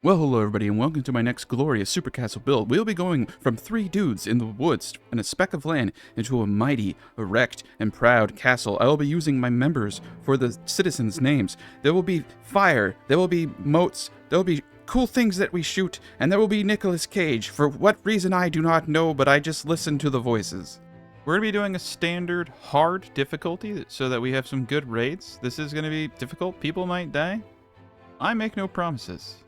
Well, hello everybody, and welcome to my next glorious super castle build. We'll be going from 3 dudes in the woods and a speck of land into a mighty, erect, and proud castle. I will be using my members for the citizens' names. There will be fire, there will be moats, there will be cool things that we shoot, and there will be Nicolas Cage. For what reason I do not know, but I just listen to the voices. We're going to be doing a standard hard difficulty so that we have some good raids. This is going to be difficult. People might die. I make no promises.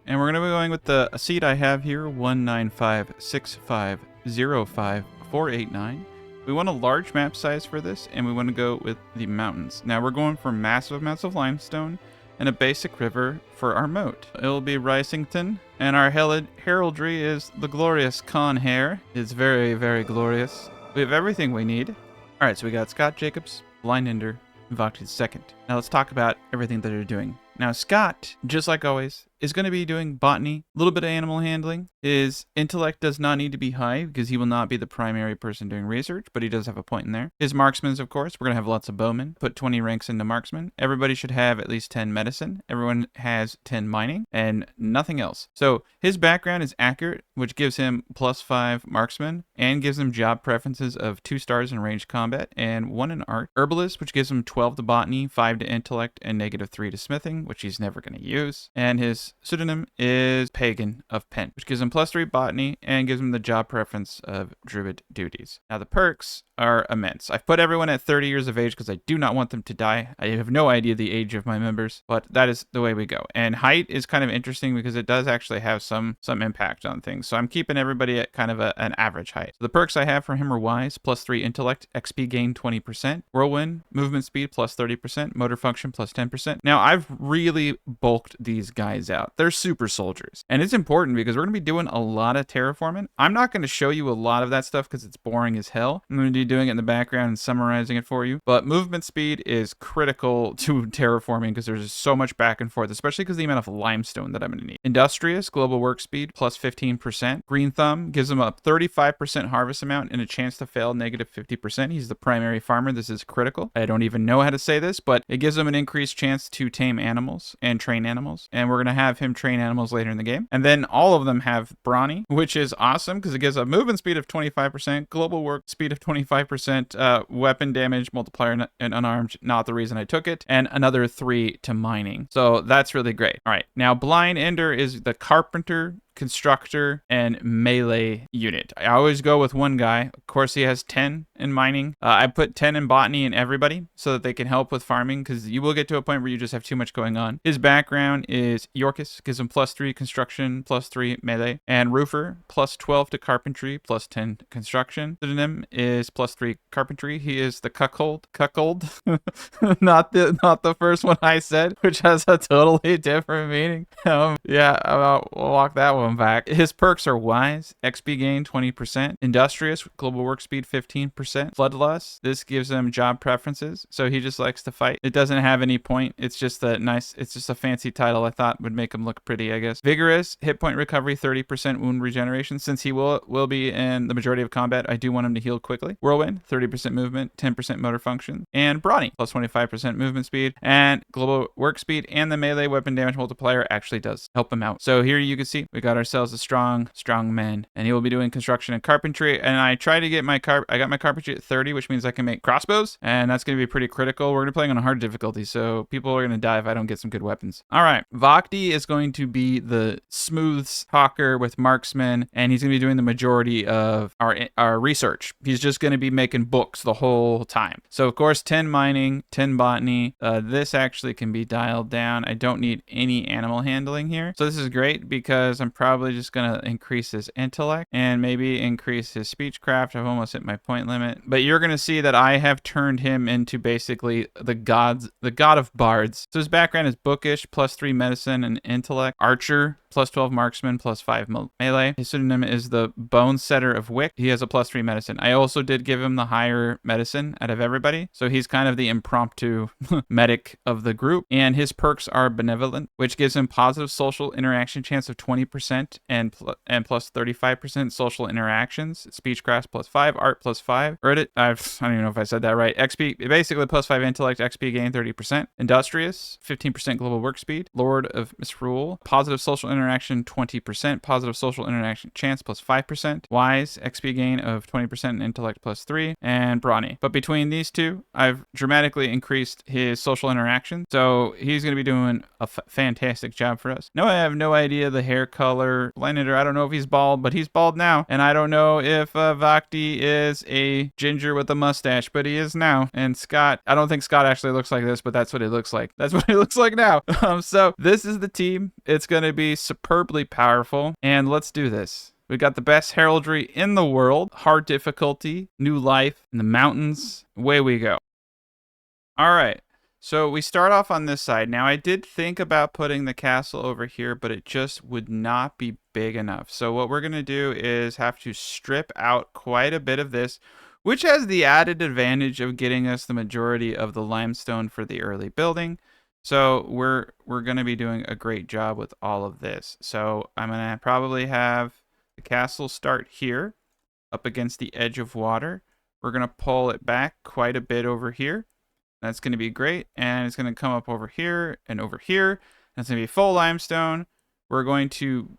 And we're going to be going with the seed I have here, 19565054889. We want a large map size for this, and we want to go with the mountains. Now we're going for massive amounts of limestone and a basic river for our moat. It'll be Ricington, and our heraldry is the glorious Con Hare. It's very, very glorious. We have everything we need. Alright, so we got Scott Jacobs, Blind Ender, and Vogti II. Now let's talk about everything that they're doing. Now Scott, just like always, is going to be doing botany, a little bit of animal handling. His intellect does not need to be high because he will not be the primary person doing research, but he does have a point in there. His marksmen, of course, we're going to have lots of bowmen. Put 20 ranks into marksmen. Everybody should have at least 10 medicine. Everyone has 10 mining and nothing else. So his background is accurate, which gives him +5 marksman and gives him job preferences of 2 stars in ranged combat and 1 in art. Herbalist, which gives him 12 to botany, 5 to intellect, and -3 to smithing, which he's never going to use. And his pseudonym is Pagan of Pen, which gives him +3 botany and gives him the job preference of druid duties. Now the perks are immense. I've put everyone at 30 years of age because I do not want them to die. I have no idea the age of my members, but that is the way we go. And height is kind of interesting because it does actually have some impact on things. So I'm keeping everybody at kind of an average height. So the perks I have for him are wise, +3 intellect, XP gain 20%, whirlwind, movement speed +30%, motor function +10%. Now I've really bulked these guys out. They're super soldiers. And it's important because we're going to be doing a lot of terraforming. I'm not going to show you a lot of that stuff because it's boring as hell. I'm going to be doing it in the background and summarizing it for you. But movement speed is critical to terraforming because there's so much back and forth, especially because the amount of limestone that I'm going to need. Industrious, global work speed +15%. Green thumb gives him a 35% harvest amount and a chance to fail -50%. He's the primary farmer. This is critical. I don't even know how to say this, but it gives him an increased chance to tame animals and train animals. And we're going to have him train animals later in the game. And then all of them have brawny, which is awesome because it gives a movement speed of 25%, global work speed of 25%, weapon damage multiplier and unarmed, not the reason I took it, and another 3 to mining. So that's really great. All right, now Blind Ender is the carpenter, constructor, and melee unit. I always go with one guy. Of course, he has 10 in mining. I put 10 in botany in everybody so that they can help with farming because you will get to a point where you just have too much going on. His background is Yorkist, gives him +3 construction, +3 melee, and roofer, +12 to carpentry, +10 construction. Pseudonym is +3 carpentry. He is the cuckold, not the first one I said, which has a totally different meaning. Yeah, I'll walk that one back. His perks are wise, XP gain 20%, industrious, global work speed 15%, bloodlust. This gives him job preferences, so he just likes to fight. It doesn't have any point. It's just a fancy title I thought would make him look pretty, I guess. Vigorous, hit point recovery 30%, wound regeneration. Since he will be in the majority of combat, I do want him to heal quickly. Whirlwind, 30% movement, 10% motor function, and brawny, +25% movement speed, and global work speed, and the melee weapon damage multiplier actually does help him out. So here you can see we got ourselves a strong man, and he will be doing construction and carpentry. And I try to get I got my carpentry at 30, which means I can make crossbows, and that's going to be pretty critical. We're going to be playing on a hard difficulty, so people are going to die if I don't get some good weapons. All right, Vogti is going to be the smooth talker with marksmen, and he's going to be doing the majority of our research. He's just going to be making books the whole time. So of course, 10 mining, 10 botany. This actually can be dialed down. I don't need any animal handling here, so this is great because I'm probably just going to increase his intellect and maybe increase his speechcraft. I've almost hit my point limit, but you're going to see that I have turned him into basically the god of bards. So his background is bookish, +3 medicine and intellect, archer, +12 marksman, +5 melee. His pseudonym is the Bone Setter of Wick. He has a +3 medicine. I also did give him the higher medicine out of everybody, so he's kind of the impromptu medic of the group. And his perks are benevolent, which gives him positive social interaction chance of 20% 30% and plus 35% social interactions. Speechcraft plus 5, art plus 5. Reddit, I don't even know if I said that right. XP, basically plus 5 intellect, XP gain 30%. Industrious, 15% global work speed. Lord of Misrule, positive social interaction 20%, positive social interaction chance plus 5%. Wise, XP gain of 20% and intellect plus 3. And Brawny. But between these two, I've dramatically increased his social interaction. So he's going to be doing a fantastic job for us. No, I have no idea the hair color. Blinded, I don't know if he's bald, but he's bald now. And I don't know if Vogti is a ginger with a mustache, but he is now. And Scott, I don't think Scott actually looks like this, but that's what it looks like. That's what it looks like now. So this is the team. It's going to be superbly powerful. And let's do this. We got the best heraldry in the world. Hard difficulty, new life in the mountains. Away we go. All right. So we start off on this side. Now, I did think about putting the castle over here, but it just would not be big enough. So what we're going to do is have to strip out quite a bit of this, which has the added advantage of getting us the majority of the limestone for the early building. So we're going to be doing a great job with all of this. So I'm going to probably have the castle start here up against the edge of water. We're going to pull it back quite a bit over here. That's going to be great. And it's going to come up over here and over here. That's going to be full limestone. We're going to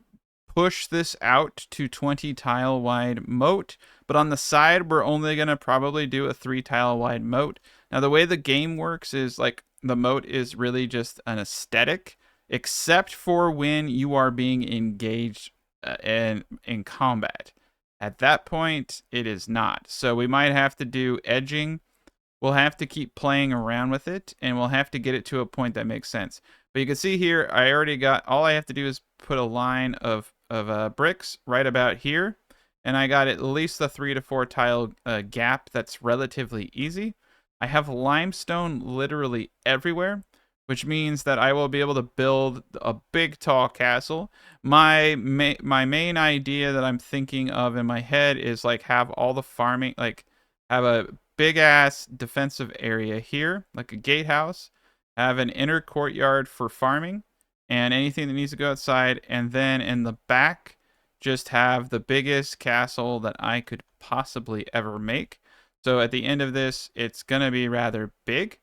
push this out to 20 tile wide moat. But on the side, we're only going to probably do a 3 tile wide moat. Now, the way the game works is like the moat is really just an aesthetic, except for when you are being engaged in combat. At that point, it is not. So we might have to do edging. We'll have to keep playing around with it, and we'll have to get it to a point that makes sense. But you can see here, I already got, all I have to do is put a line of bricks right about here, and I got at least the 3 to 4 tile gap that's relatively easy. I have limestone literally everywhere, which means that I will be able to build a big, tall castle. My main idea that I'm thinking of in my head is like have all the farming, like have a big ass defensive area here, like a gatehouse, have an inner courtyard for farming and anything that needs to go outside, and then in the back just have the biggest castle that I could possibly ever make. So at the end of this, it's gonna be rather big.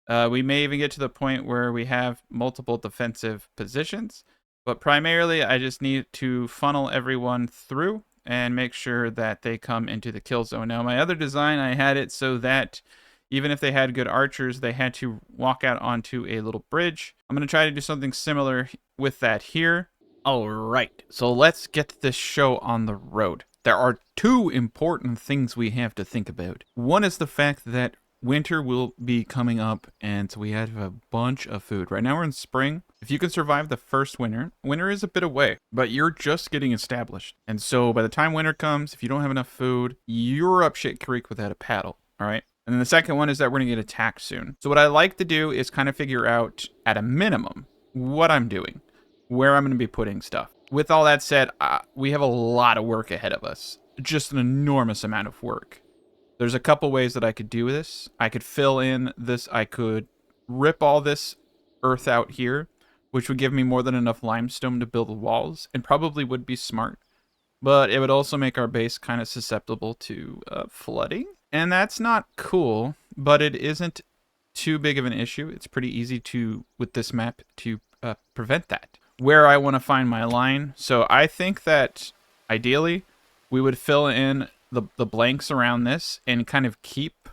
We may even get to the point where we have multiple defensive positions, but primarily I just need to funnel everyone through and make sure that they come into the kill zone. Now, my other design, I had it so that even if they had good archers, they had to walk out onto a little bridge. I'm going to try to do something similar with that here. All right, so let's get this show on the road. There are 2 important things we have to think about. One is the fact that winter will be coming up, and so we have a bunch of food. Right now we're in spring. If you can survive the first winter, winter is a bit away, but you're just getting established. And so by the time winter comes, if you don't have enough food, you're up shit creek without a paddle, all right? And then the second one is that we're gonna get attacked soon. So what I like to do is kind of figure out, at a minimum, what I'm doing, where I'm gonna be putting stuff. With all that said, we have a lot of work ahead of us. Just an enormous amount of work. There's a couple ways that I could do this. I could fill in this, I could rip all this earth out here, which would give me more than enough limestone to build walls, and probably would be smart. But it would also make our base kind of susceptible to flooding. And that's not cool, but it isn't too big of an issue. It's pretty easy to, with this map, to prevent that. Where I want to find my line. So I think that ideally we would fill in the blanks around this and kind of keep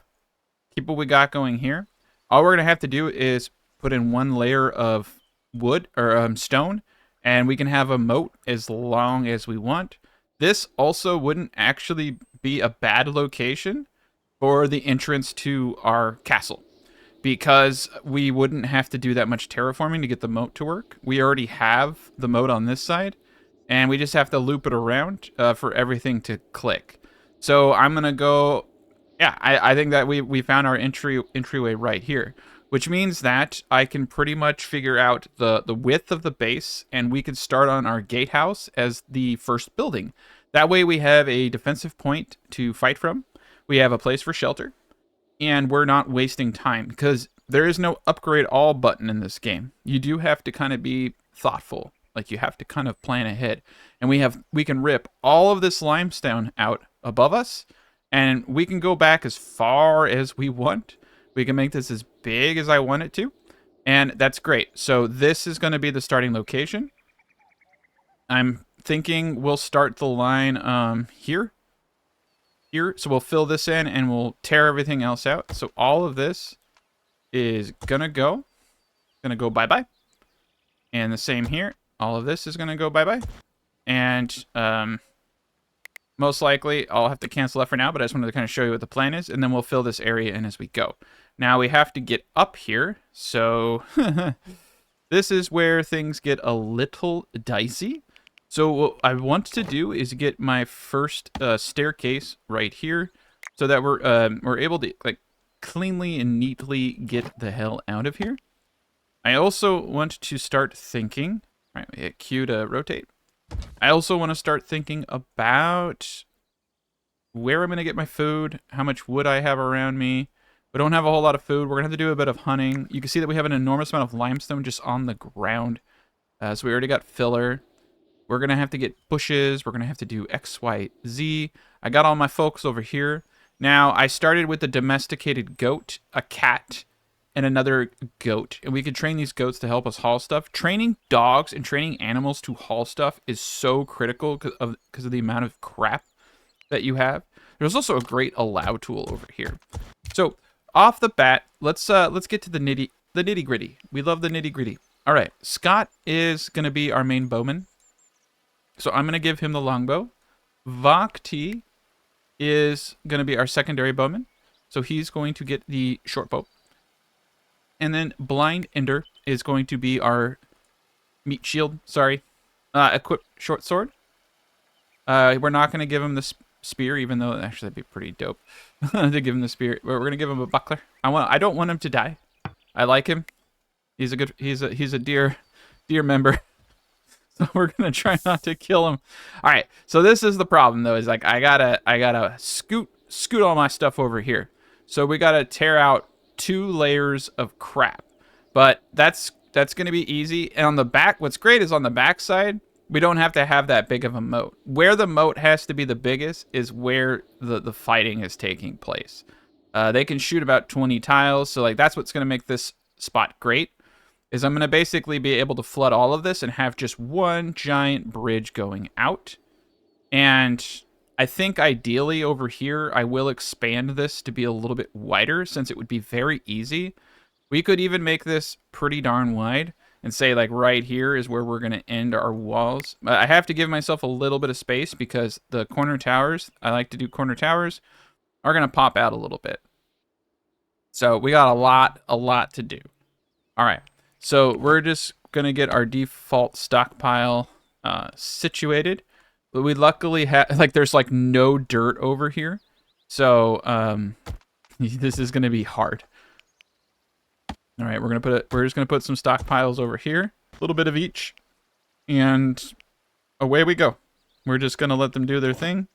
what we got going here. All we're going to have to do is put in 1 layer of wood or stone, and we can have a moat as long as we want. This also wouldn't actually be a bad location for the entrance to our castle, because we wouldn't have to do that much terraforming to get the moat to work. We already have the moat on this side, and we just have to loop it around for everything to click. So I'm going to go, yeah, I think that we found our entryway right here, which means that I can pretty much figure out the width of the base, and we can start on our gatehouse as the first building. That way we have a defensive point to fight from. We have a place for shelter, and we're not wasting time, because there is no upgrade all button in this game. You do have to kind of be thoughtful Like, you have to kind of plan ahead. And we can rip all of this limestone out above us, and we can go back as far as we want. We can make this as big as I want it to, and that's great. So this is going to be the starting location. I'm thinking we'll start the line here. So we'll fill this in, and we'll tear everything else out. So all of this is going to go bye-bye. And the same here. All of this is going to go bye-bye. And most likely, I'll have to cancel that for now, but I just wanted to kind of show you what the plan is, and then we'll fill this area in as we go. Now, we have to get up here, so this is where things get a little dicey. So what I want to do is get my first staircase right here, so that we're able to like cleanly and neatly get the hell out of here. I also want to start thinking. All right, we hit Q to rotate. I also want to start thinking about where I'm going to get my food, how much wood I have around me. We don't have a whole lot of food. We're going to have to do a bit of hunting. You can see that we have an enormous amount of limestone just on the ground. So we already got filler. We're going to have to get bushes. We're going to have to do X, Y, Z. I got all my folks over here. Now, I started with a domesticated goat, a cat, and another goat. And we could train these goats to help us haul stuff. Training dogs and training animals to haul stuff is so critical because of the amount of crap that you have. There's also a great allow tool over here. So, off the bat, let's get to the nitty gritty. We love the nitty gritty. All right, Scott is going to be our main bowman. So I'm going to give him the longbow. Vogti is going to be our secondary bowman. So he's going to get the short bow. And then Blind Ender is going to be our meat shield. Equipped short sword. We're not going to give him the spear, even though actually that'd be pretty dope to give him the spear. We're going to give him a buckler. I don't want him to die. I like him. He's a dear member. So we're gonna try not to kill him. All right. So this is the problem though. Is like I gotta scoot all my stuff over here. So we gotta tear out 2 layers of crap. But that's gonna be easy. And on the back, what's great is on the back side, we don't have to have that big of a moat. Where the moat has to be the biggest is where the fighting is taking place. They can shoot about 20 tiles. So like that's what's gonna make this spot great. Is I'm going to basically be able to flood all of this and have just one giant bridge going out. And I think ideally over here, I will expand this to be a little bit wider since it would be very easy. We could even make this pretty darn wide and say like right here is where we're going to end our walls. I have to give myself a little bit of space because the corner towers, I like to do corner towers, are going to pop out a little bit. So we got a lot to do. All right. So we're just going to get our default stockpile situated. But we luckily have, like, there's, like, no dirt over here. So this is going to be hard. All right, we're just going to put some stockpiles over here. A little bit of each. And away we go. We're just going to let them do their thing.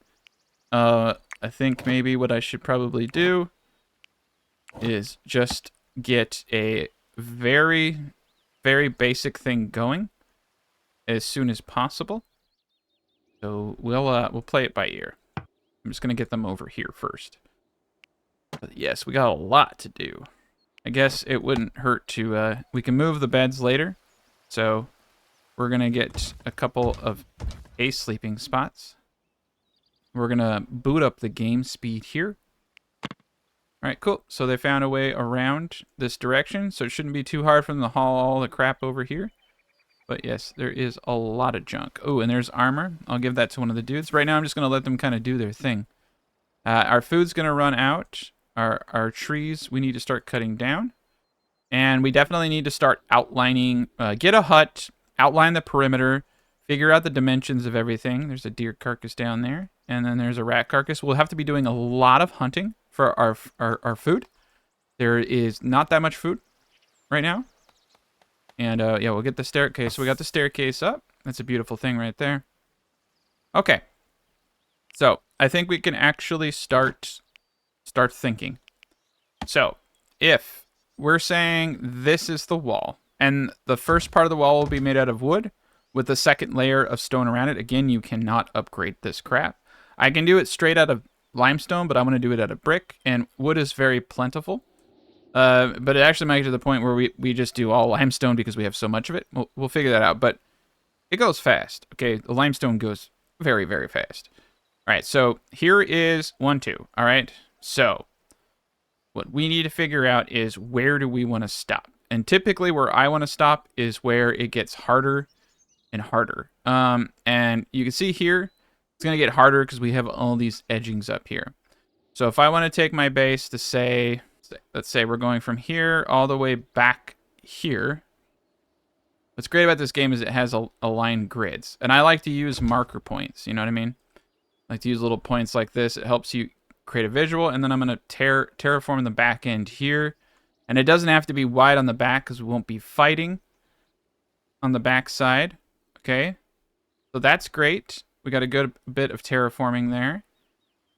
I think maybe what I should probably do is just get a very basic thing going as soon as possible. So we'll play it by ear. I'm just gonna get them over here first. But yes, we got a lot to do. I guess it wouldn't hurt to we can move the beds later. So we're gonna get a couple of sleeping spots. We're gonna boot up the game speed here. All right, cool. So they found a way around this direction, so it shouldn't be too hard for them to haul all the crap over here. But yes, there is a lot of junk. Oh, and there's armor. I'll give that to one of the dudes. Right now, I'm just going to let them kind of do their thing. Our food's going to run out. Our trees, we need to start cutting down. And we definitely need to start outlining. Get a hut, outline the perimeter, figure out the dimensions of everything. There's a deer carcass down there. And then there's a rat carcass. We'll have to be doing a lot of hunting for our food. There is not that much food right now. And yeah, we'll get the staircase. So we got the staircase up. That's a beautiful thing right there. Okay. So I think we can actually start thinking. So if we're saying this is the wall, and the first part of the wall will be made out of wood, with the second layer of stone around it. Again, you cannot upgrade this crap. I can do it straight out of limestone, but I'm going to do it out of brick, and wood is very plentiful. But it actually might get to the point where we just do all limestone because we have so much of it. We'll figure that out, but it goes fast. Okay, the limestone goes very, very fast. All right, so here is 1, 2. All right, so what we need to figure out is where do we want to stop? And typically where I want to stop is where it gets harder and harder. And you can see here, it's going to get harder because we have all these edgings up here. So if I want to take my base to say, let's say we're going from here all the way back here. What's great about this game is it has aligned grids. And I like to use marker points, you know what I mean? I like to use little points like this. It helps you create a visual, and then I'm going to terraform the back end here. And it doesn't have to be wide on the back because we won't be fighting on the back side. Okay, so that's great. We got a good bit of terraforming there.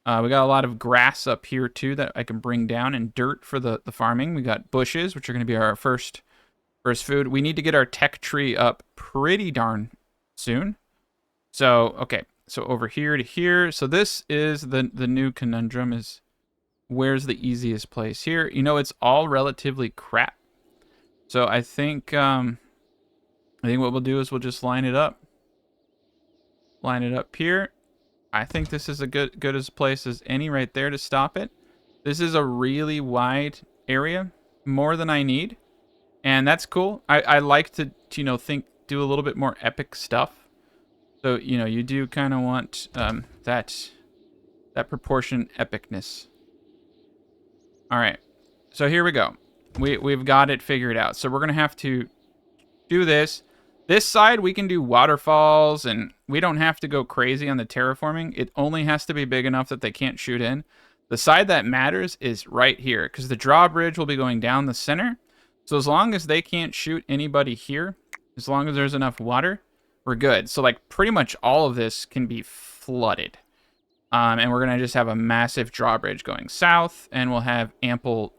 We got a lot of grass up here too that I can bring down, and dirt for the farming. We got bushes, which are going to be our first food. We need to get our tech tree up pretty darn soon. So, okay. So over here to here. So this is the new conundrum is where's the easiest place here? You know, it's all relatively crap. So I think what we'll do is we'll just line it up. Line it up here. I think this is a good as place as any right there to stop it. This is a really wide area, more than I need. And that's cool. I like to, you know, do a little bit more epic stuff. So, you know, you do kind of want that proportion epicness. All right. So here we go. We've got it figured out. So we're going to have to do this. This side, we can do waterfalls, and we don't have to go crazy on the terraforming. It only has to be big enough that they can't shoot in. The side that matters is right here, because the drawbridge will be going down the center. So as long as they can't shoot anybody here, as long as there's enough water, we're good. So like pretty much all of this can be flooded. And we're going to just have a massive drawbridge going south, and we'll have ample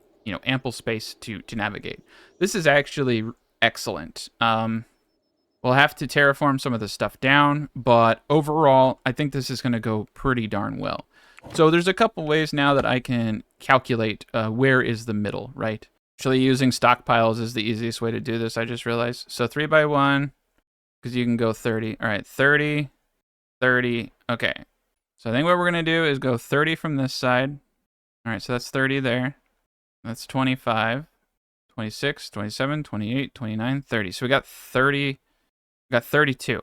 space to navigate. This is actually excellent. We'll have to terraform some of the stuff down, but overall, I think this is going to go pretty darn well. So there's a couple ways now that I can calculate where is the middle, right? Actually, using stockpiles is the easiest way to do this, I just realized. So 3 by 1, because you can go 30. All right, 30, 30. Okay. So I think what we're going to do is go 30 from this side. All right, so that's 30 there. That's 25, 26, 27, 28, 29, 30. So we got 30. We got 32.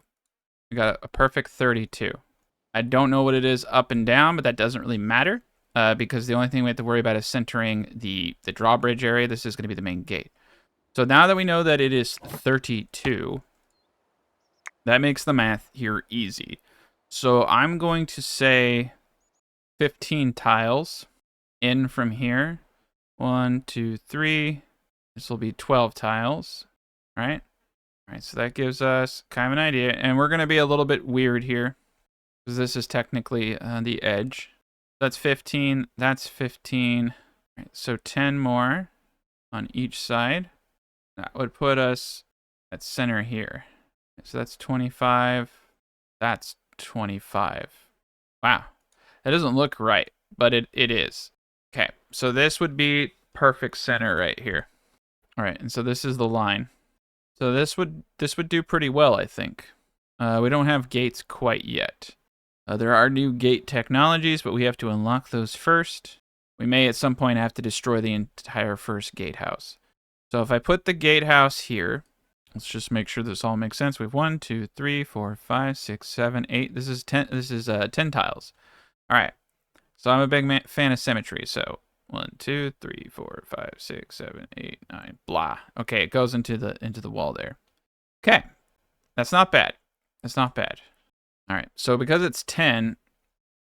We got a perfect 32. I don't know what it is up and down, but that doesn't really matter because the only thing we have to worry about is centering the drawbridge area. This is going to be the main gate. So now that we know that it is 32, that makes the math here easy. So I'm going to say 15 tiles in from here. 1, 2, 3. This will be 12 tiles. All right. All right, so that gives us kind of an idea. And we're going to be a little bit weird here, because this is technically the edge. That's 15. That's 15. All right, so 10 more on each side. That would put us at center here. So that's 25. That's 25. Wow. That doesn't look right, but it is. Okay, so this would be perfect center right here. All right, and so this is the line. So this would do pretty well, I think. We don't have gates quite yet. There are new gate technologies, but we have to unlock those first. We may at some point have to destroy the entire first gatehouse. So if I put the gatehouse here, let's just make sure this all makes sense. We have 1, 2, 3, 4, 5, 6, 7, 8. This is 10. This is 10 tiles. All right. So I'm a big fan of symmetry. So 1, 2, 3, 4, 5, 6, 7, 8, 9, blah. Okay, it goes into the wall there. Okay, that's not bad. That's not bad. All right, so because it's 10,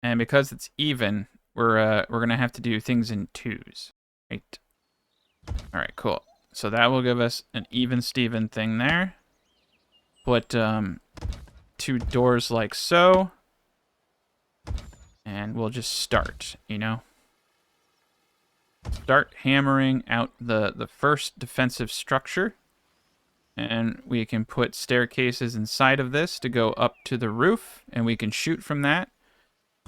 and because it's even, we're gonna have to do things in 2s, right? All right, cool. So that will give us an even Steven thing there. Put 2 doors like so, and we'll just start, you know. Start hammering out the first defensive structure. And we can put staircases inside of this to go up to the roof, and we can shoot from that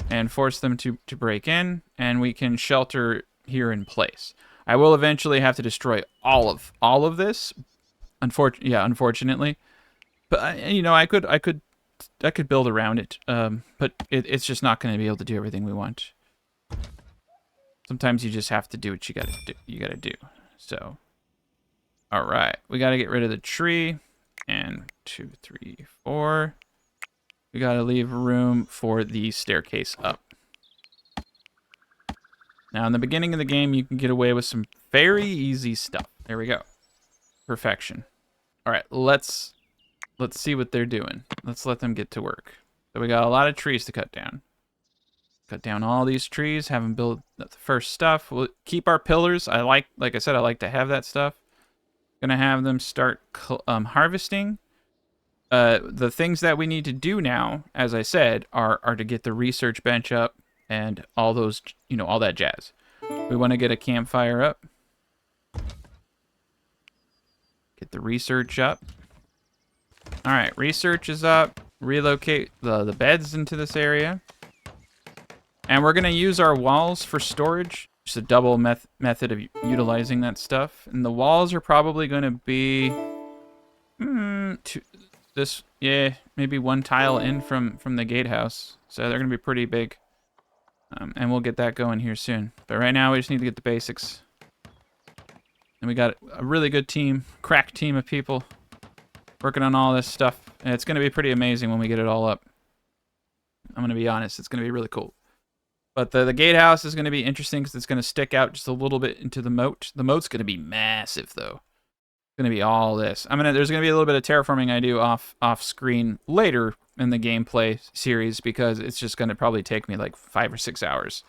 and force them to break in, and we can shelter here in place. I will eventually have to destroy all of this, unfortunately. But you know, I could build around it. But it's just not going to be able to do everything we want. Sometimes you just have to do what you gotta do. So, all right, we gotta get rid of the tree, and 2, 3, 4. We gotta leave room for the staircase up. Now, in the beginning of the game, you can get away with some very easy stuff. There we go. Perfection. All right, let's see what they're doing. Let's let them get to work. So we got a lot of trees to cut down. Cut down all these trees, have them build the first stuff. We'll keep our pillars. Like I said, I like to have that stuff. Gonna have them start harvesting. The things that we need to do now, as I said, are to get the research bench up and all those, you know, all that jazz. We want to get a campfire up. Get the research up. All right, research is up. Relocate the beds into this area. And we're going to use our walls for storage. Just a double method of utilizing that stuff. And the walls are probably going to be... maybe one tile in from the gatehouse. So they're going to be pretty big. And we'll get that going here soon. But right now, we just need to get the basics. And we got a really good team, crack team of people working on all this stuff. And it's going to be pretty amazing when we get it all up. I'm going to be honest. It's going to be really cool. But the gatehouse is going to be interesting because it's going to stick out just a little bit into the moat. The moat's going to be massive, though. It's going to be all this. There's going to be a little bit of terraforming I do off screen later in the gameplay series because it's just going to probably take me like 5 or 6 hours.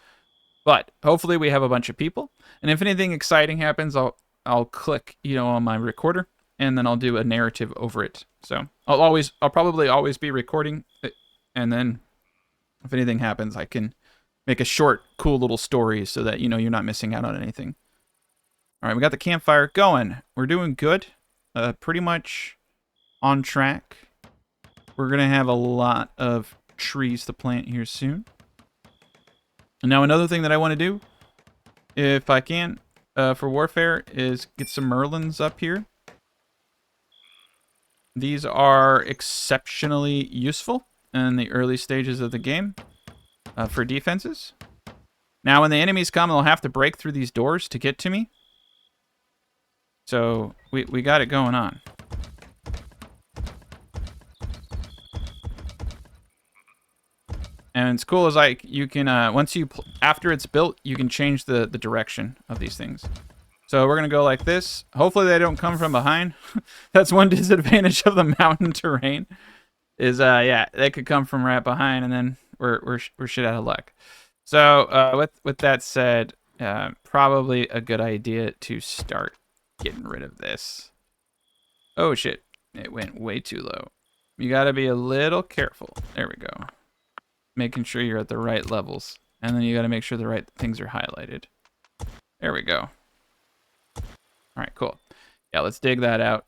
But hopefully we have a bunch of people, and if anything exciting happens, I'll click, you know, on my recorder, and then I'll do a narrative over it. So I'll probably always be recording it, and then if anything happens, I can make a short, cool little story so that, you know, you're not missing out on anything. All right, we got the campfire going. We're doing good. Pretty much on track. We're going to have a lot of trees to plant here soon. And now another thing that I want to do, if I can, for warfare, is get some merlins up here. These are exceptionally useful in the early stages of the game. For defenses. Now, when the enemies come, they'll have to break through these doors to get to me. So, we got it going on. And it's cool as you can, after it's built, you can change the direction of these things. So, we're going to go like this. Hopefully, they don't come from behind. That's one disadvantage of the mountain terrain. Is, yeah, they could come from right behind, and then we're shit out of luck. So with that said, probably a good idea to start getting rid of this. Oh shit, it went way too low. You gotta be a little careful. There we go. Making sure you're at the right levels, and then you gotta make sure the right things are highlighted. There we go. All right, cool. Yeah, let's dig that out,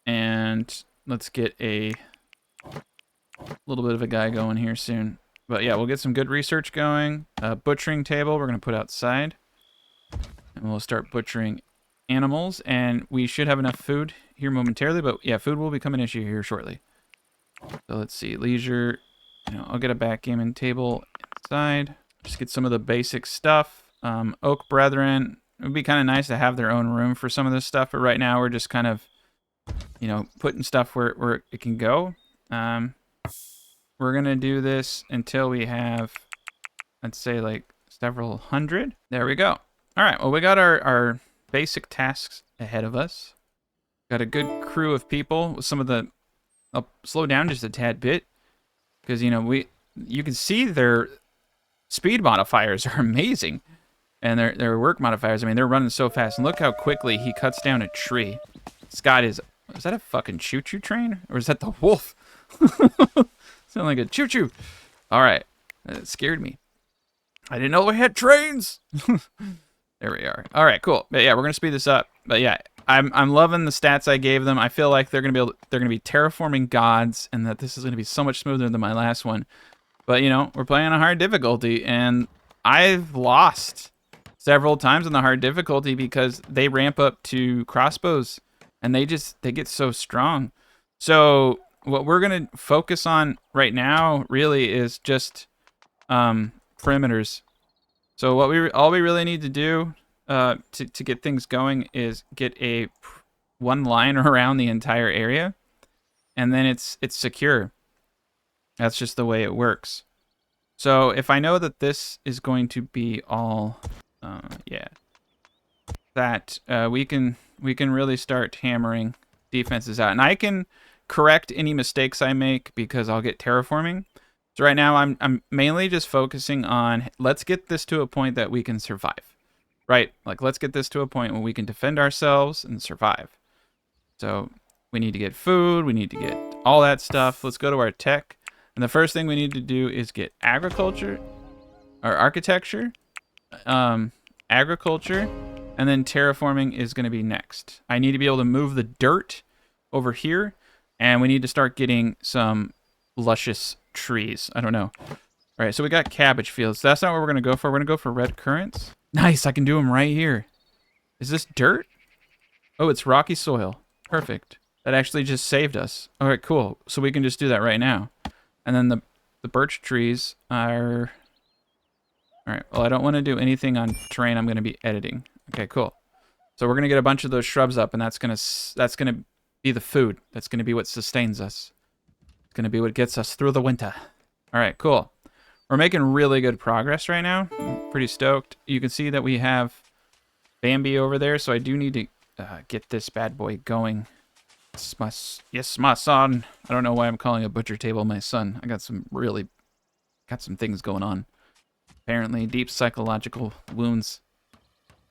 and let's get a little bit of a guy going here soon. But yeah, we'll get some good research going. Butchering table we're going to put outside. And we'll start butchering animals. And we should have enough food here momentarily. But yeah, food will become an issue here shortly. So let's see. Leisure. You know, I'll get a backgammon table inside. Just get some of the basic stuff. Oak Brethren. It would be kind of nice to have their own room for some of this stuff. But right now we're just kind of, you know, putting stuff where it can go. We're going to do this until we have, let's say, like several hundred. There we go. All right. Well, we got our basic tasks ahead of us. Got a good crew of people with some of the... I'll slow down just a tad bit because, you know, you can see their speed modifiers are amazing. And their work modifiers, I mean, they're running so fast. And look how quickly he cuts down a tree. Scott is that a fucking choo-choo train? Or is that the wolf? Sound like a choo-choo. All right. That scared me. I didn't know we had trains. There we are. All right, cool. But yeah, we're going to speed this up. But yeah, I'm loving the stats I gave them. I feel like they're gonna be terraforming gods, and that this is gonna be so much smoother than my last one. But you know, we're playing on a hard difficulty, and I've lost several times on the hard difficulty because they ramp up to crossbows, and they get so strong. So what we're gonna focus on right now really is just perimeters. So all we really need to do to get things going is get one line around the entire area, and then it's secure. That's just the way it works. So if I know that this is going to be all, yeah, that we can really start hammering defenses out, and I can correct any mistakes I make because I'll get terraforming. So right now I'm mainly just focusing on let's get this to a point that we can survive, right? Like let's get this to a point where we can defend ourselves and survive. So we need to get food, we need to get all that stuff. Let's go to our tech. And the first thing we need to do is get agriculture, or architecture, agriculture, and then terraforming is going to be next. I need to be able to move the dirt over here, and we need to start getting some luscious trees. I don't know. All right, so we got cabbage fields. That's not what we're going to go for. We're going to go for red currants. Nice, I can do them right here. Is this dirt? Oh, it's rocky soil. Perfect. That actually just saved us. All right, cool. So we can just do that right now. And then the birch trees are... All right, well, I don't want to do anything on terrain I'm going to be editing. Okay, cool. So we're going to get a bunch of those shrubs up, and that's going to be the food. That's going to be what sustains us. It's going to be what gets us through the winter. All right, cool. We're making really good progress right now. I'm pretty stoked. You can see that we have Bambi over there, so I do need to get this bad boy going. Yes, my son. I don't know why I'm calling a butcher table my son. I got some things going on. Apparently, deep psychological wounds.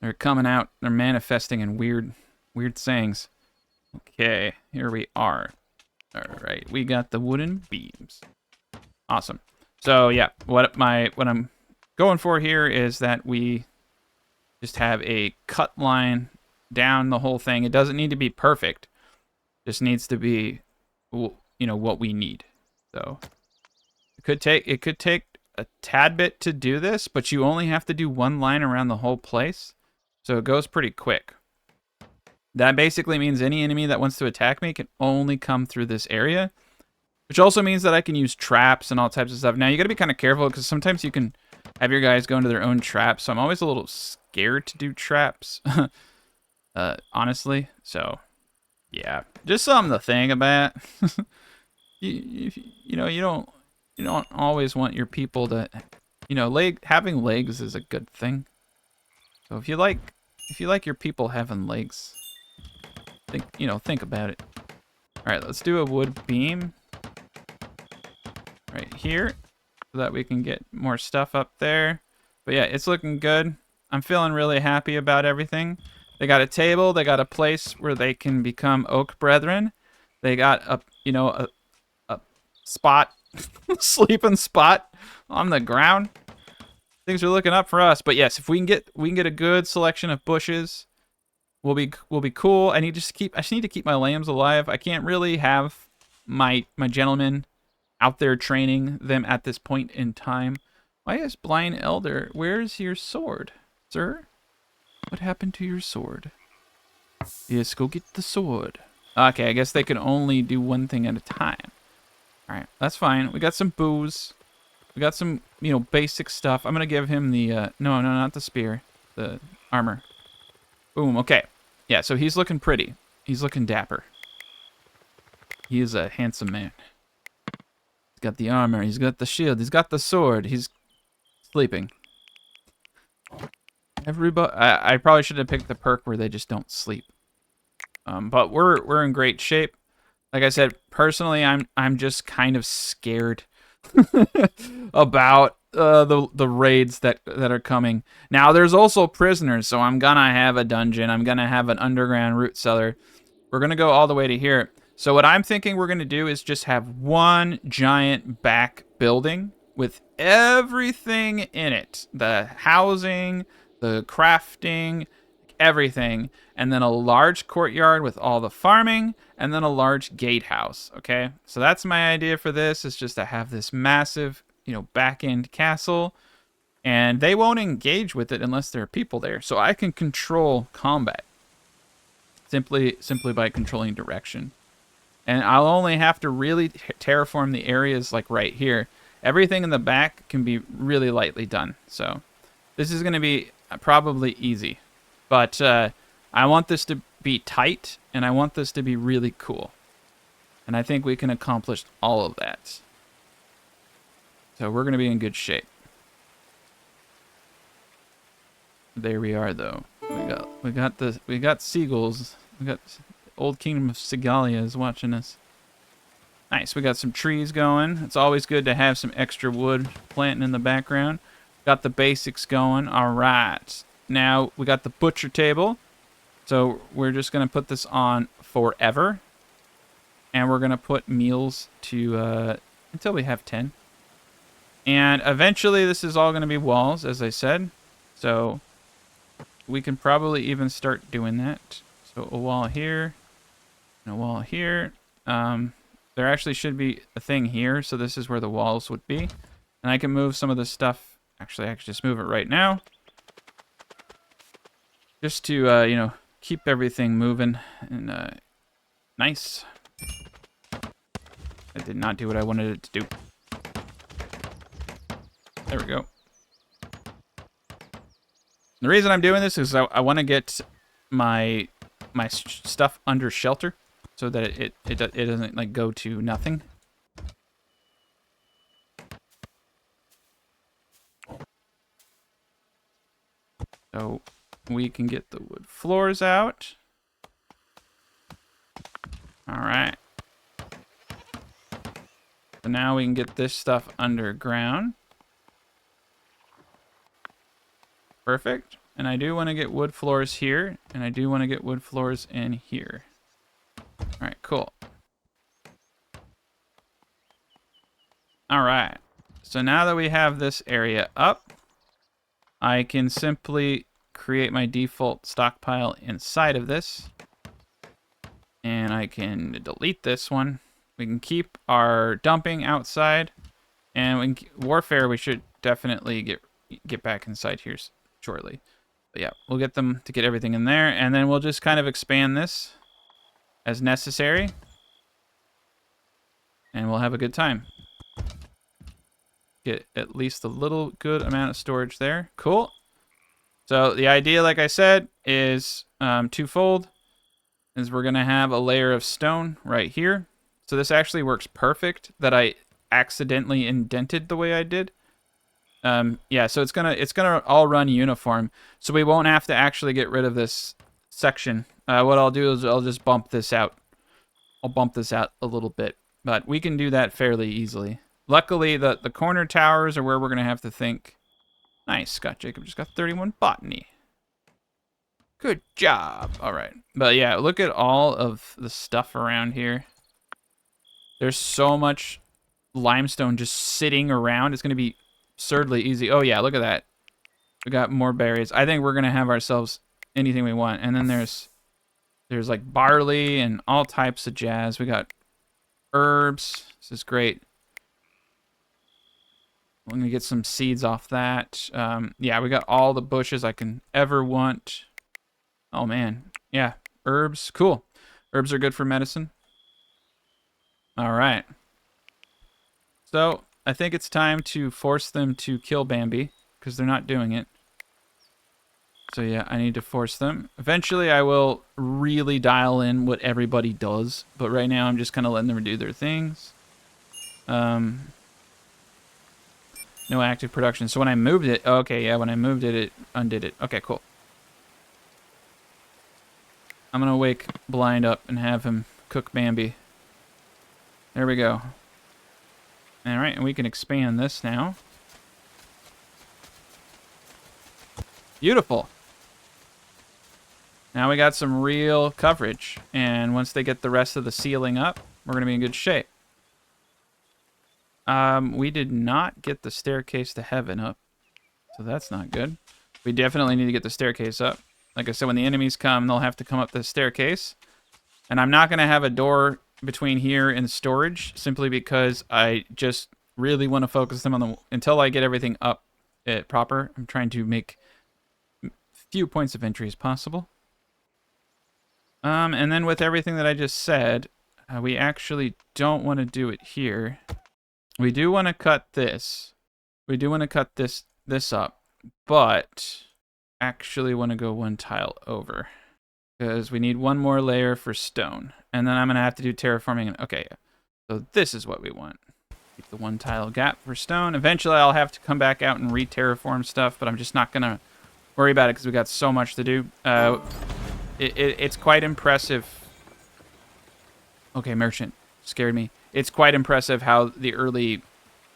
They're coming out. They're manifesting in weird sayings. Okay, here we are. All right, we got the wooden beams. Awesome. So yeah, what I'm going for here is that we just have a cut line down the whole thing. It doesn't need to be perfect. Just needs to be, you know, what we need. So it could take a tad bit to do this, but you only have to do one line around the whole place, so it goes pretty quick. That basically means any enemy that wants to attack me can only come through this area, which also means that I can use traps and all types of stuff. Now you got to be kind of careful because sometimes you can have your guys go into their own traps, so I'm always a little scared to do traps, honestly. So yeah, just something to think about. you know, you don't always want your people to, you know, having legs is a good thing. So if you like your people having legs, think about it. All right, let's do a wood beam right here so that we can get more stuff up there. But yeah, it's looking good. I'm feeling really happy about everything. They got a table. They got a place where they can become oak brethren. They got a spot, sleeping spot on the ground. Things are looking up for us. But yes, if we can get a good selection of bushes, we'll be cool. I just need to keep my lambs alive. I can't really have my gentlemen out there training them at this point in time. Why is Blind Elder? Where's your sword, sir? What happened to your sword? Yes, go get the sword. Okay, I guess they can only do one thing at a time. All right, that's fine. We got some booze. We got some, basic stuff. I'm gonna give him the no, not the spear, the armor. Boom. Okay. Yeah. So he's looking pretty. He's looking dapper. He is a handsome man. He's got the armor. He's got the shield. He's got the sword. He's sleeping. Everybody, I probably should have picked the perk where they just don't sleep. But we're in great shape. Like I said, personally, I'm just kind of scared about the raids that are coming. Now, there's also prisoners, so I'm gonna have a dungeon. I'm gonna have an underground root cellar. We're gonna go all the way to here. So what I'm thinking we're gonna do is just have one giant back building with everything in it. The housing, the crafting, everything, and then a large courtyard with all the farming, and then a large gatehouse. Okay, so that's my idea for this, is just to have this massive, back end castle, and they won't engage with it unless there are people there. So I can control combat simply by controlling direction. And I'll only have to really terraform the areas like right here. Everything in the back can be really lightly done. So this is going to be probably easy. But I want this to be tight, and I want this to be really cool. And I think we can accomplish all of that. So we're going to be in good shape. There we are, though. We got seagulls. We got Old Kingdom of Sigalia is watching us. Nice. We got some trees going. It's always good to have some extra wood planting in the background. Got the basics going. All right. Now we got the butcher table. So we're just going to put this on forever. And we're going to put meals to until we have 10. And eventually this is all going to be walls, as I said. So we can probably even start doing that. So a wall here. And a wall here. There actually should be a thing here, so this is where the walls would be. And I can move some of the stuff. Actually, I can just move it right now. Just to, keep everything moving. And, nice. I did not do what I wanted it to do. There we go. The reason I'm doing this is I want to get my stuff under shelter, so that it doesn't like go to nothing. So we can get the wood floors out. All right. So now we can get this stuff underground. Perfect. And I do want to get wood floors here, and I do want to get wood floors in here. All right, cool. All right. So now that we have this area up, I can simply create my default stockpile inside of this. And I can delete this one. We can keep our dumping outside. And warfare, we should definitely get back inside here shortly. But yeah, we'll get them to get everything in there. And then we'll just kind of expand this as necessary. And we'll have a good time. Get at least a little good amount of storage there. Cool. So the idea, like I said, is twofold. Is we're going to have a layer of stone right here. So this actually works perfect that I accidentally indented the way I did. Yeah, so it's gonna all run uniform. So we won't have to actually get rid of this section. What I'll do is I'll just bump this out. I'll bump this out a little bit. But we can do that fairly easily. Luckily, the corner towers are where we're going to have to think. Nice, Scott Jacob just got 31 botany. Good job. All right. But yeah, look at all of the stuff around here. There's so much limestone just sitting around. It's going to be absurdly easy. Oh yeah, look at that. We got more berries. I think we're going to have ourselves anything we want. And then there's like barley and all types of jazz. We got herbs. This is great. I'm going to get some seeds off that. Yeah, we got all the bushes I can ever want. Oh, man. Yeah, herbs. Cool. Herbs are good for medicine. All right. So, I think it's time to force them to kill Bambi, because they're not doing it. So, yeah, I need to force them. Eventually, I will really dial in what everybody does, but right now, I'm just kind of letting them do their things. No active production. So when I moved it, okay, yeah, when I moved it, it undid it. Okay, cool. I'm gonna wake Blind up and have him cook Bambi. There we go. All right, and we can expand this now. Beautiful. Now we got some real coverage, and once they get the rest of the ceiling up, we're gonna be in good shape. We did not get the staircase to heaven up, so that's not good. We definitely need to get the staircase up. Like I said, when the enemies come, they'll have to come up the staircase. And I'm not going to have a door between here and storage, simply because I just really want to focus them on the... Until I get everything up proper, I'm trying to make few points of entry as possible. And then with everything that I just said, we actually don't want to do it here. We do want to cut this. We do want to cut this up, but actually want to go one tile over because we need one more layer for stone. And then I'm going to have to do terraforming. Okay, so this is what we want. Keep the one tile gap for stone. Eventually I'll have to come back out and re-terraform stuff, but I'm just not going to worry about it because we got so much to do. It's quite impressive. Okay, merchant scared me. It's quite impressive how the early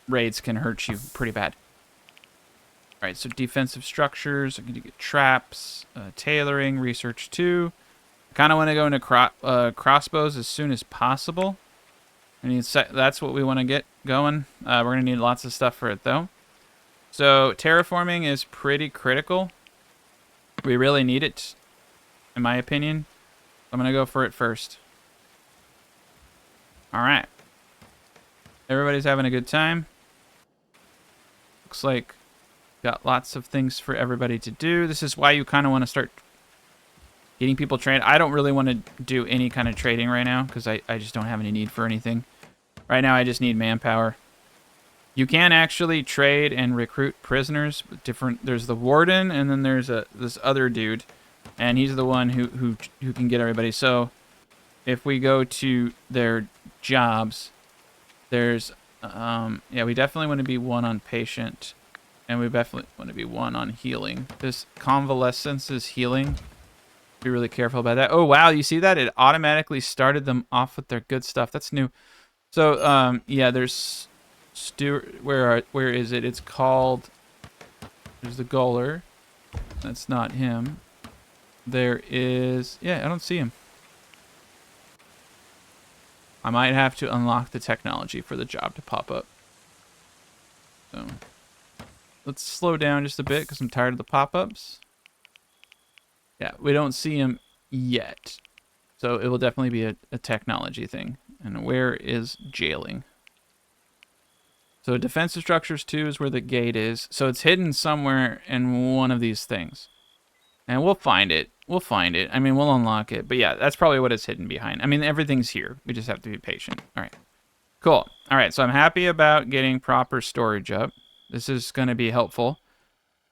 raids can hurt you pretty bad. All right, so defensive structures. I'm going to get traps, tailoring, research 2. I kind of want to go into crossbows as soon as possible. That's what we want to get going. We're going to need lots of stuff for it, though. So terraforming is pretty critical. We really need it, in my opinion. I'm going to go for it first. All right. Everybody's having a good time. Looks like got lots of things for everybody to do. This is why you kind of want to start getting people trained. I don't really want to do any kind of trading right now because I just don't have any need for anything. Right now, I just need manpower. You can actually trade and recruit prisoners. There's the warden, and then there's this other dude, and he's the one who can get everybody. So if we go to their jobs, there's yeah, we definitely want to be 1 on patient, and we definitely want to be 1 on healing. This convalescence is healing. Be really careful about that. Oh wow, you see that? It automatically started them off with their good stuff. That's new. So yeah, there's Stuart. Where is it? It's called. There's the Guller. That's not him. There is. Yeah, I don't see him. I might have to unlock the technology for the job to pop up. So let's slow down just a bit because I'm tired of the pop-ups. Yeah, we don't see him yet. So it will definitely be a technology thing. And where is jailing? So defensive structures 2 is where the gate is. So it's hidden somewhere in one of these things. And we'll find it. We'll find it. I mean, we'll unlock it. But yeah, that's probably what it's hidden behind. I mean, everything's here. We just have to be patient. All right. Cool. All right, so I'm happy about getting proper storage up. This is going to be helpful.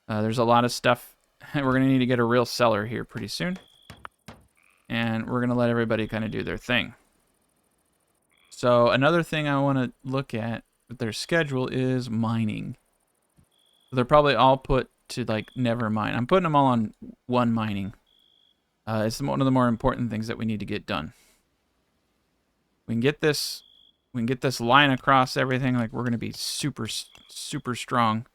There's a lot of stuff. We're going to need to get a real cellar here pretty soon. And we're going to let everybody kind of do their thing. So another thing I want to look at with their schedule is mining. They're probably all put to like never mine. I'm putting them all on 1 mining. It's one of the more important things that we need to get done. We can get this line across everything. Like we're going to be super strong.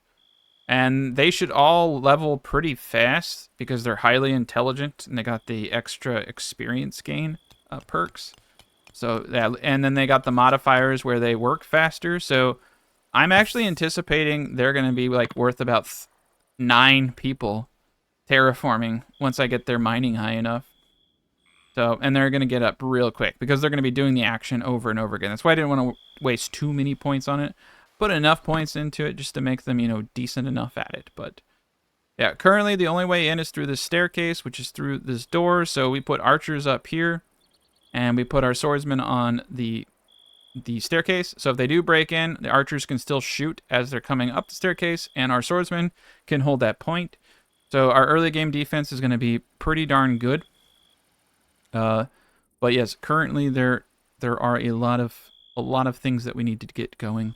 And they should all level pretty fast because they're highly intelligent and they got the extra experience gain perks. So that, and then they got the modifiers where they work faster. So I'm actually anticipating they're going to be like worth about 9 people terraforming once I get their mining high enough. So, and they're going to get up real quick because they're going to be doing the action over and over again. That's why I didn't want to waste too many points on it. Put enough points into it just to make them, you know, decent enough at it. But yeah, currently the only way in is through this staircase, which is through this door. So we put archers up here and we put our swordsmen on the staircase. So if they do break in, the archers can still shoot as they're coming up the staircase and our swordsmen can hold that point. So our early game defense is going to be pretty darn good. But yes, currently there are a lot of things that we need to get going.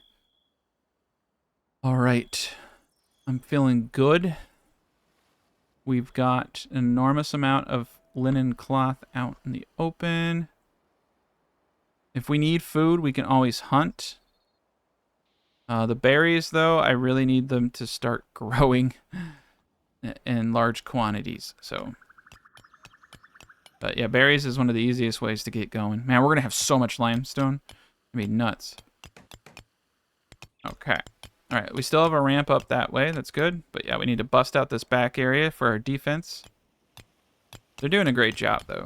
All right, I'm feeling good. We've got an enormous amount of linen cloth out in the open. If we need food, we can always hunt. The berries, though, I really need them to start growing in large quantities. So, but yeah, berries is one of the easiest ways to get going. Man, we're gonna have so much limestone. I mean, nuts. Okay. All right, we still have a ramp up that way. That's good. But yeah, we need to bust out this back area for our defense. They're doing a great job, though.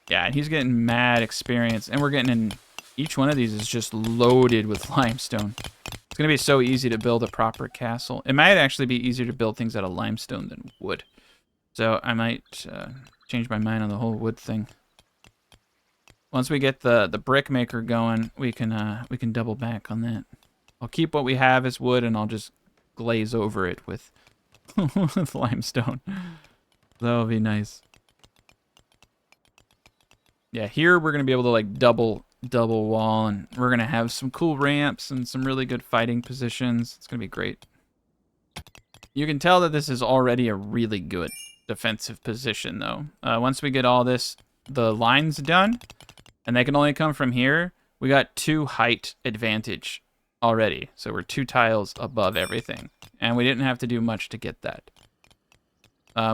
Yeah, and he's getting mad experience. And we're getting in... Each one of these is just loaded with limestone. It's going to be so easy to build a proper castle. It might actually be easier to build things out of limestone than wood. So I might change my mind on the whole wood thing. Once we get the brick maker going, we can double back on that. I'll keep what we have as wood, and I'll just glaze over it with, with limestone. That'll be nice. Yeah, here we're going to be able to like double wall, and we're going to have some cool ramps and some really good fighting positions. It's going to be great. You can tell that this is already a really good defensive position, though. Once we get all this, the lines done, and they can only come from here, we got 2 height advantage already. So we're 2 tiles above everything, and we didn't have to do much to get that.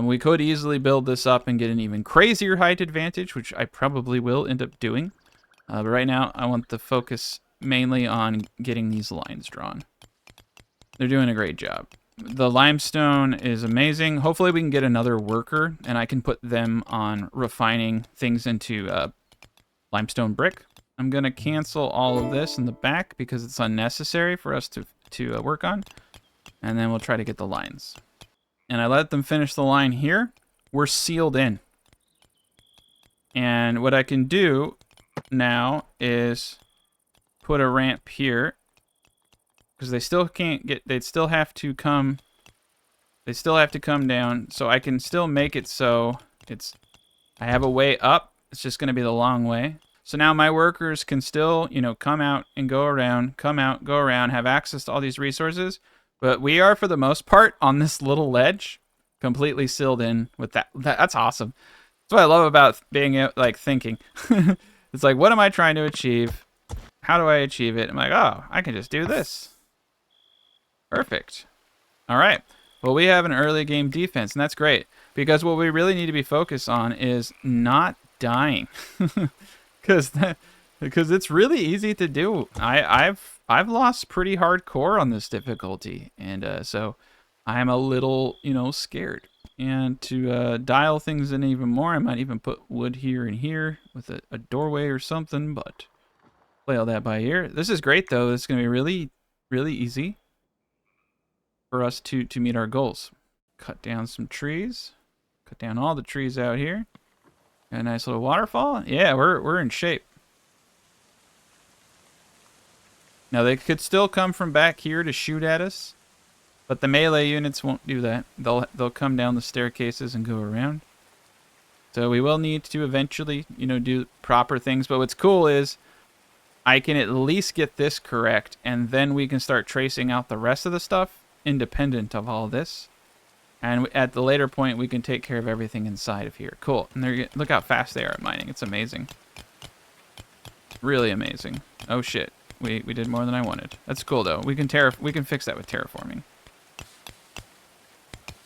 We could easily build this up and get an even crazier height advantage, which I probably will end up doing. But right now, I want the focus mainly on getting these lines drawn. They're doing a great job. The limestone is amazing. Hopefully we can get another worker, and I can put them on refining things into limestone brick. I'm going to cancel all of this in the back because it's unnecessary for us to work on. And then we'll try to get the lines. And I let them finish the line here. We're sealed in. And what I can do now is put a ramp here, because they still can't get, they'd still have to come, they still have to come down, so I can still make it so it's, I have a way up, it's just going to be the long way. So now my workers can still, you know, come out and go around, come out, go around, have access to all these resources, but we are, for the most part, on this little ledge, completely sealed in with that. That's awesome. That's what I love about being, like, thinking. It's like, what am I trying to achieve? How do I achieve it? I'm like, oh, I can just do this. Perfect. All right. Well, we have an early game defense, and that's great. Because what we really need to be focused on is not dying. Because it's really easy to do. I've lost pretty hardcore on this difficulty. And so I'm a little, you know, scared. And to dial things in even more, I might even put wood here and here with a doorway or something, but play all that by ear. This is great, though. It's going to be really, really easy for us to meet our goals. Cut down some trees. Cut down all the trees out here. Got a nice little waterfall. Yeah, we're in shape. Now, they could still come from back here to shoot at us. But the melee units won't do that. They'll come down the staircases and go around. So we will need to eventually, you know, do proper things. But what's cool is I can at least get this correct, and then we can start tracing out the rest of the stuff independent of all this. And at the later point, we can take care of everything inside of here. Cool. And look how fast they are at mining. It's amazing. Really amazing. Oh shit. We did more than I wanted. That's cool though. We can fix that with terraforming.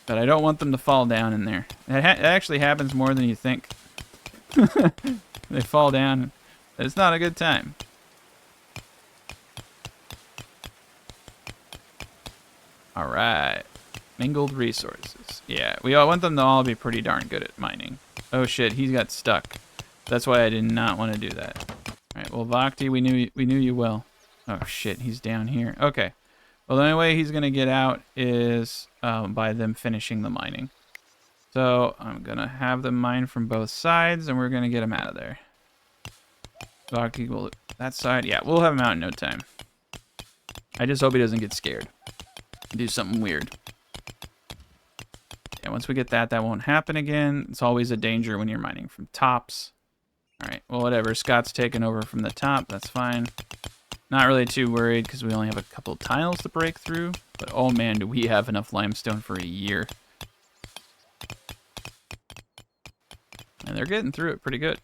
But I don't want them to fall down in there. It actually happens more than you think. They fall down. It's not a good time. All right. Mingled resources. Yeah, we all want them to all be pretty darn good at mining. Oh shit, he got stuck. That's why I did not want to do that. All right, well, Vogti, we knew you well. Oh shit, he's down here. Okay. Well, the only way he's going to get out is by them finishing the mining. So I'm going to have them mine from both sides, and we're going to get him out of there. Vogti will that side. Yeah, we'll have him out in no time. I just hope he doesn't get scared. Do something weird. Yeah, once we get that won't happen again. It's always a danger when you're mining from tops. All right, well, whatever. Scott's taking over from the top. That's fine. Not really too worried because we only have a couple tiles to break through. But oh man, do we have enough limestone for a year. And they're getting through it pretty good.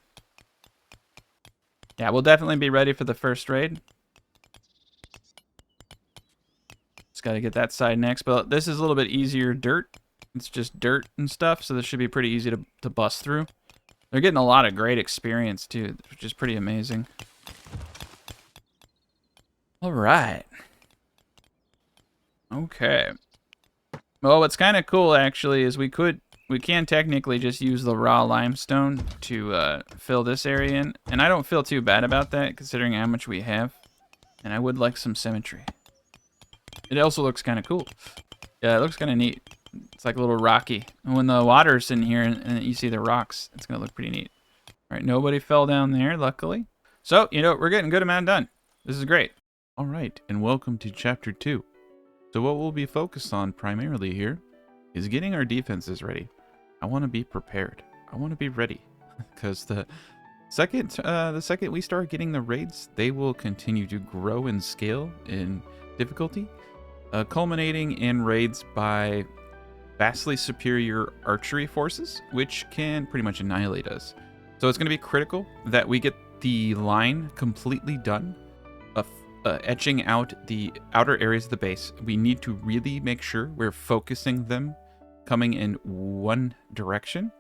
Yeah, we'll definitely be ready for the first raid. Just got to get that side next. But this is a little bit easier dirt. It's just dirt and stuff, so this should be pretty easy to bust through. They're getting a lot of great experience too, which is pretty amazing. All right. Okay. Well, what's kind of cool actually is we could we can technically just use the raw limestone to fill this area in. And I don't feel too bad about that, considering how much we have. And I would like some symmetry. It also looks kind of cool. Yeah, it looks kind of neat. It's like a little rocky. And when the water's in here and you see the rocks, it's going to look pretty neat. All right, nobody fell down there, luckily. So, you know, we're getting a good amount done. This is great. All right, and welcome to Chapter 2. So what we'll be focused on primarily here is getting our defenses ready. I want to be prepared. I want to be ready. Because the second we start getting the raids, they will continue to grow in scale in difficulty, culminating in raids by vastly superior archery forces, which can pretty much annihilate us. So it's going to be critical that we get the line completely done, etching out the outer areas of the base. We need to really make sure we're focusing them coming in one direction.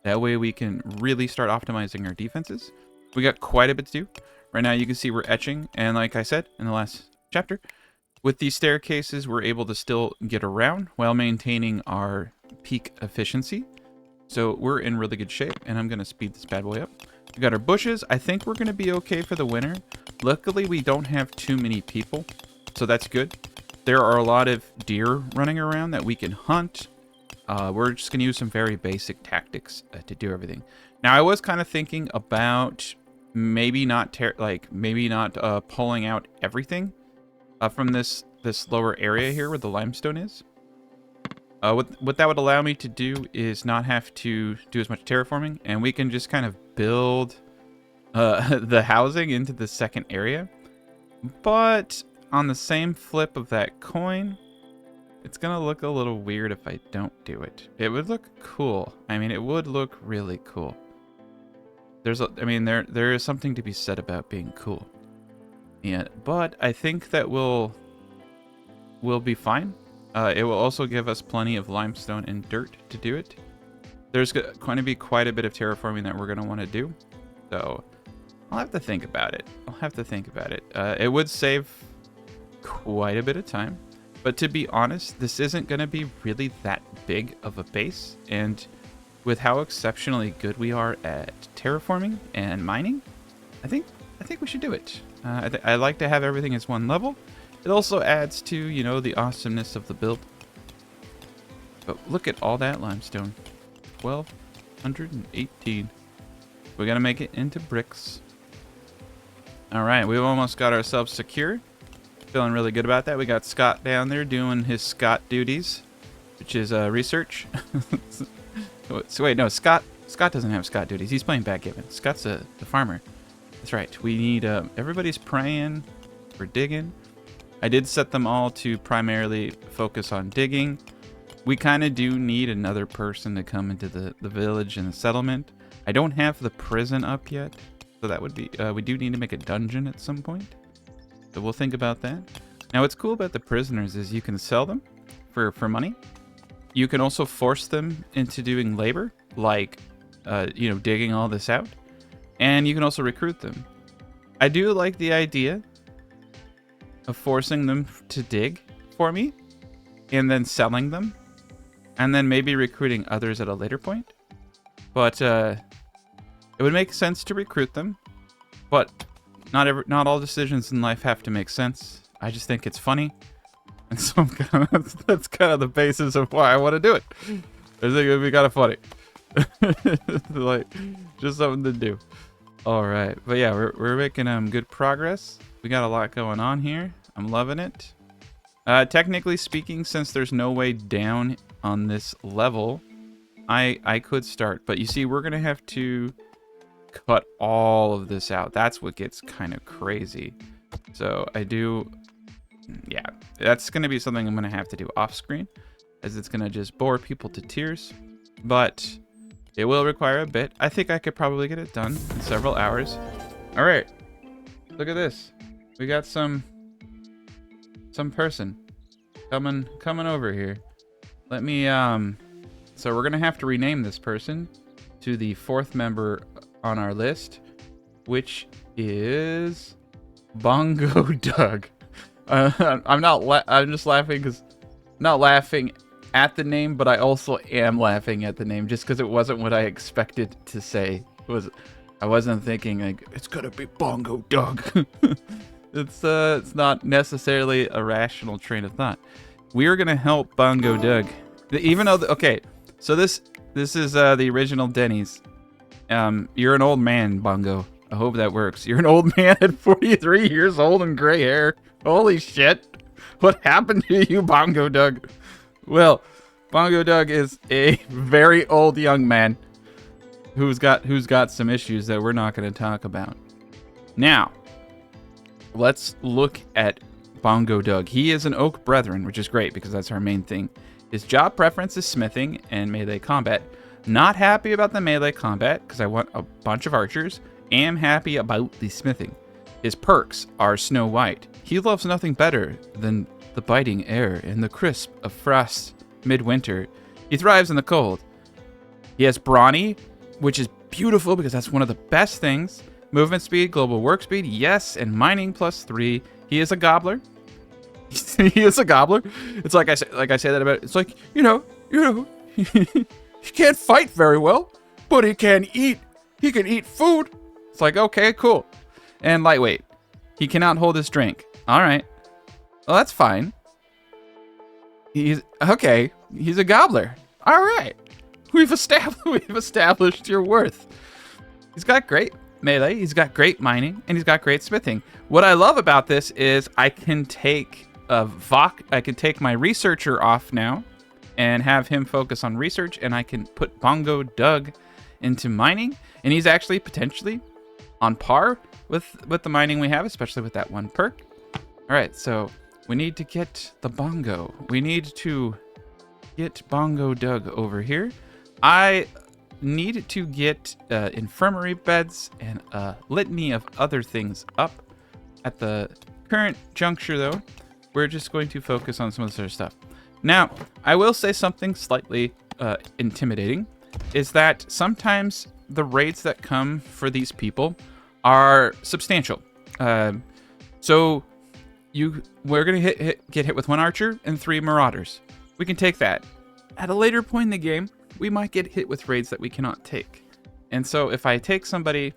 That way we can really start optimizing our defenses. We got quite a bit to do. Right now you can see we're etching, and like I said in the last chapter, with these staircases we're able to still get around while maintaining our peak efficiency. So we're in really good shape, and I'm going to speed this bad boy up. We got our bushes. I think we're going to be okay for the winter. Luckily, we don't have too many people, so that's good. There are a lot of deer running around that we can hunt. We're just going to use some very basic tactics to do everything. Now, I was kind of thinking about maybe not pulling out everything from this lower area here where the limestone is. What that would allow me to do is not have to do as much terraforming, and we can just kind of build the housing into the second area. But on the same flip of that coin, it's gonna look a little weird if I don't do it. It would look cool. I mean, it would look really cool. There is something to be said about being cool. Yeah, but I think that we'll be fine. It will also give us plenty of limestone and dirt to do it. There's going to be quite a bit of terraforming that we're going to want to do. So I'll have to think about it. It would save quite a bit of time. But to be honest, this isn't going to be really that big of a base. And with how exceptionally good we are at terraforming and mining, I think we should do it. I like to have everything as one level. It also adds to, you know, the awesomeness of the build. But look at all that limestone. 1,218. We gotta make it into bricks. Alright, we've almost got ourselves secure. Feeling really good about that. We got Scott down there doing his Scott duties, which is research. So wait, no, Scott doesn't have Scott duties. He's playing backgammon. Scott's the farmer. That's right. We need everybody's praying for digging. I did set them all to primarily focus on digging. We kind of do need another person to come into the village and the settlement. I don't have the prison up yet, so that would be... we do need to make a dungeon at some point, so we'll think about that. Now, what's cool about the prisoners is you can sell them for money. You can also force them into doing labor, like, you know, digging all this out. And you can also recruit them. I do like the idea of forcing them to dig for me and then selling them and then maybe recruiting others at a later point. But it would make sense to recruit them, but not all decisions in life have to make sense. I just think it's funny, and so that's kind of the basis of why I want to do it. I think it would be kind of funny. Like, just something to do. All right, but yeah, we're making good progress. We got a lot going on here. I'm loving it. Technically speaking, since there's no way down on this level, I could start. But you see, we're going to have to cut all of this out. That's what gets kind of crazy. So yeah, that's going to be something I'm going to have to do off screen, as it's going to just bore people to tears. But it will require a bit. I think I could probably get it done in several hours. All right, look at this. We got some person coming over here. Let me so we're gonna have to rename this person to the 4th member on our list, which is Bongo Doug. I'm just laughing because not laughing at the name, but I also am laughing at the name just because it wasn't what I expected to say. I wasn't thinking like it's gonna be Bongo Doug. It's not necessarily a rational train of thought. We are gonna help Bongo Doug, even though okay. So this is the original Denny's. You're an old man, Bongo. I hope that works. You're an old man at 43 years old and gray hair. Holy shit! What happened to you, Bongo Doug? Well, Bongo Doug is a very old young man who's got some issues that we're not going to talk about. Now, let's look at Bongo Doug. He is an Oak Brethren, which is great because that's our main thing. His job preference is smithing and melee combat. Not happy about the melee combat because I want a bunch of archers. Am happy about the smithing. His perks are Snow White. He loves nothing better than the biting air and the crisp of frost midwinter. He thrives in the cold. He has Brawny, which is beautiful because that's one of the best things. Movement speed, global work speed, yes, and mining +3. He is a gobbler. He is a gobbler. It's like I say that about. It's like you know, he can't fight very well, but he can eat. He can eat food. It's like okay, cool, and lightweight. He cannot hold his drink. All right. Well, that's fine. He's okay. He's a gobbler. All right. We've established your worth. He's got great melee. He's got great mining, and he's got great smithing. What I love about this is I can take I can take my researcher off now, and have him focus on research, and I can put Bongo Doug into mining, and he's actually potentially on par with the mining we have, especially with that one perk. All right, so we need to get the Bongo. We need to get Bongo Doug over here. I need to get infirmary beds and a litany of other things up. At the current juncture, though, we're just going to focus on some of this other stuff. Now, I will say something slightly intimidating, is that sometimes the raids that come for these people are substantial. So we're gonna get hit with 1 archer and 3 marauders. We can take that. At a later point in the game, we might get hit with raids that we cannot take. And so if I take somebody,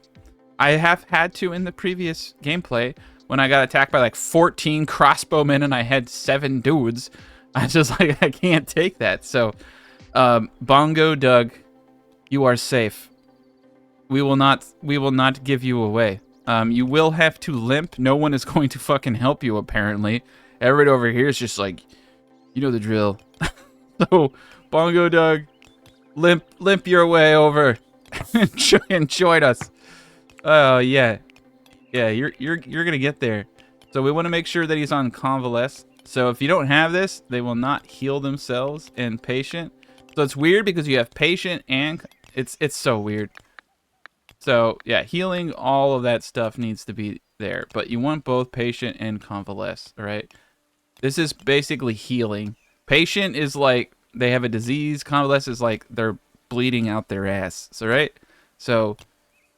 I have had to in the previous gameplay when I got attacked by like 14 crossbowmen and I had 7 dudes. I just like I can't take that. So Bongo Doug, you are safe. We will not give you away. You will have to limp. No one is going to fucking help you, apparently. Everybody over here is just like, you know the drill. So, Bongo Doug, limp your way over and join us. Oh yeah, you're gonna get there. So we want to make sure that he's on convalesce. So if you don't have this, they will not heal themselves and patient. So it's weird because you have patient and it's so weird. So yeah, healing, all of that stuff needs to be there, but you want both patient and convalesce, all right? This is basically healing. Patient is like they have a disease. Convalesce is like they're bleeding out their ass, all right? So,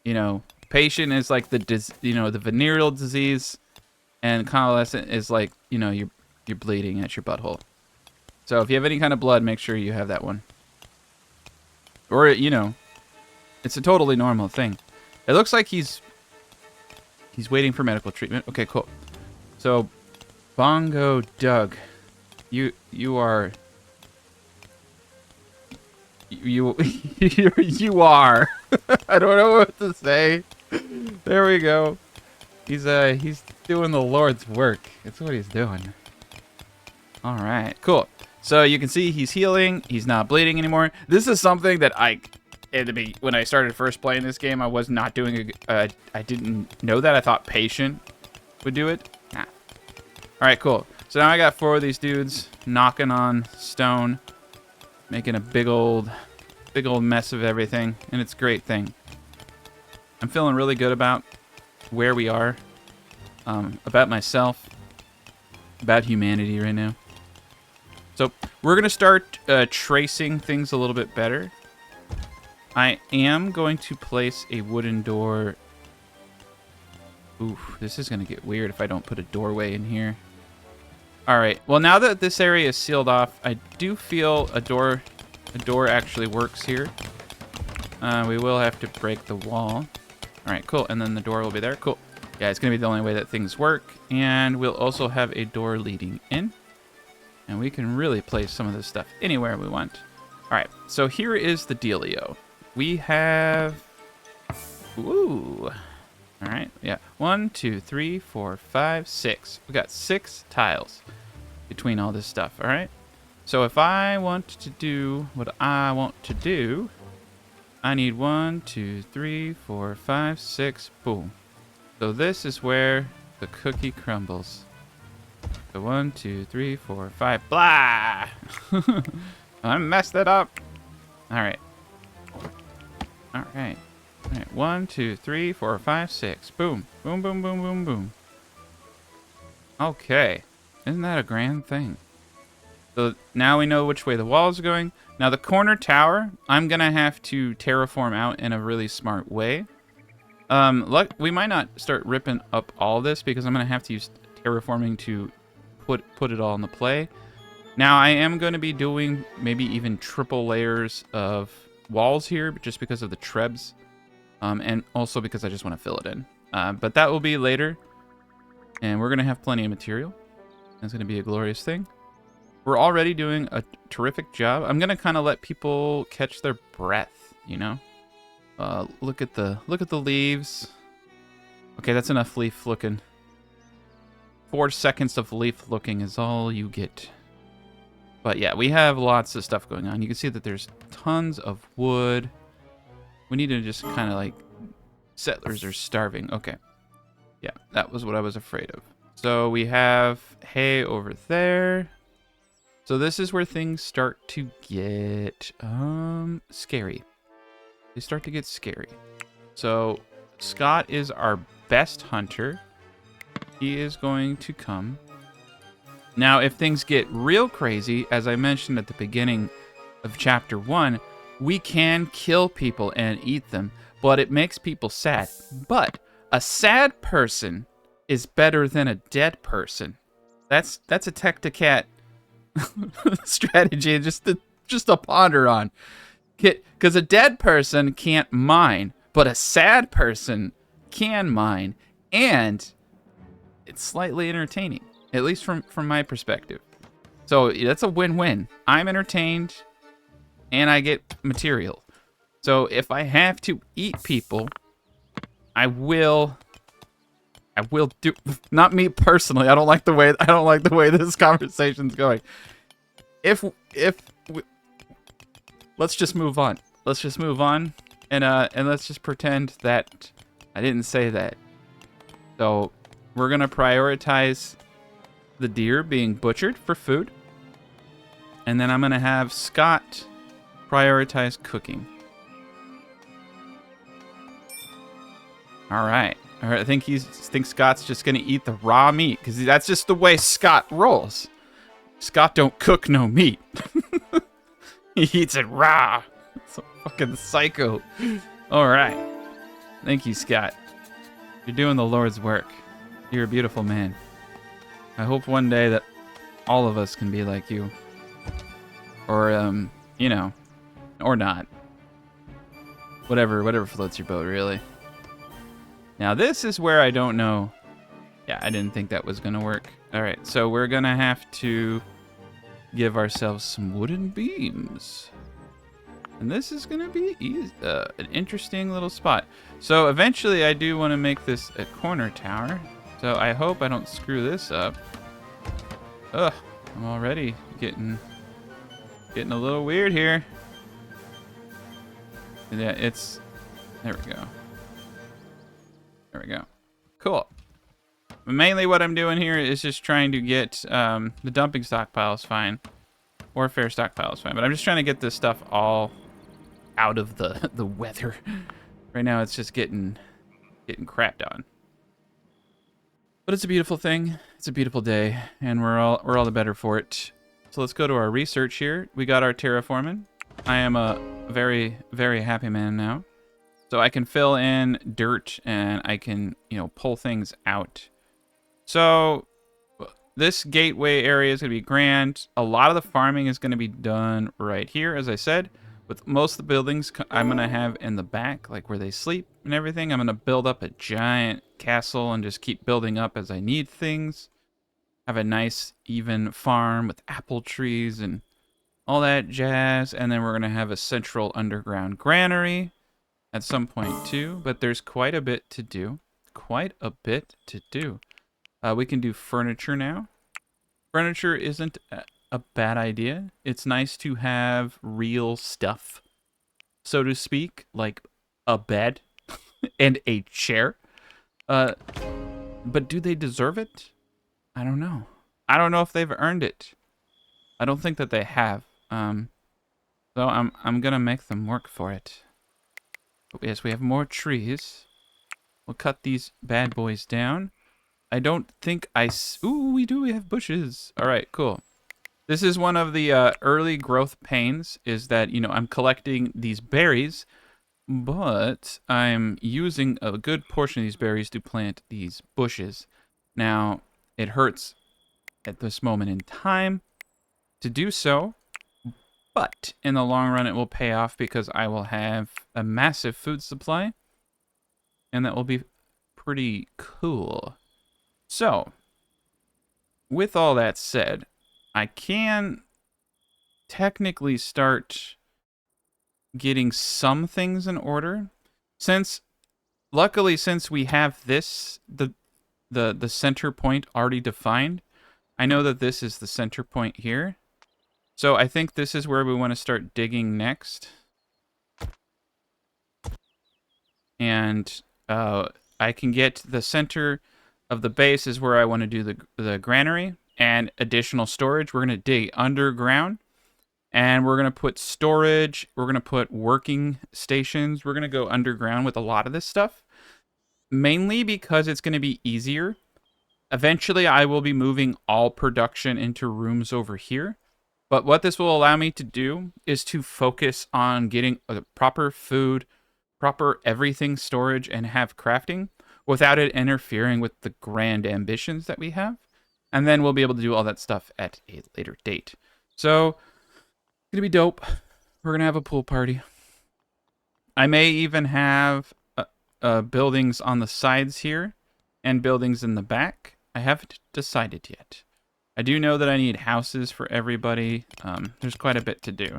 you know, patient is like the venereal disease, and convalescent is like, you know, you're bleeding at your butthole. So if you have any kind of blood, make sure you have that one. Or, you know, it's a totally normal thing. It looks like he's waiting for medical treatment. Okay, cool. So, Bongo Doug, you are you are. I don't know what to say. There we go. He's doing the Lord's work. That's what he's doing. All right, cool. So you can see he's healing. He's not bleeding anymore. This is something that when I started first playing this game, I was not doing I didn't know that. I thought patient would do it. Nah. All right, cool. So now I got 4 of these dudes knocking on stone, making a big old mess of everything, and it's a great thing. I'm feeling really good about where we are, about myself, about humanity right now. So we're gonna start tracing things a little bit better. I am going to place a wooden door. Ooh, this is gonna get weird if I don't put a doorway in here. All right. Well, now that this area is sealed off, I do feel a door actually works here. We will have to break the wall. All right, cool. And then the door will be there. Cool. Yeah, it's going to be the only way that things work. And we'll also have a door leading in. And we can really place some of this stuff anywhere we want. All right, so here is the dealio. We have... Ooh. All right, yeah. 1, 2, 3, 4, 5, 6. We got 6 tiles between all this stuff, all right? So if I want to do what I want to do, I need 1, 2, 3, 4, 5, 6. Boom. So this is where the cookie crumbles. So 1, 2, 3, 4, 5. Blah! I messed it up. All right. All right. All right. 1, 2, 3, 4, 5, 6. Boom. Boom, boom, boom, boom, boom. Okay. Isn't that a grand thing? So now we know which way the walls are going. Now the corner tower, I'm going to have to terraform out in a really smart way. We might not start ripping up all this because I'm going to have to use terraforming to put it all into play. Now I am going to be doing maybe even triple layers of walls here just because of the trebs. And also because I just want to fill it in. But that will be later. And we're going to have plenty of material. That's going to be a glorious thing. We're already doing a terrific job. I'm going to kind of let people catch their breath, you know? Look at the leaves. Okay, that's enough leaf looking. 4 seconds of leaf looking is all you get. But yeah, we have lots of stuff going on. You can see that there's tons of wood. We need to just kind of like... Settlers are starving. Okay. Yeah, that was what I was afraid of. So we have hay over there. So this is where things start to get scary. They start to get scary. So Scott is our best hunter. He is going to come. Now, if things get real crazy, as I mentioned at the beginning of chapter 1, we can kill people and eat them, but it makes people sad. But a sad person is better than a dead person. That's a Tech-to-Cat strategy just to ponder on. Because a dead person can't mine, but a sad person can mine, and it's slightly entertaining, at least from my perspective. So that's a win-win. I'm entertained, and I get material. So if I have to eat people, I will do. Not me personally. I don't like the way this conversation's going. Let's just move on. Let's just move on, and let's just pretend that I didn't say that. So we're gonna prioritize the deer being butchered for food, and then I'm gonna have Scott prioritize cooking. All right. I think Scott's just gonna eat the raw meat because that's just the way Scott rolls. Scott don't cook no meat. He eats it raw. It's a fucking psycho. All right. Thank you, Scott. You're doing the Lord's work. You're a beautiful man. I hope one day that all of us can be like you. Or, you know, or not. Whatever floats your boat, really. Now, this is where I don't know. Yeah, I didn't think that was going to work. All right, so we're going to have to give ourselves some wooden beams. And this is going to be an interesting little spot. So eventually I do want to make this a corner tower. So I hope I don't screw this up. Ugh, I'm already getting a little weird here. Yeah, there we go. There we go. Cool. Mainly what I'm doing here is just trying to get the dumping stockpile is fine. Warfare stockpile is fine. But I'm just trying to get this stuff all out of the weather. Right now it's just getting crapped on. But it's a beautiful thing. It's a beautiful day. And we're all the better for it. So let's go to our research here. We got our terraforming. I am a very, very happy man now. So I can fill in dirt and I can, pull things out. So this gateway area is going to be grand. A lot of the farming is going to be done right here, as I said. With most of the buildings I'm going to have in the back, like where they sleep and everything. I'm going to build up a giant castle and just keep building up as I need things. Have a nice, even farm with apple trees and all that jazz. And then we're going to have a central underground granary at some point too. But there's quite a bit to do. Quite a bit to do. We can do furniture now. Furniture isn't a bad idea. It's nice to have real stuff, so to speak, like a bed and a chair. But do they deserve it? I don't know. I don't know if they've earned it. I don't think that they have. So I'm gonna make them work for it. But yes, we have more trees. We'll cut these bad boys down. I don't think ooh, we do. We have bushes. All right, cool. This is one of the early growth pains, is that, you know, I'm collecting these berries, but I'm using a good portion of these berries to plant these bushes. Now, it hurts at this moment in time to do so, but in the long run, it will pay off because I will have a massive food supply, and that will be pretty cool. So, with all that said, I can technically start getting some things in order. Luckily, since we have this, the center point already defined, I know that this is the center point here. So I think this is where we want to start digging next. And I can get the center of the base is where I want to do the granary and additional storage. We're going to dig underground, and we're going to put storage. We're going to put working stations. We're going to go underground with a lot of this stuff, mainly because it's going to be easier. Eventually, I will be moving all production into rooms over here. But what this will allow me to do is to focus on getting proper food, proper everything storage, and have crafting without it interfering with the grand ambitions that we have. And then we'll be able to do all that stuff at a later date. So, it's going to be dope. We're going to have a pool party. I may even have buildings on the sides here and buildings in the back. I haven't decided yet. I do know that I need houses for everybody. There's quite a bit to do.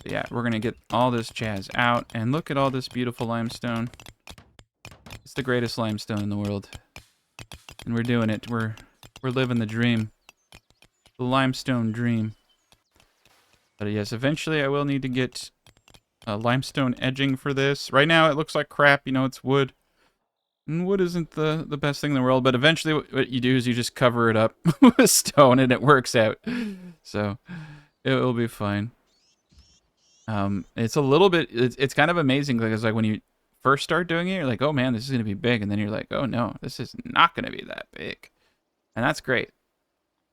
But yeah, we're going to get all this jazz out. And look at all this beautiful limestone. It's the greatest limestone in the world. And we're doing it. We're living the dream. The limestone dream. But yes, eventually I will need to get limestone edging for this. Right now it looks like crap. You know, it's wood. And wood isn't the best thing in the world. But eventually what you do is you just cover it up with stone and it works out. So it will be fine. It's a little bit... It's kind of amazing because like when you first start doing it, you're like, oh man, this is going to be big. And then you're like, oh no, this is not going to be that big. And that's great.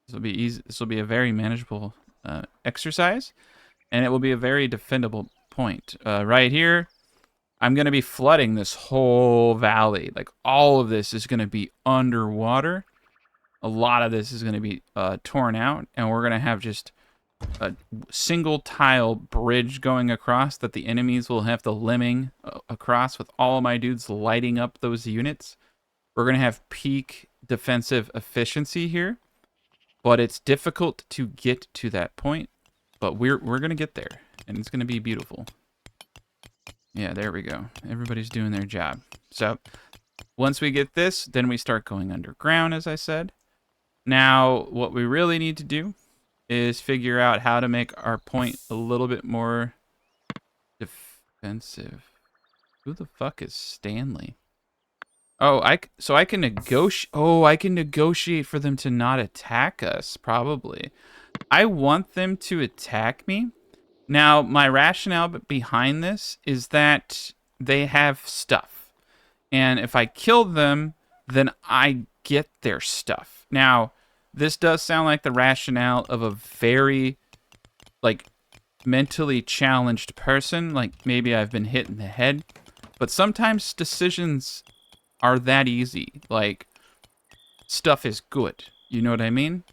This will be easy. This will be a very manageable exercise. And it will be a very defendable point. Right here, I'm going to be flooding this whole valley. Like all of this is going to be underwater. A lot of this is going to be torn out. And we're going to have just a single tile bridge going across that the enemies will have to lemming across with all of my dudes lighting up those units. We're going to have peak defensive efficiency here, but it's difficult to get to that point, but we're going to get there, and it's going to be beautiful. Yeah, there we go. Everybody's doing their job. So once we get this, then we start going underground, as I said. Now, what we really need to do is figure out how to make our point a little bit more defensive. Who the fuck is Stanley? Oh, so I can negotiate. Oh, I can negotiate for them to not attack us, probably. I want them to attack me. Now, my rationale behind this is that they have stuff. And if I kill them, then I get their stuff. Now, this does sound like the rationale of a very, like, mentally challenged person. Like, maybe I've been hit in the head. But sometimes decisions are that easy. Like, stuff is good. You know what I mean?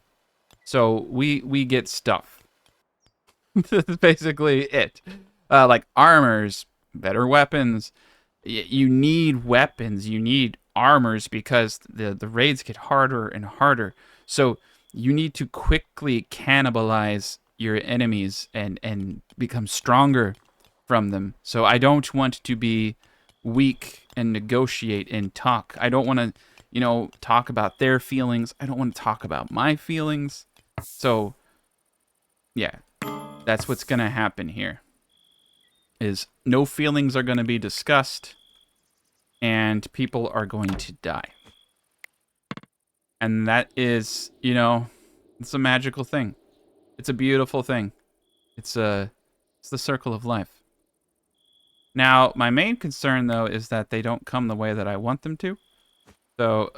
So we get stuff. That's basically it. Like armors, better weapons. You need weapons. You need armors because the raids get harder and harder. So you need to quickly cannibalize your enemies and become stronger from them. So I don't want to be weak and negotiate and talk. I don't want to, talk about their feelings. I don't want to talk about my feelings. So yeah, that's what's going to happen here. Is no feelings are going to be discussed and people are going to die. And that is, it's a magical thing. It's a beautiful thing. It's the circle of life. Now, my main concern though is that they don't come the way that I want them to. So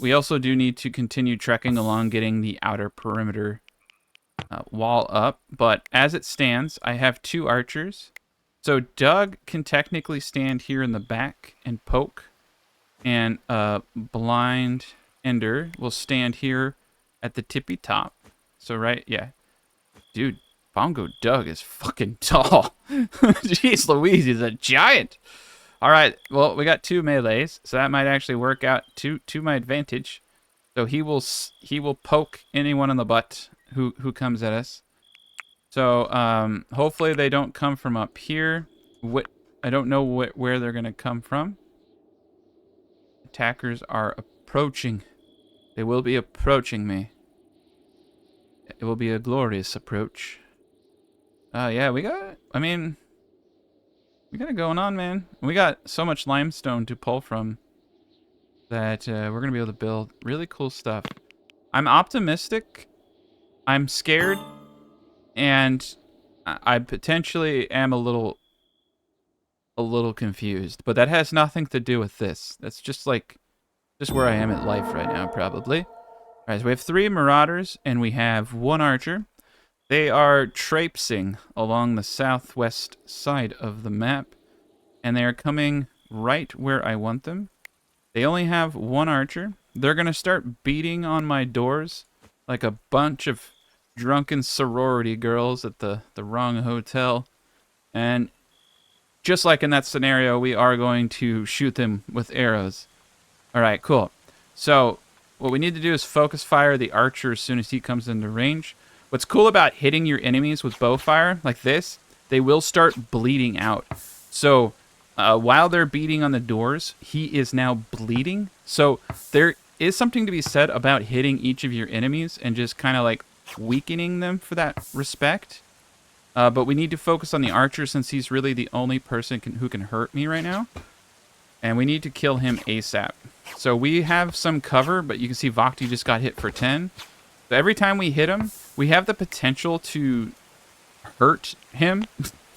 we also do need to continue trekking along, getting the outer perimeter wall up. But as it stands, I have 2 archers. So Doug can technically stand here in the back and poke. And Blind Ender will stand here at the tippy top. So right, yeah. Dude, Bongo Doug is fucking tall. Jeez Louise, he's a giant. All right, well, we got 2 melees, so that might actually work out to my advantage. So he will poke anyone in the butt who comes at us. So hopefully they don't come from up here. I don't know where they're gonna come from. Attackers are approaching. They will be approaching me. It will be a glorious approach. Yeah, we got it going on, man. We got so much limestone to pull from that we're going to be able to build really cool stuff. I'm optimistic. I'm scared. And I potentially am a little confused. But that has nothing to do with this. That's just where I am at life right now, probably. All right, so we have 3 marauders and we have 1 archer. They are traipsing along the southwest side of the map, and they are coming right where I want them. They only have 1 archer. They're going to start beating on my doors like a bunch of drunken sorority girls at the wrong hotel. And just like in that scenario, we are going to shoot them with arrows. All right, cool. So what we need to do is focus fire the archer as soon as he comes into range. What's cool about hitting your enemies with bow fire like this, they will start bleeding out. So while they're beating on the doors, he is now bleeding. So there is something to be said about hitting each of your enemies and just kind of like weakening them for that respect. But we need to focus on the archer since he's really the only person who can hurt me right now. And we need to kill him ASAP. So we have some cover, but you can see Vogti just got hit for 10. So every time we hit him, we have the potential to hurt him,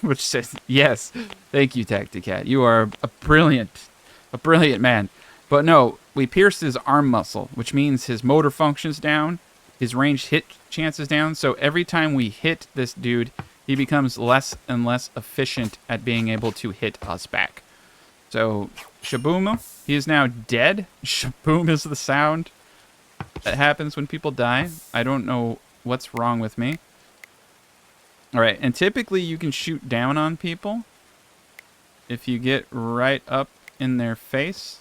which says, yes, thank you, Tacticat. You are a brilliant man. But no, we pierced his arm muscle, which means his motor function's down, his ranged hit chance is down. So every time we hit this dude, he becomes less and less efficient at being able to hit us back. So Shaboom, he is now dead. Shaboom is the sound that happens when people die. I don't know what's wrong with me. All right, and typically you can shoot down on people if you get right up in their face.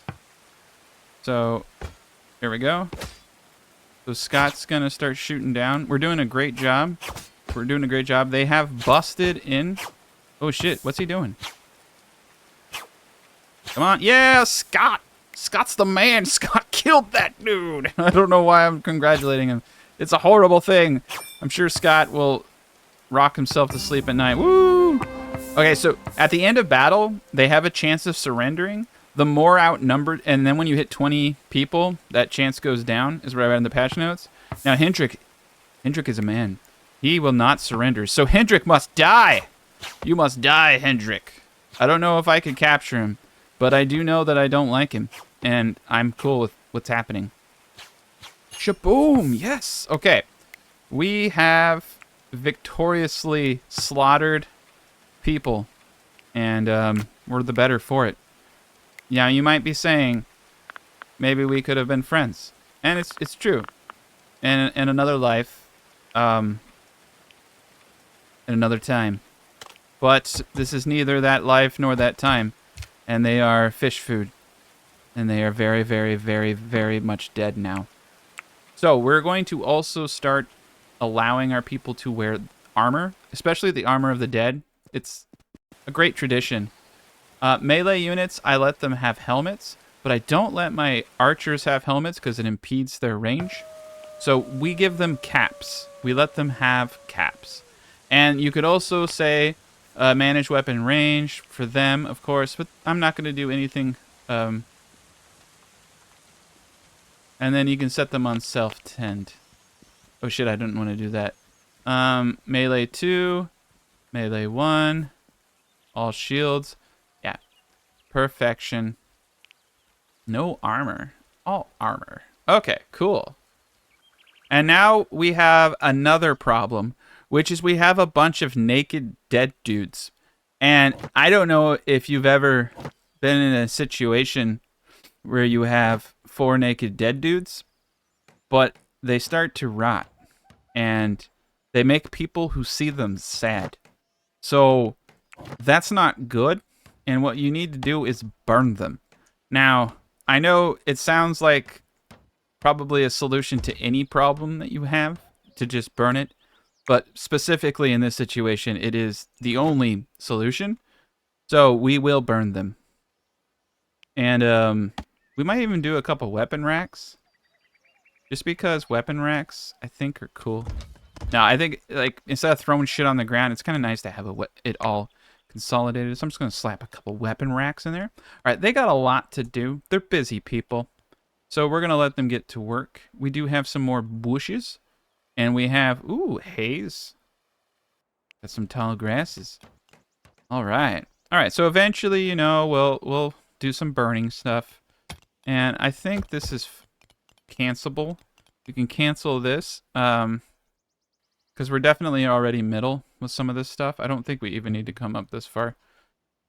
So here we go. So Scott's gonna start shooting down. We're doing a great job. They have busted in. Oh shit, what's he doing? Come on, yeah, Scott! Scott's the man. Scott killed that dude. I don't know why I'm congratulating him. It's a horrible thing. I'm sure Scott will rock himself to sleep at night. Woo! Okay, so at the end of battle, they have a chance of surrendering. The more outnumbered, and then when you hit 20 people, that chance goes down, is what I read in the patch notes. Now, Hendrik is a man. He will not surrender. So Hendrik must die. You must die, Hendrik. I don't know if I could capture him, but I do know that I don't like him, and I'm cool with what's happening. Shaboom! Yes! Okay. We have victoriously slaughtered people, and we're the better for it. Yeah, you might be saying, maybe we could have been friends. And it's true. in another life, in another time. But this is neither that life nor that time, and they are fish food, and they are very, very, very, very much dead now. So we're going to also start allowing our people to wear armor, especially the armor of the dead. It's a great tradition. Melee units, I let them have helmets, but I don't let my archers have helmets because it impedes their range. So we give them caps. We let them have caps. And you could also say manage weapon range for them, of course, but I'm not going to do anything. And then you can set them on self-tend. Oh shit, I didn't want to do that. Melee 2, melee 1, all shields. Yeah, perfection. No armor. All armor. Okay, cool. And now we have another problem, which is we have a bunch of naked dead dudes. And I don't know if you've ever been in a situation where you have 4 naked dead dudes, but they start to rot. And they make people who see them sad. So that's not good. And what you need to do is burn them. Now, I know it sounds like probably a solution to any problem that you have to just burn it. But specifically in this situation, it is the only solution. So we will burn them. And we might even do a couple weapon racks. Just because weapon racks, I think, are cool. Now, I think, like, instead of throwing shit on the ground, it's kind of nice to have it all consolidated. So I'm just going to slap a couple weapon racks in there. All right, they got a lot to do. They're busy people. So we're going to let them get to work. We do have some more bushes. And we have, ooh, haze. Got some tall grasses. All right. All right, so eventually, you know, we'll do some burning stuff. And I think this is cancelable. You can cancel this. Because we're definitely already middle with some of this stuff. I don't think we even need to come up this far.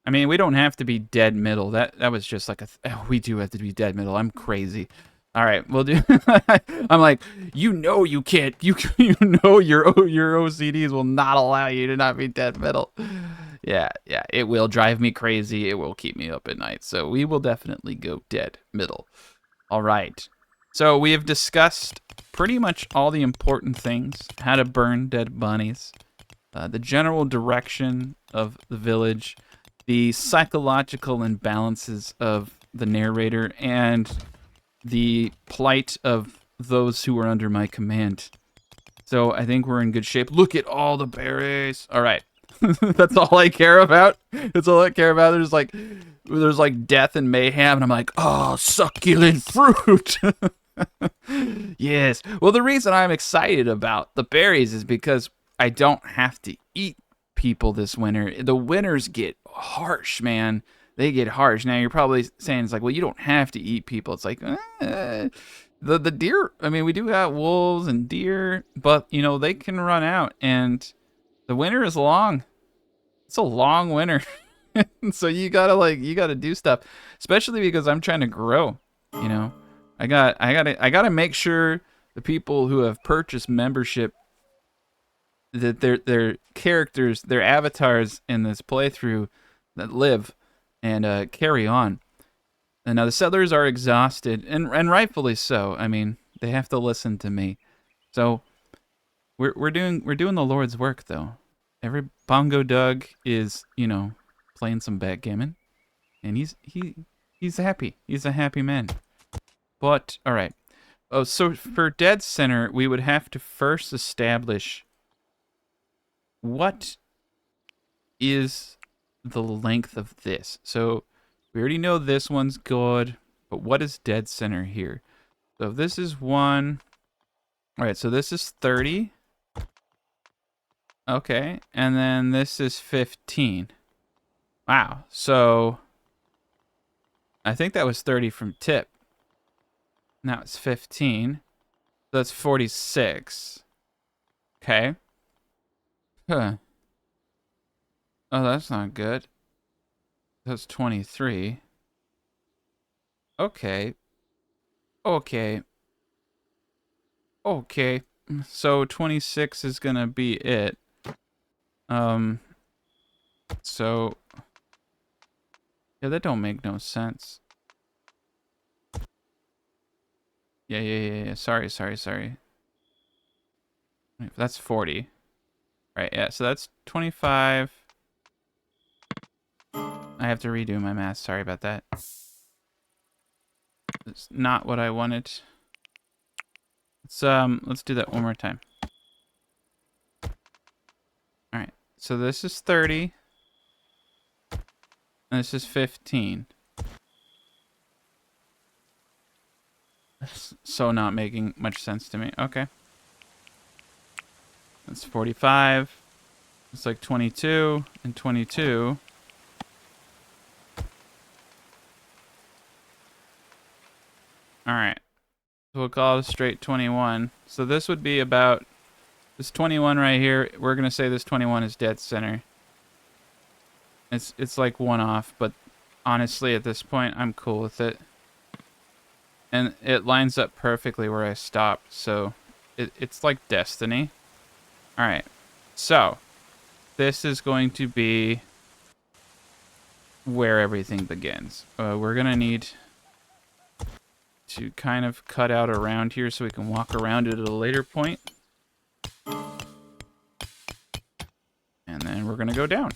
I mean, we don't have to be dead middle. That was just like we do have to be dead middle. I'm crazy. All right, we'll do. I'm like, you know, you can't. You know, your OCDs will not allow you to not be dead middle. Yeah, it will drive me crazy. It will keep me up at night. So we will definitely go dead middle. All right. So we have discussed pretty much all the important things: how to burn dead bunnies, the general direction of the village, the psychological imbalances of the narrator, and the plight of those who are under my command. So I think we're in good shape. Look at all the berries. All right. That's all I care about. That's all I care about. There's like death and mayhem, and I'm like, oh, succulent fruit. Yes. Well, the reason I'm excited about the berries is because I don't have to eat people this winter. The winters get harsh, man. They get harsh. Now, you're probably saying, it's like, well, you don't have to eat people. It's like, the deer, I mean, we do have wolves and deer, but, you know, they can run out, and the winter is long. It's a long winter. So you gotta do stuff, especially because I'm trying to grow, you know. I gotta make sure the people who have purchased membership, that their characters, their avatars in this playthrough, that live and carry on. And now the settlers are exhausted, and rightfully so. I mean, they have to listen to me. So we're doing the Lord's work, though. Every Bongo Doug is, you know, playing some backgammon, and he's happy. He's a happy man. But all right. Oh, so for Dead Center, we would have to first establish what is the length of this. So we already know this one's good, but what is Dead Center here? So if this is 1, all right, so this is 30. Okay, and then this is 15. Wow, so I think that was 30 from tip. Now it's 15. So that's 46. Okay. Huh. Oh, that's not good. That's 23. Okay. Okay. Okay. So 26 is gonna be it. So yeah, that don't make no sense. Yeah. Sorry. That's 40. Right, yeah, so that's 25. I have to redo my math. Sorry about that. It's not what I wanted. Let's do that one more time. All right. So this is 30 and this is 15. So not making much sense to me. Okay. That's 45. It's like 22 and 22. All right. So we'll call it a straight 21. So this would be about this 21 right here. We're going to say this 21 is dead center. It's like one off, but honestly at this point I'm cool with it. And it lines up perfectly where I stopped, so it's like destiny. All right. So this is going to be where everything begins. We're going to need to kind of cut out around here so we can walk around it at a later point. And then we're going to go down.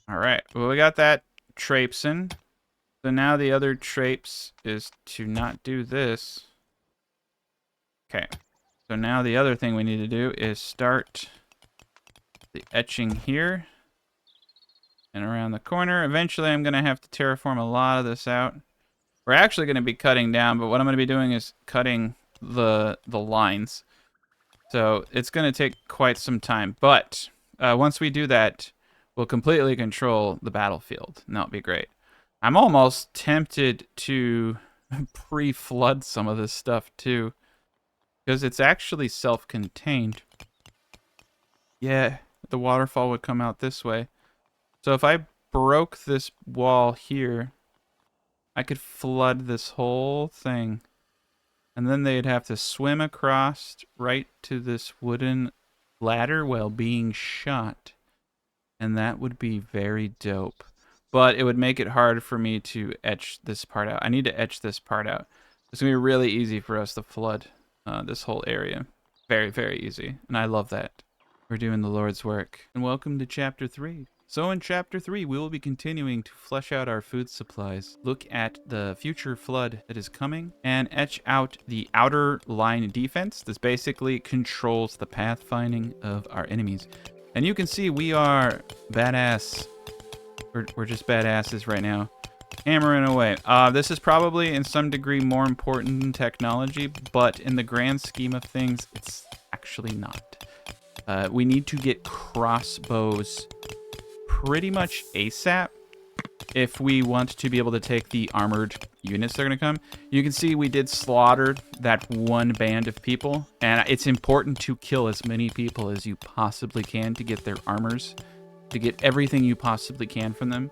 All right. Well, we got that traipsing. So now the other traipse is to not do this. Okay. So now the other thing we need to do is start the etching here and around the corner. Eventually, I'm going to have to terraform a lot of this out. We're actually going to be cutting down, but what I'm going to be doing is cutting the lines. So it's going to take quite some time. But once we do that, we'll completely control the battlefield, and that'll be great. I'm almost tempted to pre-flood some of this stuff, too, because it's actually self-contained. Yeah, the waterfall would come out this way. So if I broke this wall here, I could flood this whole thing. And then they'd have to swim across right to this wooden ladder while being shot. And that would be very dope. But it would make it hard for me to etch this part out. I need to etch this part out. It's going to be really easy for us to flood this whole area. Very, very easy. And I love that. We're doing the Lord's work. And welcome to Chapter 3. So in Chapter 3, we will be continuing to flesh out our food supplies, look at the future flood that is coming, and etch out the outer line defense. This basically controls the pathfinding of our enemies. And you can see we are badass. We're just badasses right now. Hammering away. This is probably in some degree more important than technology, but in the grand scheme of things, it's actually not. We need to get crossbows pretty much ASAP if we want to be able to take the armored units that are going to come. You can see we did slaughter that one band of people, and it's important to kill as many people as you possibly can to get their armors, to get everything you possibly can from them.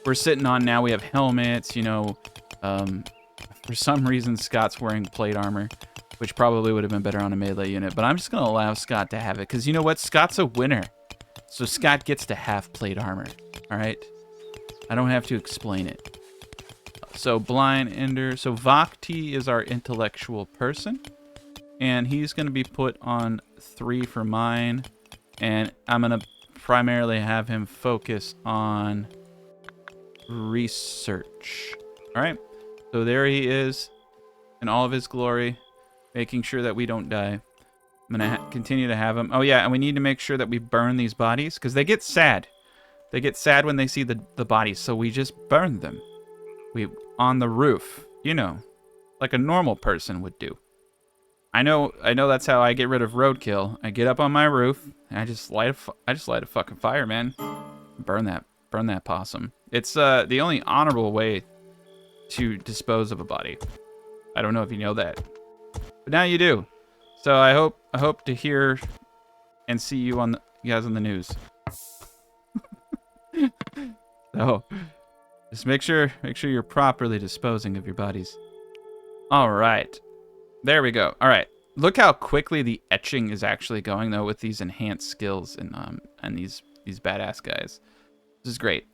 We're sitting on now, we have helmets, you know, for some reason Scott's wearing plate armor, which probably would have been better on a melee unit, but I'm just going to allow Scott to have it, because you know what? Scott's a winner. So Scott gets to have plate armor, all right? I don't have to explain it. So blind ender. So Vogti is our intellectual person, and he's going to be put on 3 for mine, and I'm going to primarily have him focus on research. All right? So there he is in all of his glory, making sure that we don't die. I'm going to continue to have them. Oh, yeah, and we need to make sure that we burn these bodies, because they get sad. They get sad when they see the bodies, so we just burn them. On the roof, you know, like a normal person would do. I know that's how I get rid of roadkill. I get up on my roof, and I just light a fucking fire, man. Burn that possum. It's the only honorable way to dispose of a body. I don't know if you know that, but now you do. So I hope to hear and see you guys on the news. So just make sure you're properly disposing of your bodies. All right. There we go. All right. Look how quickly the etching is actually going, though, with these enhanced skills and these badass guys. This is great.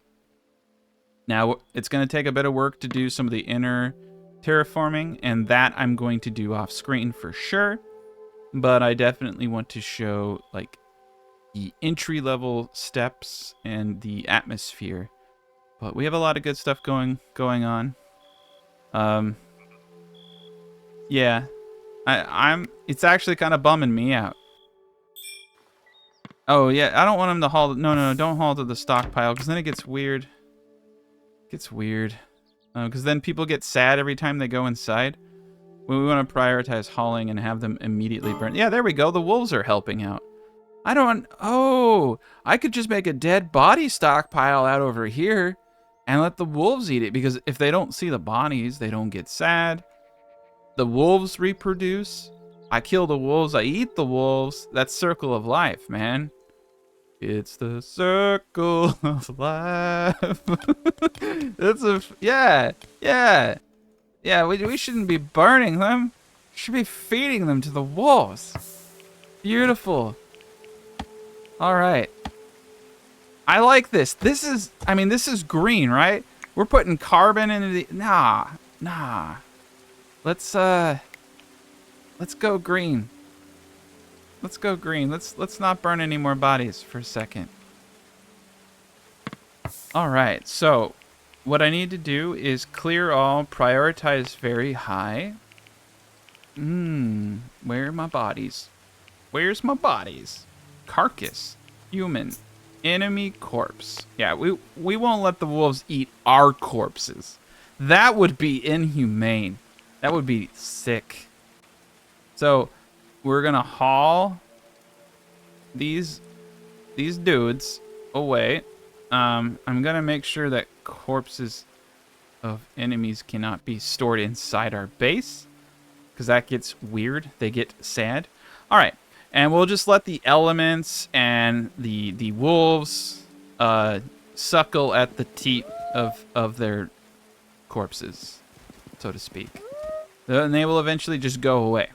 Now, it's going to take a bit of work to do some of the inner terraforming, and that I'm going to do off screen for sure. But I definitely want to show, like, the entry-level steps and the atmosphere. But we have a lot of good stuff going on. Yeah. It's actually kind of bumming me out. Oh, yeah, I don't want him to haul... No, don't haul to the stockpile, because then it gets weird. It gets weird. Because then people get sad every time they go inside. We want to prioritize hauling and have them immediately burn. Yeah, there we go. The wolves are helping out. Oh, I could just make a dead body stockpile out over here and let the wolves eat it, because if they don't see the bodies, they don't get sad. The wolves reproduce. I kill the wolves. I eat the wolves. That's circle of life, man. It's the circle of life. Yeah, we shouldn't be burning them. We should be feeding them to the wolves. Beautiful. All right. I like this. This is green, right? We're putting carbon into the... Nah. Let's go green. Let's not burn any more bodies for a second. All right. So, what I need to do is clear all, prioritize very high. Where are my bodies? Where's my bodies? Carcass, human, enemy corpse. Yeah, we won't let the wolves eat our corpses. That would be inhumane. That would be sick. So, we're gonna haul these dudes away. I'm gonna make sure that corpses of enemies cannot be stored inside our base, because that gets weird. They get sad. All right, and we'll just let the elements and the wolves suckle at the teat of their corpses, so to speak. And they will eventually just go away.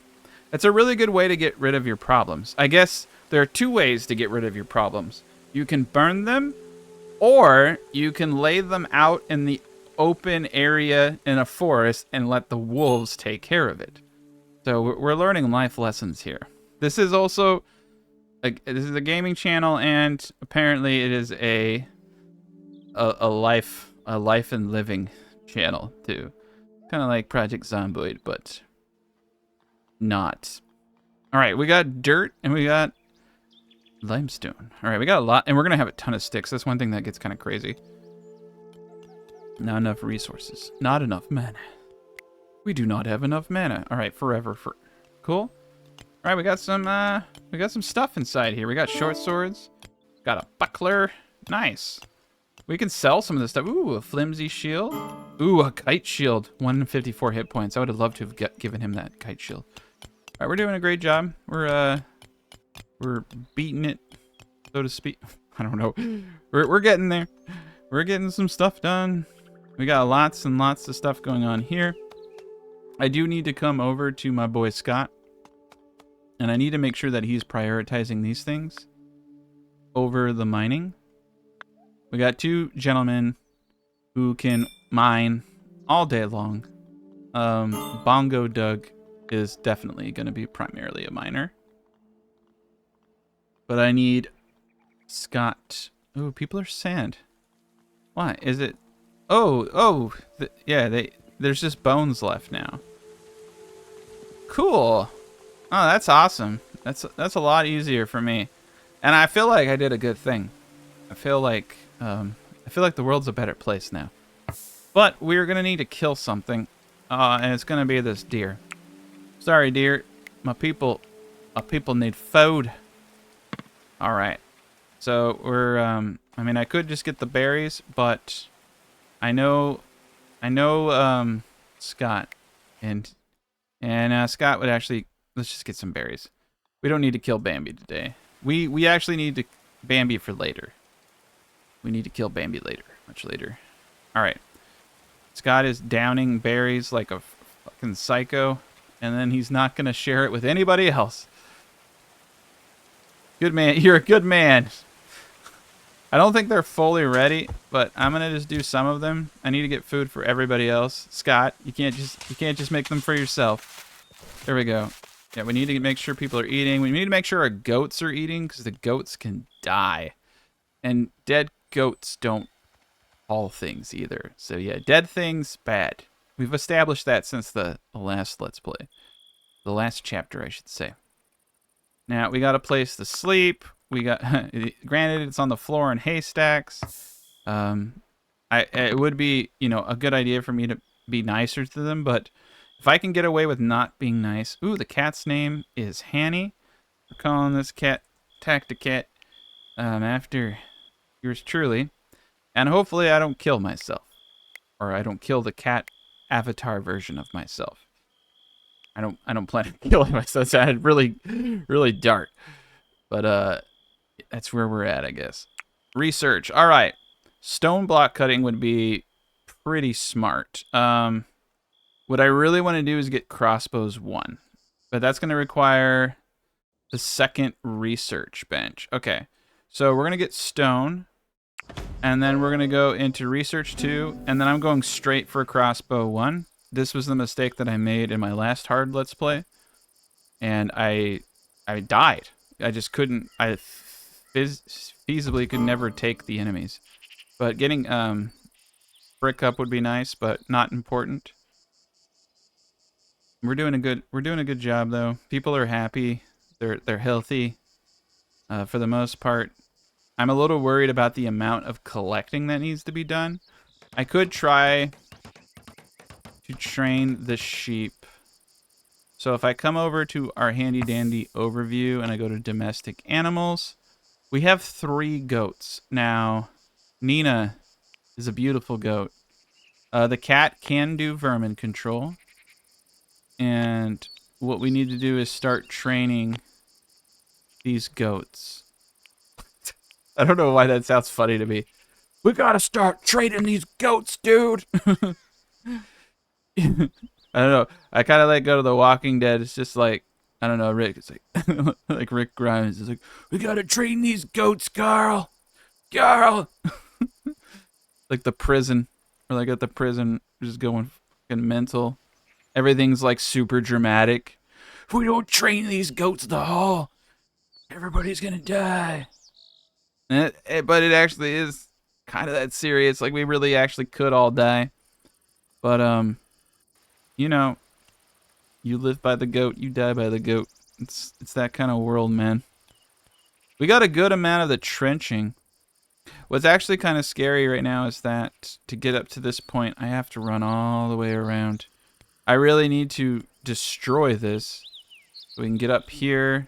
That's a really good way to get rid of your problems. I guess there are two ways to get rid of your problems. You can burn them, or you can lay them out in the open area in a forest and let the wolves take care of it. So we're learning life lessons here. This is also this is a gaming channel, and apparently it is a life and living channel too. Kind of like Project Zomboid, but not. All right, we got dirt and we got limestone. All right, we got a lot, and we're gonna have a ton of sticks. That's one thing that gets kind of crazy. Not enough resources. Not enough mana. We do not have enough mana. All right, forever. Cool. All right, we got some stuff inside here. We got short swords. Got a buckler. Nice. We can sell some of this stuff. Ooh, a flimsy shield. Ooh, a kite shield. 154 hit points. I would have loved to have given him that kite shield. All right, we're doing a great job. We're beating it, so to speak. I don't know. We're getting there. We're getting some stuff done. We got lots and lots of stuff going on here. I do need to come over to my boy Scott, and I need to make sure that he's prioritizing these things over the mining. We got two gentlemen who can mine all day long. Bongo Doug is definitely going to be primarily a miner. But I need Scott. Oh, people are sand. Why? Is it... yeah, there's just bones left now. Cool. Oh, that's awesome. That's a lot easier for me. And I feel like I did a good thing. I feel like the world's a better place now. But we're gonna need to kill something, and it's gonna be this deer. Sorry, deer. My people need food. All right. So we're I mean, I could just get the berries, but I know Scott, and Scott would actually... Let's just get some berries. We don't need to kill Bambi today. We actually need to Bambi for later. We need to kill Bambi later, much later. All right. Scott is downing berries like a Fucking psycho. And then he's not going to share it with anybody else. Good man. You're a good man. I don't think they're fully ready, but I'm going to just do some of them. I need to get food for everybody else. Scott, you can't just make them for yourself. There we go. Yeah, we need to make sure people are eating. We need to make sure our goats are eating because the goats can die. And dead goats don't haul things either. So yeah, dead things, bad. We've established that since the last Let's Play. The last chapter, I should say. Now, we got a place to sleep. We got, granted, it's on the floor in haystacks. It would be, you know, a good idea for me to be nicer to them, but if I can get away with not being nice. Ooh, the cat's name is Hanny. We're calling this cat Tacticat after yours truly. And hopefully I don't kill myself. Or I don't kill the cat avatar version of myself. I don't plan on killing myself. That sounded really, really dark. But that's where we're at, I guess. Research. All right. Stone block cutting would be pretty smart. What I really want to do is get crossbows 1. But that's going to require the second research bench. Okay. So we're going to get stone. And then we're going to go into research 2. And then I'm going straight for crossbow 1. This was the mistake that I made in my last hard Let's Play. And I died. I just couldn't. I feasibly could never take the enemies. But getting brick up would be nice, but not important. We're doing a good job though. People are happy. They're healthy. For the most part. I'm a little worried about the amount of collecting that needs to be done. I could try to train the sheep. So if I come over to our handy dandy overview and I go to domestic animals, we have 3 goats. Now, Nina is a beautiful goat. The cat can do vermin control. And what we need to do is start training these goats. I don't know why that sounds funny to me. We gotta start training these goats, dude. I don't know. I kind of like go to The Walking Dead. It's just like, I don't know, Rick. It's like, like Rick Grimes. It's like, we gotta train these goats, Carl. Carl. Like the prison. Or like at the prison, just going fucking mental. Everything's like super dramatic. If we don't train these goats the hall, everybody's gonna die. But it actually is kind of that serious. Like we really actually could all die. But you know, you live by the goat, you die by the goat. It's that kind of world, man. We got a good amount of the trenching. What's actually kind of scary right now is that to get up to this point, I have to run all the way around. I really need to destroy this so we can get up here.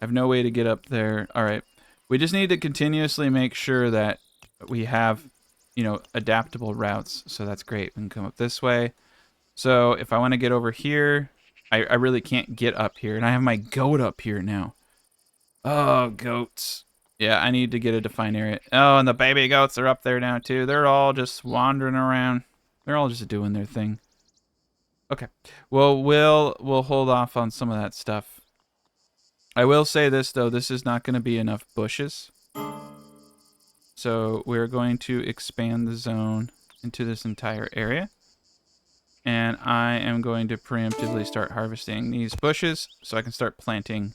I have no way to get up there. All right. We just need to continuously make sure that we have, you know, adaptable routes. So that's great. We can come up this way. So if I want to get over here, I really can't get up here. And I have my goat up here now. Oh, goats. Yeah, I need to get a defined area. Oh, and the baby goats are up there now, too. They're all just wandering around. They're all just doing their thing. Okay. Well, we'll hold off on some of that stuff. I will say this, though. This is not going to be enough bushes. So we're going to expand the zone into this entire area. And I am going to preemptively start harvesting these bushes so I can start planting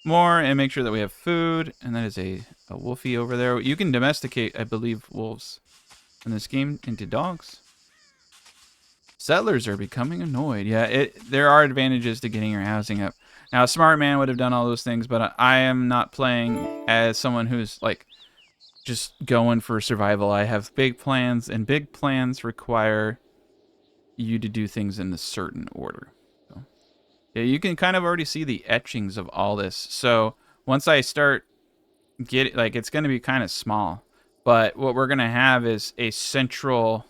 more and make sure that we have food. And that is a wolfie over there. You can domesticate, I believe, wolves in this game into dogs. Settlers are becoming annoyed. Yeah, there are advantages to getting your housing up. Now, a smart man would have done all those things, but I am not playing as someone who's like just going for survival. I have big plans, and big plans require you to do things in a certain order. So, yeah, you can kind of already see the etchings of all this. So once I start getting, like, it's going to be kind of small, but what we're going to have is a central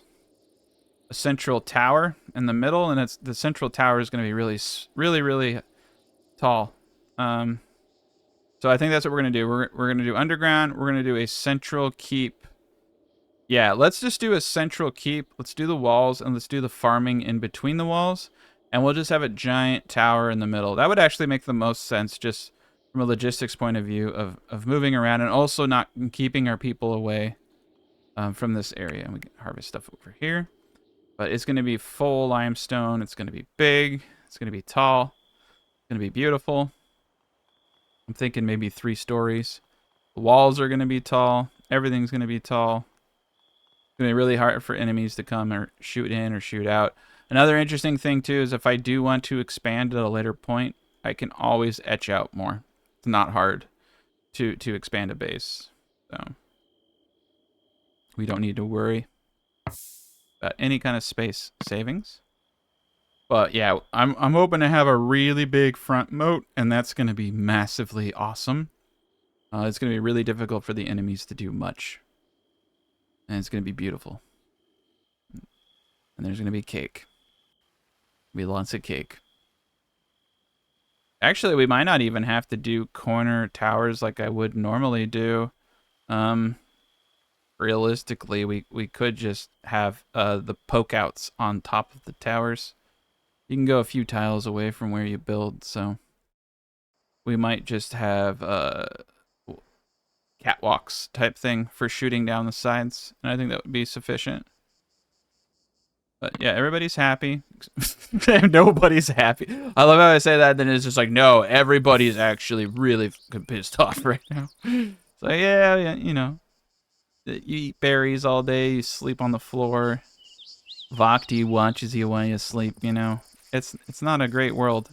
tower in the middle, and the central tower is going to be really tall. So I think that's what we're going to do. We're going to do underground. We're going to do a central keep Yeah, let's just do a central keep. Let's do the walls, and let's do the farming in between the walls. And we'll just have a giant tower in the middle. That would actually make the most sense, just from a logistics point of view of moving around and also not keeping our people away from this area. And we can harvest stuff over here. But it's going to be full limestone. It's going to be big. It's going to be tall. It's going to be beautiful. I'm thinking maybe 3 stories. The walls are going to be tall. Everything's going to be tall. It's going to be really hard for enemies to come or shoot in or shoot out. Another interesting thing, too, is if I do want to expand at a later point, I can always etch out more. It's not hard to expand a base. So we don't need to worry about any kind of space savings. But yeah, I'm hoping to have a really big front moat, and that's going to be massively awesome. It's going to be really difficult for the enemies to do much. And it's going to be beautiful. And there's going to be cake. Be lots of cake. Actually, we might not even have to do corner towers like I would normally do. Realistically, we could just have the poke outs on top of the towers. You can go a few tiles away from where you build, so we might just have catwalks type thing for shooting down the sides, and I think that would be sufficient. But yeah, everybody's happy. Nobody's happy. I love how I say that, then it's just like, no, everybody's actually really pissed off right now. So yeah, you know, you eat berries all day, you sleep on the floor. Vogti watches you while you sleep, you know. It's not a great world,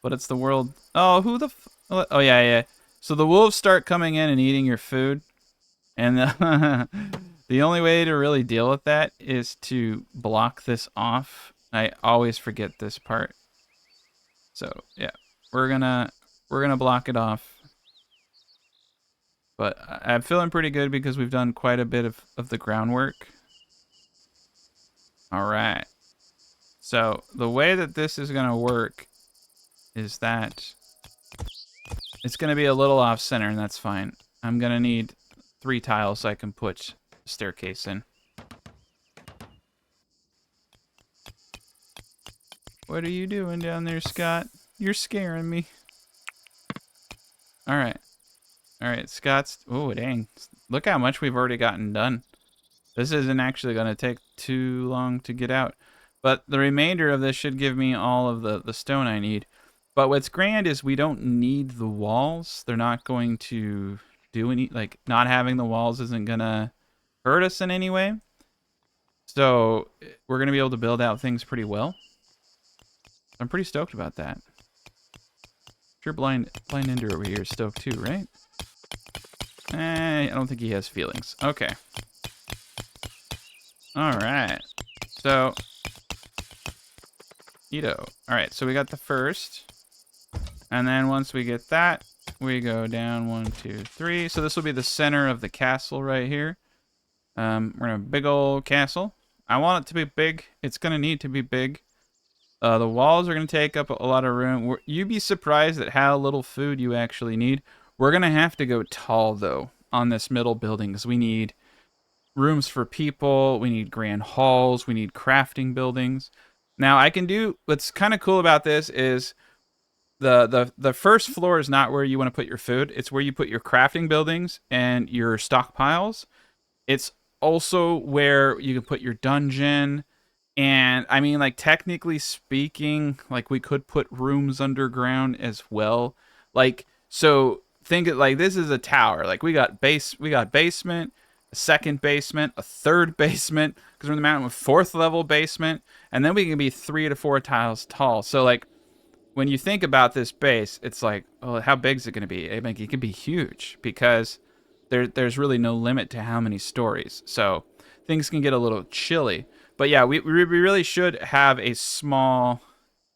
but it's the world. Oh, who the oh yeah. So the wolves start coming in and eating your food, and the only way to really deal with that is to block this off. I always forget this part. So yeah, we're gonna block it off. But I'm feeling pretty good because we've done quite a bit of the groundwork. All right. So the way that this is gonna work is that it's gonna be a little off center, and that's fine. I'm gonna need 3 tiles so I can put the staircase in. What are you doing down there, Scott? You're scaring me. All right. All right, Scott's... Oh, dang. Look how much we've already gotten done. This isn't actually going to take too long to get out. But the remainder of this should give me all of the stone I need. But what's grand is we don't need the walls. They're not going to do any... Like, not having the walls isn't going to hurt us in any way. So, we're going to be able to build out things pretty well. I'm pretty stoked about that. Sure, Blind Ender over here is stoked too, right? I don't think he has feelings. Okay. Alright. So, Ito. Alright, so we got the first. And then once we get that, we go down 1, 2, 3. So this will be the center of the castle right here. We're gonna have a big old castle. I want it to be big. It's gonna need to be big. The walls are going to take up a lot of room. You'd be surprised at how little food you actually need. We're going to have to go tall, though, on this middle building, because we need rooms for people. We need grand halls. We need crafting buildings. Now, I can do... What's kind of cool about this is the first floor is not where you want to put your food. It's where you put your crafting buildings and your stockpiles. It's also where you can put your dungeon. And I mean, like, technically speaking, like, we could put rooms underground as well. Like, so think it like this is a tower. Like, we got basement, a second basement, a third basement, because we're in the mountain with 4th level basement, and then we can be 3 to 4 tiles tall. So like, when you think about this base, it's like, oh, how big is it going to be? I mean, it can be huge because there's really no limit to how many stories. So things can get a little chilly. But yeah, we really should have a small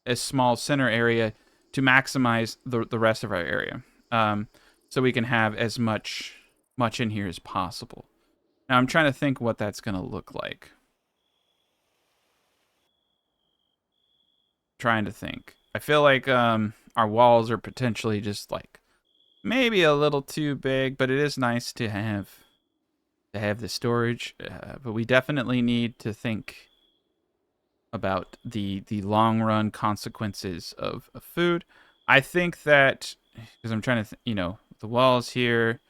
center area to maximize the rest of our area, so we can have as much in here as possible. Now I'm trying to think what that's gonna look like. Trying to think. I feel like our walls are potentially just like maybe a little too big, but it is nice to have to have the storage, but we definitely need to think about the long run consequences of food. I think that because I'm trying to, the walls here,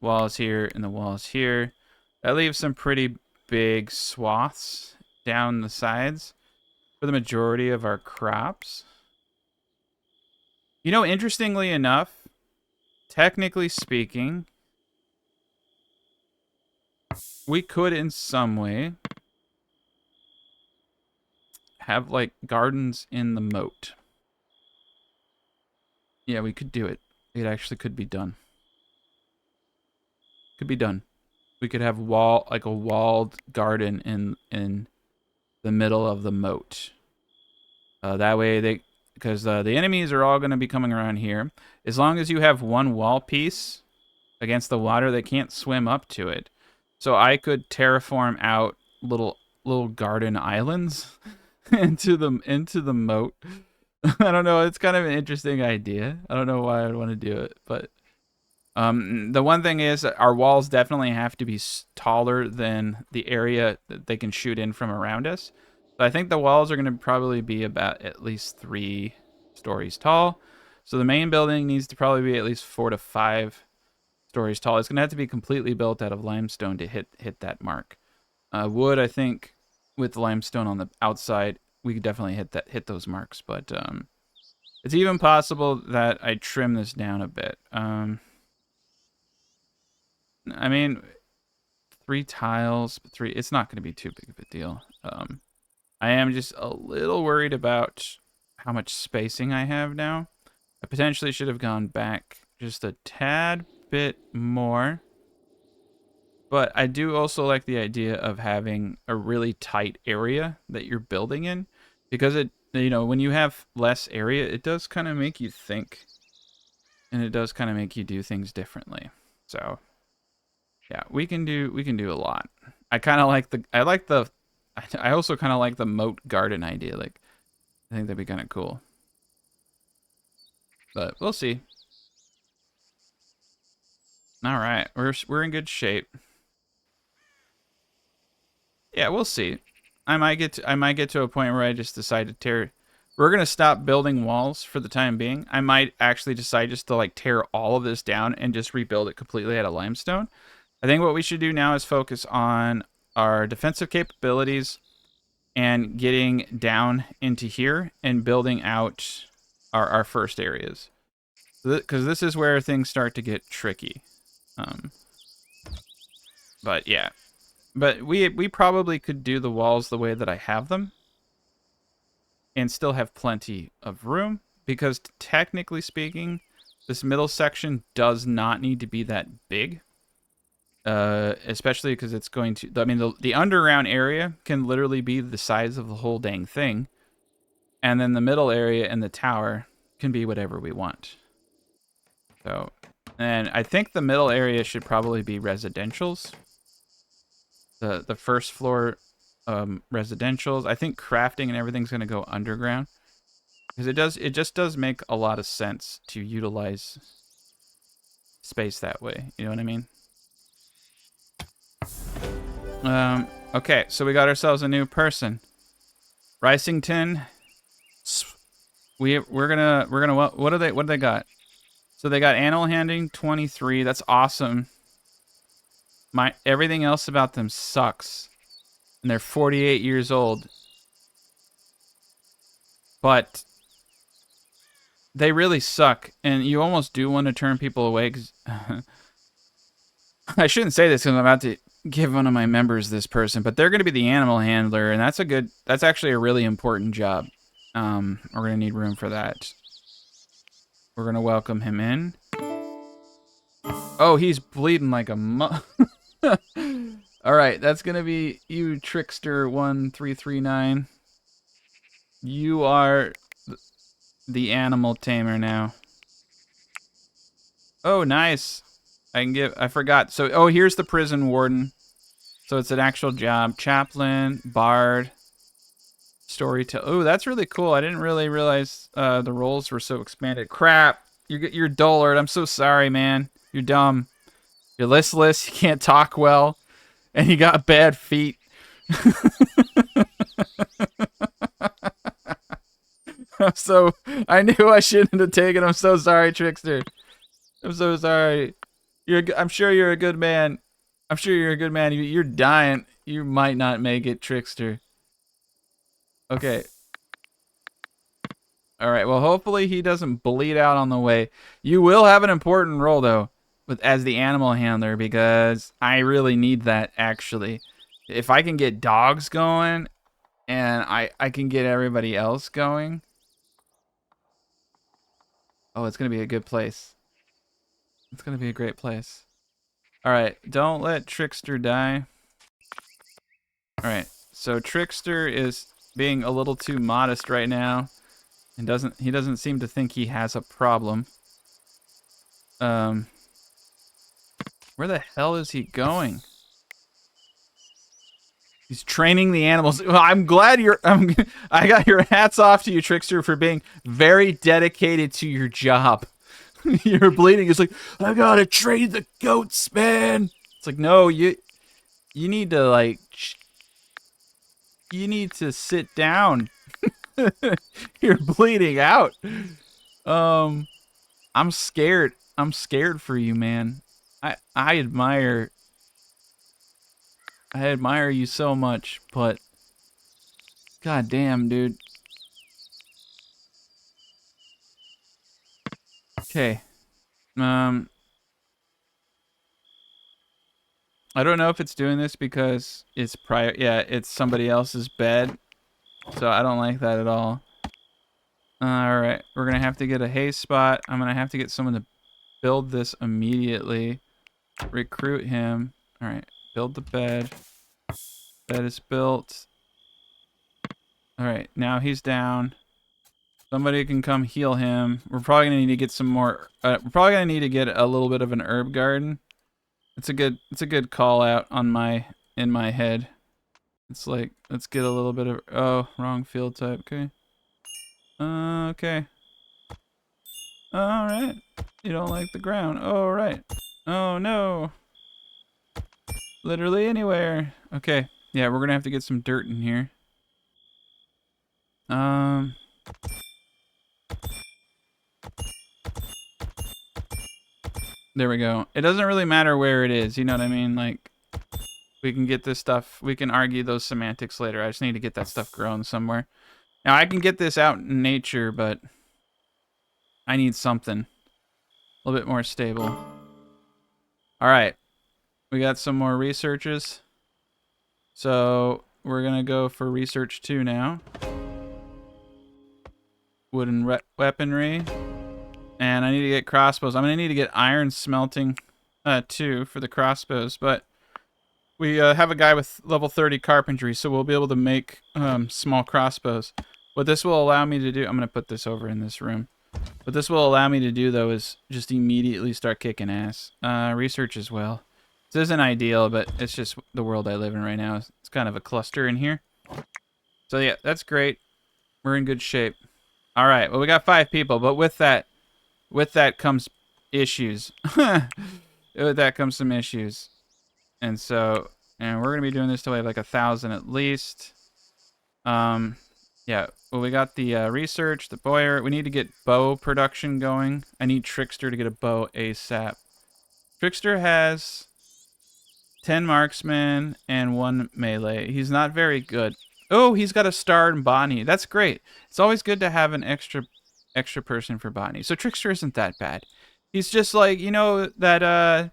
and the walls here, that leaves some pretty big swaths down the sides for the majority of our crops. Interestingly enough, technically speaking, we could in some way have like gardens in the moat. Yeah, we could do it. It actually could be done. Could be done. We could have a walled garden in the middle of the moat. That way because the enemies are all going to be coming around here. As long as you have one wall piece against the water, they can't swim up to it. So I could terraform out little garden islands into the moat. I don't know. It's kind of an interesting idea. I don't know why I'd want to do it, but the one thing is our walls definitely have to be taller than the area that they can shoot in from around us. So I think the walls are going to probably be about at least 3 stories tall. So the main building needs to probably be at least 4 to 5 stories tall. It's going to have to be completely built out of limestone to hit that mark. Wood, I think, with limestone on the outside, we could definitely hit those marks. But it's even possible that I trim this down a bit. I mean, 3 tiles, but 3, it's not going to be too big of a deal. I am just a little worried about how much spacing I have now. I potentially should have gone back just a tad bit more. But I do also like the idea of having a really tight area that you're building in, because when you have less area, it does kind of make you think, and it does kind of make you do things differently. So yeah, we can do a lot. I kind of like I also kind of like the moat garden idea. Like, I think that'd be kind of cool. But we'll see. All right, we're in good shape. Yeah, we'll see. I might get to a point where I just decide to tear. We're gonna stop building walls for the time being. I might actually decide just to like tear all of this down and just rebuild it completely out of limestone. I think what we should do now is focus on our defensive capabilities and getting down into here and building out our first areas. Because this is where things start to get tricky. But yeah. But we probably could do the walls the way that I have them and still have plenty of room, because technically speaking, this middle section does not need to be that big. Especially because it's going to, I mean, the underground area can literally be the size of the whole dang thing. And then the middle area and the tower can be whatever we want. So, and I think the middle area should probably be residentials. The first floor residentials. I think crafting and everything's going to go underground, because it just does make a lot of sense to utilize space that way. You know what I mean? Okay, so we got ourselves a new person. Ricington. We're gonna what do they got? So they got animal handling 23. That's awesome. Everything else about them sucks. And they're 48 years old. But they really suck, and you almost do want to turn people away, cuz I shouldn't say this because I'm about to give one of my members this person, but they're going to be the animal handler, and that's actually a really important job. We're going to need room for that. We're going to welcome him in. Oh, he's bleeding like a All right, that's going to be you, Trickster 1339. You are the animal tamer now. Oh, nice. I forgot. So, oh, here's the prison warden. So it's an actual job. Chaplain, bard, storyteller. Oh, that's really cool. I didn't really realize the roles were so expanded. Crap. You're dullard. I'm so sorry, man. You're dumb. You're listless. You can't talk well. And he got bad feet. So I knew I shouldn't have taken. I'm so sorry, Trickster. I'm so sorry. I'm sure you're a good man. I'm sure you're a good man. You're dying. You might not make it, Trickster. Okay. All right. Well, hopefully he doesn't bleed out on the way. You will have an important role though, as the animal handler, because I really need that actually. If I can get dogs going, and I can get everybody else going. Oh, it's gonna be a good place. It's gonna be a great place. All right. Don't let Trickster die. All right. So Trickster is being a little too modest right now. And he doesn't seem to think he has a problem. Where the hell is he going? He's training the animals. Well, I'm glad I got your hats off to you, Trickster, for being very dedicated to your job. You're bleeding. It's like, I gotta train the goats, man. It's like, no, you need to like, you need to sit down. You're bleeding out. I'm scared. I'm scared for you, man. I admire you so much, but god damn, dude. Okay. I don't know if it's doing this because it's it's somebody else's bed. So I don't like that at all. Alright, we're gonna have to get a haste spot. I'm gonna have to get someone to build this immediately. Recruit him. Alright, build the bed. Bed is built. Alright, now he's down. Somebody can come heal him. We're probably gonna need to get some more. We're probably gonna need to get a little bit of an herb garden. It's a good call out on in my head. It's like, let's get a little bit of, oh, wrong field type. Okay. Okay. All right. You don't like the ground. All right. Oh no. Literally anywhere. Okay. Yeah, we're gonna have to get some dirt in here. There we go. It doesn't really matter where it is, you know what I mean? Like, we can get this stuff, we can argue those semantics later. I just need to get that stuff grown somewhere. Now, I can get this out in nature, but I need something a little bit more stable. All right. We got some more researches. So, we're going to go for research 2 now. Wooden weaponry. And I need to get crossbows. I'm going to need to get iron smelting too for the crossbows. But we have a guy with level 30 carpentry, so we'll be able to make small crossbows. What this will allow me to do... I'm going to put this over in this room. What this will allow me to do, though, is just immediately start kicking ass. Research as well. This isn't ideal, but it's just the world I live in right now. It's kind of a cluster in here. So yeah, that's great. We're in good shape. All right, well, we got 5 people, but with that comes issues. With that comes some issues. And so, and we're going to be doing this till we have like 1,000 at least. Yeah, well, we got the research, the boyer. We need to get bow production going. I need Trickster to get a bow ASAP. Trickster has 10 marksman and 1 melee. He's not very good. Oh, he's got a star in botany. That's great. It's always good to have an extra person for botany. So Trickster isn't that bad. He's just like, you know, that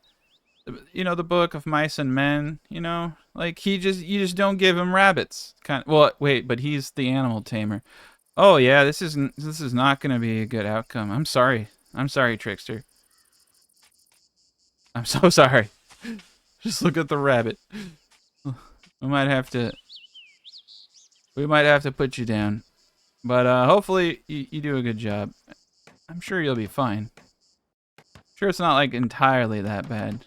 the book of mice and men, you know? Like you just don't give him rabbits. Well, wait, but he's the animal tamer. Oh yeah, this is not going to be a good outcome. I'm sorry. I'm sorry, Trickster. I'm so sorry. Just look at the rabbit. We might have to put you down. But hopefully you do a good job. I'm sure you'll be fine. Sure, it's not like entirely that bad.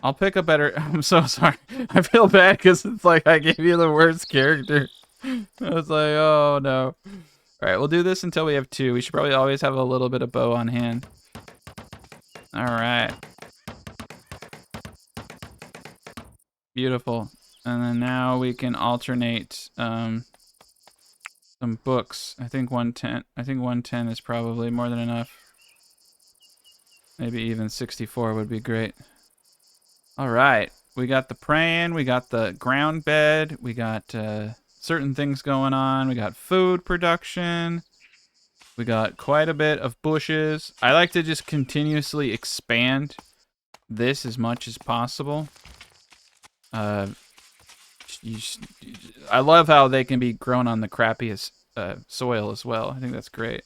I'll pick a better... I'm so sorry. I feel bad because it's like I gave you the worst character. I was like, oh no. Alright, we'll do this until we have 2. We should probably always have a little bit of bow on hand. Alright. Beautiful. And then now we can alternate some books. I think 110. I think 110 is probably more than enough. Maybe even 64 would be great. All right. We got the praying. We got the ground bed. We got certain things going on. We got food production. We got quite a bit of bushes. I like to just continuously expand this as much as possible. I love how they can be grown on the crappiest soil as well. I think that's great.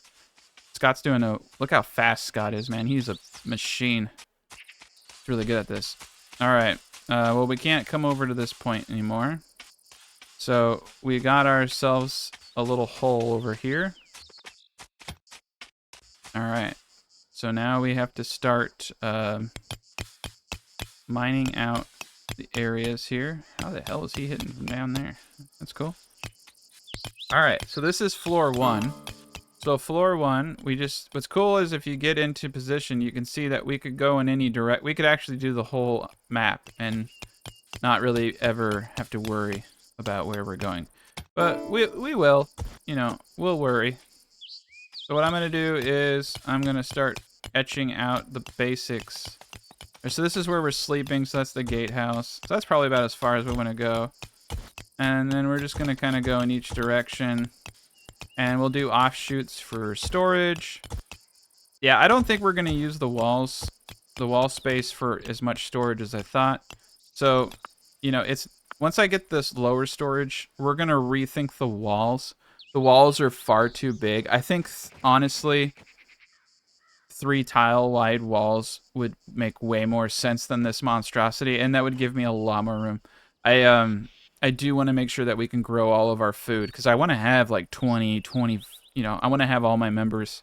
Scott's doing a... Look how fast Scott is, man. He's a machine. He's really good at this. All right. Well, we can't come over to this point anymore. So we got ourselves a little hole over here. All right. So now we have to start mining out the areas here. How the hell is he hitting from down there? That's cool. All right. So this is floor 1. So floor 1, what's cool is if you get into position, you can see that we could go in any direct. We could actually do the whole map and not really ever have to worry about where we're going. But we will, we'll worry. So what I'm going to do is I'm going to start etching out the basics. So this is where we're sleeping, so that's the gatehouse. So that's probably about as far as we want to go. And then we're just going to kind of go in each direction. And we'll do offshoots for storage. Yeah, I don't think we're going to use the wall space for as much storage as I thought. So, once I get this lower storage, we're going to rethink the walls. The walls are far too big. I think, honestly, 3 tile wide walls would make way more sense than this monstrosity, and that would give me a lot more room. I do want to make sure that we can grow all of our food, because I want to have like 20, I want to have all my members.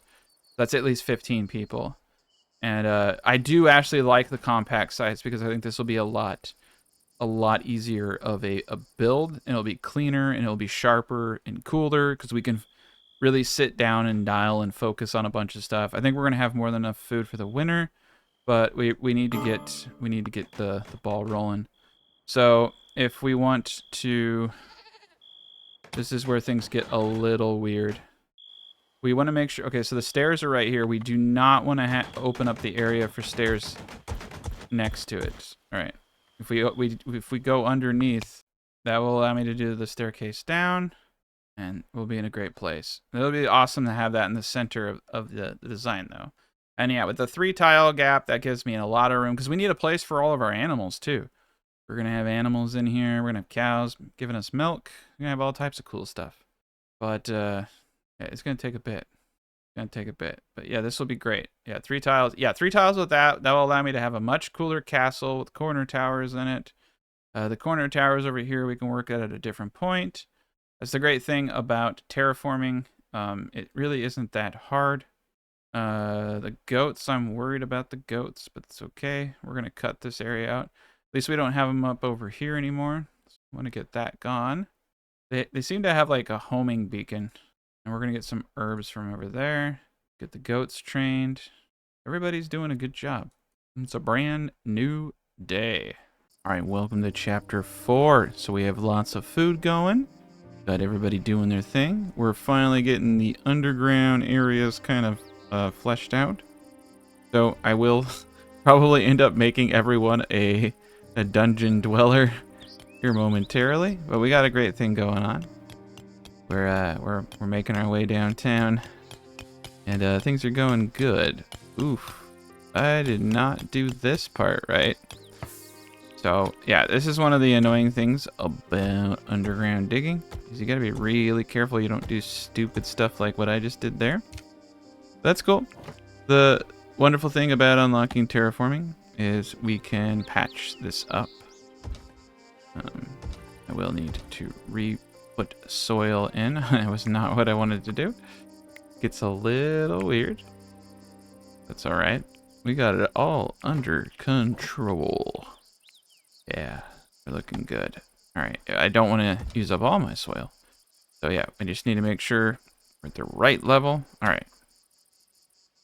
That's at least 15 people. And I do actually like the compact size, because I think this will be a lot easier of a build, and it'll be cleaner, and it'll be sharper and cooler, because we can really sit down and dial and focus on a bunch of stuff. I think we're gonna have more than enough food for the winter, but we need to get the ball rolling. So if we want to, this is where things get a little weird. We want to make sure. Okay, so the stairs are right here. We do not want to open up the area for stairs next to it. All right. If we go underneath, that will allow me to do the staircase down, and we'll be in a great place. It'll be awesome to have that in the center of the design, though. And yeah, with the 3 tile gap, that gives me a lot of room, because we need a place for all of our animals too. We're gonna have animals in here. We're gonna have cows giving us milk. We're gonna have all types of cool stuff. But yeah, it's gonna take a bit. But yeah, this will be great. Yeah, 3 tiles. Yeah, 3 tiles with that. That will allow me to have a much cooler castle with corner towers in it. The corner towers over here, we can work at a different point. That's the great thing about terraforming. It really isn't that hard. The goats, I'm worried about the goats, but it's okay. We're going to cut this area out. At least we don't have them up over here anymore. So I want to get that gone. They seem to have like a homing beacon. And we're going to get some herbs from over there. Get the goats trained. Everybody's doing a good job. It's a brand new day. All right, welcome to chapter 4. So we have lots of food going. Got everybody doing their thing. We're finally getting the underground areas kind of fleshed out. So I will probably end up making everyone a dungeon dweller here momentarily. But we got a great thing going on. We're making our way downtown, and things are going good. Oof, I did not do this part right. So yeah, this is one of the annoying things about underground digging, is you gotta be really careful you don't do stupid stuff like what I just did there. That's cool. The wonderful thing about unlocking terraforming is we can patch this up. I will need to put soil in. That was not what I wanted to do. Gets a little weird. That's all right. We got it all under control. Yeah, we're looking good. All right, I don't want to use up all my soil. So yeah, I just need to make sure we're at the right level. All right.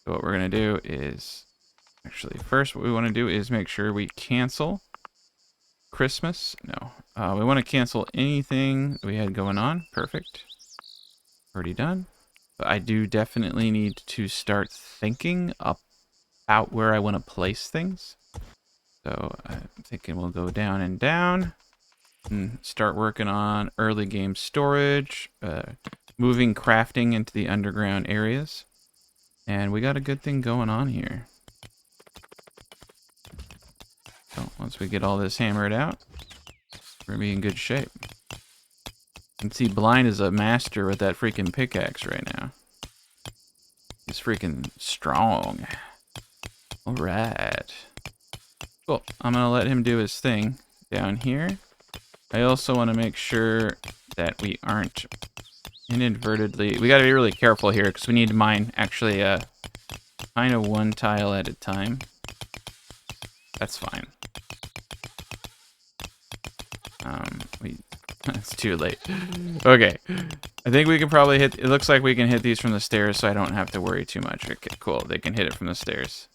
So what we're going to do is, actually first what we want to do is make sure we cancel Christmas? No. We want to cancel anything we had going on. Perfect. Already done. But I do definitely need to start thinking about where I want to place things. So I'm thinking we'll go down and down and start working on early game storage, moving crafting into the underground areas. And we got a good thing going on here. So once we get all this hammered out, we're gonna be in good shape. You can see Blind is a master with that freaking pickaxe right now. He's freaking strong. Alright. Cool. I'm gonna let him do his thing down here. I also want to make sure that we aren't inadvertently... We gotta be really careful here because we need to mine actually kind of one tile at a time. That's fine. It's too late. Okay. I think we can probably hit... It looks like we can hit these from the stairs, so I don't have to worry too much. Okay, cool. They can hit it from the stairs.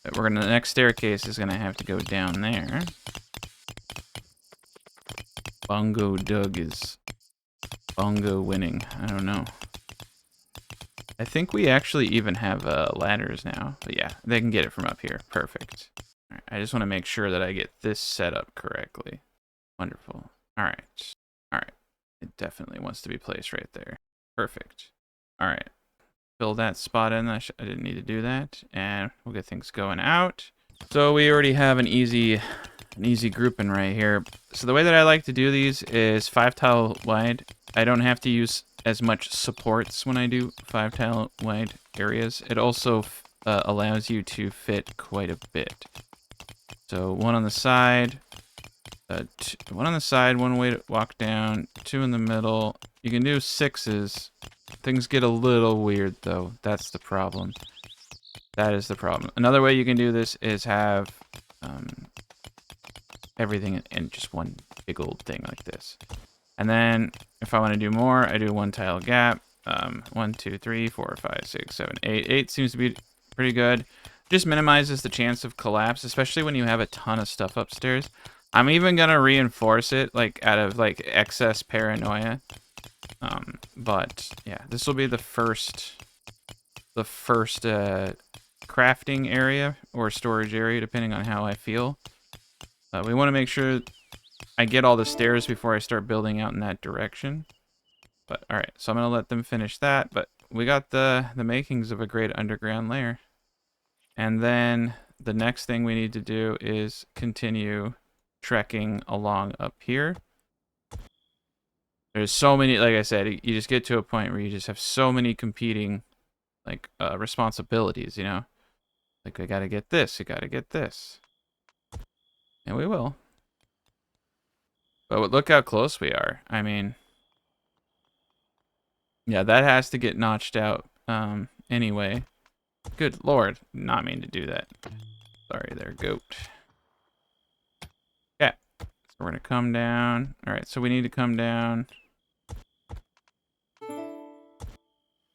But we're gonna... The next staircase is gonna have to go down there. Bongo Doug is... Bongo winning. I don't know. I think we actually even have ladders now. But yeah, they can get it from up here. Perfect. All right, I just want to make sure that I get this set up correctly. Wonderful. All right. All right. It definitely wants to be placed right there. Perfect. All right. Fill that spot in. I didn't need to do that. And we'll get things going out. So we already have an easy grouping right here. So the way that I like to do these is 5 tile wide. I don't have to use as much supports when I do 5 tile wide areas. It also allows you to fit quite a bit. So one on the side, one on the side, one way to walk down, 2 in the middle. You can do 6s. Things get a little weird though. That's the problem. That is the problem. Another way you can do this is have everything in just one big old thing like this. And then if I want to do more, I do 1 tile gap. 1, 2, 3, 4, 5, 6, 7, 8. 8 seems to be pretty good. Just minimizes the chance of collapse, especially when you have a ton of stuff upstairs. I'm even gonna reinforce it, like out of like excess paranoia. But yeah, this will be the first crafting area or storage area, depending on how I feel. We want to make sure I get all the stairs before I start building out in that direction. But all right, so I'm gonna let them finish that. But we got the makings of a great underground lair. And then the next thing we need to do is continue trekking along up here. There's so many, like I said, you just get to a point where you just have so many competing like responsibilities, you know? Like, I gotta get this, you gotta get this. And we will. But look how close we are. I mean, yeah, that has to get notched out anyway. Good lord, not mean to do that. Sorry there, goat. Okay, so we're gonna come down. All right, so we need to come down.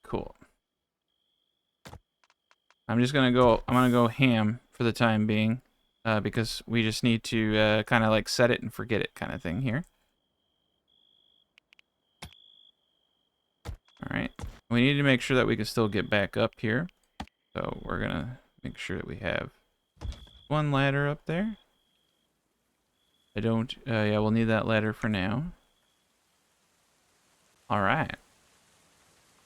Cool. I'm gonna go ham for the time being, because we just need to kind of like set it and forget it kind of thing here. All right, we need to make sure that we can still get back up here. So we're gonna make sure that we have 1 ladder up there. I don't, yeah, we'll need that ladder for now. All right.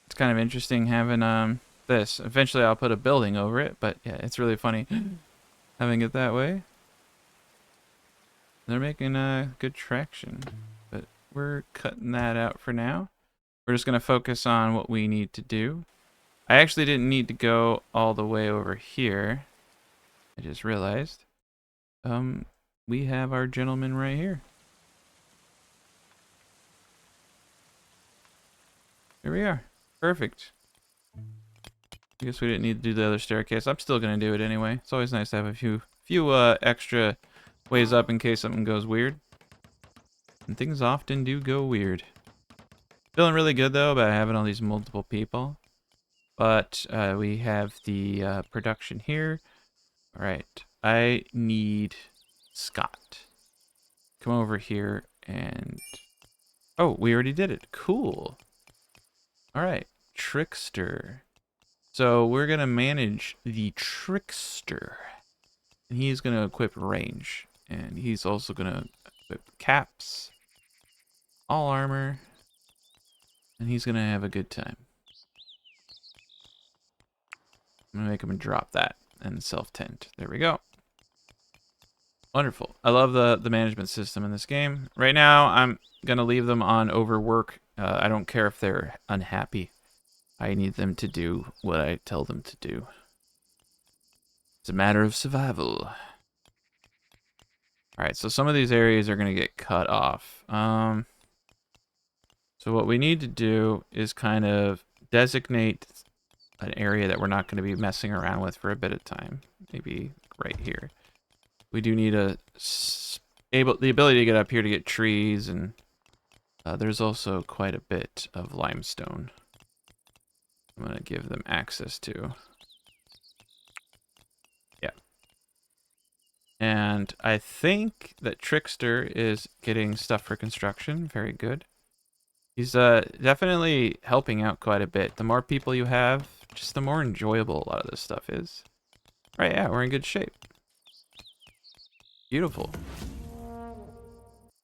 It's kind of interesting having this. Eventually I'll put a building over it, but yeah, it's really funny having it that way. They're making good traction, but we're cutting that out for now. We're just gonna focus on what we need to do. I actually didn't need to go all the way over here. I just realized. We have our gentleman right here. Here we are. Perfect. I guess we didn't need to do the other staircase. I'm still gonna do it anyway. It's always nice to have a few extra ways up in case something goes weird. And things often do go weird. Feeling really good though about having all these multiple people. But we have the production here. All right. I need Scott. come over here and... Oh, we already did it. Cool. All right. Trickster. So we're going to manage the Trickster. And he's going to equip range. And he's also going to equip caps. All armor. And he's going to have a good time. I'm going to make him drop that and self-tend. There we go. Wonderful. I love the management system in this game. Right now, I'm going to leave them on overwork. I don't care if they're unhappy. I need them to do what I tell them to do. It's a matter of survival. Alright, so some of these areas are going to get cut off. So what we need to do is kind of designate an area that we're not going to be messing around with for a bit of time. Maybe right here. We do need the ability to get up here to get trees, and there's also quite a bit of limestone I'm going to give them access to. Yeah. And I think that Trickster is getting stuff for construction. Very good. He's definitely helping out quite a bit. The more people you have, just the more enjoyable a lot of this stuff is. Right, yeah, we're in good shape. Beautiful.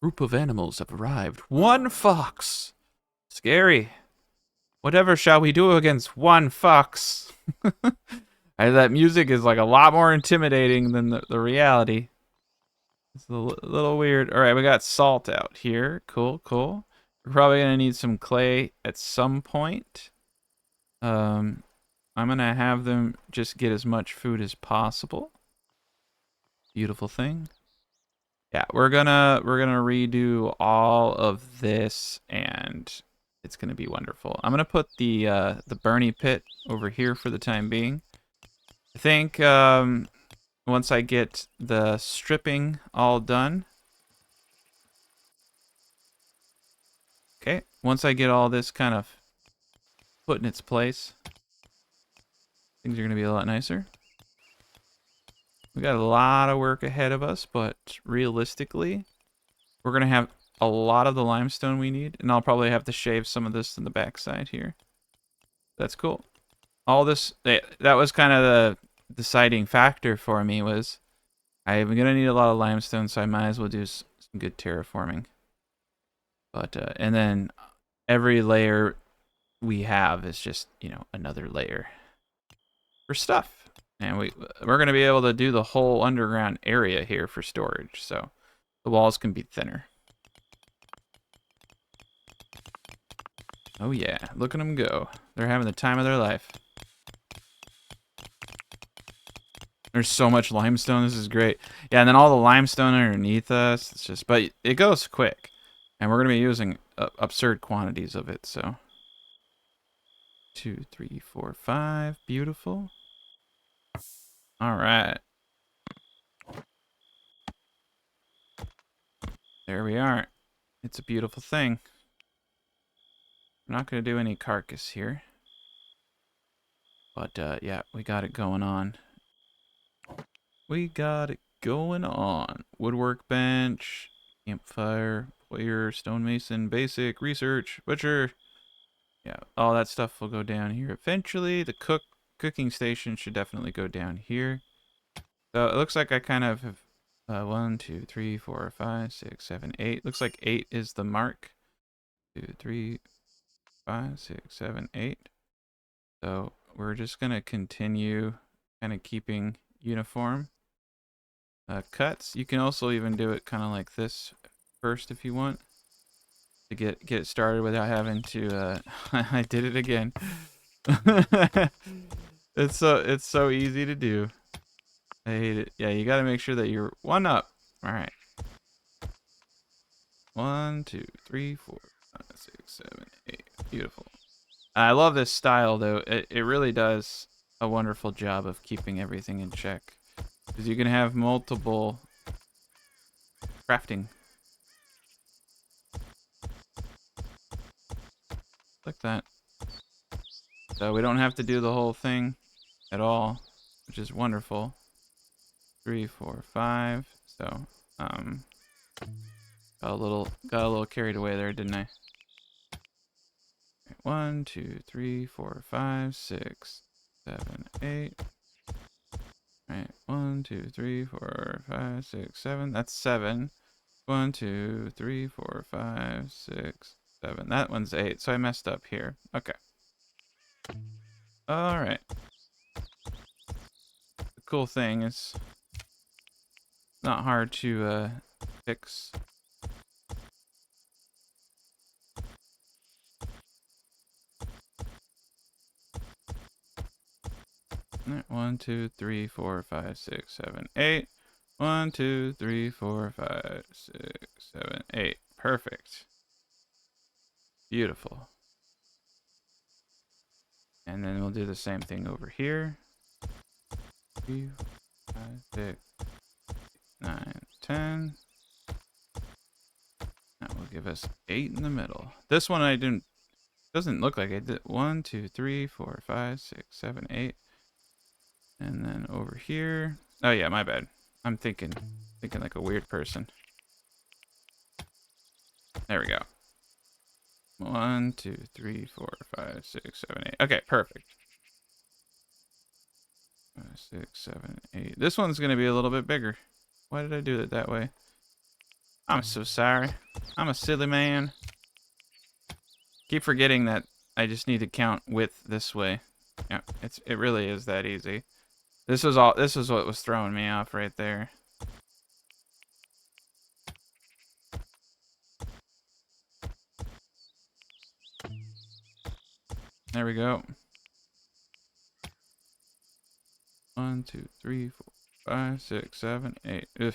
Group of animals have arrived. One fox! Scary. Whatever shall we do against one fox? That music is like a lot more intimidating than the reality. It's a little weird. All right, we got salt out here. Cool, cool. We're probably going to need some clay at some point. I'm going to have them just get as much food as possible. Beautiful thing. Yeah, we're gonna redo all of this, and it's gonna be wonderful. I'm gonna put the Bernie pit over here for the time being. I think once I get the stripping all done. Okay, once I get all this kind of put in its place, things are gonna be a lot nicer. We got a lot of work ahead of us, but realistically, we're going to have a lot of the limestone we need, and I'll probably have to shave some of this in the backside here. That's cool. All this, that was kind of the deciding factor for me, was I'm going to need a lot of limestone, so I might as well do some good terraforming. But, and then every layer we have is just, you know, another layer for stuff. And we're going to be able to do the whole underground area here for storage, so the walls can be thinner. Oh yeah, look at them go. They're having the time of their life. There's so much limestone, this is great. Yeah, and then all the limestone underneath us, it's just, but it goes quick. And we're going to be using absurd quantities of it, so. 2, 3, 4, 5, beautiful. All right. There we are. It's a beautiful thing. I'm not going to do any carcass here. But, yeah, we got it going on. We got it going on. Woodwork bench, campfire, warrior, stonemason, basic, research, butcher. Yeah, all that stuff will go down here eventually. The cooking station should definitely go down here. So it looks like I kind of have 1, 2, 3, 4, 5, 6, 7, 8. Looks like 8 is the mark. 2, 3, 5, 6, 7, 8. So we're just going to continue kind of keeping uniform cuts. You can also even do it kind of like this first if you want to get it started without having to I did it again. It's so easy to do. I hate it. Yeah, you got to make sure that you're one up. All right. 1, 2, 3, 4, 5, 6, 7, 8. Beautiful. I love this style though. It really does a wonderful job of keeping everything in check. Because you can have multiple crafting. Like that. So we don't have to do the whole thing at all, which is wonderful. 3, 4, 5. So, Got a little carried away there, didn't I? 1, 2, 3, 4, 5, 6, 7, 8. Right. 1, 2, 3, 4, 5, 6, 7. That's 7. 1, 2, 3, 4, 5, 6, 7. That one's 8. So I messed up here. Okay. All right. The cool thing is not hard to fix. All right. 1, 2, 3, 4, 5, 6, 7, 8. 1, 2, 3, 4, 5, 6, 7, 8. Perfect. Beautiful. And then we'll do the same thing over here. 3, 5, 6, 9, 10. That will give us 8 in the middle. This one I didn't, doesn't look like I did. 1, 2, 3, 4, 5, 6, 7, 8. And then over here. Oh yeah, my bad. I'm thinking like a weird person. There we go. 1, 2, 3, 4, 5, 6, 7, 8. Okay, perfect. 5, 6, 7, 8. This one's gonna be a little bit bigger. Why did I do it that way? I'm so sorry. I'm a silly man. Keep forgetting that I just need to count width this way. Yeah, it really is that easy. This is what was throwing me off right there. There we go. 1, 2, 3, 4, 5, 6, 7, 8. Ugh.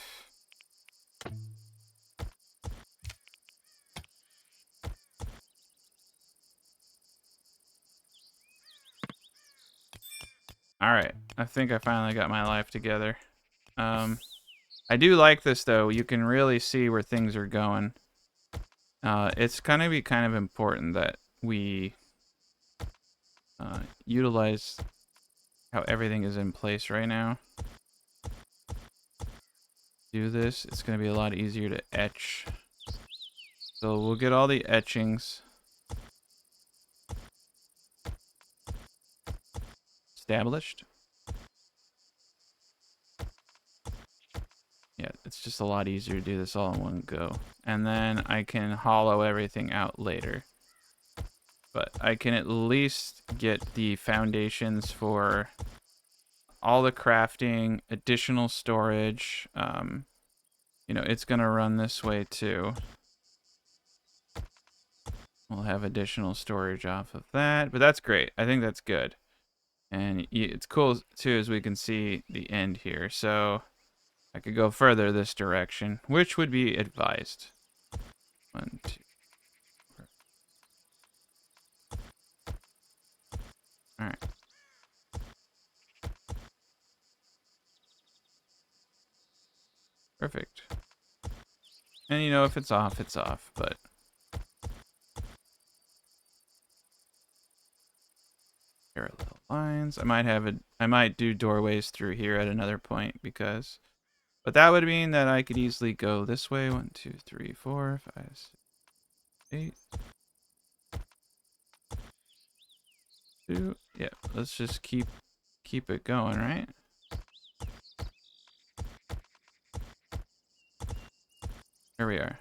Alright, I think I finally got my life together. I do like this though. You can really see where things are going. It's gonna be kind of important that we utilize how everything is in place right now. Do this, it's gonna be a lot easier to etch. So we'll get all the etchings established. Yeah, it's just a lot easier to do this all in one go. And then I can hollow everything out later. But I can at least get the foundations for all the crafting, additional storage. You know, it's going to run this way too. We'll have additional storage off of that. But that's great. I think that's good. And it's cool too as we can see the end here. So I could go further this direction, which would be advised. 1, 2. All right. Perfect. And you know, if it's off, it's off, but parallel lines. I might do doorways through here at another point but that would mean that I could easily go this way. 1, 2, 3, 4, 5, 6, 8. 2. Yeah, let's just keep it going, right? Here we are.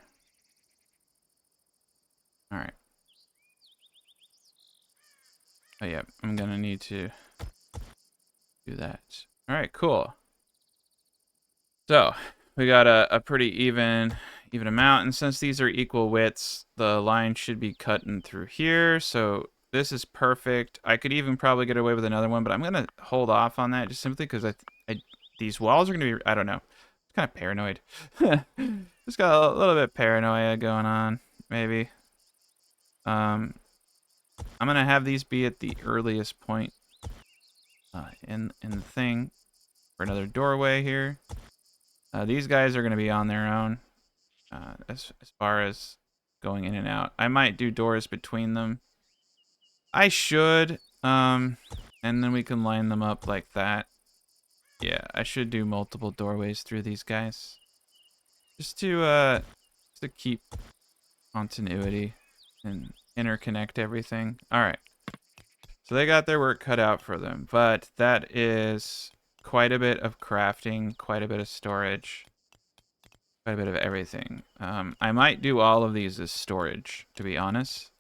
All right. Oh yeah, I'm gonna need to do that. All right, cool. So we got a pretty even amount, and since these are equal widths, the line should be cutting through here. So this is perfect. I could even probably get away with another one, but I'm gonna hold off on that just simply because these walls are gonna be, I don't know, it's kind of paranoid. Just got a little bit paranoia going on, maybe. I'm gonna have these be at the earliest point in the thing for another doorway here. These guys are gonna be on their own as far as going in and out. I might do doors between them. I should, and then we can line them up like that. Yeah, I should do multiple doorways through these guys, just to to keep continuity and interconnect everything. All right. So they got their work cut out for them, but that is quite a bit of crafting, quite a bit of storage, quite a bit of everything. I might do all of these as storage, to be honest.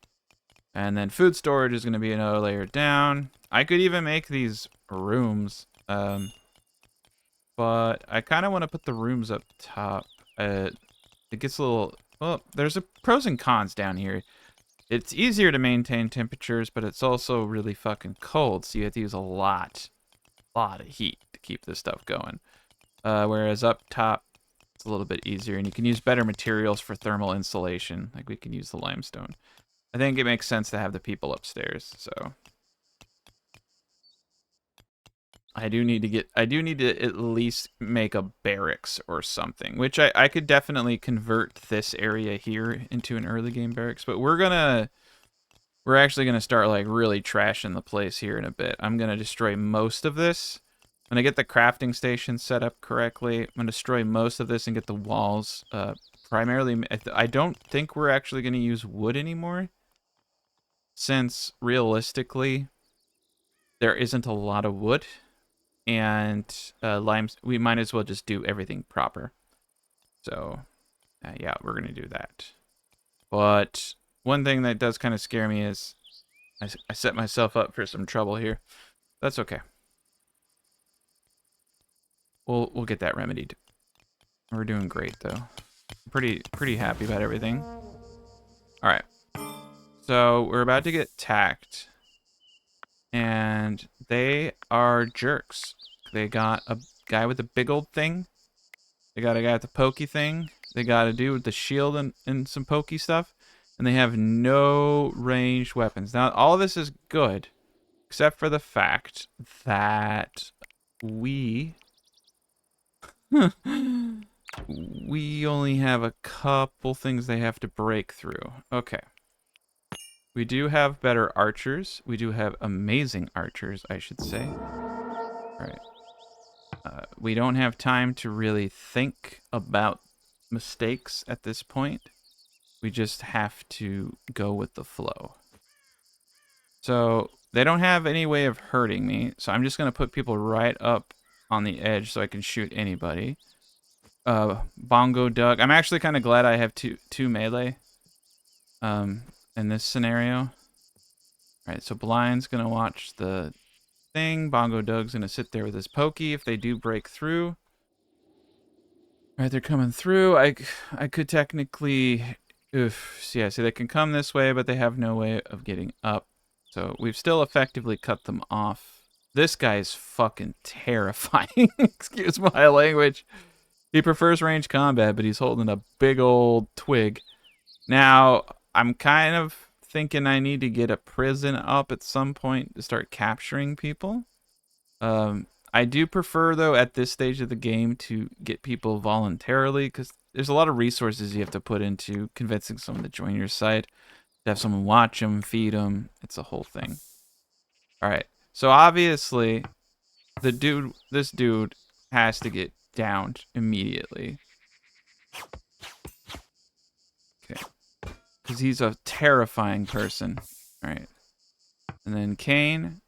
And then food storage is going to be another layer down. I could even make these rooms, but I kind of want to put the rooms up top. It gets a little... Well, there's a pros and cons down here. It's easier to maintain temperatures, but it's also really fucking cold, so you have to use a lot of heat to keep this stuff going. Whereas up top, it's a little bit easier, and you can use better materials for thermal insulation. Like we can use the limestone. I think it makes sense to have the people upstairs, so I do need to at least make a barracks or something, which I could definitely convert this area here into an early game barracks, but we're actually gonna start like really trashing the place here in a bit. I'm gonna destroy most of this. When I get the crafting station set up correctly, I'm gonna destroy most of this and get the walls primarily. I don't think we're actually gonna use wood anymore, since realistically there isn't a lot of wood, and limes. We might as well just do everything proper. So yeah, we're gonna do that. But one thing that does kind of scare me is I set myself up for some trouble here. That's okay. We'll get that remedied. We're doing great though. Pretty happy about everything. All right. So we're about to get attacked, and they are jerks. They got a guy with a big old thing. They got a guy with the pokey thing. They got a dude with the shield and some pokey stuff. And they have no ranged weapons. Now, all of this is good, except for the fact that we only have a couple things they have to break through. Okay. We do have better archers. We do have amazing archers, I should say. All right. We don't have time to really think about mistakes at this point. We just have to go with the flow. So they don't have any way of hurting me, so I'm just going to put people right up on the edge so I can shoot anybody. Bongo Doug. I'm actually kind of glad I have two melee in this scenario. All right, so Blind's going to watch the thing. Bongo Doug's going to sit there with his pokey if they do break through. All right, they're coming through. I could technically... Oof. Yeah, so they can come this way, but they have no way of getting up. So we've still effectively cut them off. This guy's fucking terrifying. Excuse my language. He prefers range combat, but he's holding a big old twig. Now, I'm kind of thinking I need to get a prison up at some point to start capturing people. I do prefer, though, at this stage of the game to get people voluntarily, because there's a lot of resources you have to put into convincing someone to join your side. To have someone watch them, feed them. It's a whole thing. All right. So obviously, this dude has to get downed immediately. Okay. Because he's a terrifying person. All right. And then Kane.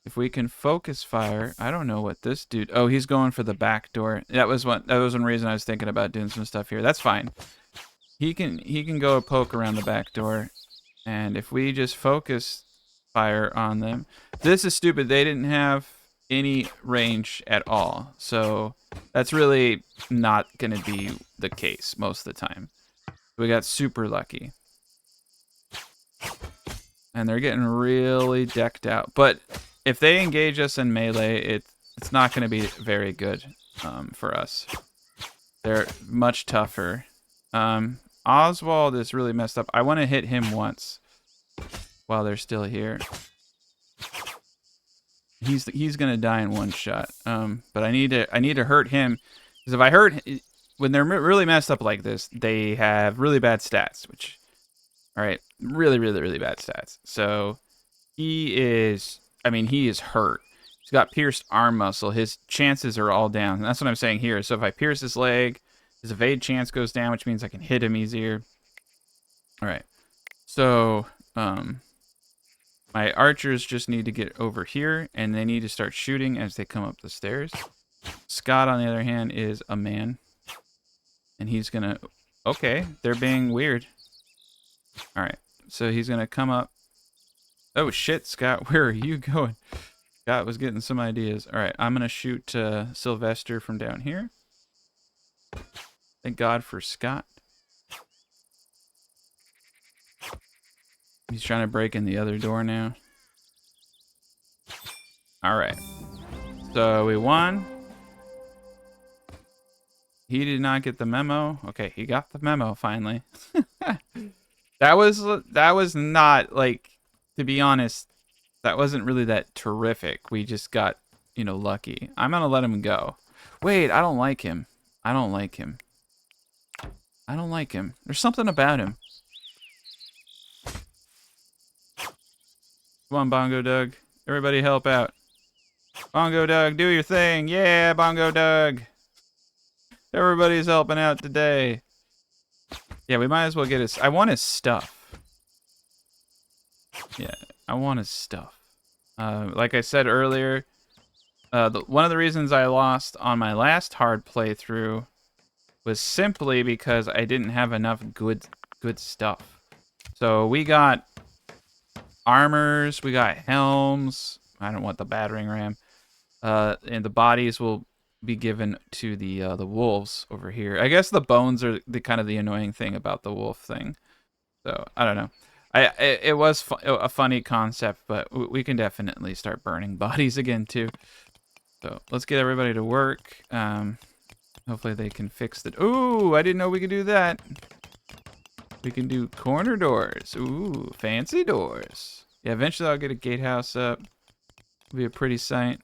If we can focus fire, I don't know what this dude... Oh, he's going for the back door. That was one reason I was thinking about doing some stuff here. That's fine. He can go poke around the back door, and if we just focus fire on them... This is stupid. They didn't have any range at all, so that's really not going to be the case most of the time. We got super lucky. And they're getting really decked out. But if they engage us in melee, it's not going to be very good for us. They're much tougher. Oswald is really messed up. I want to hit him once while they're still here. He's going to die in one shot. But I need to hurt him, because if I hurt, when they're really messed up like this, they have really bad stats, which, all right, really, really, really bad stats. So he is hurt. He's got pierced arm muscle. His chances are all down. And that's what I'm saying here. So if I pierce his leg, His evade chance goes down, which means I can hit him easier. All right. So, my archers just need to get over here, and they need to start shooting as they come up the stairs. Scott, on the other hand, is a man. And he's going to... Okay, they're being weird. All right, so he's going to come up. Oh, shit, Scott, where are you going? Scott was getting some ideas. All right, I'm going to shoot Sylvester from down here. Thank God for Scott. He's trying to break in the other door now. All right, so we won. He did not get the memo. Okay, he got the memo finally. That was not, like, to be honest, that wasn't really that terrific. We just got, you know, lucky. I'm gonna let him go. Wait, I don't like him. I don't like him. I don't like him. There's something about him. Come on, Bongo Doug. Everybody help out. Bongo Doug, do your thing. Yeah, Bongo Doug. Everybody's helping out today. Yeah, we might as well get his... I want his stuff. Yeah, I want his stuff. Like I said earlier, one of the reasons I lost on my last hard playthrough was simply because I didn't have enough good stuff. So we got armors, we got helms. I don't want the battering ram. And the bodies will be given to the wolves over here. I guess the bones are the kind of the annoying thing about the wolf thing. So I don't know. It was a funny concept, but we can definitely start burning bodies again too. So let's get everybody to work. Hopefully they can fix it. Ooh, I didn't know we could do that. We can do corner doors. Ooh, fancy doors. Yeah, eventually I'll get a gatehouse up. It'll be a pretty sight.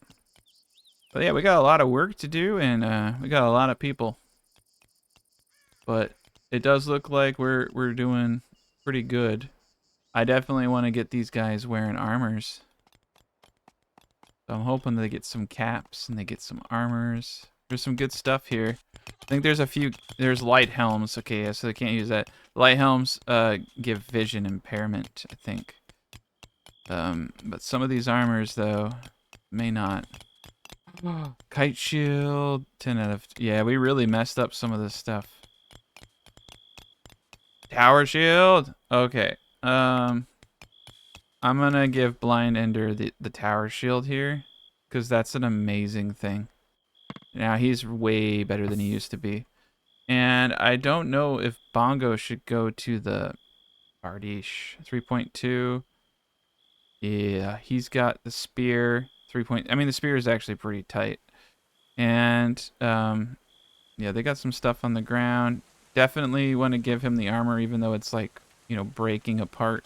But yeah, we got a lot of work to do, and we got a lot of people. But it does look like we're doing pretty good. I definitely want to get these guys wearing armors. So I'm hoping they get some caps and they get some armors. There's some good stuff here. I think there's a few... There's light helms. Okay, yeah, so they can't use that. Light helms give vision impairment, I think. But some of these armors, though, may not. Kite shield, 10 out of... Yeah, we really messed up some of this stuff. Tower shield? Okay. I'm gonna give Blind Ender the tower shield here, because that's an amazing thing. Now, he's way better than he used to be. And I don't know if Bongo should go to the Bardiche 3.2. Yeah, he's got the spear 3. I mean, the spear is actually pretty tight. And yeah, they got some stuff on the ground. Definitely want to give him the armor, even though it's like, you know, breaking apart.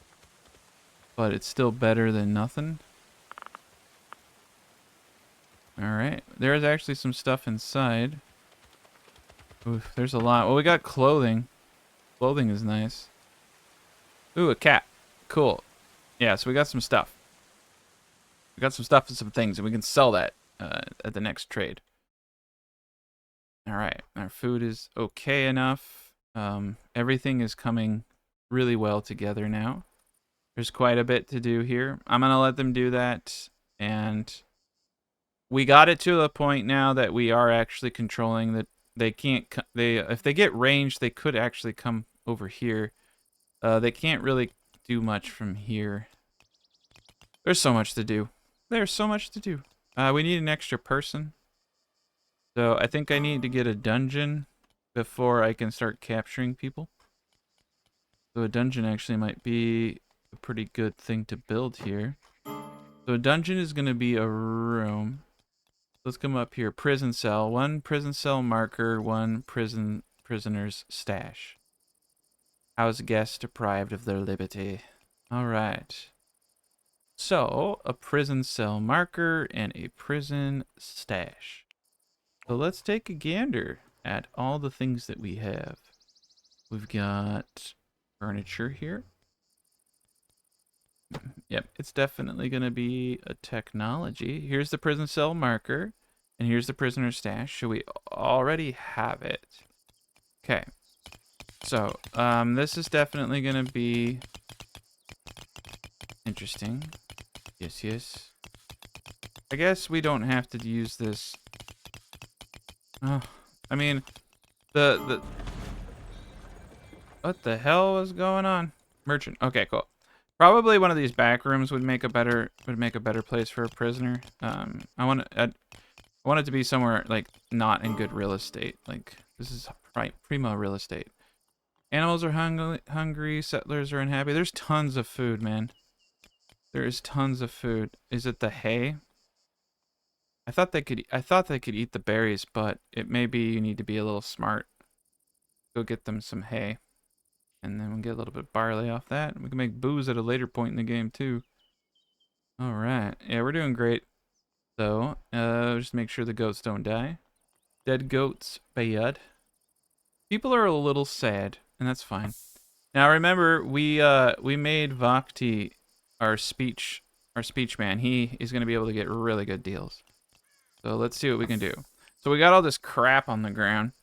But it's still better than nothing. Alright, there's actually some stuff inside. Oof, there's a lot. Well, we got clothing. Clothing is nice. Ooh, a cat. Cool. Yeah, so we got some stuff. We got some stuff and some things, and we can sell that at the next trade. Alright, our food is okay enough. Everything is coming really well together now. There's quite a bit to do here. I'm going to let them do that, and we got it to the point now that we are actually controlling that they can't... if they get ranged, they could actually come over here. They can't really do much from here. There's so much to do. There's so much to do. We need an extra person. So I think I need to get a dungeon before I can start capturing people. So a dungeon actually might be a pretty good thing to build here. So a dungeon is going to be a room. Let's come up here. Prison cell. 1 prison cell marker, 1 prisoner's stash. House guests deprived of their liberty. Alright. So, a prison cell marker and a prison stash. So let's take a gander at all the things that we have. We've got furniture here. Yep, it's definitely going to be a technology. Here's the prison cell marker, and here's the prisoner stash. So we already have it. Okay. So, this is definitely gonna be interesting. Yes, yes. I guess we don't have to use this. Oh, I mean, the what the hell is going on? Merchant. Okay, cool. Probably one of these back rooms would make a better place for a prisoner. I want it to be somewhere like not in good real estate. Like this is primo real estate. Animals are hungry. Settlers are unhappy. There's tons of food, man. There is tons of food. Is it the hay? I thought they could eat the berries, but it may be you need to be a little smart. Go get them some hay. And then we'll get a little bit of barley off that. We can make booze at a later point in the game, too. Alright. Yeah, we're doing great, though. Just make sure the goats don't die. Dead goats, bad. People are a little sad, and that's fine. Now, remember, we made Vogti our speech man. He is going to be able to get really good deals. So let's see what we can do. So we got all this crap on the ground.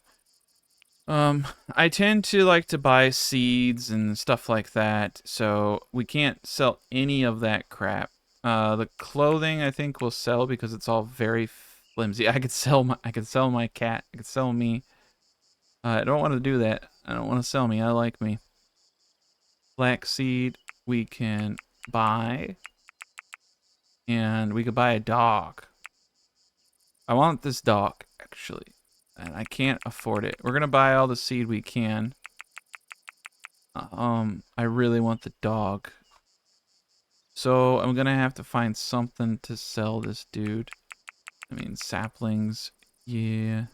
I tend to like to buy seeds and stuff like that, so we can't sell any of that crap. The clothing I think will sell because it's all very flimsy. I could sell my cat. I could sell me. I don't want to do that. I don't want to sell me. I like me. Flaxseed we can buy, and we could buy a dog. I want this dog actually. And I can't afford it. We're gonna buy all the seed we can. I really want the dog. So I'm gonna have to find something to sell this dude. I mean, saplings. Yeah.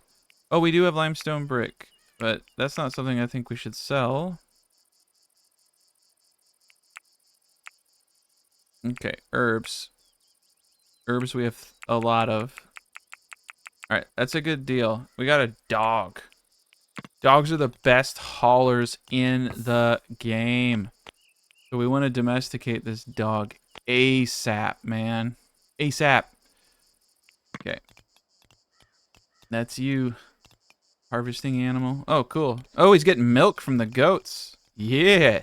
Oh, we do have limestone brick, but that's not something I think we should sell. Okay, herbs. Herbs we have a lot of. Alright, that's a good deal. We got a dog. Dogs are the best haulers in the game. So we want to domesticate this dog ASAP, man. ASAP. Okay. That's you. Harvesting animal. Oh, cool. Oh, he's getting milk from the goats. Yeah.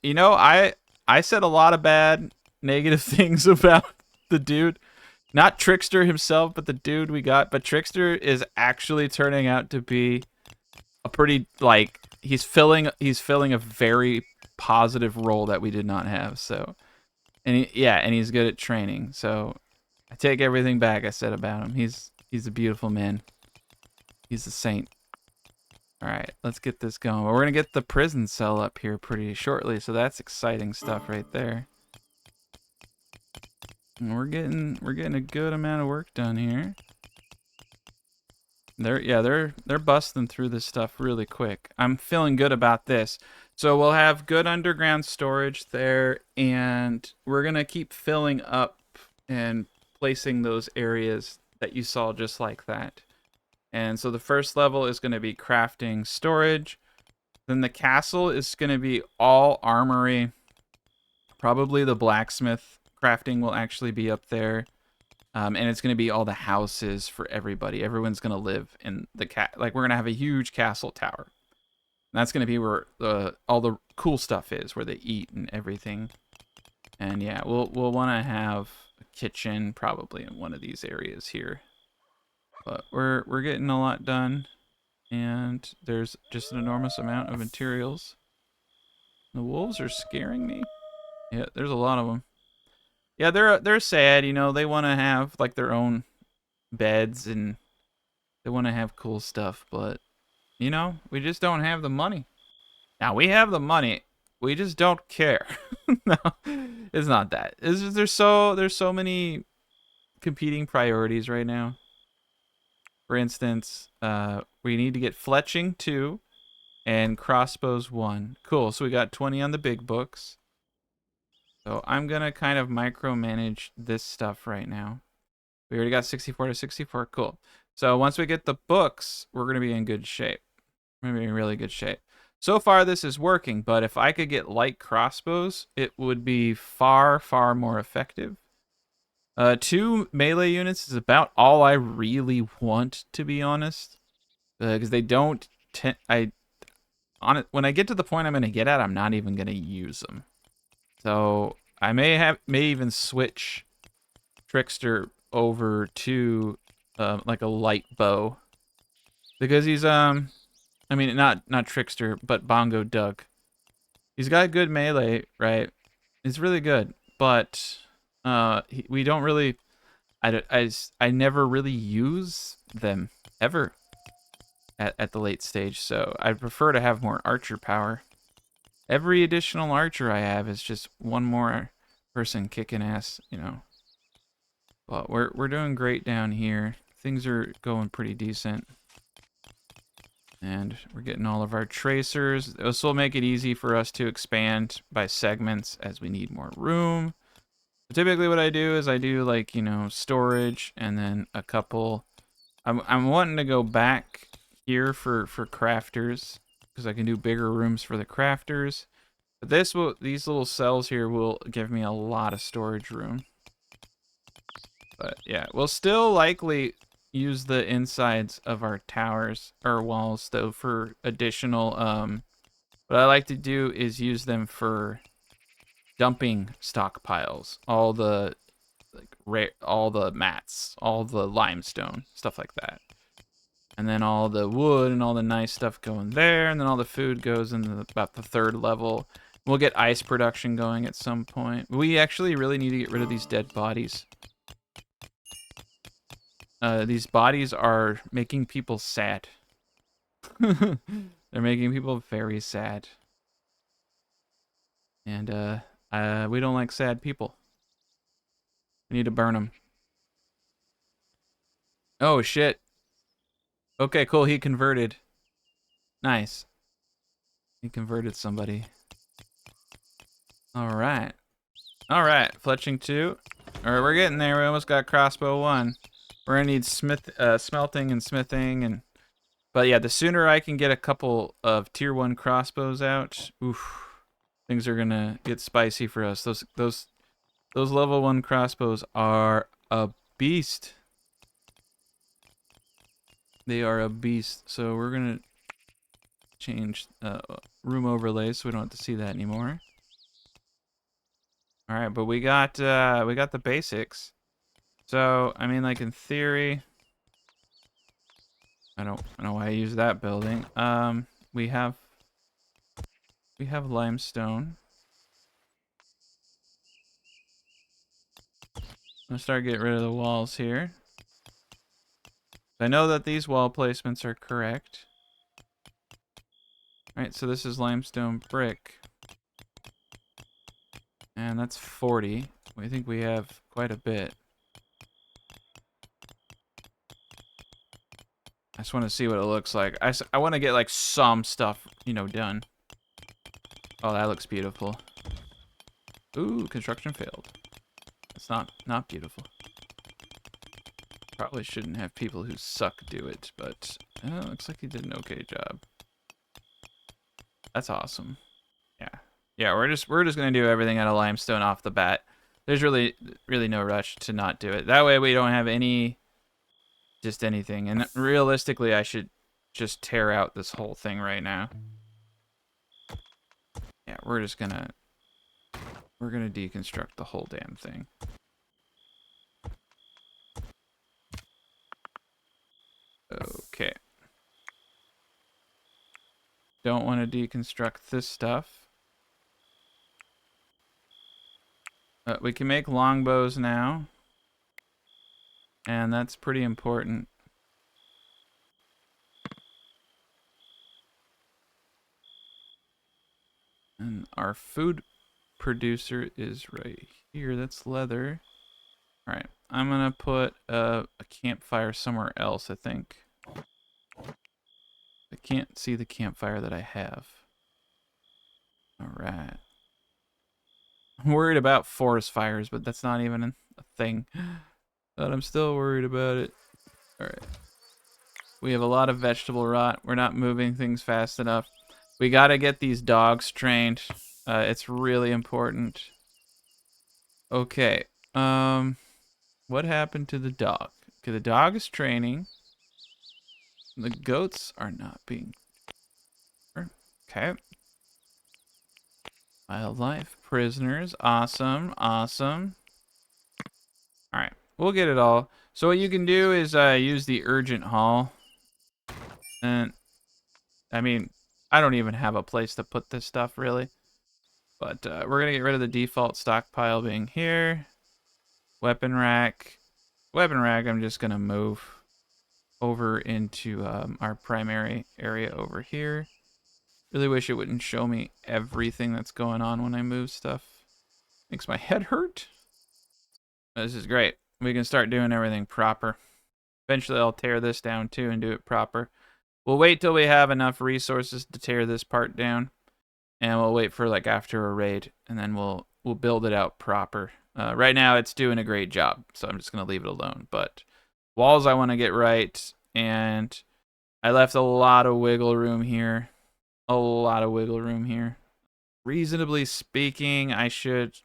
You know, I said a lot of bad, negative things about the dude. Not Trickster himself, but the dude we got. But Trickster is actually turning out to be a pretty, like, he's filling a very positive role that we did not have. So, and he's good at training. So, I take everything back I said about him. He's a beautiful man. He's a saint. All right, let's get this going. We're gonna get the prison cell up here pretty shortly, so that's exciting stuff right there. And we're getting a good amount of work done here. They're busting through this stuff really quick. I'm feeling good about this. So we'll have good underground storage there, and we're gonna keep filling up and placing those areas that you saw just like that. And so the first level is going to be crafting storage. Then the castle is going to be all armory. Probably the blacksmith crafting will actually be up there. And it's going to be all the houses for everybody. Everyone's going to live in the like we're going to have a huge castle tower. And that's going to be where all the cool stuff is, where they eat and everything. And yeah, we'll want to have a kitchen probably in one of these areas here. But we're getting a lot done, and there's just an enormous amount of materials. The wolves are scaring me. Yeah, there's a lot of them. Yeah, they're sad, you know. They want to have like their own beds and they want to have cool stuff, but you know, we just don't have the money. Now we have the money, we just don't care. No, it's not that. It's just, there's so many competing priorities right now. For instance, we need to get fletching 2 and crossbows 1. Cool, so we got 20 on the big books. So I'm going to kind of micromanage this stuff right now. We already got 64 to 64. Cool. So once we get the books, we're going to be in good shape. We're going to be in really good shape. So far, this is working, but if I could get light crossbows, it would be far, far more effective. 2 melee units is about all I really want, to be honest. Because they don't when I get to the point I'm gonna get at, I'm not even gonna use them. So I may even switch Trickster over to like a light bow, because he's I mean not Trickster, but Bongo Doug. He's got good melee, right? He's really good, but we don't really. I never really use them ever at the late stage, so I prefer to have more archer power. Every additional archer I have is just one more person kicking ass, you know. But we're doing great down here. Things are going pretty decent. And we're getting all of our tracers. This will make it easy for us to expand by segments as we need more room. But typically what I do is I do, like, you know, storage and then a couple. I'm wanting to go back here for crafters, because I can do bigger rooms for the crafters. But these little cells here will give me a lot of storage room. But yeah, we'll still likely use the insides of our towers or walls though for additional what I like to do is use them for dumping stockpiles, all the all the mats, all the limestone, stuff like that. And then all the wood and all the nice stuff going there, and then all the food goes into about the 3rd level. We'll get ice production going at some point. We actually really need to get rid of these dead bodies. These bodies are making people sad. They're making people very sad. And we don't like sad people. We need to burn them. Oh, shit. Okay, cool. He converted. Nice. He converted somebody. All right. All right. Fletching 2. All right, we're getting there. We almost got crossbow 1. We're gonna need smelting and smithing, but yeah, the sooner I can get a couple of tier 1 crossbows out, oof, things are gonna get spicy for us. Those level 1 crossbows are a beast. They are a beast. So we're gonna change room overlays so we don't have to see that anymore. All right, but we got the basics. So I mean, like, in theory, I don't know why I use that building. We have limestone. I'm gonna start getting rid of the walls here. I know that these wall placements are correct. Alright, so this is limestone brick. And that's 40. I think we have quite a bit. I just want to see what it looks like. I want to get, like, some stuff, you know, done. Oh, that looks beautiful. Ooh, construction failed. It's not beautiful. Probably shouldn't have people who suck do it, but it looks like he did an okay job. That's awesome. Yeah, we're just gonna do everything out of limestone off the bat. There's really no rush to not do it. That way we don't have just anything. And realistically, I should just tear out this whole thing right now. Yeah, we're gonna deconstruct the whole damn thing. Okay. Don't want to deconstruct this stuff. We can make longbows now. And that's pretty important. And our food producer is right here. That's leather. Alright, I'm gonna put a campfire somewhere else, I think. I can't see the campfire that I have. Alright. I'm worried about forest fires, but that's not even a thing. But I'm still worried about it. Alright. We have a lot of vegetable rot. We're not moving things fast enough. We gotta get these dogs trained. It's really important. Okay. What happened to the dog? Okay, the dog is training. The goats are not being Okay. Wildlife, prisoners. Awesome, awesome. All right, we'll get it all. So what you can do is use the urgent haul. And, I mean, I don't even have a place to put this stuff, really. But we're going to get rid of the default stockpile being here. Weapon rack. Weapon rack, I'm just going to move over into our primary area over here. Really wish it wouldn't show me everything that's going on when I move stuff. Makes my head hurt. This is great. We can start doing everything proper. Eventually I'll tear this down too and do it proper. We'll wait till we have enough resources to tear this part down. And we'll wait for like after a raid. And then we'll build it out proper. Right now it's doing a great job. So I'm just going to leave it alone. But walls I want to get right. And I left a lot of wiggle room here. A lot of wiggle room here. Reasonably speaking, I should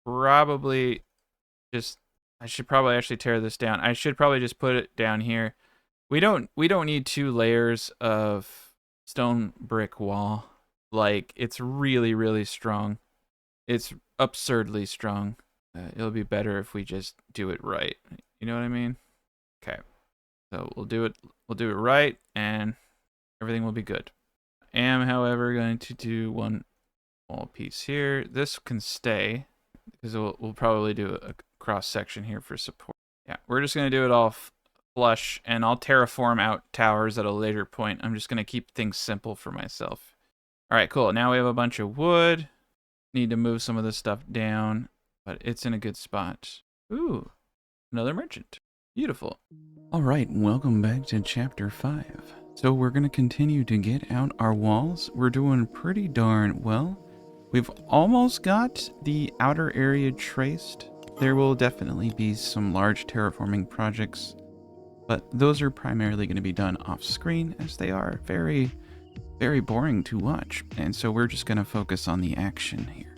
probably actually tear this down. I should probably just put it down here. We don't need 2 layers of stone brick wall. Like, it's really, really strong. It's absurdly strong. It'll be better if we just do it right. You know what I mean? Okay. So we'll do it right, and everything will be good. I am, however, going to do one wall piece here. This can stay, because we'll probably do a cross section here for support. Yeah, we're just going to do it all flush, and I'll terraform out towers at a later point. I'm just going to keep things simple for myself. All right, cool. Now we have a bunch of wood. Need to move some of this stuff down, but it's in a good spot. Ooh, another merchant. Beautiful. All right, welcome back to Chapter 5. So we're going to continue to get out our walls. We're doing pretty darn well. We've almost got the outer area traced. There will definitely be some large terraforming projects, but those are primarily going to be done off screen, as they are very, very boring to watch. And so we're just going to focus on the action here.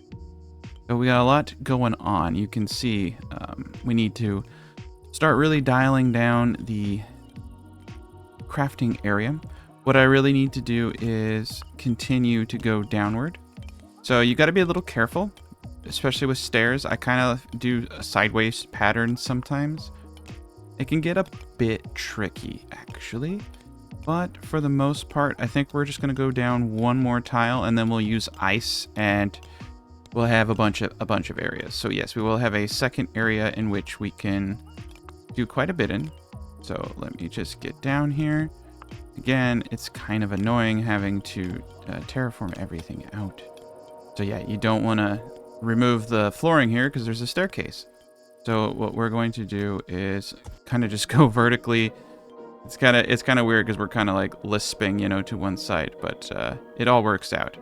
So we got a lot going on. You can see we need to start really dialing down the crafting area. What I really need to do is continue to go downward. So you got to be a little careful, especially with stairs. I kind of do a sideways pattern sometimes. It can get a bit tricky, actually. But for the most part, I think we're just going to go down one more tile, and then we'll use ice, and we'll have a bunch of areas. So yes, we will have a second area in which we can do quite a bit in. So let me just get down here. Again, it's kind of annoying having to terraform everything out. So yeah, you don't want to remove the flooring here because there's a staircase. So what we're going to do is kind of just go vertically. It's kind of weird because we're kind of like lisping, you know, to one side, but it all works out.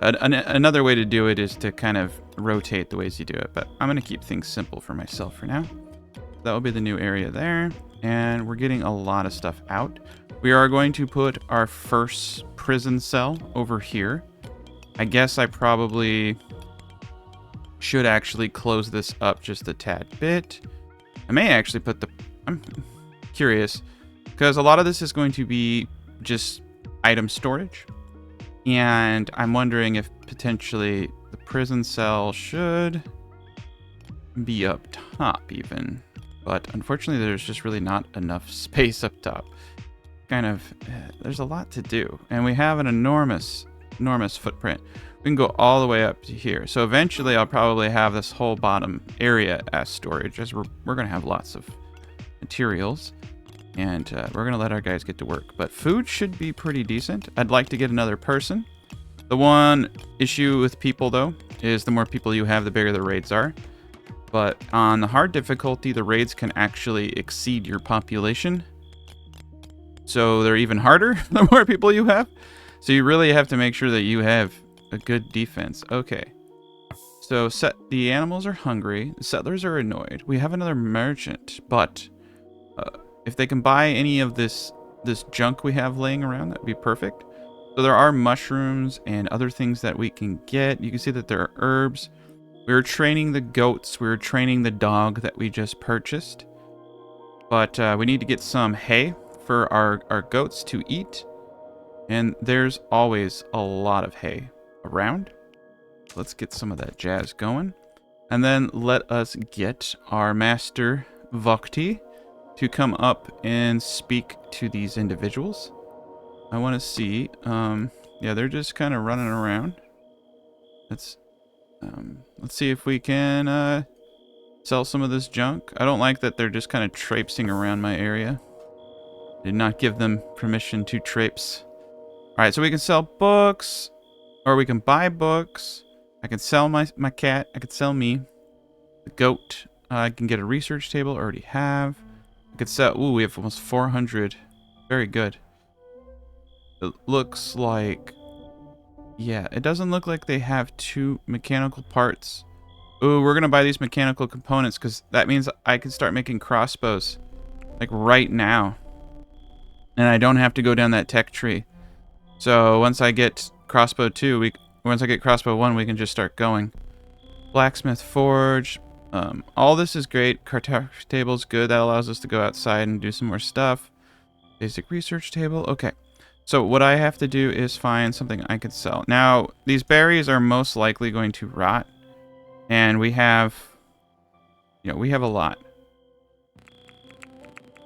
Another way to do it is to kind of rotate the ways you do it, but I'm going to keep things simple for myself for now. That will be the new area there, and we're getting a lot of stuff out. We are going to put our first prison cell over here. I guess I probably should actually close this up just a tad bit. I may actually put I'm curious, because a lot of this is going to be just item storage. And I'm wondering if potentially the prison cell should be up top even. But unfortunately, there's just really not enough space up top. There's a lot to do. And we have an enormous footprint. We can go all the way up to here. So eventually I'll probably have this whole bottom area as storage, as we're going to have lots of materials. And we're going to let our guys get to work. But food should be pretty decent. I'd like to get another person. The one issue with people, though, is the more people you have, the bigger the raids are. But on the hard difficulty, the raids can actually exceed your population. So they're even harder the more people you have. So you really have to make sure that you have a good defense. Okay. So the animals are hungry. The settlers are annoyed. We have another merchant, but if they can buy any of this junk we have laying around, that'd be perfect. So there are mushrooms and other things that we can get. You can see that there are herbs. We were training the goats. We were training the dog that we just purchased. But we need to get some hay for our goats to eat. And there's always a lot of hay around. Let's get some of that jazz going. And then let us get our master Vogti to come up and speak to these individuals. I want to see, yeah, they're just kind of running around. Let's see if we can, sell some of this junk. I don't like that they're just kind of traipsing around my area. Did not give them permission to traipse. Alright, so we can sell books, or we can buy books. I can sell my cat. I could sell me. The goat. I can get a research table. Already have. I could sell... Ooh, we have almost 400. Very good. It looks like... Yeah, it doesn't look like they have 2 mechanical parts. Ooh, we're going to buy these mechanical components because that means I can start making crossbows. Like right now. And I don't have to go down that tech tree. So once I get crossbow 2, once I get crossbow 1, we can just start going. Blacksmith forge. All this is great. Cartography table's good. That allows us to go outside and do some more stuff. Basic research table. Okay. So what I have to do is find something I could sell. Now, these berries are most likely going to rot. And we have... You know, we have a lot.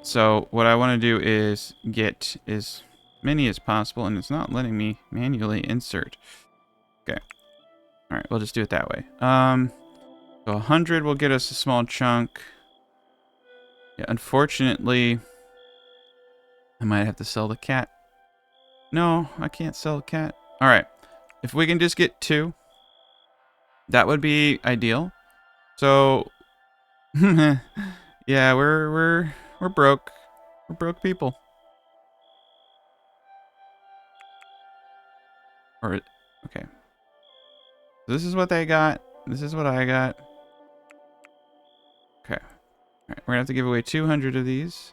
So what I want to do is get as many as possible, and it's not letting me manually insert. Okay. All right, we'll just do it that way. So 100 will get us a small chunk. Yeah, unfortunately, I might have to sell the cat. No, I can't sell the cat. All right, if we can just get 2, that would be ideal. So, yeah, we're broke. We're broke people. Or, okay. This is what they got. This is what I got. Okay. Alright, we're gonna have to give away 200 of these.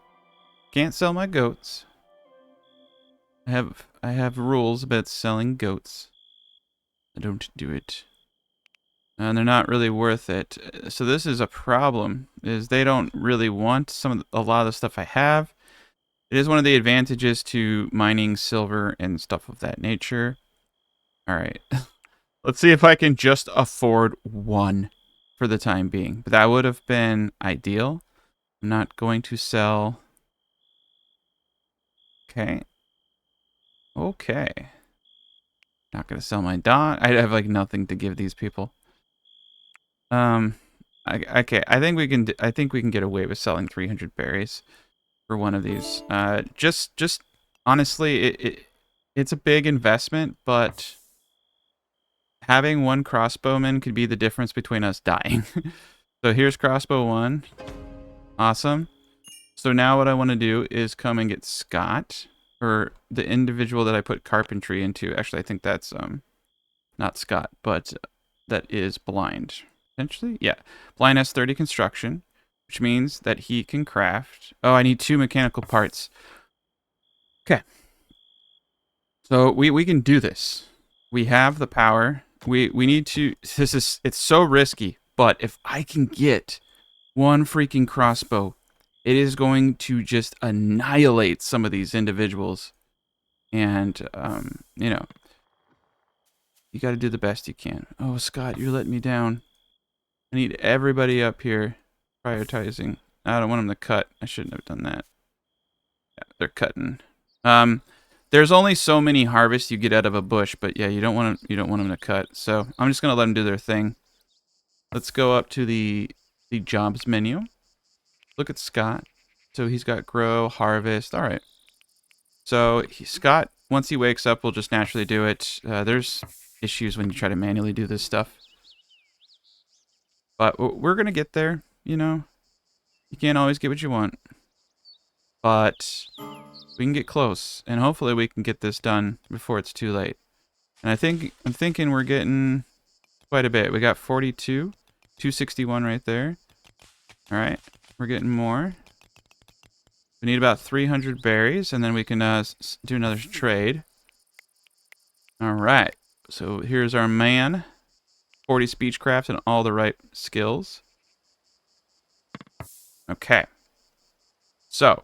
Can't sell my goats. I have rules about selling goats. I don't do it. And they're not really worth it. So this is a problem, is they don't really want a lot of the stuff I have. It is one of the advantages to mining silver and stuff of that nature. Alright. Let's see if I can just afford 1 for the time being. But that would have been ideal. I'm not going to sell. Okay. Okay. Not going to sell my dog. I have like nothing to give these people. Okay. I think we can get away with selling 300 berries for one of these. Just honestly, it's a big investment, but having 1 crossbowman could be the difference between us dying. So here's crossbow 1. Awesome. So now what I want to do is come and get Scott, or the individual that I put carpentry into. Actually, I think that's not Scott, but that is blind. Potentially? Yeah. Blind has 30 construction, which means that he can craft. Oh, I need 2 mechanical parts. Okay. So we can do this. We have the power. We need to... It's so risky, but if I can get 1 freaking crossbow, it is going to just annihilate some of these individuals. And, you know, you got to do the best you can. Oh, Scott, you're letting me down. I need everybody up here prioritizing. I don't want them to cut. I shouldn't have done that. Yeah, they're cutting. There's only so many harvests you get out of a bush, but yeah, you don't want them to cut. So I'm just gonna let them do their thing. Let's go up to the jobs menu. Look at Scott. So he's got grow, harvest. All right. So Scott, once he wakes up, will just naturally do it. There's issues when you try to manually do this stuff. But we're going to get there, you know. You can't always get what you want. But we can get close. And hopefully we can get this done before it's too late. And I'm thinking we're getting quite a bit. We got 42. 261 right there. All right. We're getting more. We need about 300 berries. And then we can do another trade. All right. So here's our man. 40 speechcraft and all the right skills. Okay. So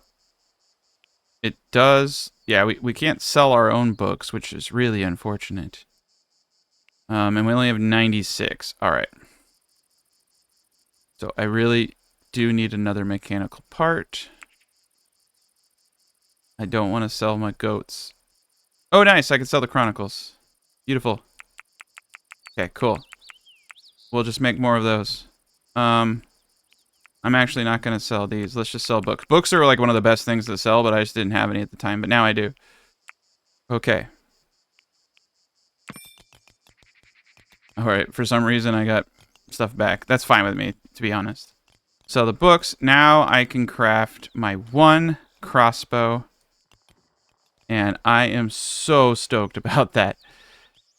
it does yeah, we can't sell our own books, which is really unfortunate. And we only have 96. All right. So I really do need another mechanical part. I don't want to sell my goats. Oh, nice. I can sell the chronicles. Beautiful. Okay, cool. We'll just make more of those. I'm actually not going to sell these. Let's just sell books. Books are like one of the best things to sell, but I just didn't have any at the time. But now I do. Okay. All right. For some reason, I got stuff back. That's fine with me, to be honest. So the books. Now I can craft my one crossbow. And I am so stoked about that.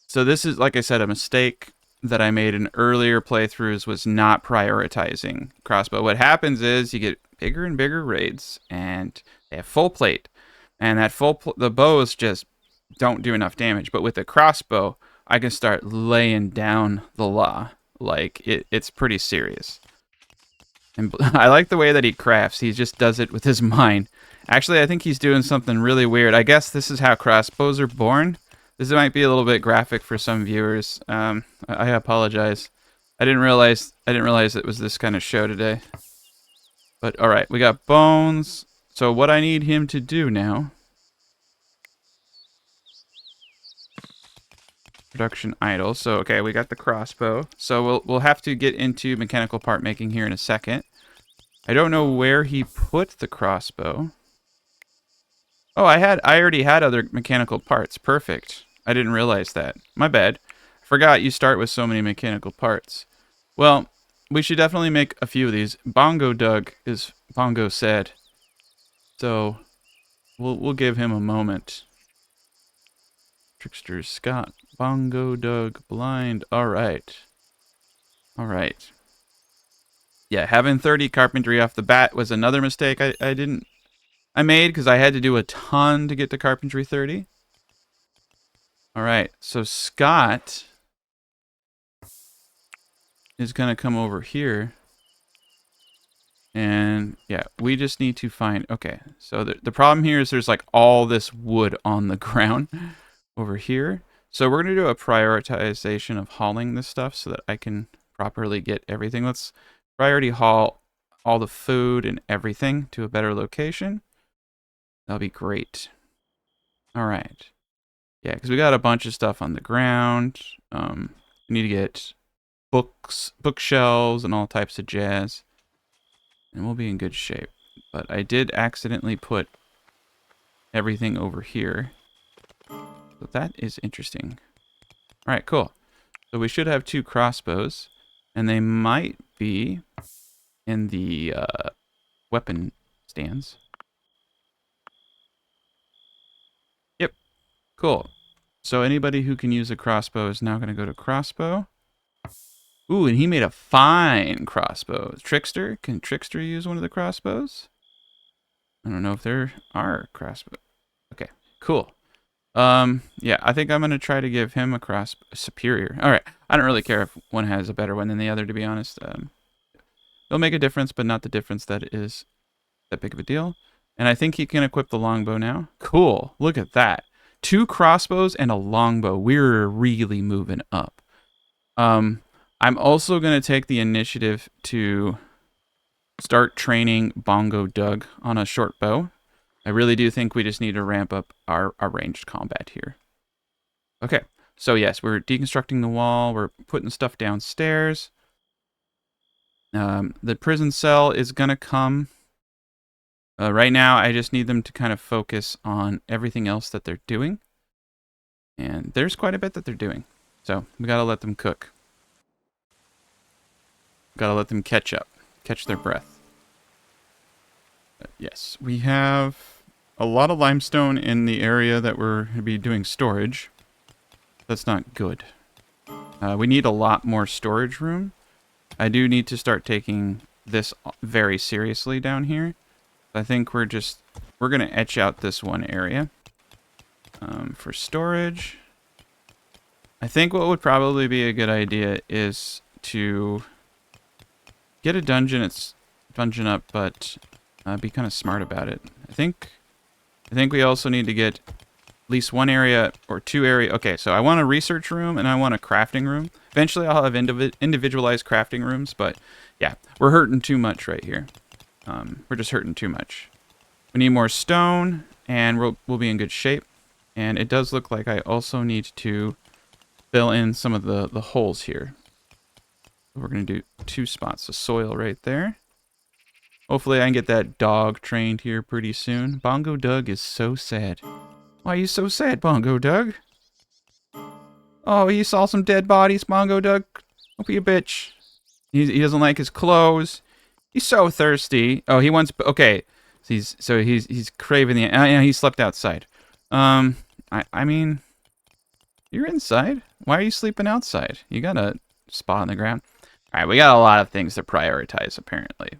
So this is, like I said, a mistake that I made in earlier playthroughs was not prioritizing crossbow. What happens is you get bigger and bigger raids, and they have full plate. And that the bows just don't do enough damage. But with the crossbow, I can start laying down the law. Like, it's pretty serious. And I like the way that he crafts. He just does it with his mind. Actually, I think he's doing something really weird. I guess this is how crossbows are born. This might be a little bit graphic for some viewers. I apologize. I didn't realize it was this kind of show today. But all right, we got bones. So what I need him to do now. Production idle. So okay, we got the crossbow. So we'll have to get into mechanical part making here in a second. I don't know where he put the crossbow. Oh, I already had other mechanical parts. Perfect. I didn't realize that. My bad. Forgot you start with so many mechanical parts. Well, we should definitely make a few of these. Bongo Doug is Bongo said. So we'll give him a moment. Trickster Scott, Bongo Doug, blind. All right. All right. Yeah, having 30 carpentry off the bat was another mistake I made because I had to do a ton to get to carpentry 30. All right, so Scott is going to come over here. And yeah, we just need to find... Okay, so the problem here is there's like all this wood on the ground over here. So we're going to do a prioritization of hauling this stuff so that I can properly get everything. Let's priority haul all the food and everything to a better location. That'll be great. All right. Yeah, because we got a bunch of stuff on the ground. We need to get books, bookshelves, and all types of jazz. And we'll be in good shape. But I did accidentally put everything over here. So that is interesting. All right, cool. So we should have 2 crossbows. And they might be in the weapon stands. Yep. Cool. So anybody who can use a crossbow is now going to go to crossbow. Ooh, and he made a fine crossbow. Trickster? Can Trickster use one of the crossbows? I don't know if there are crossbows. Okay, cool. Yeah, I think I'm going to try to give him a superior. All right. I don't really care if one has a better one than the other, to be honest. It'll make a difference, but not the difference that is that big of a deal. And I think he can equip the longbow now. Cool. Look at that. 2 crossbows and a longbow. We're really moving up. I'm also going to take the initiative to start training Bongo Doug on a short bow. I really do think we just need to ramp up our ranged combat here. Okay, so yes, we're deconstructing the wall. We're putting stuff downstairs. The prison cell is going to come. Right now, I just need them to kind of focus on everything else that they're doing. And there's quite a bit that they're doing. So we got to let them cook. Got to let them catch their breath. Yes, we have a lot of limestone in the area that we're going to be doing storage. That's not good. We need a lot more storage room. I do need to start taking this very seriously down here. I think we're going to etch out this one area for storage. I think what would probably be a good idea is to get a dungeon. It's dungeon up, but be kind of smart about it. I think I think we also need to get at least one area or two area. Okay, so I want a research room and I want a crafting room. Eventually I'll have individualized crafting rooms, but yeah, we're hurting too much right here. We're just hurting too much. We need more stone, and we'll be in good shape. And it does look like I also need to fill in some of the holes here. We're going to do 2 spots of soil right there. Hopefully I can get that dog trained here pretty soon. Bongo Doug is so sad. Why are you so sad, Bongo Doug? Oh, you saw some dead bodies, Bongo Doug? Don't be a bitch. He doesn't like his clothes. He's so thirsty. Oh, he wants... Okay. He's craving the... yeah, he slept outside. I mean... You're inside. Why are you sleeping outside? You got a spot on the ground. Alright, we got a lot of things to prioritize, apparently.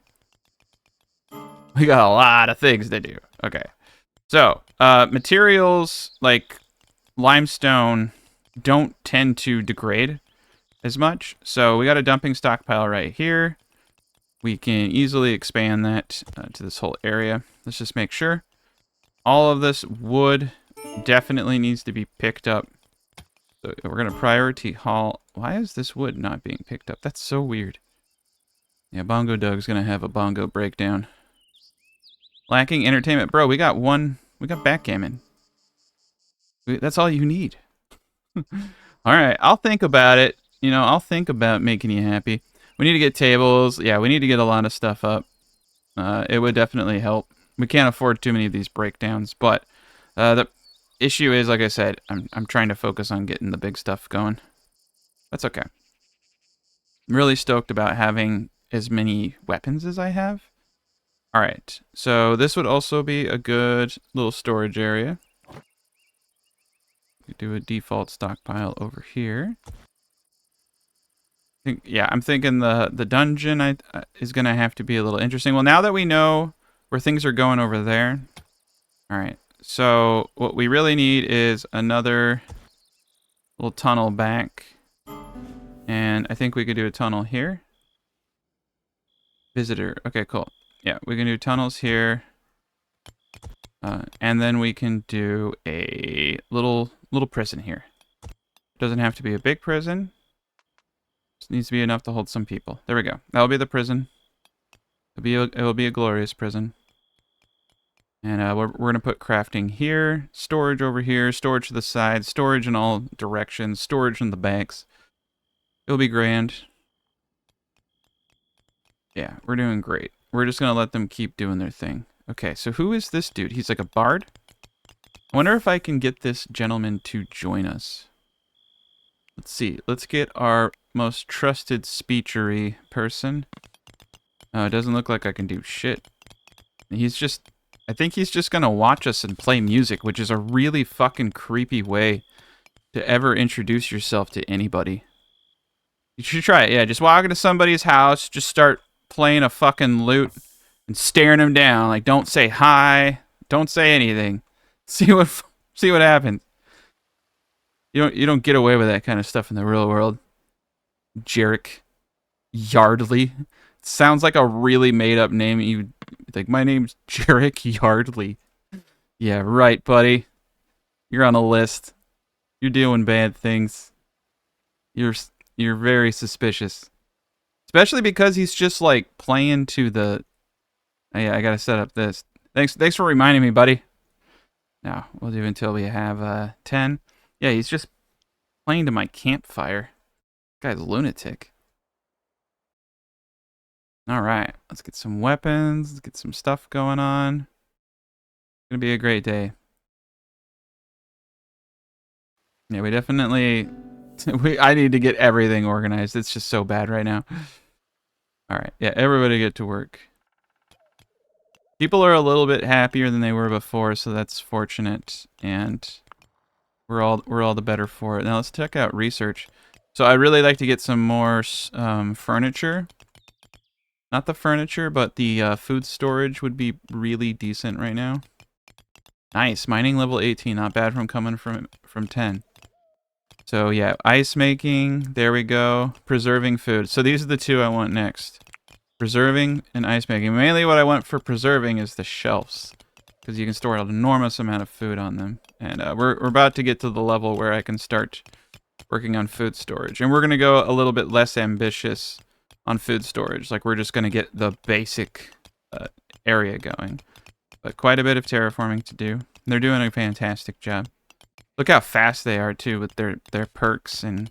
We got a lot of things to do. Okay. So, materials like limestone don't tend to degrade as much. So we got a dumping stockpile right here. We can easily expand that to this whole area. Let's just make sure. All of this wood definitely needs to be picked up. So we're going to priority haul. Why is this wood not being picked up? That's so weird. Yeah, Bongo Doug's going to have a bongo breakdown. Lacking entertainment. Bro, we got backgammon. That's all you need. Alright, I'll think about it. You know, I'll think about making you happy. We need to get tables. Yeah, we need to get a lot of stuff up. It would definitely help. We can't afford too many of these breakdowns, but the issue is, like I said, I'm trying to focus on getting the big stuff going. That's okay. I'm really stoked about having as many weapons as I have. Alright, so this would also be a good little storage area. We do a default stockpile over here. Yeah, I'm thinking the dungeon is going to have to be a little interesting. Well, now that we know where things are going over there. Alright, so what we really need is another little tunnel back. And I think we could do a tunnel here. Visitor. Okay, cool. Yeah, we can do tunnels here. And then we can do a little prison here. Doesn't have to be a big prison. Just needs to be enough to hold some people. There we go. That'll be the prison. It'll be a glorious prison. And we're going to put crafting here, storage over here, storage to the side, storage in all directions, storage in the backs. It'll be grand. Yeah, we're doing great. We're just going to let them keep doing their thing. Okay, so who is this dude? He's like a bard? I wonder if I can get this gentleman to join us. Let's see. Let's get our most trusted speechery person. It doesn't look like I can do shit. I think he's just gonna watch us and play music, which is a really fucking creepy way to ever introduce yourself to anybody. You should try it. Yeah, just walk into somebody's house, just start playing a fucking lute and staring them down. Like, don't say hi, don't say anything. See what happens. You don't get away with that kind of stuff in the real world. Jarek Yardley. Sounds like a really made up name. You like, my name's Jarek Yardley. Yeah, right, buddy. You're on a list. You're doing bad things. You're very suspicious. Especially because he's just like playing to the... Oh, yeah, I gotta set up this. Thanks for reminding me, buddy. Now, we'll do until we have 10. Yeah, he's just playing to my campfire. This guy's a lunatic. Alright, let's get some weapons. Let's get some stuff going on. It's gonna be a great day. Yeah, we definitely... I need to get everything organized. It's just so bad right now. Alright, yeah, everybody get to work. People are a little bit happier than they were before, so that's fortunate, and we're all the better for it. Now let's check out research. So I'd really like to get some more furniture. Not the furniture, but the food storage would be really decent right now. Nice, mining level 18, not bad from coming from 10. So yeah, ice making, there we go. Preserving food. So these are the two I want next. Preserving and ice making. Mainly what I want for preserving is the shelves. because you can store an enormous amount of food on them. And we're about to get to the level where I can start working on food storage. And we're going to go a little bit less ambitious on food storage. Like, we're just going to get the basic area going. But quite a bit of terraforming to do. They're doing a fantastic job. Look how fast they are, too, with their perks and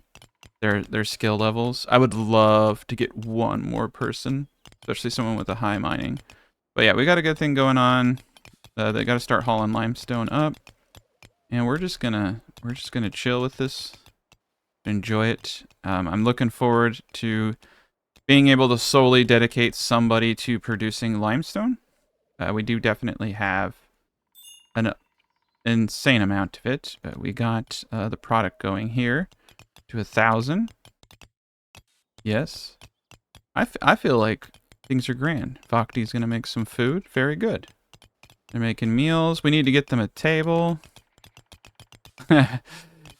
their skill levels. I would love to get one more person, especially someone with a high mining. But yeah, we got a good thing going on. They got to start hauling limestone up. And we're just gonna chill with this. Enjoy it. I'm looking forward to being able to solely dedicate somebody to producing limestone. We do definitely have an insane amount of it. We got the product going here to 1,000. Yes. I feel like things are grand. Vogti's going to make some food. Very good. They're making meals. We need to get them a table.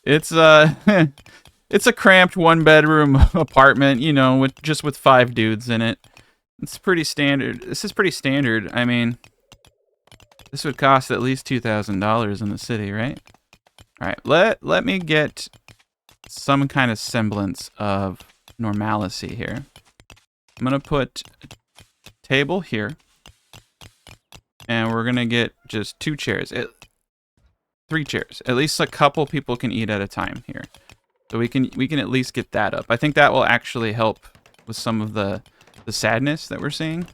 It's it's a cramped one-bedroom apartment, you know, with 5 dudes in it. It's pretty standard. This is pretty standard. I mean, this would cost at least $2,000 in the city, right? All right, let me get some kind of semblance of normalcy here. I'm gonna put a table here, and we're gonna get just 2 chairs, 3 chairs. At least a couple people can eat at a time here, so we can at least get that up. I think that will actually help with some of the sadness that we're seeing.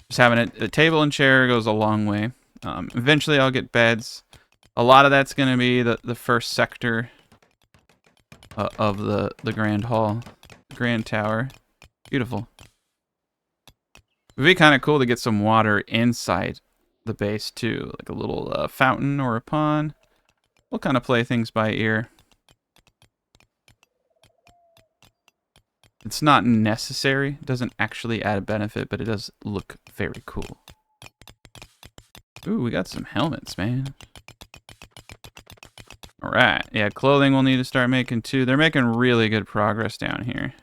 Just having a table and chair goes a long way. Eventually, I'll get beds. A lot of that's gonna be the first sector of the Grand Hall, the Grand Tower. Beautiful. It would be kind of cool to get some water inside the base too, like a little fountain or a pond. We'll kind of play things by ear. It's not necessary. It doesn't actually add a benefit, but it does look very cool. Ooh, we got some helmets, man. All right. Yeah, clothing we'll need to start making too. They're making really good progress down here.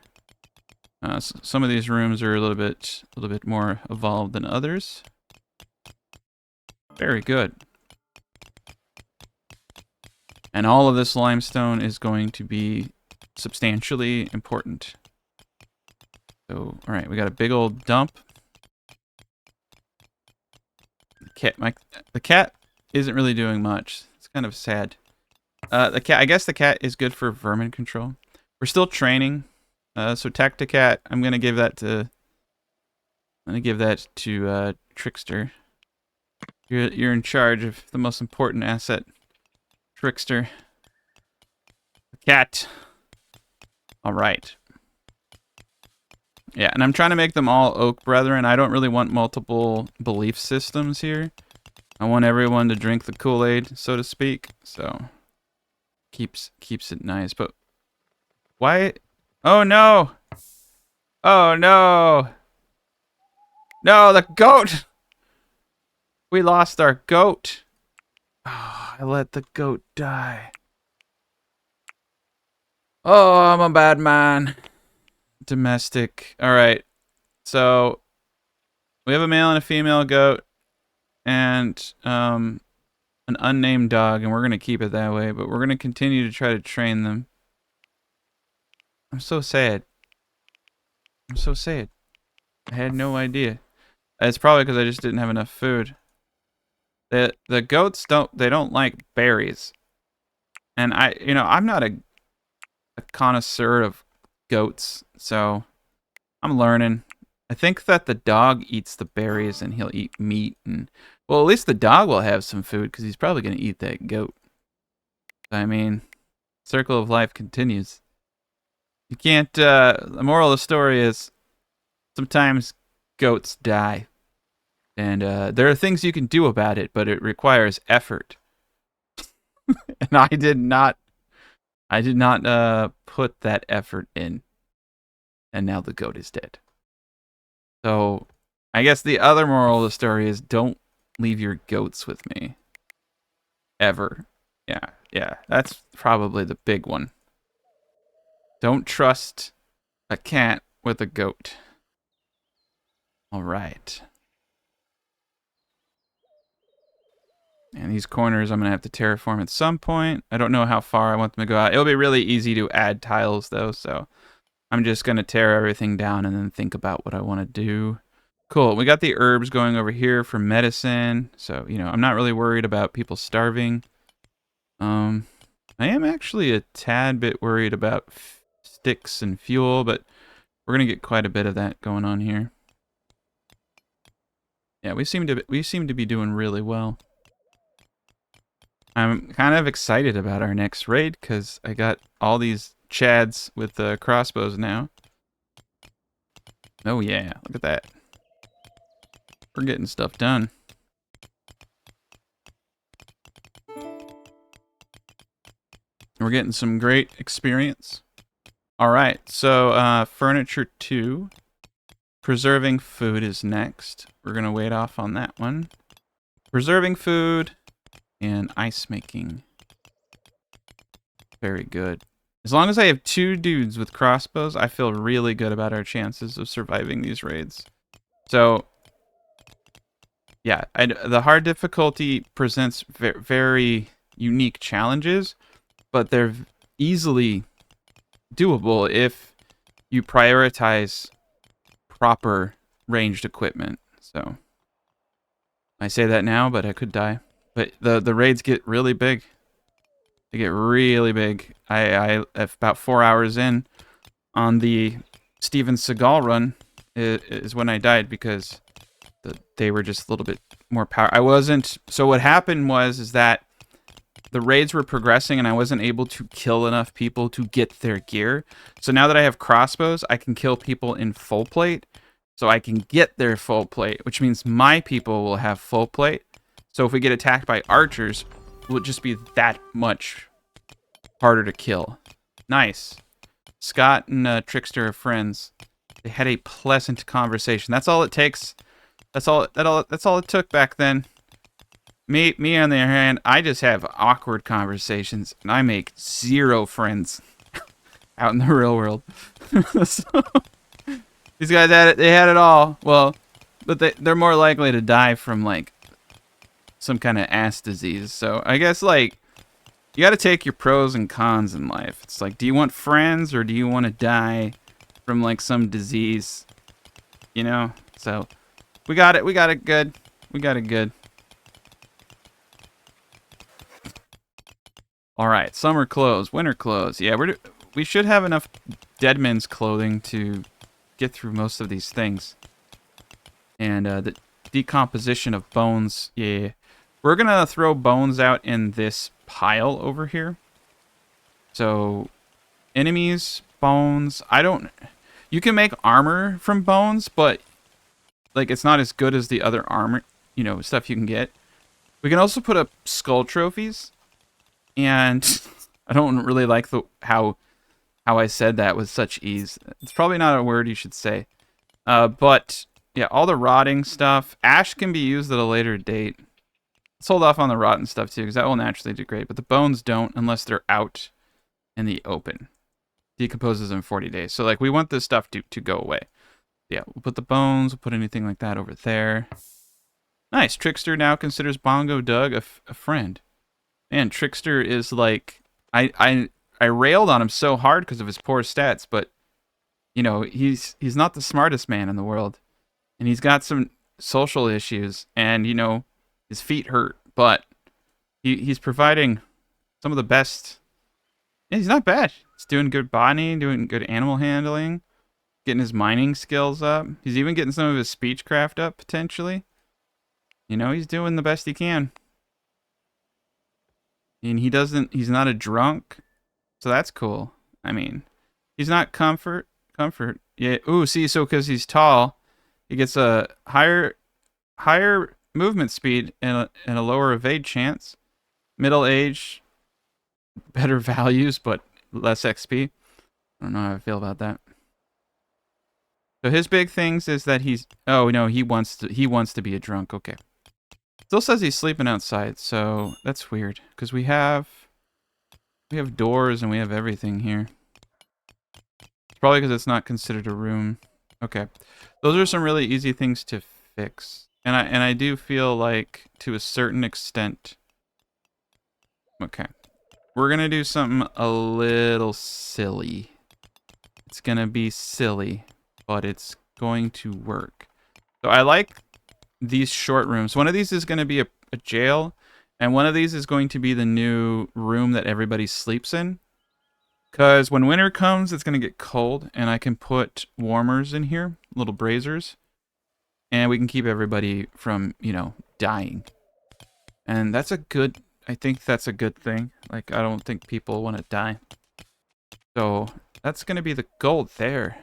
Some of these rooms are a little bit more evolved than others. Very good. And all of this limestone is going to be substantially important. So, all right, we got a big old dump. The cat isn't really doing much. It's kind of sad. I guess the cat is good for vermin control. We're still training. So Tacticat, I'm gonna give that to Trickster. You're in charge of the most important asset, Trickster. The cat. All right. Yeah, and I'm trying to make them all Oak Brethren. I don't really want multiple belief systems here. I want everyone to drink the Kool-Aid, so to speak. So keeps it nice. But why? Oh no! Oh no! No, the goat! We lost our goat. Oh, I let the goat die. Oh, I'm a bad man. Domestic. Alright. So we have a male and a female goat and an unnamed dog, and we're gonna keep it that way, but we're gonna continue to try to train them. I'm so sad. I'm so sad. I had no idea. It's probably because I just didn't have enough food. The goats don't like berries. And I'm not a connoisseur of goats, so I'm learning. I think that the dog eats the berries and he'll eat meat, and well, at least the dog will have some food because he's probably gonna eat that goat. I mean, circle of life continues. You can't. The moral of the story is sometimes goats die, and there are things you can do about it, but it requires effort. And I did not put that effort in, and now the goat is dead. So, I guess the other moral of the story is don't leave your goats with me. Ever. Yeah, that's probably the big one. Don't trust a cat with a goat. All right. these corners I'm going to have to terraform at some point. I don't know how far I want them to go out. It'll be really easy to add tiles, though, so I'm just going to tear everything down and then think about what I want to do. Cool. We got the herbs going over here for medicine, so, you know, I'm not really worried about people starving. I am actually a tad bit worried about sticks and fuel, but we're going to get quite a bit of that going on here. Yeah, we seem to be doing really well. I'm kind of excited about our next raid because I got all these chads with crossbows now. Oh yeah, look at that. We're getting stuff done. We're getting some great experience. All right, so furniture 2. Preserving food is next. We're going to wait off on that one. Preserving food and ice making. Very good. As long as I have 2 dudes with crossbows, I feel really good about our chances of surviving these raids. So, yeah, the hard difficulty presents very unique challenges, but they're easily doable if you prioritize proper ranged equipment. So I say that now, but I could die. But the raids get really big. They get really big. I about 4 hours in on the Steven Seagal run is when I died because they were just a little bit more power. I wasn't. So what happened is that the raids were progressing and I wasn't able to kill enough people to get their gear. So now that I have crossbows, I can kill people in full plate. So I can get their full plate, which means my people will have full plate. So if we get attacked by archers, it will just be that much harder to kill. Nice. Scott and Trickster are friends. They had a pleasant conversation. That's all it takes. That's all it took back then. Me on the other hand, I just have awkward conversations and I make 0 friends out in the real world. So, these guys had it. They had it all. Well, but they're more likely to die from like some kind of ass disease. So I guess like you got to take your pros and cons in life. It's like, do you want friends or do you want to die from like some disease? You know. So we got it. We got it good. We got it good. All right, summer clothes, winter clothes. Yeah, we should have enough dead men's clothing to get through most of these things. And the decomposition of bones, yeah. We're going to throw bones out in this pile over here. So, enemies, bones, you can make armor from bones, but like it's not as good as the other armor, you know, stuff you can get. We can also put up skull trophies. And I don't really like how I said that with such ease. It's probably not a word you should say. But yeah, all the rotting stuff. Ash can be used at a later date. Let's hold off on the rotten stuff too, because that will naturally degrade. But the bones don't unless they're out in the open. Decomposes in 40 days. So like we want this stuff to go away. Yeah, we'll put the bones. We'll put anything like that over there. Nice. Trickster now considers Bongo Doug a friend. Man, Trickster is like, I railed on him so hard because of his poor stats, but you know, he's not the smartest man in the world, and he's got some social issues, and you know, his feet hurt, but he's providing some of the best. Yeah, he's not bad. He's doing good botany, doing good animal handling, getting his mining skills up. He's even getting some of his speechcraft up potentially. You know, he's doing the best he can. And he's not a drunk, so that's cool. I mean, he's not comfort. Yeah, ooh, see, so because he's tall, he gets a higher movement speed and a lower evade chance. Middle age, better values, but less XP. I don't know how I feel about that. So his big things is that oh no, he wants to be a drunk, okay. Still says he's sleeping outside, so that's weird. Because we have doors and we have everything here. It's probably because it's not considered a room. Okay. Those are some really easy things to fix. And I do feel like, to a certain extent, Okay. We're going to do something a little silly. It's going to be silly, but it's going to work. So I like these short rooms. One of these is going to be a jail, and one of these is going to be the new room that everybody sleeps in. Because when winter comes, it's going to get cold, and I can put warmers in here, little braziers, and we can keep everybody from, you know, dying. And that's a good, I think that's a good thing. Like, I don't think people want to die. So that's going to be the goal there.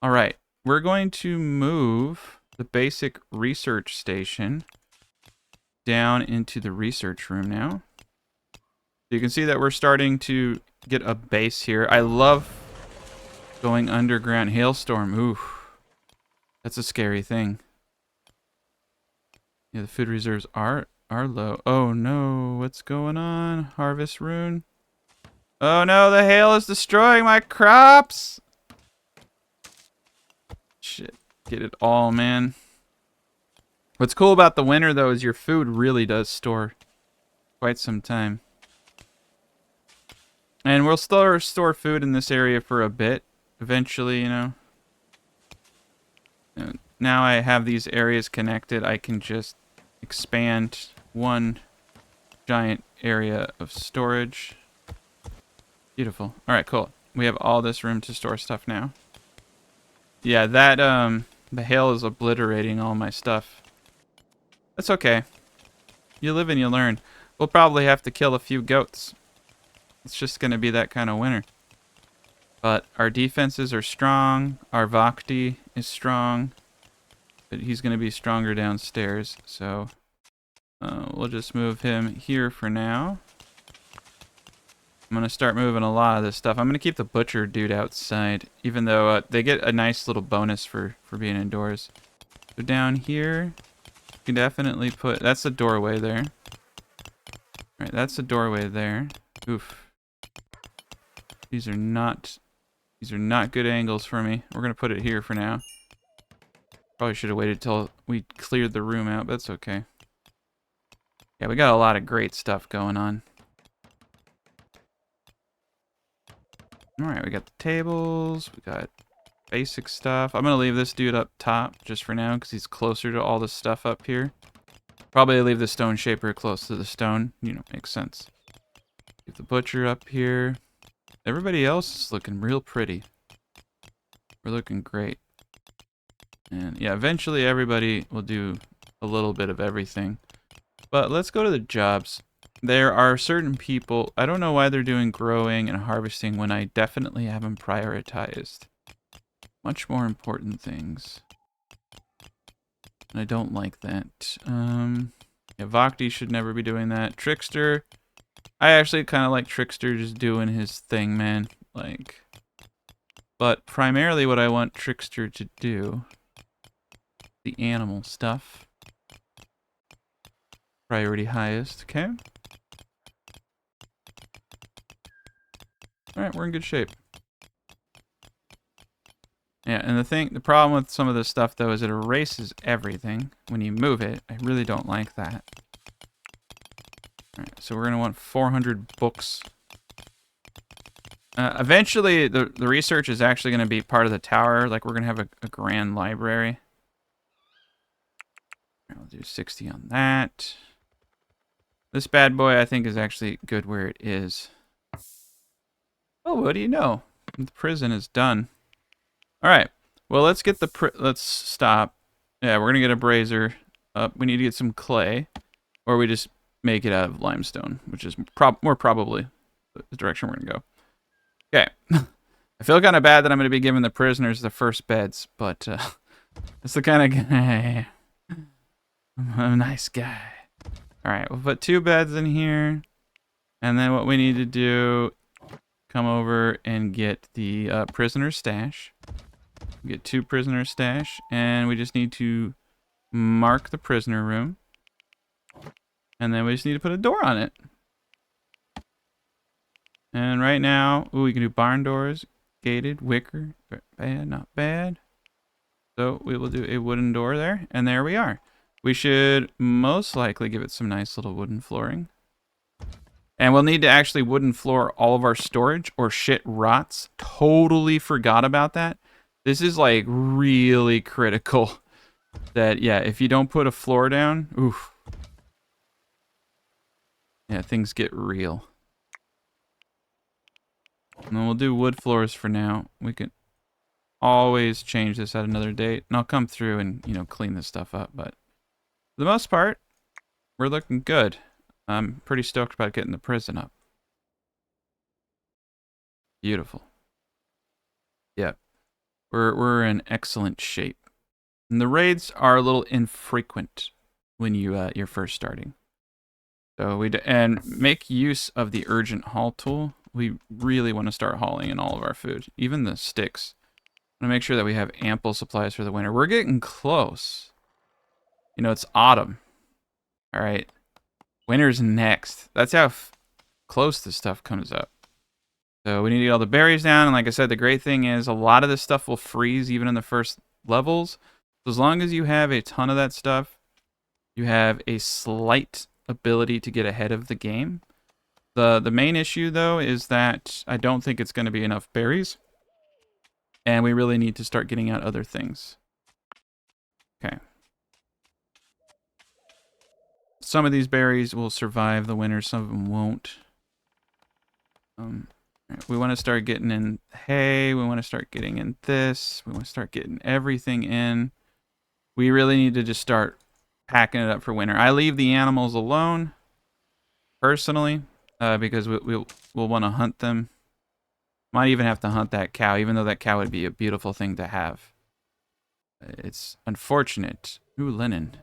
All right, we're going to move the basic research station down into the research room now. You can see that we're starting to get a base here. I love going underground. Hailstorm. Ooh, that's a scary thing. Yeah, the food reserves are low. Oh no, what's going on? Harvest rune. Oh no, the hail is destroying my crops. Shit, get it all, man. What's cool about the winter though is your food really does store quite some time. And we'll still store food in this area for a bit. Eventually, you know. Now I have these areas connected, I can just expand one giant area of storage. Beautiful. Alright, cool. We have all this room to store stuff now. Yeah, that, the hail is obliterating all my stuff. That's okay. You live and you learn. We'll probably have to kill a few goats. It's just going to be that kind of winter. But our defenses are strong. Our Vogti is strong. But he's going to be stronger downstairs. So we'll just move him here for now. I'm going to start moving a lot of this stuff. I'm going to keep the butcher dude outside. Even though they get a nice little bonus for being indoors. So down here, you can definitely put... That's a doorway there. Alright, that's a doorway there. Oof. These are not good angles for me. We're going to put it here for now. Probably should have waited till we cleared the room out, but that's okay. Yeah, we got a lot of great stuff going on. Alright, we got the tables. We got basic stuff. I'm going to leave this dude up top just for now because he's closer to all the stuff up here. Probably leave the stone shaper close to the stone. You know, makes sense. Keep the butcher up here. Everybody else is looking real pretty. We're looking great. And yeah, eventually everybody will do a little bit of everything. But let's go to the jobs. There are certain people, I don't know why they're doing growing and harvesting when I definitely have them prioritized. Much more important things. And I don't like that. Yeah, Vogti should never be doing that. Trickster. I actually kind of like Trickster just doing his thing, man. Like, but primarily what I want Trickster to do, the animal stuff. Priority highest, okay. Alright, we're in good shape. Yeah, and the problem with some of this stuff though is it erases everything when you move it. I really don't like that. Alright, so we're going to want 400 books. Eventually, the research is actually going to be part of the tower. Like, we're going to have a grand library. I'll do 60 on that. This bad boy, I think, is actually good where it is. Oh, what do you know? The prison is done. Alright, well, let's get let's stop. Yeah, we're going to get a brazier up. We need to get some clay. Or we just make it out of limestone, which is more probably the direction we're going to go. Okay. I feel kind of bad that I'm going to be giving the prisoners the first beds, but it's the kind of guy. I'm a nice guy. Alright, we'll put 2 beds in here. And then what we need to do, come over and get the prisoner stash. Get 2 prisoner stash, and we just need to mark the prisoner room. And then we just need to put a door on it. And right now, ooh, we can do barn doors, gated, wicker, bad, not bad. So we will do a wooden door there, and there we are. We should most likely give it some nice little wooden flooring. And we'll need to actually wooden floor all of our storage or shit rots. Totally forgot about that. This is like really critical that, yeah, if you don't put a floor down, oof. Yeah, things get real. And then we'll do wood floors for now. We can always change this at another date. And I'll come through and, you know, clean this stuff up. But for the most part, we're looking good. I'm pretty stoked about getting the prison up. Beautiful. Yep. We're in excellent shape. And the raids are a little infrequent when you're first starting. So and make use of the urgent haul tool. We really want to start hauling in all of our food, even the sticks. I want to make sure that we have ample supplies for the winter. We're getting close. You know, it's autumn. All right. Winter's next. That's how close this stuff comes up. So we need to get all the berries down. And like I said, the great thing is a lot of this stuff will freeze even in the first levels. So as long as you have a ton of that stuff, you have a slight ability to get ahead of the game. The main issue, though, is that I don't think it's going to be enough berries. And we really need to start getting out other things. Okay. Some of these berries will survive the winter. Some of them won't. We want to start getting in hay. We want to start getting in this. We want to start getting everything in. We really need to just start packing it up for winter. I leave the animals alone, personally, because we'll want to hunt them. Might even have to hunt that cow, even though that cow would be a beautiful thing to have. It's unfortunate. Ooh, linen.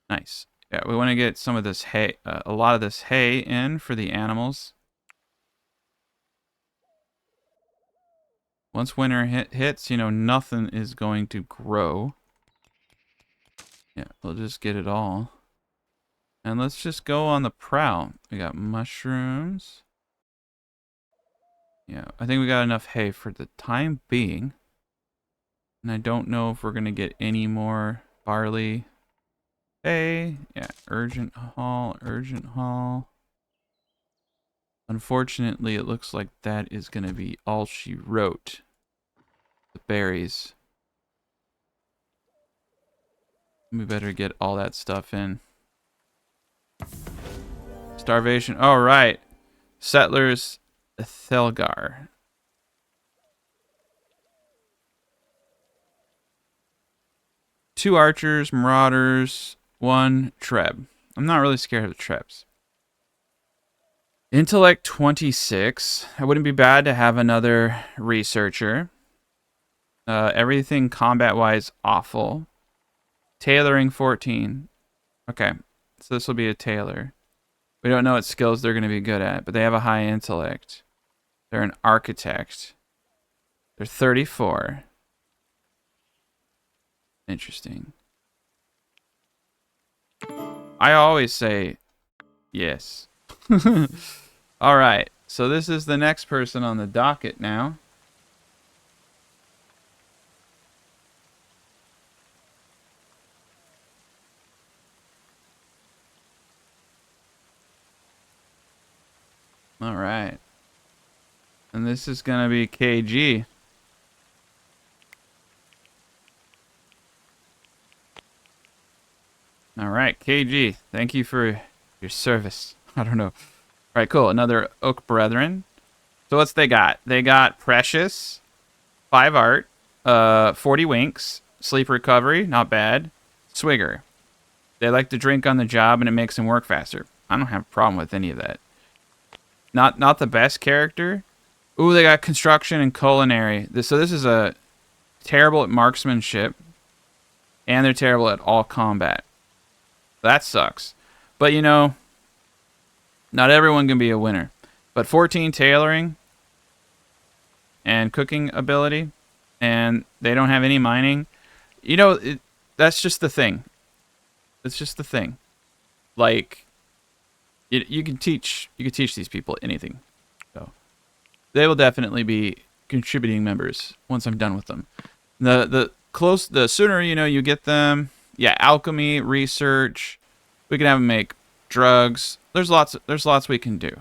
Nice. Yeah, we want to get some of this hay, a lot of this hay in for the animals. Once winter hits, you know, nothing is going to grow. Yeah, we'll just get it all. And let's just go on the prowl. We got mushrooms. Yeah, I think we got enough hay for the time being. And I don't know if we're going to get any more barley. Hay. Yeah, urgent haul, urgent haul. Unfortunately, it looks like that is going to be all she wrote. The berries. We better get all that stuff in. Starvation. All right. Settlers Thelgar. Two archers, marauders, one treb. I'm not really scared of the trebs. Intellect 26. It wouldn't be bad to have another researcher. Everything combat-wise awful. Tailoring 14. Okay, so this will be a tailor. We don't know what skills they're going to be good at, but they have a high intellect. They're an architect. They're 34. Interesting. I always say yes. All right, so this is the next person on the docket now. All right. And this is going to be KG. All right, KG. Thank you for your service. I don't know. All right, cool. Another Oak Brethren. So what's they got? They got Precious, 5 Art, 40 Winks, Sleep Recovery, not bad. Swigger. They like to drink on the job and it makes them work faster. I don't have a problem with any of that. Not the best character. Ooh, they got Construction and Culinary. So this is a terrible at marksmanship. And they're terrible at all combat. That sucks. But, you know, not everyone can be a winner. But 14 tailoring and cooking ability. And they don't have any mining. You know, that's just the thing. It's just the thing. Like, you can teach these people anything. So they will definitely be contributing members once I'm done with them. The sooner, you know, you get them. Yeah, alchemy, research. We can have them make drugs. There's lots we can do.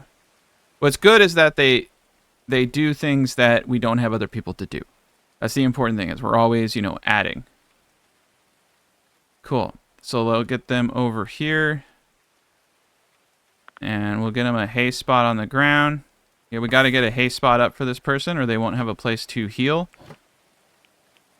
What's good is that they do things that we don't have other people to do. That's the important thing, is we're always, you know, adding. Cool. So they'll get them over here. And we'll get them a hay spot on the ground. Yeah, we got to get a hay spot up for this person or they won't have a place to heal.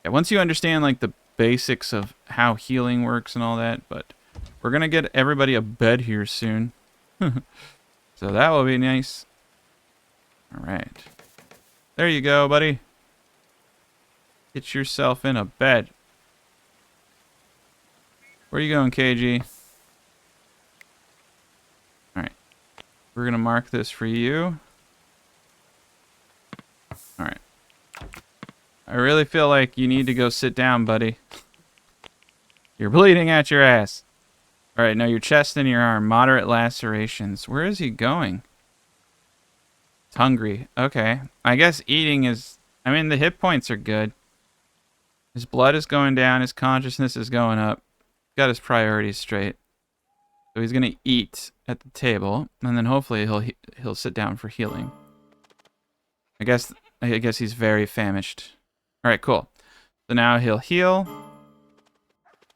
Yeah, once you understand, like, the basics of how healing works and all that, but we're going to get everybody a bed here soon. So that will be nice. All right. There you go, buddy. Get yourself in a bed. Where are you going, KG? Alright. We're going to mark this for you. Alright. I really feel like you need to go sit down, buddy. You're bleeding out your ass. Alright, now your chest and your arm. Moderate lacerations. Where is he going? It's hungry. Okay. I guess eating is... I mean, the hit points are good. His blood is going down. His consciousness is going up. Got his priorities straight. So he's going to eat at the table. And then hopefully he'll sit down for healing. I guess he's very famished. Alright, cool. So now he'll heal.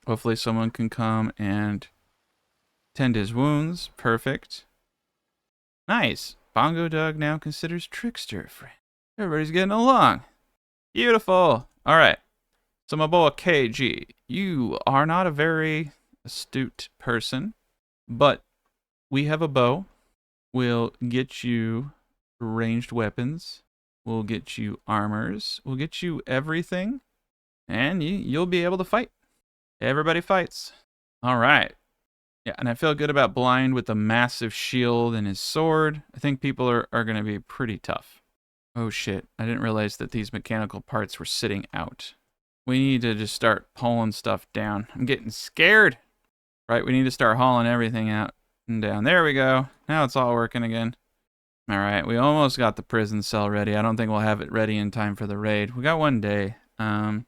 Hopefully someone can come and tend his wounds. Perfect. Nice. Bongo Doug now considers Trickster a friend. Everybody's getting along. Beautiful. Alright. So my boy KG, you are not a very astute person, but we have a bow. We'll get you ranged weapons. We'll get you armors. We'll get you everything, and you'll be able to fight. Everybody fights. All right. Yeah, and I feel good about Blind with the massive shield and his sword. I think people are going to be pretty tough. Oh shit, I didn't realize that these mechanical parts were sitting out. We need to just start pulling stuff down. I'm getting scared. Right, we need to start hauling everything out and down. There we go. Now it's all working again. All right, we almost got the prison cell ready. I don't think we'll have it ready in time for the raid. We got one day. All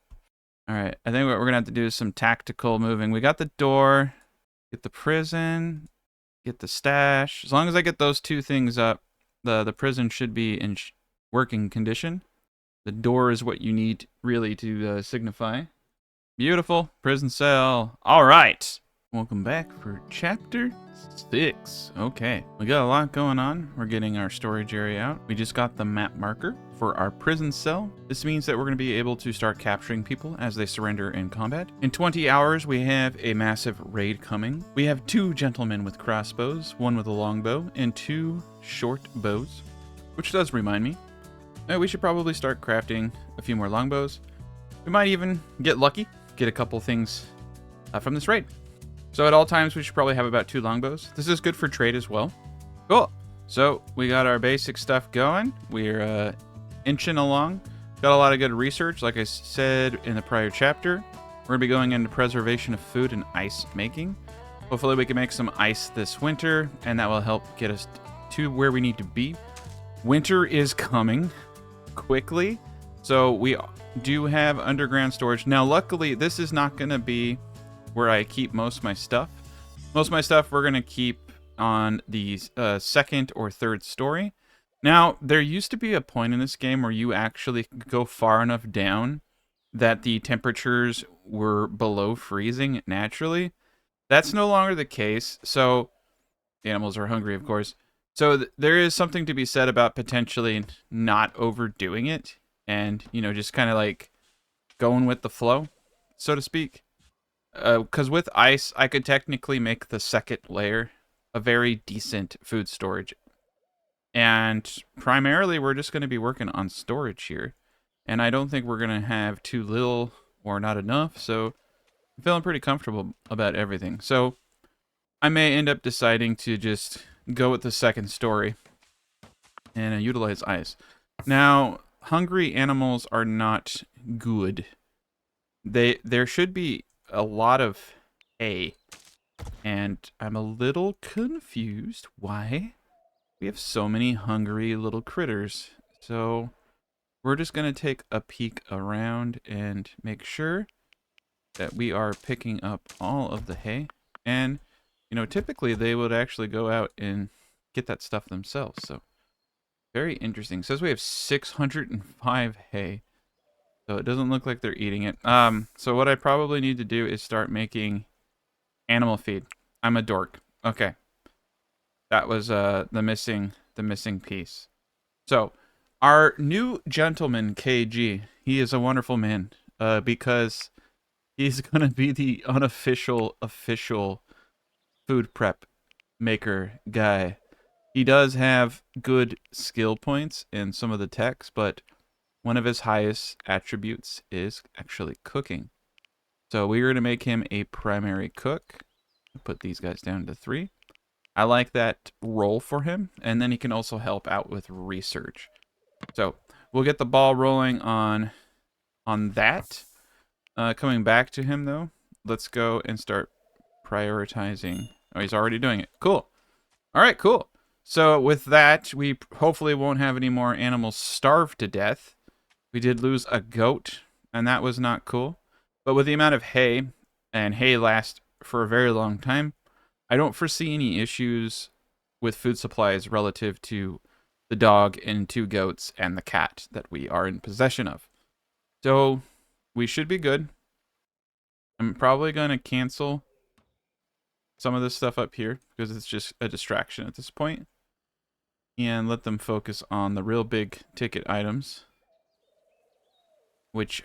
right, I think what we're going to have to do is some tactical moving. We got the door, get the prison, get the stash. As long as I get those two things up, the prison should be in working condition. The door is what you need really to signify. Beautiful. Prison cell. All right. Welcome back for chapter 6. Okay. We got a lot going on. We're getting our storage area out. We just got the map marker for our prison cell. This means that we're going to be able to start capturing people as they surrender in combat. In 20 hours, we have a massive raid coming. We have 2 gentlemen with crossbows, 1 with a longbow, and 2 short bows, which does remind me. We should probably start crafting a few more longbows. We might even get lucky, get a couple things from this raid. So at all times, we should probably have about 2 longbows. This is good for trade as well. Cool. So we got our basic stuff going. We're inching along. Got a lot of good research. Like I said in the prior chapter, we're going to be going into preservation of food and ice making. Hopefully we can make some ice this winter, and that will help get us to where we need to be. Winter is coming quickly, so we do have underground storage. Now, luckily, this is not going to be where I keep most of my stuff. Most of my stuff we're going to keep on the second or third story. Now, there used to be a point in this game where you actually could go far enough down that the temperatures were below freezing naturally. That's no longer the case, so animals are hungry, of course. So there is something to be said about potentially not overdoing it and, you know, just kind of like going with the flow, so to speak. Because with ice, I could technically make the second layer a very decent food storage. And primarily, we're just going to be working on storage here. And I don't think we're going to have too little or not enough, so I'm feeling pretty comfortable about everything. So I may end up deciding to just go with the second story and utilize ice. Now, hungry animals are not good. There should be a lot of hay, and I'm a little confused why we have so many hungry little critters. So we're just going to take a peek around and make sure that we are picking up all of the hay. And You know, typically they would actually go out and get that stuff themselves. So very interesting. It says we have 605 hay. So it doesn't look like they're eating it. So what I probably need to do is start making animal feed. I'm a dork. Okay. That was the missing piece. So our new gentleman KG, he is a wonderful man. Because he's gonna be the unofficial official food prep maker guy. He does have good skill points in some of the techs, but one of his highest attributes is actually cooking. So we're going to make him a primary cook. Put these guys down to 3. I like that role for him, and then he can also help out with research. So we'll get the ball rolling on that. Coming back to him, though, let's go and start prioritizing. Oh, he's already doing it. Cool. All right, cool. So with that, we hopefully won't have any more animals starve to death. We did lose a goat, and that was not cool. But with the amount of hay, and hay lasts for a very long time, I don't foresee any issues with food supplies relative to the dog and 2 goats and the cat that we are in possession of. So we should be good. I'm probably going to cancel some of this stuff up here because it's just a distraction at this point, and let them focus on the real big ticket items, which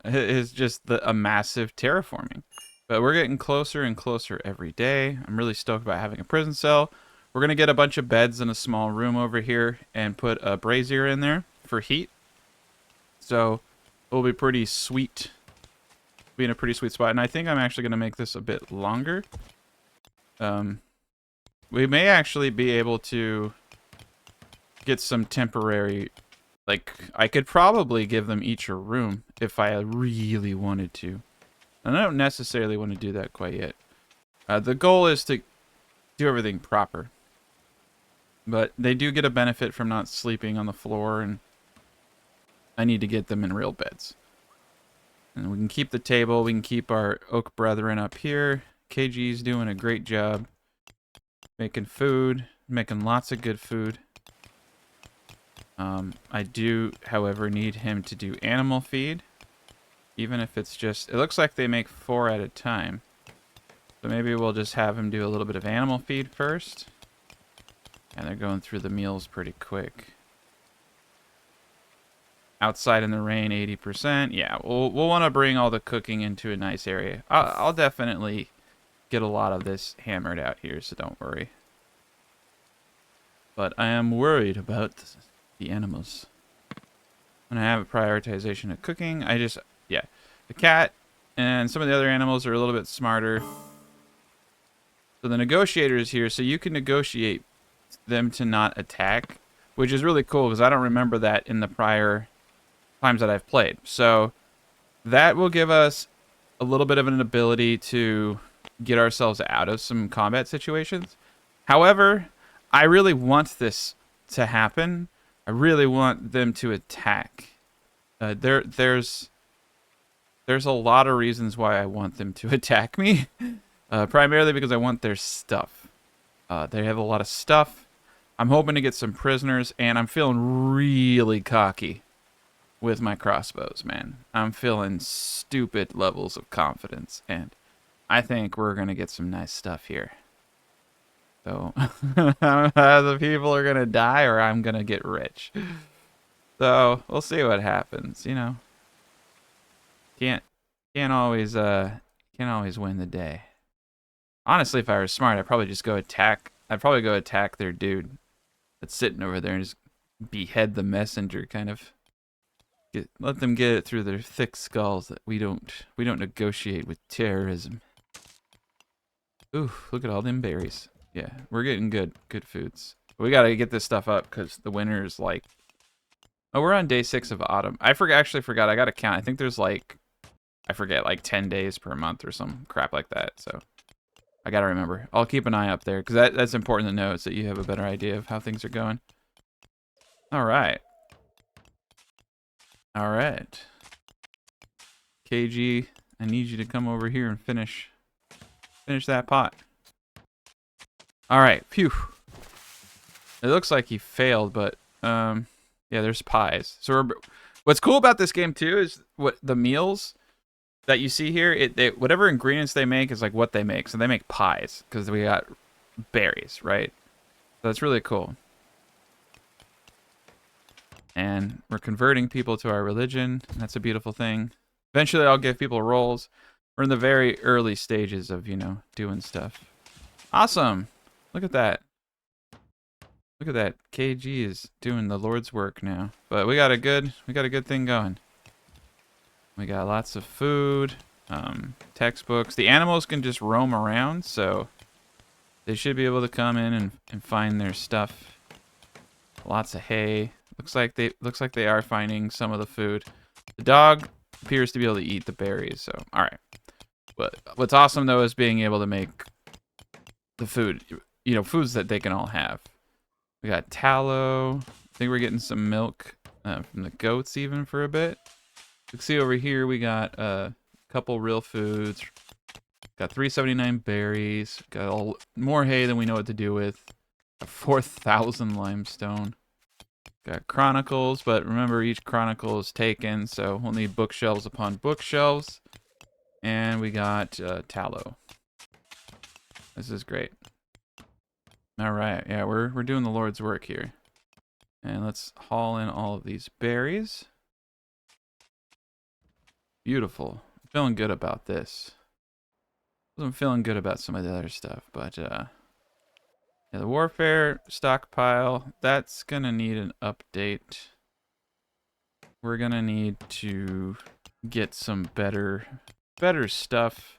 is just a massive terraforming. But we're getting closer and closer every day. I'm really stoked about having a prison cell. We're going to get a bunch of beds in a small room over here and put a brazier in there for heat. So it'll be pretty sweet. Be in a pretty sweet spot. And I think I'm actually going to make this a bit longer. We may actually be able to get some temporary... Like, I could probably give them each a room if I really wanted to. And I don't necessarily want to do that quite yet. The goal is to do everything proper. But they do get a benefit from not sleeping on the floor, and I need to get them in real beds. And we can keep the table, we can keep our oak brethren up here. KG's doing a great job making food, making lots of good food. I do, however, need him to do animal feed. Even if it's just... It looks like they make 4 at a time. So maybe we'll just have him do a little bit of animal feed first. And they're going through the meals pretty quick. Outside in the rain, 80%. Yeah, we'll want to bring all the cooking into a nice area. I'll definitely get a lot of this hammered out here, so don't worry. But I am worried about the animals. When I have a prioritization of cooking, yeah, the cat and some of the other animals are a little bit smarter. So the negotiator is here, so you can negotiate them to not attack, which is really cool because I don't remember that in the prior times that I've played. So that will give us a little bit of an ability to get ourselves out of some combat situations. However, I really want this to happen. I really want them to attack. There's a lot of reasons why I want them to attack me. Primarily because I want their stuff. They have a lot of stuff. I'm hoping to get some prisoners, and I'm feeling really cocky with my crossbows, man. I'm feeling stupid levels of confidence, and I think we're going to get some nice stuff here. So, the people are going to die, or I'm going to get rich. So, we'll see what happens, you know. Can't always win the day. Honestly, if I were smart, I'd probably just go attack. I'd probably go attack their dude that's sitting over there and just behead the messenger, kind of. Let them get it through their thick skulls that we don't negotiate with terrorism. Ooh, look at all them berries. Yeah, we're getting good foods. We gotta get this stuff up because the winter is like... Oh, we're on day 6 of autumn. I actually forgot. I gotta count. I think there's like... I forget, like 10 days per month or some crap like that. So I gotta remember. I'll keep an eye up there because that's important to know so you have a better idea of how things are going. All right. All right. KG, I need you to come over here and finish that pot. All right, phew. It looks like he failed, but yeah, there's pies. So what's cool about this game too is what the meals that you see here. Whatever ingredients they make is like what they make. So they make pies because we got berries, right? So that's really cool. And we're converting people to our religion. That's a beautiful thing. Eventually, I'll give people roles. We're in the very early stages of, doing stuff. Awesome. Look at that. Look at that. KG is doing the Lord's work now. But we got a good thing going. We got lots of food, textbooks. The animals can just roam around, so they should be able to come in and find their stuff. Lots of hay. Looks like they are finding some of the food. The dog appears to be able to eat the berries, so all right. But what's awesome though is being able to make the food, foods that they can all have. We got tallow. I think we're getting some milk from the goats even for a bit. You can see over here we got a couple real foods. Got 379 berries. Got more hay than we know what to do with. Got 4,000 limestone. Got chronicles, but remember each chronicle is taken, so we'll need bookshelves upon bookshelves. And we got tallow. This is great. All right, yeah, we're doing the Lord's work here. And let's haul in all of these berries. Beautiful. I'm feeling good about this. I'm feeling good about some of the other stuff, but yeah, the warfare stockpile, that's gonna need an update. We're gonna need to get some better stuff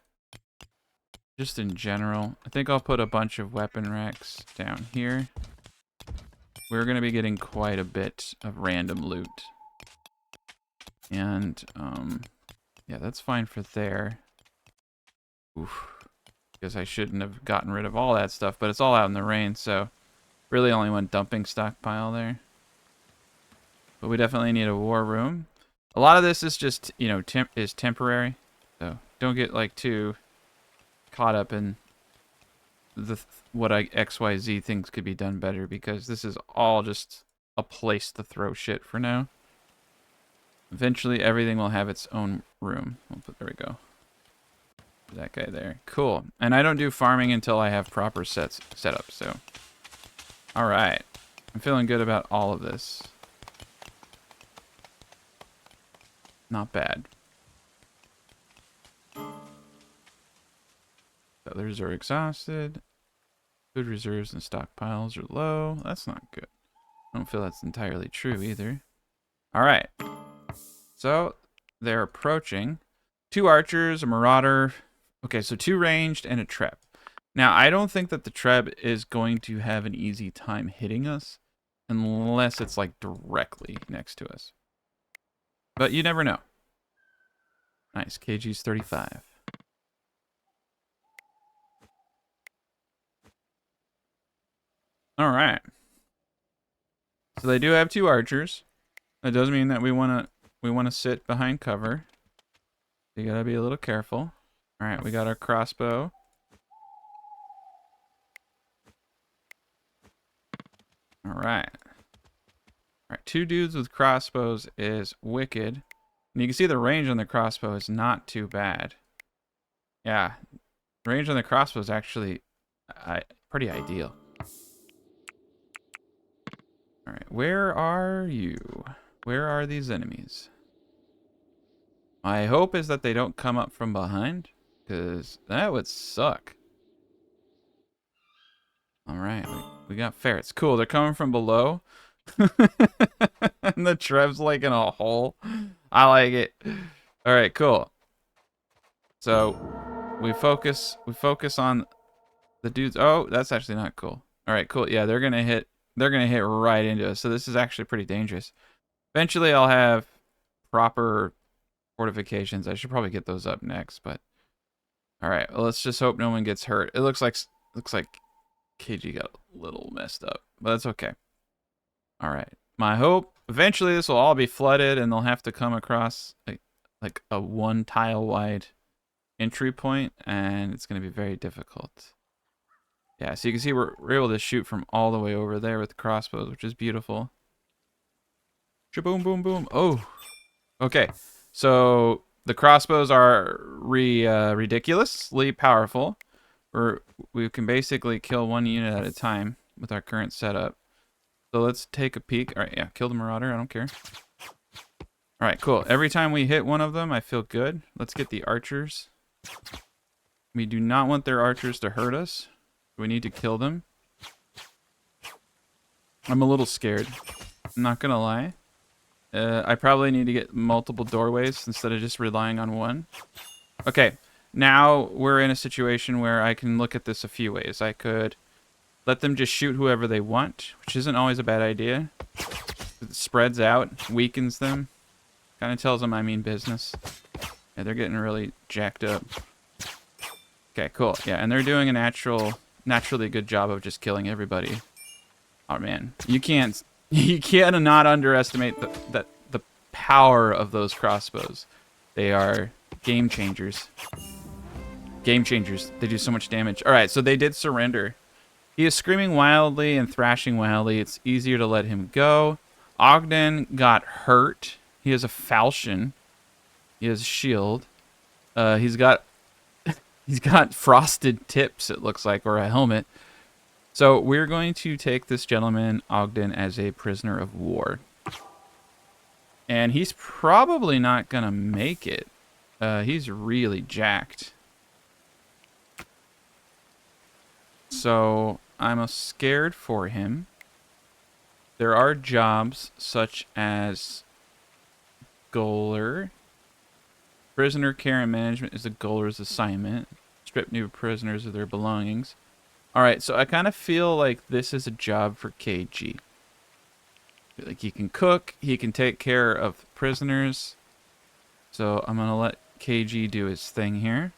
just in general. I think I'll put a bunch of weapon racks down here. We're gonna be getting quite a bit of random loot. And yeah, that's fine for there. Oof. Because I shouldn't have gotten rid of all that stuff, but it's all out in the rain, so really only one dumping stockpile there. But we definitely need a war room. A lot of this is just, is temporary, so don't get like too caught up in what XYZ thinks could be done better, because this is all just a place to throw shit for now. Eventually, everything will have its own room. There we go. That guy there. Cool. And I don't do farming until I have proper set up, so. Alright. I'm feeling good about all of this. Not bad. Others are exhausted. Food reserves and stockpiles are low. That's not good. I don't feel that's entirely true either. Alright. So, they're approaching. 2 archers, a marauder. Okay, so 2 ranged and a treb. Now, I don't think that the treb is going to have an easy time hitting us unless it's like directly next to us. But you never know. Nice, KG's 35. All right. So they do have 2 archers. That does mean that we want to sit behind cover. You got to be a little careful. All right, we got our crossbow. All right. All right, 2 dudes with crossbows is wicked. And you can see the range on the crossbow is not too bad. Yeah, range on the crossbow is actually pretty ideal. All right, where are you? Where are these enemies? My hope is that they don't come up from behind, because that would suck. All right, we got ferrets. Cool, they're coming from below. And the Trev's like in a hole. I like it. All right, cool. So we focus on the dudes. Oh, that's actually not cool. All right, cool. Yeah, they're gonna hit right into us. So this is actually pretty dangerous. Eventually, I'll have proper fortifications. I should probably get those up next, but all right. Well, let's just hope no one gets hurt. It looks like KG got a little messed up, but that's okay. All right. My hope, eventually this will all be flooded and they'll have to come across like a 1 tile wide entry point, and it's going to be very difficult. Yeah, so you can see we're able to shoot from all the way over there with the crossbows, which is beautiful. Shaboom, boom, boom. Oh, okay. So the crossbows are ridiculously powerful. We can basically kill one unit at a time with our current setup. So let's take a peek. All right, yeah, kill the Marauder. I don't care. All right, cool. Every time we hit one of them, I feel good. Let's get the archers. We do not want their archers to hurt us. We need to kill them. I'm a little scared. I'm not gonna lie. I probably need to get multiple doorways instead of just relying on one. Okay, now we're in a situation where I can look at this a few ways. I could let them just shoot whoever they want, which isn't always a bad idea. It spreads out, weakens them, kind of tells them I mean business. Yeah, they're getting really jacked up. Okay, cool. Yeah, and they're doing a naturally good job of just killing everybody. Oh man, you can't not underestimate the power of those crossbows. They are game changers. Game changers. They do so much damage. All right, so they did surrender. He is screaming wildly and thrashing wildly. It's easier to let him go. Ogden got hurt. He has a falchion. He has a shield. He's got frosted tips, it looks like, or a helmet. So we're going to take this gentleman, Ogden, as a prisoner of war. And he's probably not going to make it. He's really jacked. So I'm scared for him. There are jobs such as Goaler. Prisoner care and management is the Goaler's assignment. Strip new prisoners of their belongings. Alright, so I kind of feel like this is a job for KG. Like he can cook, he can take care of prisoners. So I'm going to let KG do his thing here.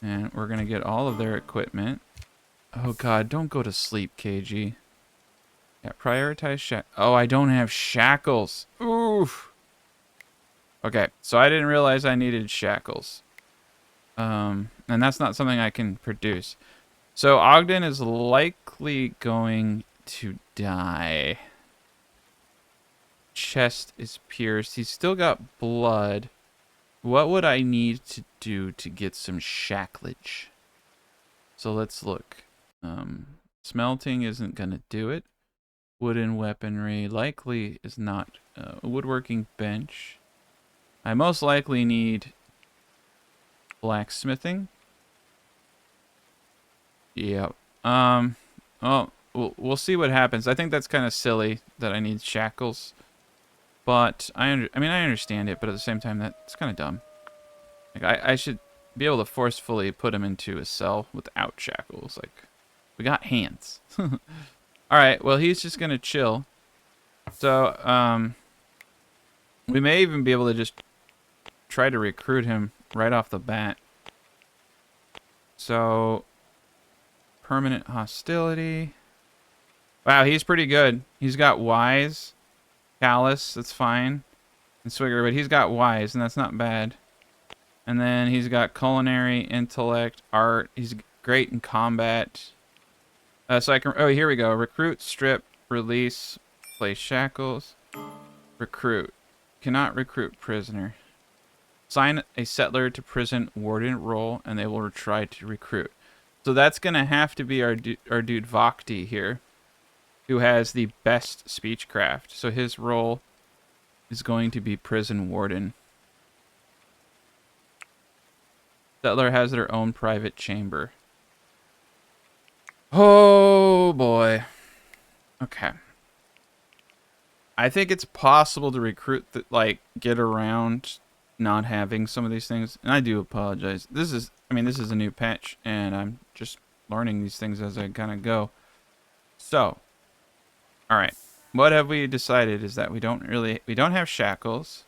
And we're going to get all of their equipment. Oh god, don't go to sleep, KG. Yeah, prioritize oh, I don't have shackles. Oof. Okay, so I didn't realize I needed shackles. And that's not something I can produce. So Ogden is likely going to die. Chest is pierced. He's still got blood. What would I need to do to get some shacklage? So let's look. Smelting isn't going to do it. Wooden weaponry likely is not. Woodworking bench. I most likely need blacksmithing. Yep. Well, we'll see what happens. I think that's kind of silly that I need shackles. But I mean, I understand it, but at the same time, that's kind of dumb. Like, I should be able to forcefully put him into a cell without shackles. Like, we got hands. Alright, well, he's just gonna chill. So, we may even be able to just try to recruit him right off the bat. So, permanent hostility. Wow, he's pretty good. He's got wise, callous, that's fine, and swigger, but he's got wise, and that's not bad. And then he's got culinary, intellect, art. He's great in combat. So I can, oh, here we go. Recruit, strip, release, place shackles, recruit. Cannot recruit prisoner. Assign a settler to prison warden role, and they will try to recruit. So that's going to have to be our dude Vogti here, who has the best speechcraft. So his role is going to be prison warden. Settler has their own private chamber. Oh boy. Okay. I think it's possible to recruit get around not having some of these things. And I do apologize. This is a new patch, and I'm just learning these things as I kind of go. So, all right. What have we decided is that we don't have shackles.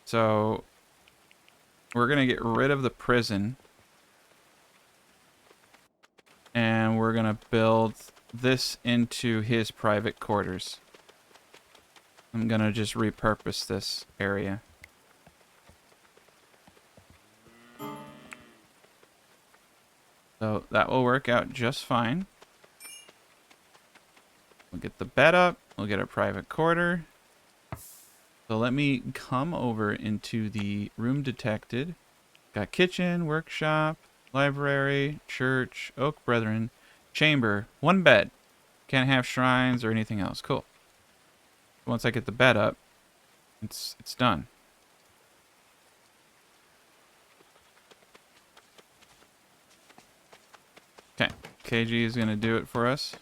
So, we're going to get rid of the prison. And we're going to build this into his private quarters. I'm going to just repurpose this area. So that will work out just fine. We'll get the bed up. We'll get a private quarter. So let me come over into the room detected. Got kitchen, workshop, library, church, oak brethren, chamber, one bed. Can't have shrines or anything else. Cool. Once I get the bed up, it's done. Okay, KG is going to do it for us.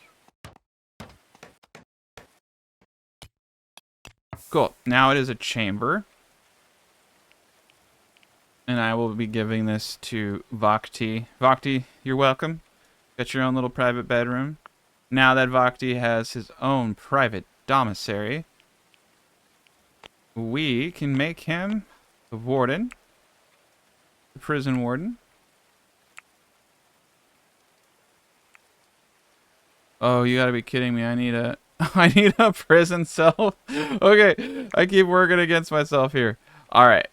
Cool. Now it is a chamber. And I will be giving this to Vogti. Vogti, you're welcome. Got your own little private bedroom. Now that Vogti has his own private domiciliary, we can make him the warden. The prison warden. Oh, you gotta be kidding me. I need a I need a prison cell. Okay, I keep working against myself here. Alright.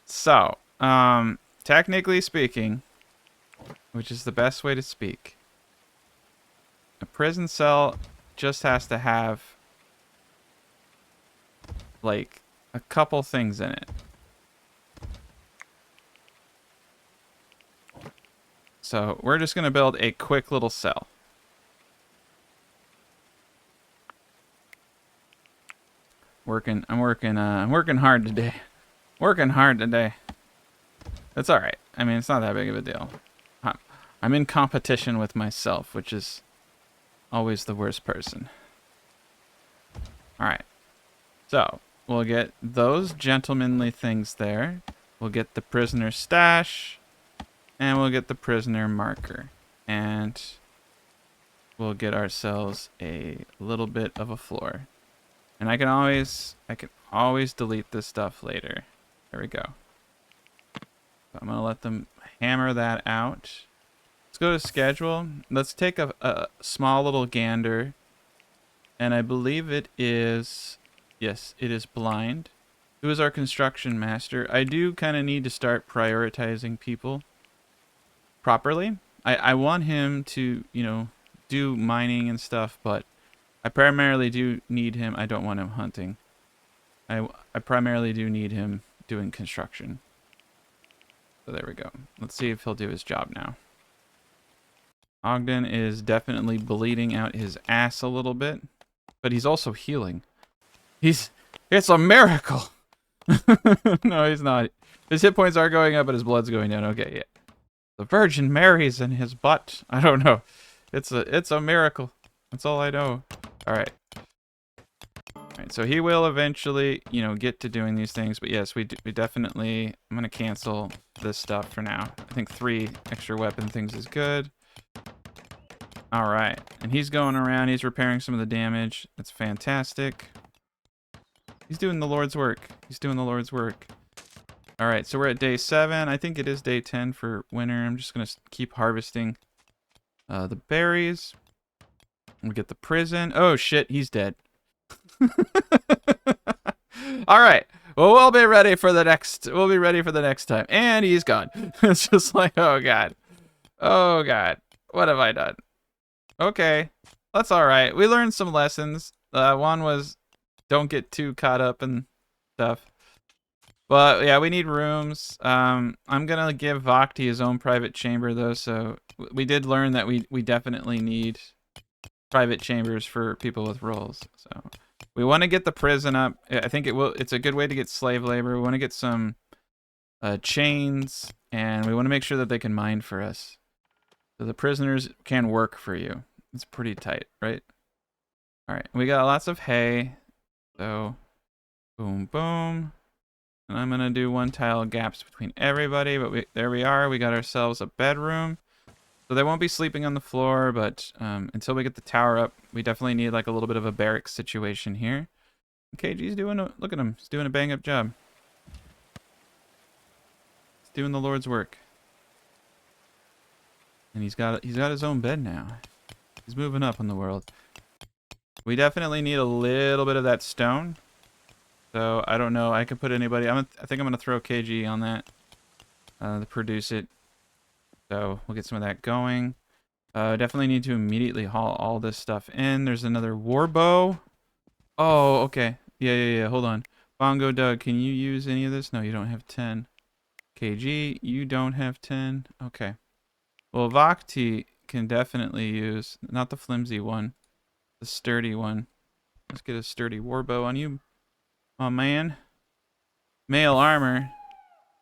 So, technically speaking, which is the best way to speak, a prison cell just has to have like a couple things in it. So we're just gonna build a quick little cell. I'm working hard today. Working hard today. That's all right. I mean, it's not that big of a deal. I'm in competition with myself, which is always the worst person. All right. So we'll get those gentlemanly things there. We'll get the prisoner stash, and we'll get the prisoner marker, and we'll get ourselves a little bit of a floor. And I can always delete this stuff later. There we go. So I'm gonna let them hammer that out. Let's go to schedule. Let's take a small little gander. And I believe it is, yes, it is blind. Who is our construction master? I do kind of need to start prioritizing people properly. I want him to, you know, do mining and stuff, but I primarily do need him. I don't want him hunting. I primarily do need him doing construction. So there we go. Let's see if he'll do his job now. Ogden is definitely bleeding out his ass a little bit, but he's also healing. It's a miracle. No, he's not. His hit points are going up, but his blood's going down. Okay, yeah. The Virgin Mary's in his butt. I don't know. It's a miracle. That's all I know. All right. All right. So he will eventually, you know, get to doing these things. But yes, we definitely. I'm gonna cancel this stuff for now. I think 3 extra weapon things is good. All right. And he's going around. He's repairing some of the damage. That's fantastic. He's doing the Lord's work. He's doing the Lord's work. All right. So we're at day 7. I think it is day 10 for winter. I'm just gonna keep harvesting the berries. We get the prison. Oh shit, he's dead. All right. Well, we'll be ready for the next. We'll be ready for the next time. And he's gone. It's just like, oh god, oh god, what have I done? Okay, that's all right. We learned some lessons. One was don't get too caught up in stuff. But yeah, we need rooms. I'm gonna give Vogti his own private chamber though. So we did learn that we definitely need private chambers for people with roles. So we want to get the prison up. I think it's a good way to get slave labor. We want to get some chains, and we want to make sure that they can mine for us, so the prisoners can work for you. It's pretty tight, right? All right, we got lots of hay, so boom boom, and I'm gonna do 1 tile gaps between everybody. But there we are. We got ourselves a bedroom. So they won't be sleeping on the floor, but until we get the tower up, we definitely need like a little bit of a barracks situation here. KG's look at him. He's doing a bang up job. He's doing the Lord's work. And he's got his own bed now. He's moving up in the world. We definitely need a little bit of that stone. So I don't know. I could put anybody. I think I'm gonna throw KG on that to produce it. So we'll get some of that going. Definitely need to immediately haul all this stuff in. There's another war bow. Oh, okay. Yeah. Hold on. Bongo Doug, can you use any of this? No, you don't have 10. KG, you don't have 10. Okay. Well, Vogti can definitely use, not the flimsy one, the sturdy one. Let's get a sturdy warbow on you, my man. Mail armor.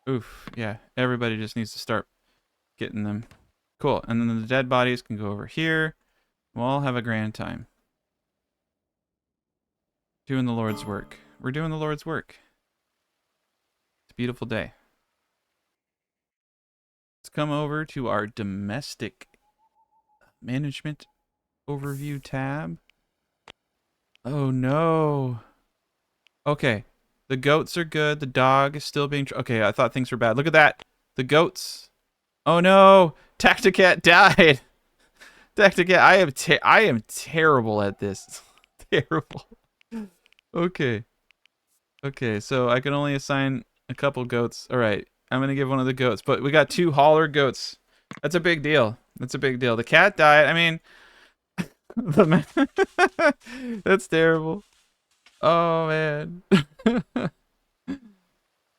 Oof, yeah. Everybody just needs to start getting them. Cool. And then the dead bodies can go over here. We'll all have a grand time. Doing the Lord's work. We're doing the Lord's work. It's a beautiful day. Let's come over to our domestic management overview tab. Oh no. Okay. The goats are good. The dog is still being... Okay, I thought things were bad. Look at that. The goats. Oh no. Tacticat died. Tacticat, I am terrible at this. Terrible. Okay. Okay, so I can only assign a couple goats. All right. I'm going to give one of the goats, but we got 2 hauler goats. That's a big deal. That's a big deal. The cat died. I mean, the man. That's terrible. Oh man.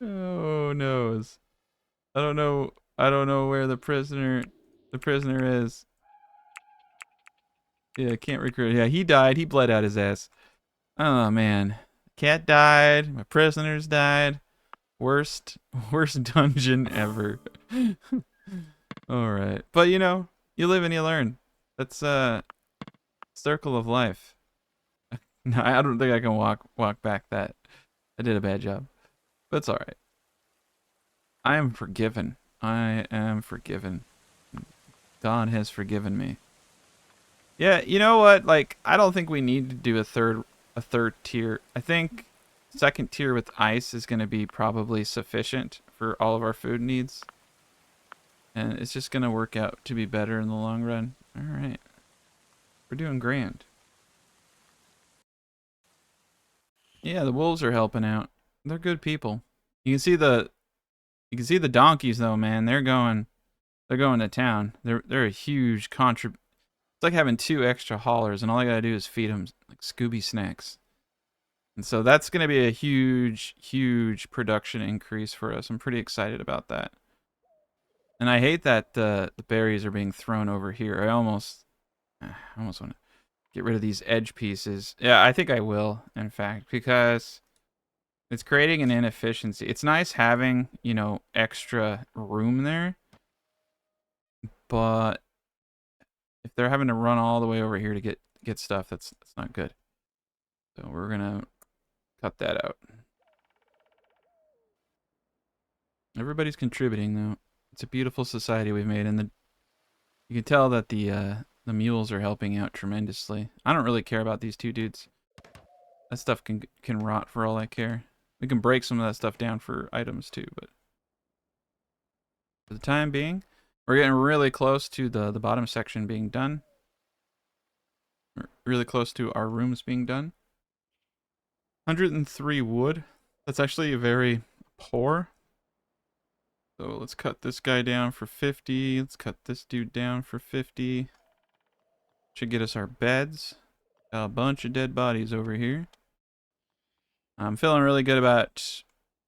Oh noes. I don't know where the prisoner is. Yeah, can't recruit. Yeah, he died. He bled out his ass. Oh man. Cat died. My prisoners died. Worst dungeon ever. All right. But you know, you live and you learn. That's circle of life. No, I don't think I can walk back that. I did a bad job. But it's all right. I am forgiven. I am forgiven. God has forgiven me. Yeah, you know what? Like, I don't think we need to do a third tier. I think second tier with ice is going to be probably sufficient for all of our food needs. And it's just going to work out to be better in the long run. All right. We're doing grand. Yeah, the wolves are helping out. They're good people. You can see the donkeys though, man. They're going to town. They're a huge It's like having 2 extra haulers, and all I gotta do is feed them like Scooby snacks. And so that's gonna be a huge production increase for us. I'm pretty excited about that. And I hate that the berries are being thrown over here. I almost want to get rid of these edge pieces. Yeah, I think I will, in fact, because it's creating an inefficiency. It's nice having, you know, extra room there, but if they're having to run all the way over here to get stuff, that's not good. So we're gonna cut that out. Everybody's contributing though. It's a beautiful society we've made, and you can tell that the mules are helping out tremendously. I don't really care about these 2 dudes. That stuff can rot for all I care. We can break some of that stuff down for items too, but for the time being, we're getting really close to the bottom section being done. We're really close to our rooms being done. 103 wood. That's actually very poor. So let's cut this guy down for 50. Let's cut this dude down for 50. Should get us our beds. Got a bunch of dead bodies over here. I'm feeling really good about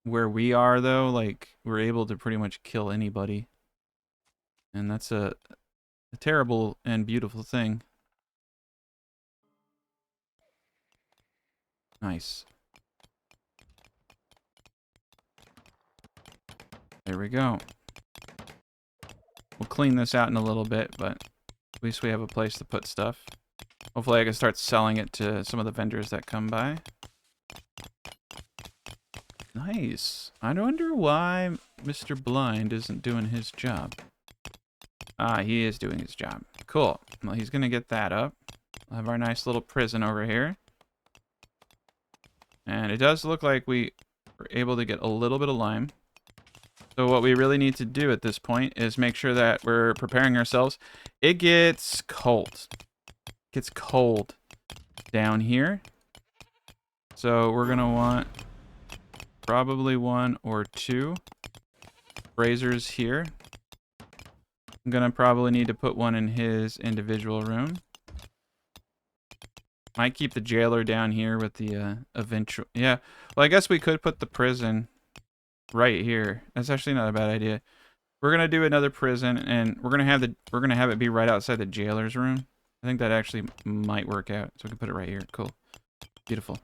where we are though. Like, we're able to pretty much kill anybody. And that's a terrible and beautiful thing. Nice. There we go. We'll clean this out in a little bit, but at least we have a place to put stuff. Hopefully I can start selling it to some of the vendors that come by. Nice. I wonder why Mr. Blind isn't doing his job. Ah, he is doing his job. Cool. Well, he's going to get that up. We'll have our nice little prison over here. And it does look like we were able to get a little bit of lime. So what we really need to do at this point is make sure that we're preparing ourselves. It gets cold. It gets cold down here. So we're going to want probably 1 or 2 braziers here. I'm gonna probably need to put one in his individual room. Might keep the jailer down here with the eventual. Yeah. Well, I guess we could put the prison right here. That's actually not a bad idea. We're gonna do another prison, and we're gonna have it be right outside the jailer's room. I think that actually might work out. So we can put it right here. Cool. Beautiful.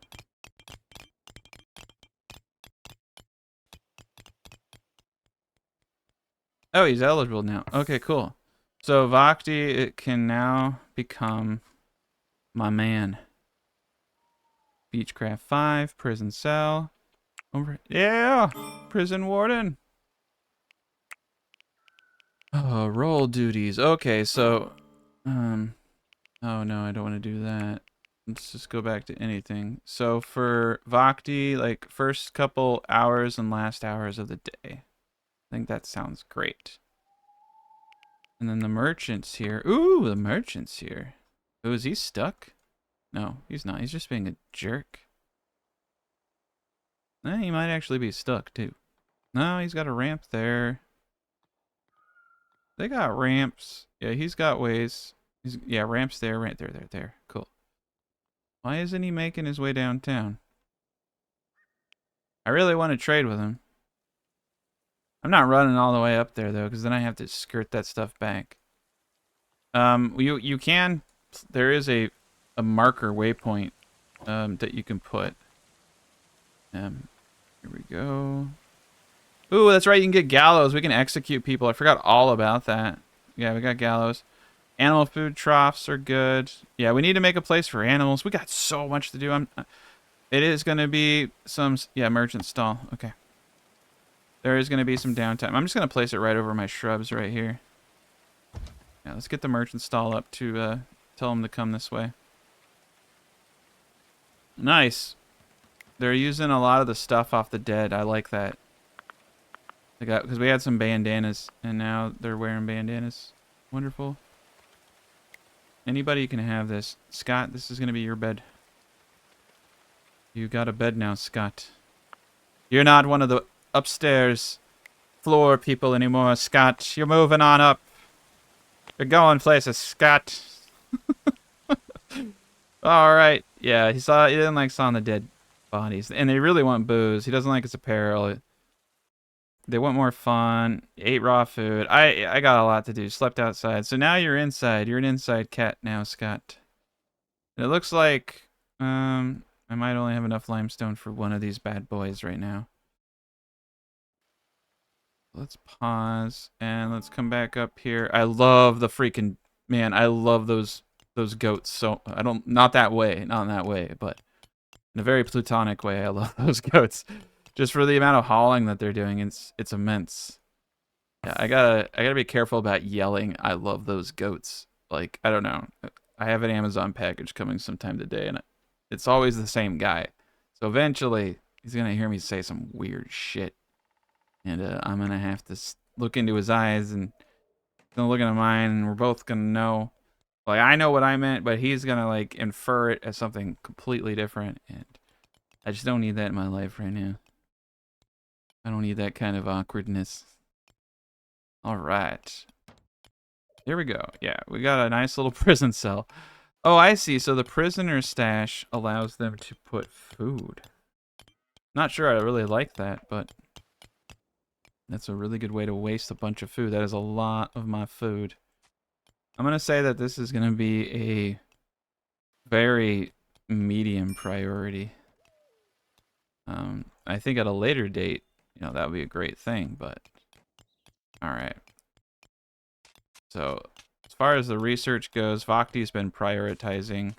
Oh, he's eligible now. Okay, cool. So Vogti, it can now become my man. Beechcraft 5, prison cell. Over. Yeah! Prison warden. Oh, role duties. Okay, so oh no, I don't want to do that. Let's just go back to anything. So for Vogti, like first couple hours and last hours of the day. I think that sounds great. And then the merchant's here. Ooh, the merchant's here. Oh, is he stuck? No, he's not. He's just being a jerk. He might actually be stuck too. No, he's got a ramp there. They got ramps. Yeah, he's got ways. Yeah, ramps there, right there. Cool. Why isn't he making his way downtown? I really want to trade with him. I'm not running all the way up there though, because then I have to skirt that stuff back. You can. There is a marker waypoint that you can put. Here we go. Ooh, that's right. You can get gallows. We can execute people. I forgot all about that. Yeah, we got gallows. Animal food troughs are good. Yeah, we need to make a place for animals. We got so much to do. It is going to be some... Yeah, merchant stall. Okay. There is going to be some downtime. I'm just going to place it right over my shrubs right here. Yeah, let's get the merchant stall up to tell them to come this way. Nice. They're using a lot of the stuff off the dead. I like that. They got, because we had some bandanas, and now they're wearing bandanas. Wonderful. Anybody can have this. Scott, this is going to be your bed. You got a bed now, Scott. You're not one of the upstairs floor people anymore, Scott. You're moving on up. You're going places, Scott. Alright. Yeah, he didn't like sawing the dead bodies. And they really want booze. He doesn't like his apparel. They want more fun. Ate raw food. I got a lot to do. Slept outside. So now you're inside. You're an inside cat now, Scott. And it looks like I might only have enough limestone for one of these bad boys right now. Let's pause and let's come back up here. I love the freaking man. I love those goats. So not that way, not in that way, but in a very plutonic way. I love those goats. Just for the amount of hauling that they're doing, it's immense. Yeah, I gotta be careful about yelling. I love those goats. Like, I don't know. I have an Amazon package coming sometime today, and it's always the same guy. So eventually, he's gonna hear me say some weird shit, and I'm gonna have to look into his eyes and gonna look into mine, and we're both gonna know. Like, I know what I meant, but he's gonna like infer it as something completely different, and I just don't need that in my life right now. I don't need that kind of awkwardness. Alright. Here we go. Yeah, we got a nice little prison cell. Oh, I see. So the prisoner stash allows them to put food. Not sure I really like that, but that's a really good way to waste a bunch of food. That is a lot of my food. I'm going to say that this is going to be a very medium priority. I think at a later date, you know, that would be a great thing, but all right. So as far as the research goes, Vogti's been prioritizing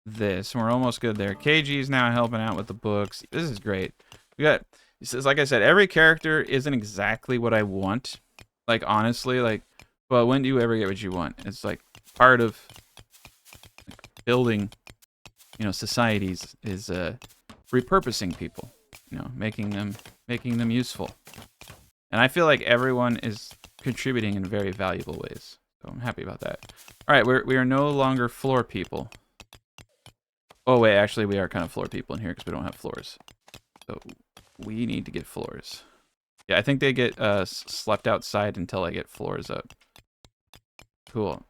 this. We're almost good there. KG's now helping out with the books. This is great. We got, like I said, every character isn't exactly what I want. Like, honestly, like, well, when do you ever get what you want? It's like part of building, you know, societies is repurposing people, you know, making them useful. And I feel like everyone is contributing in very valuable ways. So I'm happy about that. All right, we are no longer floor people. Oh wait, actually we are kind of floor people in here because we don't have floors. So we need to get floors. Yeah, I think they get slept outside until I get floors up. Cool.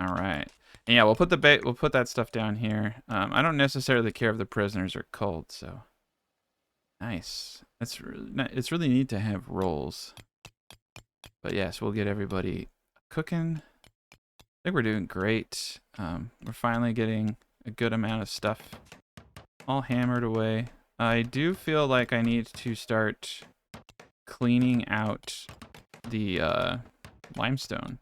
All right. And yeah, we'll put that stuff down here. I don't necessarily care if the prisoners are cold, so nice. It's really neat to have rolls. But yes, we'll get everybody cooking. I think we're doing great. We're finally getting a good amount of stuff all hammered away. I do feel like I need to start cleaning out the limestone.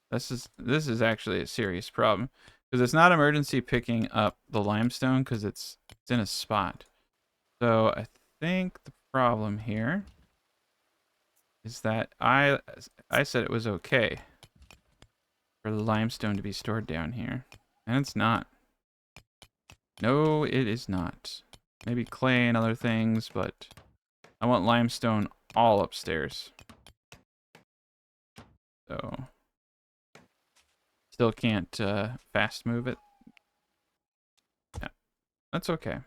This is actually a serious problem because it's not emergency picking up the limestone because it's in a spot. So I think the problem here is that I said it was okay for the limestone to be stored down here, and it's not. No, it is not. Maybe clay and other things, but I want limestone all upstairs. So still can't fast move it. Yeah, that's okay.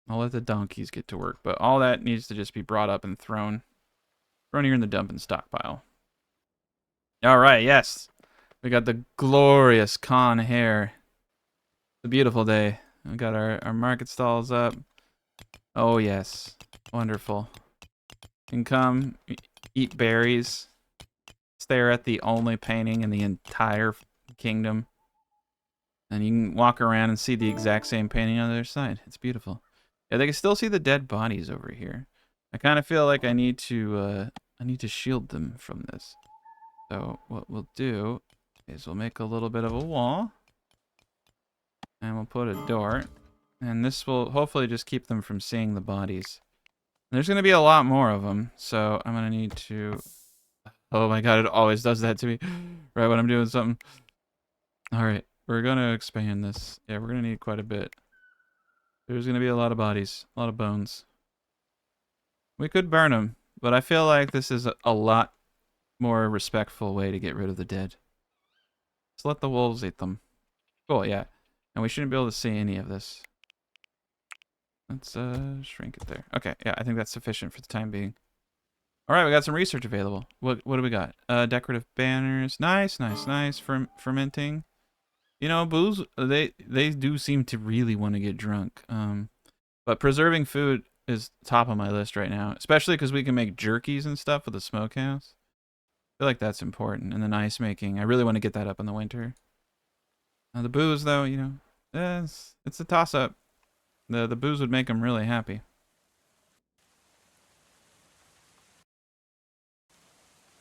I'll let the donkeys get to work, but all that needs to just be brought up and thrown here in the dumping stockpile. All right, yes. We got the glorious Con hair. It's a beautiful day. We got our market stalls up. Oh, yes. Wonderful. You can come, eat berries, stare at the only painting in the entire kingdom. And you can walk around and see the exact same painting on the other side. It's beautiful. Yeah, they can still see the dead bodies over here. I kind of feel like I need to shield them from this. So what we'll do is we'll make a little bit of a wall. And we'll put a door. And this will hopefully just keep them from seeing the bodies. There's going to be a lot more of them. So I'm going to need to... Oh my god, it always does that to me. Right when I'm doing something. Alright, we're going to expand this. Yeah, we're going to need quite a bit. There's going to be a lot of bodies. A lot of bones. We could burn them. But I feel like this is a lot more respectful way to get rid of the dead. Just let the wolves eat them. Cool, yeah. And we shouldn't be able to see any of this. Let's shrink it there. Okay, yeah, I think that's sufficient for the time being. Alright, we got some research available. What do we got? Decorative banners. Nice, nice, nice. Fermenting. You know, booze, they do seem to really want to get drunk. But preserving food is top of my list right now. Especially because we can make jerkies and stuff with the smokehouse. I feel like that's important. And then ice making. I really want to get that up in the winter. The booze, though, you know, it's a toss-up. The booze would make them really happy.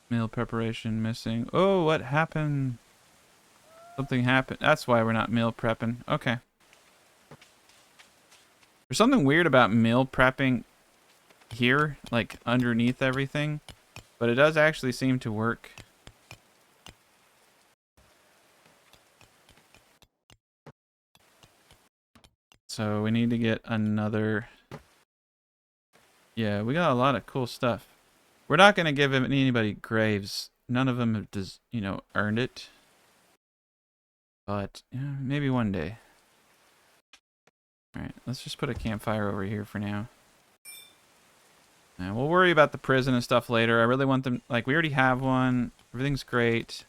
Meal preparation missing. Oh, what happened? Something happened. That's why we're not meal prepping. Okay. There's something weird about meal prepping here, like underneath everything. But it does actually seem to work. So we need to get another... Yeah, we got a lot of cool stuff. We're not going to give anybody graves. None of them have, you know, earned it. But yeah, maybe one day. Alright, let's just put a campfire over here for now. And we'll worry about the prison and stuff later. I really want them... Like, we already have one. Everything's great.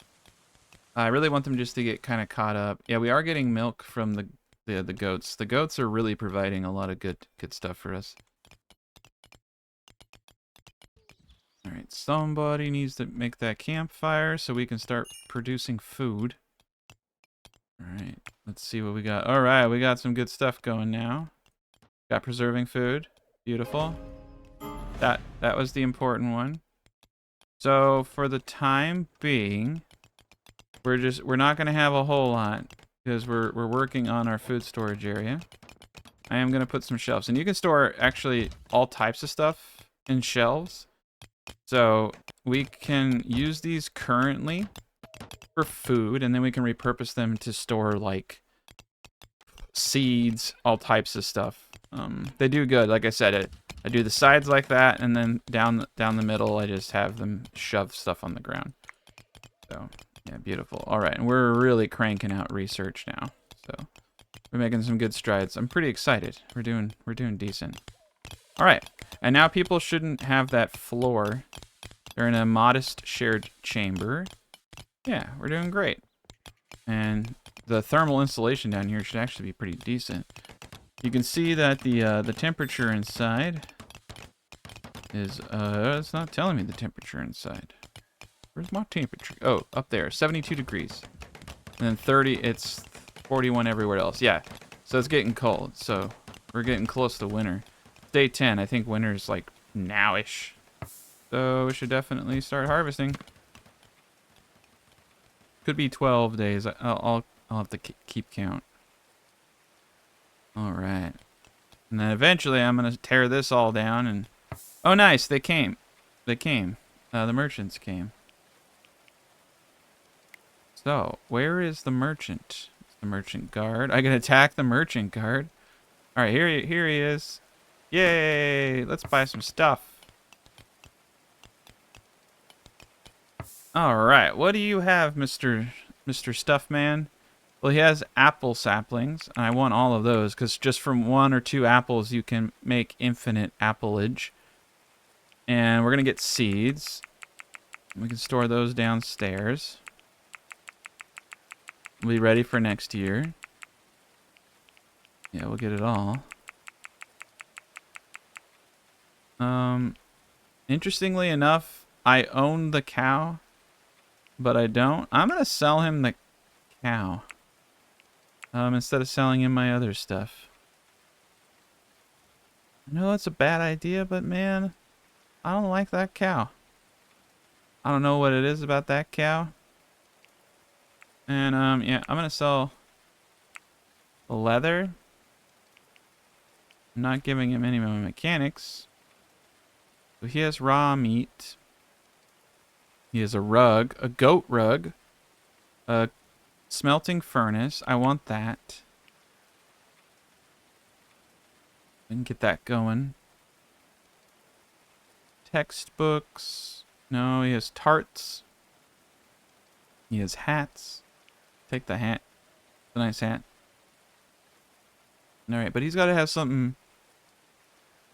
I really want them just to get kind of caught up. Yeah, we are getting milk from the goats. The goats are really providing a lot of good stuff for us. Alright, somebody needs to make that campfire so we can start producing food. Alright, let's see what we got. Alright, we got some good stuff going now. Got preserving food. Beautiful. That was the important one. So for the time being, we're not gonna have a whole lot because we're working on our food storage area. I am gonna put some shelves, and you can store actually all types of stuff in shelves. So we can use these currently for food, and then we can repurpose them to store like seeds, all types of stuff. They do good. Like I said, I do the sides like that, and then down the middle, I just have them shove stuff on the ground. So yeah, beautiful. All right, and we're really cranking out research now. So we're making some good strides. I'm pretty excited. We're doing decent. All right, and now people shouldn't have that floor. They're in a modest shared chamber. Yeah, we're doing great. And the thermal insulation down here should actually be pretty decent. You can see that the temperature inside is it's not telling me the temperature inside. Where's my temperature? Oh, up there, 72 degrees. And then 30, it's 41 everywhere else. Yeah, so it's getting cold. So we're getting close to winter. Day 10, I think winter's like nowish. So we should definitely start harvesting. Could be 12 days. I'll have to keep count. All right. And then eventually I'm going to tear this all down and... Oh, nice. They came. They came. The merchants came. So, where is the merchant? The merchant guard. I can attack the merchant guard. All right, here he is. Yay! Let's buy some stuff. All right, what do you have, Mr. Stuffman? Well, he has apple saplings, and I want all of those because just from 1 or 2 apples you can make infinite appleage. And we're gonna get seeds. We can store those downstairs. We'll be ready for next year. Yeah, we'll get it all. Interestingly enough, I own the cow, but I don't. I'm gonna sell him the cow. Instead of selling him my other stuff. I know that's a bad idea, but man, I don't like that cow. I don't know what it is about that cow. And yeah, I'm gonna sell the leather. I'm not giving him any of my mechanics. So he has raw meat. He has a rug, a goat rug, a smelting furnace. I want that. I can get that going. Textbooks. No, he has tarts. He has hats. Take the hat. It's a nice hat. Alright, but he's got to have something.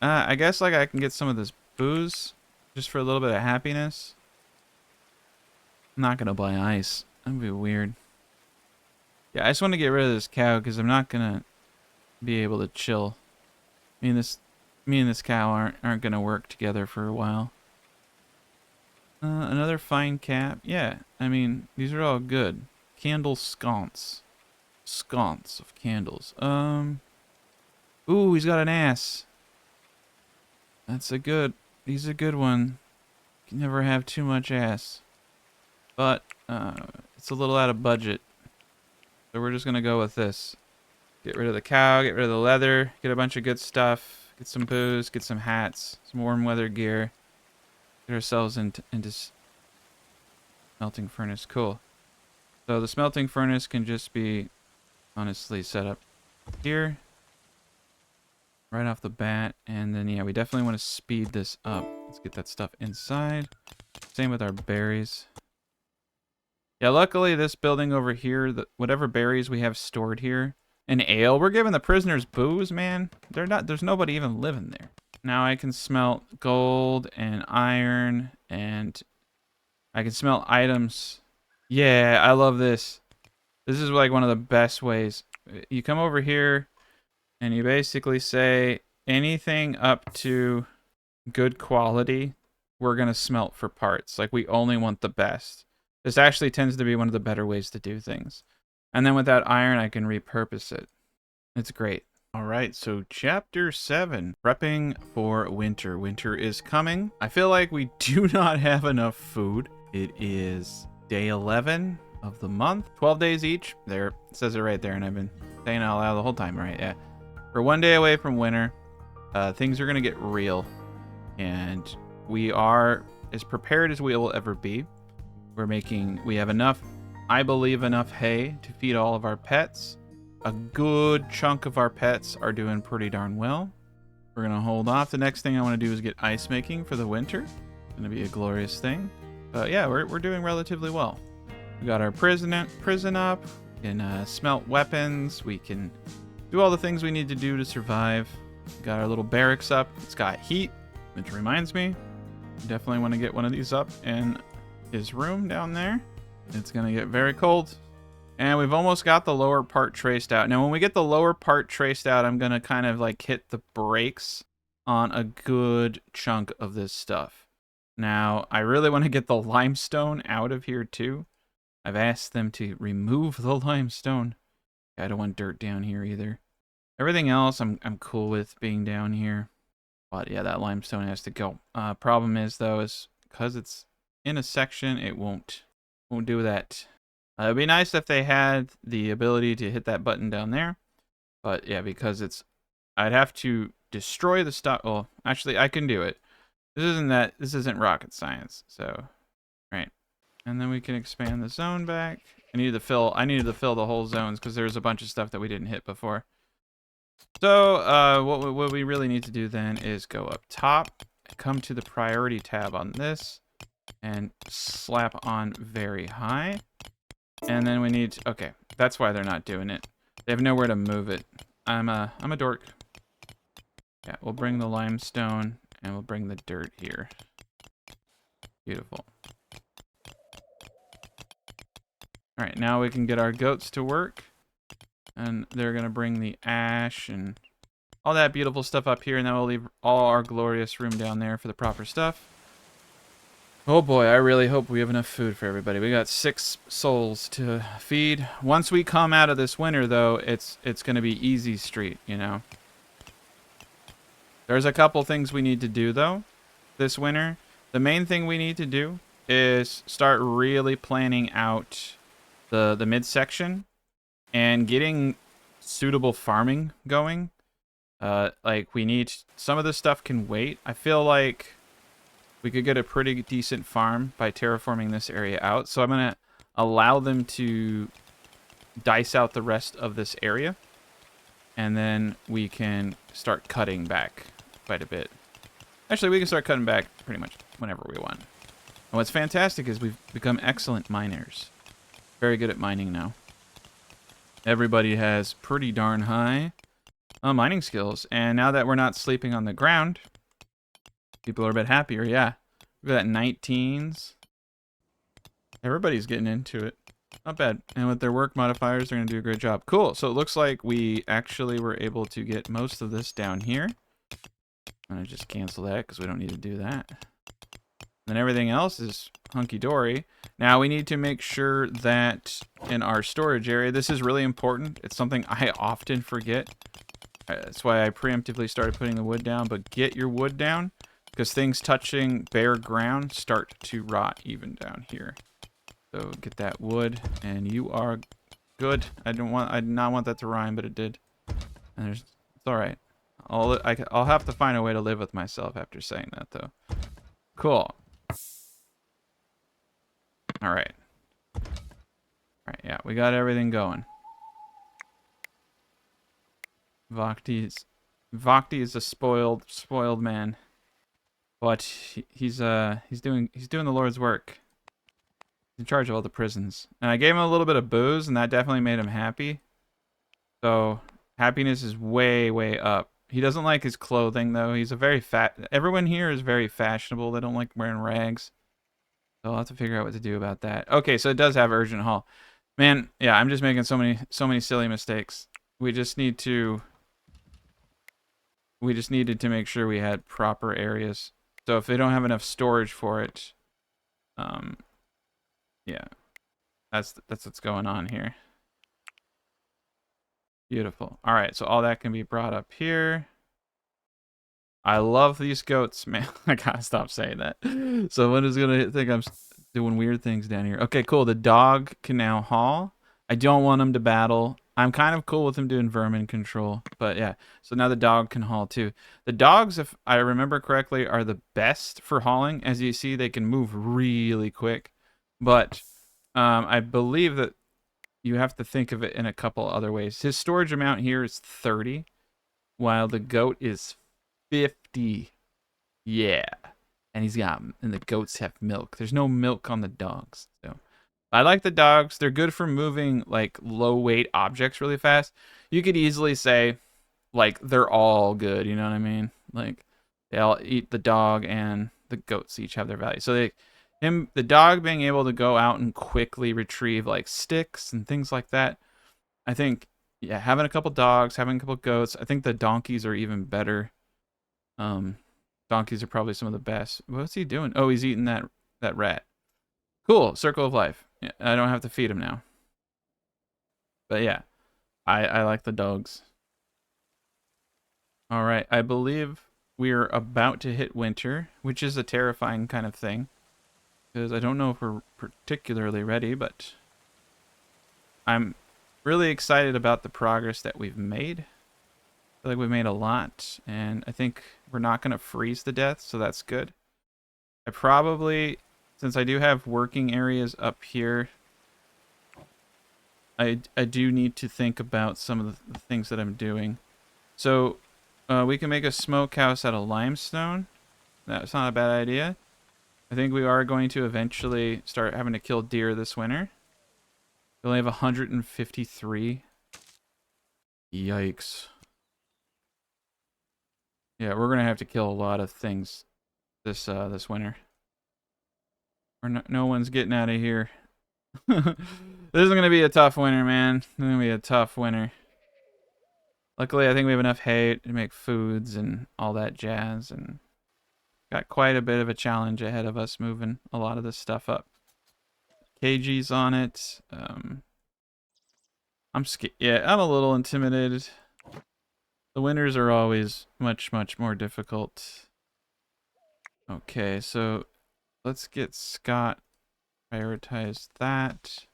I guess like I can get some of this booze just for a little bit of happiness. I'm not going to buy ice. That'd be weird. Yeah, I just want to get rid of this cow because I'm not going to be able to chill. Me and this cow aren't going to work together for a while. Another fine cap. Yeah, I mean, these are all good. Candle sconce. Sconce of candles. Ooh, he's got an ass. He's a good one. Can never have too much ass. But, it's a little out of budget. So we're just gonna go with this. Get rid of the cow, get rid of the leather, get a bunch of good stuff, get some booze, get some hats, some warm weather gear. Get ourselves into smelting furnace. Cool. So the smelting furnace can just be honestly set up here. Right off the bat. And then yeah, we definitely want to speed this up. Let's get that stuff inside. Same with our berries. Yeah, luckily this building over here, whatever berries we have stored here, and ale, we're giving the prisoners booze, man. There's nobody even living there. Now I can smelt gold and iron, and I can smelt items. Yeah, I love this. This is like one of the best ways. You come over here and you basically say anything up to good quality, we're going to smelt for parts. Like we only want the best. This actually tends to be one of the better ways to do things. And then with that iron, I can repurpose it. It's great. All right, so chapter 7, prepping for winter. Winter is coming. I feel like we do not have enough food. It is day 11 of the month, 12 days each. There, it says it right there, and I've been saying it out loud the whole time, right? Yeah. We're 1 day away from winter. Things are gonna get real, and we are as prepared as we will ever be. We have enough, I believe, enough hay to feed all of our pets. A good chunk of our pets are doing pretty darn well. We're gonna hold off. The next thing I want to do is get ice making for the winter. It's gonna be a glorious thing. But yeah, we're doing relatively well. We got our prison up. We can smelt weapons. We can do all the things we need to do to survive. Got our little barracks up. It's got heat, which reminds me, definitely want to get one of these up in his room down there. It's going to get very cold. And we've almost got the lower part traced out. Now, when we get the lower part traced out, I'm going to kind of like hit the brakes on a good chunk of this stuff. Now, I really want to get the limestone out of here too. I've asked them to remove the limestone. I don't want dirt down here either. Everything else I'm cool with being down here. But yeah, that limestone has to go. Problem is though, is because it's in a section, it won't do that. It'd be nice if they had the ability to hit that button down there. But yeah, because I'd have to destroy the stuff. Well, actually, I can do it. This isn't rocket science. So, right. And then we can expand the zone back. I needed to fill the whole zones because there's a bunch of stuff that we didn't hit before. So, what we really need to do then is go up top, come to the priority tab on this, and slap on very high. And then we need to, okay, that's why they're not doing it. They have nowhere to move it. I'm a dork. Yeah, we'll bring the limestone and we'll bring the dirt here. Beautiful. All right, now we can get our goats to work. And they're going to bring the ash and all that beautiful stuff up here. And then we'll leave all our glorious room down there for the proper stuff. Oh boy, I really hope we have enough food for everybody. We got 6 souls to feed. Once we come out of this winter, though, it's going to be easy street, you know. There's a couple things we need to do, though, this winter. The main thing we need to do is start really planning out the midsection and getting suitable farming going. Like, we need... Some of this stuff can wait. I feel like we could get a pretty decent farm by terraforming this area out. So I'm going to allow them to dice out the rest of this area. And then we can start cutting back quite a bit. Actually, we can start cutting back pretty much whenever we want. And what's fantastic is we've become excellent miners. Very good at mining now. Everybody has pretty darn high mining skills. And now that we're not sleeping on the ground, people are a bit happier, yeah. Look at that, 19s. Everybody's getting into it. Not bad. And with their work modifiers, they're going to do a great job. Cool. So it looks like we actually were able to get most of this down here. I'm going to just cancel that because we don't need to do that. And everything else is hunky-dory. Now we need to make sure that in our storage area, this is really important. It's something I often forget. That's why I preemptively started putting the wood down. But get your wood down, because things touching bare ground start to rot even down here. So get that wood, and you are good. I did not want that to rhyme, but it did. And it's all right. I'll have to find a way to live with myself after saying that, though. Cool. All right. All right. Yeah, we got everything going. Vogti is a spoiled man, but he's doing the Lord's work. He's in charge of all the prisons, and I gave him a little bit of booze, and that definitely made him happy. So happiness is way up. He doesn't like his clothing though. He's a very everyone here is very fashionable. They don't like wearing rags. So I'll have to figure out what to do about that. Okay, so it does have urgent haul. Man, yeah, I'm just making so many silly mistakes. We just needed to make sure we had proper areas. So if they don't have enough storage for it, yeah, that's what's going on here. Beautiful. All right, so all that can be brought up here. I love these goats, man. I gotta stop saying that. Someone is gonna think I'm doing weird things down here. Okay, cool. The dog can now haul. I don't want him to battle. I'm kind of cool with him doing vermin control, but yeah. So now the dog can haul too. The dogs, if I remember correctly, are the best for hauling. As you see, they can move really quick, but I believe that you have to think of it in a couple other ways. His storage amount here is 30, while the goat is 50. Yeah. And the goats have milk. There's no milk on the dogs. So I like the dogs. They're good for moving like low weight objects really fast. You could easily say like they're all good, you know what I mean? Like they all eat, the dog and the goats each have their value. So the dog being able to go out and quickly retrieve like sticks and things like that. I think, yeah, having a couple dogs, having a couple goats. I think the donkeys are even better. Donkeys are probably some of the best. What's he doing? Oh, he's eating that rat. Cool, circle of life. Yeah, I don't have to feed him now. But yeah, I like the dogs. All right, I believe we're about to hit winter, which is a terrifying kind of thing. Because I don't know if we're particularly ready, but I'm really excited about the progress that we've made. I feel like we've made a lot, and I think we're not going to freeze to death, so that's good. I probably, since I do have working areas up here, I do need to think about some of the things that I'm doing. So we can make a smokehouse out of limestone. That's not a bad idea. I think we are going to eventually start having to kill deer this winter. We only have 153. Yikes. Yeah, we're gonna have to kill a lot of things this winter. Or no one's getting out of here. This is gonna be a tough winter, man. It's gonna be a tough winter. Luckily, I think we have enough hay to make foods and all that jazz, and got quite a bit of a challenge ahead of us moving a lot of this stuff up. KG's on it. I'm scared. Yeah, I'm a little intimidated. The winters are always much more difficult. Okay, so let's get Scott. Prioritize that.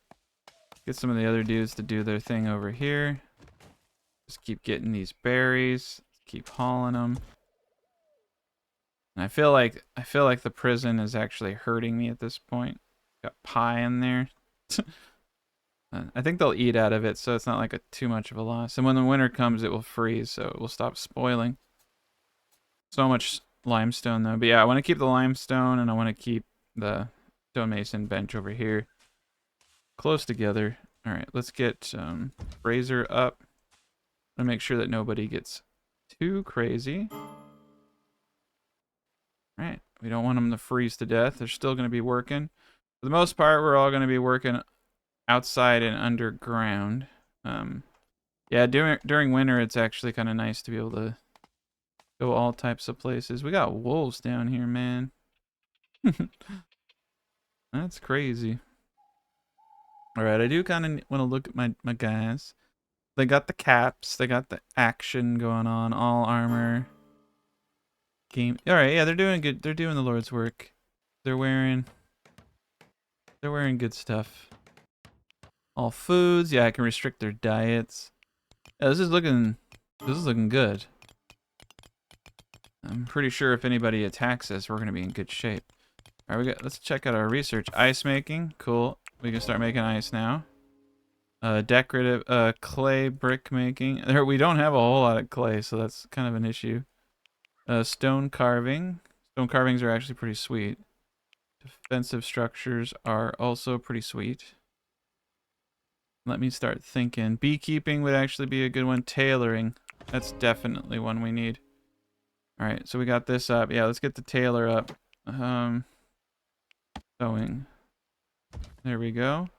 Get some of the other dudes to do their thing over here. Just keep getting these berries. Keep hauling them. And I feel like the prison is actually hurting me at this point. Got pie in there. I think they'll eat out of it, so it's not like too much of a loss. And when the winter comes, it will freeze, so it will stop spoiling. So much limestone, though. But yeah, I want to keep the limestone, and I want to keep the stonemason bench over here close together. All right, let's get Razor up. To make sure that nobody gets too crazy. All right, we don't want them to freeze to death. They're still going to be working. For the most part, we're all going to be working outside and underground. Yeah, during winter, it's actually kind of nice to be able to go all types of places. We got wolves down here, man. That's crazy. All right, I do kind of want to look at my guys. They got the caps. They got the action going on. All armor. Game. All right, yeah, they're doing good. They're doing the Lord's work. They're wearing good stuff. All foods. Yeah, I can restrict their diets. Yeah, this is looking good. I'm pretty sure if anybody attacks us, we're gonna be in good shape. All right, let's check out our research. Ice making, cool. We can start making ice now. Decorative, clay brick making. We don't have a whole lot of clay, so that's kind of an issue. Stone carving. Stone carvings are actually pretty sweet. Defensive structures are also pretty sweet. Let me start thinking. Beekeeping would actually be a good one. Tailoring. That's definitely one we need. Alright, so we got this up. Yeah, let's get the tailor up. Sewing. There we go.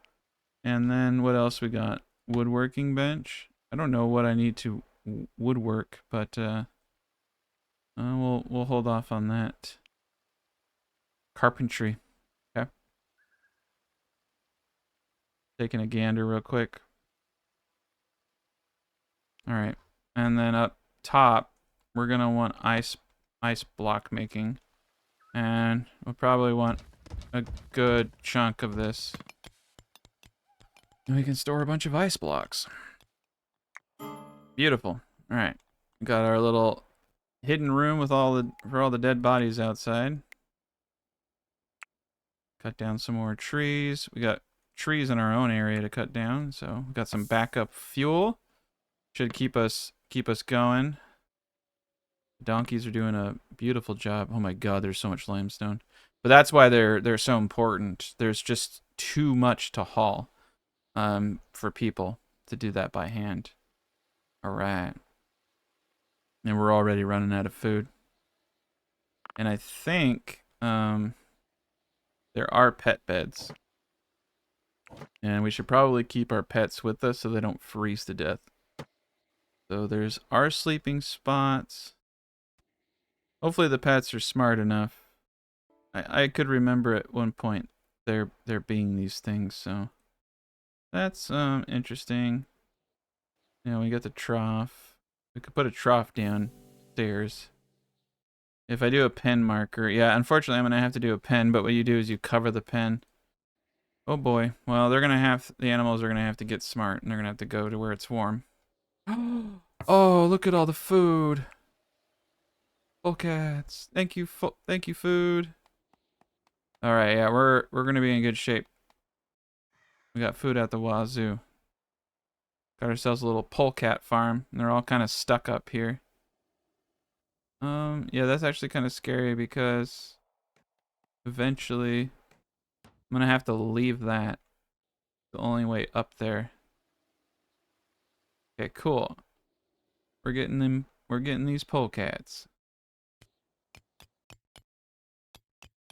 And then what else we got? Woodworking bench. I don't know what I need to woodwork, but we'll hold off on that. Carpentry. Okay. Taking a gander real quick. All right. And then up top, we're going to want ice block making. And we'll probably want a good chunk of this. And we can store a bunch of ice blocks. Beautiful. All right. Got our little hidden room with all the dead bodies outside. Cut down some more trees. We got trees in our own area to cut down, so we got some backup fuel. Should keep us going. Donkeys are doing a beautiful job. Oh my god, there's so much limestone. But that's why they're so important. There's just too much to haul for people to do that by hand. All right. And we're already running out of food. And I think there are pet beds. And we should probably keep our pets with us so they don't freeze to death. So there's our sleeping spots. Hopefully the pets are smart enough. I could remember at one point there being these things, so that's interesting. You know, we got the trough. We could put a trough downstairs. If I do a pen marker, yeah, unfortunately I'm gonna have to do a pen, but what you do is you cover the pen. Oh boy. Well, the animals are gonna have to get smart and they're gonna have to go to where it's warm. Oh, look at all the food. Cats. Thank you, food. All right, yeah, we're gonna be in good shape. We got food at the wazoo. Got ourselves a little polecat farm, and they're all kind of stuck up here. Yeah, that's actually kind of scary because eventually I'm gonna have to leave that. The only way up there. Okay, cool. We're getting them. We're getting these polecats.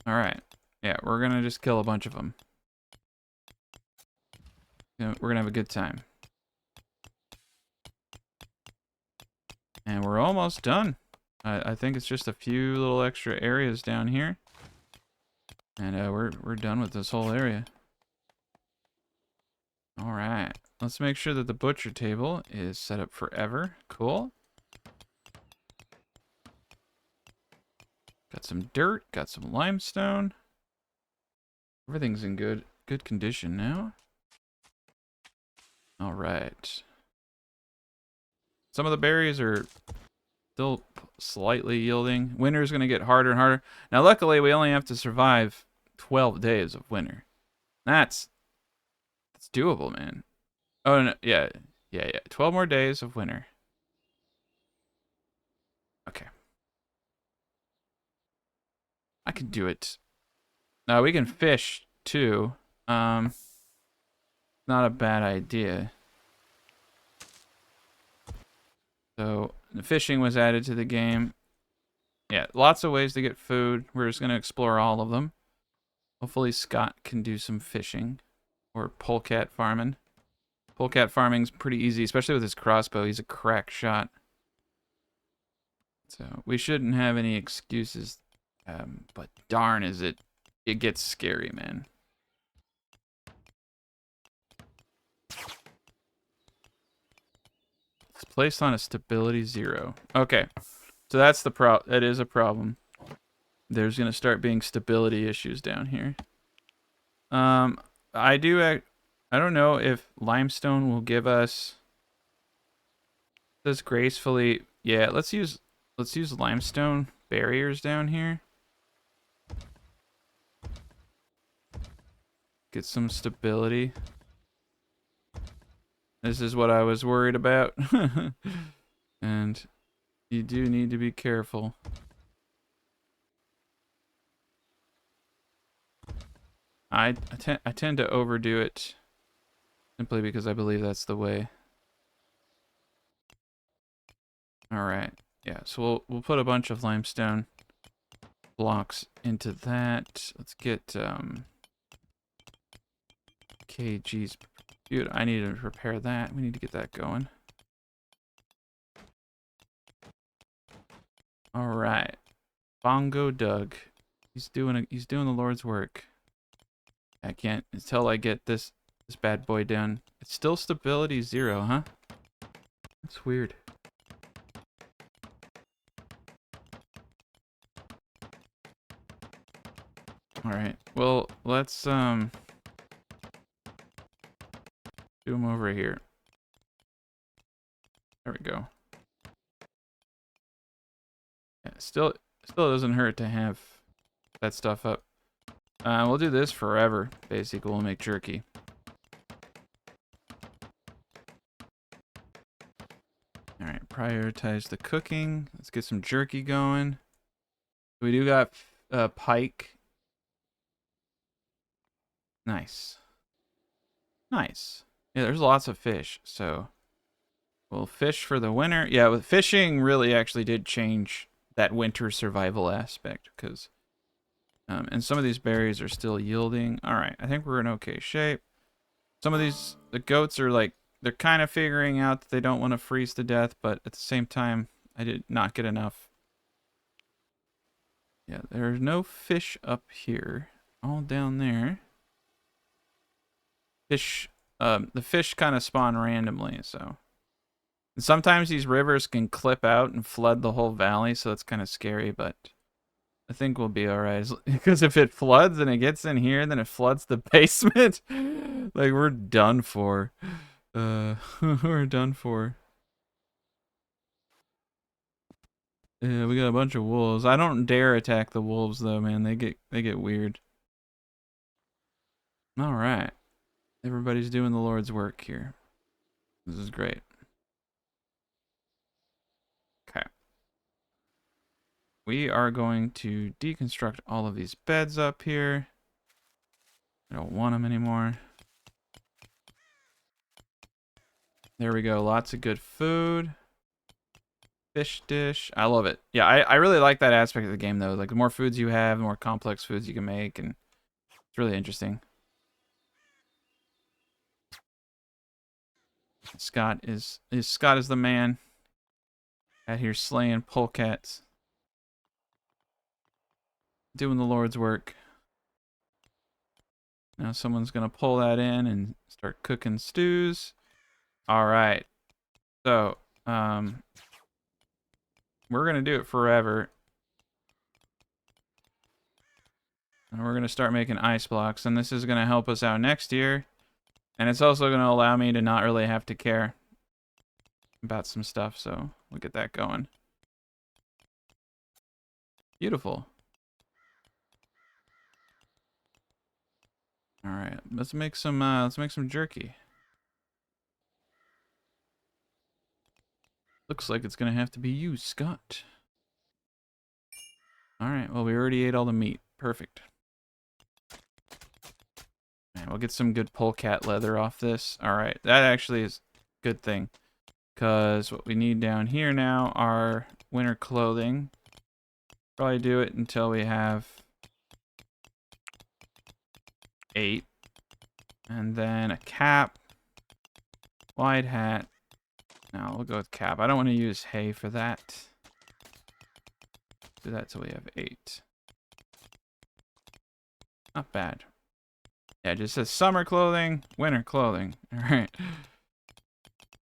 All right. Yeah, we're gonna just kill a bunch of them. We're gonna have a good time. And we're almost done. I think it's just a few little extra areas down here. And we're done with this whole area. All right. Let's make sure that the butcher table is set up forever. Cool. Got some dirt, got some limestone. Everything's in good condition now. All right. Some of the berries are still slightly yielding. Winter's going to get harder and harder. Now, luckily, we only have to survive 12 days of winter. That's doable, man. Oh, no, yeah. 12 more days of winter. Okay. I can do it. Now, we can fish, too. Not a bad idea. So, the fishing was added to the game. Yeah, lots of ways to get food. We're just going to explore all of them. Hopefully Scott can do some fishing. Or polecat farming. Polecat farming's pretty easy, especially with his crossbow. He's a crack shot. So, we shouldn't have any excuses. But darn is it gets scary, man. It's placed on a stability 0. Okay. So that's that is a problem. There's going to start being stability issues down here. I don't know if limestone will give us this gracefully. Yeah, let's use limestone barriers down here. Get some stability. This is what I was worried about. And you do need to be careful. I tend to overdo it simply because I believe that's the way. All right. Yeah, so we'll put a bunch of limestone blocks into that. Let's get kgs. Dude, I need to repair that. We need to get that going. All right. Bongo Doug. He's doing the Lord's work. I can't until I get this bad boy done. It's still stability 0, huh? That's weird. All right. Well, let's do them over here. There we go. Yeah, still doesn't hurt to have that stuff up. We'll do this forever. Basically, we'll make jerky. All right, prioritize the cooking. Let's get some jerky going. We do got pike. Nice. Nice. Yeah, there's lots of fish, so We'll fish for the winter. Yeah, with fishing really actually did change that winter survival aspect because, and some of these berries are still yielding. All right, I think we're in okay shape. Some of these, the goats are like, they're kind of figuring out that they don't want to freeze to death, but at the same time, I did not get enough. Yeah, there's no fish up here. All down there. Fish, the fish kind of spawn randomly, so. And sometimes these rivers can clip out and flood the whole valley, so it's kind of scary, but I think we'll be alright. Because if it floods and it gets in here, then it floods the basement. Like, we're done for. We're done for. Yeah, we got a bunch of wolves. I don't dare attack the wolves though, man. They get weird. All right. Everybody's doing the Lord's work here. This is great. Okay. We are going to deconstruct all of these beds up here. I don't want them anymore. There we go. Lots of good food. Fish dish. I love it. Yeah, I really like that aspect of the game though. Like the more foods you have, the more complex foods you can make, and it's really interesting. Scott is the man out here slaying polecats. Doing the Lord's work. Now someone's gonna pull that in and start cooking stews. All right. So, we're gonna do it forever. And we're gonna start making ice blocks, and this is gonna help us out next year. And it's also gonna allow me to not really have to care about some stuff, so we'll get that going. Beautiful. All right, let's make some jerky. Looks like it's gonna have to be you, Scott. All right, well, we already ate all the meat. Perfect. And we'll get some good polecat leather off this. All right, that actually is a good thing. Because what we need down here now are winter clothing. Probably do it until we have 8. And then a cap. Wide hat. No, we'll go with cap. I don't want to use hay for that. Do that till we have 8. Not bad. Yeah, it just says summer clothing, winter clothing. Alright.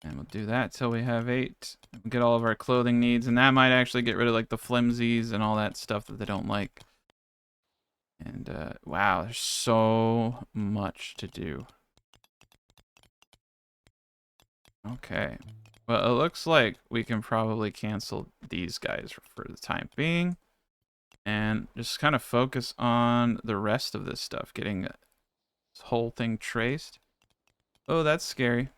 And we'll do that till we have 8. We'll get all of our clothing needs, and that might actually get rid of like the flimsies and all that stuff that they don't like. And wow, there's so much to do. Okay. Well, it looks like we can probably cancel these guys for the time being. And just kind of focus on the rest of this stuff, getting this whole thing traced. Oh, that's scary.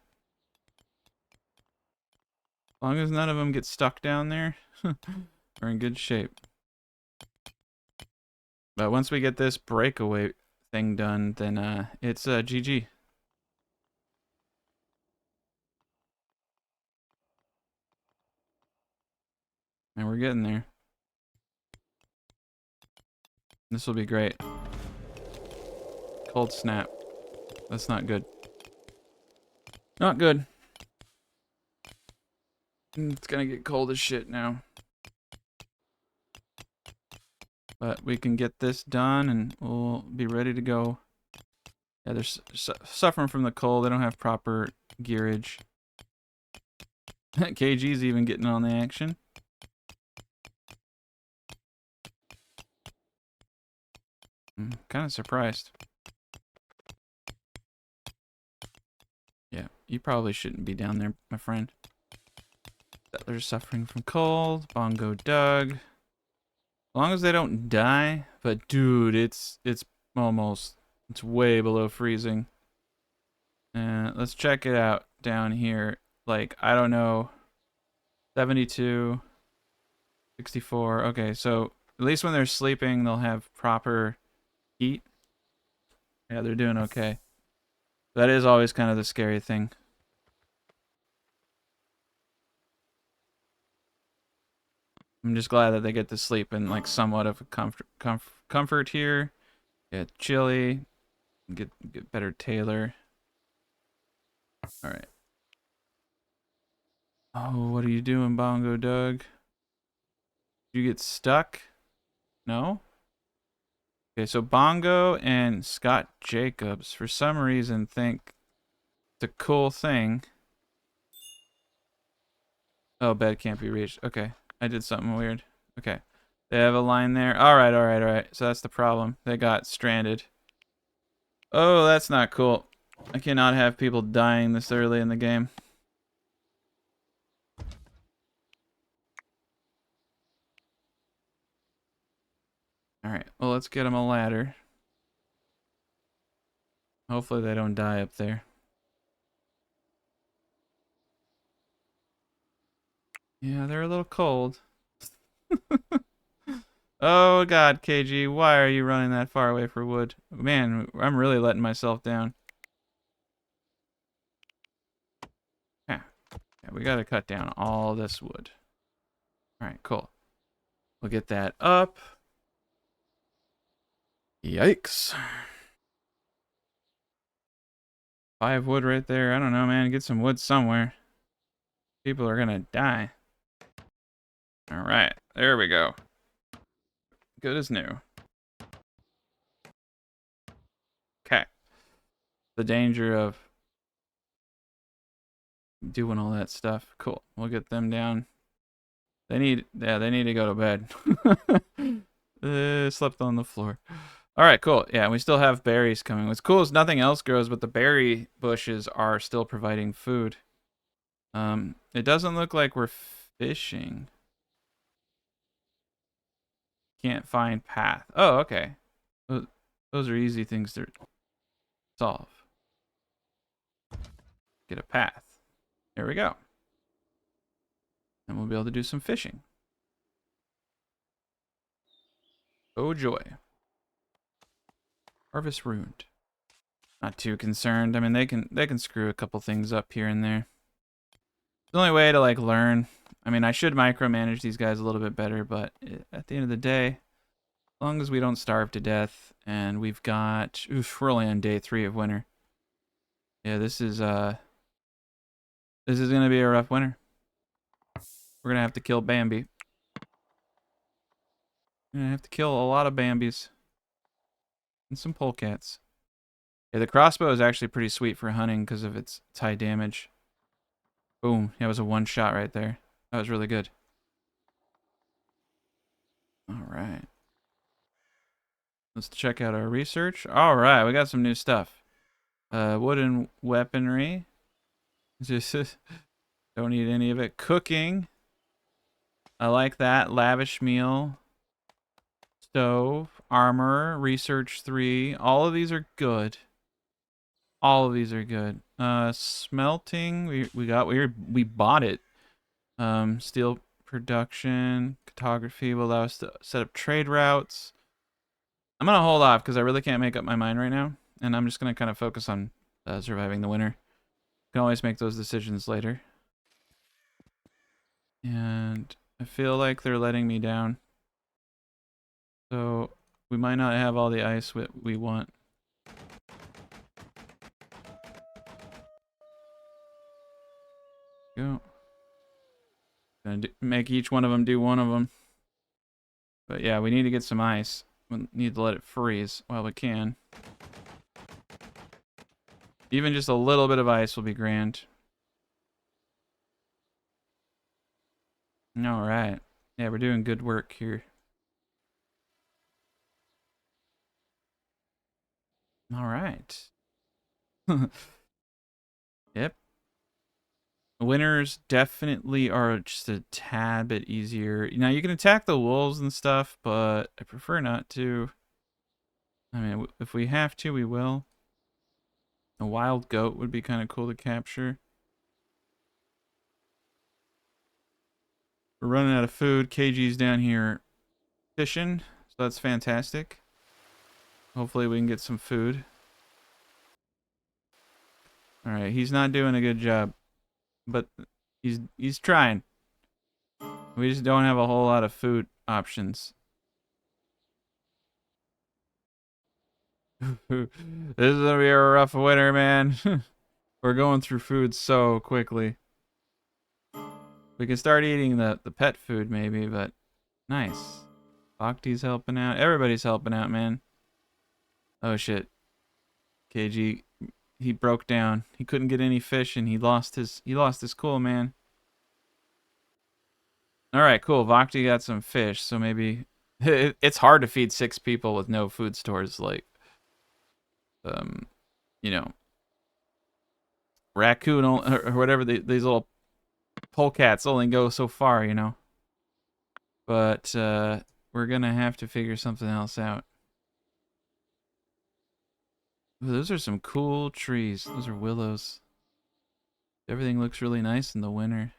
As long as none of them get stuck down there, we're in good shape. But once we get this breakaway thing done, then it's GG. And we're getting there. This will be great. Cold snap. That's not good. Not good. It's gonna get cold as shit now. But we can get this done and we'll be ready to go. Yeah, they're suffering from the cold. They don't have proper gearage. KG's even getting on the action. I'm kind of surprised. Yeah, you probably shouldn't be down there, my friend. They're suffering from cold. Bongo Doug. As long as they don't die. But dude, it's almost, it's way below freezing. Let's check it out down here. Like, I don't know. 72. 64. Okay, so at least when they're sleeping, they'll have proper heat. Yeah, they're doing okay. That is always kind of the scary thing. I'm just glad that they get to sleep in like somewhat of a comfort here. Get chili, get better Taylor. All right. Oh, what are you doing, Bongo Doug? Did you get stuck? No? Okay, so Bongo and Scott Jacobs, for some reason, think it's a cool thing. Oh, bed can't be reached. Okay, I did something weird. Okay, they have a line there. All right, all right, all right. So that's the problem. They got stranded. Oh, that's not cool. I cannot have people dying this early in the game. All right, well, let's get them a ladder. Hopefully they don't die up there. Yeah, they're a little cold. Oh god, KG, why are you running that far away for wood? Man, I'm really letting myself down. Yeah, we gotta cut down all this wood. Alright, cool. We'll get that up. Yikes. 5 wood right there. I don't know, man. Get some wood somewhere. People are gonna die. Alright, there we go. Good as new. Okay. The danger of doing all that stuff. Cool. We'll get them down. They need to go to bed. Slept on the floor. All right, cool. Yeah, we still have berries coming. What's cool is nothing else grows, but the berry bushes are still providing food. It doesn't look like we're fishing. Can't find path. Oh, okay. Those are easy things to solve. Get a path. There we go. And we'll be able to do some fishing. Oh joy. Harvest ruined. Not too concerned. I mean, they can screw a couple things up here and there. The only way to like learn. I mean, I should micromanage these guys a little bit better, but at the end of the day, as long as we don't starve to death, and we've got, oof, we're only on day 3 of winter. Yeah, this is gonna be a rough winter. We're gonna have to kill Bambi. We're gonna have to kill a lot of Bambis and some polecats. Yeah, the crossbow is actually pretty sweet for hunting because of its high damage. Boom. That was a one shot right there. That was really good. All right. Let's check out our research. All right, we got some new stuff. Wooden weaponry. Just don't need any of it. Cooking. I like that. Lavish meal. Stove. Armor. Research 3. All of these are good. All of these are good. Smelting. We bought it. Steel production. Cartography will allow us to set up trade routes. I'm gonna hold off because I really can't make up my mind right now, and I'm just gonna kind of focus on surviving the winter. Can always make those decisions later. And I feel like they're letting me down, so we might not have all the ice we want. Go. Gonna make each one of them do one of them. But yeah, we need to get some ice. We need to let it freeze while we can. Even just a little bit of ice will be grand. All right. Yeah, we're doing good work here. All right. Yep. Winters definitely are just a tad bit easier. Now, you can attack the wolves and stuff, but I prefer not to. I mean, if we have to, we will. A wild goat would be kind of cool to capture. We're running out of food. KG's down here fishing, so that's fantastic. Hopefully we can get some food. All right, he's not doing a good job, but he's trying. We just don't have a whole lot of food options. This is gonna be a rough winter, man. We're going through food so quickly. We can start eating the pet food maybe, but nice. Bhakti's helping out. Everybody's helping out, man. Oh shit. KG, he broke down. He couldn't get any fish and he lost his cool, man. All right, cool. Bhakti got some fish, so maybe it's hard to feed 6 people with no food stores like you know, raccoon or whatever these little polecats only go so far, you know. But we're gonna have to figure something else out. Ooh, those are some cool trees. Those are willows. Everything looks really nice in the winter.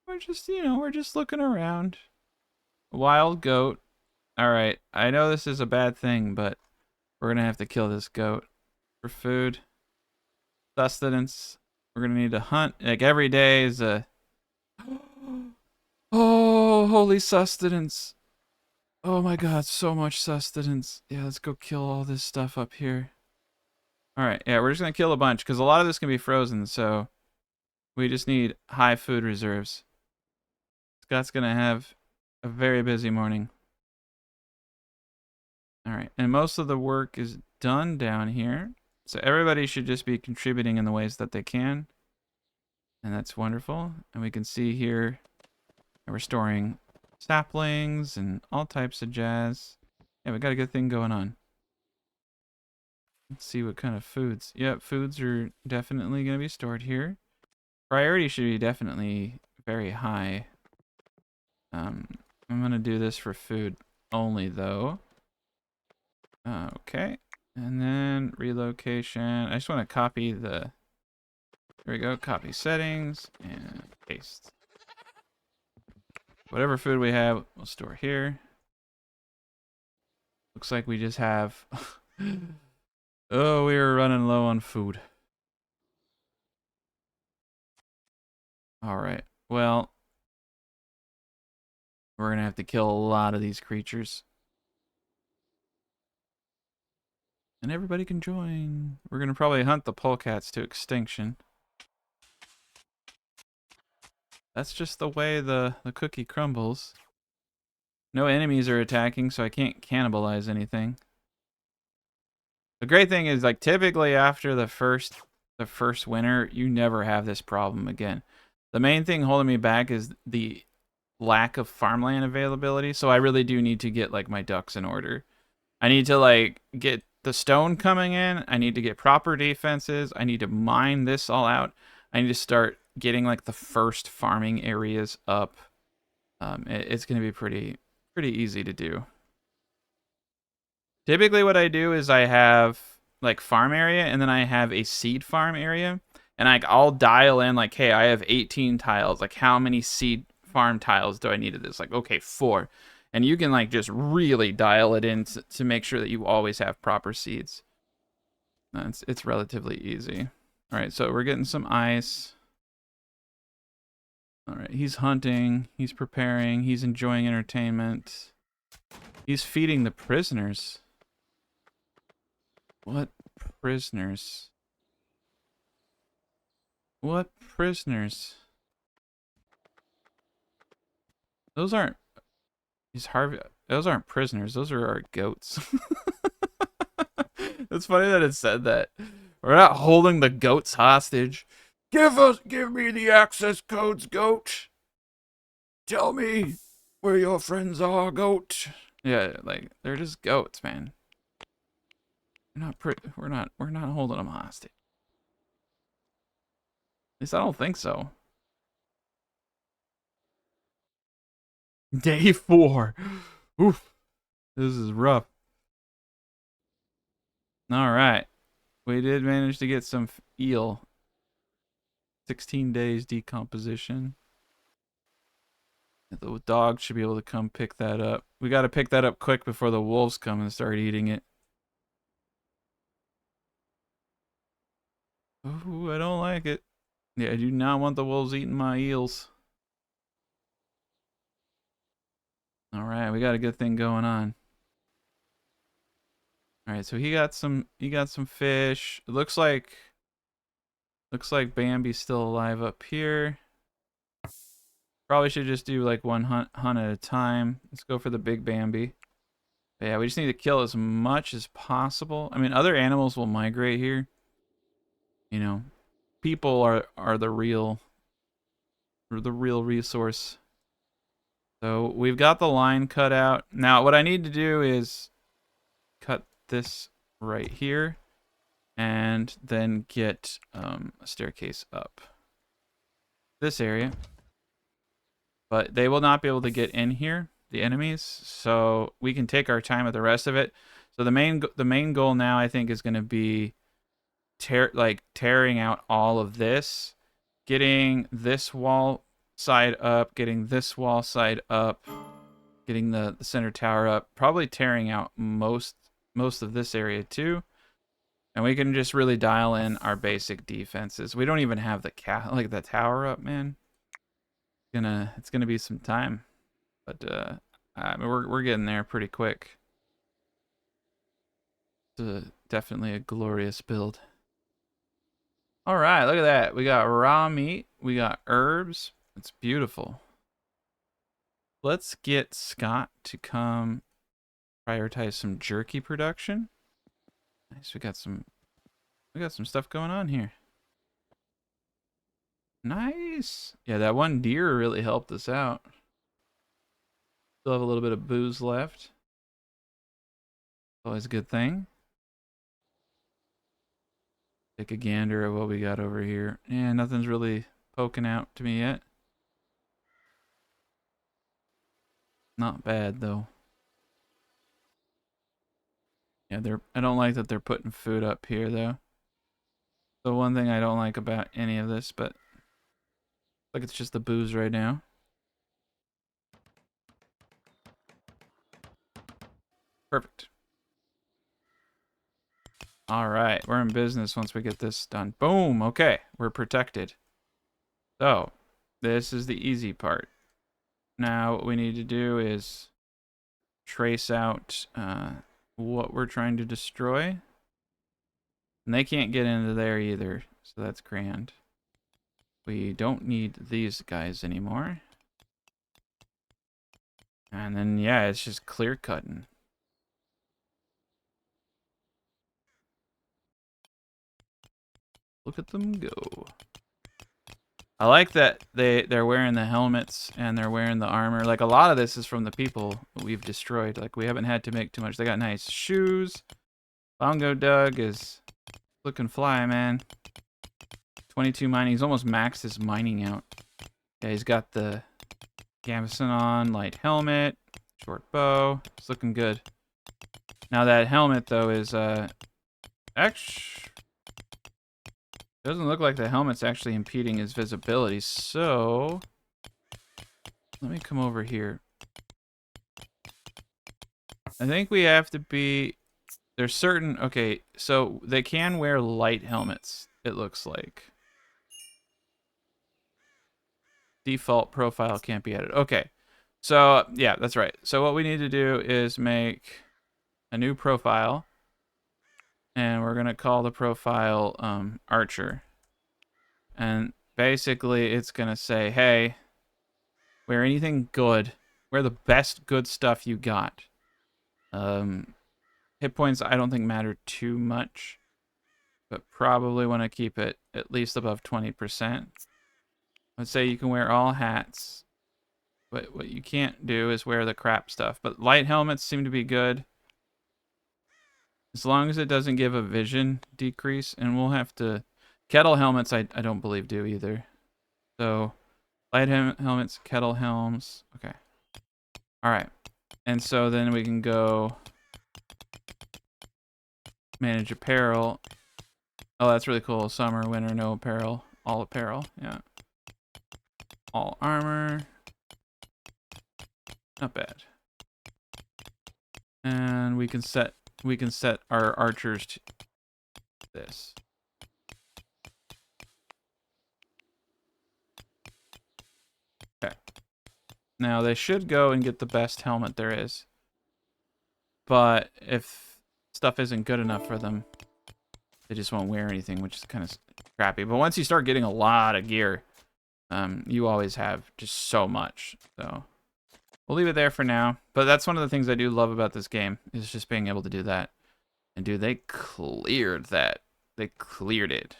We're just, we're just looking around. Wild goat. All right, I know this is a bad thing, but we're gonna have to kill this goat for food, sustenance. We're gonna need to hunt. Like every day is a. Oh, holy sustenance! Oh my God, so much sustenance. Yeah, let's go kill all this stuff up here. All right, yeah, we're just gonna kill a bunch because a lot of this can be frozen, so we just need high food reserves. Scott's gonna have a very busy morning. All right, and most of the work is done down here. So everybody should just be contributing in the ways that they can. And that's wonderful. And we can see here we're storing saplings and all types of jazz. Yeah, we got a good thing going on. Let's see what kind of foods. Yep, foods are definitely going to be stored here. Priority should be definitely very high. I'm going to do this for food only, though. Okay. And then relocation. I just want to copy the... Here we go. Copy settings and paste. Whatever food we have, we'll store here. Looks like we just have... Oh, we are running low on food. Alright. Well, we're going to have to kill a lot of these creatures. And everybody can join. We're going to probably hunt the polecats to extinction. That's just the way the cookie crumbles. No enemies are attacking, so I can't cannibalize anything. The great thing is, like, typically after the first winter, you never have this problem again. The main thing holding me back is the lack of farmland availability, so I really do need to get, like, my ducks in order. I need to, like, get the stone coming in. I need to get proper defenses. I need to mine this all out. I need to start getting, like, the first farming areas up. It's going to be pretty easy to do. Typically what I do is I have like farm area and then I have a seed farm area, and I'll dial in like, hey, I have 18 tiles. Like, how many seed farm tiles do I need of this? Like, okay, 4. And you can like just really dial it in to make sure that you always have proper seeds. It's relatively easy. All right, so we're getting some ice. All right, he's hunting, he's preparing, he's enjoying entertainment. He's feeding the prisoners. What prisoners? What prisoners? Those aren't... Those aren't prisoners. Those are our goats. It's funny that it said that. We're not holding the goats hostage. Give me the access codes, goat. Tell me where your friends are, goat. Yeah, like, they're just goats, man. We're not holding them hostage. At least I don't think so. Day 4. Oof. This is rough. Alright. We did manage to get some eel. 16 days decomposition. The dog should be able to come pick that up. We gotta pick that up quick before the wolves come and start eating it. Ooh, I don't like it. Yeah, I do not want the wolves eating my eels. All right, we got a good thing going on. All right, so he got some fish. It looks like Bambi's still alive up here. Probably should just do like one hunt at a time. Let's go for the big Bambi. But yeah, we just need to kill as much as possible. I mean, other animals will migrate here. You know, people are the real resource. So we've got the line cut out. Now what I need to do is cut this right here and then get a staircase up this area. But they will not be able to get in here, the enemies, so we can take our time with the rest of it. So the main goal now, I think, is going to be tearing out all of this, getting this wall side up, getting this wall side up, getting the center tower up, probably tearing out most of this area too. And we can just really dial in our basic defenses. We don't even have the tower up, man. It's gonna be some time, but I mean, we're getting there pretty quick. It's definitely a glorious build. All right, look at that. We got raw meat. We got herbs. It's beautiful. Let's get Scott to come prioritize some jerky production. Nice. We got some stuff going on here. Nice. Yeah, that one deer really helped us out. Still have a little bit of booze left. Always a good thing. Take a gander at what we got over here. Yeah, nothing's really poking out to me yet. Not bad though. Yeah, I don't like that they're putting food up here though. The one thing I don't like about any of this, but like it's just the booze right now. Perfect. All right, we're in business once we get this done. Boom. Okay, we're protected. So, this is the easy part. Now, what we need to do is trace out what we're trying to destroy. And they can't get into there either, so that's grand. We don't need these guys anymore. And then, yeah, it's just clear cutting. Look at them go. I like that they're wearing the helmets and they're wearing the armor. Like, a lot of this is from the people we've destroyed. Like, we haven't had to make too much. They got nice shoes. Bongo Doug is looking fly, man. 22 mining. He's almost maxed his mining out. Yeah, he's got the gambeson on, light helmet, short bow. It's looking good. Now that helmet, though, is, actually... doesn't look like the helmet's actually impeding his visibility, so... let me come over here. I think we have to be... there's certain... okay, so they can wear light helmets, it looks like. Default profile can't be edited. Okay, so, yeah, that's right. So what we need to do is make a new profile. And we're going to call the profile Archer. And basically, it's going to say, hey, wear anything good. Wear the best good stuff you got. Hit points, I don't think matter too much. But probably want to keep it at least above 20%. Let's say you can wear all hats. But what you can't do is wear the crap stuff. But light helmets seem to be good. As long as it doesn't give a vision decrease. And we'll have to... kettle helmets, I don't believe do either. So, light helmets, kettle helms. Okay. Alright. And so then we can go... manage apparel. Oh, that's really cool. Summer, winter, no apparel. All apparel. Yeah. All armor. Not bad. And we can set our archers to this. Okay. Now, they should go and get the best helmet there is. But if stuff isn't good enough for them, they just won't wear anything, which is kind of crappy. But once you start getting a lot of gear, you always have just so much. So we'll leave it there for now. But that's one of the things I do love about this game, is just being able to do that. And dude, they cleared that. They cleared it.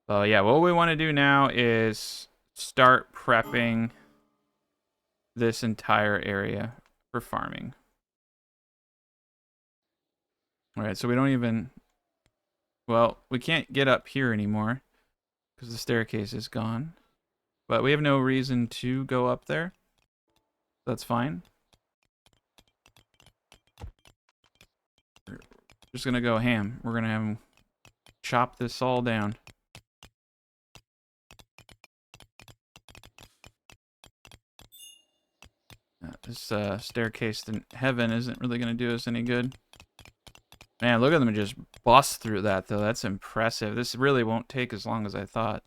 So yeah, what we want to do now is start prepping this entire area for farming. All right, so we don't even... Well, we can't get up here anymore because the staircase is gone. But we have no reason to go up there. That's fine. We're just going to go ham. We're going to have him chop this all down. This staircase to heaven isn't really going to do us any good. Man, look at them just bust through that, though. That's impressive. This really won't take as long as I thought.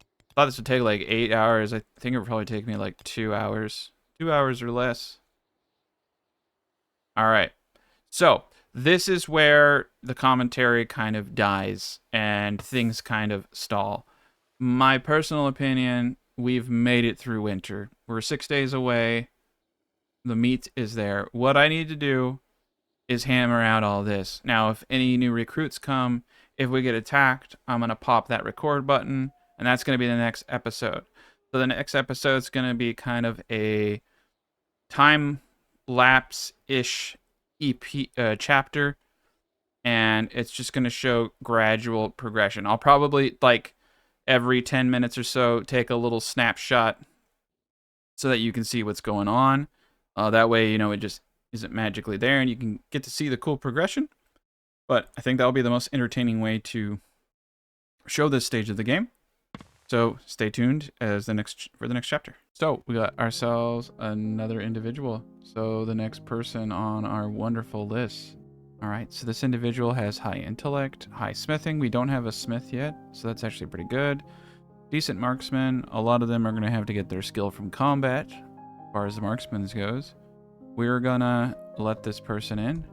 I thought this would take like 8 hours. I think it would probably take me like 2 hours. 2 hours or less. All right. So, this is where the commentary kind of dies and things kind of stall. My personal opinion, we've made it through winter. We're 6 days away. The meat is there. What I need to do is hammer out all this. Now, if any new recruits come, if we get attacked, I'm going to pop that record button, and that's going to be the next episode. So the next episode is going to be kind of a time-lapse-ish EP chapter, and it's just going to show gradual progression. I'll probably, like, every 10 minutes or so, take a little snapshot so that you can see what's going on. That way, you know, it just isn't magically there, and you can get to see the cool progression. But I think that'll be the most entertaining way to show this stage of the game. So stay tuned as for the next chapter. So we got ourselves another individual. So the next person on our wonderful list. All right, so this individual has high intellect, high smithing. We don't have a smith yet, so that's actually pretty good. Decent marksman. A lot of them are going to have to get their skill from combat, as far as the marksman's goes. We're gonna let this person in.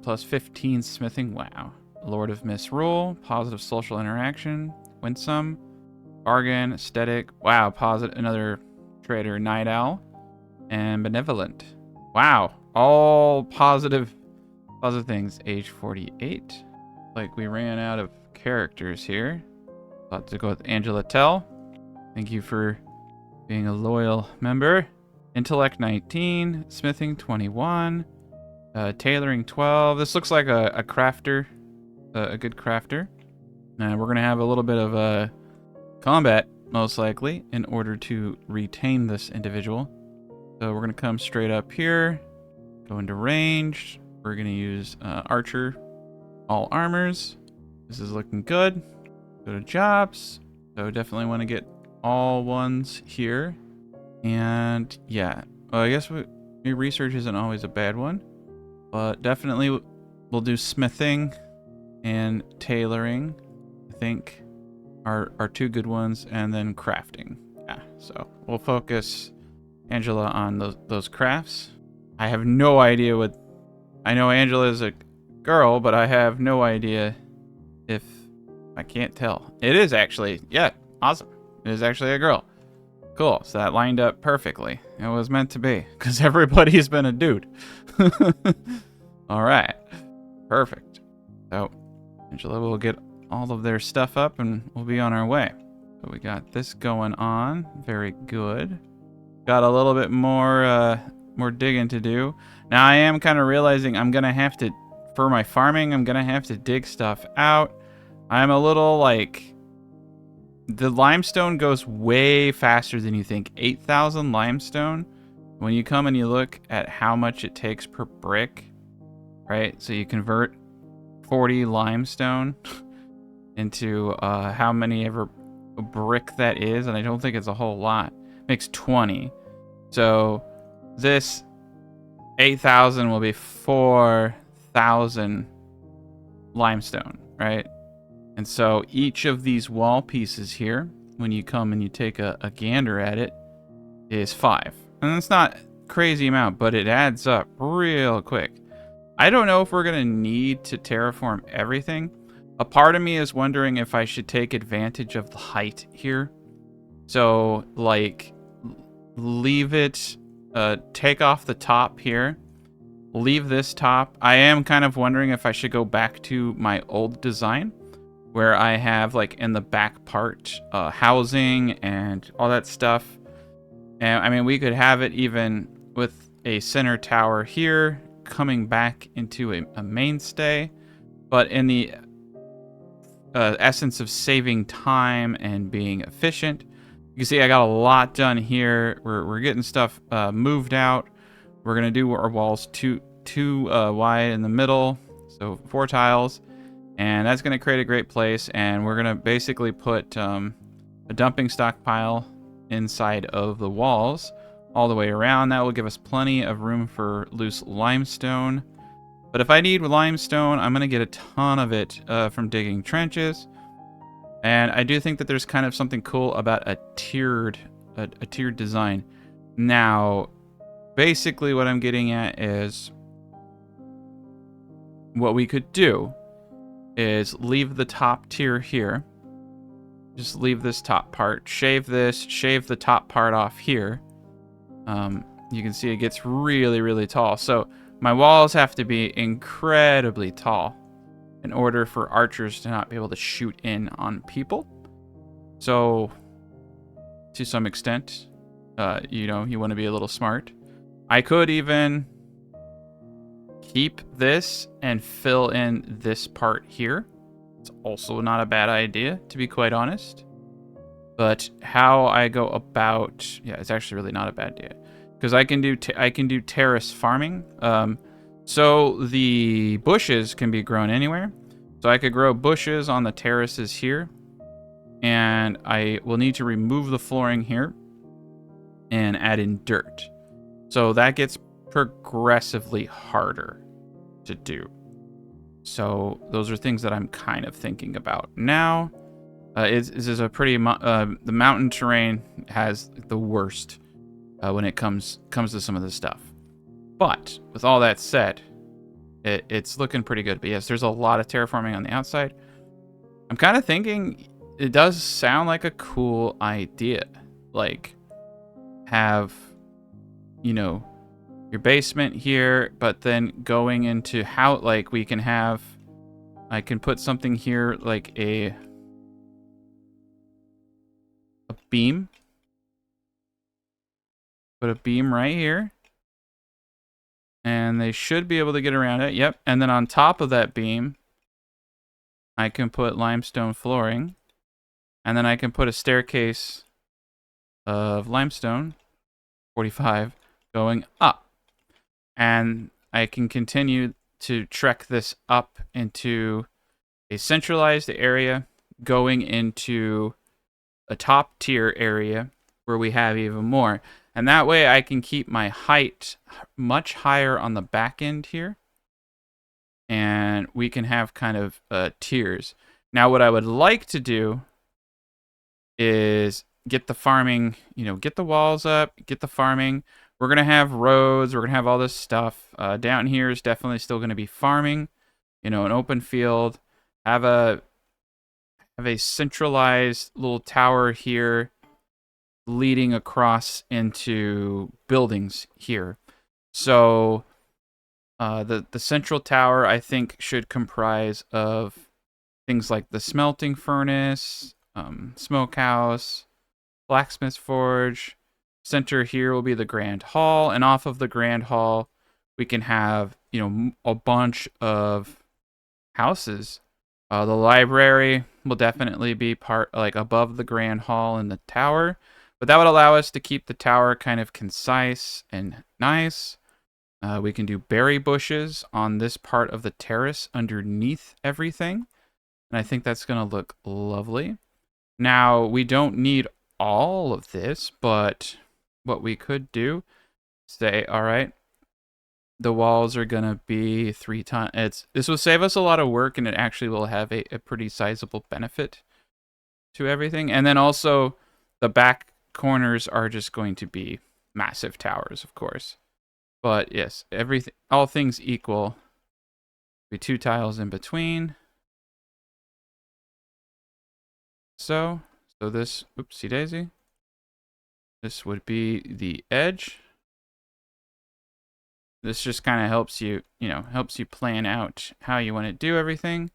Plus 15 smithing. Wow. Lord of Misrule. Positive social interaction. Winsome. Bargain. Aesthetic. Wow. Positive. Another trader. Night Owl. And Benevolent. Wow. All positive things. Age 48. Like we ran out of characters here. About to go with Angela Tell. Thank you for being a loyal member. Intellect 19, smithing 21, tailoring 12. This looks like a crafter, a good crafter. And we're going to have a little bit of combat, most likely, in order to retain this individual. So we're going to come straight up here, go into ranged. We're going to use archer, all armors. This is looking good. Go to jobs. So definitely want to get all ones here. And yeah, well, I guess research isn't always a bad one, but definitely we'll do smithing and tailoring. I think are two good ones, and then crafting. Yeah, so we'll focus Angela on those crafts. I have no idea what. I know Angela is a girl, but I have no idea if I can't tell. It is actually, yeah, awesome. It is actually a girl. Cool, so that lined up perfectly. It was meant to be, because everybody's been a dude. Alright, perfect. So, Angela will get all of their stuff up, and we'll be on our way. So we got this going on, very good. Got a little bit more digging to do. Now I am kind of realizing I'm going to have to, for my farming, I'm going to have to dig stuff out. I'm a little like... The limestone goes way faster than you think. 8,000 limestone. When you come and you look at how much it takes per brick, right? So you convert 40 limestone into how many ever brick that is, and I don't think it's a whole lot. It makes 20. So this 8,000 will be 4,000 limestone, right? And so each of these wall pieces here, when you come and you take a gander at it, is 5. And it's not crazy amount, but it adds up real quick. I don't know if we're going to need to terraform everything. A part of me is wondering if I should take advantage of the height here. So, like, leave it, take off the top here. Leave this top. I am kind of wondering if I should go back to my old design, where I have, like, in the back part, housing and all that stuff. And, I mean, we could have it even with a center tower here, coming back into a mainstay. But in the essence of saving time and being efficient, you can see I got a lot done here. We're getting stuff moved out. We're going to do our walls two wide in the middle, so 4 tiles. And that's going to create a great place. And we're going to basically put a dumping stockpile inside of the walls all the way around. That will give us plenty of room for loose limestone. But if I need limestone, I'm going to get a ton of it from digging trenches. And I do think that there's kind of something cool about a tiered design. Now, basically what I'm getting at is what we could do is leave the top tier here. Just leave this top part. Shave this. Shave the top part off here. You can see it gets really, really tall. So my walls have to be incredibly tall in order for archers to not be able to shoot in on people. So, to some extent, you know, you want to be a little smart. I could even keep this and fill in this part here. It's also not a bad idea, to be quite honest. But how I go about, yeah, it's actually really not a bad idea, because I can do terrace farming. So the bushes can be grown anywhere. So I could grow bushes on the terraces here, and I will need to remove the flooring here and add in dirt. So that gets progressively harder to do. So those are things that I'm kind of thinking about now. This is a pretty the mountain terrain has the worst when it comes to some of this stuff. But with all that said, it's looking pretty good. But yes, there's a lot of terraforming on the outside. I'm kind of thinking it does sound like a cool idea. Like, have, you know, your basement here, but then going into how, like, we can have, I can put something here like a beam. Put a beam right here. And they should be able to get around it. Yep. And then on top of that beam, I can put limestone flooring. And then I can put a staircase of limestone, 45, going up. And I can continue to trek this up into a centralized area, going into a top tier area where we have even more. And that way I can keep my height much higher on the back end here. And we can have kind of tiers. Now what I would like to do is get the farming, you know, get the walls up, get the farming. We're going to have roads. We're going to have all this stuff. Down here is definitely still going to be farming. You know, an open field. Have a centralized little tower here leading across into buildings here. So the central tower, I think, should comprise of things like the smelting furnace, smokehouse, blacksmith forge. Center here will be the grand hall, and off of the grand hall we can have, you know, a bunch of houses. The library will definitely be part, like, above the grand hall in the tower, but that would allow us to keep the tower kind of concise and nice. We can do berry bushes on this part of the terrace underneath everything, and I think that's going to look lovely. Now, we don't need all of this, but what we could do, say, all right, the walls are going to be 3 times. This will save us a lot of work, and it actually will have a pretty sizable benefit to everything. And then also, the back corners are just going to be massive towers, of course. But yes, everything, all things equal, be 2 tiles in between. So this, oopsie daisy. This would be the edge. This just kind of helps you, helps you plan out how you want to do everything.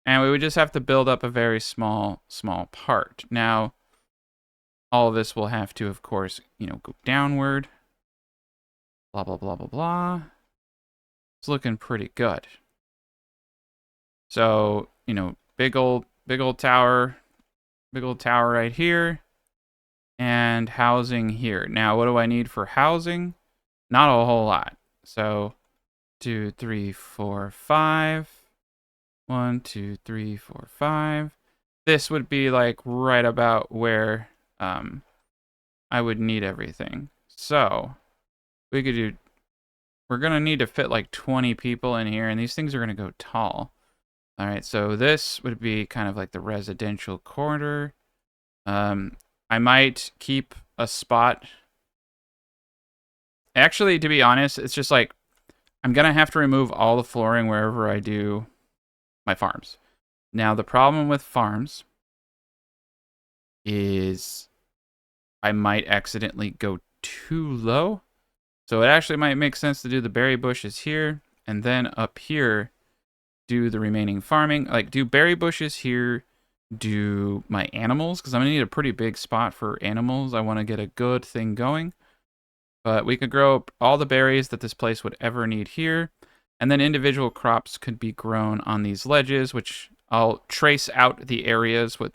And we would just have to build up a very small part. Now, all of this will have to, of course, go downward. Blah, blah, blah, blah, blah. It's looking pretty good. So, big old tower right here. And housing here. Now, what do I need for housing? Not a whole lot. So, 2, 3, 4, 5. 1, 2, 3, 4, 5. This would be like right about where I would need everything. So, we could do, we're going to need to fit like 20 people in here, and these things are going to go tall. All right, so this would be kind of like the residential corridor. I might keep a spot. Actually, to be honest, it's just like I'm going to have to remove all the flooring wherever I do my farms. Now, the problem with farms is I might accidentally go too low. So it actually might make sense to do the berry bushes here, and then up here, do the remaining farming. Like, do berry bushes here, do my animals, because I'm going to need a pretty big spot for animals. I want to get a good thing going. But we could grow all the berries that this place would ever need here. And then individual crops could be grown on these ledges, which I'll trace out the areas with,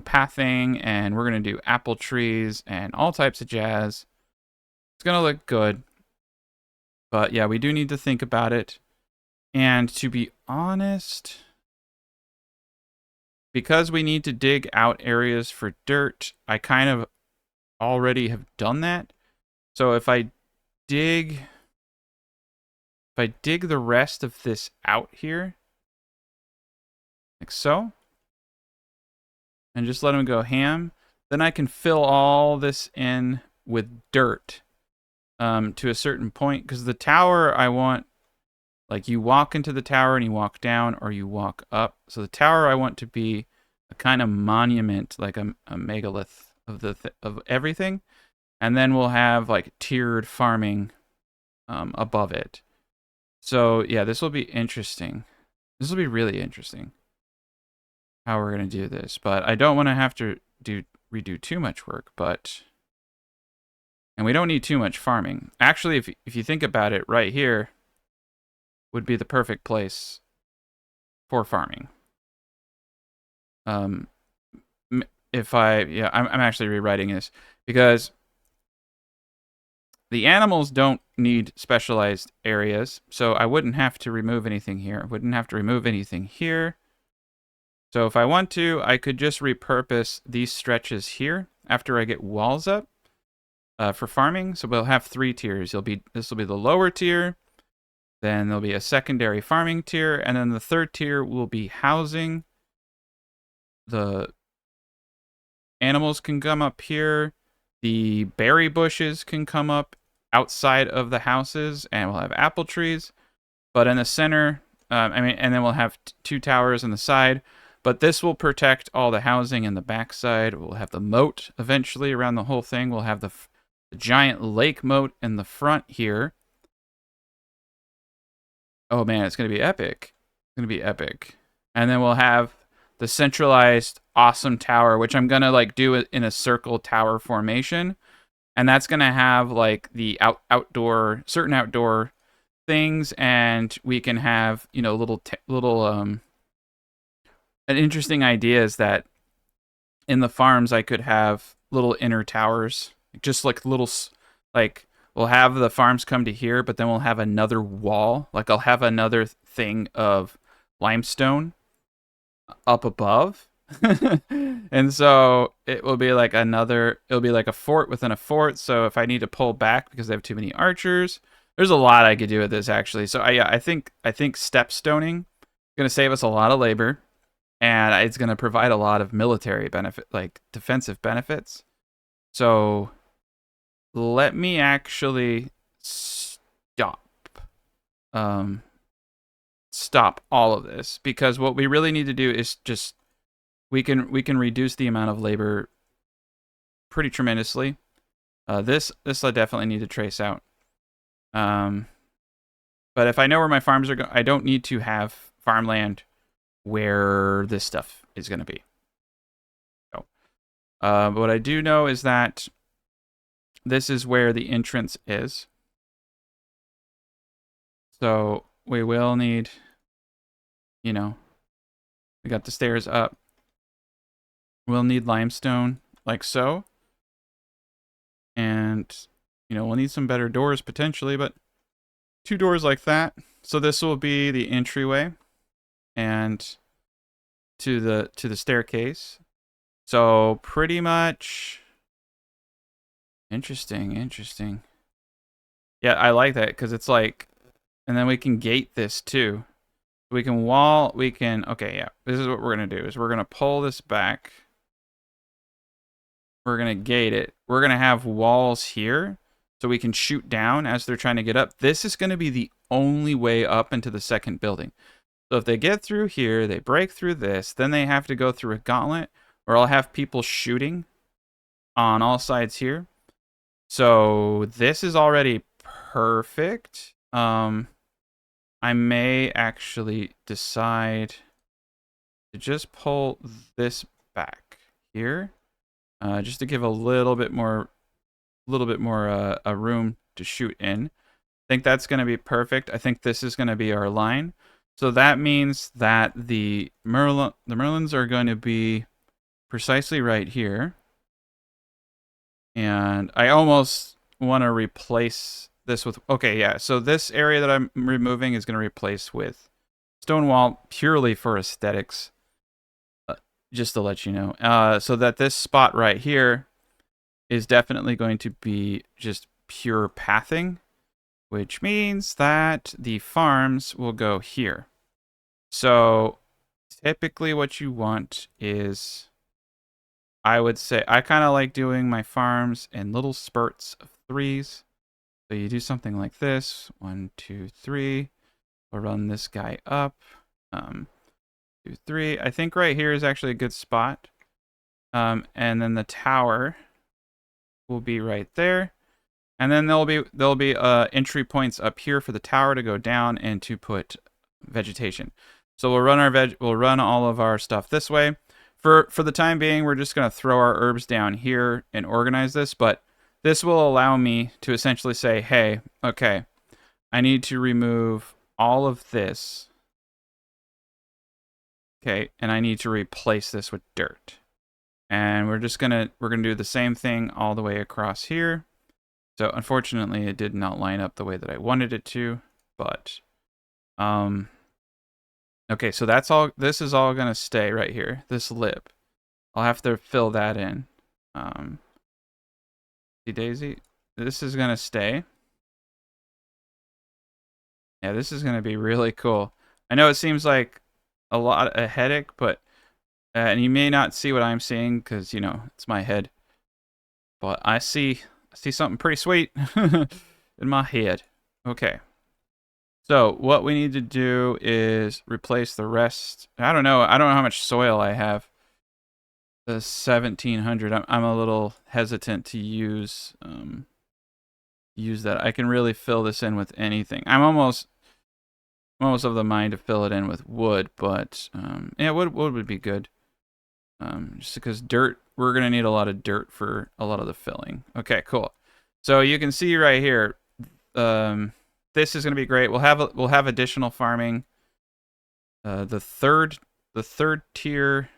pathing. And we're going to do apple trees and all types of jazz. It's going to look good. But yeah, we do need to think about it. And to be honest, because we need to dig out areas for dirt, I kind of already have done that. So if I dig the rest of this out here, like so, and just let them go ham, then I can fill all this in with dirt to a certain point, because the tower I want, like, you walk into the tower and you walk down or you walk up. So the tower I want to be a kind of monument, like a megalith of everything. And then we'll have like tiered farming above it. So yeah, this will be interesting. This will be really interesting how we're going to do this. But I don't want to have to redo too much work, and we don't need too much farming. Actually, if you think about it, right here would be the perfect place for farming. I'm actually rewriting this because the animals don't need specialized areas, so I wouldn't have to remove anything here. I wouldn't have to remove anything here. So if I want to, I could just repurpose these stretches here after I get walls up for farming. So we'll have 3 tiers. This will be the lower tier, then there'll be a secondary farming tier, and then the 3rd tier will be housing. The animals can come up here. The berry bushes can come up outside of the houses, and we'll have apple trees. But in the center, and then we'll have 2 towers on the side. But this will protect all the housing in the backside. We'll have the moat eventually around the whole thing. We'll have the giant lake moat in the front here. Oh man, it's going to be epic. It's going to be epic. And then we'll have the centralized awesome tower, which I'm going to like do it in a circle tower formation. And that's going to have like the certain outdoor things, and we can have, an interesting idea is that in the farms I could have little inner towers, just like we'll have the farms come to here, but then we'll have another wall. Like I'll have another thing of limestone up above. And so it will be like it'll be like a fort within a fort. So if I need to pull back because I have too many archers, there's a lot I could do with this actually. So I think step stoning is going to save us a lot of labor, and it's going to provide a lot of military benefit, like defensive benefits. So let me actually stop. Stop all of this, because what we really need to do is just we can reduce the amount of labor pretty tremendously. This I definitely need to trace out. But if I know where my farms are going, I don't need to have farmland where this stuff is going to be. So, but what I do know is that this is where the entrance is. So we will need, you know, we got the stairs up. We'll need limestone like so. And, you know, we'll need some better doors potentially, but 2 doors like that. So this will be the entryway and to the staircase. So pretty much interesting. Yeah, I like that because it's like, and then we can gate this too. We can okay, yeah. This is what we're going to do is we're going to pull this back. We're going to gate it. We're going to have walls here so we can shoot down as they're trying to get up. This is going to be the only way up into the second building. So if they get through here, they break through this, then they have to go through a gauntlet, or I'll have people shooting on all sides here. So this is already perfect. I may actually decide to just pull this back here, just to give a little bit more a room to shoot in. I think that's going to be perfect. I think this is going to be our line. So that means that the Merlins are going to be precisely right here. And I almost want to replace this with, okay, yeah. So this area that I'm removing is going to replace with stone wall purely for aesthetics. Just to let you know. So that this spot right here is definitely going to be just pure pathing, which means that the farms will go here. So typically what you want is, I would say, I kind of like doing my farms in little spurts of 3s. So you do something like this, 1, 2, 3. We'll run this guy up, 2, 3. I think right here is actually a good spot. And then the tower will be right there. And then there'll be entry points up here for the tower to go down and to put vegetation. So we'll run all of our stuff this way. For the time being, we're just going to throw our herbs down here and organize this, but this will allow me to essentially say, hey, okay, I need to remove all of this. Okay, and I need to replace this with dirt. And we're going to do the same thing all the way across here. So unfortunately, it did not line up the way that I wanted it to, but okay, so that's all. This is all gonna stay right here. This lip, I'll have to fill that in. See Daisy, this is gonna stay. Yeah, this is gonna be really cool. I know it seems like a headache, but and you may not see what I'm seeing because you know it's my head, but I see something pretty sweet in my head. Okay. So what we need to do is replace the rest. I don't know how much soil I have. The 1700. I'm a little hesitant to use that. I can really fill this in with anything. I'm almost of the mind to fill it in with wood, but yeah, wood would be good. Just because dirt, we're gonna need a lot of dirt for a lot of the filling. Okay, cool. So you can see right here, this is gonna be great. We'll have additional farming. The third tier.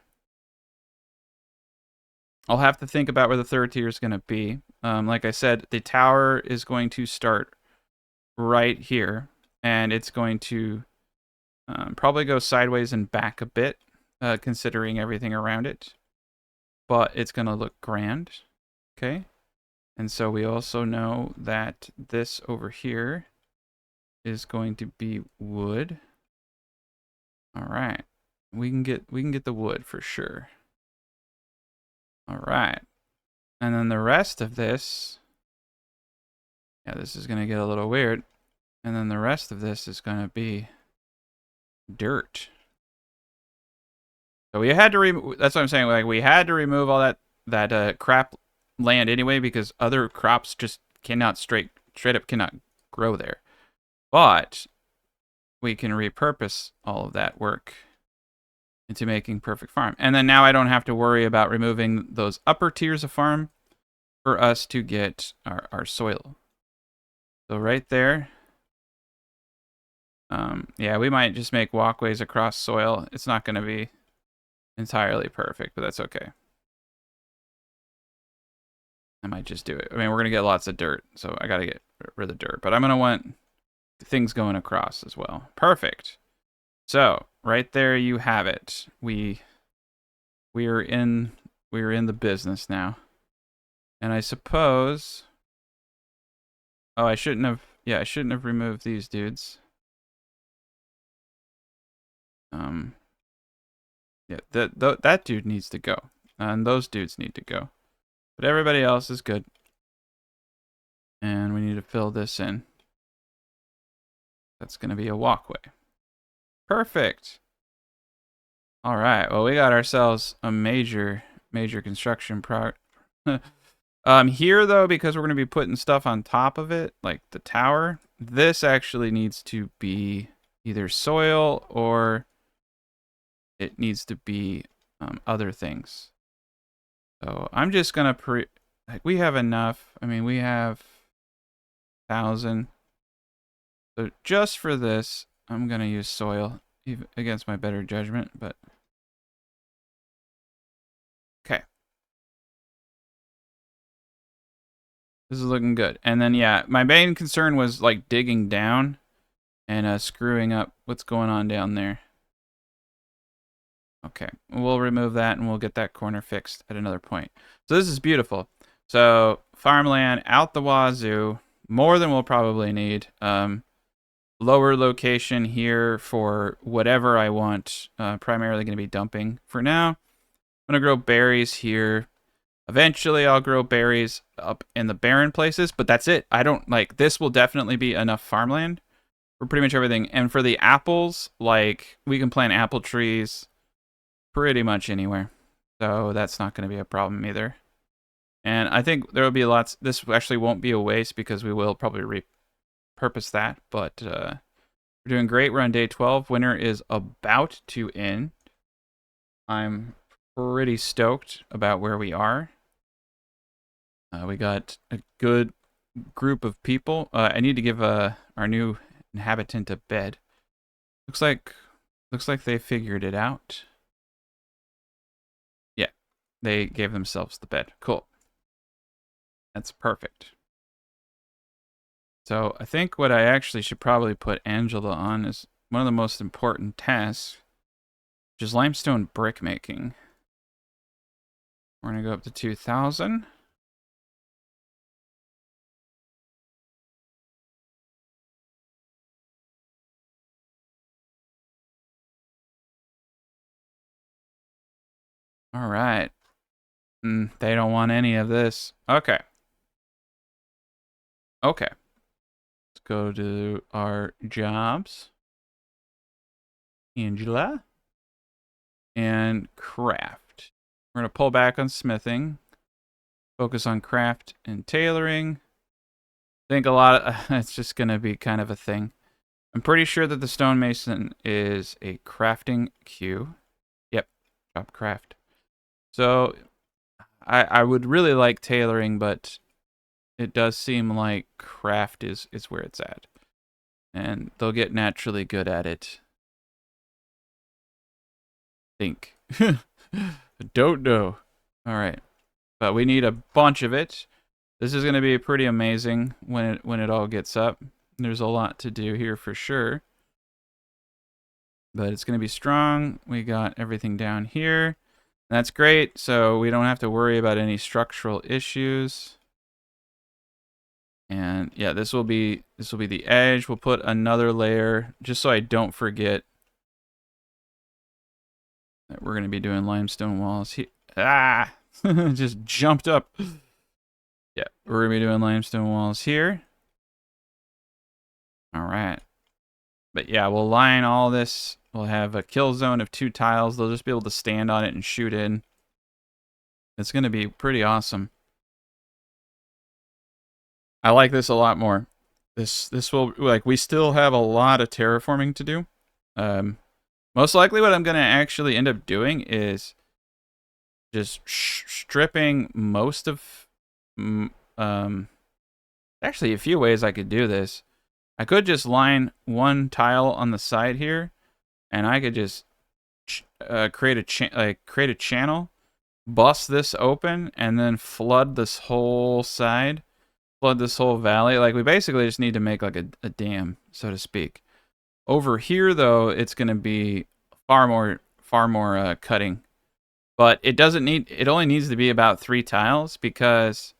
I'll have to think about where the third tier is gonna be. Like I said, the tower is going to start right here, and it's going to probably go sideways and back a bit, considering everything around it. But it's gonna look grand. Okay. And so we also know that this over here is going to be wood. All right. We can get the wood for sure. All right. And then the rest of this Yeah, this is going to get a little weird. And then the rest of this is going to be dirt. So we had to remove, that's what I'm saying, like we had to remove all that crap land anyway because other crops just cannot straight up cannot grow there. But we can repurpose all of that work into making perfect farm. And then now I don't have to worry about removing those upper tiers of farm for us to get our soil. So right there, yeah, we might just make walkways across soil. It's not going to be entirely perfect, but that's okay. I might just do it. I mean, we're going to get lots of dirt, so I got to get rid of dirt. But I'm going to want things going across as well. Perfect. So right there you have it. We're in the business now. And I suppose, oh, I shouldn't have removed these dudes. Yeah, that dude needs to go. And those dudes need to go. But everybody else is good. And we need to fill this in. That's going to be a walkway. Perfect. All right. Well, we got ourselves a major construction project. Here, though, because we're going to be putting stuff on top of it, like the tower, this actually needs to be either soil or it needs to be other things. So I'm just going to like we have enough. I mean, we have 1,000. So just for this, I'm going to use soil even against my better judgment, but okay. This is looking good. And then, yeah, my main concern was like digging down and screwing up what's going on down there. Okay, we'll remove that and we'll get that corner fixed at another point. So this is beautiful. So farmland out the wazoo, more than we'll probably need. Lower location here for whatever I want. Primarily going to be dumping for now. I'm going to grow berries here. Eventually I'll grow berries up in the barren places, but that's it. I don't like this will definitely be enough farmland for pretty much everything. And for the apples, like we can plant apple trees pretty much anywhere. So that's not going to be a problem either. And I think there will be lots. This actually won't be a waste because we will probably repurpose that. But we're doing great. We're on day 12. Winter is about to end. I'm pretty stoked about where we are. We got a good group of people. I need to give our new inhabitant a bed. Looks like they figured it out. Yeah, they gave themselves the bed. Cool. That's perfect. So I think what I actually should probably put Angela on is one of the most important tasks, which is limestone brick making. We're going to go up to 2,000. All right. They don't want any of this. Okay. Okay. Let's go to our jobs. Angela. And craft. We're going to pull back on smithing. Focus on craft and tailoring. I think a lot of it's just going to be kind of a thing. I'm pretty sure that the stonemason is a crafting queue. Yep. Job craft. So I would really like tailoring, but it does seem like craft is where it's at. And they'll get naturally good at it. Think. I don't know. All right. But we need a bunch of it. This is going to be pretty amazing when it all gets up. There's a lot to do here for sure. But it's going to be strong. We got everything down here. That's great, so we don't have to worry about any structural issues. And yeah, this will be the edge. We'll put another layer just so I don't forget that we're going to be doing limestone walls here. Ah, just jumped up. Yeah, we're going to be doing limestone walls here. All right. But yeah, we'll line all this. We'll have a kill zone of 2 tiles. They'll just be able to stand on it and shoot in. It's going to be pretty awesome. I like this a lot more. This will, like, we still have a lot of terraforming to do. Most likely what I'm going to actually end up doing is just stripping most of... actually, a few ways I could do this. I could just line 1 tile on the side here, and I could just create a channel, bust this open, and then flood this whole side, flood this whole valley. Like, we basically just need to make like a dam, so to speak. Over here, though, it's going to be far more cutting, but it doesn't need. It only needs to be about 3 tiles because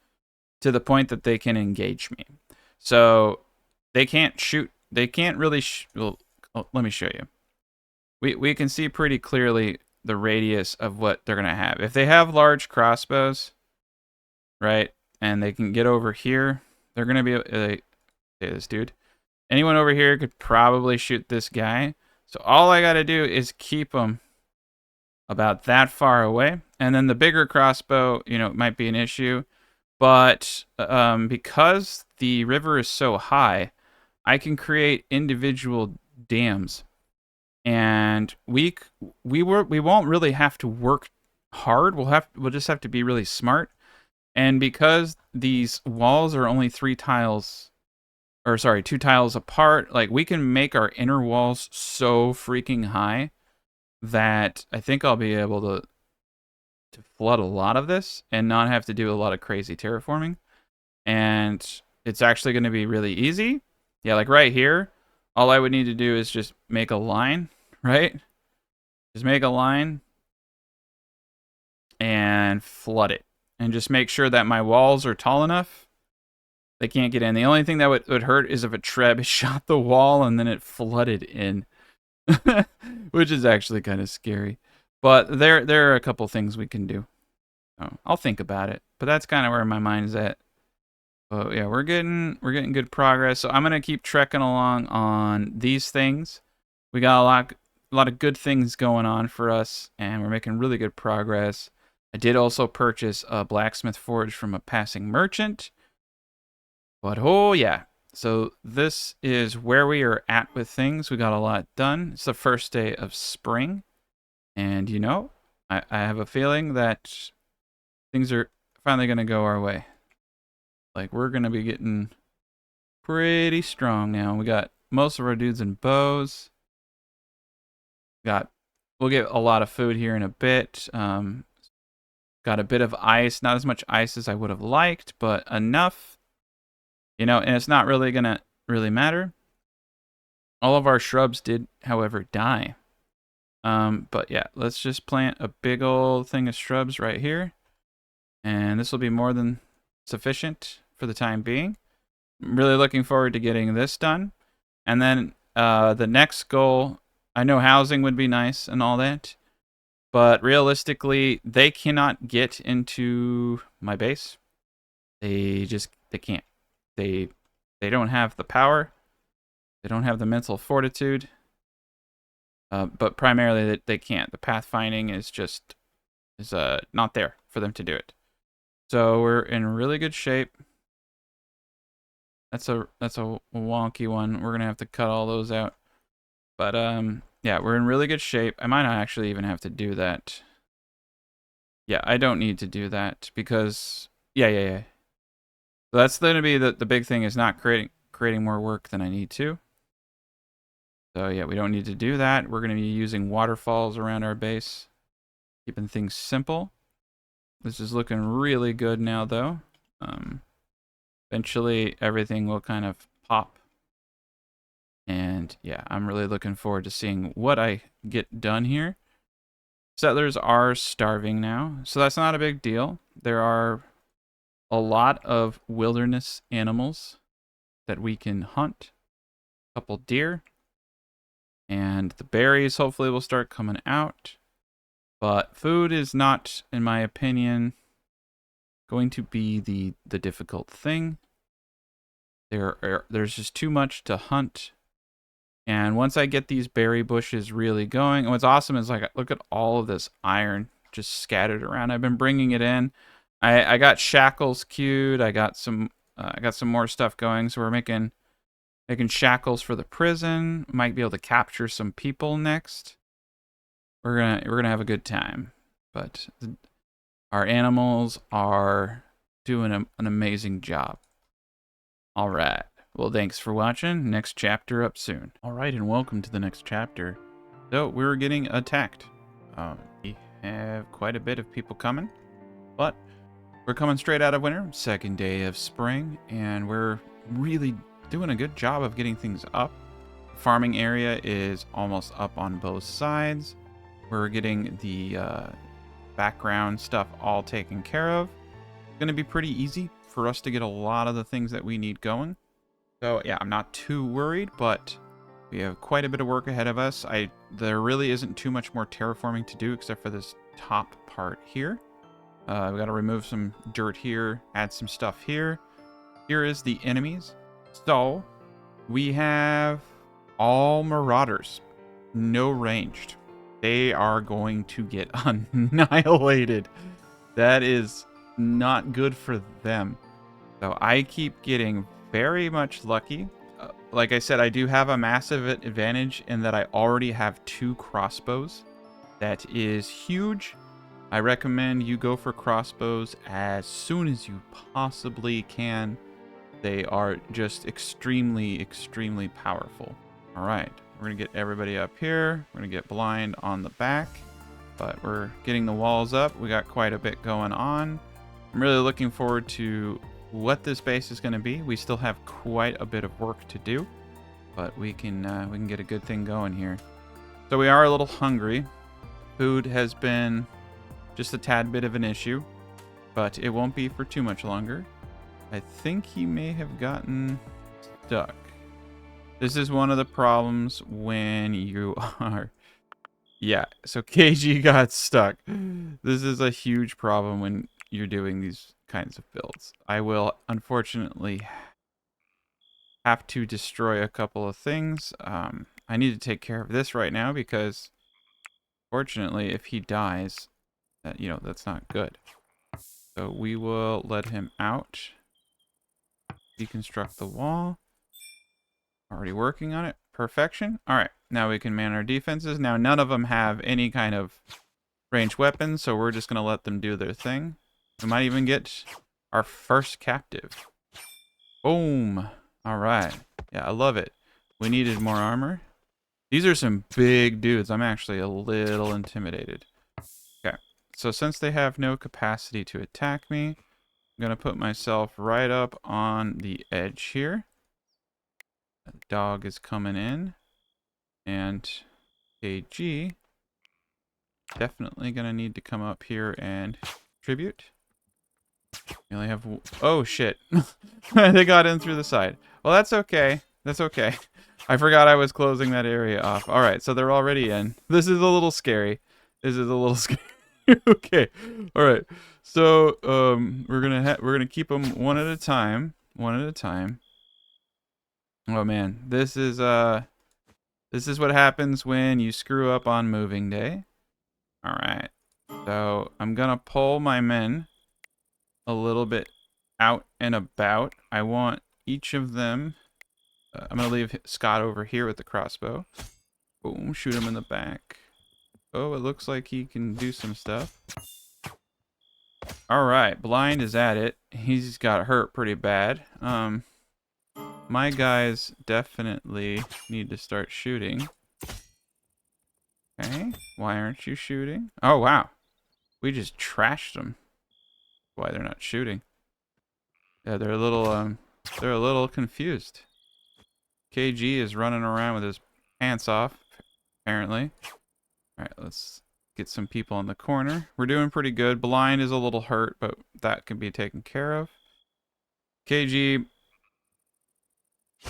to the point that they can engage me. So they can't shoot. They can't really. Well, let me show you. We can see pretty clearly the radius of what they're gonna have. If they have large crossbows, right, and they can get over here, they're gonna be. Say this dude. Anyone over here could probably shoot this guy. So all I gotta do is keep them about that far away, and then the bigger crossbow, you know, it might be an issue, but because the river is so high, I can create individual dams, and we won't really have to work hard. We'll just have to be really smart, and because these walls are only 2 tiles apart, like, we can make our inner walls so freaking high that I think I'll be able to flood a lot of this and not have to do a lot of crazy terraforming. And it's actually going to be really easy. Yeah, like right here, all I would need to do is just make a line, right? Just make a line and flood it. And just make sure that my walls are tall enough. They can't get in. The only thing that would hurt is if a treb shot the wall and then it flooded in. Which is actually kind of scary. But there are a couple things we can do. I'll think about it. But that's kind of where my mind is at. But yeah, we're getting good progress. So I'm gonna keep trekking along on these things. We got a lot of good things going on for us, and we're making really good progress. I did also purchase a blacksmith forge from a passing merchant. But oh yeah. So this is where we are at with things. We got a lot done. It's the first day of spring. And, you know, I have a feeling that things are finally going to go our way. Like, we're going to be getting pretty strong now. We got most of our dudes in bows. We'll get a lot of food here in a bit. Got a bit of ice. Not as much ice as I would have liked, but enough. You know, and it's not really going to really matter. All of our shrubs did, however, die. But yeah, let's just plant a big old thing of shrubs right here. And this will be more than sufficient for the time being. I'm really looking forward to getting this done. And then the next goal, I know housing would be nice and all that. But realistically, they cannot get into my base. They can't. They don't have the power. They don't have the mental fortitude. But primarily they can't. The pathfinding is not there for them to do it. So we're in really good shape. That's a wonky one. We're gonna have to cut all those out. But yeah, we're in really good shape. I might not actually even have to do that. Yeah, I don't need to do that because yeah. So that's going to be the big thing, is not creating more work than I need to. So yeah, we don't need to do that. We're going to be using waterfalls around our base, keeping things simple. This is looking really good now, though. Eventually, everything will kind of pop. And yeah, I'm really looking forward to seeing what I get done here. Settlers are starving now, so that's not a big deal. There are a lot of wilderness animals that we can hunt. A couple deer. And the berries hopefully will start coming out. But food is not, in my opinion, going to be the difficult thing. There's just too much to hunt. And once I get these berry bushes really going, and what's awesome is like, look at all of this iron just scattered around. I've been bringing it in. I got shackles queued. I got some more stuff going. So we're making shackles for the prison. Might be able to capture some people next. We're gonna have a good time. But our animals are doing an amazing job. All right. Well, thanks for watching. Next chapter up soon. All right, and welcome to the next chapter. So we're getting attacked. We have quite a bit of people coming, but we're coming straight out of winter, second day of spring, and we're really doing a good job of getting things up. The farming area is almost up on both sides. We're getting the background stuff all taken care of. It's going to be pretty easy for us to get a lot of the things that we need going. So yeah, I'm not too worried, but we have quite a bit of work ahead of us. There really isn't too much more terraforming to do except for this top part here. We got to remove some dirt here, add some stuff here. Here is the enemies. So we have all marauders, no ranged. They are going to get annihilated. That is not good for them. So I keep getting very much lucky. Like I said, I do have a massive advantage in that I already have 2 crossbows. That is huge. I recommend you go for crossbows as soon as you possibly can. They are just extremely, extremely powerful. All right, we're gonna get everybody up here. We're gonna get blind on the back, but we're getting the walls up. We got quite a bit going on. I'm really looking forward to what this base is going to be. We still have quite a bit of work to do, but we can get a good thing going here. So we are a little hungry. Food has been just a tad bit of an issue, but it won't be for too much longer. I think he may have gotten stuck. This is one of the problems when you are... Yeah, so KG got stuck. This is a huge problem when you're doing these kinds of builds. I will unfortunately have to destroy a couple of things. I need to take care of this right now because fortunately if he dies, that's not good. So we will let him out. Deconstruct the wall. Already working on it. Perfection. All right, now we can man our defenses. Now none of them have any kind of ranged weapons, so we're just gonna let them do their thing. We might even get our first captive. Boom. All right. Yeah, I love it. We needed more armor. These are some big dudes. I'm actually a little intimidated. Okay. So since they have no capacity to attack me, I'm going to put myself right up on the edge here. The dog is coming in. And KG definitely going to need to come up here and contribute. We only have... Oh, shit. They got in through the side. Well, that's okay. That's okay. I forgot I was closing that area off. All right, so they're already in. This is a little scary. This is a little scary. Okay. All right. So, we're gonna keep them one at a time. One at a time. Oh man, this is what happens when you screw up on moving day. All right. So, I'm gonna pull my men a little bit out and about. I want each of them... I'm going to leave Scott over here with the crossbow. Boom, shoot him in the back. Oh, it looks like he can do some stuff. Alright, Blind is at it. He's got hurt pretty bad. My guys definitely need to start shooting. Okay, why aren't you shooting? Oh, wow. We just trashed them. Why they're not shooting. Yeah, they're a little confused. KG is running around with his pants off, apparently. Alright, let's get some people in the corner. We're doing pretty good. Blind is a little hurt, but that can be taken care of. KG,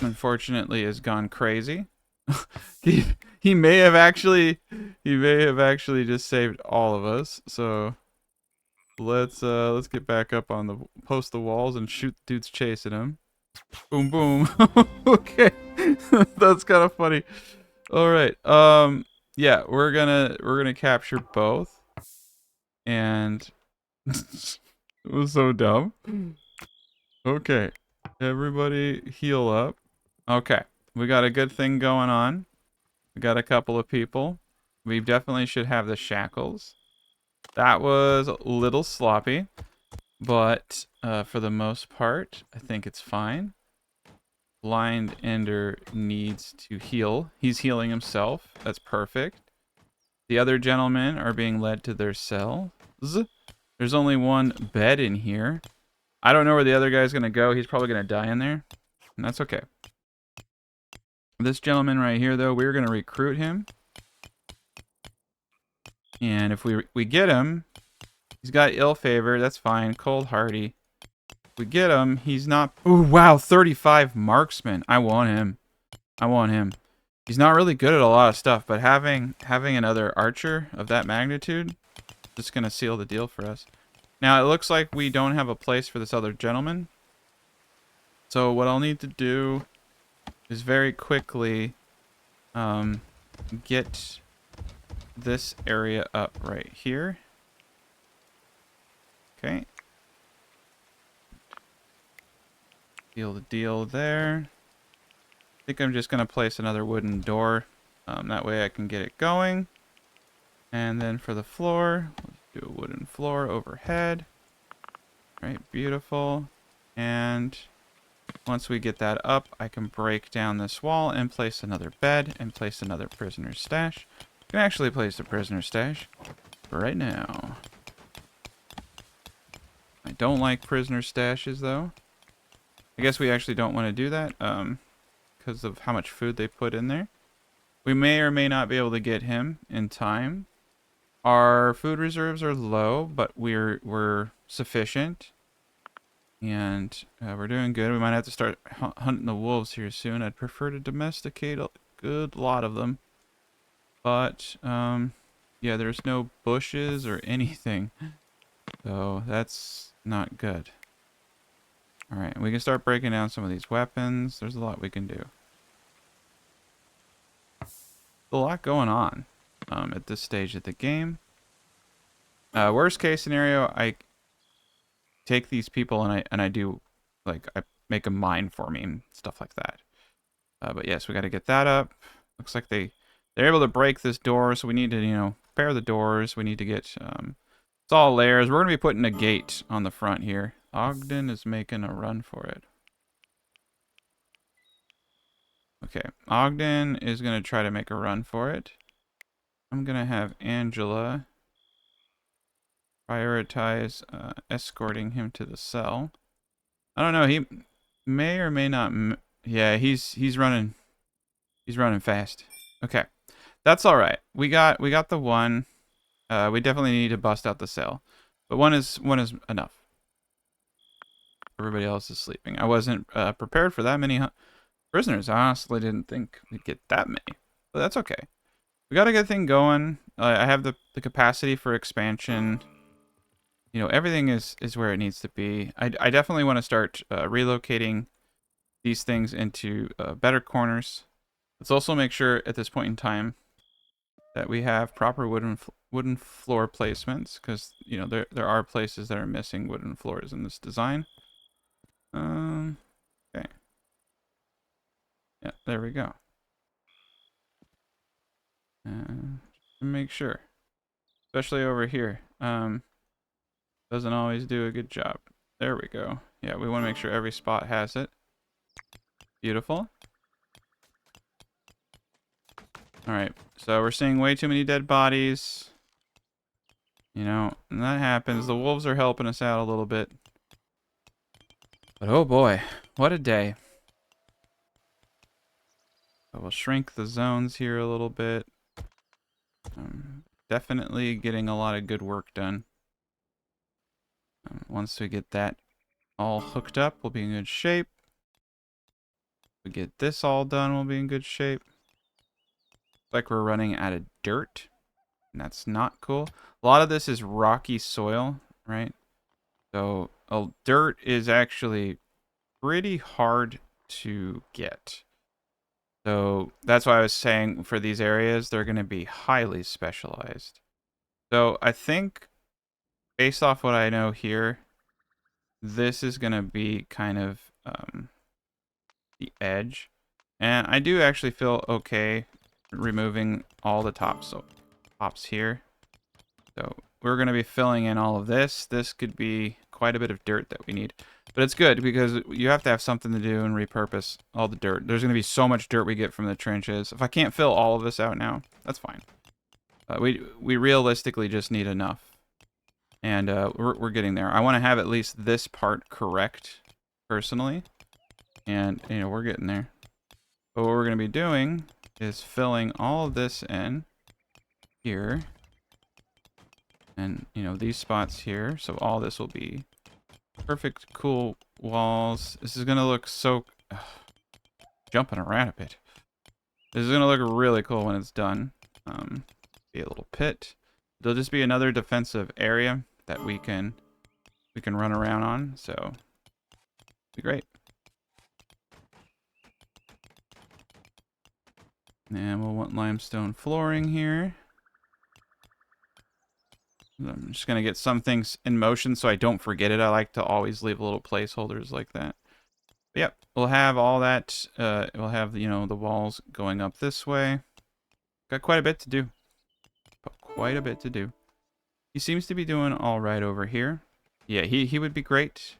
unfortunately, has gone crazy. he may have actually just saved all of us. So let's get back up on the walls and shoot dudes chasing him. Boom, boom. Okay. That's kind of funny. All right. Yeah, we're gonna capture both. And it was so dumb. Okay. Everybody heal up. Okay. We got a good thing going on. We got a couple of people. We definitely should have the shackles. That was a little sloppy, but for the most part, I think it's fine. Blind Ender needs to heal. He's healing himself. That's perfect. The other gentlemen are being led to their cells. There's only one bed in here. I don't know where the other guy's going to go. He's probably going to die in there. And that's okay. This gentleman right here, though, we're going to recruit him. And if we get him, he's got ill favor. That's fine. Cold hardy. If we get him, he's not... Oh, wow. 35 marksman. I want him. I want him. He's not really good at a lot of stuff, but having another archer of that magnitude is just going to seal the deal for us. Now, it looks like we don't have a place for this other gentleman. So what I'll need to do is very quickly get this area up right here. Okay. Seal the deal there. I think I'm just going to place another wooden door. That way I can get it going. And then for the floor, let's do a wooden floor overhead. Right, beautiful. And once we get that up, I can break down this wall and place another bed and place another prisoner's stash. I can actually place the prisoner's stash right now. I don't like prisoner stashes, though. I guess we actually don't want to do that because of how much food they put in there. We may or may not be able to get him in time. Our food reserves are low, but we're sufficient. And we're doing good. We might have to start hunting the wolves here soon. I'd prefer to domesticate a good lot of them. But, yeah, there's no bushes or anything. So that's not good. Alright, we can start breaking down some of these weapons. There's a lot we can do. A lot going on at this stage of the game. Worst case scenario, I take these people and I do, like, I make them mine for me and stuff like that. But yes, we got to get that up. Looks like they're able to break this door, so we need to, you know, repair the doors. We need to get, it's all layers. We're going to be putting a gate on the front here. Ogden is making a run for it. Okay, Ogden is going to try to make a run for it. I'm going to have Angela prioritize escorting him to the cell. I don't know, he may or may not... Yeah, he's running. He's running fast. Okay. That's all right. We got the one. We definitely need to bust out the cell. But one is enough. Everybody else is sleeping. I wasn't prepared for that many prisoners. I honestly didn't think we'd get that many. But that's okay. We got a good thing going. I have the capacity for expansion. You know, everything is where it needs to be. I definitely want to start relocating these things into better corners. Let's also make sure at this point in time that we have proper wooden floor placements, because you know there are places that are missing wooden floors in this design. Okay. Yeah, there we go. Just to make sure, especially over here. Doesn't always do a good job. There we go. Yeah, we want to make sure every spot has it. Beautiful. Alright, so we're seeing way too many dead bodies. You know, and that happens. The wolves are helping us out a little bit. But oh boy, what a day. So we'll shrink the zones here a little bit. Definitely getting a lot of good work done. Once we get that all hooked up, we'll be in good shape. If we get this all done, we'll be in good shape. Like we're running out of dirt, and that's not cool. A lot of this is rocky soil, right? So dirt is actually pretty hard to get. So that's why I was saying for these areas, they're going to be highly specialized. So I think based off what I know here, this is going to be kind of the edge. And I do actually feel okay removing all the tops here. So we're going to be filling in all of this. This could be quite a bit of dirt that we need. But it's good because you have to have something to do and repurpose all the dirt. There's going to be so much dirt we get from the trenches. If I can't fill all of this out now, that's fine. We realistically just need enough. And we're getting there. I want to have at least this part correct, personally. And, you know, we're getting there. But what we're going to be doing is filling all of this in here. And, you know, these spots here. So all this will be perfect, cool walls. This is going to look so... jumping around a bit. This is going to look really cool when it's done. Be a little pit. There'll just be another defensive area that we can run around on. So, it'll be great. And we'll want limestone flooring here. I'm just going to get some things in motion so I don't forget it. I like to always leave little placeholders like that. But yep, we'll have all that. We'll have, you know, the walls going up this way. Got quite a bit to do. Quite a bit to do. He seems to be doing all right over here. Yeah, he would be great.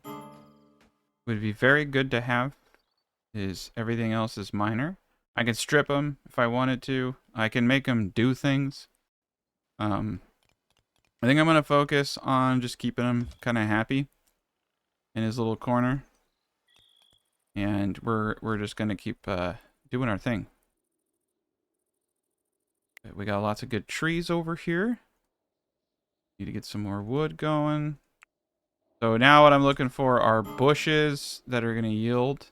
Would be very good to have. Everything else is minor. I can strip him if I wanted to. I can make him do things. I think I'm going to focus on just keeping him kind of happy in his little corner. And we're just going to keep doing our thing. We got lots of good trees over here. Need to get some more wood going. So now what I'm looking for are bushes that are going to yield.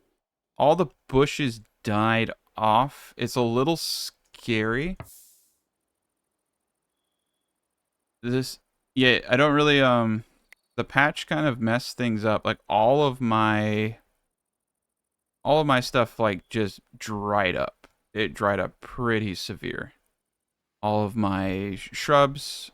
All the bushes died off. It's a little scary. Yeah, I don't really, the patch kind of messed things up. Like all of my stuff like just dried up. It dried up pretty severe. All of my shrubs,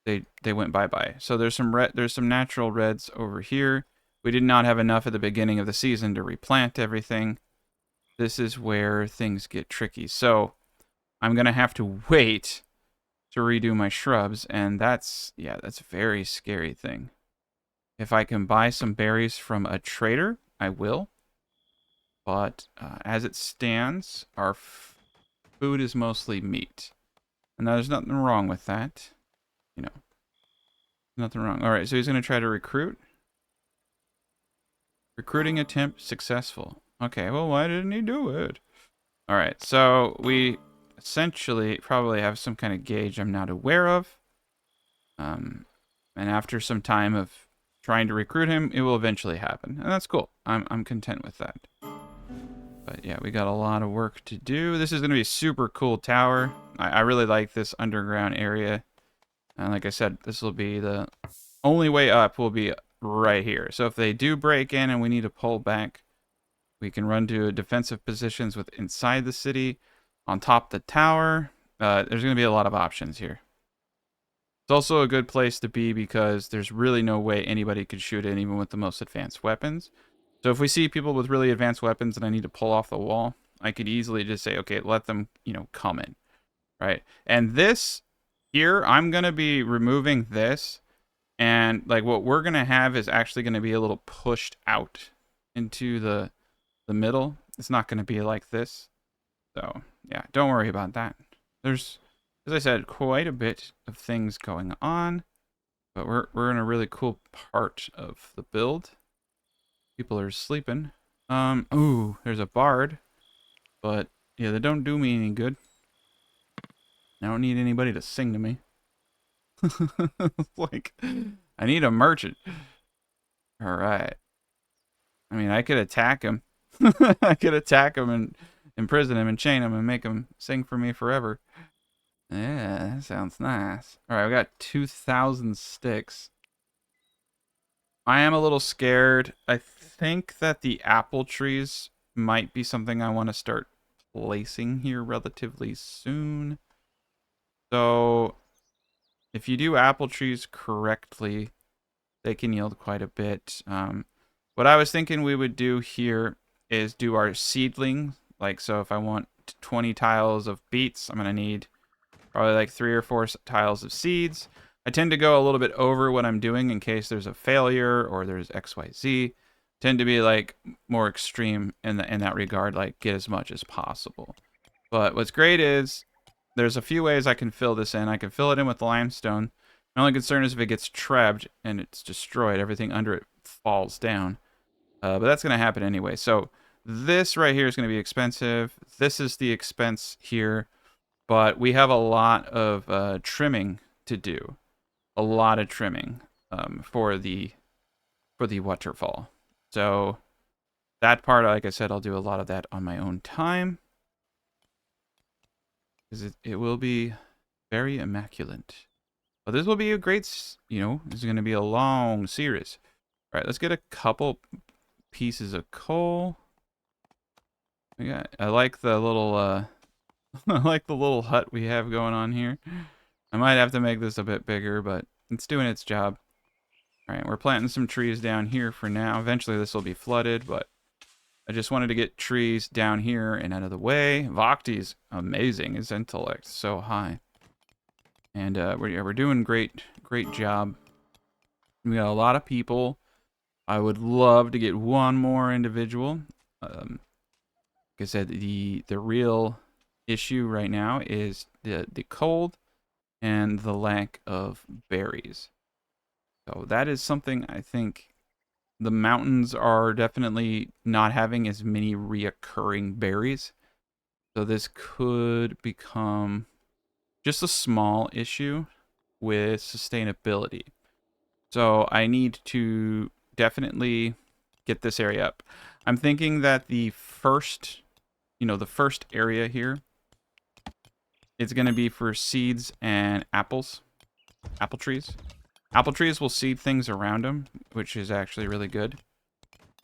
they went bye-bye. So there's some natural reds over here. We did not have enough at the beginning of the season to replant everything. This is where things get tricky. So I'm going to have to wait to redo my shrubs, and that's a very scary thing. If I can buy some berries from a trader, I will. But as it stands, our food is mostly meat. And there's nothing wrong with that. You know, nothing wrong. All right, so he's going to try to recruit. Recruiting attempt successful. Okay, well, why didn't he do it? All right, so we essentially probably have some kind of gauge I'm not aware of. And after some time of trying to recruit him, it will eventually happen. And that's cool. I'm content with that. But yeah, we got a lot of work to do. This is going to be a super cool tower. I really like this underground area. And like I said, this will be the only way up will be right here. So if they do break in and we need to pull back, we can run to defensive positions with inside the city, on top of the tower. There's going to be a lot of options here. It's also a good place to be because there's really no way anybody could shoot in even with the most advanced weapons. So if we see people with really advanced weapons and I need to pull off the wall, I could easily just say, okay, let them, you know, come in, right? And this here, I'm going to be removing this. And like what we're going to have is actually going to be a little pushed out into the middle. It's not going to be like this. So yeah, don't worry about that. There's, as I said, quite a bit of things going on. But we're in a really cool part of the build. People are sleeping. Ooh, there's a bard. But yeah, they don't do me any good. I don't need anybody to sing to me. Like, I need a merchant. Alright. I mean, I could attack him. I could attack him and imprison him and chain him and make him sing for me forever. Yeah, that sounds nice. Alright, we got 2,000 sticks. I am a little scared. I think that the apple trees might be something I want to start placing here relatively soon. So if you do apple trees correctly, they can yield quite a bit. What I was thinking we would do here is do our seedling. Like, so if I want 20 tiles of beets, I'm going to need probably like 3 or 4 tiles of seeds. I tend to go a little bit over what I'm doing in case there's a failure or there's XYZ. Tend to be like more extreme in that regard, like get as much as possible. But what's great is there's a few ways I can fill this in. I can fill it in with limestone. My only concern is if it gets trapped and it's destroyed, everything under it falls down. But that's going to happen anyway. So this right here is going to be expensive. This is the expense here. But we have a lot of trimming to do. A lot of trimming for the waterfall. So that part, like I said, I'll do a lot of that on my own time. Because it will be very immaculate. But this will be a great, this is going to be a long series. All right, let's get a couple pieces of coal. I like the little, I like the little hut we have going on here. I might have to make this a bit bigger, but it's doing its job. All right, we're planting some trees down here for now. Eventually this will be flooded, but I just wanted to get trees down here and out of the way. Vogti's amazing. His intellect's so high. And we're doing great job. We got a lot of people. I would love to get one more individual. Like I said, the real issue right now is the cold and the lack of berries. So that is something I think the mountains are definitely not having as many reoccurring berries. So this could become just a small issue with sustainability. So I need to definitely get this area up. I'm thinking that the first area here is going to be for seeds and apples, apple trees. Apple trees will seed things around them, which is actually really good.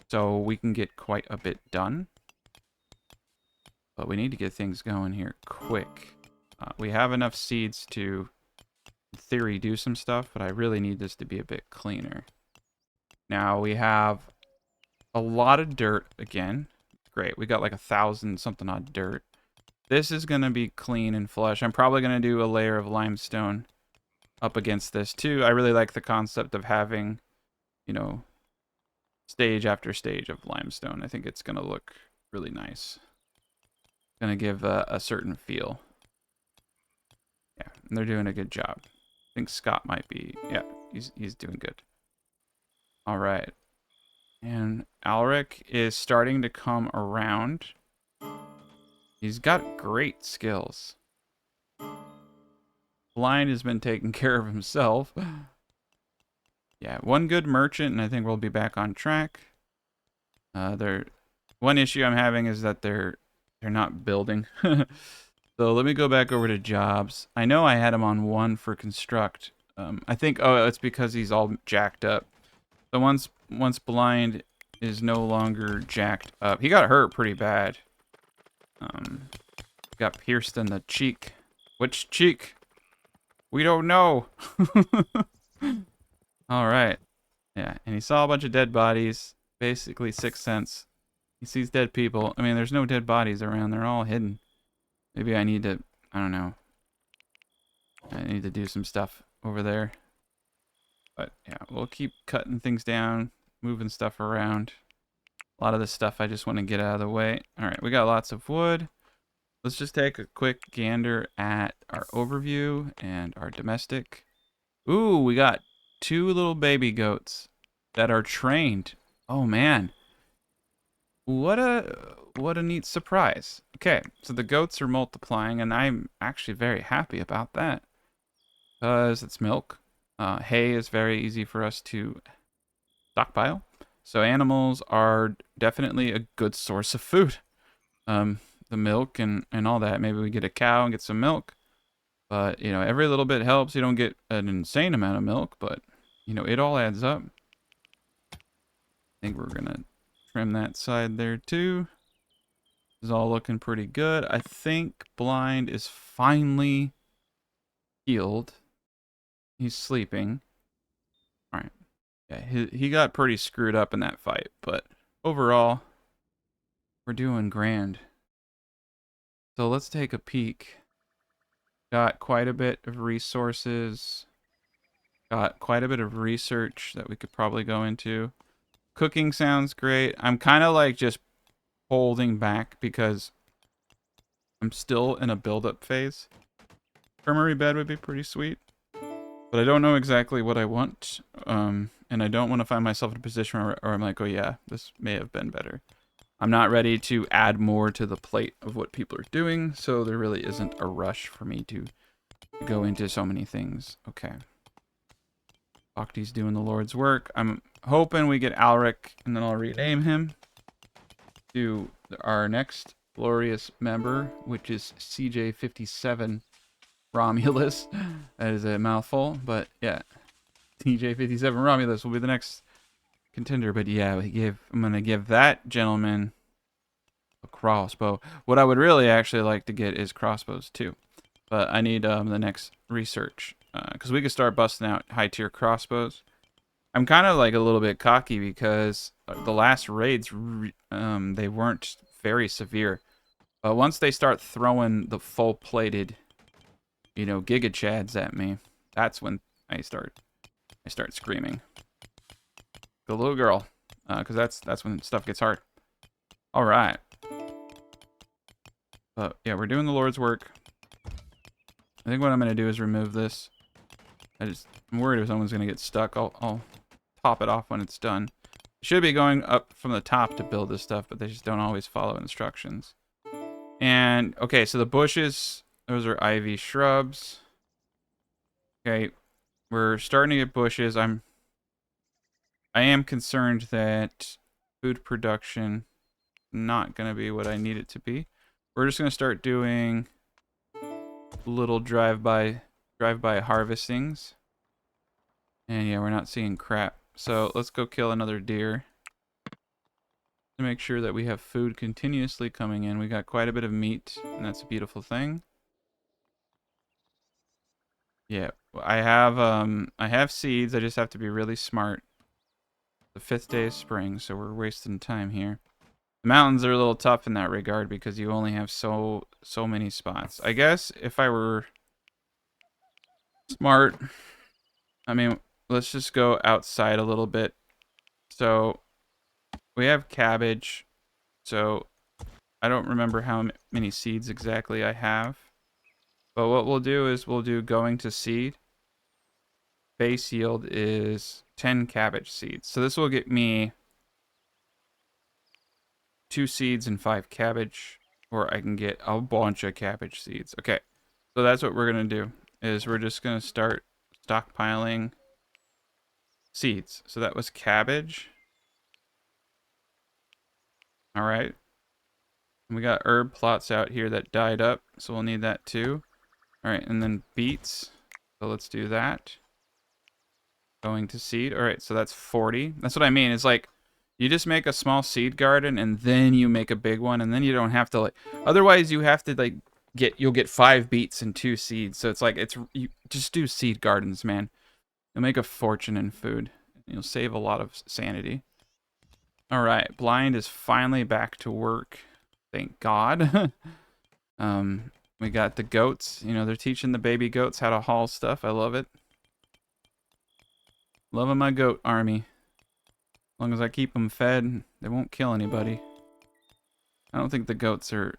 So we can get quite a bit done. But we need to get things going here quick. We have enough seeds to, in theory, do some stuff, but I really need this to be a bit cleaner. Now we have a lot of dirt again. Great, we got like 1,000 something odd dirt. This is going to be clean and flush. I'm probably going to do a layer of limestone up against this too. I really like the concept of having, stage after stage of limestone. I think it's going to look really nice. Going to give a certain feel. Yeah, and they're doing a good job. I think Scott might be, yeah, he's doing good. All right. And Alric is starting to come around. He's got great skills. Blind has been taking care of himself. Yeah, one good merchant, and I think we'll be back on track. One issue I'm having is that they're not building. So let me go back over to jobs. I know I had him on 1 for construct. I think, it's because he's all jacked up. So once blind is no longer jacked up, he got hurt pretty bad. Got pierced in the cheek. Which cheek? We don't know. All right. Yeah, and he saw a bunch of dead bodies. Basically, Sixth Sense. He sees dead people. I mean, there's no dead bodies around. They're all hidden. Maybe I need to, I don't know. I need to do some stuff over there. But yeah, we'll keep cutting things down, moving stuff around. A lot of this stuff I just want to get out of the way. All right, we got lots of wood. Let's just take a quick gander at our overview and our domestic. Ooh, we got 2 little baby goats that are trained. Oh man. What a neat surprise. Okay, so the goats are multiplying, and I'm actually very happy about that. Because it's milk. Hay is very easy for us to stockpile. So animals are definitely a good source of food. The milk and all that. Maybe we get a cow and get some milk. But, every little bit helps. You don't get an insane amount of milk, but, it all adds up. think we're gonna trim that side there too. This is all looking pretty good. I think Blind is finally healed. He's sleeping. All right. Yeah, he got pretty screwed up in that fight, but overall, we're doing grand. So let's take a peek. Got quite a bit of resources. Got quite a bit of research that we could probably go into. Cooking sounds great. I'm kind of like just holding back because I'm still in a build-up phase. Armory bed would be pretty sweet, but I don't know exactly what I want. And I don't want to find myself in a position where I'm like, oh yeah, this may have been better. I'm not ready to add more to the plate of what people are doing, so there really isn't a rush for me to go into so many things. Okay. Vogti's doing the Lord's work. I'm hoping we get Alric, and then I'll rename him to our next glorious member, which is CJ57 Romulus. That is a mouthful, but yeah. CJ57 Romulus will be the next contender, but yeah, I'm gonna give that gentleman a crossbow. What I would really actually like to get is crossbows too, but I need the next research because we could start busting out high tier crossbows. I'm kind of like a little bit cocky because the last raids they weren't very severe, but once they start throwing the full plated, you know, Giga Chads at me, that's when I start screaming. The little girl, because that's when stuff gets hard. All right. But yeah, we're doing the Lord's work. I think what I'm gonna do is remove this. I'm worried if someone's gonna get stuck. I'll top it off when it's done. Should be going up from the top to build this stuff, but they just don't always follow instructions. And okay, so the bushes, those are ivy shrubs. Okay, we're starting to get bushes. I am concerned that food production not gonna be what I need it to be. We're just gonna start doing little drive-by harvestings. And yeah, we're not seeing crap. So let's go kill another deer to make sure that we have food continuously coming in. We got quite a bit of meat, and that's a beautiful thing. Yeah, I have seeds. I just have to be really smart. The 5th day of spring, so we're wasting time here. The mountains are a little tough in that regard because you only have so many spots. I guess if I were smart, I mean, let's just go outside a little bit. So we have cabbage. So I don't remember how many seeds exactly I have. But what we'll do is we'll do going to seed. Base yield is 10 cabbage seeds. So this will get me 2 seeds and 5 cabbage. Or I can get a bunch of cabbage seeds. Okay. So that's what we're going to do. Is we're just going to start stockpiling seeds. So that was cabbage. All right. And we got herb plots out here that died up. So we'll need that too. All right. And then beets. So let's do that. Going to seed. All right. So that's 40. That's what I mean. It's like you just make a small seed garden and then you make a big one. And then you don't have to like, otherwise you have to like you'll get 5 beets and 2 seeds. So it's like, you just do seed gardens, man. You'll make a fortune in food. You'll save a lot of sanity. All right, Blind is finally back to work. Thank God. We got the goats. You know, they're teaching the baby goats how to haul stuff. I love it. Loving my goat army. As long as I keep them fed, they won't kill anybody. I don't think the goats are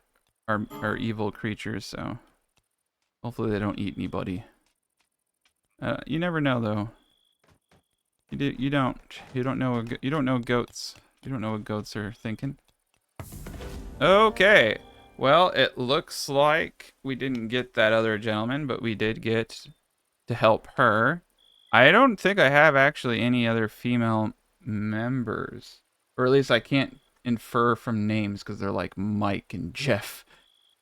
evil creatures, so hopefully they don't eat anybody. You never know, though. You don't know goats. You don't know what goats are thinking. Okay. Well, it looks like we didn't get that other gentleman, but we did get to help her. I don't think I have actually any other female members, or at least I can't infer from names because they're like Mike and Jeff,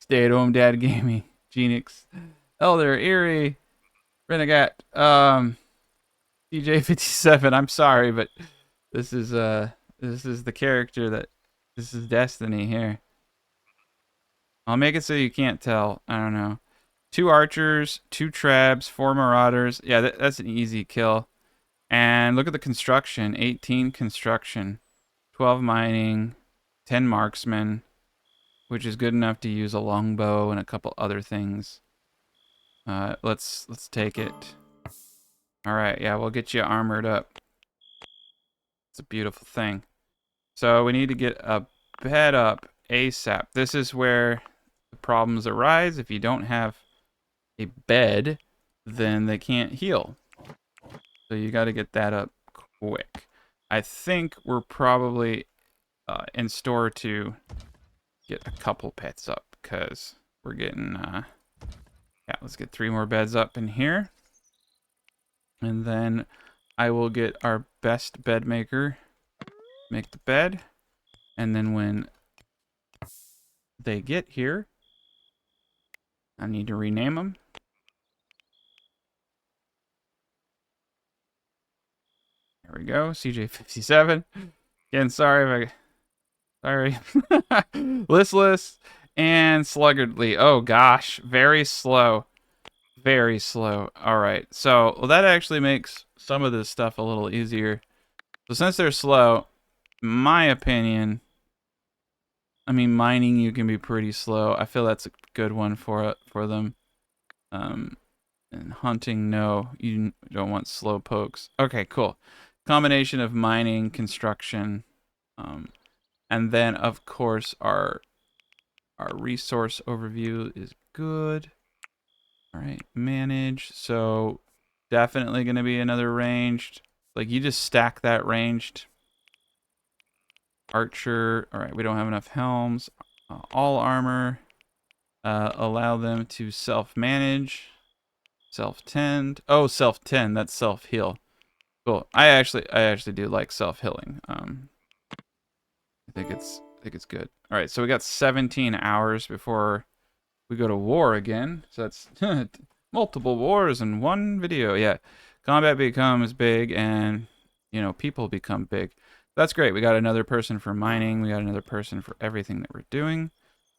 StayAtHomeDadGaming, JinixTheElder, Erie, Renegat, DJ57. I'm sorry, but this is This is the character that... This is destiny here. I'll make it so you can't tell. I don't know. 2 archers, 2 trabs, 4 marauders. Yeah, that's an easy kill. And look at the construction. 18 construction. 12 mining. 10 marksmen. Which is good enough to use a longbow and a couple other things. Let's take it. Alright, yeah, we'll get you armored up. It's a beautiful thing. So we need to get a bed up ASAP. This is where the problems arise. If you don't have a bed, then they can't heal. So you got to get that up quick. I think we're probably in store to get a couple pets up because we're getting... yeah, let's get 3 more beds up in here. And then I will get our best bed maker, make the bed. And then when they get here, I need to rename them. There we go, CJ57. Again, sorry if sorry. Listless and sluggardly. Oh gosh, very slow. Very slow. Alright, so well, that actually makes some of this stuff a little easier. So since they're slow, in my opinion, I mean, mining you can be pretty slow. I feel that's a good one for them. And hunting, no, you don't want slow pokes. Okay, cool. Combination of mining, construction, and then of course our resource overview is good. All right, manage. So definitely going to be another ranged. Like you just stack that ranged. Archer. All right, we don't have enough helms. All armor. Allow them to self-manage. Self-tend. Oh, self-tend. That's self-heal. Cool. I actually do like self-healing. I think it's good. All right, so we got 17 hours before we go to war again. So that's multiple wars in one video. Yeah, combat becomes big, and you know people become big. That's great. We got another person for mining. We got another person for everything that we're doing.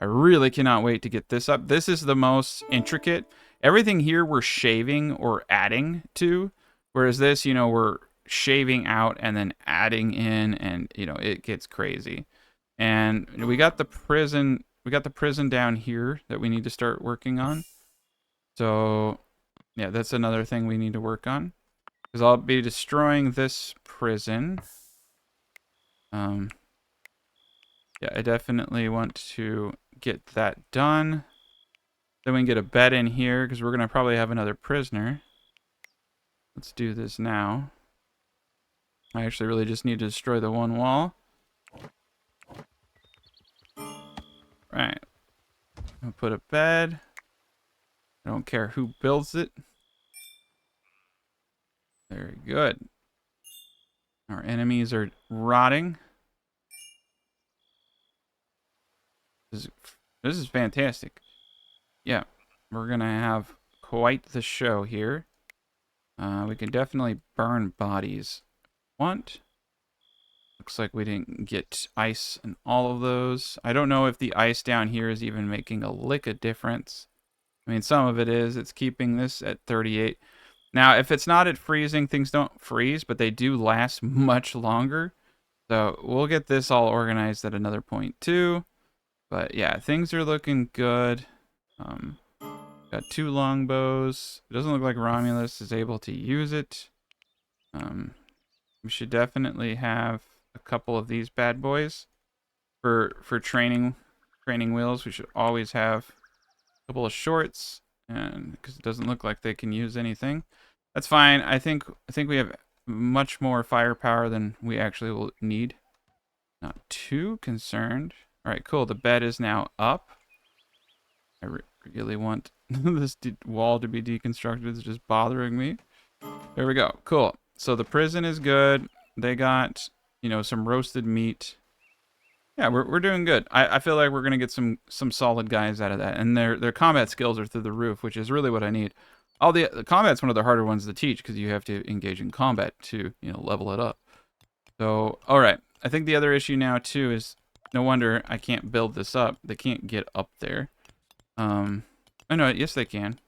I really cannot wait to get this up. This is the most intricate. Everything here we're shaving or adding to, whereas this, you know, we're shaving out and then adding in, and you know it gets crazy. And we got the prison. We got the prison down here that we need to start working on. So, yeah, that's another thing we need to work on. Because I'll be destroying this prison. Yeah, I definitely want to get that done. Then we can get a bed in here, because we're going to probably have another prisoner. Let's do this now. I actually really just need to destroy the one wall. Right. I'll put a bed. I don't care who builds it. Very good. Our enemies are rotting. This is fantastic. Yeah, we're gonna have quite the show here. We can definitely burn bodies. Want? Looks like we didn't get ice in all of those. I don't know if the ice down here is even making a lick of difference. I mean, some of it is. It's keeping this at 38. Now, if it's not at freezing, things don't freeze, but they do last much longer. So we'll get this all organized at another point too. But yeah, things are looking good. Got 2 longbows. It doesn't look like Romulus is able to use it. We should definitely have a couple of these bad boys for training wheels. We should always have a couple of shorts, and because it doesn't look like they can use anything. That's fine. I think we have much more firepower than we actually will need. Not too concerned. All right, cool. The bed is now up. I really want this wall to be deconstructed. It's just bothering me. There we go. Cool. So the prison is good. They got, you know, some roasted meat. Yeah, we're doing good. I feel like we're gonna get some solid guys out of that, and their combat skills are through the roof, which is really what I need. All the combat's one of the harder ones to teach because you have to engage in combat to, you know, level it up. So, all right. I think the other issue now too is no wonder I can't build this up. They can't get up there. Oh no, yes they can.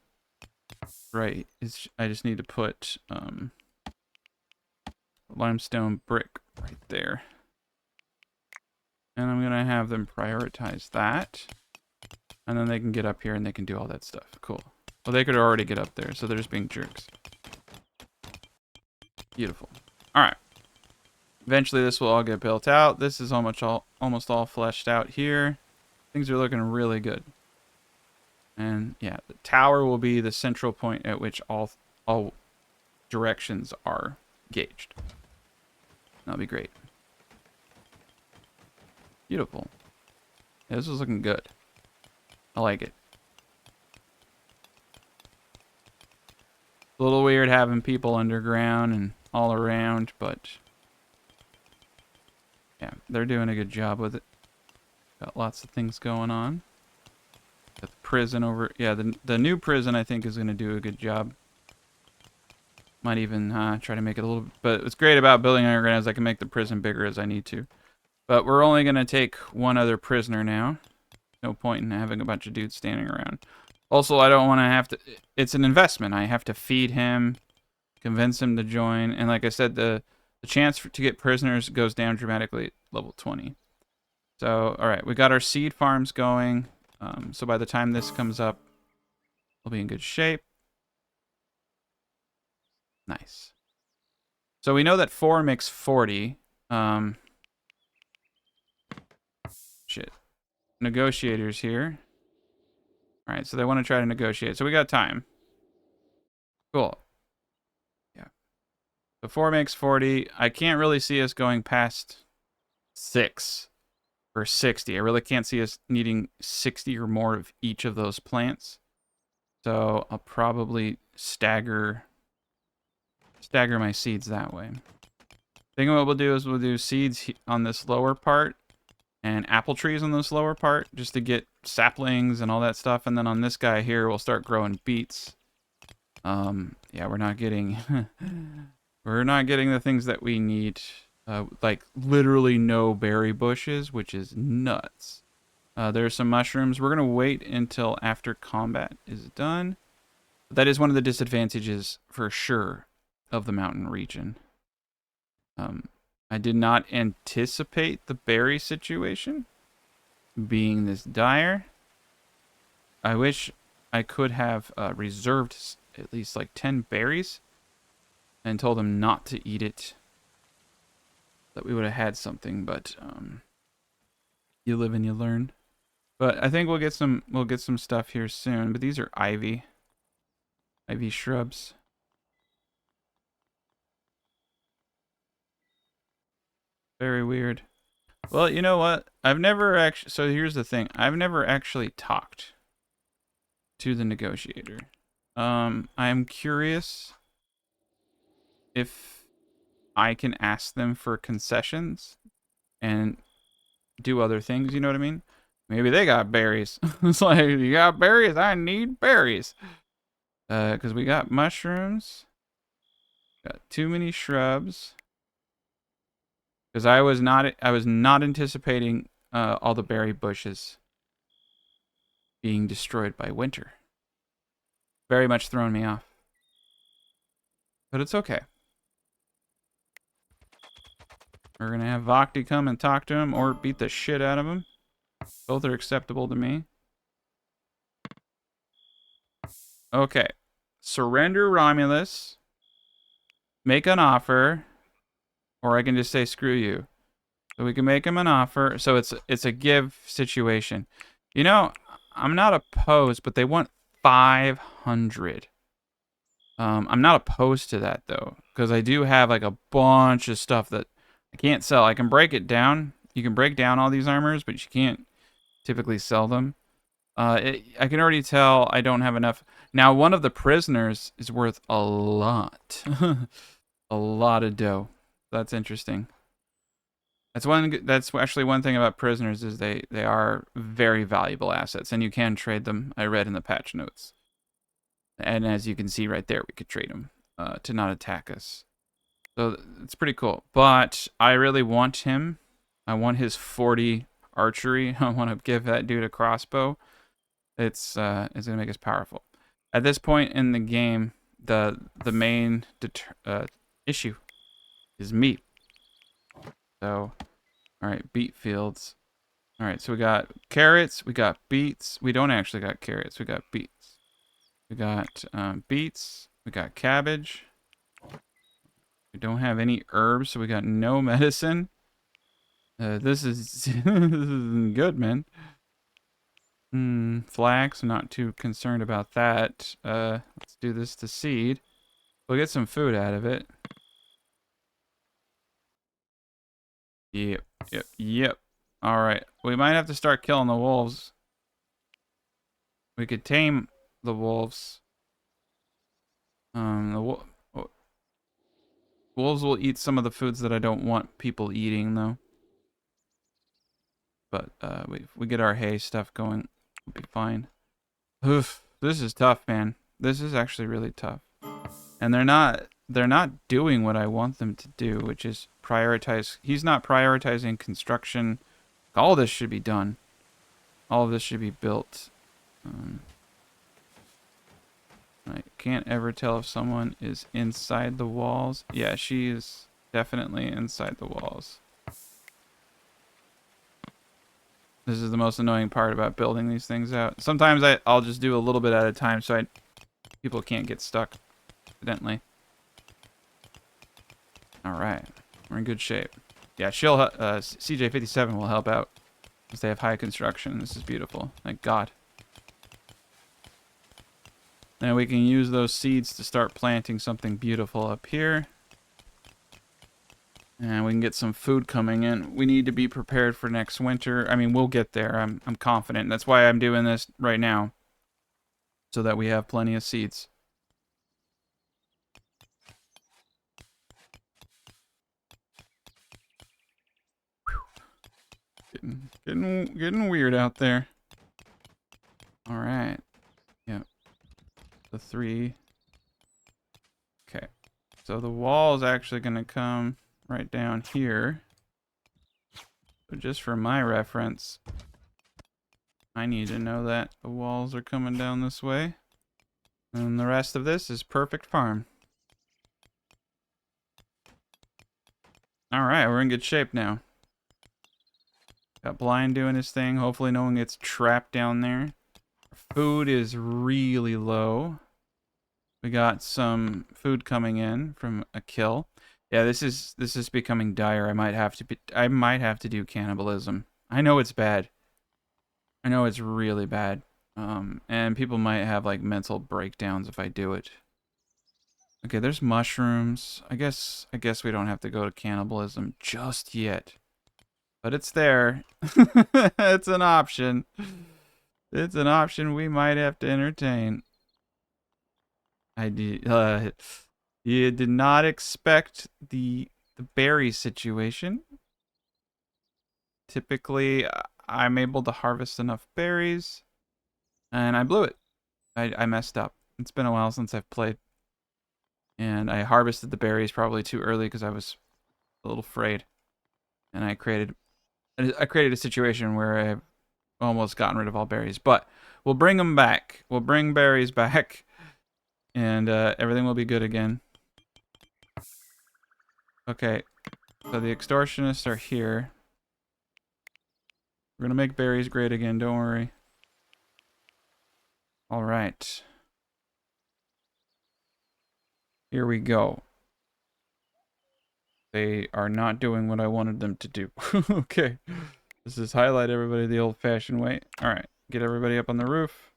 Right. I just need to put limestone brick right there. And I'm gonna have them prioritize that. And then they can get up here and they can do all that stuff. Cool. Well, they could already get up there, so they're just being jerks. Beautiful. All right. Eventually, this will all get built out. This is almost all fleshed out here. Things are looking really good. And yeah, the tower will be the central point at which all directions are gauged. That'll be great. Beautiful. Yeah, this is looking good. I like it. A little weird having people underground and all around, but yeah, they're doing a good job with it. Got lots of things going on. Got the prison over. Yeah, the new prison I think is going to do a good job. Might even try to make it a little. But what's great about building underground is I can make the prison bigger as I need to. But we're only going to take one other prisoner now. No point in having a bunch of dudes standing around. Also, I don't want to have to... It's an investment. I have to feed him, convince him to join. And like I said, the chance to get prisoners goes down dramatically at level 20. So, all right. We got our seed farms going. So by the time this comes up, we'll be in good shape. Nice. So we know that 4 makes 40. Shit. Negotiators here. All right, so they want to try to negotiate. So we got time. Cool. Yeah. So 4 makes 40. I can't really see us going past 6 or 60. I really can't see us needing 60 or more of each of those plants. So I'll probably stagger my seeds that way. I think what we'll do is we'll do seeds on this lower part and apple trees on this lower part just to get saplings and all that stuff. And then on this guy here, we'll start growing beets. Yeah, we're not getting the things that we need. Like literally no berry bushes, which is nuts. There's some mushrooms. We're gonna wait until after combat is done. That is one of the disadvantages for sure of the mountain region. I did not anticipate the berry situation being this dire. I wish I could have reserved at least like 10 berries and told them not to eat it. That we would have had something, but you live and you learn. But I think we'll get some stuff here soon. But these are ivy shrubs. Very weird. Well, you know what? I've never actually... So here's the thing. I've never actually talked to the negotiator. I'm curious if I can ask them for concessions and do other things, you know what I mean? Maybe they got berries. It's like, you got berries? I need berries. Because we got mushrooms. Got too many shrubs. Because I was not anticipating all the berry bushes being destroyed by winter. Very much thrown me off. But it's okay. We're going to have Vogti come and talk to him or beat the shit out of him. Both are acceptable to me. Okay. Surrender Romulus. Make an offer. Or I can just say screw you. So we can make him an offer. So it's a give situation. You know, I'm not opposed, but they want 500. I'm not opposed to that though, because I do have like a bunch of stuff that I can't sell. I can break it down. You can break down all these armors, but you can't typically sell them. I can already tell I don't have enough. Now, one of the prisoners is worth a lot. A lot of dough. That's interesting. That's actually one thing about prisoners is they are very valuable assets, and you can trade them. I read in the patch notes. And as you can see right there, we could trade them to not attack us. So it's pretty cool. But I really want him. I want his 40 archery. I want to give that dude a crossbow. It's gonna make us powerful. At this point in the game, the main issue is meat. So, all right, beet fields. All right, so we got carrots, we got beets. We don't actually got carrots, we got beets. We got beets, we got cabbage. We don't have any herbs, so we got no medicine. This is, this is good, man. Flax, I'm not too concerned about that. Let's do this to seed. We'll get some food out of it. Yep. All right, we might have to start killing the wolves. We could tame the wolves. Wolves will eat some of the foods that I don't want people eating, though. But we get our hay stuff going, we'll be fine. Oof, this is tough, man. This is actually really tough. And they're not doing what I want them to do, which is prioritize. He's not prioritizing construction. All this should be done. All of this should be built. I can't ever tell if someone is inside the walls. Yeah, she is definitely inside the walls. This is the most annoying part about building these things out. Sometimes I'll just do a little bit at a time so people can't get stuck accidentally. Alright, we're in good shape. Yeah, CJ57 will help out because they have high construction. This is beautiful. Thank God. Now we can use those seeds to start planting something beautiful up here. And we can get some food coming in. We need to be prepared for next winter. I mean, we'll get there. I'm confident. That's why I'm doing this right now. So that we have plenty of seeds. Getting weird out there. Alright. Yep. The 3. Okay. So the wall is actually going to come right down here. So just for my reference, I need to know that the walls are coming down this way. And the rest of this is perfect farm. Alright, we're in good shape now. Got Blind doing his thing. Hopefully no one gets trapped down there. Food is really low. We got some food coming in from a kill. Yeah, this is becoming dire. I might have to do cannibalism. I know it's bad. I know it's really bad. And people might have like mental breakdowns if I do it. Okay, there's mushrooms. I guess we don't have to go to cannibalism just yet. But it's there. It's an option. It's an option we might have to entertain. You did not expect the berry situation. Typically, I'm able to harvest enough berries, and I blew it. I messed up. It's been a while since I've played, and I harvested the berries probably too early because I was a little afraid, and I created a situation where I've almost gotten rid of all berries. But we'll bring them back. We'll bring berries back, and everything will be good again. Okay, so the extortionists are here. We're gonna make berries great again, don't worry. Alright. Here we go. They are not doing what I wanted them to do. Okay. This is highlight everybody the old-fashioned way. Alright, get everybody up on the roof.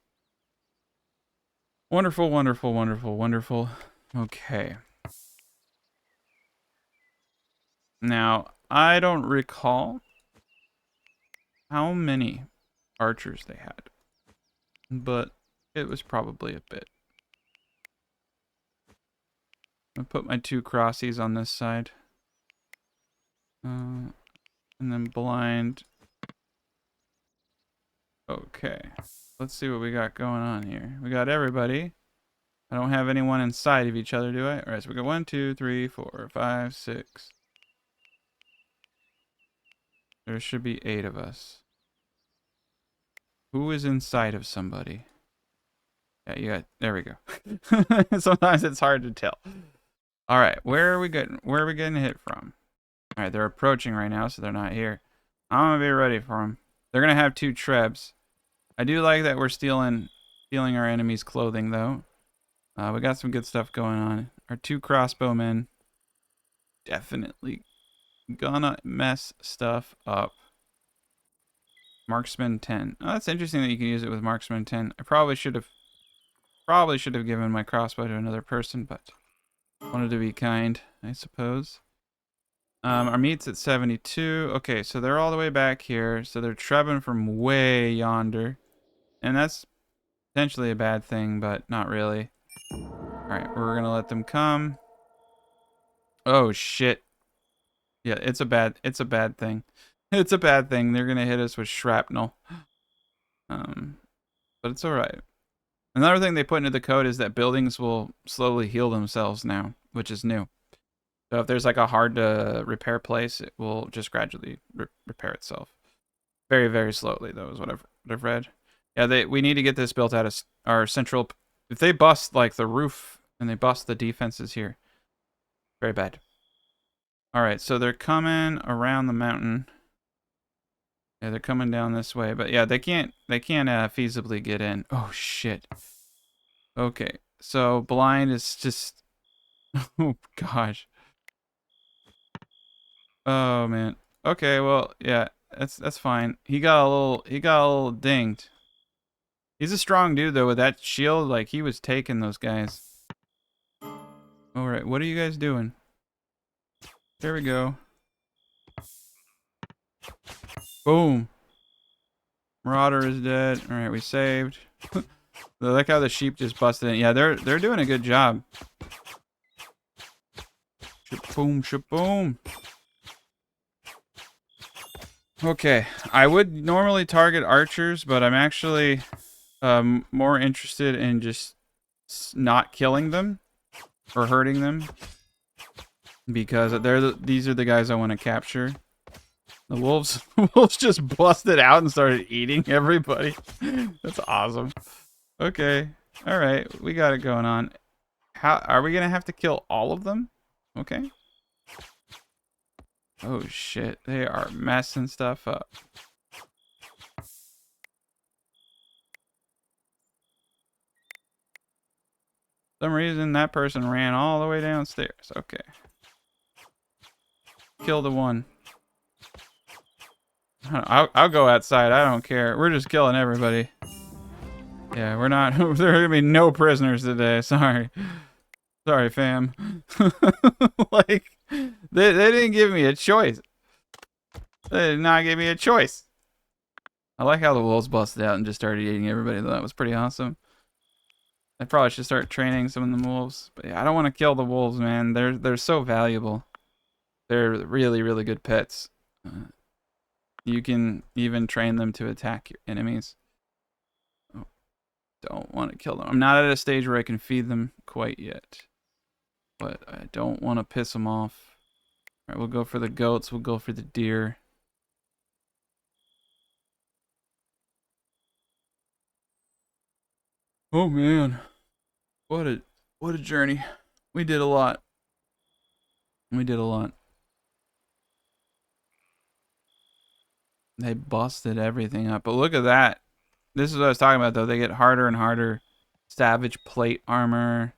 Wonderful, wonderful, wonderful, wonderful. Okay. Now, I don't recall how many archers they had, but it was probably a bit. I'll put my 2 crossies on this side. And then blind. Okay. Let's see what we got going on here. We got everybody I don't have anyone inside of each other, do I? Alright, so we got 1, 2, 3, 4, 5, 6. There should be 8 of us. Who is inside of somebody? Yeah, you got. There we go. Sometimes it's hard to tell. All right, where are we getting hit from? All right, they're approaching right now, so they're not here. I'm gonna be ready for them. They're gonna have 2 trebs. I do like that we're stealing our enemy's clothing though. We got some good stuff going on. Our 2 crossbowmen definitely gonna mess stuff up. Marksman 10. Oh, that's interesting that you can use it with Marksman 10. I probably should have given my crossbow to another person, but wanted to be kind, I suppose. Our meat's at 72. Okay, so they're all the way back here. So they're trebbing from way yonder. And that's potentially a bad thing, but not really. Alright, we're gonna let them come. Oh shit. Yeah, it's a bad thing. It's a bad thing. They're gonna hit us with shrapnel. But it's alright. Another thing they put into the code is that buildings will slowly heal themselves now, which is new. So if there's like a hard to repair place, it will just gradually repair itself. Very, very slowly, though, is what I've read. Yeah, we need to get this built out of our central. If they bust like the roof and they bust the defenses here, very bad. All right, so they're coming around the mountain. Yeah, they're coming down this way, but yeah, they can't feasibly get in. Oh shit. Okay, so blind is just. Oh gosh. Oh man. Okay, well, yeah, that's fine. He got a little dinged. He's a strong dude though with that shield, like he was taking those guys. All right, what are you guys doing? There we go. Boom. Marauder is dead. All right, we saved. I like how the sheep just busted in. Yeah, they're doing a good job. Shaboom, shaboom. Okay, I would normally target archers, but I'm actually more interested in just not killing them or hurting them because these are the guys I want to capture. The wolves just busted out and started eating everybody. That's awesome. Okay, all right, we got it going on. How are we gonna have to kill all of them? Okay. Oh shit, they are messing stuff up. For some reason that person ran all the way downstairs. Okay. Kill the one. I'll go outside. I don't care. We're just killing everybody. Yeah, we're not. There are gonna be no prisoners today. Sorry. Sorry, fam. Like, they didn't give me a choice. They did not give me a choice. I like how the wolves busted out and just started eating everybody. That was pretty awesome. I probably should start training some of the wolves. But yeah, I don't want to kill the wolves, man. They're so valuable. They're really, really good pets. You can even train them to attack your enemies. Oh, don't want to kill them. I'm not at a stage where I can feed them quite yet. But I don't want to piss them off. Alright, we'll go for the goats. We'll go for the deer. Oh man. What a journey. We did a lot. We did a lot. They busted everything up. But look at that. This is what I was talking about though. They get harder and harder. Savage plate armor.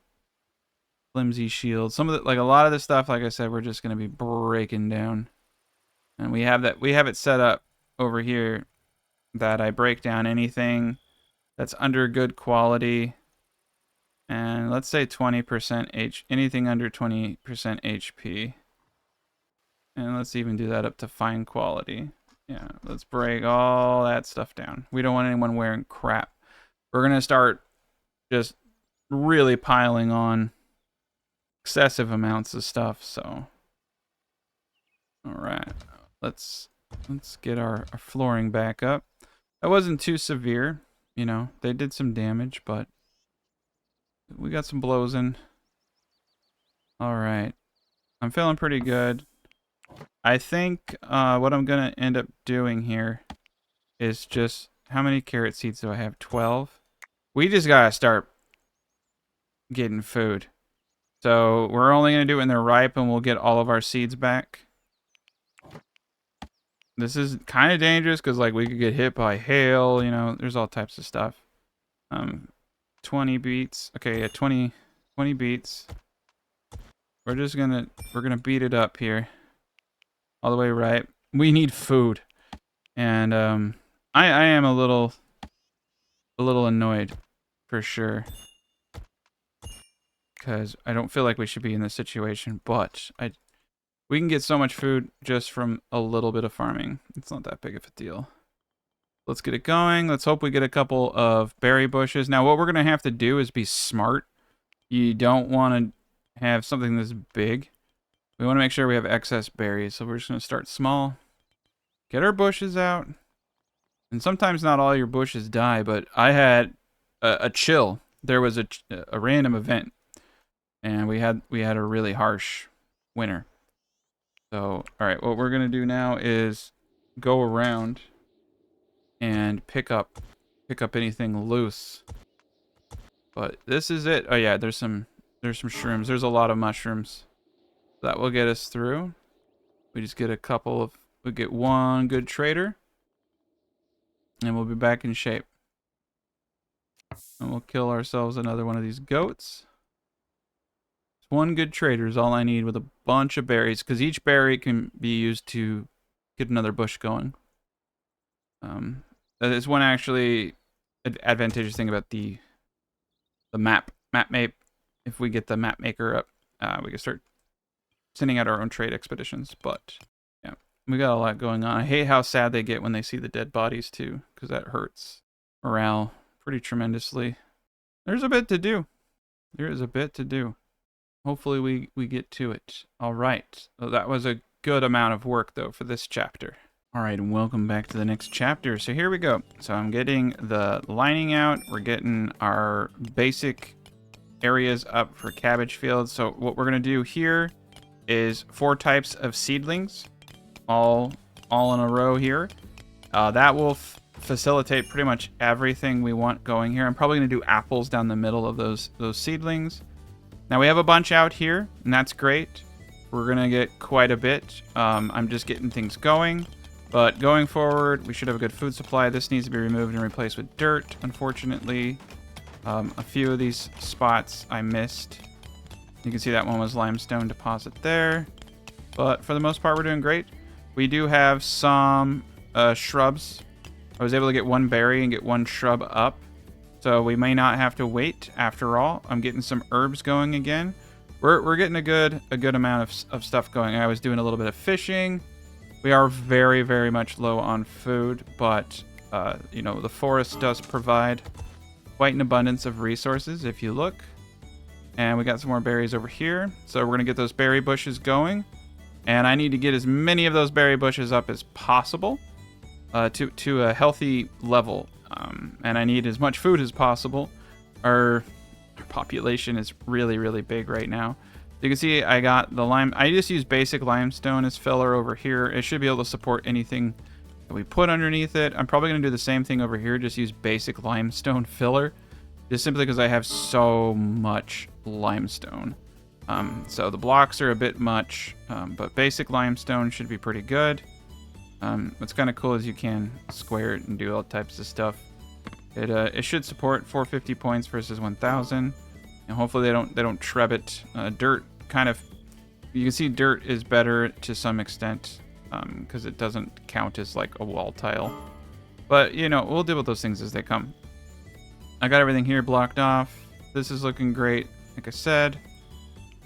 Flimsy shield. Some of the, like a lot of this stuff, like I said, we're just gonna be breaking down. And we have it set up over here that I break down anything that's under good quality. And let's say 20% anything under 20% HP. And let's even do that up to fine quality. Yeah, let's break all that stuff down. We don't want anyone wearing crap. We're going to start just really piling on excessive amounts of stuff, so. All right. Let's get our flooring back up. That wasn't too severe, you know. They did some damage, but We got some blows in. All right. I'm feeling pretty good. I think what I'm going to end up doing here is just... How many carrot seeds do I have? 12? We just got to start getting food. So we're only going to do it when they're ripe, and we'll get all of our seeds back. This is kind of dangerous because, like, we could get hit by hail. You know, there's all types of stuff. 20 beets. Okay, yeah, 20 beets. We're gonna beat it up here. All the way right. We need food. And I am a little annoyed for sure. Because I don't feel like we should be in this situation, but we can get so much food just from a little bit of farming. It's not that big of a deal. Let's get it going. Let's hope we get a couple of berry bushes. Now, what we're going to have to do is be smart. You don't want to have something this big. We want to make sure we have excess berries. So we're just going to start small. Get our bushes out. And sometimes not all your bushes die, but I had a chill. There was a random event. And we had a really harsh winter. So, all right, what we're going to do now is go around and pick up anything loose. But this is it. Oh yeah, there's some shrooms. There's a lot of mushrooms. That will get us through. We just get we get one good trader. And we'll be back in shape. And we'll kill ourselves another one of these goats. One good trader is all I need with a bunch of berries, because each berry can be used to get another bush going. That is one actually advantageous thing about the map. If we get the map maker up, we can start sending out our own trade expeditions. But yeah, we got a lot going on. I hate how sad they get when they see the dead bodies too, because that hurts morale pretty tremendously. There's a bit to do. There is a bit to do. Hopefully we get to it. All right. So that was a good amount of work though for this chapter. All right, and welcome back to the next chapter. So here we go. So I'm getting the lining out. We're getting our basic areas up for cabbage fields. So what we're gonna do here is 4 types of seedlings, all in a row here. That will facilitate pretty much everything we want going here. I'm probably gonna do apples down the middle of those seedlings. Now we have a bunch out here, and that's great. We're gonna get quite a bit. I'm just getting things going. But going forward, we should have a good food supply. This needs to be removed and replaced with dirt, unfortunately. A few of these spots I missed. You can see that one was limestone deposit there. But for the most part, we're doing great. We do have some shrubs. I was able to get 1 berry and get 1 shrub up. So we may not have to wait after all. I'm getting some herbs going again. We're getting a good amount of stuff going. I was doing a little bit of fishing. We are very, very much low on food, but, you know, the forest does provide quite an abundance of resources if you look. And we got some more berries over here. So we're going to get those berry bushes going. And I need to get as many of those berry bushes up as possible to a healthy level. And I need as much food as possible. Our population is really, really big right now. You can see I got the lime. I just use basic limestone as filler over here. It should be able to support anything that we put underneath it. I'm probably going to do the same thing over here. Just use basic limestone filler. Just simply because I have so much limestone. So the blocks are a bit much, but basic limestone should be pretty good. What's kind of cool is you can square it and do all types of stuff. It should support 450 points versus 1,000. And hopefully they don't treb it. Dirt kind of, you can see dirt is better to some extent because it doesn't count as like a wall tile. But you know, we'll deal with those things as they come. I got everything here blocked off. This is looking great. Like I said,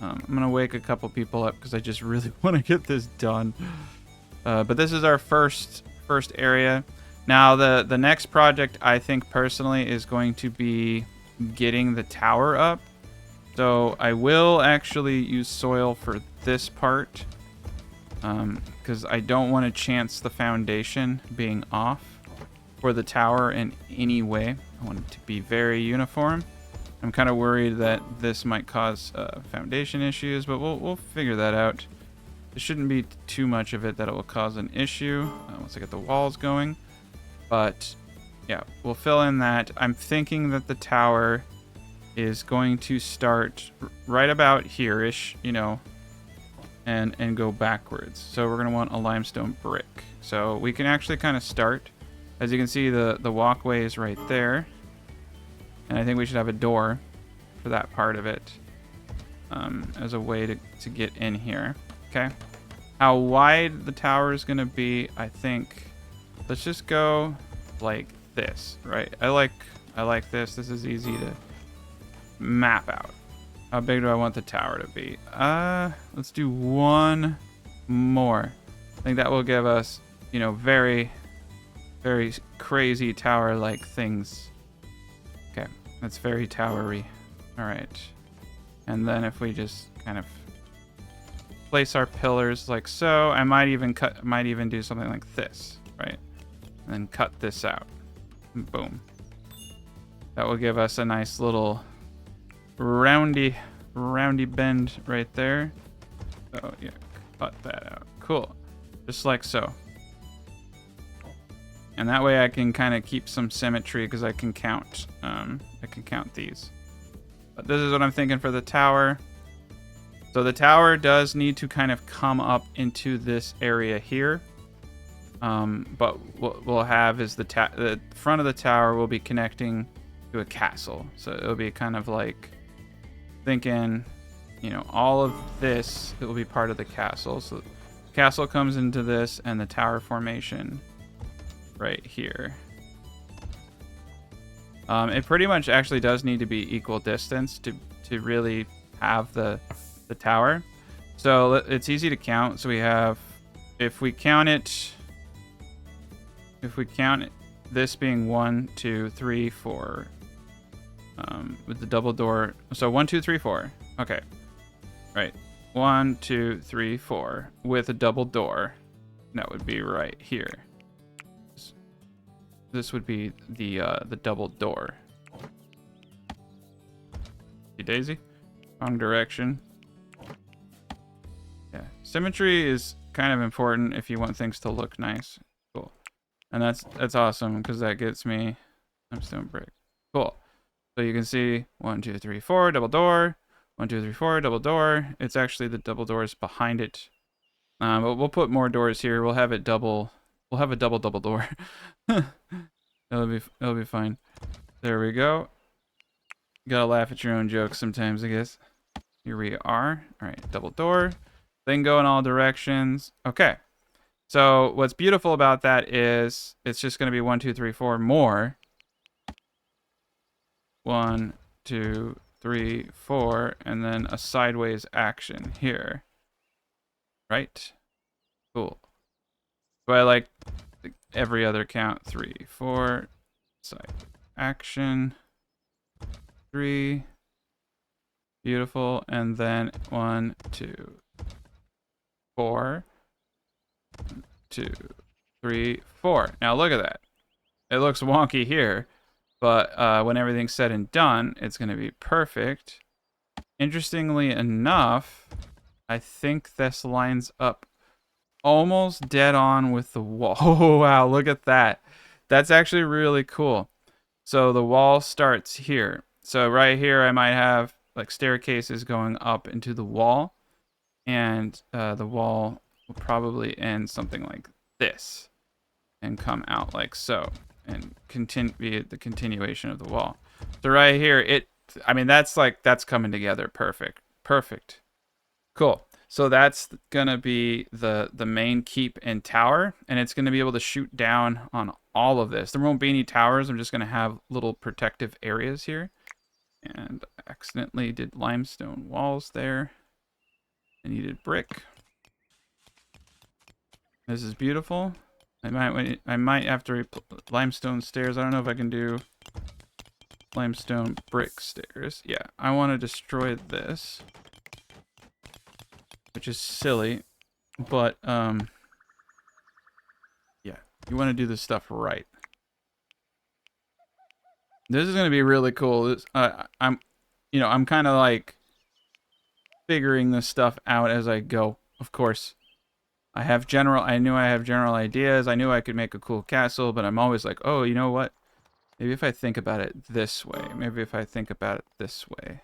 I'm gonna wake a couple people up because I just really want to get this done. But this is our first area. Now the next project I think personally is going to be getting the tower up. So I will actually use soil for this part because I don't want to chance the foundation being off for the tower in any way. I want it to be very uniform. I'm kind of worried that this might cause foundation issues, but we'll figure that out. There shouldn't be too much of it that it will cause an issue once I get the walls going. But yeah, we'll fill in that. I'm thinking that the tower is going to start right about here-ish, you know, and go backwards. So we're going to want a limestone brick. So we can actually kind of start. As you can see, the walkway is right there. And I think we should have a door for that part of it as a way to get in here. Okay. How wide the tower is going to be, I think, let's just go like this, right? I like this. This is easy to map out. How big do I want the tower to be? Let's do one more. I think that will give us, you know, very, very crazy tower-like things. Okay, that's very towery. All right. And then if we just kind of place our pillars like so, I might even do something like this, right? And then cut this out. Boom. That will give us a nice little roundy bend right there. So yeah, cut that out. Cool. Just like so. And that way I can kind of keep some symmetry because I can count these. But this is what I'm thinking for the tower. So the tower does need to kind of come up into this area here. But what we'll have is the front of the tower will be connecting to a castle. So it'll be kind of like thinking, you know, all of this, it will be part of the castle. So the castle comes into this and the tower formation right here. It pretty much actually does need to be equal distance to really have the tower. So it's easy to count. So we have, if we count it, this being 1, 2, 3, 4, with the double door. So 1, 2, 3, 4. Okay. Right. 1, 2, 3, 4 with a double door. That would be right here. This would be the double door. See, Daisy? Wrong direction. Yeah. Symmetry is kind of important if you want things to look nice. Cool. And that's awesome because that gets me limestone brick. Cool. So you can see 1, 2, 3, 4 double door. 1, 2, 3, 4 double door. It's actually the double doors behind it. But we'll put more doors here. We'll have it double. We'll have a double door. It'll be fine. There we go. You gotta laugh at your own jokes sometimes, I guess. Here we are. All right, double door. Then go in all directions. Okay. So what's beautiful about that is it's just gonna be 1, 2, 3, 4 more. 1, 2, 3, 4, and then a sideways action here. Right? Cool. So I like every other count. 3, 4, side action. 3. Beautiful. And then 1, 2, 4. 2, 3, 4. Now look at that. It looks wonky here, but when everything's said and done, it's going to be perfect. Interestingly enough, I think this lines up almost dead on with the wall. Oh, wow, look at that. That's actually really cool. So the wall starts here. So right here, I might have like staircases going up into the wall, and the wall will probably end something like this and come out like so and be the continuation of the wall. So right here, I mean, that's coming together perfect. Cool. So that's gonna be the main keep and tower, and it's gonna be able to shoot down on all of this. There won't be any towers. I'm just gonna have little protective areas here. And I accidentally did limestone walls there. I needed brick. This is beautiful. I might have to limestone stairs. I don't know if I can do limestone brick stairs. Yeah, I want to destroy this, which is silly, but yeah, you want to do this stuff right. This is going to be really cool. you know, I'm kind of like figuring this stuff out as I go. Of course, I knew I have general ideas. I knew I could make a cool castle, but I'm always like, oh, you know what? Maybe if I think about it this way. Maybe if I think about it this way.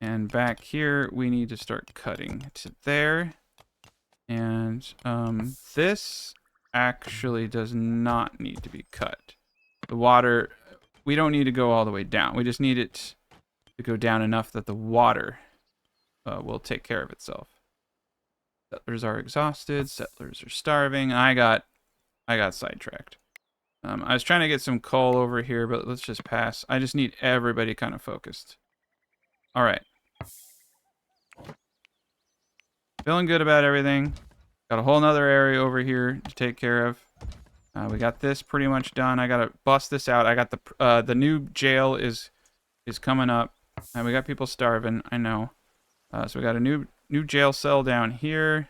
And back here, we need to start cutting to there. And this actually does not need to be cut. The water, we don't need to go all the way down. We just need it to go down enough that the water will take care of itself. Settlers are exhausted. Settlers are starving. I got sidetracked. I was trying to get some coal over here, but let's just pass. I just need everybody kind of focused. All right. Feeling good about everything. Got a whole nother area over here to take care of. We got this pretty much done. I gotta bust this out. I got the new jail is coming up. And we got people starving. I know. So we got a new jail cell down here.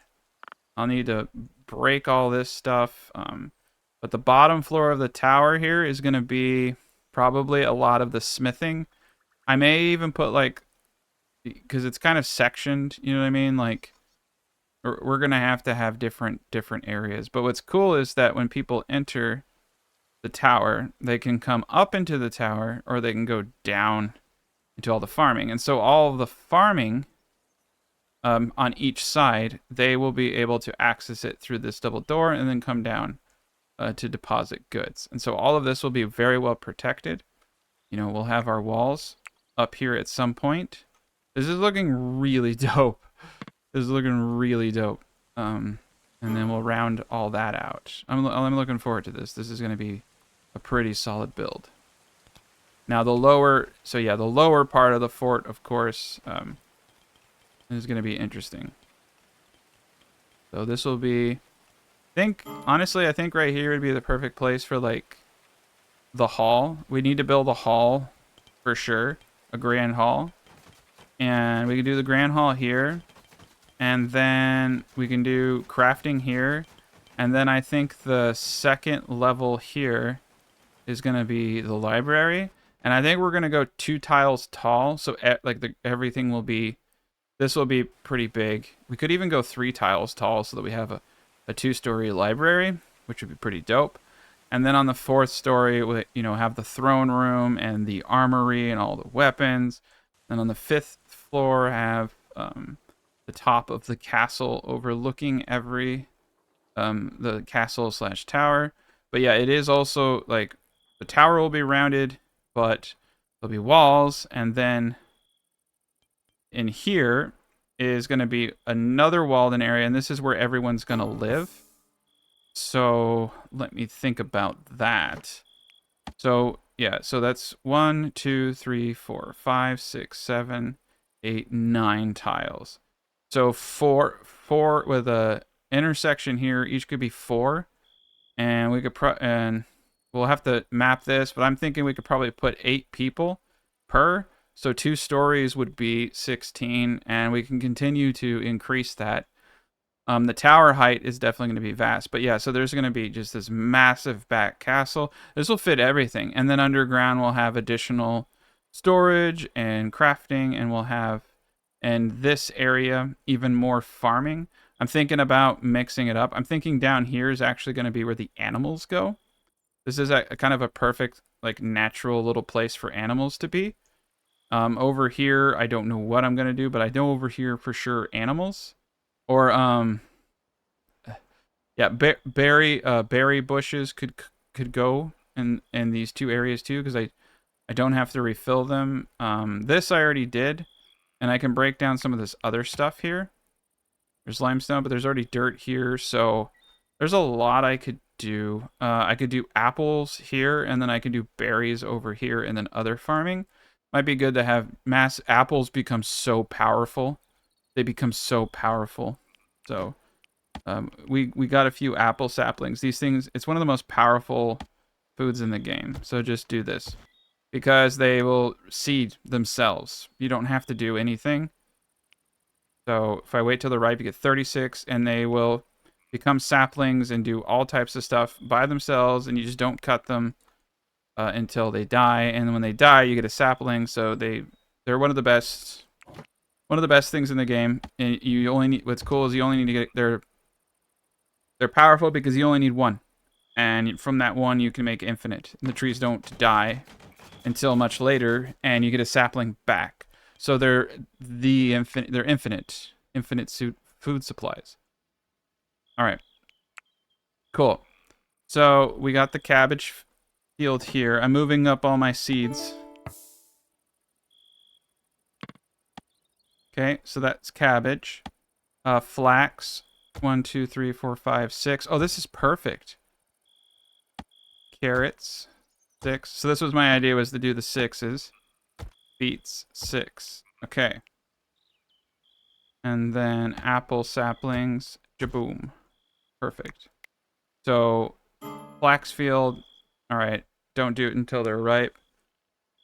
I'll need to break all this stuff. But the bottom floor of the tower here is gonna be probably a lot of the smithing. I may even put like, because it's kind of sectioned. You know what I mean? Like, we're gonna have to have different areas. But what's cool is that when people enter the tower, they can come up into the tower, or they can go down into all the farming. And so all of the farming on each side, they will be able to access it through this double door and then come down to deposit goods. And so all of this will be very well protected. You know, we'll have our walls up here at some point. This is looking really dope. This is looking really dope. And then we'll round all that out. I'm looking forward to this. This is going to be a pretty solid build. Now the lower part of the fort, of course, is going to be interesting. So this will be, honestly, I think right here would be the perfect place for like the hall. We need to build a hall for sure, a grand hall. And we can do the grand hall here. And then we can do crafting here. And then I think the second level here is going to be the library. And I think we're going to go 2 tiles tall. So everything will be, this will be pretty big. We could even go 3 tiles tall so that we have a 2-story library, which would be pretty dope. And then on the 4th story, we, you know, have the throne room and the armory and all the weapons. And on the 5th floor, have the top of the castle overlooking every the castle / tower. But yeah, it is also like the tower will be rounded, but there'll be walls. And then in here is going to be another walled-in area, and this is where everyone's going to live. So let me think about that. So yeah, so that's 1, 2, 3, 4, 5, 6, 7, 8, 9 tiles. So four with a intersection here. Each could be 4, and we could and we'll have to map this. But I'm thinking we could probably put 8 people per. So 2 stories would be 16, and we can continue to increase that. The tower height is definitely going to be vast. But yeah, so there's going to be just this massive back castle. This will fit everything. And then underground we'll have additional storage and crafting, and we'll have, in this area, even more farming. I'm thinking about mixing it up. I'm thinking down here is actually going to be where the animals go. This is a kind of a perfect, like, natural little place for animals to be. Over here, I don't know what I'm going to do, but I know over here for sure animals. Or, yeah, berry bushes could go in these 2 areas too, because I don't have to refill them. This I already did, and I can break down some of this other stuff here. There's limestone, but there's already dirt here, so there's a lot I could do. I could do apples here, and then I could do berries over here, and then other farming. Might be good to have apples become so powerful. They become so powerful. So we got a few apple saplings. These things, it's one of the most powerful foods in the game. So just do this, because they will seed themselves. You don't have to do anything. So if I wait till they're ripe, you get 36, and they will become saplings and do all types of stuff by themselves, and you just don't cut them until they die. And when they die, you get a sapling, so they They're one of the best things in the game. And you only need, what's cool is you only need to get, they're powerful because you only need one. And from that one, you can make infinite. And the trees don't die until much later, and you get a sapling back. So they're infinite food supplies. All right, cool. So we got the cabbage field here. I'm moving up all my seeds. Okay, so that's cabbage. Flax. 1, 2, 3, 4, 5, 6. Oh, this is perfect. Carrots. 6. So this was my idea, was to do the 6s. Beets. 6. Okay. And then apple saplings. Jaboom. Perfect. So, flax field. All right. Don't do it until they're ripe.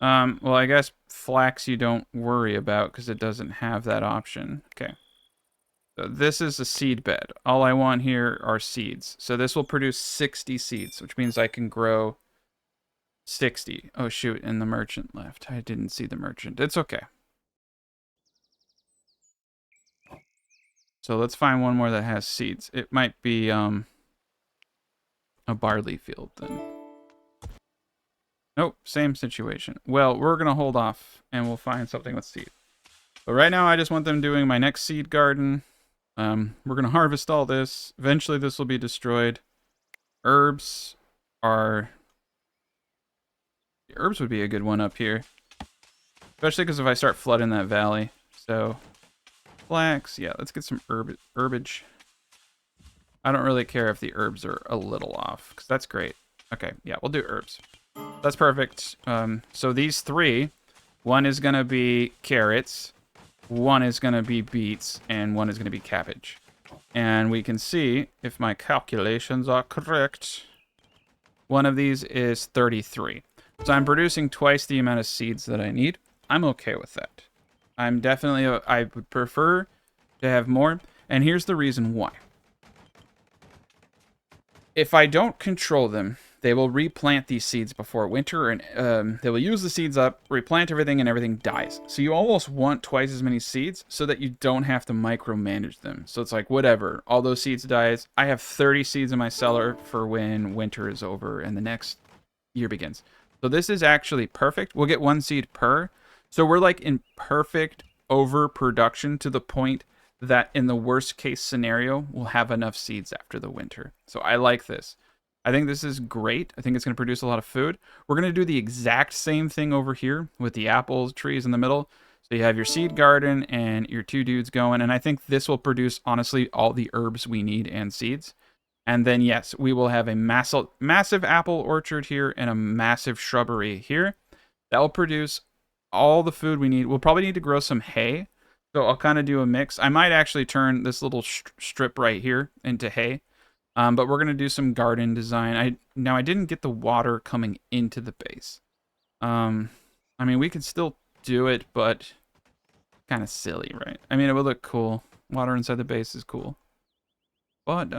Well, I guess flax you don't worry about because it doesn't have that option. Okay. So this is a seed bed. All I want here are seeds. So this will produce 60 seeds, which means I can grow 60. Oh, shoot. And the merchant left. I didn't see the merchant. It's okay. So let's find one more that has seeds. It might be a barley field then. Nope, same situation. Well, we're going to hold off and we'll find something with seed. But right now I just want them doing my next seed garden. We're going to harvest all this. Eventually this will be destroyed. Herbs are... Herbs would be a good one up here. Especially because if I start flooding that valley. So, flax. Yeah, let's get some herbage. I don't really care if the herbs are a little off, because that's great. Okay, yeah, we'll do herbs. That's perfect. So these three, one is going to be carrots, one is going to be beets, and one is going to be cabbage. And we can see, if my calculations are correct, one of these is 33. So I'm producing twice the amount of seeds that I need. I'm okay with that. I'm definitely, I would prefer to have more. And here's the reason why. If I don't control them, they will replant these seeds before winter, and they will use the seeds up, replant everything, and everything dies. So you almost want twice as many seeds so that you don't have to micromanage them. So it's like, whatever, all those seeds dies. I have 30 seeds in my cellar for when winter is over and the next year begins. So this is actually perfect. We'll get 1 seed per. So we're like in perfect overproduction to the point that in the worst case scenario, we'll have enough seeds after the winter. So I like this. I think this is great. I think it's going to produce a lot of food. We're going to do the exact same thing over here with the apple trees in the middle. So you have your seed garden and your 2 dudes going. And I think this will produce, honestly, all the herbs we need and seeds. And then, yes, we will have a massive apple orchard here and a massive shrubbery here. That will produce all the food we need. We'll probably need to grow some hay. So I'll kind of do a mix. I might actually turn this little strip right here into hay. But we're going to do some garden design. Now, I didn't get the water coming into the base. I mean, we could still do it, but kind of silly, right? I mean, it would look cool. Water inside the base is cool. But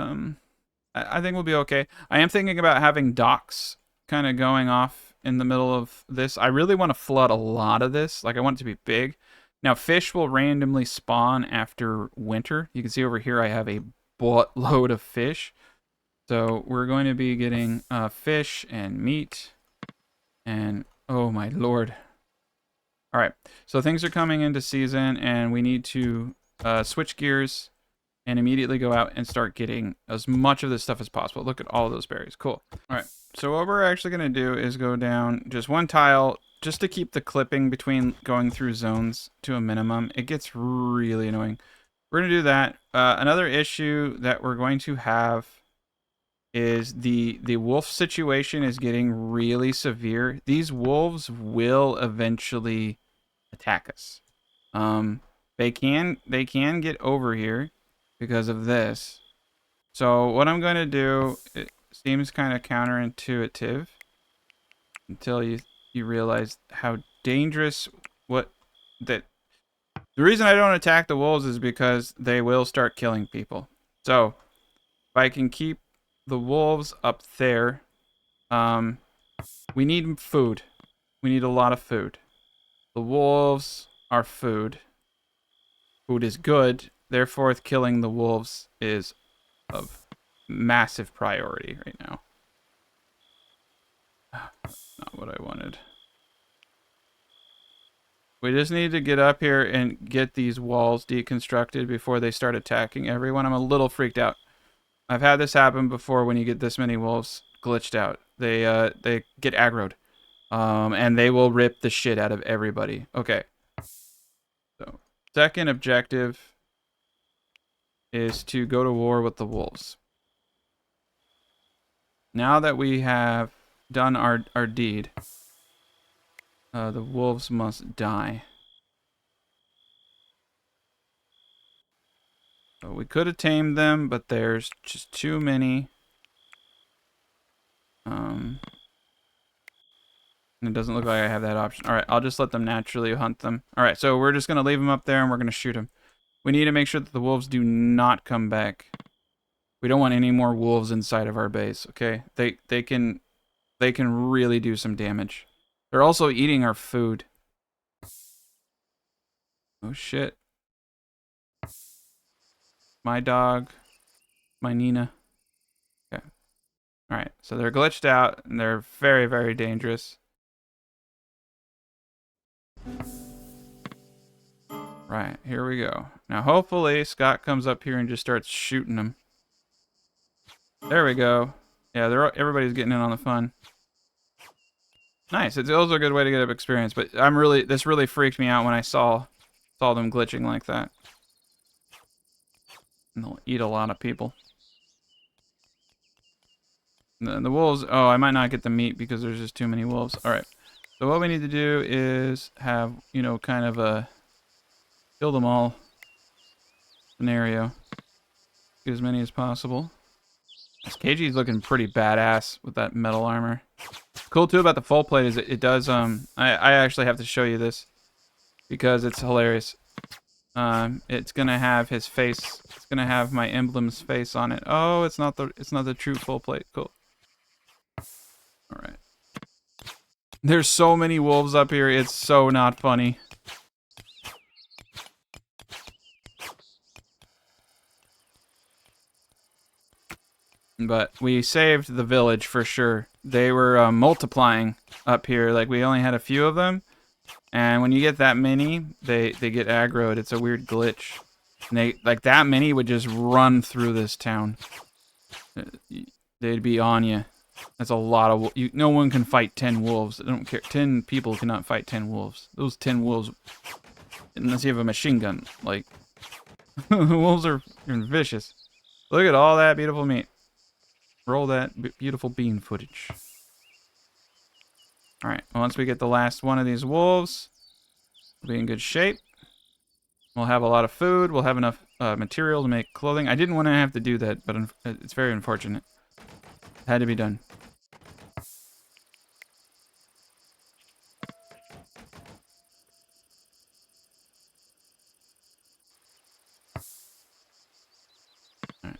I think we'll be okay. I am thinking about having docks kind of going off in the middle of this. I really want to flood a lot of this. Like, I want it to be big. Now, fish will randomly spawn after winter. You can see over here I have a buttload of fish. So we're going to be getting fish and meat. And, oh my lord. All right, so things are coming into season, and we need to switch gears and immediately go out and start getting as much of this stuff as possible. Look at all of those berries. Cool. All right, so what we're actually going to do is go down just 1 tile just to keep the clipping between going through zones to a minimum. It gets really annoying. We're going to do that. Another issue that we're going to have is the wolf situation is getting really severe. These wolves will eventually attack us. They can get over here because of this. So what I'm going to do, it seems kind of counterintuitive until you realize how dangerous the reason I don't attack the wolves is because they will start killing people. So if I can keep the wolves up there, we need food. We need a lot of food. The wolves our food. Food is good. Therefore, killing the wolves is of massive priority right now. Not what I wanted. We just need to get up here and get these walls deconstructed before they start attacking everyone. I'm a little freaked out. I've had this happen before when you get this many wolves glitched out. They get aggroed. And they will rip the shit out of everybody. Okay. So, second objective is to go to war with the wolves. Now that we have done our deed, the wolves must die. So we could have tamed them, but there's just too many. And it doesn't look like I have that option. Alright, I'll just let them naturally hunt them. Alright, so we're just going to leave them up there and we're going to shoot them. We need to make sure that the wolves do not come back. We don't want any more wolves inside of our base, okay? They can really do some damage. They're also eating our food. Oh shit. My dog. My Nina. Okay. Alright, so they're glitched out and they're very, very dangerous. Right, here we go. Now hopefully Scott comes up here and just starts shooting them. There we go. Yeah, everybody's getting in on the fun. Nice. It's also a good way to get up experience, but this really freaked me out when I saw them glitching like that. And they'll eat a lot of people. The wolves, oh, I might not get the meat because there's just too many wolves. All right. So what we need to do is have, you know, kind of a kill them all scenario. Get as many as possible. This KG's looking pretty badass with that metal armor. Cool too about the full plate is it does I actually have to show you this because it's hilarious. It's gonna have his face. It's gonna have my emblem's face on it. Oh, it's not the true full plate. Cool. All right. There's so many wolves up here. It's so not funny. But we saved the village for sure. They were multiplying up here. Like, we only had a few of them. And when you get that many, they get aggroed. It's a weird glitch. And like, that many would just run through this town. They'd be on you. That's a lot of... no one can fight 10 wolves. I don't care. 10 people cannot fight 10 wolves. Those 10 wolves... Unless you have a machine gun. Like... wolves are vicious. Look at all that beautiful meat. Roll that beautiful bean footage. Alright, once we get the last one of these wolves, we'll be in good shape. We'll have a lot of food. We'll have enough material to make clothing. I didn't want to have to do that, but it's very unfortunate. It had to be done. Alright.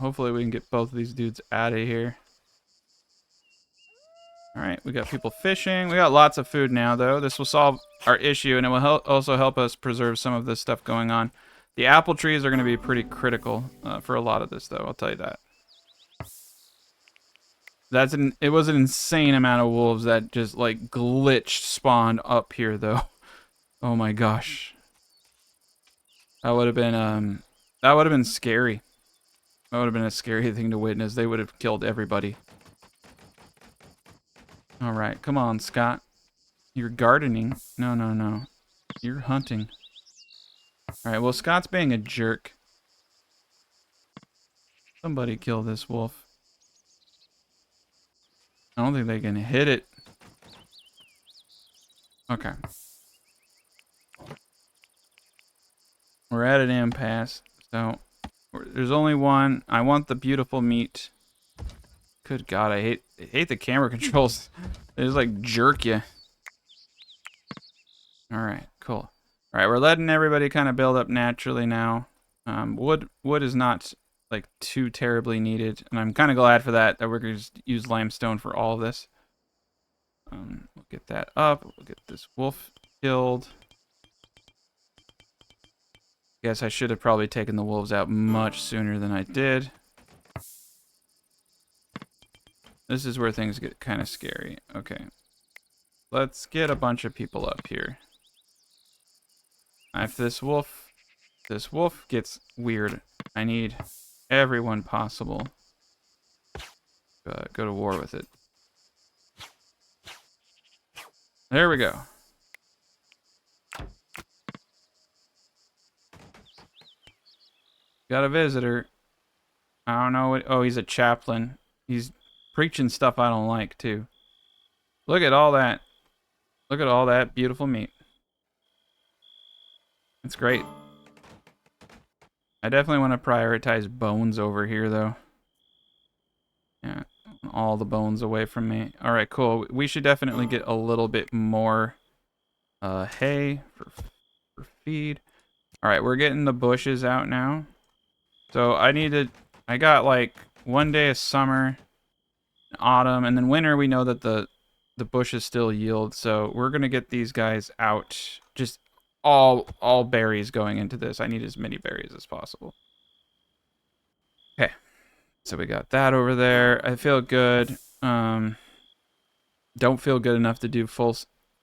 Hopefully we can get both of these dudes out of here. Alright, we got people fishing. We got lots of food now, though. This will solve our issue, and it will also help us preserve some of this stuff going on. The apple trees are going to be pretty critical for a lot of this, though. I'll tell you that. It was an insane amount of wolves that just, like, glitched spawned up here, though. Oh my gosh. That would have been scary. That would have been a scary thing to witness. They would have killed everybody. Alright, come on, Scott. You're gardening. No, no, no. You're hunting. Alright, well, Scott's being a jerk. Somebody kill this wolf. I don't think they can hit it. Okay. We're at an impasse. So, there's only one. I want the beautiful meat. Good God, I hate the camera controls. They just like jerk you. Alright, cool. Alright, we're letting everybody kind of build up naturally now. Wood is not like too terribly needed, and I'm kind of glad for that we're going to just use limestone for all of this. We'll get that up. We'll get this wolf killed. Guess I should have probably taken the wolves out much sooner than I did. This is where things get kind of scary. Okay. Let's get a bunch of people up here. If this wolf gets weird, I need everyone possible to go to war with it. There we go. Got a visitor. I don't know what... Oh, he's a chaplain. He's preaching stuff I don't like, too. Look at all that. Look at all that beautiful meat. It's great. I definitely want to prioritize bones over here, though. Yeah, all the bones away from me. All right, cool. We should definitely get a little bit more hay for feed. All right, we're getting the bushes out now. So I got like 1 day of summer, autumn, and then winter. We know that the bushes still yield, so we're gonna get these guys out. Just all berries going into this. I need as many berries as possible. Okay, so we got that over there. I feel good. Don't feel good enough to do full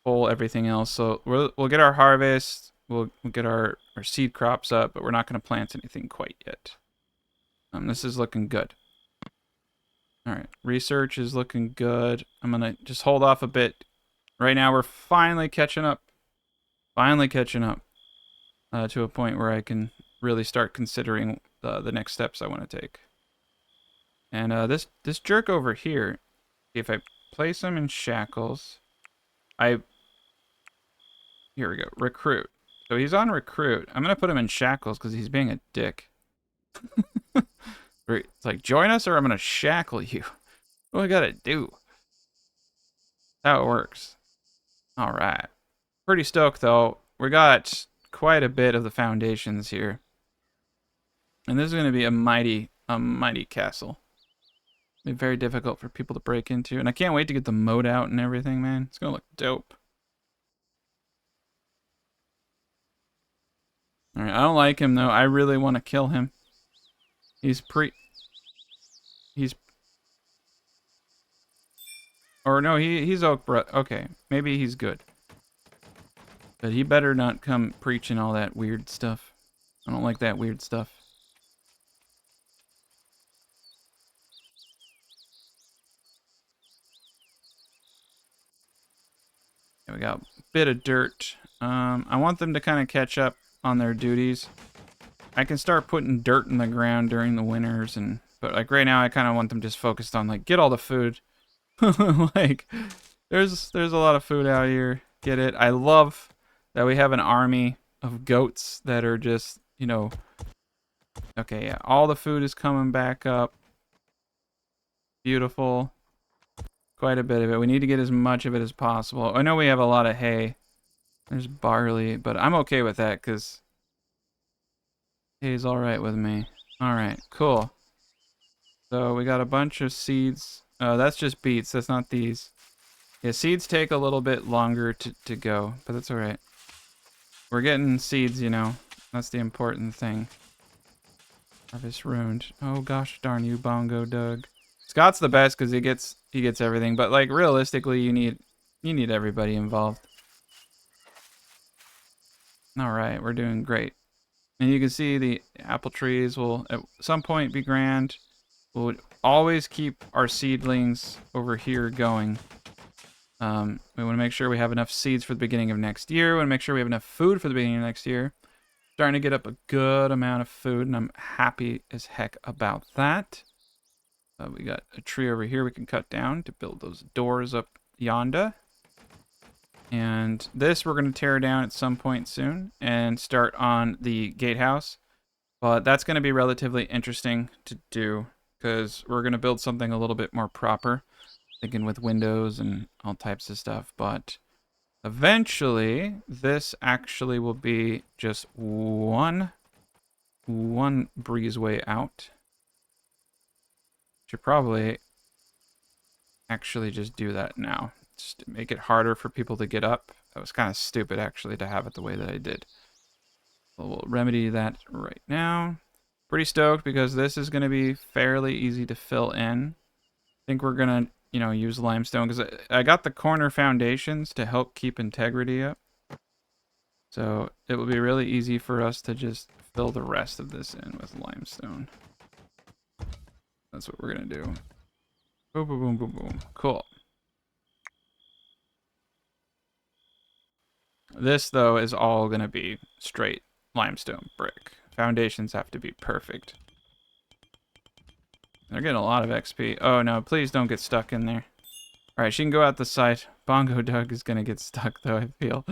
everything else. So we'll get our harvest. We'll get our seed crops up, but we're not gonna plant anything quite yet. This is looking good. All right, research is looking good. I'm gonna just hold off a bit. Right now, we're finally catching up. Finally catching up to a point where I can really start considering the next steps I want to take. And this jerk over here, if I place him in shackles, here we go, recruit. So he's on recruit. I'm gonna put him in shackles because he's being a dick. It's like, join us or I'm gonna shackle you. What do I gotta do? That's how it works. All right. Pretty stoked though. We got quite a bit of the foundations here. And this is gonna be a mighty castle. It'll be very difficult for people to break into. And I can't wait to get the moat out and everything, man. It's gonna look dope. All right, I don't like him though. I really want to kill him. Or no, he's oak bro. Okay, maybe he's good. But he better not come preaching all that weird stuff. I don't like that weird stuff. Okay, we got a bit of dirt. I want them to kind of catch up on their duties. I can start putting dirt in the ground during the winters, but like right now I kind of want them just focused on like get all the food. Like there's a lot of food out here. Get it? I love that we have an army of goats that are just, you know. Okay, yeah, all the food is coming back up. Beautiful. Quite a bit of it. We need to get as much of it as possible. I know we have a lot of hay. There's barley, but I'm okay with that because hay's all right with me. All right, cool. So we got a bunch of seeds. That's just beets. That's not these. Yeah, seeds take a little bit longer to go, but that's all right. We're getting seeds, you know. That's the important thing. Harvest ruined. Oh gosh darn you, Bongo Doug. Scott's the best because he gets everything, but like realistically, you need everybody involved. All right, we're doing great, and you can see the apple trees will at some point be grand. We'll always keep our seedlings over here going. We want to make sure we have enough seeds for the beginning of next year. We want to make sure we have enough food for the beginning of next year. Starting to get up a good amount of food, and I'm happy as heck about that. We got a tree over here we can cut down to build those doors up yonder. And this we're going to tear down at some point soon and start on the gatehouse. But that's going to be relatively interesting to do because we're going to build something a little bit more proper. Thinking with windows and all types of stuff. But eventually, this actually will be just one breezeway out. Should probably actually just do that now. Just to make it harder for people to get up. That was kind of stupid, actually, to have it the way that I did. We'll remedy that right now. Pretty stoked because this is going to be fairly easy to fill in. I think we're going to, you know, use limestone because I got the corner foundations to help keep integrity up. So it will be really easy for us to just fill the rest of this in with limestone. That's what we're going to do. Boom, boom, boom, boom, boom. Cool. This, though, is all going to be straight limestone brick. Foundations have to be perfect. They're getting a lot of XP. Oh, no, please don't get stuck in there. All right, she can go out the side. Bongo Doug is going to get stuck, though, I feel.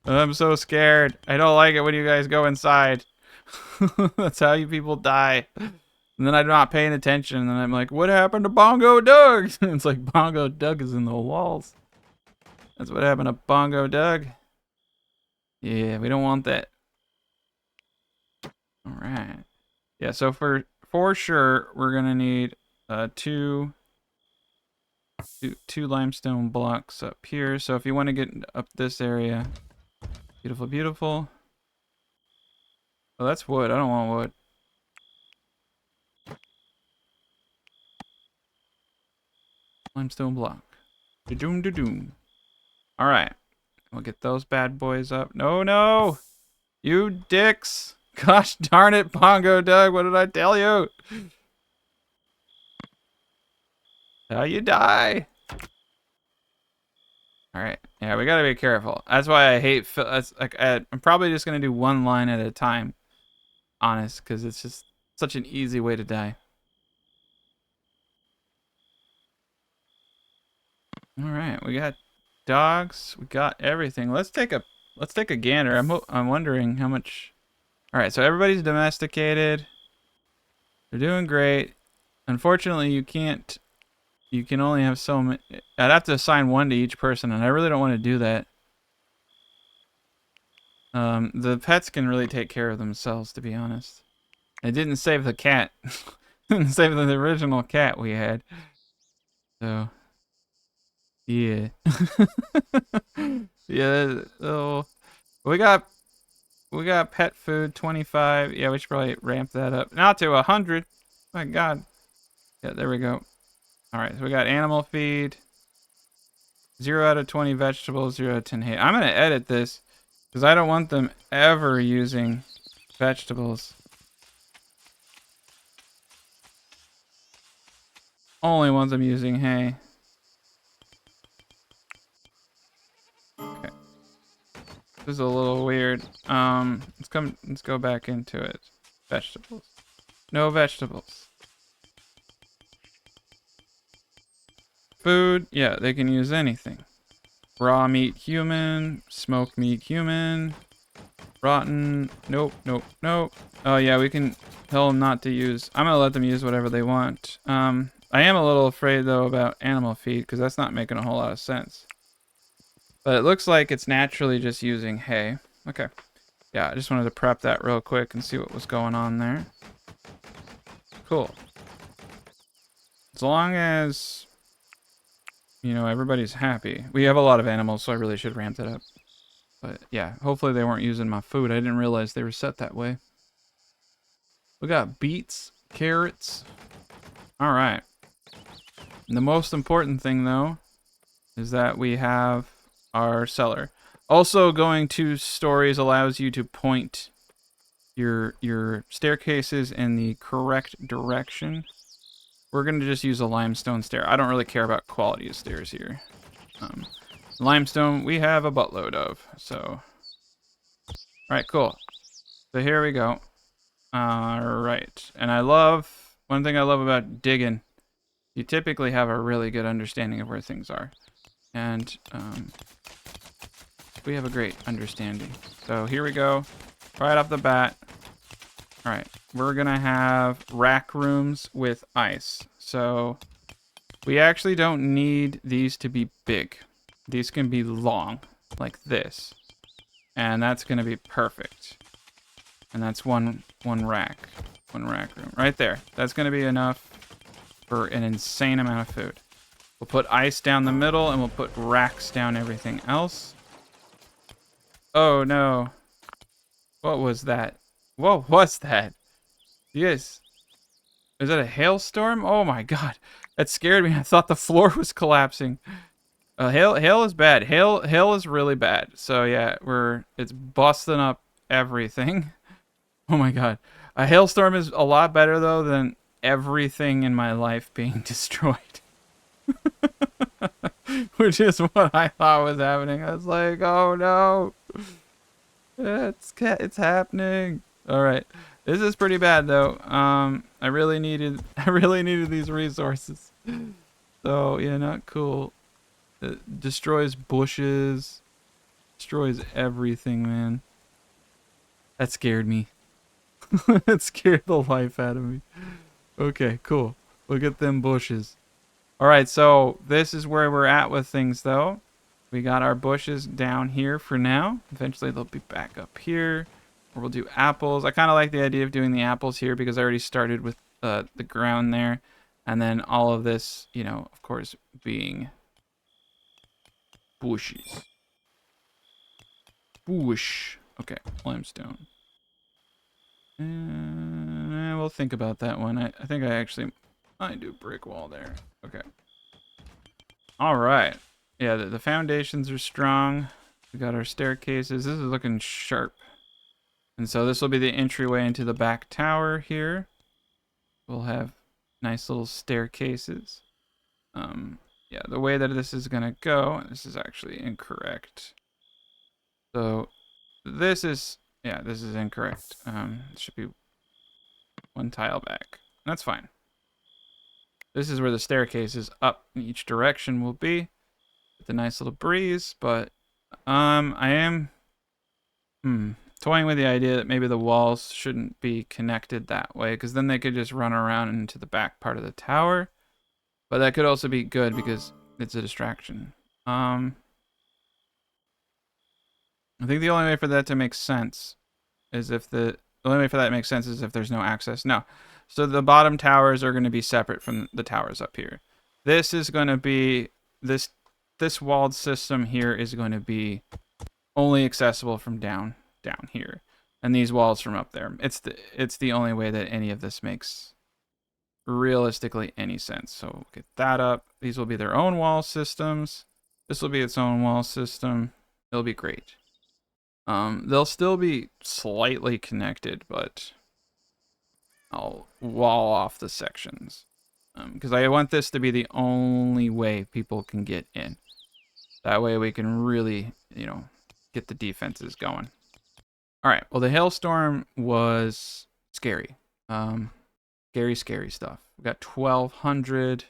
I'm so scared. I don't like it when you guys go inside. That's how you people die. And then I'm not paying attention, and then I'm like, what happened to Bongo Doug? It's like Bongo Doug is in the walls. That's what happened to Bongo Doug. Yeah, we don't want that. All right. Yeah, so for sure, we're going to need two limestone blocks up here. So if you want to get up this area, beautiful, beautiful. Oh, that's wood. I don't want wood. Limestone block. Da-doom, da-doom. All right. We'll get those bad boys up. No, no. You dicks. Gosh darn it, Bongo Doug. What did I tell you? How you die. All right. Yeah, we got to be careful. That's why I hate... I'm probably just going to do one line at a time. Honest, because it's just such an easy way to die. All right. We got dogs. We got everything. Let's take a gander. I'm wondering how much... All right, so everybody's domesticated. They're doing great. Unfortunately, you can only have so many. I'd have to assign one to each person, and I really don't want to do that. The pets can really take care of themselves, to be honest. I didn't save the cat. Didn't save the original cat we had. So, yeah. Yeah, oh, we got pet food 25. Yeah, we should probably ramp that up. Not to 100. My God. Yeah, there we go. All right, so we got animal feed. 0 out of 20 vegetables, 0 out of 10 hay. I'm going to edit this because I don't want them ever using vegetables. Only want them using hay. Okay. This is a little weird. Let's go back into it. Vegetables. No vegetables. Food, yeah, they can use anything. Raw meat human, smoked meat human, rotten, nope, nope, nope. Oh yeah, we can tell them not to use. I'm gonna let them use whatever they want. I am a little afraid though about animal feed because that's not making a whole lot of sense. But it looks like it's naturally just using hay. Okay. Yeah, I just wanted to prep that real quick and see what was going on there. Cool. As long as, you know, everybody's happy. We have a lot of animals, so I really should ramp that up. But yeah, hopefully they weren't using my food. I didn't realize they were set that way. We got beets, carrots. All right. And the most important thing, though, is that we have our cellar. Also, going 2 stories allows you to point your staircases in the correct direction. We're going to just use a limestone stair. I don't really care about quality of stairs here. Limestone, we have a buttload of. So, all right, cool. So here we go. All right. And one thing I love about digging, you typically have a really good understanding of where things are. And we have a great understanding. So here we go. Right off the bat. All right. We're going to have rack rooms with ice. So we actually don't need these to be big. These can be long, like this. And that's going to be perfect. And that's one rack room. Right there. That's going to be enough for an insane amount of food. We'll put ice down the middle, and we'll put racks down everything else. Oh, no. What was that? What was that? Yes. Is that a hailstorm? Oh my god. That scared me. I thought the floor was collapsing. Hail is bad. Hail is really bad. So yeah, it's busting up everything. Oh my god. A hailstorm is a lot better though than everything in my life being destroyed. Which is what I thought was happening. I was like, oh no. It's happening. All right. This is pretty bad though. I really needed these resources. So, yeah, not cool. It destroys bushes. Destroys everything, man. That scared me. That scared the life out of me. Okay, cool. Look at them bushes. Alright, so this is where we're at with things, though. We got our bushes down here for now. Eventually they'll be back up here. Or we'll do apples. I kind of like the idea of doing the apples here because I already started with the ground there. And then all of this, you know, of course, being bushes. Bush. Okay, limestone. We'll think about that one. I think I do brick wall there. Okay. All right. Yeah, the foundations are strong. We got our staircases. This is looking sharp. And so this will be the entryway into the back tower here. We'll have nice little staircases. Yeah, the way that this is gonna go, this is actually incorrect. So this is incorrect. It should be one tile back. That's fine. This is where the staircases up in each direction will be. With a nice little breeze, but I am toying with the idea that maybe the walls shouldn't be connected that way, because then they could just run around into the back part of the tower. But that could also be good because it's a distraction. I think the only way for that to make sense is if the only way for that to make sense is if there's no access. No. So the bottom towers are going to be separate from the towers up here. This is going to be this walled system here is going to be only accessible from down here, and these walls from up there. It's the only way that any of this makes realistically any sense. So we'll get that up. These will be their own wall systems. This will be its own wall system. It'll be great. They'll still be slightly connected, but I'll wall off the sections because I want this to be the only way people can get in. That way we can really, you know, get the defenses going. All right. Well, the hailstorm was scary. Scary stuff. We got 1,200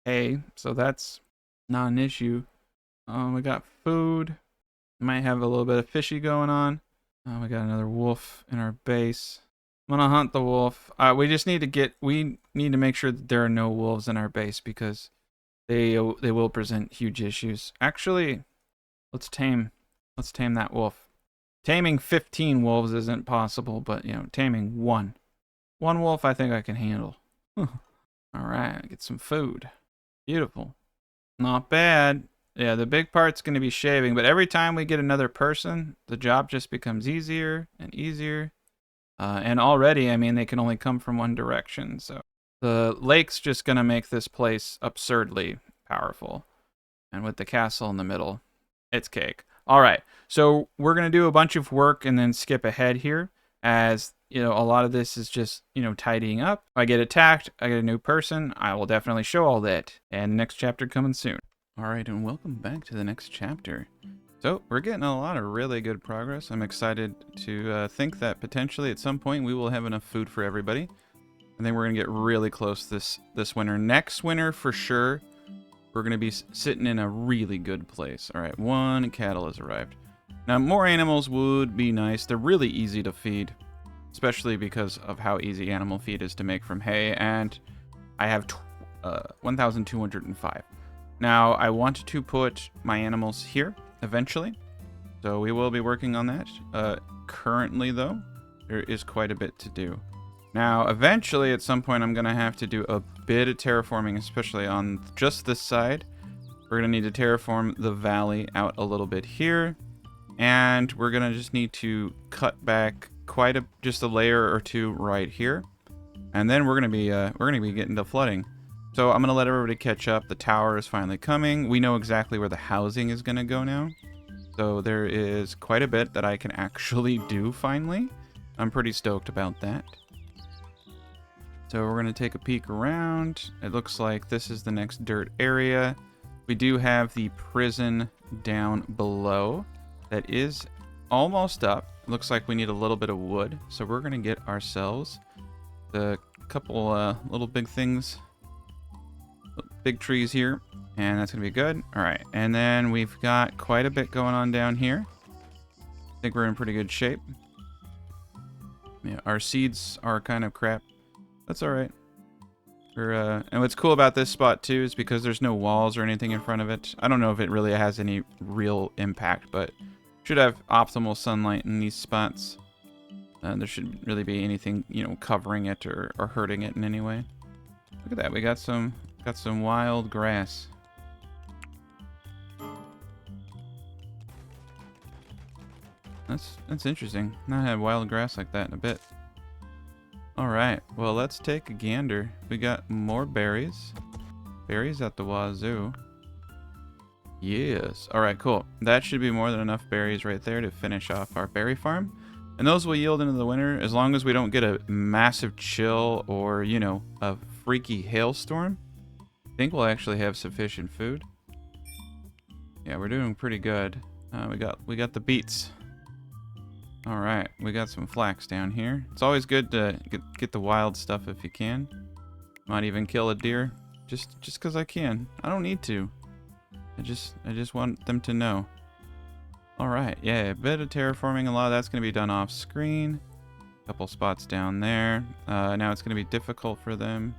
hay, so that's not an issue. We got food. Might have a little bit of fishy going on. We got another wolf in our base. I'm gonna hunt the wolf. We need to make sure that there are no wolves in our base because they will present huge issues. Actually, let's tame that wolf. Taming 15 wolves isn't possible, but you know, taming one wolf I think I can handle. All right, get some food. Beautiful. Not bad. Yeah, the big part's going to be shaving, but every time we get another person, the job just becomes easier and easier. And already, I mean, they can only come from one direction, so the lake's just going to make this place absurdly powerful. And with the castle in the middle, it's cake. All right, so we're going to do a bunch of work and then skip ahead here, as, you know, a lot of this is just, you know, tidying up. If I get attacked, I get a new person, I will definitely show all that. And the next chapter coming soon. All right, and welcome back to the next chapter. So we're getting a lot of really good progress. I'm excited to think that potentially at some point we will have enough food for everybody. I think we're going to get really close this winter. Next winter, for sure, we're going to be sitting in a really good place. All right, one cattle has arrived. Now, more animals would be nice. They're really easy to feed, especially because of how easy animal feed is to make from hay. And I have 1,205. Now, I want to put my animals here eventually, so we will be working on that. Currently, though, there is quite a bit to do. Now, eventually, at some point, I'm going to have to do a bit of terraforming, especially on just this side. We're going to need to terraform the valley out a little bit here. And we're gonna just need to cut back just a layer or two right here, and then we're gonna be getting to flooding. So I'm gonna let everybody catch up. The tower is finally coming. We know exactly where the housing is gonna go now. So there is quite a bit that I can actually do finally. I'm pretty stoked about that. So we're gonna take a peek around. It looks like this is the next dirt area. We do have the prison down below that is almost up. Looks like we need a little bit of wood. So we're gonna get ourselves the couple little big things, big trees here, and that's gonna be good. All right, and then we've got quite a bit going on down here. I think we're in pretty good shape. Yeah, our seeds are kind of crap. That's all right. And what's cool about this spot too is because there's no walls or anything in front of it. I don't know if it really has any real impact, but should have optimal sunlight in these spots. There shouldn't really be anything, you know, covering it or hurting it in any way. Look at that, we got some wild grass. That's interesting. Not had wild grass like that in a bit. Alright, well let's take a gander. We got more berries. Berries at the wazoo. Yes. Alright, cool. That should be more than enough berries right there to finish off our berry farm. And those will yield into the winter as long as we don't get a massive chill or, you know, a freaky hailstorm. I think we'll actually have sufficient food. Yeah, we're doing pretty good. We got the beets. Alright, we got some flax down here. It's always good to get the wild stuff if you can. Might even kill a deer. Just because I can. I don't need to. I just want them to know. Alright, yeah, a bit of terraforming. A lot of that's going to be done off screen. A couple spots down there. Now it's going to be difficult for them.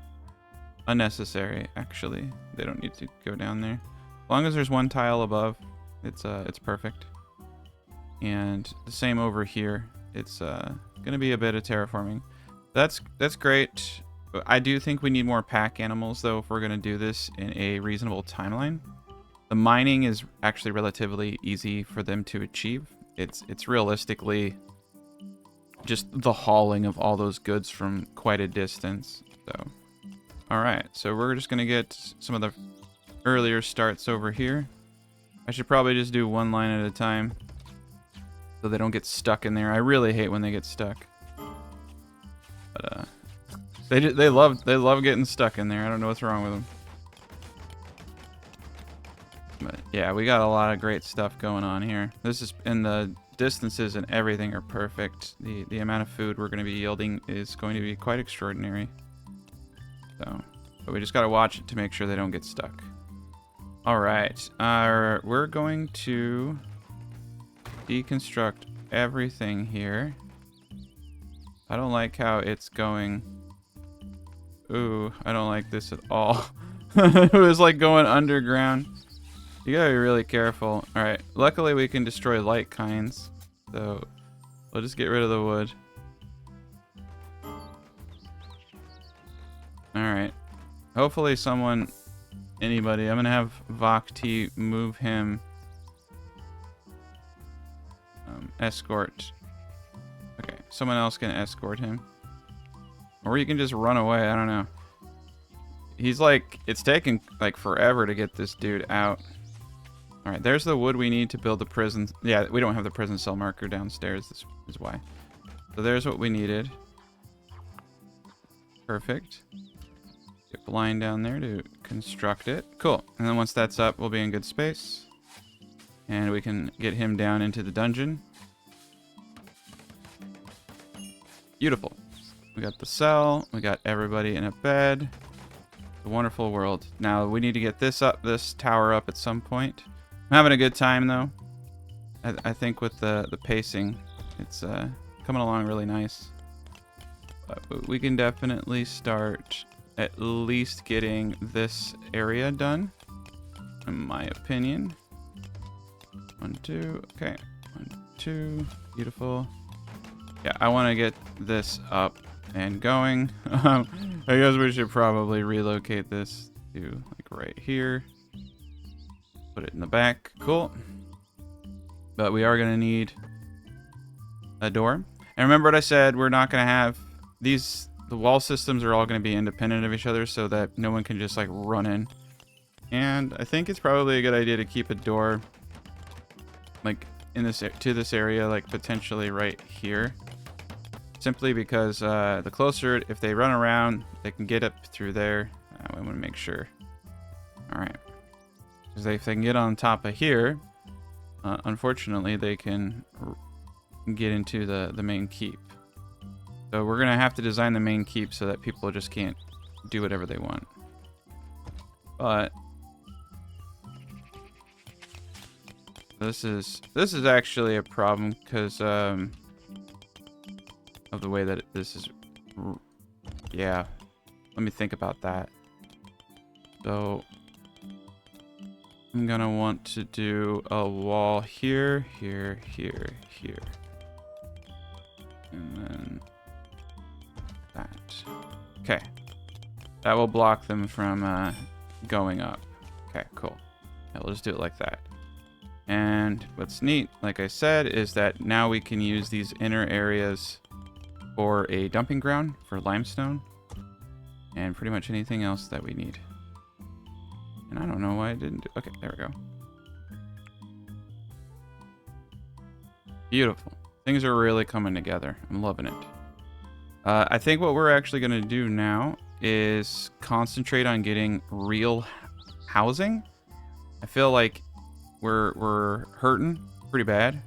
Unnecessary, actually. They don't need to go down there. As long as there's one tile above, it's perfect. And the same over here. It's going to be a bit of terraforming. That's great. I do think we need more pack animals, though, if we're going to do this in a reasonable timeline. The mining is actually relatively easy for them to achieve. It's realistically just the hauling of all those goods from quite a distance. So, all right. So we're just going to get some of the earlier starts over here. I should probably just do one line at a time so they don't get stuck in there. I really hate when they get stuck. But they love getting stuck in there. I don't know what's wrong with them. But yeah, we got a lot of great stuff going on here. This is, and the distances and everything are perfect. The amount of food we're going to be yielding is going to be quite extraordinary. So, but we just got to watch it to make sure they don't get stuck. All right, we're going to deconstruct everything here. I don't like how it's going. Ooh, I don't like this at all. It was like going underground. You gotta be really careful. Alright, luckily we can destroy light kinds. So, we'll just get rid of the wood. Alright. Hopefully anybody, I'm gonna have Vogti move him. Escort. Okay, someone else can escort him. Or you can just run away, I don't know. He's like, it's taking like forever to get this dude out. Alright, there's the wood we need to build the prison. Yeah, we don't have the prison cell marker downstairs. This is why. So there's what we needed. Perfect. Get blind down there to construct it. Cool. And then once that's up, we'll be in good space. And we can get him down into the dungeon. Beautiful. We got the cell. We got everybody in a bed. It's a wonderful world. Now we need to get this tower up at some point. I'm having a good time though. I think with the pacing, it's coming along really nice. But we can definitely start at least getting this area done, in my opinion. 1, 2, okay. 1, 2, beautiful. Yeah, I want to get this up and going. I guess we should probably relocate this to like right here. Put it in the back. Cool. But we are going to need a door. And remember what I said, we're not going to have these, the wall systems are all going to be independent of each other so that no one can just like run in. And I think it's probably a good idea to keep a door like in this, to this area, like potentially right here. Simply because the closer, if they run around, they can get up through there. I want to make sure. All right. Because if they can get on top of here, unfortunately, they can get into the main keep. So we're going to have to design the main keep so that people just can't do whatever they want. But this is actually a problem because of the way that this is. Yeah, let me think about that. So I'm gonna want to do a wall here, here, here, here, and then that. Okay, that will block them from going up. Okay, cool. Yeah, we'll just do it like that. And what's neat, like I said, is that now we can use these inner areas for a dumping ground for limestone and pretty much anything else that we need. And I don't know why I didn't do. Okay, there we go. Beautiful. Things are really coming together. I'm loving it. I think what we're actually going to do now is concentrate on getting real housing. I feel like we're hurting pretty bad.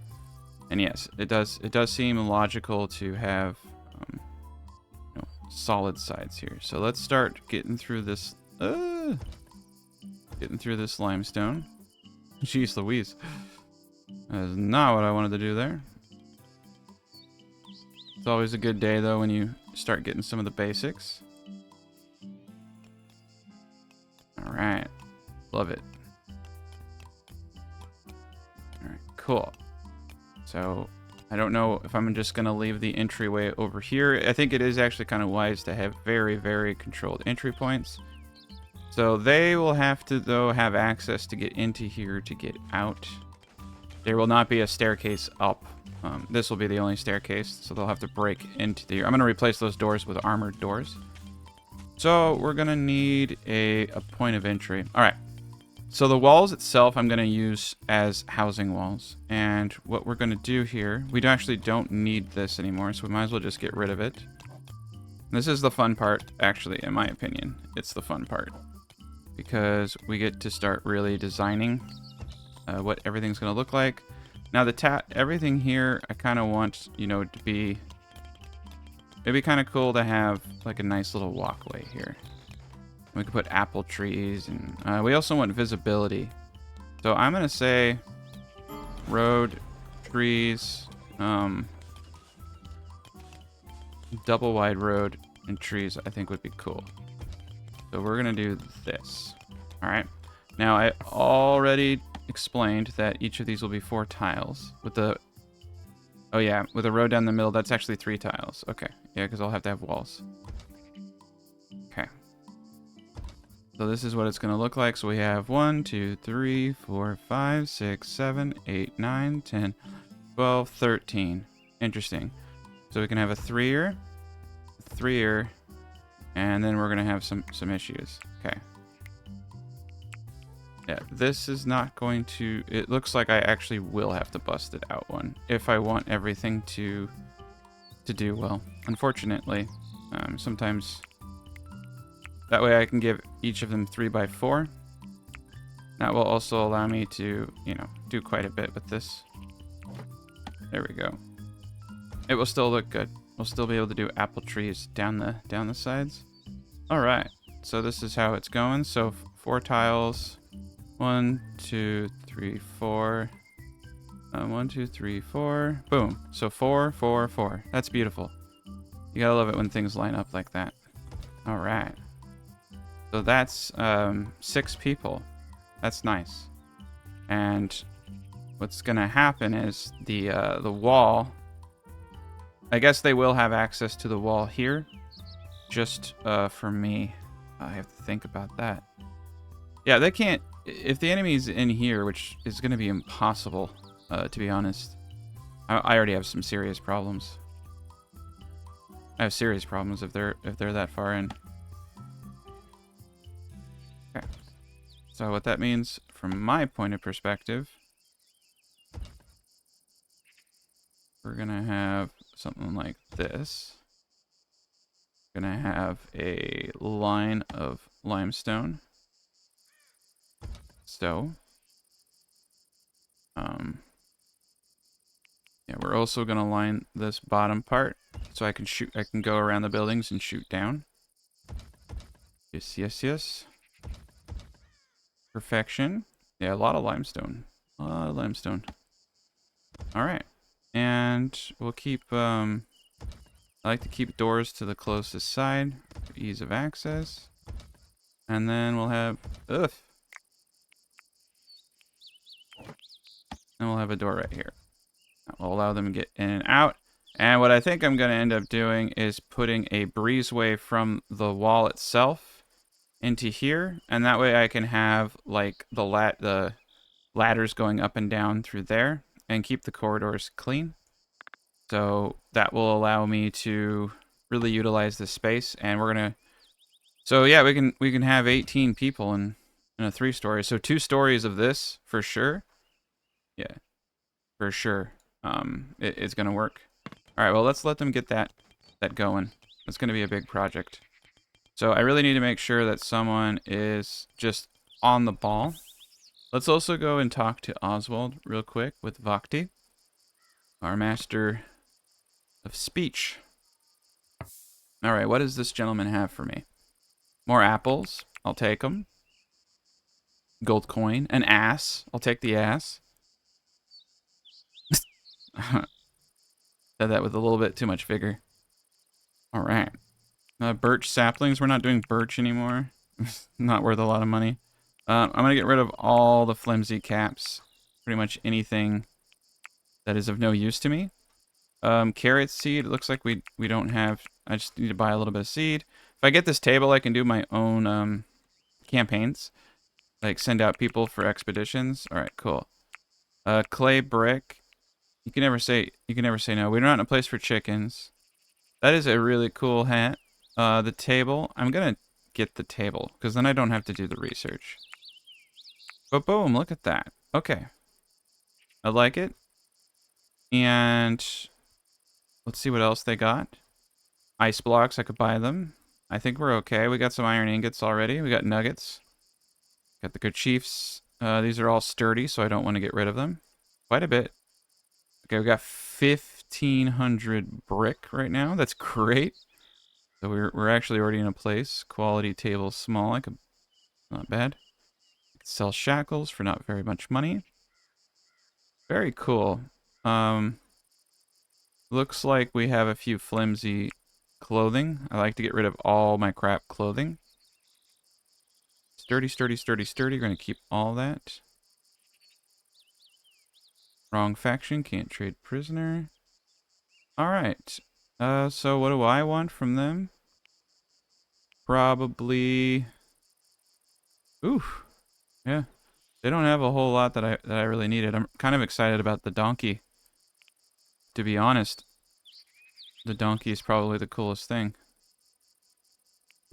And yes, it does seem logical to have you know, solid sides here. So let's start getting through this limestone. Jeez Louise. That is not what I wanted to do there. It's always a good day though when you start getting some of the basics. All right. Love it. All right, cool. So I don't know if I'm just going to leave the entryway over here. I think it is actually kind of wise to have very, very controlled entry points. So they will have to, though, have access to get into here to get out. There will not be a staircase up. This will be the only staircase, so they'll have to break into the... I'm going to replace those doors with armored doors. So we're going to need a point of entry. All right. So the walls itself I'm going to use as housing walls. And what we're going to do here, we actually don't need this anymore, so we might as well just get rid of it. This is the fun part, actually, in my opinion. It's the fun part. Because we get to start really designing what everything's going to look like. Now, everything here, I kind of want, you know, to be... It'd be kind of cool to have, like, a nice little walkway here. We could put apple trees, and we also want visibility. So I'm going to say road, trees, double wide road, and trees I think would be cool. So we're going to do this. All right. Now, I already explained that each of these will be 4 tiles. With the... Oh, yeah. With a road down the middle, that's actually 3 tiles. Okay. Yeah, because I'll have to have walls. Okay. So this is what it's going to look like. So we have 1, 2, 3, 4, 5, 6, 7, 8, 9, 10, 12, 13. Interesting. So we can have a 3-er, 3-er, and then we're going to have some issues. Okay. Yeah, this is not going to... It looks like I actually will have to bust it out one if I want everything to do well. Unfortunately, sometimes... That way I can give each of them 3x4. That will also allow me to, you know, do quite a bit with this. There we go. It will still look good. We'll still be able to do apple trees down the sides. All right. So this is how it's going. So 4 tiles. 1, 2, 3, 4. 1, 2, 3, 4. Boom. So 4, 4, 4. That's beautiful. You gotta love it when things line up like that. All right. So that's 6 people. That's nice. And what's gonna happen is the wall. I guess they will have access to the wall here. Just for me, I have to think about that. Yeah, they can't. If the enemy's in here, which is gonna be impossible, to be honest. I already have some serious problems. I have serious problems if they're that far in. Okay. So what that means from my point of perspective, we're gonna have something like this. Gonna have a line of limestone. So, yeah, we're also gonna line this bottom part so I can shoot. I can go around the buildings and shoot down. Yes, yes, yes. Perfection. Yeah, a lot of limestone. A lot of limestone. All right, and we'll keep. I like to keep doors to the closest side for ease of access, and then we'll have. Ugh. And we'll have a door right here. That will allow them to get in and out. And what I think I'm going to end up doing is putting a breezeway from the wall itself into here. And that way I can have like the ladders going up and down through there and keep the corridors clean. So that will allow me to really utilize this space. And we're going to... So yeah, we can have 18 people in a 3-story. So 2 stories of this for sure. Yeah, for sure. It's gonna work. All right, well, let's let them get that going. It's gonna be a big project. So I really need to make sure that someone is just on the ball. Let's also go and talk to Oswald real quick with Vogti, our master of speech. All right, what does this gentleman have for me? More apples. I'll take them. Gold coin. An ass. I'll take the ass. Said that with a little bit too much vigor. All right. Birch saplings. We're not doing birch anymore. Not worth a lot of money. I'm going to get rid of all the flimsy caps. Pretty much anything that is of no use to me. Carrot seed. It looks like we don't have... I just need to buy a little bit of seed. If I get this table, I can do my own campaigns. Like send out people for expeditions. All right, cool. Clay brick. You can never say no. We're not in a place for chickens. That is a really cool hat. The table. I'm gonna get the table because then I don't have to do the research. But boom, look at that. Okay. I like it. And let's see what else they got. Ice blocks, I could buy them. I think we're okay. We got some iron ingots already. We got nuggets. Got the kerchiefs. These are all sturdy, so I don't want to get rid of them. Quite a bit. Okay, we got 1,500 brick right now. That's great. So we're actually already in a place. Quality table small. I could, not bad. I could sell shackles for not very much money. Very cool. Looks like we have a few flimsy clothing. I like to get rid of all my crap clothing. Sturdy, sturdy, sturdy, sturdy. We're gonna keep all that. Wrong faction, can't trade prisoner. Alright. So what do I want from them? Probably... Ooh. Yeah. They don't have a whole lot that I really needed. I'm kind of excited about the donkey. To be honest. The donkey is probably the coolest thing.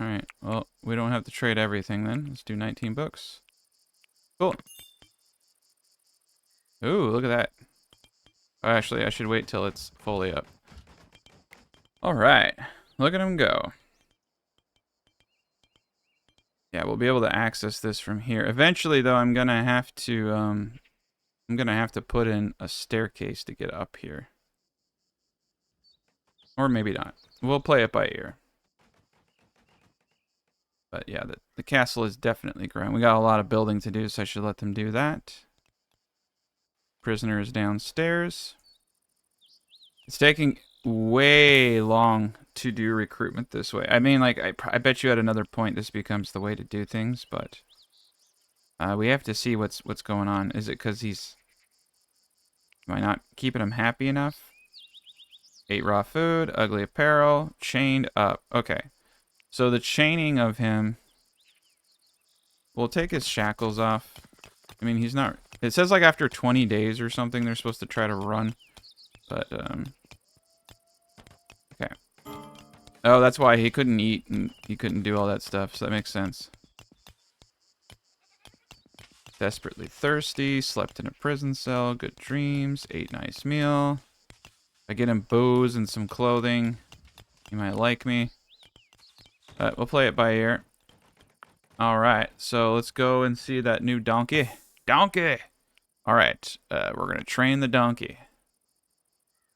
Alright. Well, we don't have to trade everything then. Let's do 19 books. Cool. Ooh, look at that. Actually, I should wait till it's fully up. Alright. Look at him go. Yeah, we'll be able to access this from here. Eventually, though, I'm gonna have to put in a staircase to get up here. Or maybe not. We'll play it by ear. But yeah, the castle is definitely growing. We got a lot of building to do, so I should let them do that. Prisoner is downstairs. It's taking way long to do recruitment this way. I mean, like, I bet you at another point this becomes the way to do things, but we have to see what's going on. Is it because am I not keeping him happy enough? Ate raw food, ugly apparel, chained up. Okay, so the chaining of him. We'll take his shackles off. I mean, he's not It says like after 20 days or something they're supposed to try to run. But, okay. Oh, that's why he couldn't eat and he couldn't do all that stuff, so that makes sense. Desperately thirsty, slept in a prison cell, good dreams, ate nice meal. I get him booze and some clothing. He might like me. We'll play it by ear. Alright, so let's go and see that new donkey. Donkey! Alright, we're gonna train the donkey.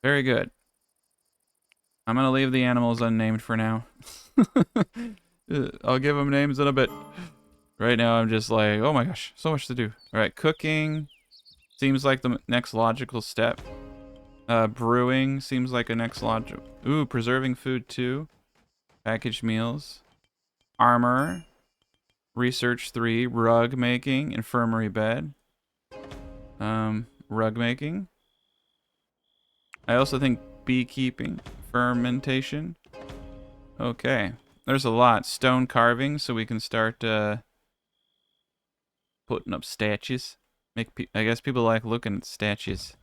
Very good. I'm gonna leave the animals unnamed for now. I'll give them names in a bit. Right now I'm just like, oh my gosh, so much to do. Alright, cooking seems like the next logical step. Brewing seems like a next logical... Ooh, preserving food too. Packaged meals. Armor. Research 3. Rug making. Infirmary bed. Rug making. I also think beekeeping. Fermentation. Okay. There's a lot. Stone carving, so we can start putting up statues. I guess people like looking at statues.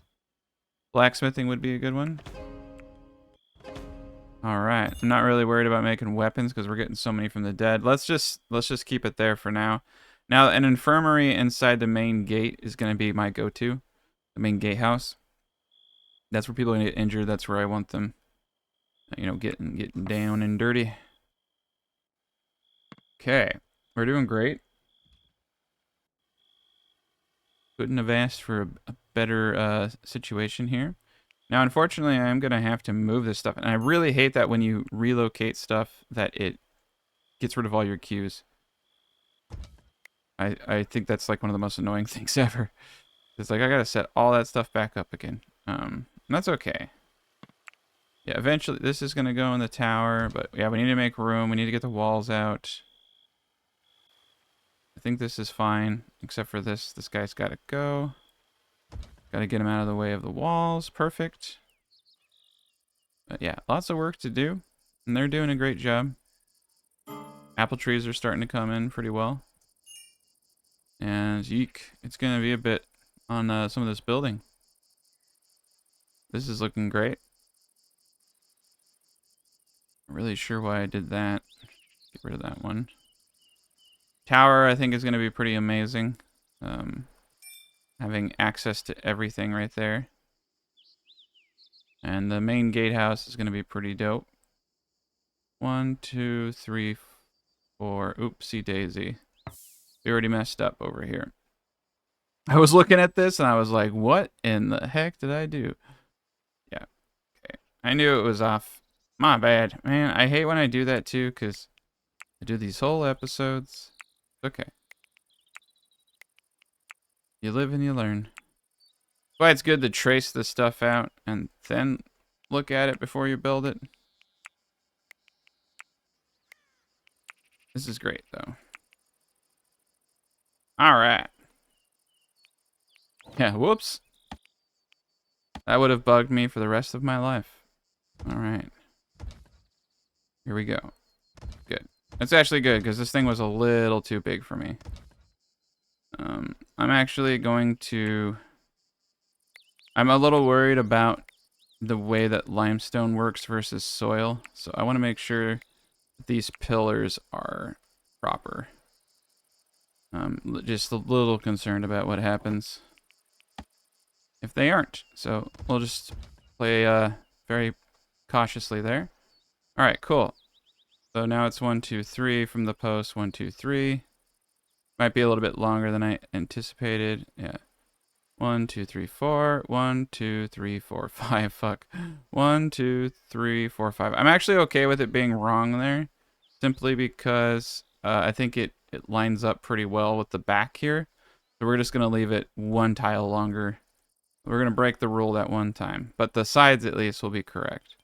Blacksmithing would be a good one. Alright. I'm not really worried about making weapons because we're getting so many from the dead. Let's just keep it there for now. Now, an infirmary inside the main gate is going to be my go-to. The main gatehouse. That's where people get injured. That's where I want them, you know, getting down and dirty. Okay. We're doing great. Couldn't have asked for a better situation here. Now, unfortunately, I am going to have to move this stuff. And I really hate that when you relocate stuff that it gets rid of all your queues. I think that's like one of the most annoying things ever. It's like I got to set all that stuff back up again. That's okay. Yeah, eventually this is going to go in the tower. But yeah, we need to make room. We need to get the walls out. I think this is fine. Except for this. This guy's got to go. Got to get him out of the way of the walls. Perfect. But yeah, lots of work to do. And they're doing a great job. Apple trees are starting to come in pretty well. And yeek, it's going to be a bit on some of this building. This is looking great. Not really sure why I did that. Get rid of that one. Tower, I think, is going to be pretty amazing. Having access to everything right there. And the main gatehouse is going to be pretty dope. 1, 2, 3, 4. Oopsie daisy. We already messed up over here. I was looking at this and I was like, what in the heck did I do? Yeah. Okay. I knew it was off. My bad. Man, I hate when I do that too, because I do these whole episodes. Okay. You live and you learn. That's why it's good to trace this stuff out and then look at it before you build it. This is great, though. Alright. Yeah, whoops. That would have bugged me for the rest of my life. Alright. Here we go. Good. That's actually good, because this thing was a little too big for me. I'm actually going to... I'm a little worried about the way that limestone works versus soil. So I want to make sure that these pillars are proper. Just a little concerned about what happens if they aren't. So we'll just play very cautiously there. All right, cool. So now it's 1, 2, 3 from the post. 1, 2, 3. Might be a little bit longer than I anticipated. Yeah. 1, 2, 3, 4. 1, 2, 3, 4, 5. Fuck. 1, 2, 3, 4, 5. I'm actually okay with it being wrong there, simply because I think it lines up pretty well with the back here. So we're just gonna leave it one tile longer. We're gonna break the rule that one time, but the sides at least will be correct.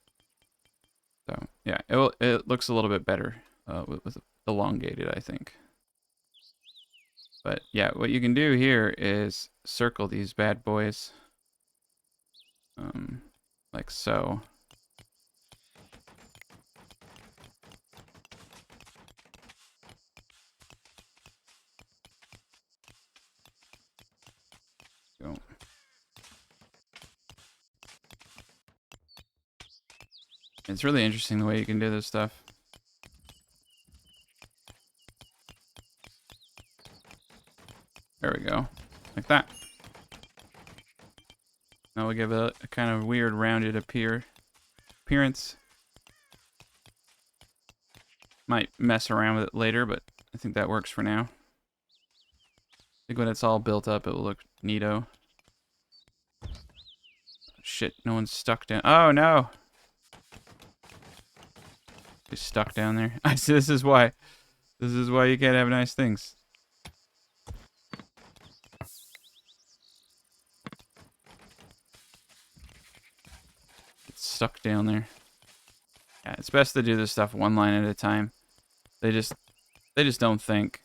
So yeah, it looks a little bit better with elongated, I think. But yeah, what you can do here is circle these bad boys. Like so. It's really interesting the way you can do this stuff. There we go. Like that. Now we'll give it a kind of weird rounded appearance. Might mess around with it later, but I think that works for now. I think when it's all built up, it will look neato. Shit, no one's stuck down. Oh, no! He's stuck down there. I see, this is why. This is why you can't have nice things. It's stuck down there. Yeah, it's best to do this stuff one line at a time. They just don't think.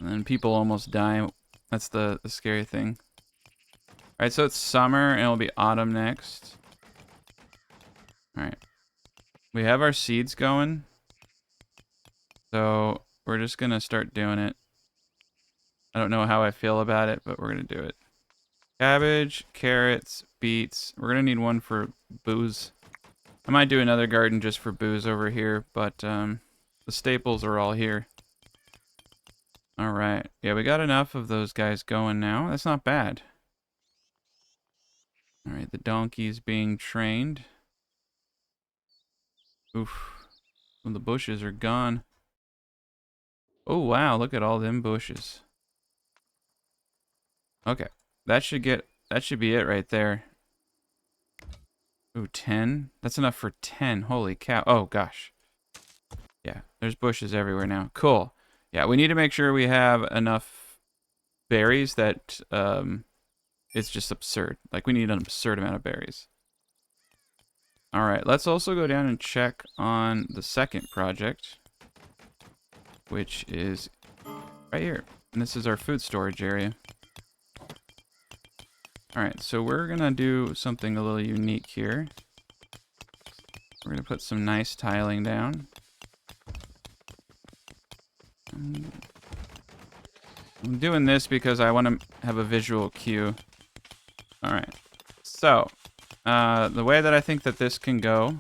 And then people almost die. That's the scary thing. Alright, so it's summer and it'll be autumn next. Alright. We have our seeds going. So we're just gonna start doing it. I don't know how I feel about it, but we're gonna do it. Cabbage, carrots, beets. We're gonna need one for booze. I might do another garden just for booze over here, but the staples are all here. Alright. Yeah, we got enough of those guys going now. That's not bad. Alright, the donkey's being trained. Oof. Well, the bushes are gone. Oh, wow. Look at all them bushes. Okay. That should be it right there. Ooh, 10? That's enough for 10. Holy cow. Oh, gosh. Yeah, there's bushes everywhere now. Cool. Yeah, we need to make sure we have enough berries that it's just absurd. Like, we need an absurd amount of berries. Alright, let's also go down and check on the second project, which is right here. And this is our food storage area. Alright, so we're going to do something a little unique here. We're going to put some nice tiling down. I'm doing this because I want to have a visual cue. Alright, so the way that I think that this can go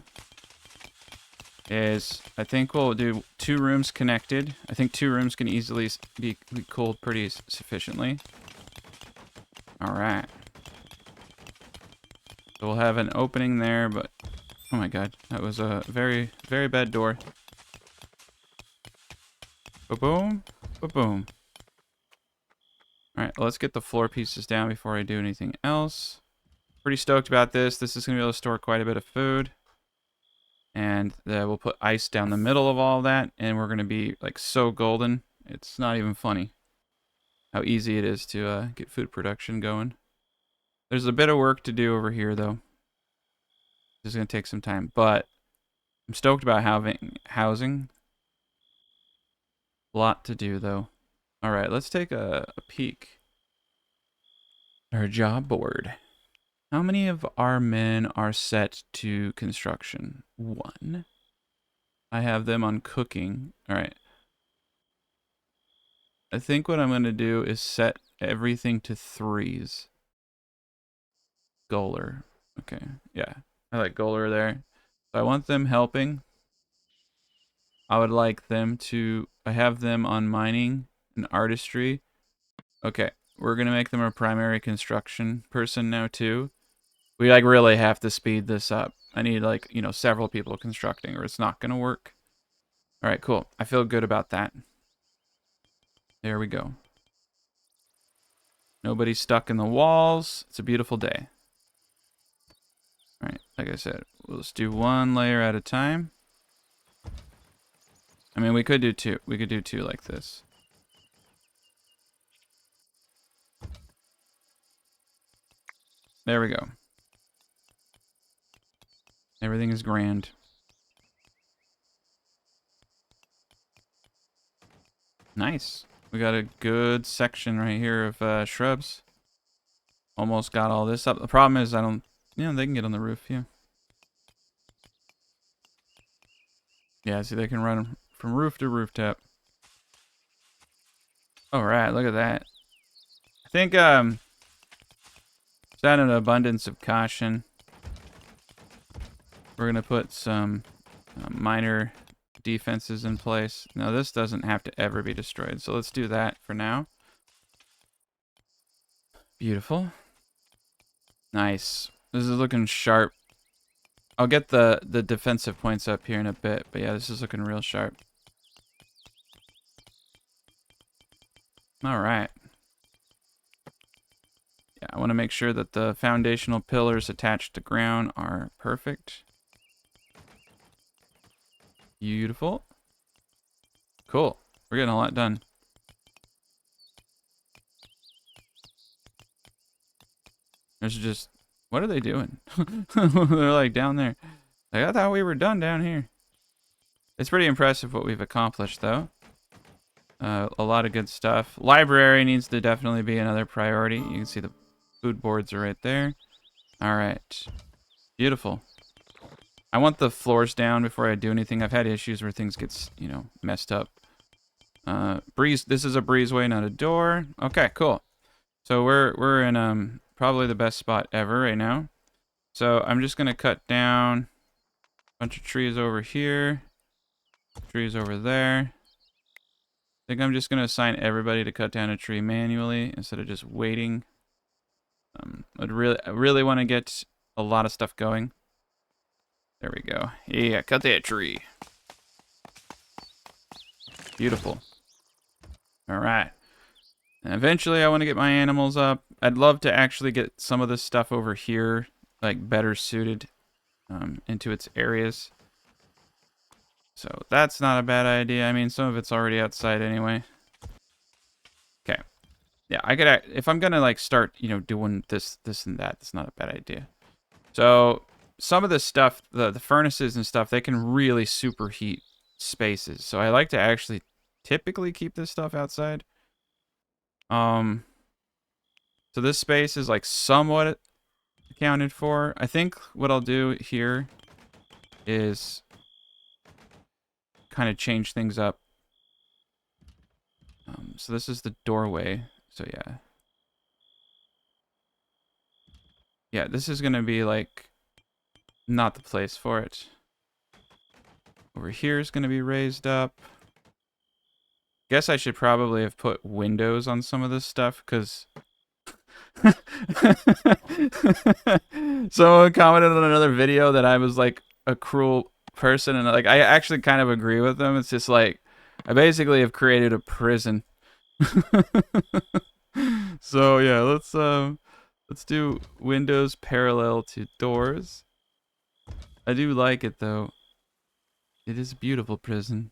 is I think we'll do 2 rooms connected. I think 2 rooms can easily be cooled pretty sufficiently. Alright. So we'll have an opening there, but oh my god, that was a very, very bad door. Ba-boom, ba-boom. Alright, let's get the floor pieces down before I do anything else. Pretty stoked about this. This is going to be able to store quite a bit of food. And we'll put ice down the middle of all that, and we're going to be like so golden. It's not even funny how easy it is to get food production going. There's a bit of work to do over here, though. This is going to take some time, but I'm stoked about having housing. A lot to do, though. All right, let's take a peek at our job board. How many of our men are set to construction? 1. I have them on cooking. All right. I think what I'm going to do is set everything to 3s. Goaler. Okay, yeah. I like Goaler there. So I want them helping. I would like them to... I have them on mining and artistry. Okay, we're going to make them a primary construction person now, too. We, like, really have to speed this up. I need, like, you know, several people constructing or it's not going to work. All right, cool. I feel good about that. There we go. Nobody's stuck in the walls. It's a beautiful day. All right, like I said, we'll just do 1 layer at a time. I mean, we could do 2. We could do 2 like this. There we go. Everything is grand. Nice. We got a good section right here of shrubs. Almost got all this up. The problem is I don't... Yeah, they can get on the roof, yeah. Yeah, see, they can run from roof to rooftop. Alright, look at that. I think, So out of an abundance of caution, we're going to put some minor defenses in place. Now, this doesn't have to ever be destroyed, so let's do that for now. Beautiful. Nice. This is looking sharp. I'll get the defensive points up here in a bit, but yeah, this is looking real sharp. All right. Yeah, I want to make sure that the foundational pillars attached to ground are perfect. Beautiful. Cool. We're getting a lot done. There's just... What are they doing? They're like down there. Like, I thought we were done down here. It's pretty impressive what we've accomplished, though. A lot of good stuff. Library needs to definitely be another priority. You can see the food boards are right there. All right. Beautiful. I want the floors down before I do anything. I've had issues where things get, you know, messed up. Breeze. This is a breezeway, not a door. Okay, cool. So we're in probably the best spot ever right now. So I'm just gonna cut down a bunch of trees over here, trees over there. I think I'm just gonna assign everybody to cut down a tree manually instead of just waiting. I really want to get a lot of stuff going. There we go. Yeah, cut that tree. Beautiful. All right. And eventually I want to get my animals up. I'd love to actually get some of this stuff over here, like, better suited into its areas. So that's not a bad idea. I mean, some of it's already outside anyway. Okay. Yeah, I could, if I'm gonna like start, you know, doing this and that, that's not a bad idea. So some of this stuff, the furnaces and stuff, they can really superheat spaces. So I like to actually typically keep this stuff outside. So this space is like somewhat accounted for. I think what I'll do here is kind of change things up. So this is the doorway. So yeah. Yeah, this is gonna be like not the place for it. Over here is gonna be raised up. Guess I should probably have put windows on some of this stuff, because someone commented on another video that I was like a cruel person, and like I actually kind of agree with them. It's just like I basically have created a prison. So yeah, let's do windows parallel to doors. I do like it though. It is a beautiful prison.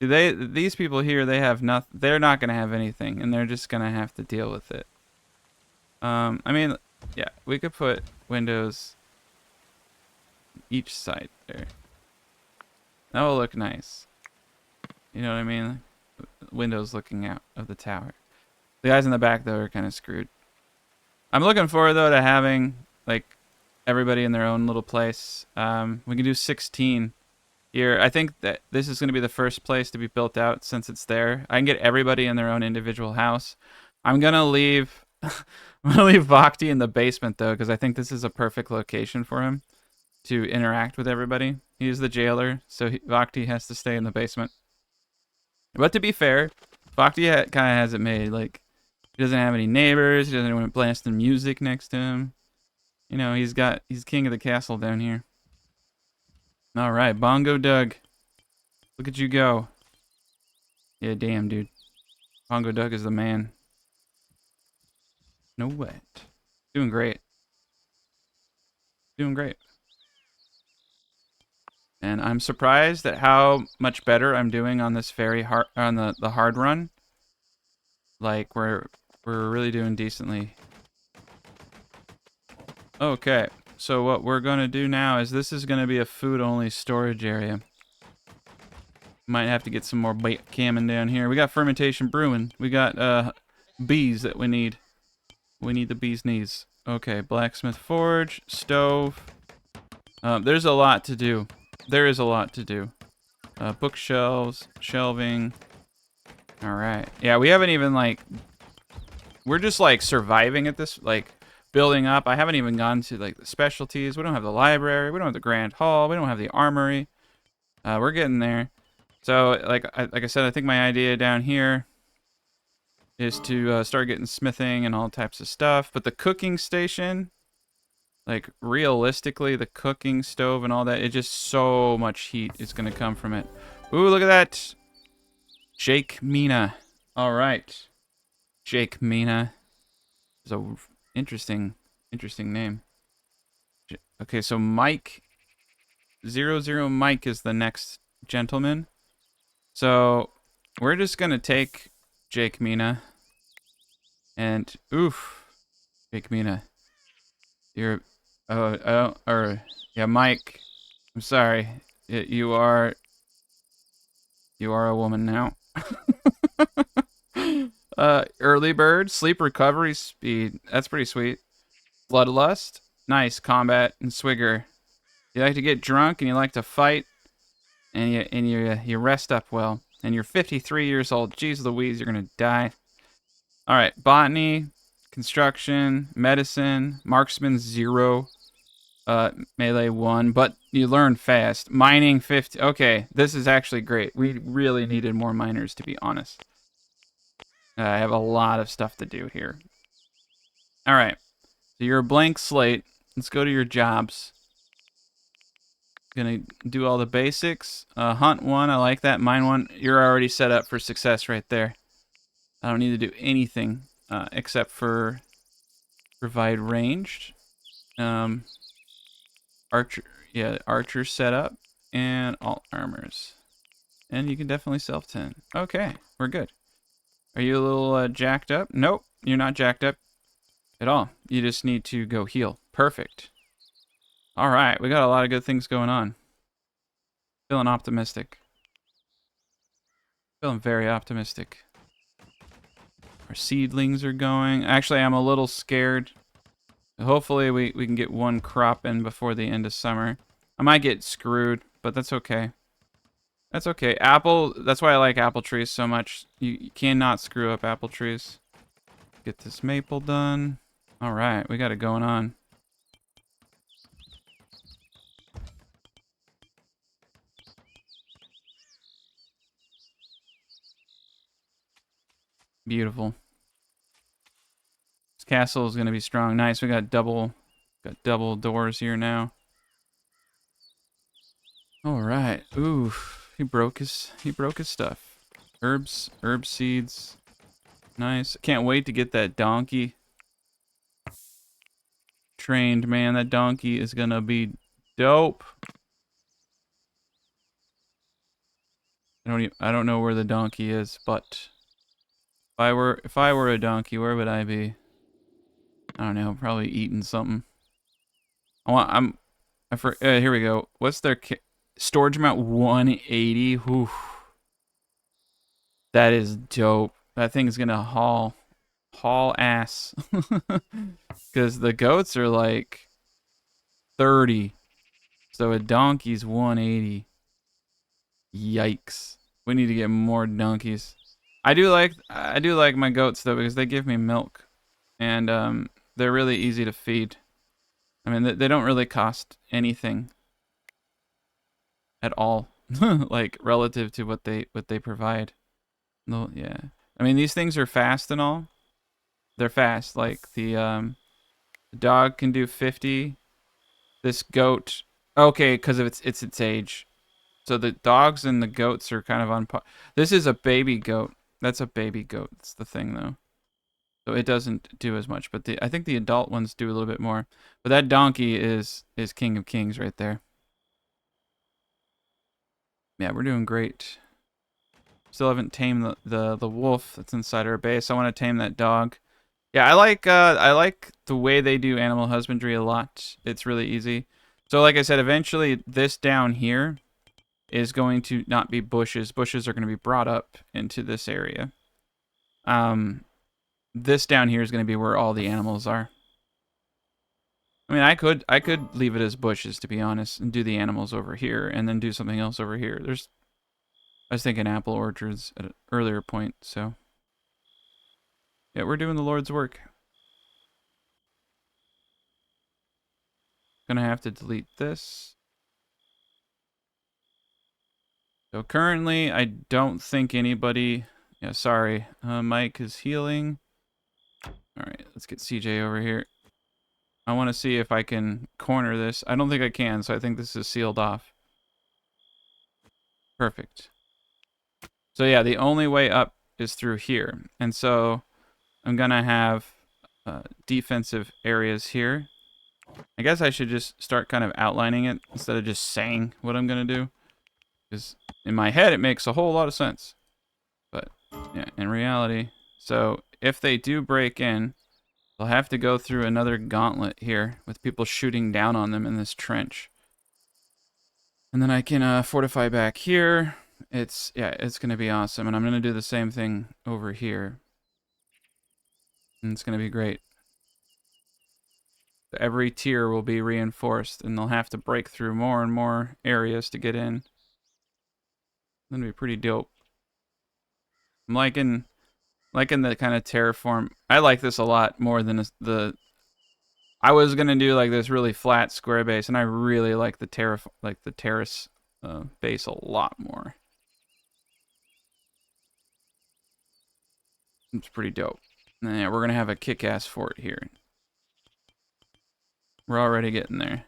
These people here, they have nothing. They're not gonna have anything, and they're just gonna have to deal with it. I mean, yeah, we could put windows each side there. That will look nice. You know what I mean? Windows looking out of the tower. The guys in the back, though, are kind of screwed. I'm looking forward, though, to having, like, everybody in their own little place. We can do 16 here. I think that this is going to be the first place to be built out since it's there. I can get everybody in their own individual house. I'm going to leave... I'm going to leave Vogti in the basement, though, because I think this is a perfect location for him to interact with everybody. He's the jailer, so Vogti has to stay in the basement. But to be fair, Vogti kind of has it made. Like, he doesn't have any neighbors. He doesn't have anyone blasting music next to him. You know, he's king of the castle down here. All right, Bongo Doug. Look at you go. Yeah, damn, dude. Bongo Doug is the man. No wet. Doing great. Doing great. And I'm surprised at how much better I'm doing on this very hard, on the hard run. Like, we're really doing decently. Okay, so what we're gonna do now is this is gonna be a food-only storage area. Might have to get some more bait camming down here. We got fermentation brewing. We got bees that we need. We need the bee's knees. Okay, blacksmith forge, stove. There's a lot to do. There is a lot to do. Bookshelves, shelving. All right. Yeah, we haven't even like... We're just like surviving at this. Like, building up. I haven't even gone to like the specialties. We don't have the library. We don't have the grand hall. We don't have the armory. We're getting there. So like I said, I think my idea down here is to start getting smithing and all types of stuff. But the cooking station, like realistically, the cooking stove and all that, it just so much heat is gonna come from it. Ooh, look at that. Jake Mina. All right. Jake Mina is a interesting name. Okay, so Mike 00 Mike is the next gentleman. So we're just gonna take Jake Mina and oof, Jake Mina. You're yeah, Mike. I'm sorry. You are a woman now. Early bird, sleep recovery speed. That's pretty sweet. Bloodlust, nice. Combat and swigger. You like to get drunk and you like to fight, and you rest up well. And you're 53 years old. Jeez Louise, you're gonna die. All right, botany, construction, medicine, marksman 0, melee 1, but you learn fast. Mining 50. Okay, this is actually great. We really needed more miners, to be honest. I have a lot of stuff to do here. All right, so you're a blank slate. Let's go to your jobs. Gonna do all the basics. Hunt 1, I like that. Mine 1, you're already set up for success right there. I don't need to do anything except for provide ranged. Archer, yeah, archer setup and alt armors. And you can definitely self 10. Okay, we're good. Are you a little jacked up? Nope, you're not jacked up at all. You just need to go heal. Perfect. All right, we got a lot of good things going on. Feeling optimistic. Feeling very optimistic. Our seedlings are going. Actually, I'm a little scared. Hopefully, we can get one crop in before the end of summer. I might get screwed, but that's okay. That's okay. Apple, that's why I like apple trees so much. You cannot screw up apple trees. Get this maple done. All right, we got it going on. Beautiful. This castle is going to be strong. Nice, we got double doors here now. All right. Ooh, he broke his stuff. Herb seeds. Nice. Can't wait to get that donkey trained, man. That donkey is gonna be dope. I don't know where the donkey is, but if I were a donkey, where would I be? I don't know. Probably eating something. Here we go. What's their storage amount? 180. Oof. That is dope. That thing's gonna haul ass. Because the goats are like 30. So a donkey's 180. Yikes. We need to get more donkeys. I do like my goats though, because they give me milk. And they're really easy to feed. I mean, they don't really cost anything at all. Like relative to what they provide. No, yeah. I mean, these things are fast and all. They're fast. Like the dog can do 50. This goat, okay, because of its age. So the dogs and the goats are kind of on par. This is a baby goat. That's a baby goat. That's the thing, though. So it doesn't do as much. But I think the adult ones do a little bit more. But that donkey is king of kings right there. Yeah, we're doing great. Still haven't tamed the wolf that's inside our base. I want to tame that dog. Yeah, I like the way they do animal husbandry a lot. It's really easy. So like I said, eventually this down here is going to not be bushes. Bushes are going to be brought up into this area. This down here is going to be where all the animals are. I mean, I could leave it as bushes, to be honest, and do the animals over here, and then do something else over here. I was thinking apple orchards at an earlier point, so yeah, we're doing the Lord's work. Gonna have to delete this. So currently, I don't think anybody... Yeah, sorry. Mike is healing. Alright, let's get CJ over here. I want to see if I can corner this. I don't think I can, so I think this is sealed off. Perfect. So yeah, the only way up is through here. And so I'm going to have defensive areas here. I guess I should just start kind of outlining it instead of just saying what I'm going to do. Because in my head, it makes a whole lot of sense. But yeah, in reality. So if they do break in, they'll have to go through another gauntlet here with people shooting down on them in this trench. And then I can fortify back here. It's going to be awesome. And I'm going to do the same thing over here. And it's going to be great. Every tier will be reinforced, and they'll have to break through more and more areas to get in. It's going to be pretty dope. I'm liking the kind of terraform. I like this a lot more than the... I was going to do like this really flat square base, and I really like the terrace base a lot more. It's pretty dope. And yeah, we're going to have a kick-ass fort here. We're already getting there.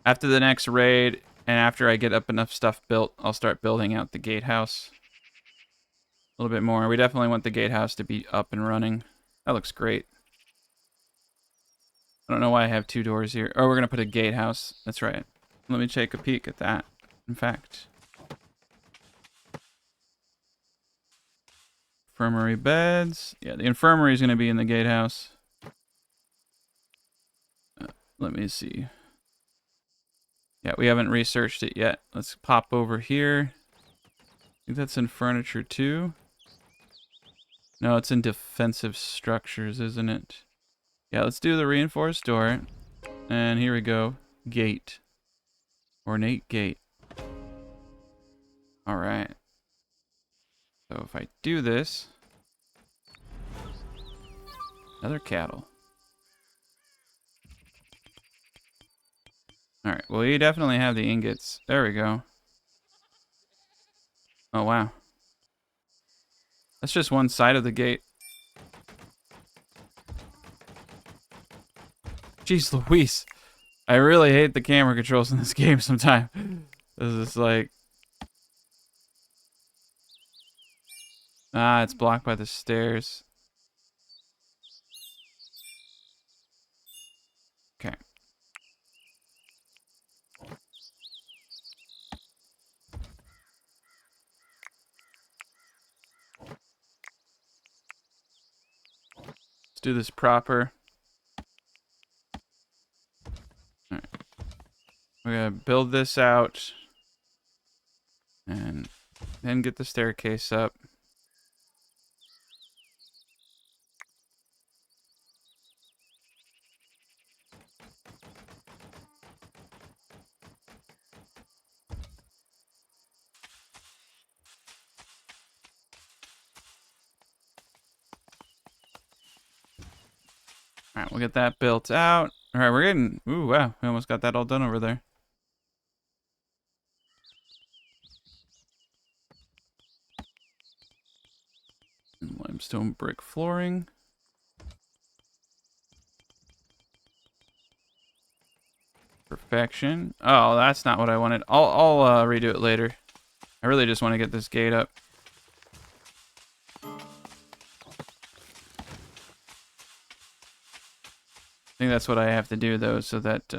After the next raid, and after I get up enough stuff built, I'll start building out the gatehouse a little bit more. We definitely want the gatehouse to be up and running. That looks great. I don't know why I have 2 doors here. Oh, we're going to put a gatehouse. That's right. Let me take a peek at that. In fact. Infirmary beds. Yeah, the infirmary is going to be in the gatehouse. Let me see. Yeah, we haven't researched it yet. Let's pop over here. I think that's in furniture too. No, it's in defensive structures, isn't it? Yeah, let's do the reinforced door. And here we go. Gate. Ornate gate. Alright. So if I do this... Another cattle. Alright, well, you definitely have the ingots. There we go. Oh, wow. That's just one side of the gate. Jeez Louise. I really hate the camera controls in this game sometimes. This is like... Ah, it's blocked by the stairs. Okay. Let's do this proper. Alright. We're gonna build this out. And then get the staircase up. Alright, we'll get that built out. Alright, we're getting... Ooh, wow. We almost got that all done over there. And limestone brick flooring. Perfection. Oh, that's not what I wanted. I'll redo it later. I really just want to get this gate up. I think that's what I have to do, though, so that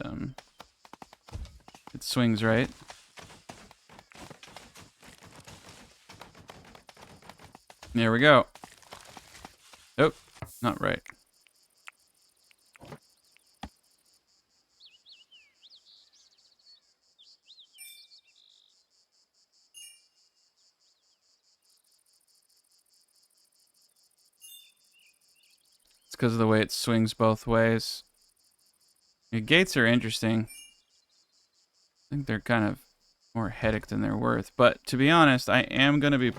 it swings right. There we go. Oh, not right. It's because of the way it swings both ways. The gates are interesting. I think they're kind of more headache than they're worth. But to be honest, I am going to be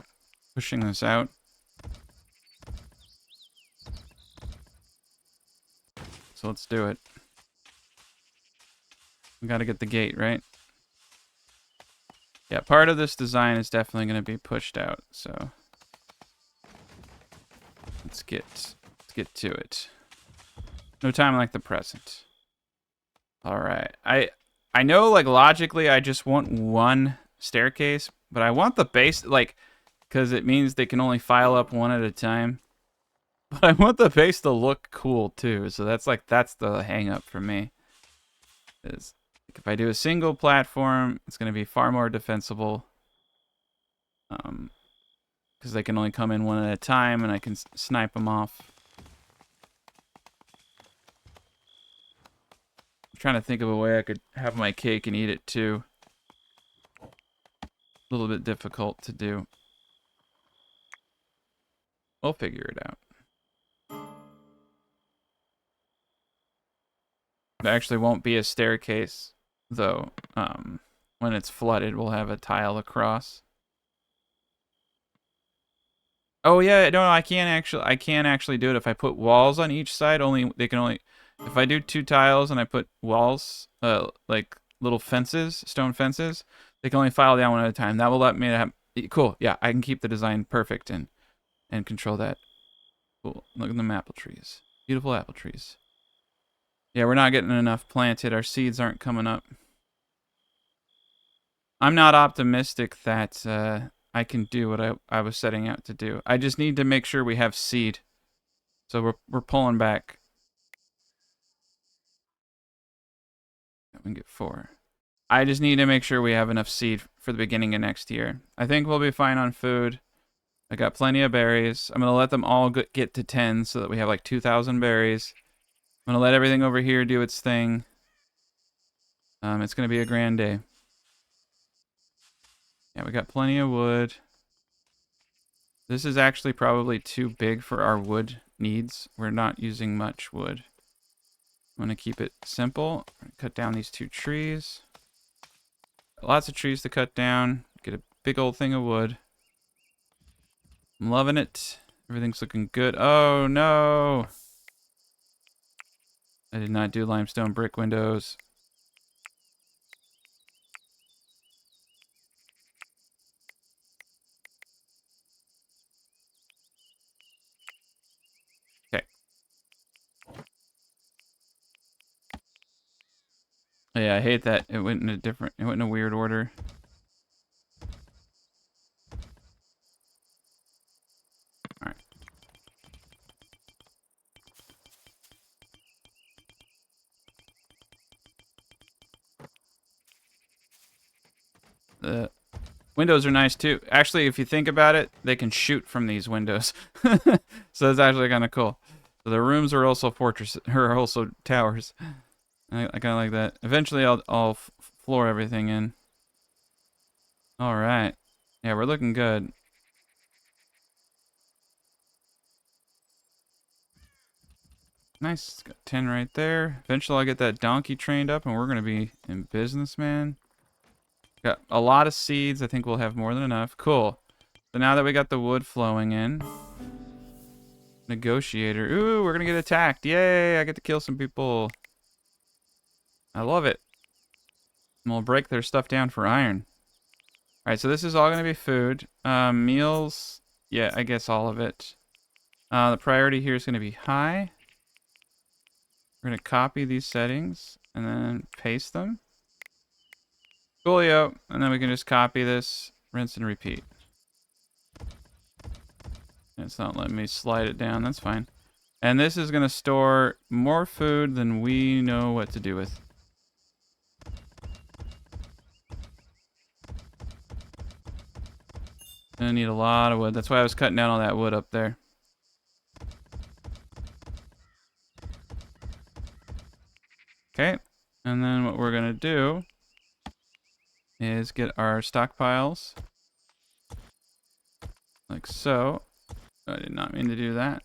pushing this out. So let's do it. We gotta get the gate, right? Yeah, part of this design is definitely gonna be pushed out, so let's get to it. No time like the present. All right. I know, like, logically I just want one staircase, but I want the base, like, because it means they can only file up one at a time. But I want the base to look cool too, so that's the hang up for me. Is like, if I do a single platform, it's gonna be far more defensible. Because they can only come in one at a time, and I can snipe them off. I'm trying to think of a way I could have my cake and eat it too. A little bit difficult to do. We'll figure it out. There actually won't be a staircase, though. When it's flooded, we'll have a tile across. Oh yeah, no, I can't actually do it if I put walls on each side. If I do 2 tiles and I put walls, like little fences, stone fences, they can only file down one at a time. That will let me have. Cool, yeah, I can keep the design perfect and control that. Cool. Look at them apple trees, beautiful apple trees. Yeah, we're not getting enough planted. Our seeds aren't coming up. I'm not optimistic that I can do what I was setting out to do. I just need to make sure we have seed. So we're pulling back. We can get 4. I just need to make sure we have enough seed for the beginning of next year. I think we'll be fine on food. I got plenty of berries. I'm going to let them all get to 10 so that we have like 2,000 berries. I'm going to let everything over here do its thing. It's going to be a grand day. Yeah, we got plenty of wood. This is actually probably too big for our wood needs. We're not using much wood. I'm going to keep it simple. Cut down these 2 trees. Lots of trees to cut down. Get a big old thing of wood. I'm loving it. Everything's looking good. Oh, no. I did not do limestone brick windows. Okay. Yeah, I hate that. It went in a weird order. All right. The windows are nice too. Actually, if you think about it, they can shoot from these windows. So that's actually kind of cool. So the rooms are also also towers. I kind of like that. Eventually, I'll floor everything in. All right. Yeah, we're looking good. Nice. Got 10 right there. Eventually, I'll get that donkey trained up, and we're gonna be in business, man. Got a lot of seeds. I think we'll have more than enough. Cool. So now that we got the wood flowing in, negotiator. Ooh, we're gonna get attacked. Yay! I get to kill some people. I love it. And we'll break their stuff down for iron. All right, so this is all gonna be food. Meals. Yeah, I guess all of it. The priority here is gonna be high. We're gonna copy these settings and then paste them. Coolio, and then we can just copy this, rinse and repeat. It's not letting me slide it down. That's fine. And this is going to store more food than we know what to do with. Gonna need a lot of wood. That's why I was cutting down all that wood up there. Okay. And then what we're going to do is get our stockpiles. Like so. I did not mean to do that.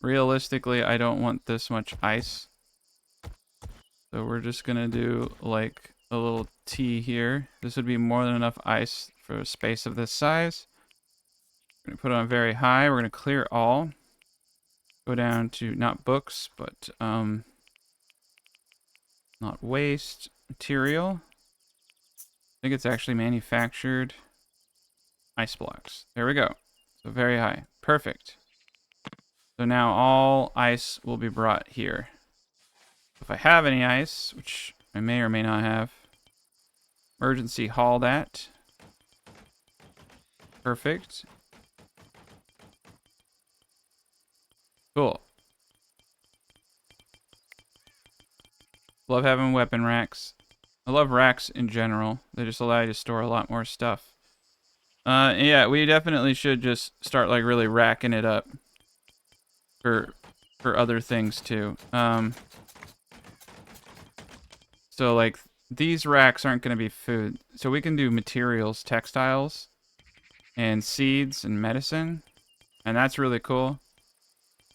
Realistically, I don't want this much ice. So we're just going to do like a little T here. This would be more than enough ice for a space of this size. We're going to put it on very high. We're going to clear all. Go down to not books, but not waste material. I think it's actually manufactured ice blocks. There we go. So very high. Perfect. So now all ice will be brought here. If I have any ice, which I may or may not have, emergency haul that. Perfect. Cool. Love having weapon racks. I love racks in general. They just allow you to store a lot more stuff. Yeah, we definitely should just start like really racking it up for other things too. So like these racks aren't going to be food. So we can do materials, textiles, and seeds and medicine, and that's really cool.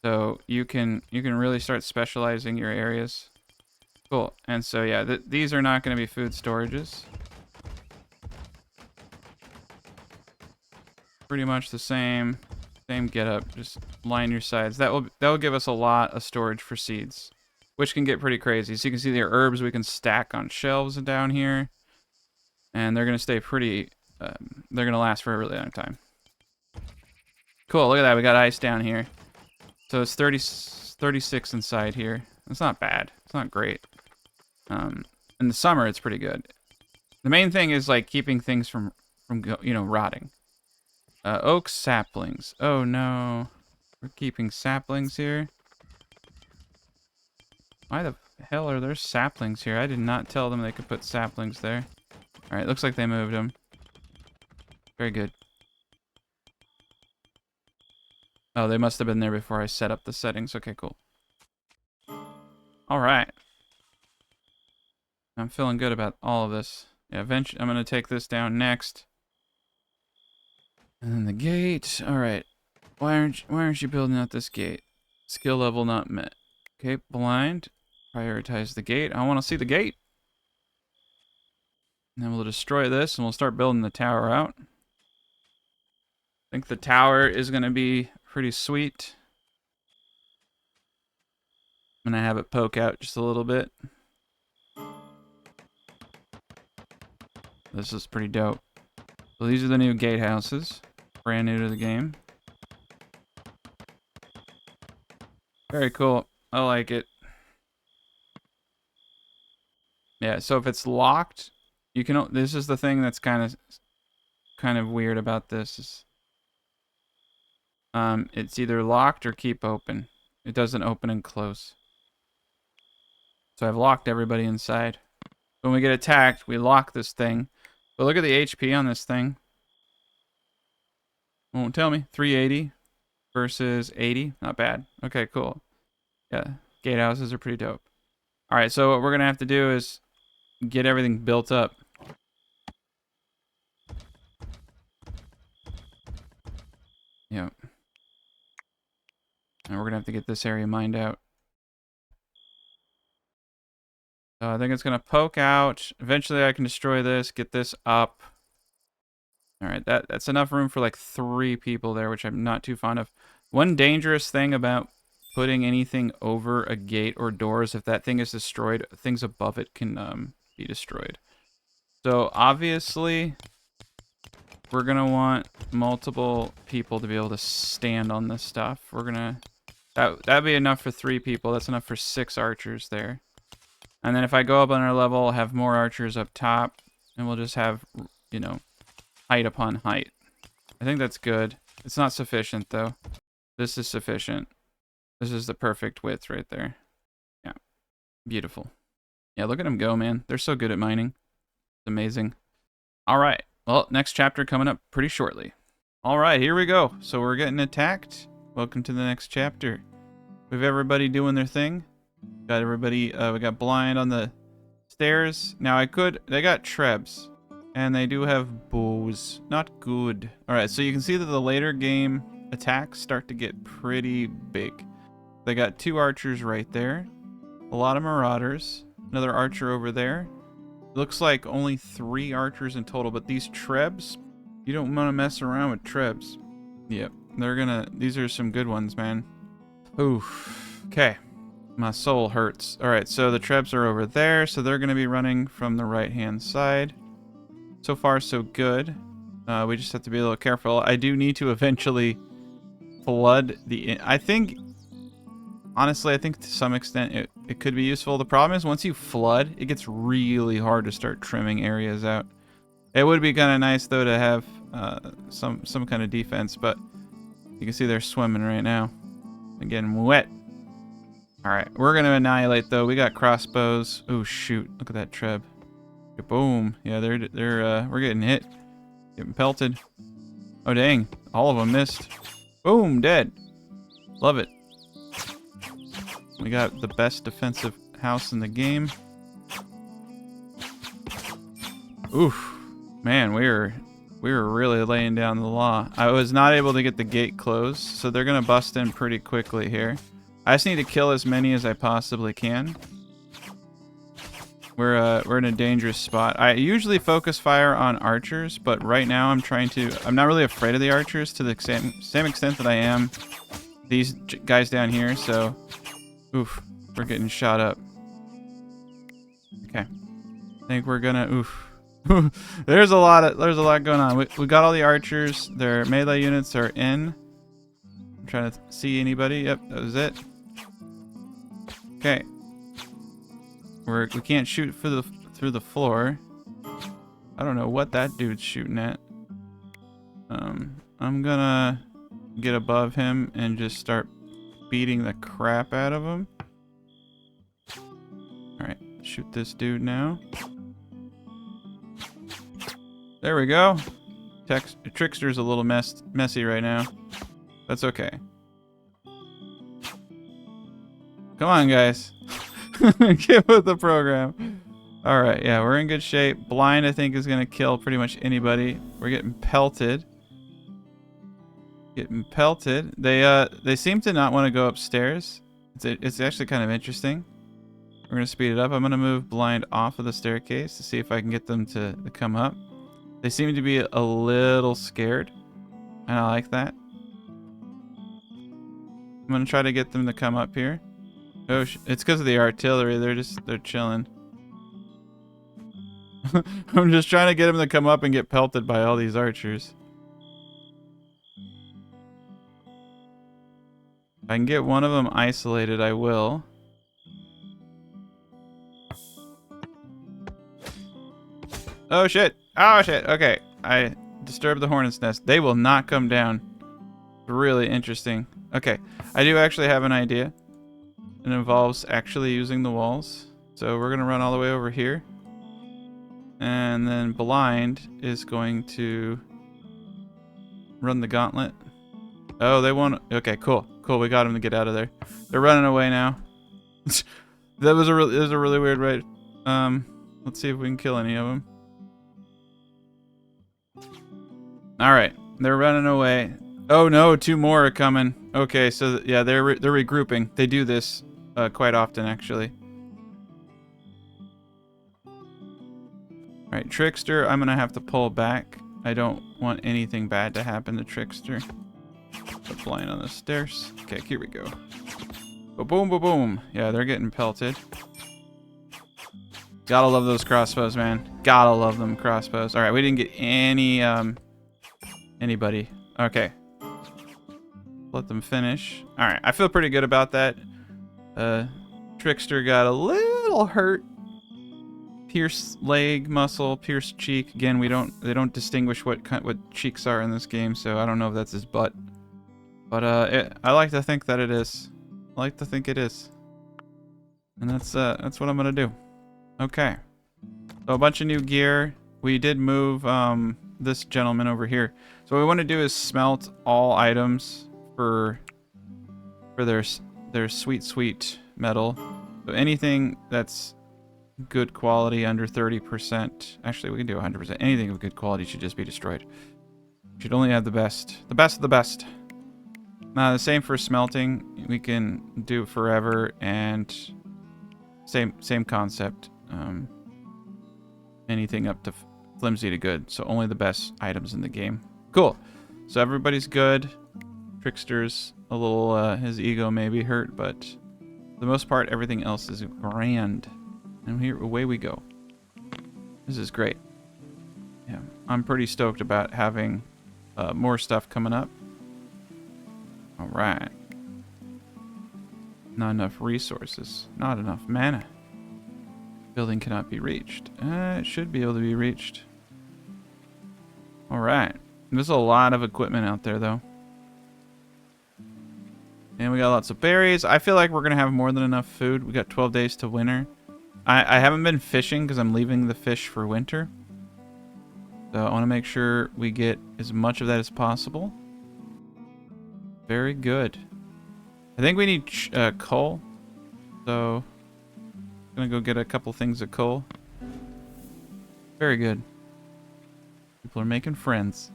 So you can really start specializing your areas. Cool. And so yeah, these are not going to be food storages. Pretty much the same getup. Just line your sides. That will give us a lot of storage for seeds, which can get pretty crazy. So you can see the herbs we can stack on shelves down here, and they're gonna stay pretty. They're gonna last for a really long time. Cool. Look at that. We got ice down here. So it's 36 inside here. It's not bad. It's not great. In the summer, it's pretty good. The main thing is like keeping things from rotting. Oak saplings. Oh no. We're keeping saplings here. Why the hell are there saplings here? I did not tell them they could put saplings there. Alright, looks like they moved them. Very good. Oh, they must have been there before I set up the settings. Okay, cool. Alright. I'm feeling good about all of this. Yeah, eventually I'm going to take this down next. And then the gate. Alright. Why aren't you building out this gate? Skill level not met. Okay, blind. Prioritize the gate. I want to see the gate. And then we'll destroy this and we'll start building the tower out. I think the tower is going to be pretty sweet. I'm going to have it poke out just a little bit. This is pretty dope. So these are the new gatehouses. Brand new to the game. Very cool. I like it. Yeah, so if it's locked, you can. This is the thing that's kind of weird about this. Is, it's either locked or keep open. It doesn't open and close. So I've locked everybody inside. When we get attacked, we lock this thing. But look at the HP on this thing. Won't tell me. 380 versus 80. Not bad. Okay, cool. Yeah, gatehouses are pretty dope. All right, so what we're going to have to do is get everything built up. Yep. And we're going to have to get this area mined out. So I think it's going to poke out. Eventually I can destroy this, get this up. All right, that's enough room for like 3 people there, which I'm not too fond of. One dangerous thing about putting anything over a gate or door is if that thing is destroyed, things above it can be destroyed. So obviously, we're going to want multiple people to be able to stand on this stuff. We're going to... That'd be enough for 3 people. That's enough for 6 archers there. And then if I go up on our level, I'll have more archers up top. And we'll just have, you know, height upon height. I think that's good. It's not sufficient, though. This is sufficient. This is the perfect width right there. Yeah. Beautiful. Yeah, look at them go, man. They're so good at mining. It's amazing. All right. Well, next chapter coming up pretty shortly. All right, here we go. So we're getting attacked. Welcome to the next chapter. We have everybody doing their thing. Got everybody, we got blind on the stairs. Now they got trebs. And they do have bows. Not good. Alright, so you can see that the later game attacks start to get pretty big. They got 2 archers right there. A lot of marauders. Another archer over there. Looks like only 3 archers in total, but these trebs, you don't want to mess around with trebs. Yep, these are some good ones, man. Oof. Okay. My soul hurts. Alright, so the trebs are over there, so they're going to be running from the right-hand side. So far, so good. We just have to be a little careful. I do need to eventually flood the... I think... Honestly, I think to some extent it could be useful. The problem is once you flood, it gets really hard to start trimming areas out. It would be kind of nice, though, to have some kind of defense, but you can see they're swimming right now. They're getting wet. Alright, we're going to annihilate, though. We got crossbows. Oh, shoot. Look at that treb. Boom. Yeah, we're getting hit. Getting pelted. Oh, dang. All of them missed. Boom, dead. Love it. We got the best defensive house in the game. Oof. Man, we were really laying down the law. I was not able to get the gate closed, so they're going to bust in pretty quickly here. I just need to kill as many as I possibly can. We're in a dangerous spot. I usually focus fire on archers, but right now I'm not really afraid of the archers to the same extent that I am these guys down here, so oof, we're getting shot up. Okay. I think we're gonna oof. There's a lot going on. We got all the archers. Their melee units are in. I'm trying to see anybody. Yep, that was it. Okay. We can't shoot through the floor. I don't know what that dude's shooting at. I'm gonna get above him and just start beating the crap out of him. Alright, shoot this dude now. There we go. Trickster's a little messy right now. That's okay. Come on, guys. Get with the program. Alright, yeah, we're in good shape. Blind, I think, is going to kill pretty much anybody. We're getting pelted. They seem to not want to go upstairs. It's actually kind of interesting. We're going to speed it up. I'm going to move Blind off of the staircase to see if I can get them to come up. They seem to be a little scared, and I like that. I'm going to try to get them to come up here. Oh, it's because of the artillery. They're chilling. I'm just trying to get them to come up and get pelted by all these archers. If I can get one of them isolated, I will. Oh shit! Oh shit! Okay, I disturbed the hornet's nest. They will not come down. Really interesting. Okay, I do actually have an idea. It involves actually using the walls. So we're gonna run all the way over here. And then Blind is going to run the gauntlet. Oh, they won't. Okay, cool. Cool, we got him to get out of there. They're running away now. That was a really weird raid. Let's see if we can kill any of them. Alright, they're running away. Oh no, 2 more are coming. Okay, so yeah, they're regrouping. They do this quite often, actually. Alright, Trickster, I'm gonna have to pull back. I don't want anything bad to happen to Trickster. Put Blind on the stairs. Okay, here we go. Boom, boom, boom. Yeah, they're getting pelted. Gotta love those crossbows, man. Gotta love them crossbows. Alright, we didn't get any, anybody. Okay. Let them finish. Alright, I feel pretty good about that. Trickster got a little hurt. Pierced leg muscle, pierced cheek. Again, they don't distinguish what cheeks are in this game, so I don't know if that's his butt. But I like to think that it is. I like to think it is. And that's what I'm gonna do. Okay. So a bunch of new gear. We did move this gentleman over here. So what we want to do is smelt all items for their sweet metal. So anything that's good quality under 30%. Actually, we can do 100%. Anything of good quality should just be destroyed. Should only have the best. The best of the best. Now, the same for smelting. We can do forever, and same concept. Anything up to flimsy to good. So only the best items in the game. Cool. So everybody's good. Trickster's a little, his ego may be hurt, but for the most part, everything else is grand. And here, away we go. This is great. Yeah, I'm pretty stoked about having more stuff coming up. All right. Not enough resources. Not enough mana. Building cannot be reached. It should be able to be reached. All right. There's a lot of equipment out there, though. And we got lots of berries. I feel like we're going to have more than enough food. We got 12 days to winter. I haven't been fishing because I'm leaving the fish for winter. So I want to make sure we get as much of that as possible. Very good. I think we need coal. So I'm going to go get a couple things of coal. Very good. People are making friends.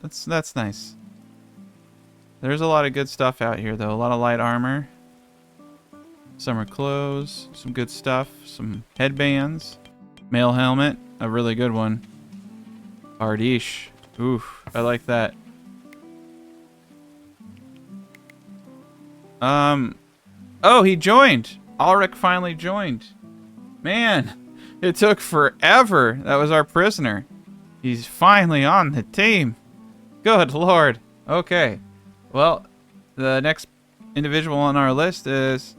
That's nice. There's a lot of good stuff out here, though. A lot of light armor. Summer clothes. Some good stuff. Some headbands. Mail helmet. A really good one. Ardish. Oof. I like that. Oh, he joined. Ulrich finally joined. Man, it took forever. That was our prisoner. He's finally on the team. Good lord. Okay. Well, the next individual on our list is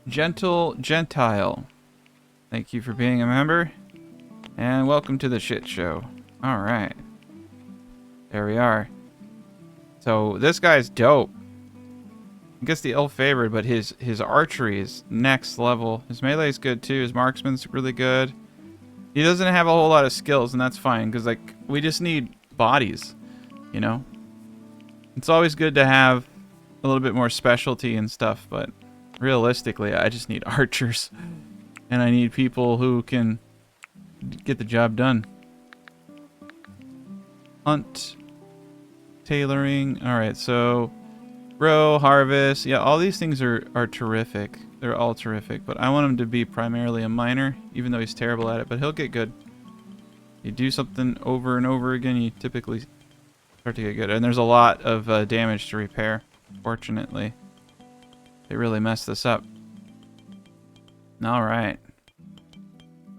Gentile. Thank you for being a member. And welcome to the shit show. Alright. There we are. So, this guy's dope. I guess the ill-favored, but his archery is next level. His melee is good too. His marksman's really good. He doesn't have a whole lot of skills, and that's fine, because like we just need bodies, you know? It's always good to have a little bit more specialty and stuff, but realistically, I just need archers. And I need people who can get the job done. Hunt. Tailoring. Alright, so grow, harvest. Yeah, all these things are terrific. They're all terrific, but I want him to be primarily a miner, even though he's terrible at it, but he'll get good. You do something over and over again, you typically start to get good. And there's a lot of damage to repair, fortunately. They really messed this up. Alright.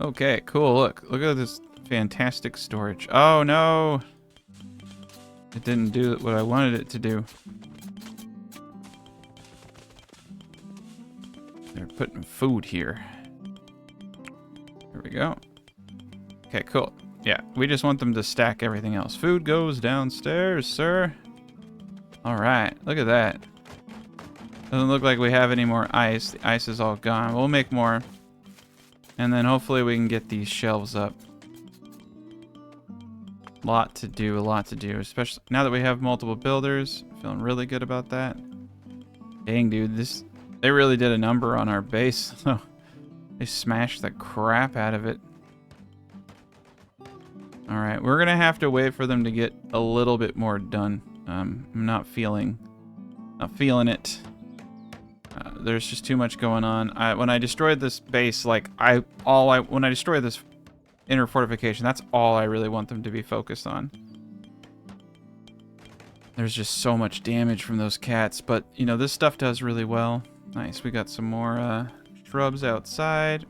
Okay, cool. Look at this fantastic storage. Oh no! It didn't do what I wanted it to do. They're putting food here. There we go. Okay, cool. Yeah, we just want them to stack everything else. Food goes downstairs, sir. Alright, look at that. Doesn't look like we have any more ice. The ice is all gone. We'll make more. And then hopefully we can get these shelves up. A lot to do, especially now that we have multiple builders. Feeling really good about that. Dang, dude, they really did a number on our base. They smashed the crap out of it. Alright, we're gonna have to wait for them to get a little bit more done. I'm not feeling it. There's just too much going on. When I destroyed this base, like when I destroy this inner fortification, that's all I really want them to be focused on. There's just so much damage from those cats, but you know, this stuff does really well. Nice, we got some more shrubs outside.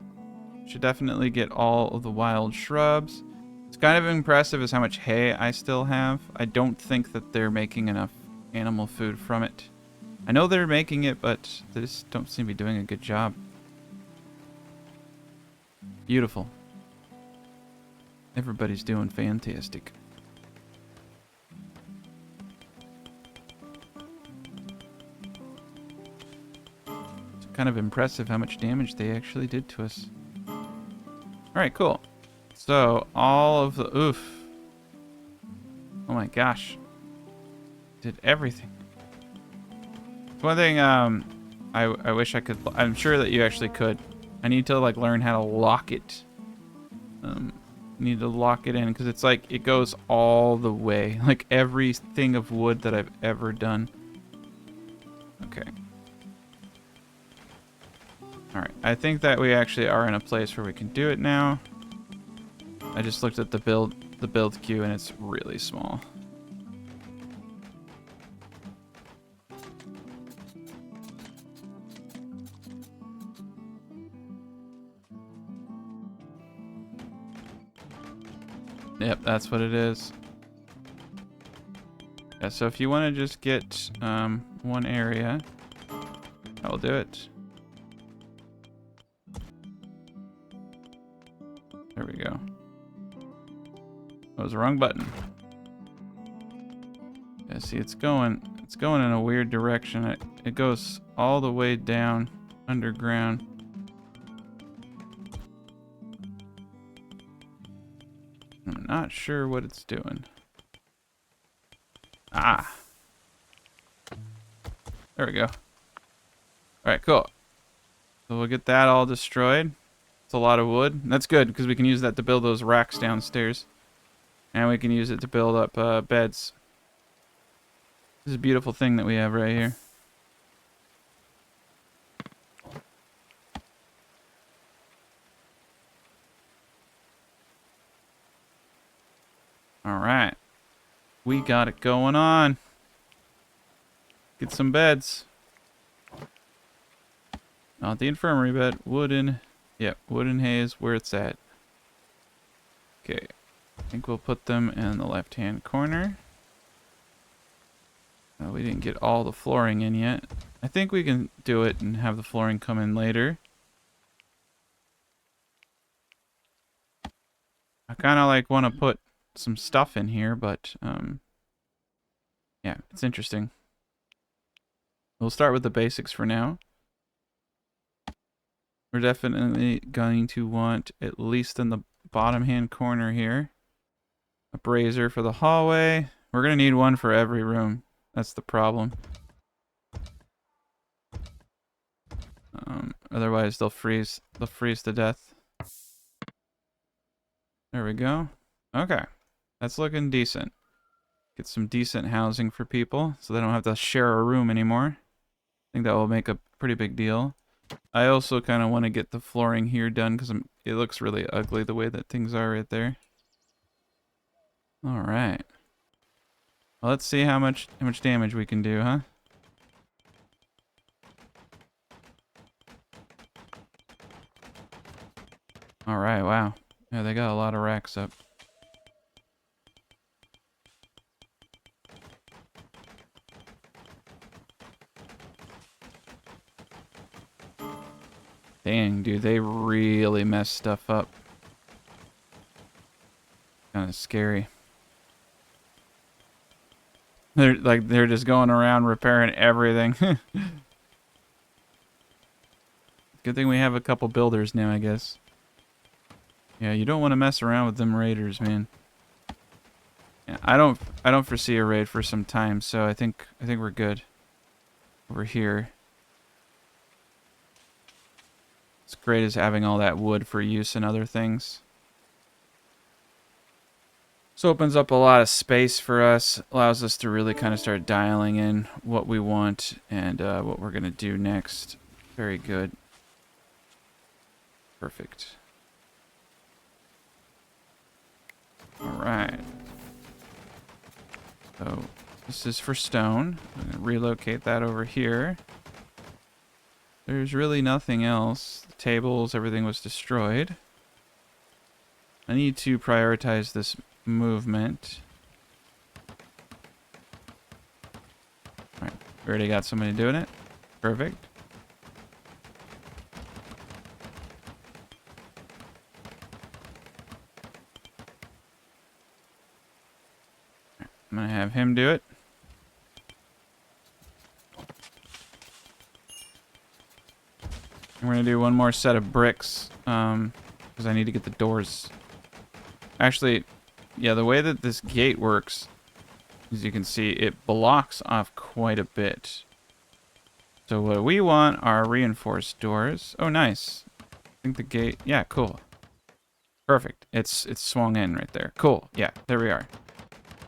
Should definitely get all of the wild shrubs. It's kind of impressive as how much hay I still have. I don't think that they're making enough animal food from it. I know they're making it, but they just don't seem to be doing a good job. Beautiful. Everybody's doing fantastic. It's kind of impressive how much damage they actually did to us. Alright, cool. So, all of the... Oof. Oh my gosh. Did everything. One thing I wish I could... I'm sure that you actually could. I need to like learn how to lock it. Need to lock it in because it's like it goes all the way. Like everything of wood that I've ever done. Okay. Alright. I think that we actually are in a place where we can do it now. I just looked at the build queue and it's really small. Yep, that's what it is. Yeah, so if you want to just get one area, that will do it. There we go. That was the wrong button. Yeah, see, it's going in a weird direction. It goes all the way down underground. I'm not sure what it's doing. Ah. There we go. Alright, cool. So we'll get that all destroyed. It's a lot of wood. That's good, because we can use that to build those racks downstairs. And we can use it to build up beds. This is a beautiful thing that we have right here. Alright. We got it going on. Get some beds. Not the infirmary bed. Wooden. Yep, wooden hay is where it's at. Okay. I think we'll put them in the left-hand corner. We didn't get all the flooring in yet. I think we can do it and have the flooring come in later. I kind of like want to put some stuff in here, but yeah, it's interesting. We'll start with the basics for now. We're definitely going to want, at least in the bottom hand corner here, a brazier for the hallway. We're going to need one for every room. That's the problem. Otherwise they'll freeze to death. There we go. Okay. That's looking decent. Get some decent housing for people so they don't have to share a room anymore. I think that will make a pretty big deal. I also kind of want to get the flooring here done because it looks really ugly the way that things are right there. All right. Well, let's see how much damage we can do, huh? All right. Wow. Yeah, they got a lot of racks up. Dang, dude, they really messed stuff up. Kind of scary. They're just going around repairing everything. Good thing we have a couple builders now, I guess. Yeah, you don't want to mess around with them raiders, man. Yeah, I don't foresee a raid for some time, so I think we're good over here. It's great as having all that wood for use and other things. This opens up a lot of space for us, allows us to really kind of start dialing in what we want and what we're going to do next. Very good. Perfect. Alright. So, this is for stone. I'm going to relocate that over here. There's really nothing else. The tables, everything was destroyed. I need to prioritize this movement. Alright, we already got somebody doing it. Perfect. I'm gonna have him do it. We're gonna do one more set of bricks, because I need to get the doors. Actually, yeah, the way that this gate works, as you can see, it blocks off quite a bit. So what we want are reinforced doors. Oh, nice. I think the gate, yeah, cool. Perfect. It's swung in right there. Cool. Yeah, there we are.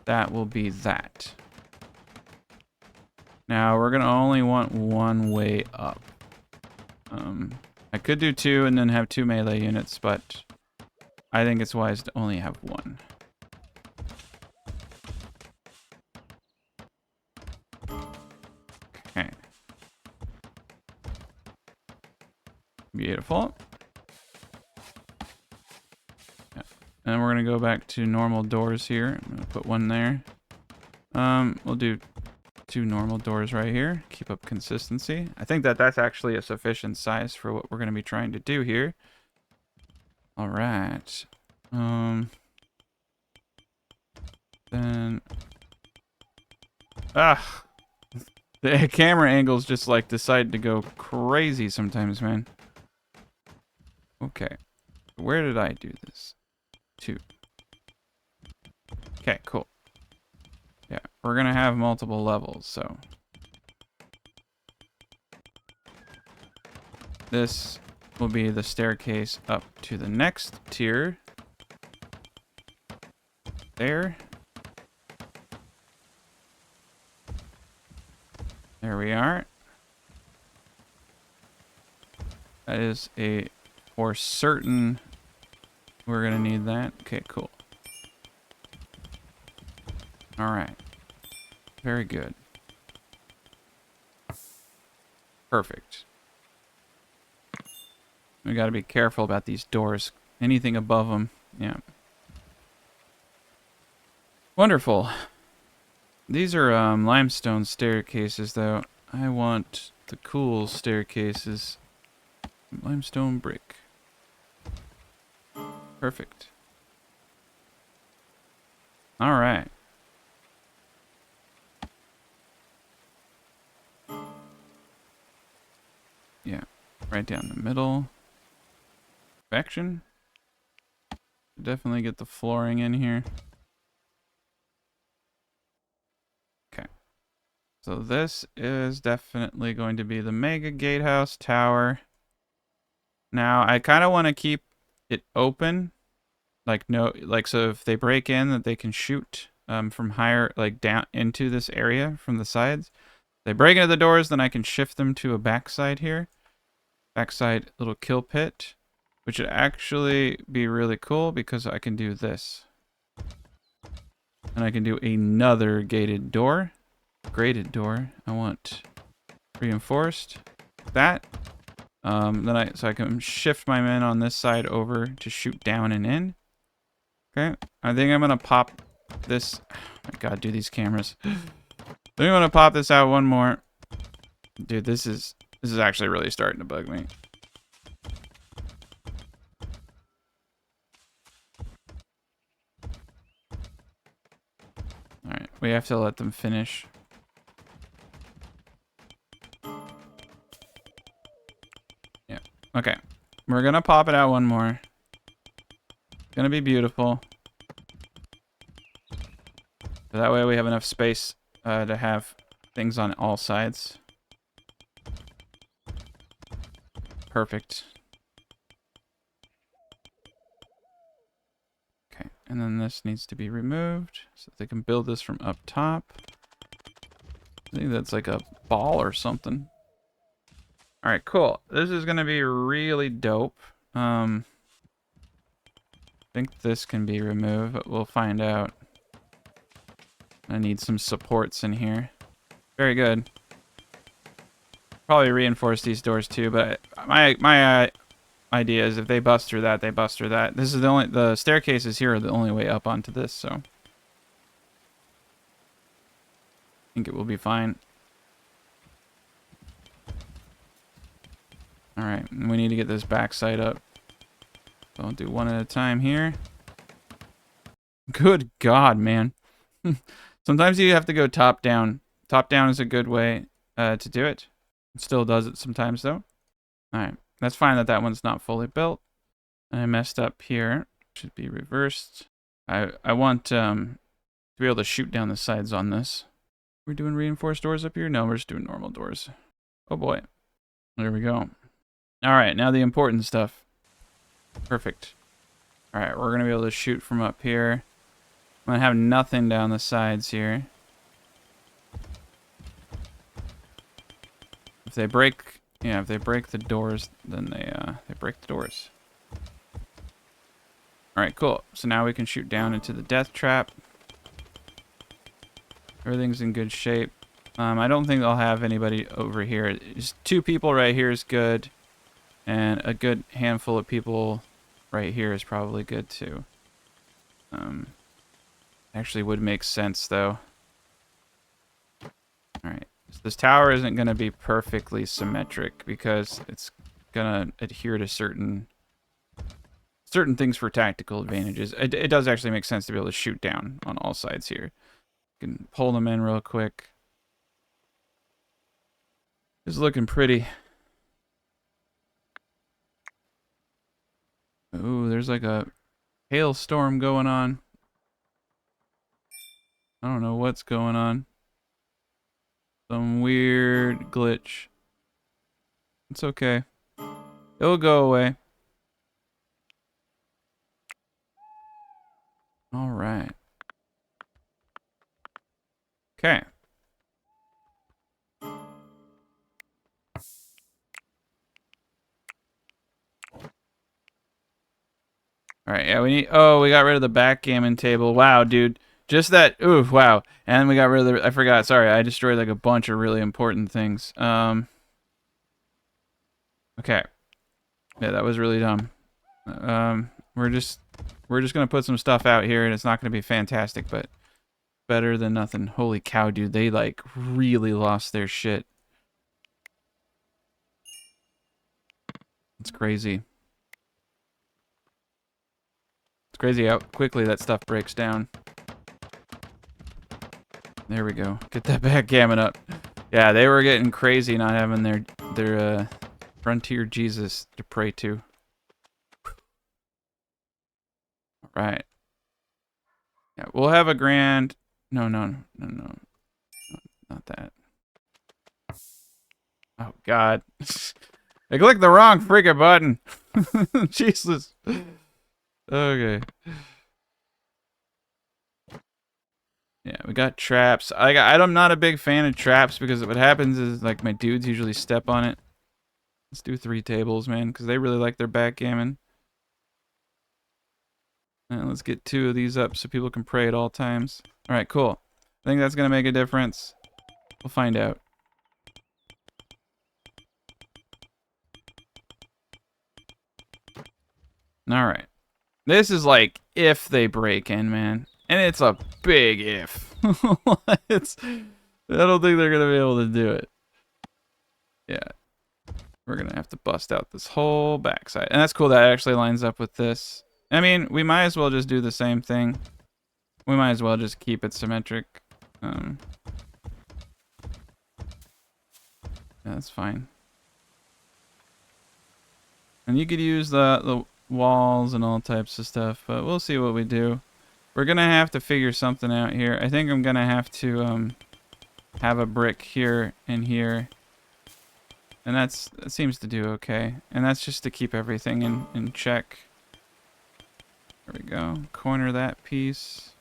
That will be that. Now, we're gonna only want one way up. I could do two and then have two melee units, but I think it's wise to only have one. Okay. Beautiful. Yeah. And we're going to go back to normal doors here. I'm going to put one there. We'll do 2 normal doors right here. Keep up consistency. I think that that's actually a sufficient size for what we're going to be trying to do here. All right. Then... Ah! The camera angles just, like, decide to go crazy sometimes, man. Okay. Where did I do this? 2. Okay, cool. Yeah, we're gonna have multiple levels, so... This will be the staircase up to the next tier. There. There we are. That is a... For certain... We're gonna need that. Okay, cool. Alright. Very good. Perfect. We gotta be careful about these doors. Anything above them. Yeah. Wonderful. These are limestone staircases, though. I want the cool staircases. Limestone brick. Perfect. Alright. Yeah, right down the middle. Perfection. Definitely get the flooring in here. Okay. So this is definitely going to be the Mega Gatehouse Tower. Now, I kind of want to keep it open. Like, no, like, so if they break in, that they can shoot from higher, like, down into this area from the sides. If they break into the doors, then I can shift them to a backside here. Backside little kill pit, which would actually be really cool because I can do this. And I can do another gated door. Graded door. I want reinforced. That. So I can shift my men on this side over to shoot down and in. Okay. I think I'm gonna pop this. Oh my god, dude, these cameras. I think I'm gonna pop this out one more. Dude, this is actually really starting to bug me. Alright, we have to let them finish. Yeah, okay. We're gonna pop it out one more. It's gonna be beautiful. So that way we have enough space to have things on all sides. Perfect. Okay, and then this needs to be removed so they can build this from up top. I think that's like a ball or something. Alright, cool. This is gonna be really dope. I think this can be removed, but we'll find out. I need some supports in here. Very good. Probably reinforce these doors too, but my idea is if they bust through that, they bust through that. This is the staircases here are the only way up onto this, so I think it will be fine. Alright, we need to get this backside up. So I'll do one at a time here. Good God, man. Sometimes you have to go top down. Top down is a good way to do it. It still does it sometimes, though. Alright, that's fine that that one's not fully built. I messed up here. Should be reversed. I want to be able to shoot down the sides on this. We're doing reinforced doors up here? No, we're just doing normal doors. Oh boy. There we go. Alright, now the important stuff. Perfect. Alright, we're going to be able to shoot from up here. I'm going to have nothing down the sides here. If they break, yeah, if they break the doors, then they break the doors. Alright, cool. So now we can shoot down into the death trap. Everything's in good shape. I don't think I'll have anybody over here. Just 2 people right here is good. And a good handful of people right here is probably good too. Actually would make sense, though. Alright. So this tower isn't going to be perfectly symmetric because it's going to adhere to certain things for tactical advantages. It does actually make sense to be able to shoot down on all sides here. You can pull them in real quick. It's looking pretty. Ooh, there's like a hailstorm going on. I don't know what's going on. Some weird glitch. It's okay. It'll go away. All right. Okay. All right. Yeah, we need. Oh, we got rid of the backgammon table. Wow, dude. Just that. Ooh, wow. And we got rid of the. I forgot. Sorry, I destroyed like a bunch of really important things. Okay. Yeah, that was really dumb. We're just gonna put some stuff out here, and it's not gonna be fantastic, but better than nothing. Holy cow, dude! They like really lost their shit. It's crazy. It's crazy how quickly that stuff breaks down. There we go. Get that backgammon up. Yeah, they were getting crazy not having their frontier Jesus to pray to. All right. Yeah, we'll have a grand. No, not that. Oh God. I clicked the wrong freaking button. Jesus. Okay. Yeah, we got traps. I'm not a big fan of traps because what happens is like my dudes usually step on it. Let's do 3 tables, man, because they really like their backgammon. And let's get 2 of these up so people can pray at all times. All right, cool. I think that's gonna make a difference. We'll find out. All right. This is like if they break in, man. And it's a big if. I don't think they're going to be able to do it. Yeah. We're going to have to bust out this whole backside. And that's cool that actually lines up with this. I mean, we might as well just do the same thing. We might as well just keep it symmetric. Yeah, that's fine. And you could use the walls and all types of stuff, but we'll see what we do. We're gonna have to figure something out here. I think I'm gonna have to have a brick here and here, and that seems to do okay. And that's just to keep everything in check. There we go. Corner that piece.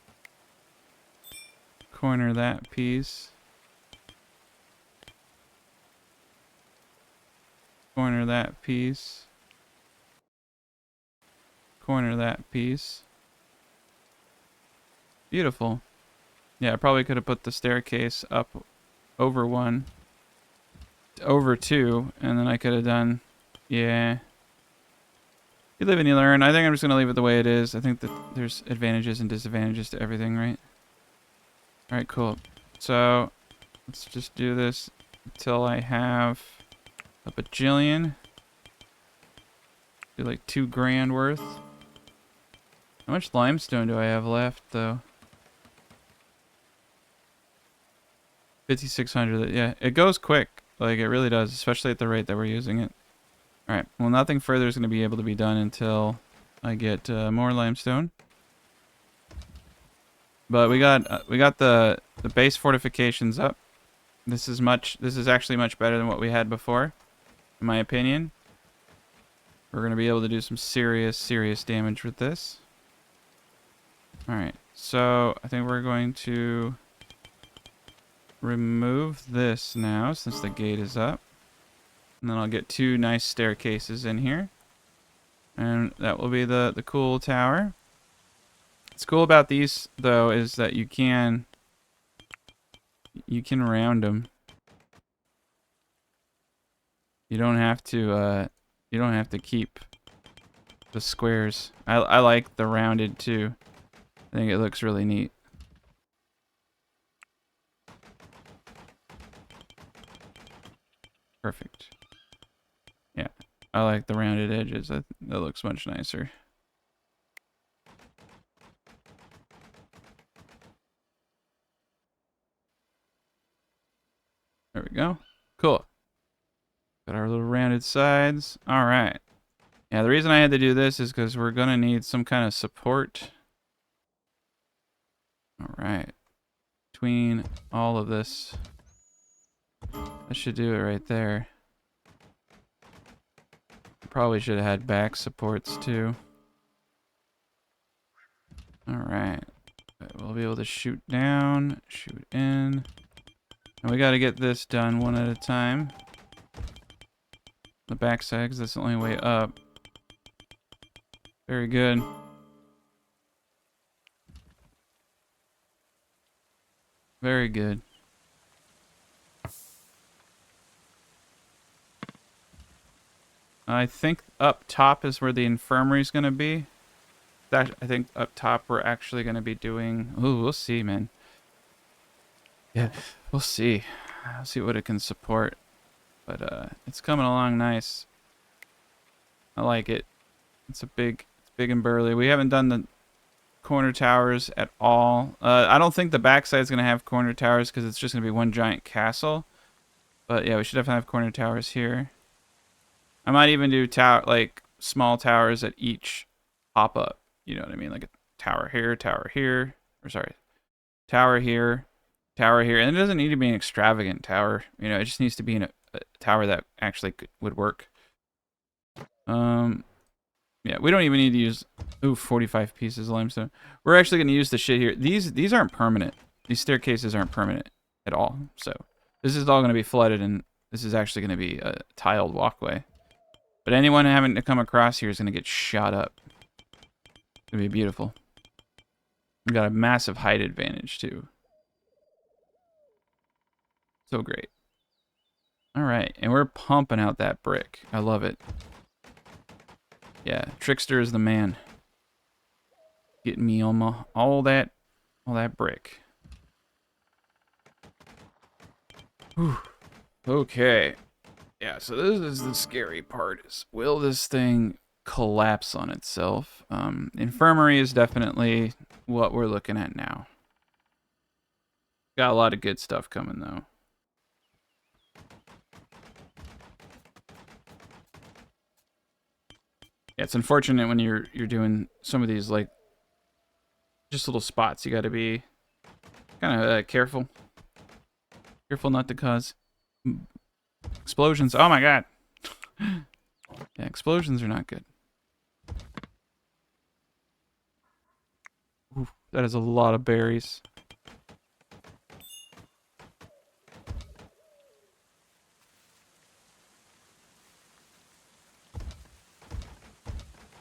Corner that piece. Corner that piece. Corner that piece. Beautiful. Yeah, I probably could have put the staircase up over 1, over 2, and then I could have done, yeah. You live and you learn. I think I'm just going to leave it the way it is. I think that there's advantages and disadvantages to everything, right? Alright, cool. So, let's just do this until I have a bajillion. Do like 2 grand worth. How much limestone do I have left, though? 5,600. Yeah, it goes quick. Like, it really does, especially at the rate that we're using it. Alright, well, nothing further is going to be able to be done until I get more limestone. But we got the base fortifications up. This is actually much better than what we had before, in my opinion. We're going to be able to do some serious damage with this. Alright, so I think we're going to remove this now since the gate is up. And then I'll get 2 nice staircases in here. And that will be the cool tower. What's cool about these, though, is that you can round them. You don't have to keep the squares. I like the rounded too. I think it looks really neat. Perfect. Yeah, I like the rounded edges. That looks much nicer. There we go. Cool. Got our little rounded sides. All right. Yeah, the reason I had to do this is because we're going to need some kind of support. All right. Between all of this. That should do it right there. Probably should have had back supports too. All right. We'll be able to shoot down, shoot in. And we got to get this done one at a time. The backside, because that's the only way up. Very good. Very good. I think up top is where the infirmary is going to be. That, I think up top we're actually going to be doing... Ooh, we'll see, man. Yeah, we'll see. I'll see what it can support. But it's coming along nice. I like it. It's big and burly. We haven't done the corner towers at all. I don't think the backside is going to have corner towers because it's just going to be one giant castle. But yeah, we should definitely have corner towers here. I might even do like small towers at each pop-up. You know what I mean? Like a tower here, or sorry, tower here, tower here. And it doesn't need to be an extravagant tower. You know, it just needs to be a tower that actually would work. Yeah, we don't even need to use 45 pieces of limestone. We're actually going to use the shit here. These aren't permanent. These staircases aren't permanent at all. So this is all going to be flooded, and this is actually going to be a tiled walkway. But anyone having to come across here is going to get shot up. It's going to be beautiful. We got a massive height advantage too. So great. All right, and we're pumping out that brick. I love it. Yeah, Trickster is the man. Getting me on my all that brick. Whew. Okay. Yeah, so this is the scary part. Is will this thing collapse on itself? Infirmary is definitely what we're looking at now. Got a lot of good stuff coming though. Yeah, it's unfortunate when you're doing some of these like just little spots. You got to be kind of careful. Careful not to cause explosions. Oh my god. Yeah, explosions are not good. Oof, that is a lot of berries.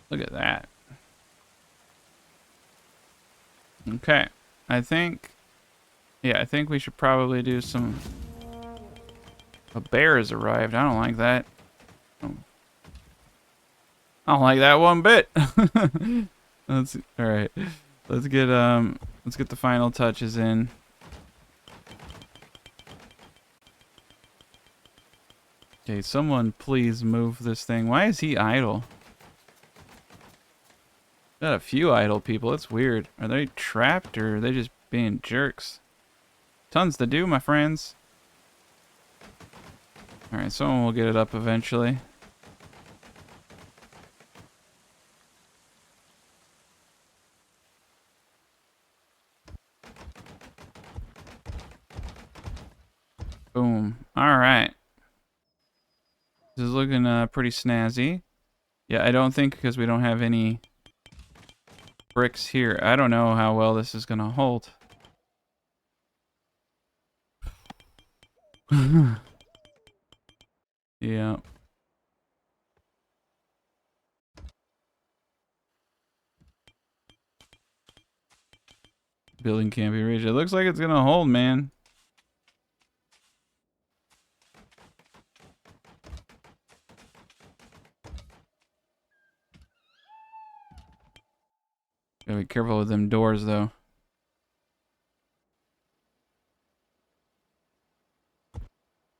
Look at that. Okay. I think we should probably do some... A bear has arrived. I don't like that. I don't like that one bit. Alright. Let's get the final touches in. Okay, someone please move this thing. Why is he idle? Got a few idle people. That's weird. Are they trapped or are they just being jerks? Tons to do, my friends. Alright, someone will get it up eventually. Boom. Alright. This is looking pretty snazzy. Yeah, I don't think because we don't have any bricks here. I don't know how well this is gonna hold. Yeah. Building can't be reached. It looks like it's gonna hold, man. Gotta be careful with them doors, though.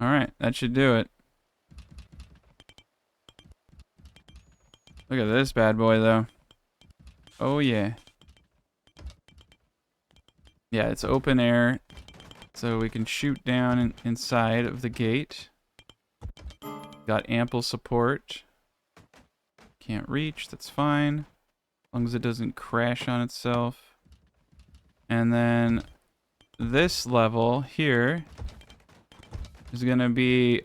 Alright, that should do it. Look at this bad boy, though. Oh, yeah. Yeah, it's open air, so we can shoot down inside of the gate. Got ample support. Can't reach, that's fine. As long as it doesn't crash on itself. And then this level here is going to be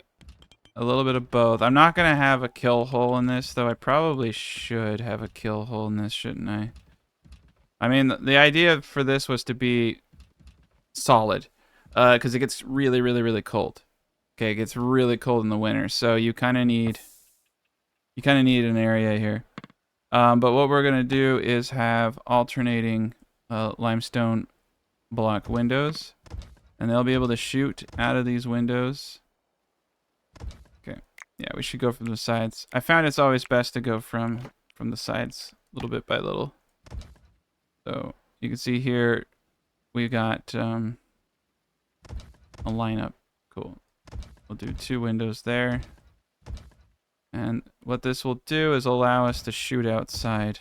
a little bit of both. I'm not going to have a kill hole in this, though I probably should have a kill hole in this, shouldn't I? I mean, the idea for this was to be solid, because it gets really, really, really cold. Okay, it gets really cold in the winter, so you kind of need an area here. But what we're gonna do is have alternating limestone block windows, and they'll be able to shoot out of these windows. Okay, yeah, we should go from the sides. I found it's always best to go from the sides, little bit by little. So you can see here we got a lineup. Cool. We'll do 2 windows there. And what this will do is allow us to shoot outside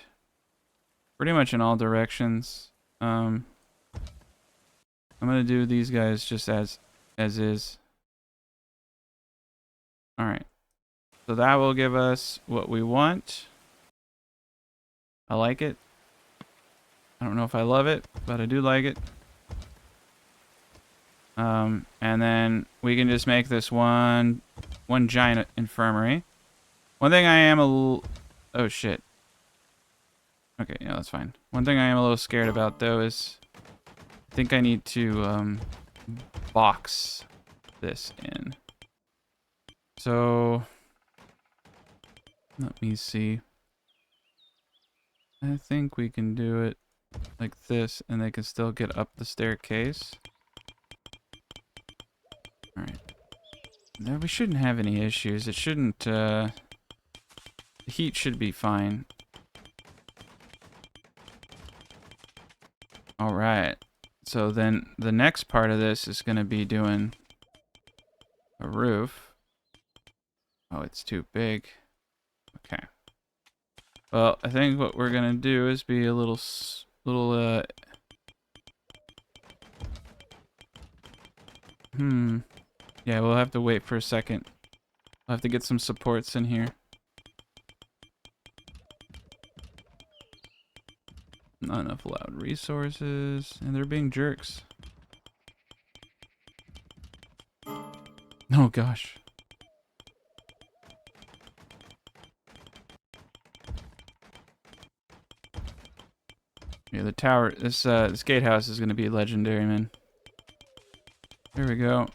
pretty much in all directions. I'm going to do these guys just as is. Alright. So that will give us what we want. I like it. I don't know if I love it, but I do like it. And then we can just make this one giant infirmary. One thing I am oh shit. Okay, yeah, that's fine. One thing I am a little scared about, though, is I think I need to box this in. So let me see. I think we can do it like this, and they can still get up the staircase. Alright. No, we shouldn't have any issues. It shouldn't, the heat should be fine. Alright. So then the next part of this is going to be doing a roof. Oh, it's too big. Okay. Well, I think what we're going to do is be a little yeah, we'll have to wait for a second. I'll have to get some supports in here. Not enough allowed resources, and they're being jerks. Oh gosh. Yeah, the tower, this gatehouse is gonna be legendary, man. There we go.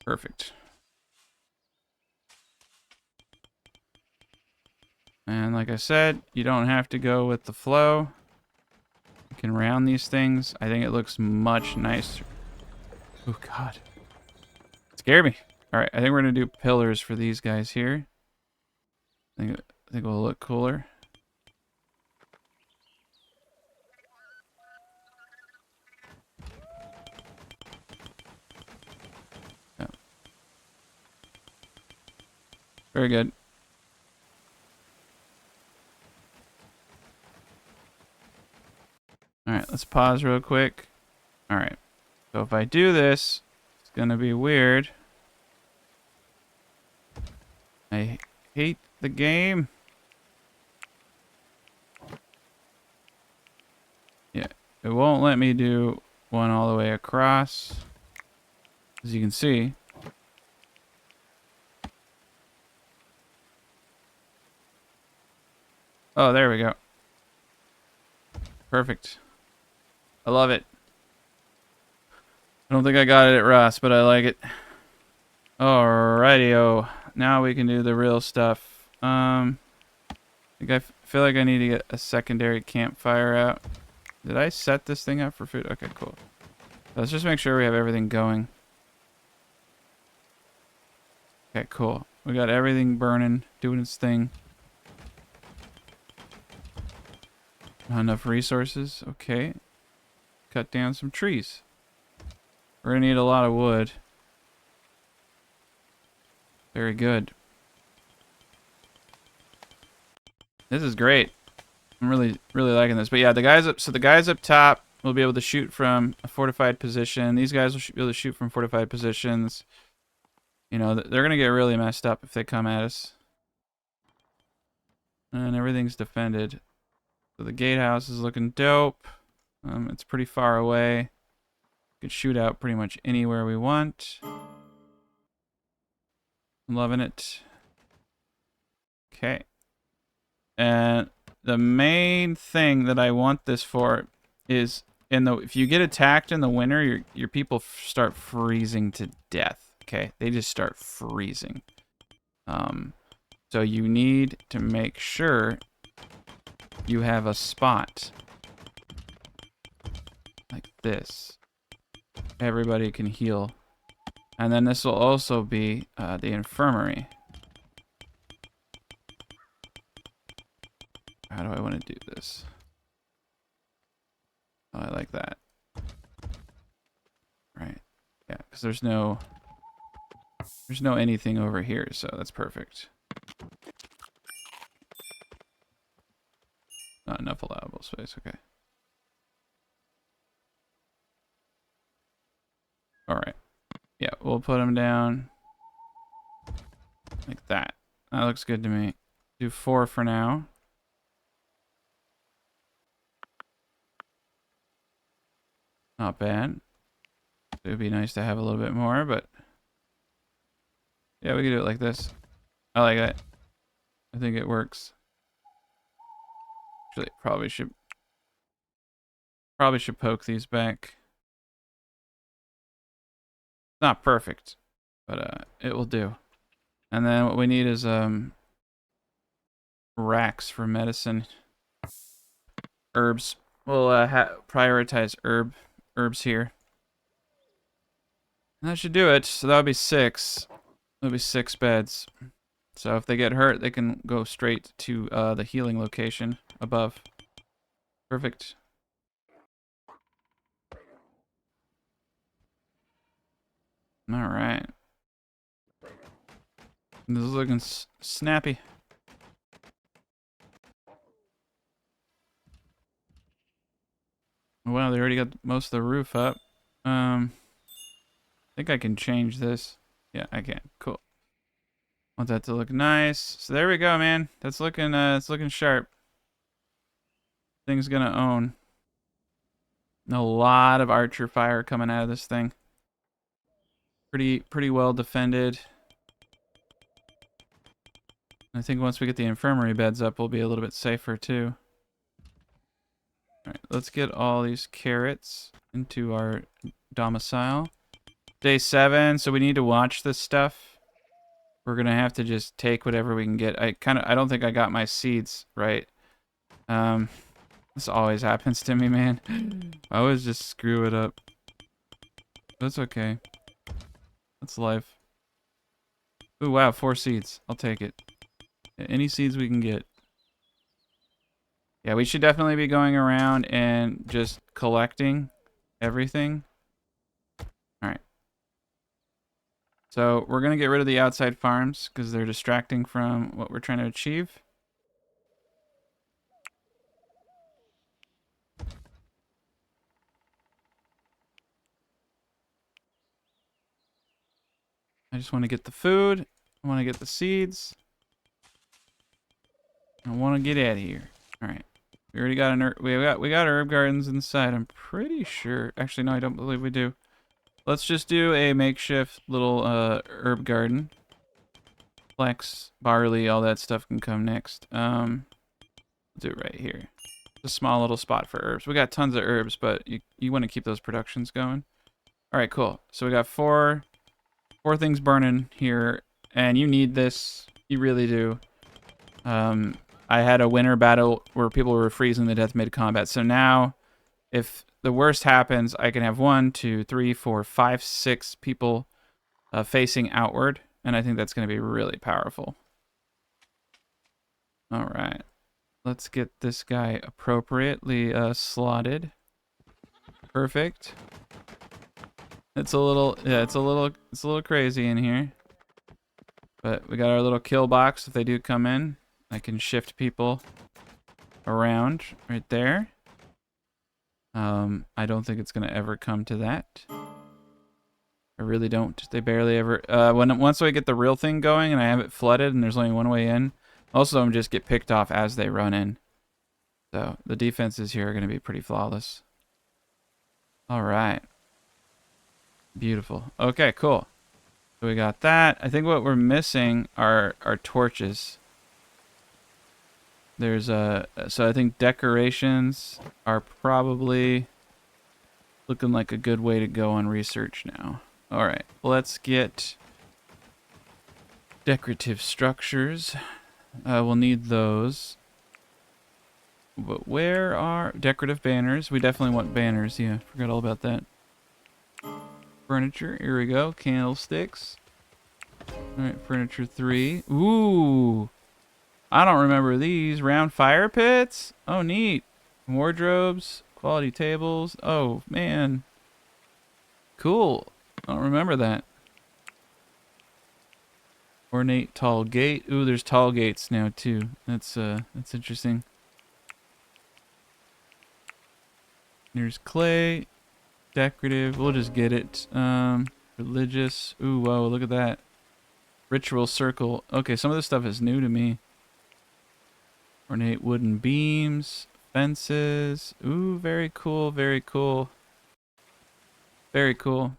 Perfect. And like I said, you don't have to go with the flow. You can round these things. I think it looks much nicer. Oh god. It scared me. Alright, I think we're gonna do pillars for these guys here. I think it will look cooler. Yeah. Very good. Alright, let's pause real quick. Alright. So if I do this, it's gonna be weird. I hate the game. Yeah, it won't let me do one all the way across. As you can see. Oh, there we go. Perfect. I love it. I don't think I got it at Ross, but I like it. Alrighty-o. Now we can do the real stuff. I think I feel like I need to get a secondary campfire out. Did I set this thing up for food? Okay, cool. Let's just make sure we have everything going. Okay, cool. We got everything burning, doing its thing. Not enough resources. Okay. Cut down some trees. We're gonna need a lot of wood. Very good. This is great. I'm really liking this. But yeah, the guys up top will be able to shoot from a fortified position. These guys will be able to shoot from fortified positions. You know, they're gonna get really messed up if they come at us. And everything's defended. So the gatehouse is looking dope. It's pretty far away. We can shoot out pretty much anywhere we want. I'm loving it. Okay. And the main thing that I want this for is if you get attacked in the winter, your people start freezing to death. Okay, they just start freezing. So you need to make sure you have a spot like this. Everybody can heal, and then this will also be the infirmary. How do I want to do this? Oh, I like that. Right. Yeah, because there's no anything over here, so that's perfect. Not enough allowable space, okay. Alright. Yeah, we'll put them down like that. That looks good to me. Do 4 for now. Not bad. It would be nice to have a little bit more, but yeah, we can do it like this. I like it. I think it works. Actually, probably should poke these back. Not perfect, but it will do. And then what we need is racks for medicine. Herbs. We'll prioritize herbs here. And that should do it. So that would be 6. That'll be 6 beds. So if they get hurt, they can go straight to the healing location above. Perfect. All right. This is looking snappy. Wow, they already got most of the roof up. I think I can change this. Yeah, I can. Cool. Want that to look nice. So there we go, man. That's looking it's looking sharp. Thing's gonna own. A lot of archer fire coming out of this thing. Pretty well defended. I think once we get the infirmary beds up, we'll be a little bit safer too. Alright, let's get all these carrots into our domicile. Day 7, so we need to watch this stuff. We're gonna have to just take whatever we can get. I don't think I got my seeds right. This always happens to me, man. I always just screw it up. That's okay. That's life. Ooh, wow, 4 seeds. I'll take it. Any seeds we can get. Yeah, we should definitely be going around and just collecting everything. Alright. So, we're going to get rid of the outside farms because they're distracting from what we're trying to achieve. I just want to get the food. I want to get the seeds. I want to get out of here. Alright. We already got we got herb gardens inside, I'm pretty sure. Actually, no, I don't believe we do. Let's just do a makeshift little herb garden. Flex, barley, all that stuff can come next. Do it right here. A small little spot for herbs. We got tons of herbs, but you want to keep those productions going. All right, cool. So we got four things burning here, and you need this. You really do. I had a winter battle where people were freezing to death mid-combat. So now, if the worst happens, I can have 1, 2, 3, 4, 5, 6 people facing outward, and I think that's going to be really powerful. All right. Let's get this guy appropriately slotted. Perfect. It's a little, yeah, it's a little crazy in here. But we got our little kill box if they do come in. I can shift people around right there. I don't think it's gonna ever come to that. I really don't. They barely ever. Once I get the real thing going and I have it flooded and there's only one way in, most of them just get picked off as they run in. So the defenses here are gonna be pretty flawless. All right. Beautiful. Okay, cool. So we got that. I think what we're missing are torches. There's so I think decorations are probably looking like a good way to go on research now. All right, let's get decorative structures. We'll need those. But where are decorative banners? We definitely want banners. Yeah, forgot all about that. Furniture. Here we go. Candlesticks. All right, furniture 3. Ooh. I don't remember these. Round fire pits? Oh, neat. Wardrobes. Quality tables. Oh, man. Cool. I don't remember that. Ornate tall gate. Ooh, there's tall gates now, too. That's interesting. There's clay. Decorative. We'll just get it. Religious. Ooh, whoa, look at that. Ritual circle. Okay, some of this stuff is new to me. Ornate wooden beams. Fences. Ooh, very cool, very cool. Very cool.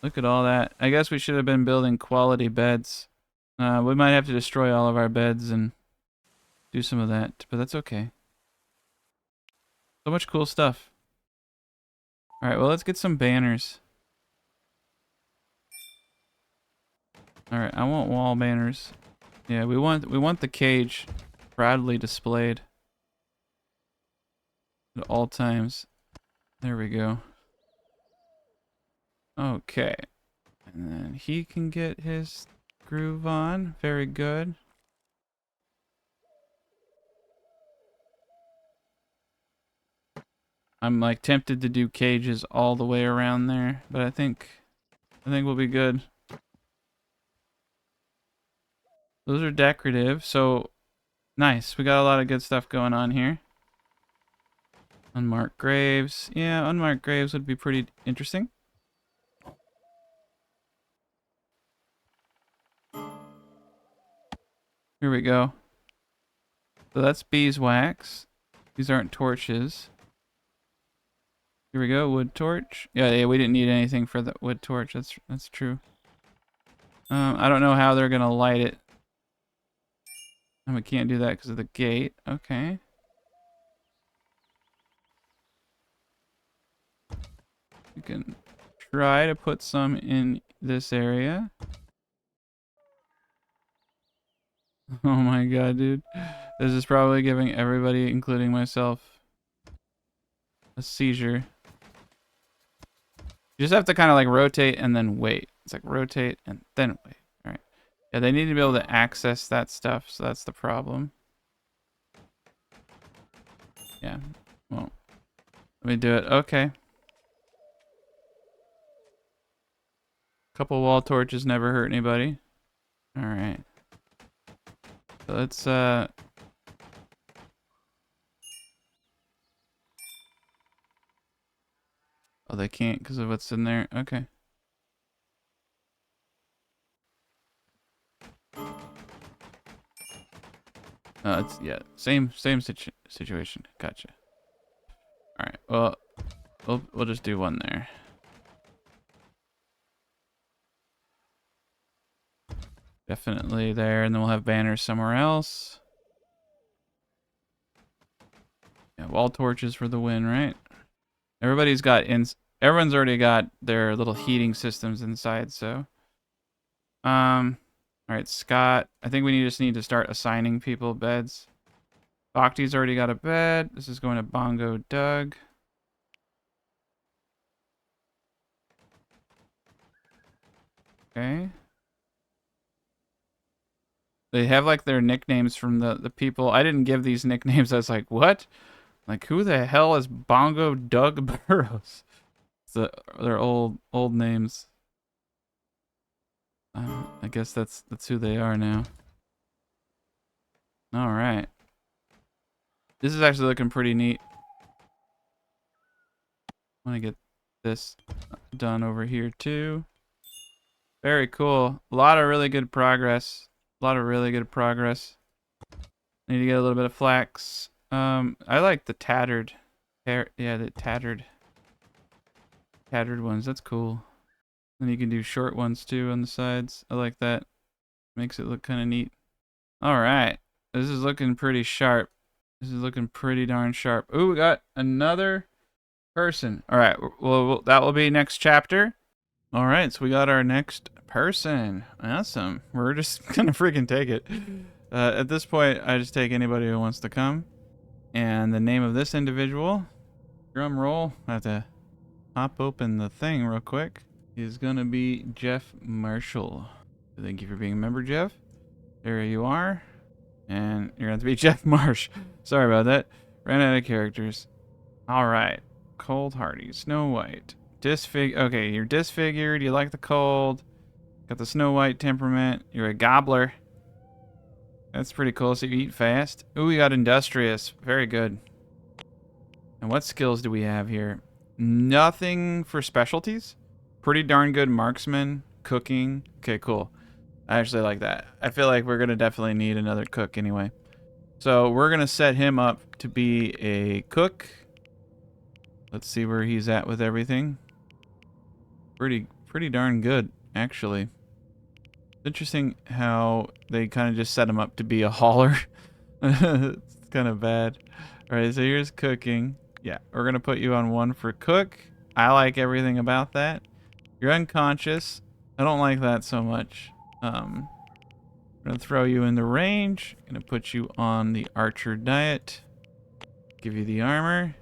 Look at all that. I guess we should have been building quality beds. We might have to destroy all of our beds and do some of that, but that's okay. So much cool stuff. Alright, well, let's get some banners. Alright, I want wall banners. Yeah, we want the cage proudly displayed at all times. There we go. Okay. And then he can get his groove on. Very good. I'm like tempted to do cages all the way around there, but I think we'll be good. Those are decorative, so nice. We got a lot of good stuff going on here. Unmarked graves. Yeah, unmarked graves would be pretty interesting. Here we go. So that's beeswax. These aren't torches. Here we go, wood torch. Yeah, we didn't need anything for the wood torch. That's true. I don't know how they're gonna light it. And we can't do that because of the gate. Okay. We can try to put some in this area. Oh my god, dude. This is probably giving everybody, including myself, a seizure. You just have to kind of like rotate and then wait. It's like rotate and then wait. All right. Yeah, they need to be able to access that stuff, so that's the problem. Yeah. Well, let me do it. Okay. Couple wall torches never hurt anybody. All right. So let's Oh, they can't because of what's in there. Okay. It's yeah, same situation. Gotcha. All right. Well, we'll just do one there. Definitely there, and then we'll have banners somewhere else. Yeah, wall torches for the win, right? Everybody's got everyone's already got their little heating systems inside, so. All right, Scott. I think we just need to start assigning people beds. Bhakti's already got a bed. This is going to Bongo Doug. Okay. They have like their nicknames from the people. I didn't give these nicknames. I was like, what? Like, who the hell is Bongo Doug Burrows? So they're old names. I guess that's who they are now. All right. This is actually looking pretty neat. I want to get this done over here too. Very cool. A lot of really good progress. A lot of really good progress. Need to get a little bit of flax. I like the tattered hair. Yeah, the tattered ones. That's cool. And you can do short ones too on the sides. I like that. Makes it look kind of neat. All right. This is looking pretty sharp. This is looking pretty darn sharp. Ooh, we got another person. All right. Well, that will be next chapter. All right. So we got our next person. Awesome. We're just gonna freaking take it. At this point, I just take anybody who wants to come. And the name of this individual, drum roll, I have to pop open the thing real quick, is gonna be Jeff Marshall. Thank you for being a member, Jeff. There you are. And you're going to be Jeff Marsh. Sorry about that. Ran out of characters. All right. Cold Hardy. Snow White. Okay, you're disfigured. You like the cold. Got the Snow White temperament. You're a gobbler. That's pretty cool. So you eat fast. Ooh, we got Industrious. Very good. And what skills do we have here? Nothing for specialties. Pretty darn good marksman. Cooking. Okay, cool. I actually like that. I feel like we're going to definitely need another cook anyway. So we're going to set him up to be a cook. Let's see where he's at with everything. Pretty darn good, actually. It's interesting how they kind of just set him up to be a hauler. It's kind of bad. All right, so here's cooking. Yeah, we're going to put you on 1 for cook. I like everything about that. You're unconscious. I don't like that so much. I'm going to throw you in the range. Going to put you on the archer diet. Give you the armor.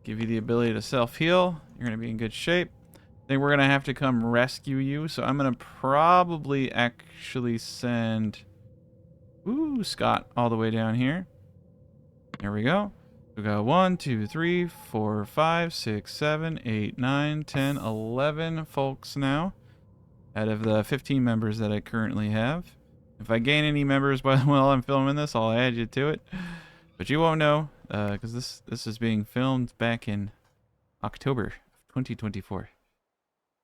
Give you the ability to self-heal. You're going to be in good shape. I think we're going to have to come rescue you. So I'm going to probably actually send Scott all the way down here. There we go. We got 1, 2, 3, 4, 5, 6, 7, 8, 9, 10, 11 folks now. Out of the 15 members that I currently have. If I gain any members while I'm filming this, I'll add you to it. But you won't know, because this is being filmed back in October of 2024.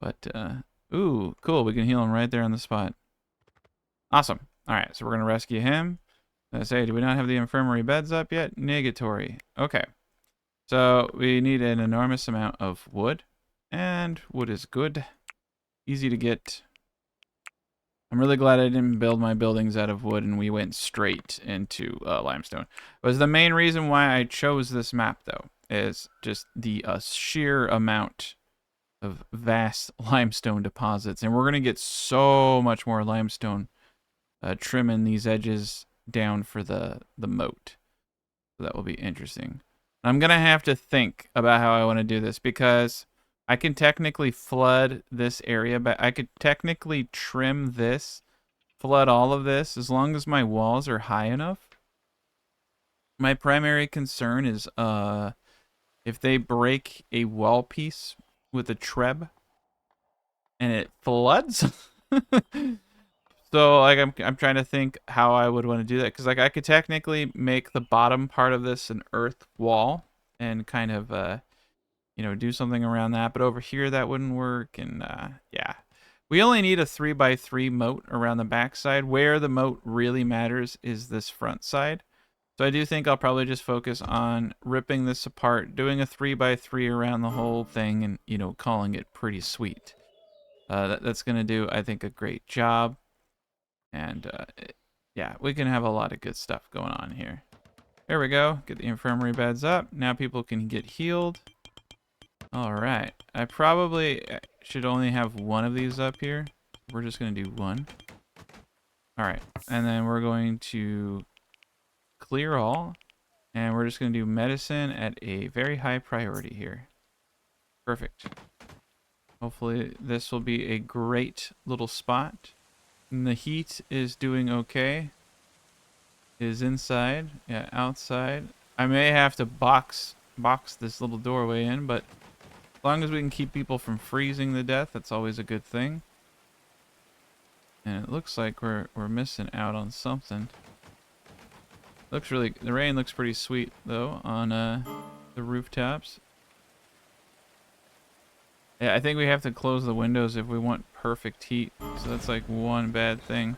But, ooh, cool. We can heal him right there on the spot. Awesome. All right, so we're going to rescue him. Let's say, do we not have the infirmary beds up yet? Negatory. Okay. So we need an enormous amount of wood. And wood is good. Easy to get. I'm really glad I didn't build my buildings out of wood and we went straight into limestone. It was the main reason why I chose this map, though, is just the sheer amount of vast limestone deposits. And we're going to get so much more limestone trimming these edges down for the moat. So that will be interesting. I'm going to have to think about how I want to do this because I can technically flood this area, but I could technically trim this, flood all of this, as long as my walls are high enough. My primary concern is if they break a wall piece with a treb and it floods. So like I'm trying to think how I would want to do that, because like I could technically make the bottom part of this an earth wall and kind of you know, do something around that, but over here that wouldn't work. And yeah, we only need a 3x3 moat around the backside. Where the moat really matters is this front side. So I do think I'll probably just focus on ripping this apart, doing a 3x3 around the whole thing, and you know, calling it pretty sweet. That's gonna do, I think, a great job. And yeah, we can have a lot of good stuff going on here. There we go. Get the infirmary beds up. Now people can get healed. All right. I probably should only have 1 of these up here. We're just going to do 1. All right. And then we're going to clear all. And we're just going to do medicine at a very high priority here. Perfect. Hopefully this will be a great little spot. And the heat is doing okay. is inside. Yeah, outside. I may have to box this little doorway in, but as long as we can keep people from freezing to death, that's always a good thing. And it looks like we're missing out on something. Looks really, the rain looks pretty sweet though on the rooftops. Yeah, I think we have to close the windows if we want perfect heat. So that's like one bad thing.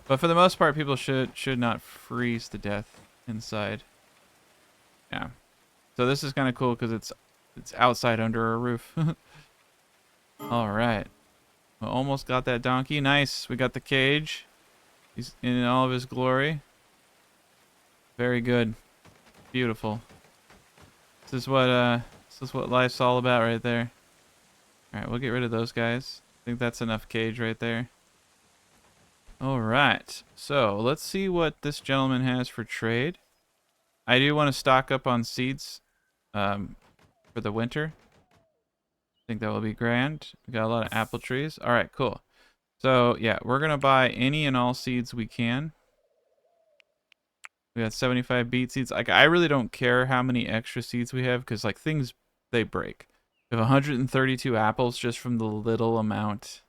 But for the most part, people should not freeze to death inside. Yeah. So this is kind of cool because it's outside under a roof. All right. We almost got that donkey. Nice. We got the cage. He's in all of his glory. Very good. Beautiful. This is what life's all about right there. All right, we'll get rid of those guys. I think that's enough cage right there. All right. So, let's see what this gentleman has for trade. I do want to stock up on seeds for the winter. I think that will be grand. We got a lot of apple trees. All right, cool. So, yeah, we're going to buy any and all seeds we can. We got 75 beet seeds. Like, I really don't care how many extra seeds we have because, like, things, they break. We have 132 apples just from the little amount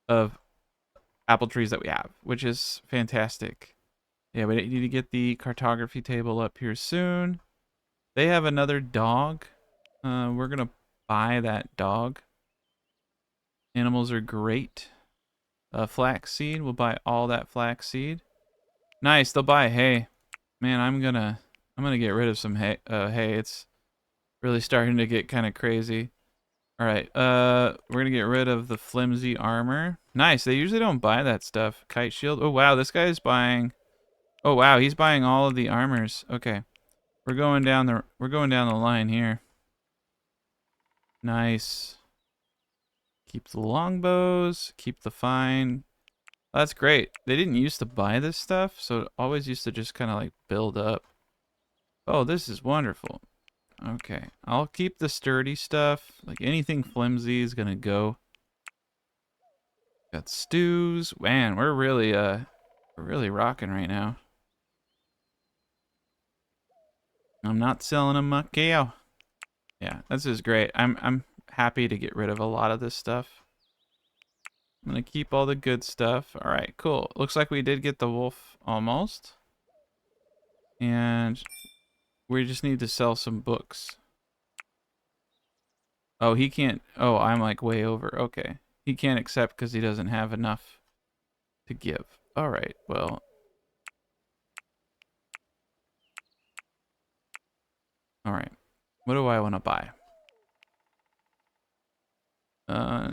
of apple trees that we have, which is fantastic. Yeah, we need to get the cartography table up here soon. They have another dog. We're going to buy that dog. Animals are great. Flaxseed, we'll buy all that flaxseed. Nice, they'll buy hay. Man, I'm gonna get rid of some hay. It's really starting to get kind of crazy. All right, we're gonna get rid of the flimsy armor. Nice, they usually don't buy that stuff. Kite shield. Oh wow, this guy's buying. Oh wow, he's buying all of the armors. Okay, we're going down the line here. Nice. Keep the longbows. Keep the fine. That's great. They didn't used to buy this stuff, so it always used to just kind of like build up. Oh, this is wonderful. Okay, I'll keep the sturdy stuff. Like anything flimsy is gonna go. Got stews. Man, we're really rocking right now. I'm not selling them my cow. Yeah, this is great. I'm happy to get rid of a lot of this stuff. I'm gonna keep all the good stuff. All right, cool. Looks like we did get the wolf almost. And we just need to sell some books. Oh, he can't. Oh, I'm like way over. Okay. He can't accept because he doesn't have enough to give. All right, well. All right. What do I want to buy?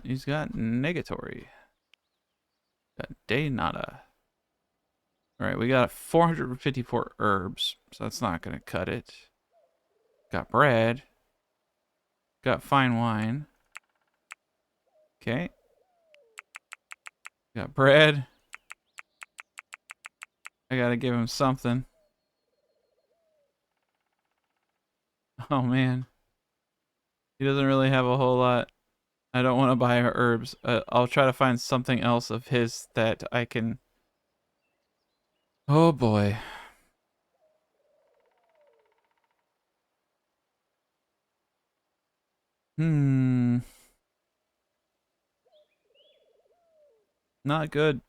He's got negatory. Got day nada. All right, we got 454 herbs, so that's not gonna cut it. Got bread. Got fine wine. Okay. Got bread. I gotta give him something. Oh man. He doesn't really have a whole lot. I don't want to buy herbs. I'll try to find something else of his that I can. Oh boy. Not good.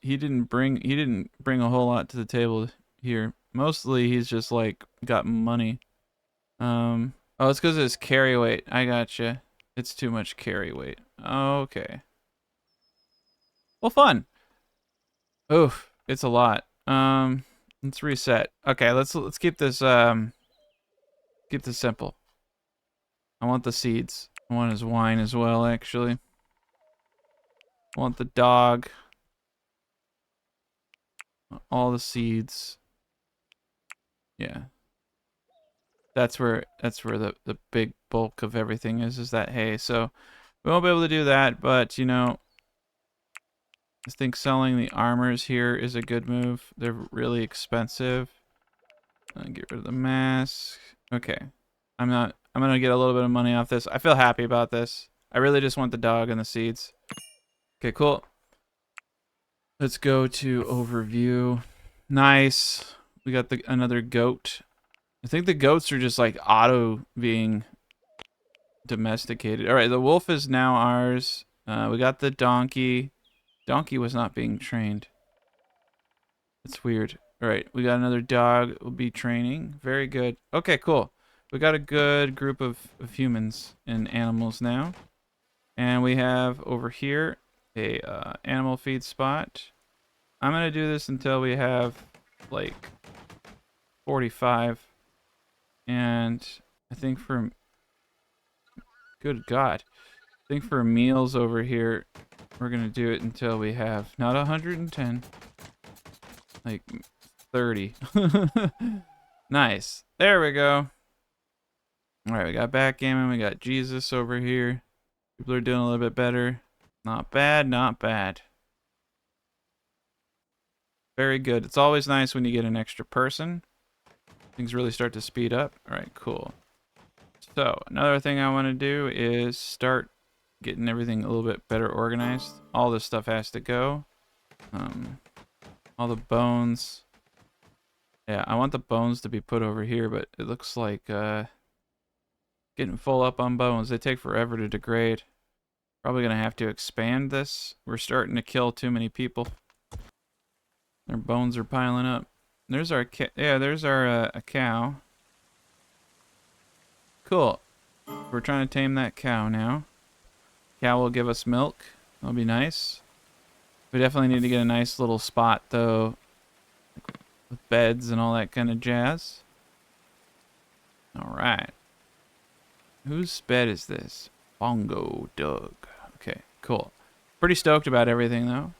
He didn't bring a whole lot to the table here. Mostly he's just like got money. Oh, it's because it's carry weight. I gotcha. It's too much carry weight. Okay. Well, fun. Oof, it's a lot. Let's reset. Okay, let's keep this simple. I want the seeds. I want his wine as well, actually. I want the dog. All the seeds. Yeah. That's where the big bulk of everything is that hay. So we won't be able to do that, but you know, I think selling the armors here is a good move. They're really expensive. Get rid of the mask. Okay. I'm gonna get a little bit of money off this. I feel happy about this. I really just want the dog and the seeds. Okay, cool. Let's go to overview. Nice. We got another goat. I think the goats are just like auto being domesticated. All right, the wolf is now ours. We got the donkey. Donkey was not being trained. That's weird. All right, we got another dog. We'll be training. Very good. Okay, cool. We got a good group of humans and animals now. And we have over here a animal feed spot. I'm going to do this until we have like 45. And I think for... Good God. I think for meals over here, we're going to do it until we have not 110. Like 30. Nice. There we go. Alright, we got backgammon. We got Jesus over here. People are doing a little bit better. Not bad, not bad. Very good. It's always nice when you get an extra person. Things really start to speed up. Alright, cool. So, another thing I want to do is start getting everything a little bit better organized. All this stuff has to go. All the bones. Yeah, I want the bones to be put over here, but it looks like getting full up on bones. They take forever to degrade. Probably gonna have to expand this. We're starting to kill too many people. Their bones are piling up. There's our there's our a cow. Cool. We're trying to tame that cow now. Cow will give us milk. That'll be nice. We definitely need to get a nice little spot though, with beds and all that kind of jazz. All right. Whose bed is this? Bongo Doug. Okay, cool. Pretty stoked about everything though.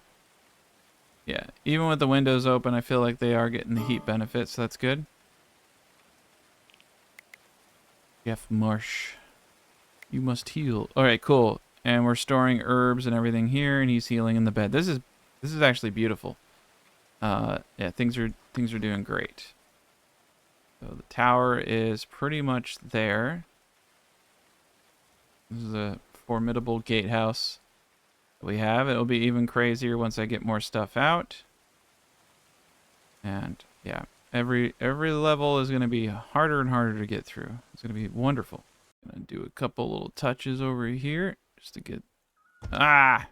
Yeah, even with the windows open, I feel like they are getting the heat benefits, so that's good. Jeff Marsh. You must heal. Alright, cool. And we're storing herbs and everything here, and he's healing in the bed. This is actually beautiful. Yeah, things are doing great. So the tower is pretty much there. This is a formidable gatehouse that we have. It'll be even crazier once I get more stuff out. And yeah, every level is going to be harder and harder to get through. It's going to be wonderful. I'm going to do a couple little touches over here just to get... Ah!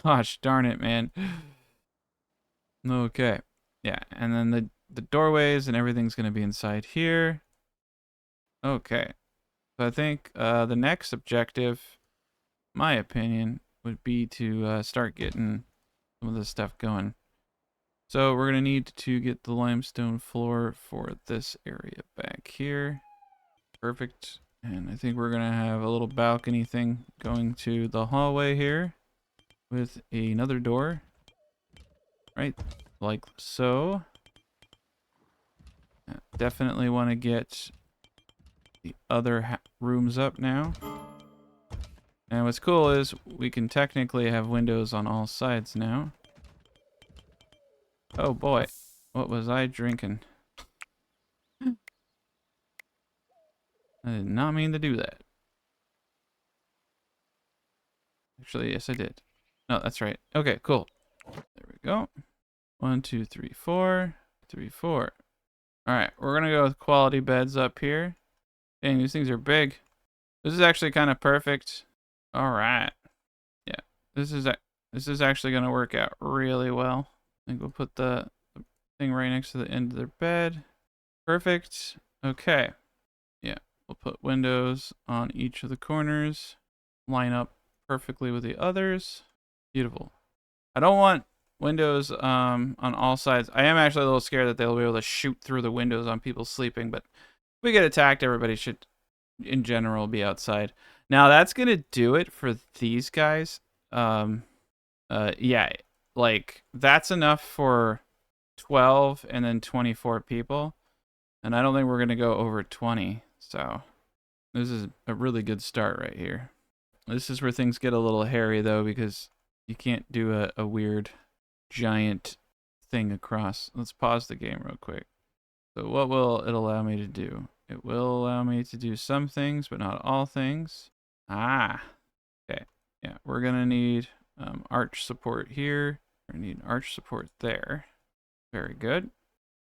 Gosh darn it, man. Okay. Yeah, and then the doorways and everything's going to be inside here. Okay. So I think the next objective, my opinion, would be to start getting some of this stuff going. So we're going to need to get the limestone floor for this area back here. Perfect. And I think we're going to have a little balcony thing going to the hallway here with another door. Right, like so. Definitely want to get the other rooms up now. And what's cool is we can technically have windows on all sides now. Oh boy, what was I drinking? I did not mean to do that. Actually, yes I did. No, that's right. Okay, cool. There we go. 1, 2, 3, 4. 3, 4. Alright, we're gonna go with quality beds up here. Dang, these things are big. This is actually kind of perfect. Alright. Yeah, this is actually gonna work out really well. I think we'll put the thing right next to the end of their bed. Perfect. Okay. Yeah, we'll put windows on each of the corners. Line up perfectly with the others. Beautiful. I don't want windows on all sides. I am actually a little scared that they'll be able to shoot through the windows on people sleeping, but if we get attacked, everybody should, in general, be outside. Now, that's going to do it for these guys. Yeah, like, that's enough for 12 and then 24 people. And I don't think we're going to go over 20, so this is a really good start right here. This is where things get a little hairy, though, because you can't do a weird giant thing across. Let's pause the game real quick. So what will it allow me to do? It will allow me to do some things, but not all things. Ah, okay. Yeah, we're going to need arch support here. We're going to need arch support there. Very good.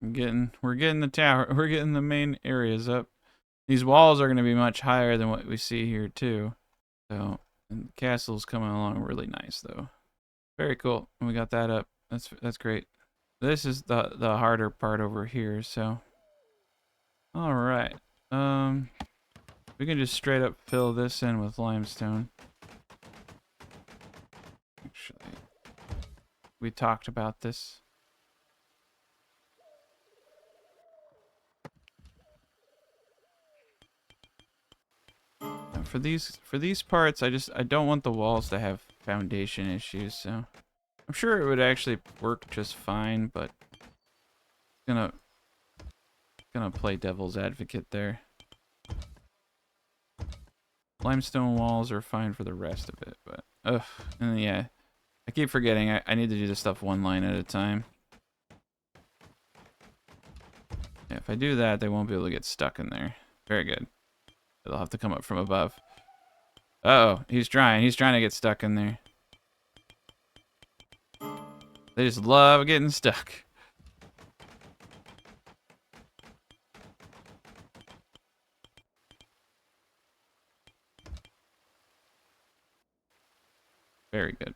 We're getting the tower. We're getting the main areas up. These walls are going to be much higher than what we see here too. So, and the castle's coming along really nice though. Very cool. And we got that up. That's great. This is the harder part over here. So, all right. We can just straight up fill this in with limestone. Actually, we talked about this. Now for these parts, I don't want the walls to have foundation issues. So I'm sure it would actually work just fine, but gonna play devil's advocate there. Limestone walls are fine for the rest of it, but ugh, and yeah, I keep forgetting I need to do this stuff one line at a time. Yeah, if I do that, they won't be able to get stuck in there. Very good. They'll have to come up from above. Uh-oh, he's trying to get stuck in there. They just love getting stuck. Very good.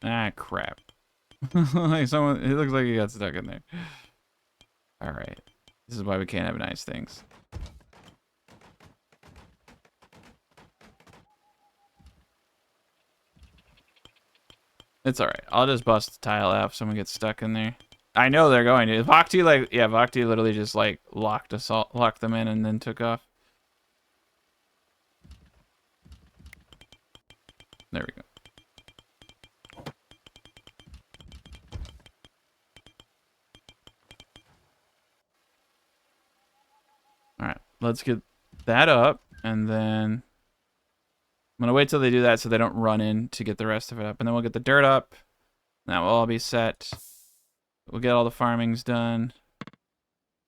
Ah, crap. Like someone, it looks like he got stuck in there. All right. This is why we can't have nice things. It's all right. I'll just bust the tile out if someone gets stuck in there. I know they're going to. Vogti, like, yeah, Vogti literally just like locked them in and then took off. There we go. All right, let's get that up, and then I'm gonna wait till they do that so they don't run in to get the rest of it up, and then we'll get the dirt up. That will all be set. We'll get all the farmings done.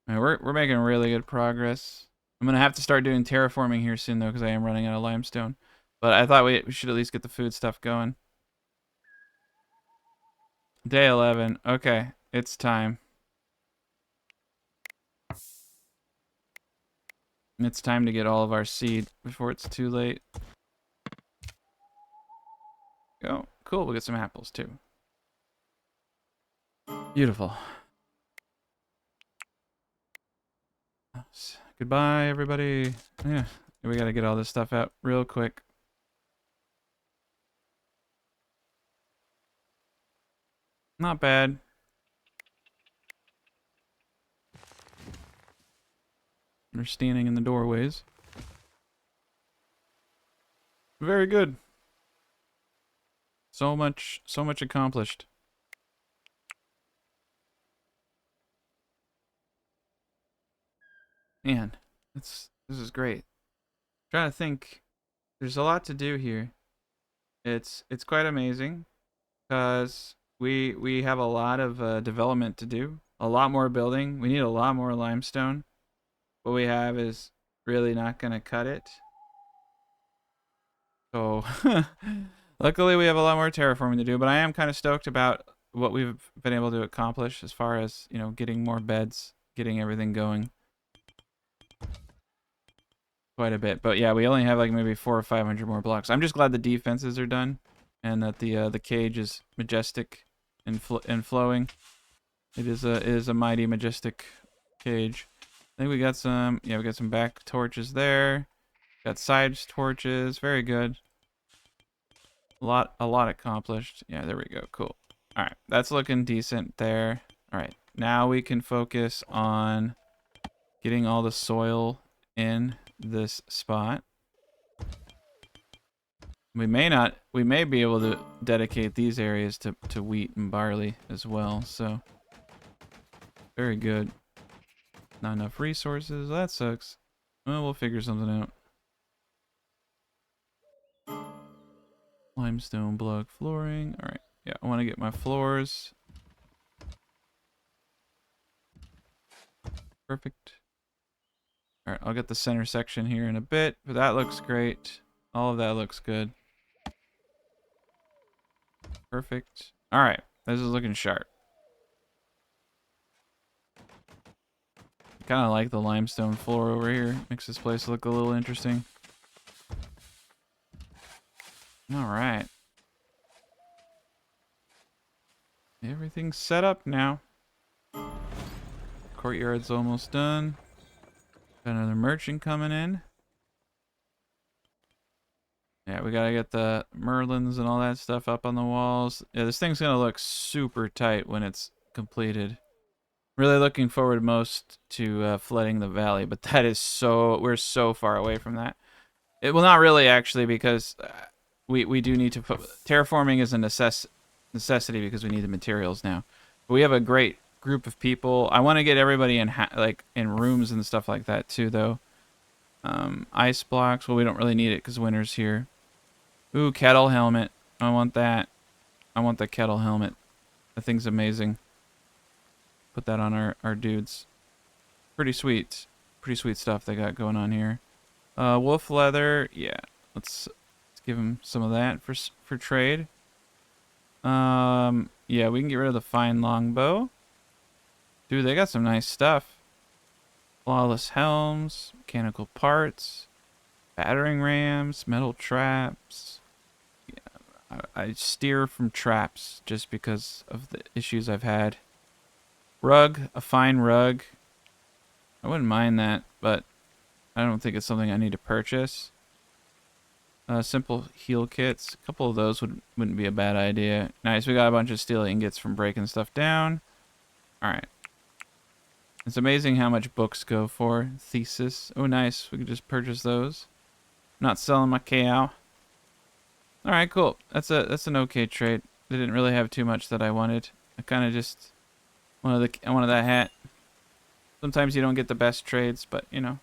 I mean, we're making really good progress. I'm gonna have to start doing terraforming here soon though, because I am running out of limestone. But I thought we should at least get the food stuff going. Day 11. Okay, it's time. It's time to get all of our seed before it's too late. Oh, cool. We'll get some apples too. Beautiful. Goodbye, everybody. Yeah, we gotta get all this stuff out real quick. Not bad. They're standing in the doorways. Very good. So much accomplished. Man, this is great. I'm trying to think. There's a lot to do here. It's quite amazing because we have a lot of development to do. A lot more building. We need a lot more limestone. What we have is really not gonna cut it. So luckily we have a lot more terraforming to do, but I am kind of stoked about what we've been able to accomplish as far as, you know, getting more beds, getting everything going. Quite a bit. But yeah, we only have like maybe 400 or 500 more blocks. I'm just glad the defenses are done and that the cage is majestic and flowing. It is a mighty majestic cage. I think we got some, yeah, we got some back torches there. Got side torches. Very good. A lot accomplished. Yeah, there we go. Cool. All right, that's looking decent there. All right, now we can focus on getting all the soil in this spot. We may be able to dedicate these areas to wheat and barley as well. So very good. Not enough resources. That sucks. Well, we'll figure something out. Limestone block flooring. All right. Yeah, I want to get my floors. Perfect. All right, I'll get the center section here in a bit, but that looks great. All of that looks good. Perfect. All right, this is looking sharp. kind of like the limestone floor over here. Makes this place look a little interesting. All right. Everything's set up now. Courtyard's almost done. Got another merchant coming in. Yeah, we gotta get the merlins and all that stuff up on the walls. Yeah, this thing's gonna look super tight when it's completed. Really looking forward most to flooding the valley, but that is we're so far away from that. It will not really actually, because we do need to put terraforming is a necessity because we need the materials now. But we have a great group of people. I want to get everybody in in rooms and stuff like that too, though. Ice blocks. Well, we don't really need it because winter's here. Ooh, kettle helmet. I want that. I want the kettle helmet. That thing's amazing. Put that on our dudes. Pretty sweet. Pretty sweet stuff they got going on here. Wolf leather. Yeah. Let's give them some of that for trade. Yeah, we can get rid of the fine longbow. Dude, they got some nice stuff. Flawless helms, mechanical parts, battering rams, metal traps. Yeah, I steer from traps just because of the issues I've had. Rug, a fine rug. I wouldn't mind that, but I don't think it's something I need to purchase. Simple heal kits. A couple of those wouldn't be a bad idea. Nice, we got a bunch of steel ingots from breaking stuff down. Alright. It's amazing how much books go for. Thesis. Oh, nice. We could just purchase those. Not selling my cow. Alright, cool. That's an okay trade. They didn't really have too much that I wanted. I kind of just I wanted that hat. Sometimes you don't get the best trades, but you know.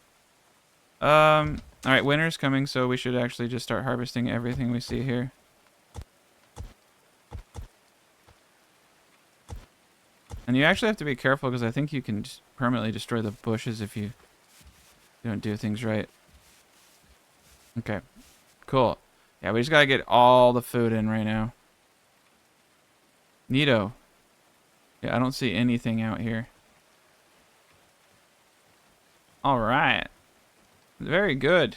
Alright, winter's coming, so we should actually just start harvesting everything we see here. And you actually have to be careful because I think you can just permanently destroy the bushes if you don't do things right. Okay, cool. Yeah, we just gotta get all the food in right now. Neato. Yeah, I don't see anything out here. Alright. Very good.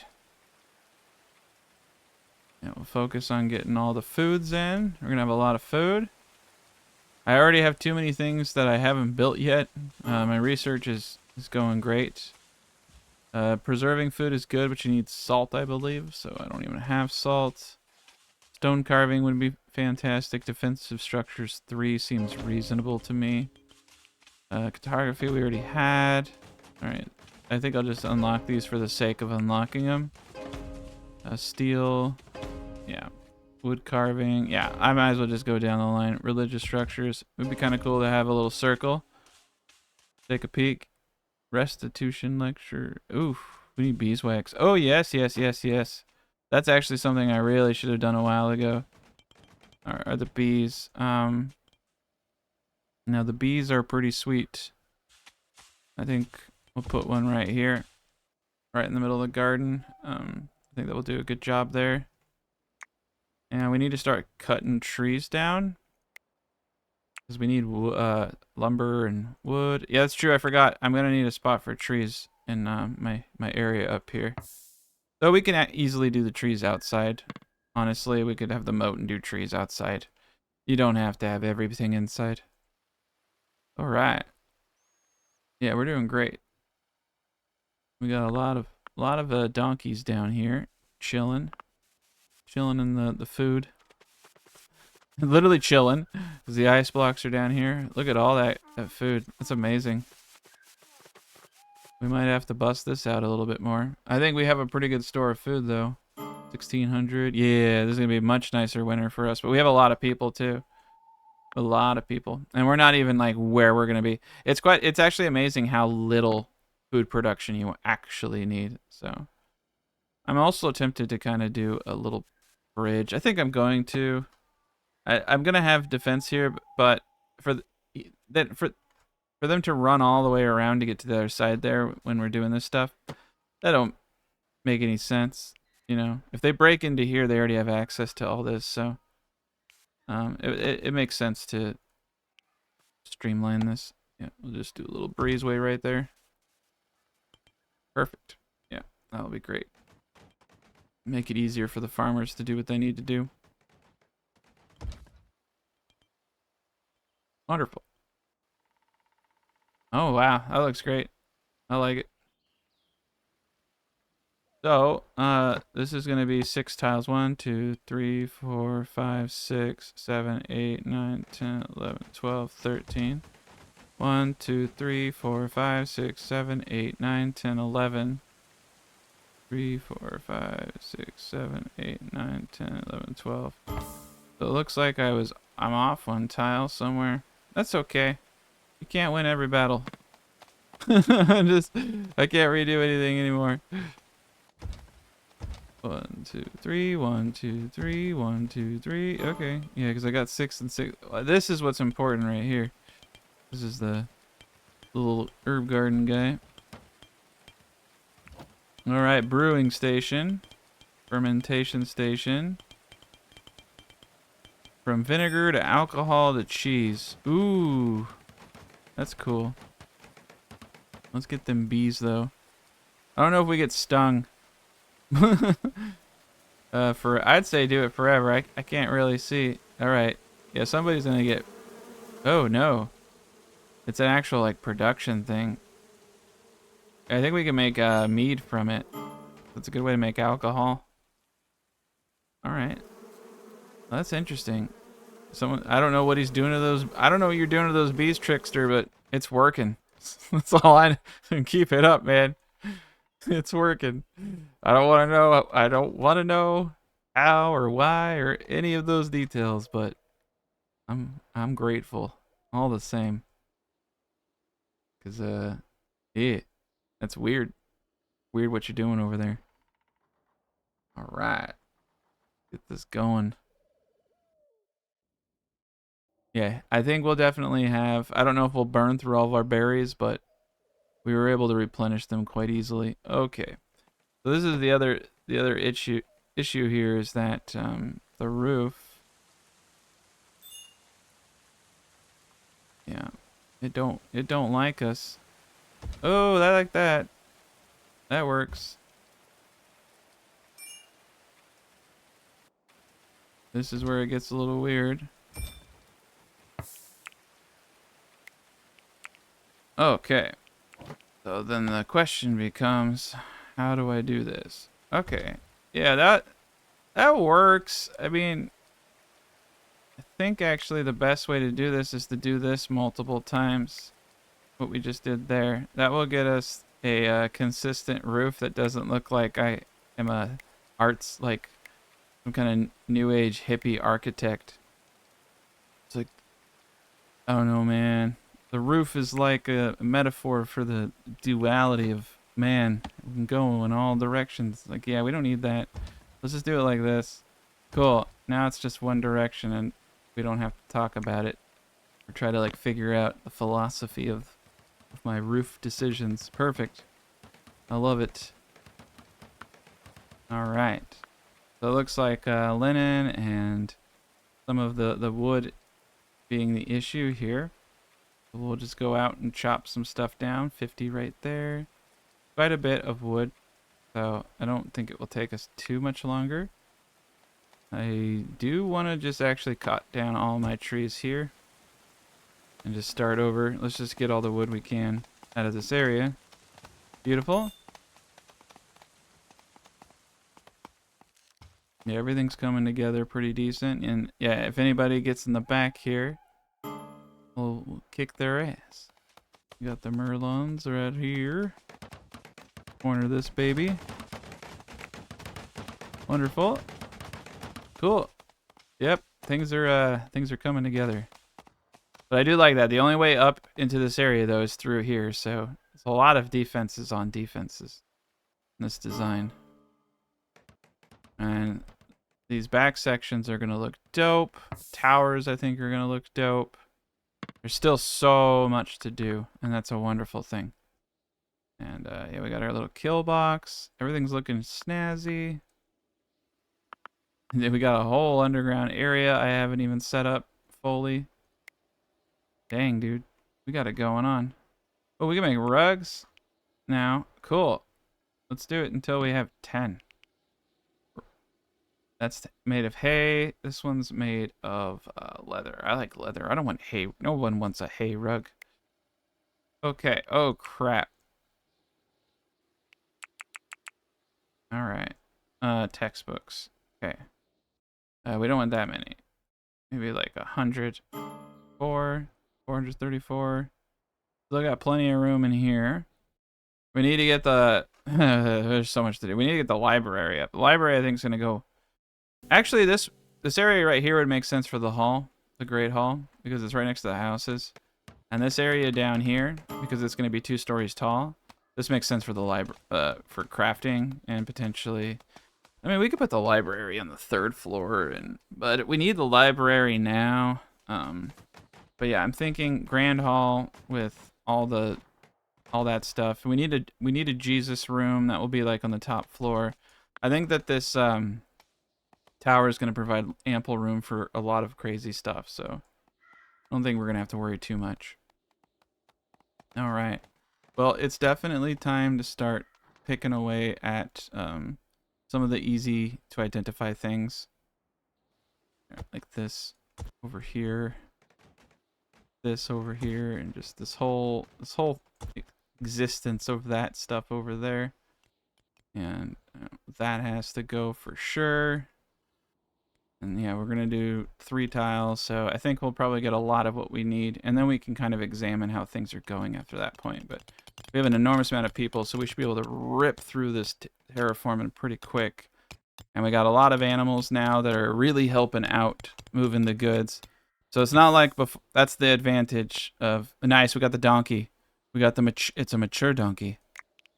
Yeah, we'll focus on getting all the foods in. We're gonna have a lot of food. I already have too many things that I haven't built yet. My research is going great. Preserving food is good, but you need salt, I believe, so I don't even have salt. Stone carving would be fantastic. Defensive structures 3 seems reasonable to me. Cartography we already had. Alright, I think I'll just unlock these for the sake of unlocking them. Steel. Yeah. Wood carving. Yeah, I might as well just go down the line. Religious structures. It would be kind of cool to have a little circle. Take a peek. Restitution lecture. Ooh, we need beeswax. Oh, yes, yes, yes, yes. That's actually something I really should have done a while ago. Are the bees. Now, the bees are pretty sweet. I think we'll put one right here. Right in the middle of the garden. I think that will do a good job there. And we need to start cutting trees down. Because we need lumber and wood. Yeah, that's true. I forgot. I'm going to need a spot for trees in my area up here. Though we can easily do the trees outside. Honestly, we could have the moat and do trees outside. You don't have to have everything inside. Alright. Yeah, we're doing great. We got a lot of donkeys down here. Chilling in the food. Literally chilling, because the ice blocks are down here. Look at all that food. That's amazing. We might have to bust this out a little bit more. I think we have a pretty good store of food, though. 1,600. Yeah, this is going to be a much nicer winter for us. But we have a lot of people, too. A lot of people. And we're not even, like, where we're going to be. It's actually amazing how little food production you actually need. So, I'm also tempted to kind of do a little bridge. I think I'm going to. I'm gonna have defense here, but for them to run all the way around to get to the other side there when we're doing this stuff, that don't make any sense. You know, if they break into here, they already have access to all this, so it makes sense to streamline this. Yeah, we'll just do a little breezeway right there. Perfect. Yeah, that'll be great. Make it easier for the farmers to do what they need to do. Wonderful. Oh, wow. That looks great. I like it. So, this is going to be 6 tiles. 1, 2, 3, 4, 5, 6, 7, 8, 9, 10, 11, 12, 13. 1, 2, 3, 4, 5, 6, 7, 8, 9, 10, 11. 3, 4, 5, 6, 7, 8, 9, 10, 11, 12. So it looks like I'm off 1 tile somewhere. That's okay. You can't win every battle. I can't redo anything anymore. 1, 2, 3, 1, 2, 3, 1, 2, 3. Okay. Yeah, because I got 6 and 6. This is what's important right here. This is the little herb garden guy. Alright, brewing station. Fermentation station. From vinegar to alcohol to cheese. Ooh. That's cool. Let's get them bees, though. I don't know if we get stung. I'd say do it forever. I can't really see. Alright. Yeah, somebody's gonna get... Oh, no. It's an actual, like, production thing. I think we can make mead from it. That's a good way to make alcohol. Alright. Well, that's interesting. I don't know what he's doing to those. I don't know what you're doing to those bees, Trickster, but it's working. That's all I know. Keep it up, man. It's working. I don't want to know. I don't want to know how or why or any of those details, but I'm grateful all the same. Cause yeah, that's weird. Weird what you're doing over there. All right, get this going. Yeah, I think we'll definitely have. I don't know if we'll burn through all of our berries, but we were able to replenish them quite easily. Okay, so this is the other issue here is that the roof. Yeah, it don't like us. Oh, I like that. That works. This is where it gets a little weird. Okay. So then the question becomes, how do I do this? Okay. Yeah, that works. I mean, I think actually the best way to do this is to do this multiple times. What we just did there. That will get us a consistent roof that doesn't look like I am a like some kind of new age hippie architect. It's like, I don't know, man. The roof is like a metaphor for the duality of man. We can go in all directions. Like, yeah, we don't need that. Let's just do it like this. Cool. Now it's just one direction and we don't have to talk about it or try to like figure out the philosophy of my roof decisions. Perfect. I love it. All right. So it looks like linen and some of the wood being the issue here. So we'll just go out and chop some stuff down. 50 right there. Quite a bit of wood. So I don't think it will take us too much longer. I do want to just actually cut down all my trees here. And just start over. Let's just get all the wood we can out of this area. Beautiful. Yeah, everything's coming together pretty decent. And yeah, if anybody gets in the back here, we'll kick their ass. We got the Merlons right here. Corner this baby. Wonderful. Cool. Yep, things are coming together. But I do like that. The only way up into this area though is through here, so it's a lot of defenses on defenses in this design. And these back sections are gonna look dope. Towers I think are gonna look dope. There's still so much to do, and that's a wonderful thing. And yeah, we got our little kill box. Everything's looking snazzy. And then we got a whole underground area I haven't even set up fully. Dang, dude. We got it going on. Oh, we can make rugs now. Cool. Let's do it until we have 10. That's made of hay. This one's made of leather. I like leather. I don't want hay. No one wants a hay rug. Okay. Oh, crap. All right. Textbooks. Okay. We don't want that many. Maybe like 104, 434. Still got plenty of room in here. We need to get the... There's so much to do. We need to get the library up. The library, I think, is going to go... Actually, this area right here would make sense for the hall. The Great Hall. Because it's right next to the houses. And this area down here, because it's going to be 2 stories tall. This makes sense for the library, for crafting and potentially... I mean, we could put the library on the 3rd floor, but we need the library now. But yeah, I'm thinking Grand Hall with all that stuff. We need a Jesus room that will be like on the top floor. I think that this tower is going to provide ample room for a lot of crazy stuff, so I don't think we're going to have to worry too much. All right. Well, it's definitely time to start picking away at some of the easy to identify things. Like this over here. This over here, and just this whole existence of that stuff over there. And that has to go for sure. And yeah, we're gonna do 3 tiles, so I think we'll probably get a lot of what we need, and then we can kind of examine how things are going after that point. But we have an enormous amount of people, so we should be able to rip through this terraforming pretty quick. And we got a lot of animals now that are really helping out moving the goods. So it's not like before. That's the advantage of... Nice, we got the donkey. We got it's a mature donkey.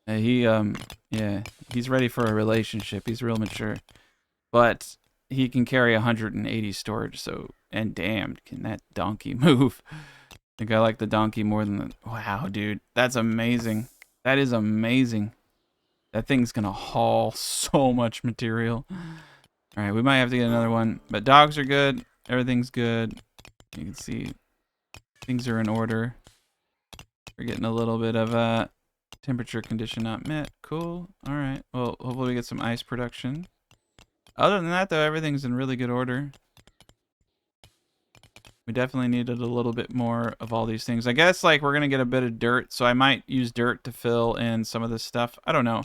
Yeah, he's ready for a relationship. He's real mature. But he can carry 180 storage, so... And damn, can that donkey move. I think I like the donkey more than the... Wow, dude. That's amazing. That is amazing. That thing's gonna haul so much material. Alright, we might have to get another one. But dogs are good. Everything's good. You can see things are in order. We're getting a little bit of temperature condition not met. Cool. Alright. Well, hopefully we get some ice production. Other than that, though, everything's in really good order. We definitely needed a little bit more of all these things. I guess, like, we're going to get a bit of dirt, so I might use dirt to fill in some of this stuff. I don't know.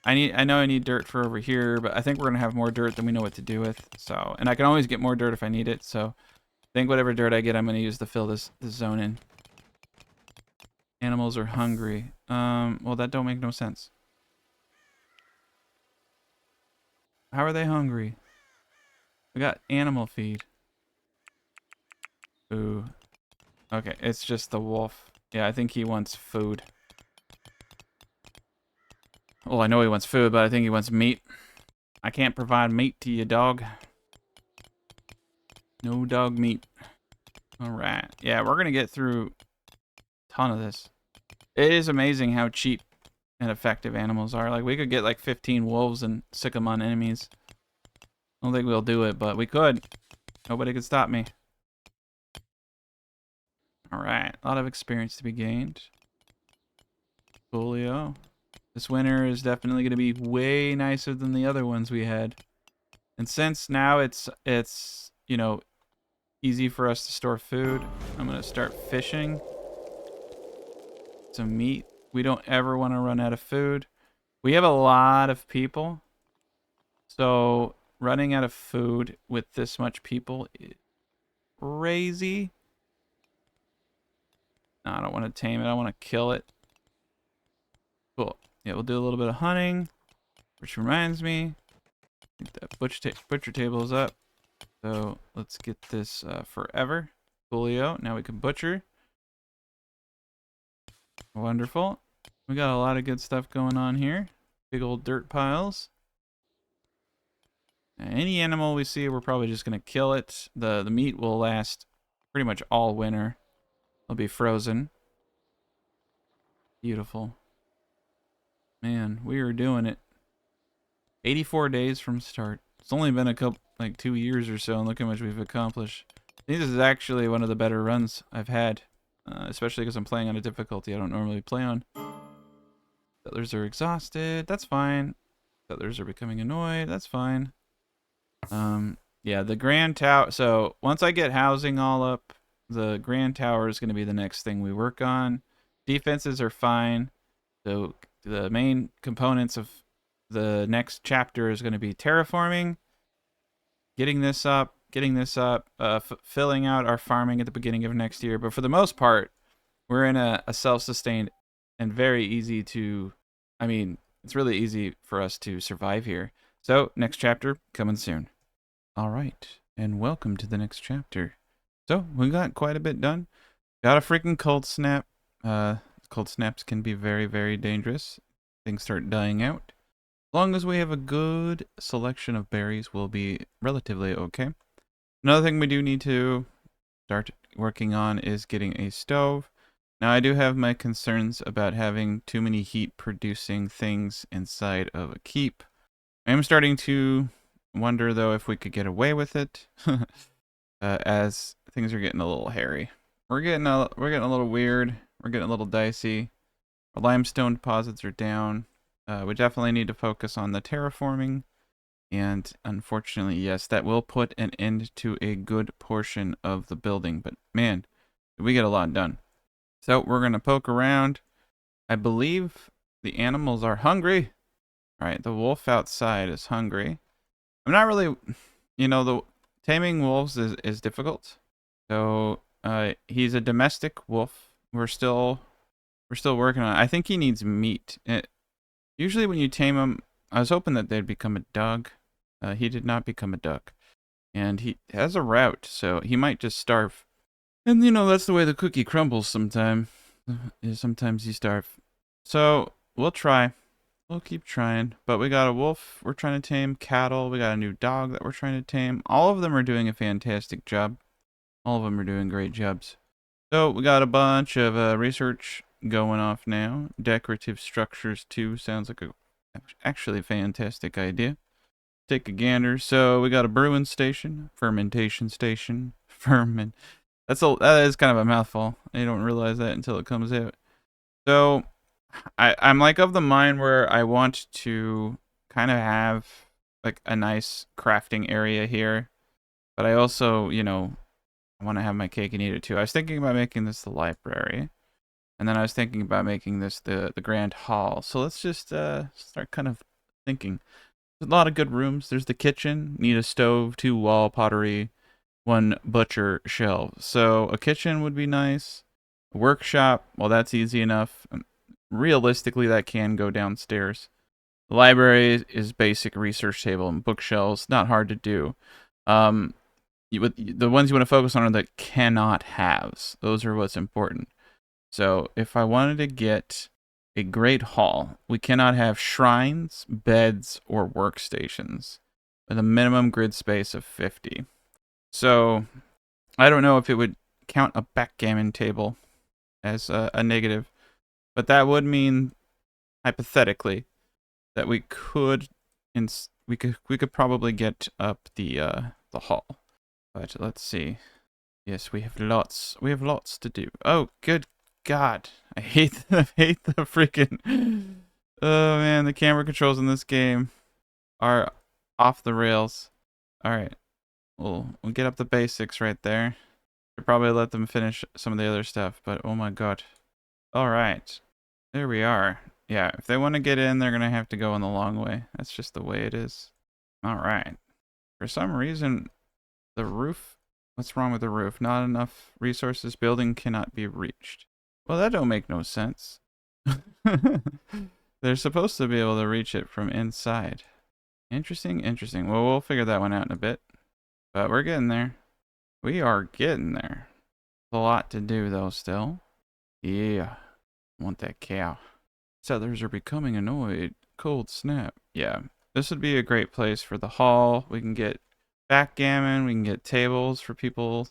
I know I need dirt for over here, but I think we're going to have more dirt than we know what to do with. So, and I can always get more dirt if I need it, so I think whatever dirt I get, I'm going to use to fill this zone in. Animals are hungry. Well, that don't make no sense. How are they hungry? We got animal feed. Ooh. Okay, it's just the wolf. Yeah, I think he wants food. Well, I know he wants food, but I think he wants meat. I can't provide meat to you, dog. No dog meat. Alright. Yeah, we're going to get through a ton of this. It is amazing how cheap and effective animals are. Like, we could get like 15 wolves and sick them on enemies. I don't think we'll do it, but we could. Nobody could stop me. Alright, a lot of experience to be gained. Folio. This winter is definitely going to be way nicer than the other ones we had. And since now it's you know, easy for us to store food, I'm going to start fishing some meat. We don't ever want to run out of food. We have a lot of people. So running out of food with this much people is crazy. No, I don't want to tame it. I want to kill it. Cool. Yeah, we'll do a little bit of hunting, which reminds me, that butcher table is up. So let's get this forever. Folio. Now we can butcher. Wonderful. We got a lot of good stuff going on here. Big old dirt piles. Any animal we see, we're probably just going to kill it. The meat will last pretty much all winter. It'll be frozen. Beautiful. Man, we are doing it. 84 days from start. It's only been a couple, like 2 years or so, and look how much we've accomplished. I think this is actually one of the better runs I've had. Especially because I'm playing on a difficulty I don't normally play on. Settlers are exhausted. That's fine. Settlers are becoming annoyed. That's fine. Yeah, the Grand Tower. So once I get housing all up, the Grand Tower is going to be the next thing we work on. Defenses are fine. So the main components of the next chapter is going to be terraforming, getting this up, filling out our farming at the beginning of next year. But for the most part, we're in a self-sustained and very easy to, I mean, it's really easy for us to survive here. So next chapter coming soon. All right, and welcome to the next chapter. So we got quite a bit done. Got a freaking cold snap. Cold snaps can be very, very dangerous. Things start dying out. As long as we have a good selection of berries, we'll be relatively okay. Another thing we do need to start working on is getting a stove. Now, I do have my concerns about having too many heat-producing things inside of a keep. I am starting to wonder, though, if we could get away with it, as things are getting a little hairy. We're getting a little weird. We're getting a little dicey. Our limestone deposits are down. We definitely need to focus on the terraforming. And unfortunately, yes, that will put an end to a good portion of the building. But man, did we get a lot done. So we're going to poke around. I believe the animals are hungry. All right, the wolf outside is hungry. I'm not really, the taming wolves is difficult. So he's a domestic wolf. We're still working on it. I think he needs meat. Usually when you tame him, I was hoping that they'd become a dog. He did not become a duck. And he has a route, so he might just starve. And, that's the way the cookie crumbles sometimes. Sometimes you starve. So, we'll try. We'll keep trying. But we got a wolf we're trying to tame, cattle. We got a new dog that we're trying to tame. All of them are doing a fantastic job. All of them are doing great jobs. So, we got a bunch of research going off now. Decorative structures, too. Sounds like a actually fantastic idea. Take a gander. So we got a brewing station, fermentation station, that is kind of a mouthful. You don't realize that until it comes out. So I'm like of the mind where I want to kind of have like a nice crafting area here, but I also, I want to have my cake and eat it too. I was thinking about making this the library, and then I was thinking about making this the grand hall. So let's just start kind of thinking. There's a lot of good rooms. There's the kitchen. Need a stove, 2 wall pottery, 1 butcher shelf. So a kitchen would be nice. A workshop, well, that's easy enough. Realistically, that can go downstairs. The library is basic research table and bookshelves. Not hard to do. The ones you want to focus on are the cannot haves. Those are what's important. So if I wanted to get a great hall, we cannot have shrines, beds, or workstations with a minimum grid space of 50. So I don't know if it would count a backgammon table as a negative, but that would mean hypothetically that we could probably get up the hall. But let's see. Yes, we have lots to do. Oh, good God, I hate the freaking. Oh man, the camera controls in this game are off the rails. All right, we'll get up the basics right there. Should probably let them finish some of the other stuff, but oh my God. All right, there we are. Yeah, if they want to get in, they're gonna have to go in the long way. That's just the way it is. All right. For some reason, the roof. What's wrong with the roof? Not enough resources. Building cannot be reached. Well, that don't make no sense. They're supposed to be able to reach it from inside. Interesting. Well, we'll figure that one out in a bit. But we're getting there. We are getting there. There's a lot to do, though, still. Yeah. I want that cow. Settlers are becoming annoyed. Cold snap. Yeah. This would be a great place for the hall. We can get backgammon. We can get tables for people.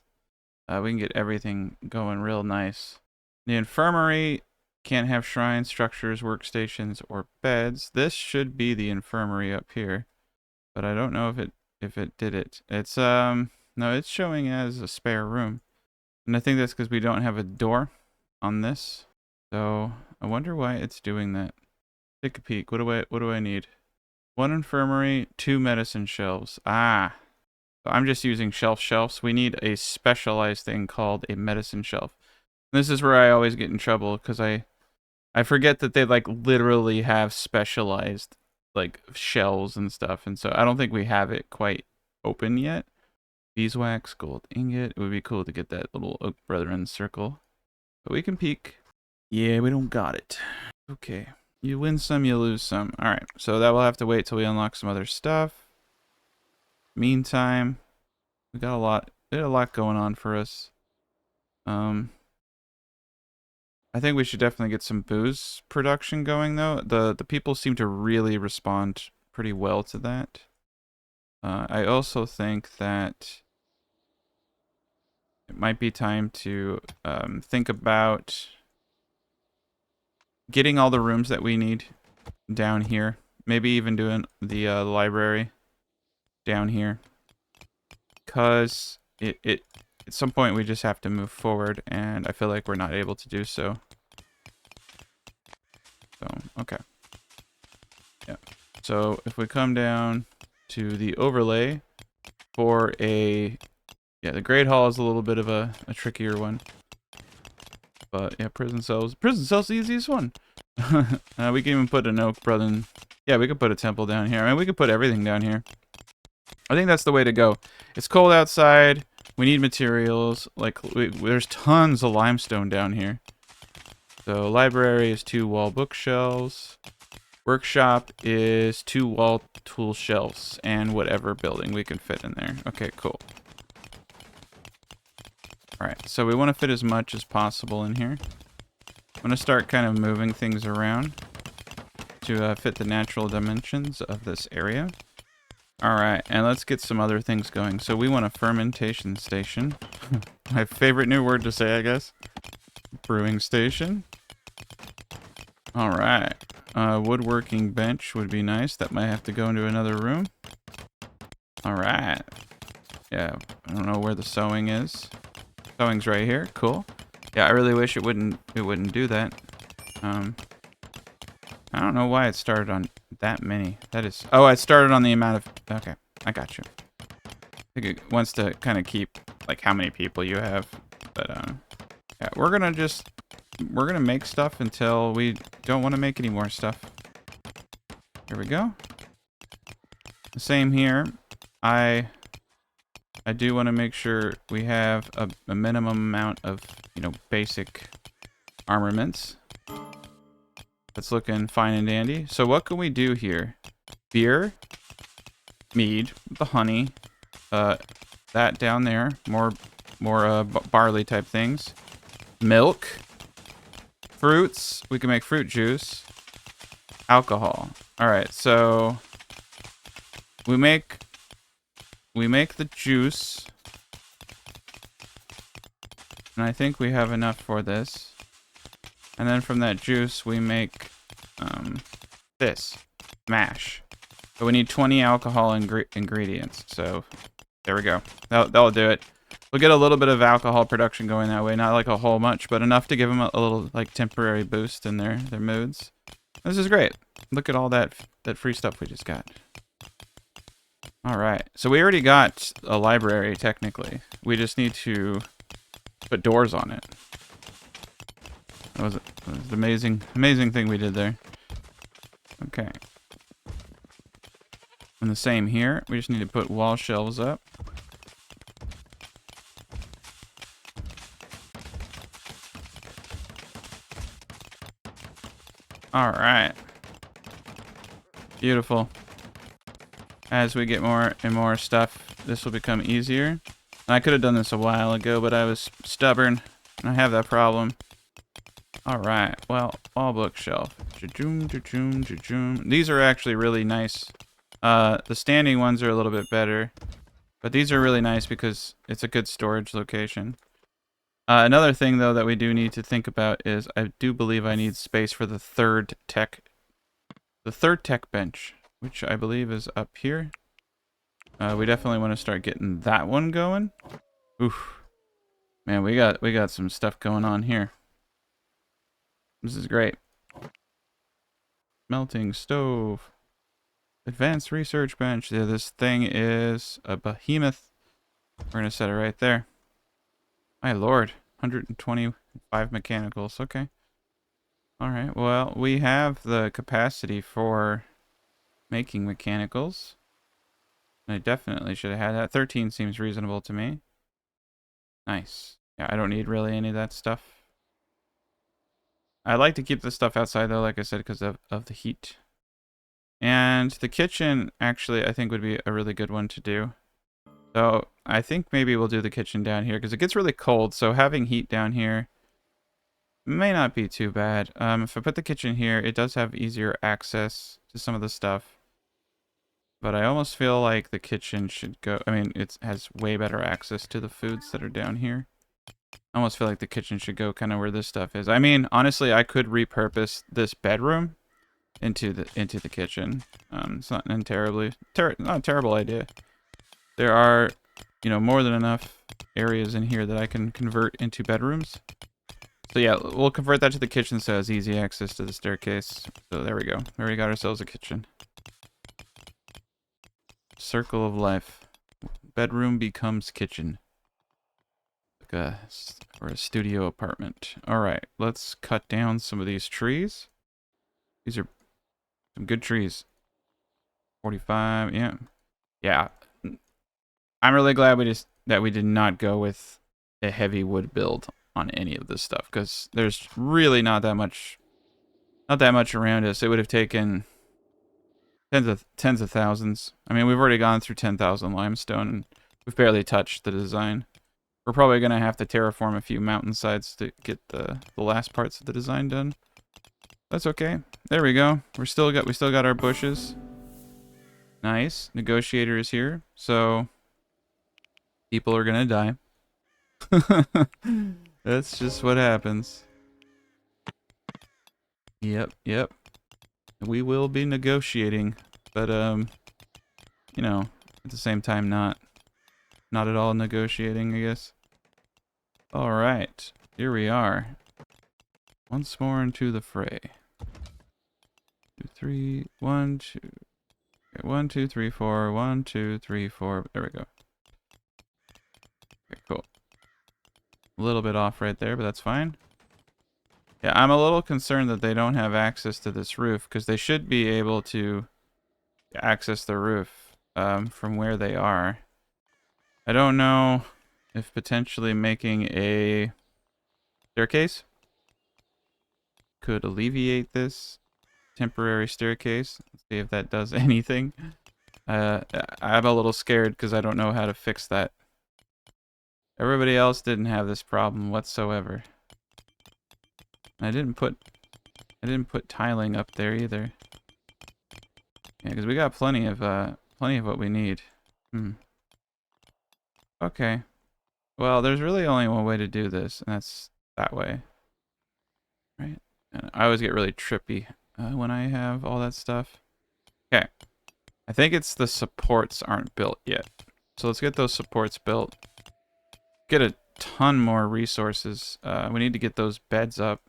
We can get everything going real nice. The infirmary can't have shrines, structures, workstations, or beds. This should be the infirmary up here, but I don't know if it did it. It's no, it's showing as a spare room, and I think that's because we don't have a door on this. So I wonder why it's doing that. Take a peek. What do I need? 1 infirmary, 2 medicine shelves. Ah. So I'm just using shelves. We need a specialized thing called a medicine shelf. This is where I always get in trouble because I forget that they like literally have specialized like shells and stuff, and so I don't think we have it quite open yet. Beeswax, gold ingot. It would be cool to get that little Oak Brethren circle, but we can peek. Yeah, we don't got it. Okay, you win some, you lose some. All right, so that will have to wait till we unlock some other stuff. Meantime, we got a lot going on for us. I think we should definitely get some booze production going, though. The people seem to really respond pretty well to that. I also think that it might be time to think about getting all the rooms that we need down here. Maybe even doing the library down here. Because at some point we just have to move forward, and I feel like we're not able to do so. So, okay. Yeah. So if we come down to the overlay for a... Yeah, the Great Hall is a little bit of a trickier one. But yeah, prison cells. Prison cells the easiest one. We can even put an Oak Brother. Yeah, we could put a temple down here. I mean, we could put everything down here. I think that's the way to go. It's cold outside. We need materials. Like, there's tons of limestone down here. So, library is 2 wall bookshelves. Workshop is 2 wall tool shelves. And whatever building we can fit in there. Okay, cool. Alright, so we want to fit as much as possible in here. I'm going to start kind of moving things around to fit the natural dimensions of this area. Alright, and let's get some other things going. So we want a fermentation station. My favorite new word to say, I guess. Brewing station. Alright. Woodworking bench would be nice. That might have to go into another room. Alright. Yeah, I don't know where the sewing is. Sewing's right here. Cool. Yeah, I really wish it wouldn't do that. I don't know why it started on that many. That is... Oh, it started on the amount of... Okay, I got you. I think it wants to kind of keep, like, how many people you have. But, yeah, we're gonna make stuff until we don't want to make any more stuff. Here we go. The same here. I do want to make sure we have a minimum amount of, you know, basic armaments. That's looking fine and dandy. So what can we do here? Beer, mead, the honey, that down there, more barley type things, milk, fruits. We can make fruit juice, alcohol. All right, so we make the juice, and I think we have enough for this. And then from that juice, we make this mash. So we need 20 alcohol ingredients. So there we go. That'll do it. We'll get a little bit of alcohol production going that way. Not like a whole much, but enough to give them a little like temporary boost in their moods. This is great. Look at all that free stuff we just got. All right. So we already got a library technically. We just need to put doors on it. That was an amazing thing we did there. Okay. And the same here. We just need to put wall shelves up. Alright. Beautiful. As we get more and more stuff, this will become easier. I could have done this a while ago, but I was stubborn. And I have that problem. Alright, well, all bookshelf. These are actually really nice. The standing ones are a little bit better. But these are really nice because it's a good storage location. Another thing, though, that we do need to think about is I do believe I need space for the third tech bench, which I believe is up here. We definitely want to start getting that one going. Oof. Man, we got some stuff going on here. This is great. Smelting stove. Advanced research bench. Yeah, this thing is a behemoth. We're going to set it right there. My lord. 125 mechanicals. Okay. Alright, well, we have the capacity for making mechanicals. I definitely should have had that. 13 seems reasonable to me. Nice. Yeah, I don't need really any of that stuff. I like to keep the stuff outside, though, like I said, because of the heat. And the kitchen, actually, I think would be a really good one to do. So I think maybe we'll do the kitchen down here, because it gets really cold, so having heat down here may not be too bad. If I put the kitchen here, it does have easier access to some of the stuff. But I almost feel like the kitchen should go... I mean, it has way better access to the foods that are down here. I almost feel like the kitchen should go kind of where this stuff is. I mean, honestly, I could repurpose this bedroom into the kitchen. It's not a not a terrible idea. There are, you know, more than enough areas in here that I can convert into bedrooms. So yeah, we'll convert that to the kitchen so it has easy access to the staircase. So there we go. We already got ourselves a kitchen. Circle of life. Bedroom becomes kitchen. Like or a studio apartment. Alright, let's cut down some of these trees. These are some good trees. 45, yeah. Yeah. I'm really glad that we did not go with a heavy wood build on any of this stuff, because there's really not that much around us. It would have taken tens of thousands. I mean, we've already gone through 10,000 limestone, and we've barely touched the design. We're probably gonna have to terraform a few mountainsides to get the last parts of the design done. That's okay. There we go. We still got our bushes. Nice. Negotiator is here, so people are gonna die. That's just what happens. Yep. We will be negotiating, but you know, at the same time not at all negotiating, I guess. All right, here we are. Once more into the fray. 2, 3, 1, 2. Okay, 1, 2, 3, 4. 1, 2, 3, 4. There we go. Okay, cool. A little bit off right there, but that's fine. Yeah, I'm a little concerned that they don't have access to this roof, because they should be able to access the roof from where they are. I don't know if potentially making a staircase could alleviate this temporary staircase. Let's see if that does anything. I'm a little scared because I don't know how to fix that. Everybody else didn't have this problem whatsoever. I didn't put tiling up there either. Yeah, because we got plenty of what we need. Okay. Well, there's really only one way to do this, and that's that way. Right? And I always get really trippy when I have all that stuff. Okay. I think it's the supports aren't built yet. So let's get those supports built. Get a ton more resources. We need to get those beds up.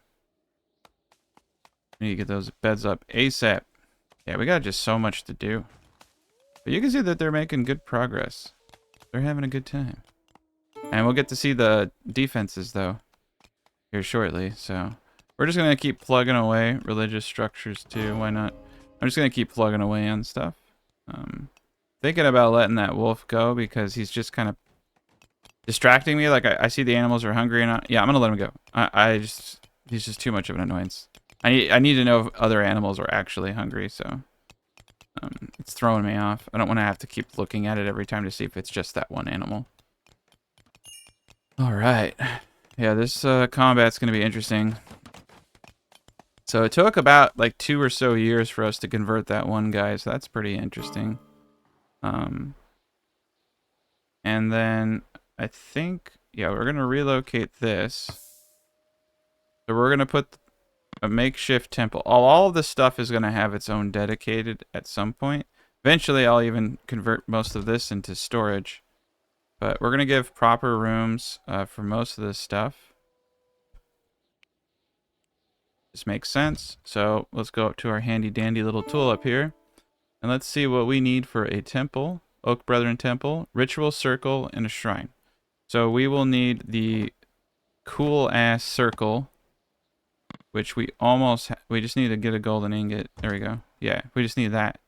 We need to get those beds up ASAP. Yeah, we got just so much to do. But you can see that they're making good progress. They're having a good time. And we'll get to see the defenses, though, here shortly. So we're just going to keep plugging away. Religious structures, too. Why not? I'm just going to keep plugging away on stuff. Thinking about letting that wolf go because he's just kind of distracting me. Like, I see the animals are hungry. And yeah, I'm going to let him go. He's just too much of an annoyance. I need to know if other animals are actually hungry, so it's throwing me off. I don't want to have to keep looking at it every time to see if it's just that one animal. All right. Yeah, this combat's going to be interesting. So it took about like 2 or so years for us to convert that one guy, so that's pretty interesting. And then I think, yeah, we're going to relocate this. So we're going to put a makeshift temple. All of this stuff is going to have its own dedicated at some point. Eventually, I'll even convert most of this into storage. But we're going to give proper rooms for most of this stuff. This makes sense. So let's go up to our handy dandy little tool up here. And let's see what we need for a temple. Oak Brethren Temple, Ritual Circle, and a Shrine. So we will need the cool ass circle, which we almost we just need to get a golden ingot. There we go. Yeah, we just need that.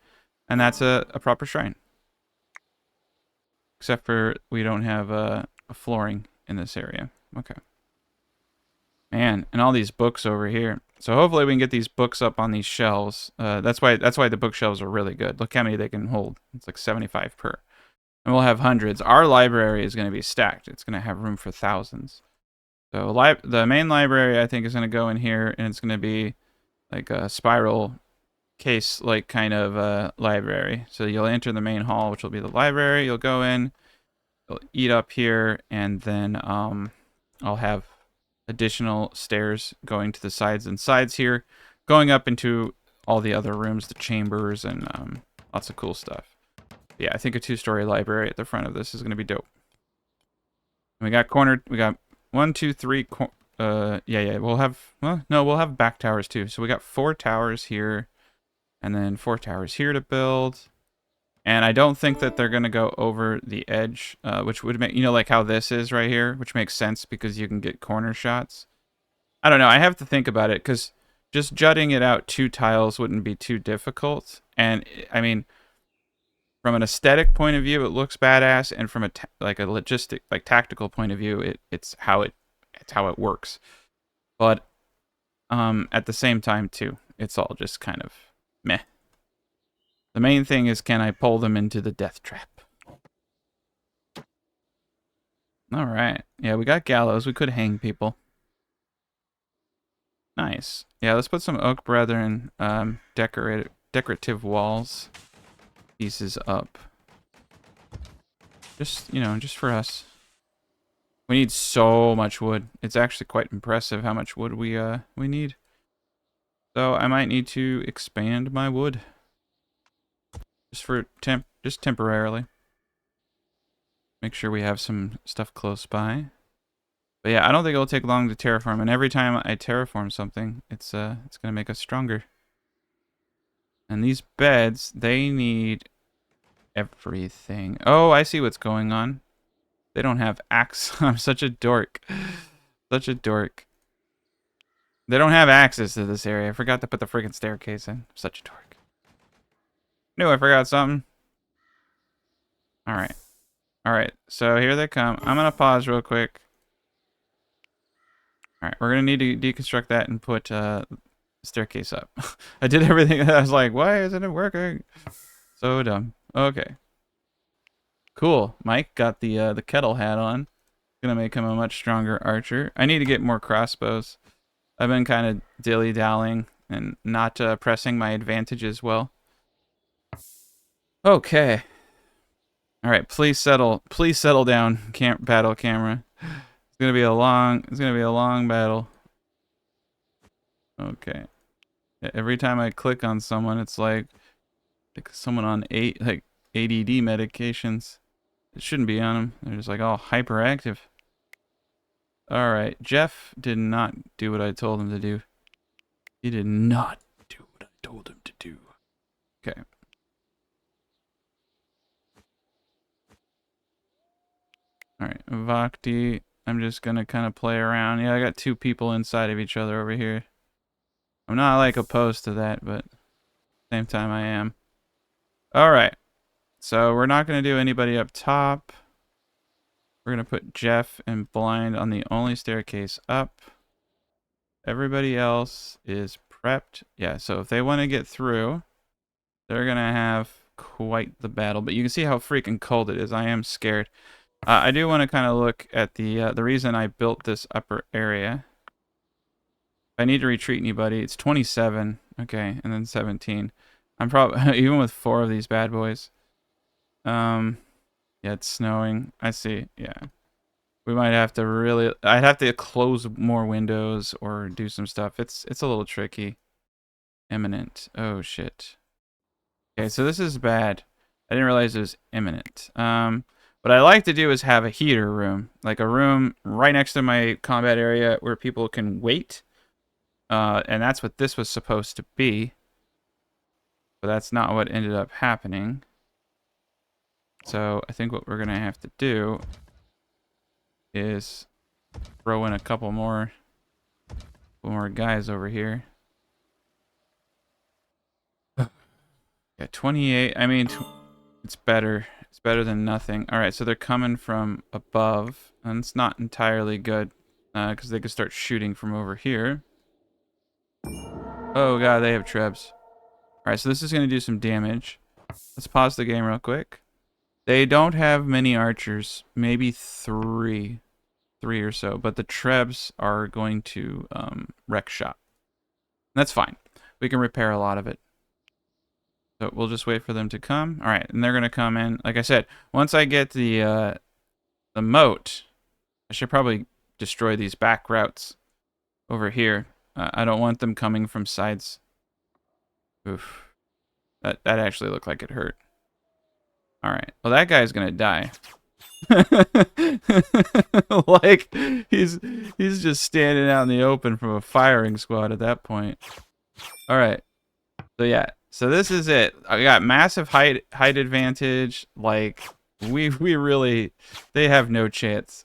And that's a proper shrine. Except for we don't have a flooring in this area. Okay. Man, and all these books over here. So hopefully we can get these books up on these shelves. That's why the bookshelves are really good. Look how many they can hold. It's like 75 per. And we'll have hundreds. Our library is going to be stacked. It's going to have room for thousands. So the main library, I think, is going to go in here, and it's going to be like a spiral case, like kind of library. So you'll enter the main hall, which will be the library. You'll go in, you'll eat up here, and then I'll have additional stairs going to the sides and sides here, going up into all the other rooms, the chambers, and lots of cool stuff. Yeah, I think a 2-story library at the front of this is going to be dope. And we got 1, 2, 3. Yeah. We'll have, well, no, we'll have back towers too. So we got 4 towers here, and then 4 towers here to build. And I don't think that they're going to go over the edge, which would make, you know, like how this is right here, which makes sense because you can get corner shots. I don't know. I have to think about it because just jutting it out 2 tiles wouldn't be too difficult. And I mean, from an aesthetic point of view, it looks badass, and from a logistic, like tactical point of view, it's how it works. But at the same time too, it's all just kind of meh. The main thing is, can I pull them into the death trap? All right. Yeah, we got gallows. We could hang people. Nice. Yeah, let's put some Oak Brethren decorative walls pieces up. Just, you know, just for us. We need so much wood. It's actually quite impressive how much wood we need. So I might need to expand my wood. Just for temporarily. Make sure we have some stuff close by. But yeah, I don't think it'll take long to terraform, and every time I terraform something, it's gonna make us stronger. And these beds, they need everything. Oh, I see what's going on. They don't have axe. I'm such a dork. Such a dork. They don't have access to this area. I forgot to put the freaking staircase in. Such a dork. Knew I forgot something. Alright. Alright, so here they come. I'm gonna pause real quick. Alright, we're gonna need to deconstruct that and put staircase up. I did everything. I was like, why isn't it working? So dumb. Okay. Cool. Mike got the kettle hat on. Gonna make him a much stronger archer. I need to get more crossbows. I've been kind of dilly-dallying and not pressing my advantage as well. Okay. All right, please settle down, battle camera. It's gonna be a long battle. Okay. Every time I click on someone, it's like someone on ADD medications. It shouldn't be on them. They're just like all hyperactive. All right, Jeff did not do what I told him to do. He did not do what I told him to do. Okay. All right, Vogti. I'm just gonna kind of play around. Yeah, I got 2 people inside of each other over here. I'm not like opposed to that, but at the same time I am. All right. So we're not gonna do anybody up top. We're gonna put Jeff and Blind on the only staircase up. Everybody else is prepped. Yeah, so if they want to get through, they're gonna have quite the battle. But you can see how freaking cold it is. I am scared. I do want to kind of look at the reason I built this upper area. If I need to retreat anybody, it's 27. Okay, and then 17. I'm probably even with 4 of these bad boys. Yeah, it's snowing. I see. Yeah. We might have to really... I'd have to close more windows or do some stuff. It's a little tricky. Imminent. Oh, shit. Okay, so this is bad. I didn't realize it was imminent. What I like to do is have a heater room. Like a room right next to my combat area where people can wait. And that's what this was supposed to be. But that's not what ended up happening. So I think what we're going to have to do is throw in a couple more guys over here. Yeah, 28. I mean, it's better. It's better than nothing. All right, so they're coming from above, and it's not entirely good because they could start shooting from over here. Oh god, they have trebs. All right, so this is going to do some damage. Let's pause the game real quick. They don't have many archers, maybe three or so, but the trebs are going to wreck shop. That's fine. We can repair a lot of it. So we'll just wait for them to come. All right, and they're gonna come in. Like I said, once I get the moat, I should probably destroy these back routes over here. I don't want them coming from sides. Oof, that actually looked like it hurt. All right, well that guy's gonna die. Like he's just standing out in the open from a firing squad at that point. All right, so yeah. So this is it. I got massive height advantage. Like we really, they have no chance.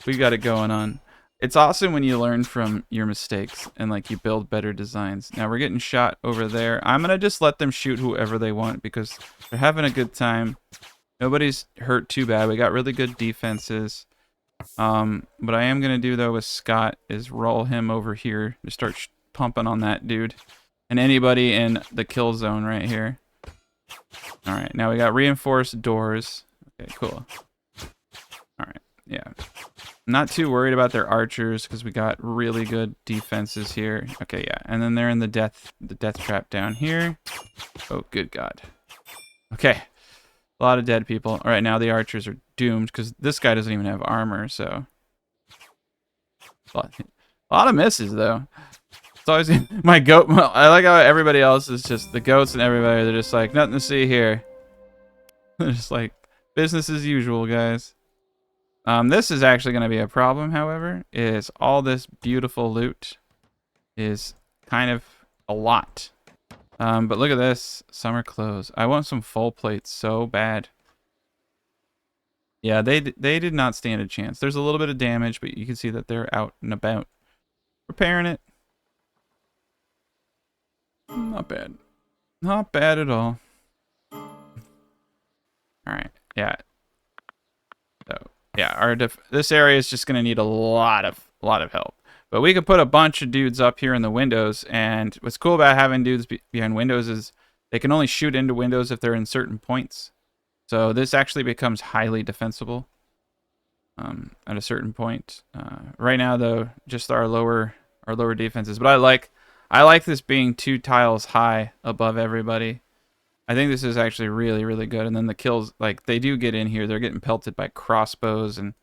We got it going on. It's awesome when you learn from your mistakes and like you build better designs. Now we're getting shot over there. I'm gonna just let them shoot whoever they want because they're having a good time. Nobody's hurt too bad. We got really good defenses. What I am gonna do though with Scott is roll him over here to start pumping on that dude. And anybody in the kill zone right here. Alright, now we got reinforced doors. Okay, cool. Alright, yeah. Not too worried about their archers because we got really good defenses here. Okay, yeah. And then they're in the death trap down here. Oh, good God. Okay. A lot of dead people. Alright, now the archers are doomed because this guy doesn't even have armor, so. A lot of misses, though. It's always my goat. I like how everybody else is just the goats and everybody. They're just like nothing to see here. They're just like business as usual, guys. This is actually going to be a problem. However, is all this beautiful loot is kind of a lot. But look at this summer clothes. I want some full plates so bad. Yeah, they did not stand a chance. There's a little bit of damage, but you can see that they're out and about repairing it. Not bad. Not bad at all. Alright, yeah. So, yeah, this area is just going to need a lot of help. But we could put a bunch of dudes up here in the windows, and what's cool about having dudes behind windows is they can only shoot into windows if they're in certain points. So this actually becomes highly defensible at a certain point. Right now, though, just our lower defenses. But I like this being 2 tiles high above everybody. I think this is actually really, really good. And then the kills, like, they do get in here. They're getting pelted by crossbows. And,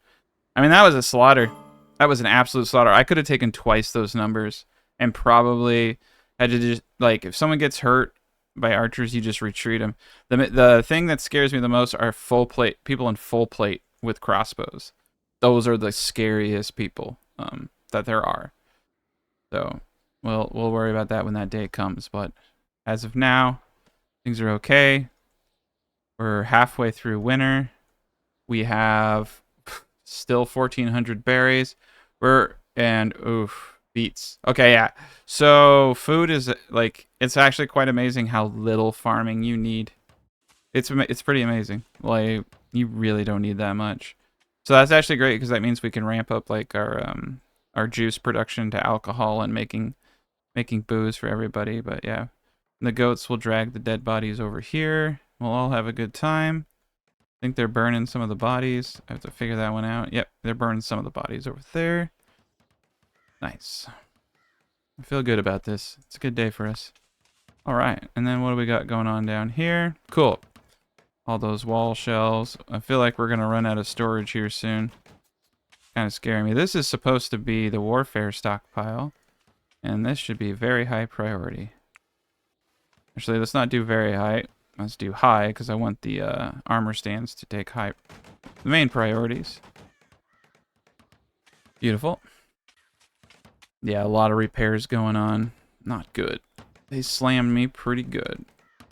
I mean, that was a slaughter. That was an absolute slaughter. I could have taken twice those numbers and probably had to just, like, if someone gets hurt by archers, you just retreat them. The thing that scares me the most are full plate, people in full plate with crossbows. Those are the scariest people that there are. So we'll worry about that when that day comes. But as of now, things are okay. We're halfway through winter. We have still 1,400 berries. Beets. Okay, yeah. So food is like, it's actually quite amazing how little farming you need. It's pretty amazing. Like, you really don't need that much. So that's actually great because that means we can ramp up like our juice production to alcohol and making booze for everybody. But yeah, the goats will drag the dead bodies over here. We'll all have a good time. I think they're burning some of the bodies. I have to figure that one out. Yep, they're burning some of the bodies over there. Nice. I feel good about this. It's a good day for us. All right, and then what do we got going on down here? Cool. All those wall shelves. I feel like we're gonna run out of storage here soon. Kind of scaring me. This is supposed to be the warfare stockpile, and this should be very high priority. Actually, let's not do very high. Let's do high because I want the armor stands to take the main priorities. Beautiful. Yeah, a lot of repairs going on. Not good. They slammed me pretty good.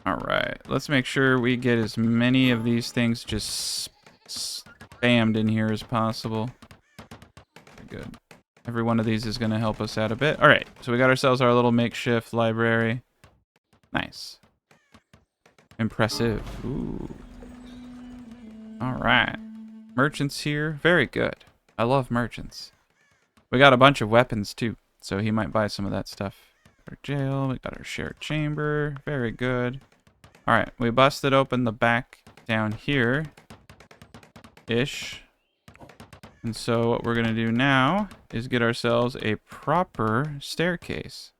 Alright, let's make sure we get as many of these things just spammed in here as possible. Very good. Every one of these is going to help us out a bit. Alright, so we got ourselves our little makeshift library. Nice. Impressive. Ooh. Alright. Merchants here. Very good. I love merchants. We got a bunch of weapons too, so he might buy some of that stuff. Our jail, we got our shared chamber. Very good. Alright, we busted open the back down here. Ish. And so what we're going to do now is get ourselves a proper staircase.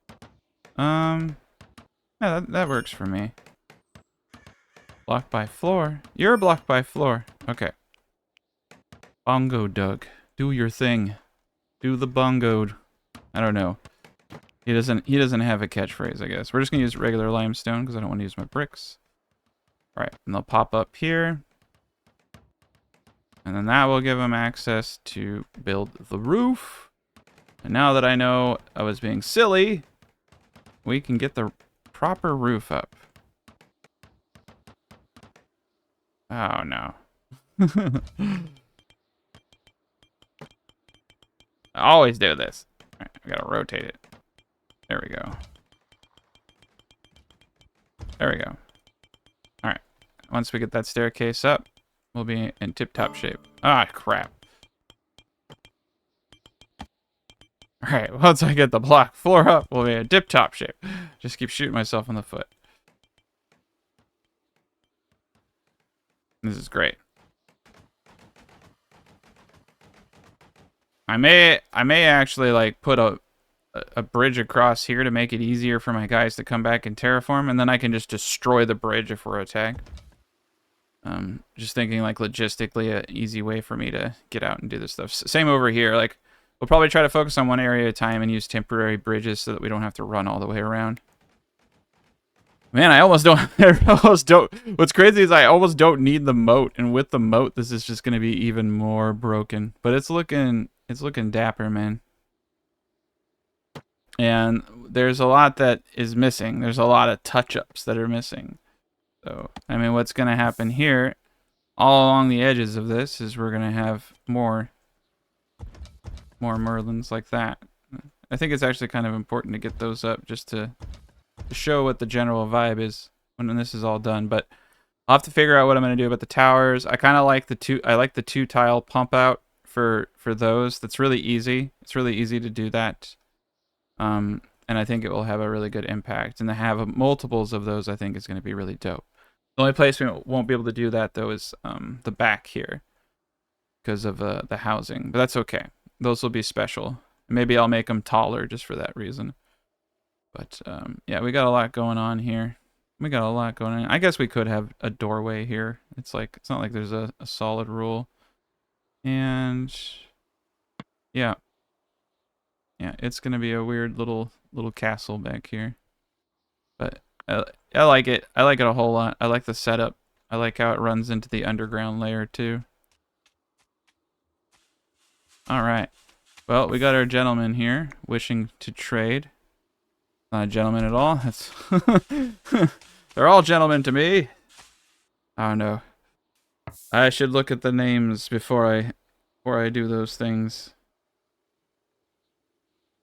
Yeah, that works for me. Block by floor. You're blocked by floor. Okay. Bongo Doug. Do your thing. Do the bongo. I don't know. He doesn't have a catchphrase, I guess. We're just gonna use regular limestone because I don't want to use my bricks. Alright, and they'll pop up here. And then that will give them access to build the roof. And now that I know I was being silly, we can get the proper roof up. Oh no. I always do this. Alright, I gotta rotate it. There we go. There we go. Alright. Once we get that staircase up, we'll be in tip-top shape. Ah, crap. Alright, once I get the block floor up, we'll be in tip-top shape. Just keep shooting myself in the foot. This is great. I may actually like put a bridge across here to make it easier for my guys to come back and terraform, and then I can just destroy the bridge if we're attacked. Just thinking like logistically an easy way for me to get out and do this stuff. Same over here. Like we'll probably try to focus on one area at a time and use temporary bridges so that we don't have to run all the way around. Man, I almost don't. What's crazy is I almost don't need the moat, and with the moat, this is just going to be even more broken. But it's looking dapper, man. And there's a lot that is missing. There's a lot of touch-ups that are missing. So, I mean, what's going to happen here, all along the edges of this, is we're going to have more Merlins like that. I think it's actually kind of important to get those up just to show what the general vibe is when this is all done. But I'll have to figure out what I'm going to do about the towers. I kind of like the two tile pump out for those. That's really easy. It's really easy to do that. And I think it will have a really good impact. And to have multiples of those, I think, is going to be really dope. The only place we won't be able to do that, though, is the back here because of the housing. But that's okay. Those will be special. Maybe I'll make them taller just for that reason. But, yeah, we got a lot going on here. We got a lot going on. I guess we could have a doorway here. It's not like there's a solid rule. And, yeah. Yeah, it's going to be a weird little castle back here. But I like it. I like it a whole lot. I like the setup. I like how it runs into the underground layer, too. Alright. Well, we got our gentleman here wishing to trade. Not a gentleman at all. That's they're all gentlemen to me. Oh no. I should look at the names before I do those things.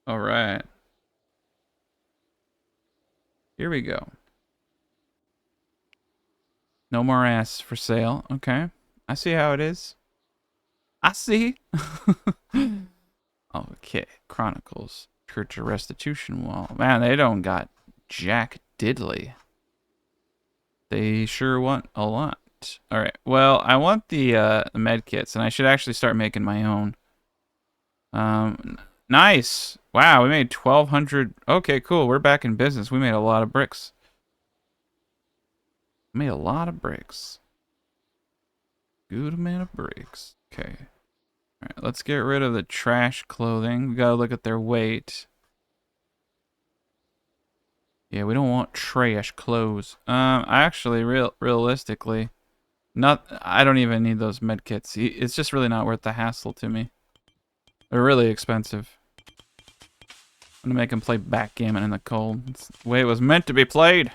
Alright. Here we go. No more ass for sale. Okay. I see how it is. I see. Okay. Chronicles. Church of Restitution Wall. Man, they don't got jack diddly. They sure want a lot. Alright. Well, I want the med kits, and I should actually start making my own. Nice. Wow, we made 1,200. Okay, cool. We're back in business. We made a lot of bricks. Made a lot of bricks. Good amount of bricks. Okay. Alright, let's get rid of the trash clothing. We gotta look at their weight. Yeah, we don't want trash clothes. Actually, realistically, I don't even need those med kits. It's just really not worth the hassle to me. They're really expensive. I'm gonna make him play backgammon in the cold. It's the way it was meant to be played.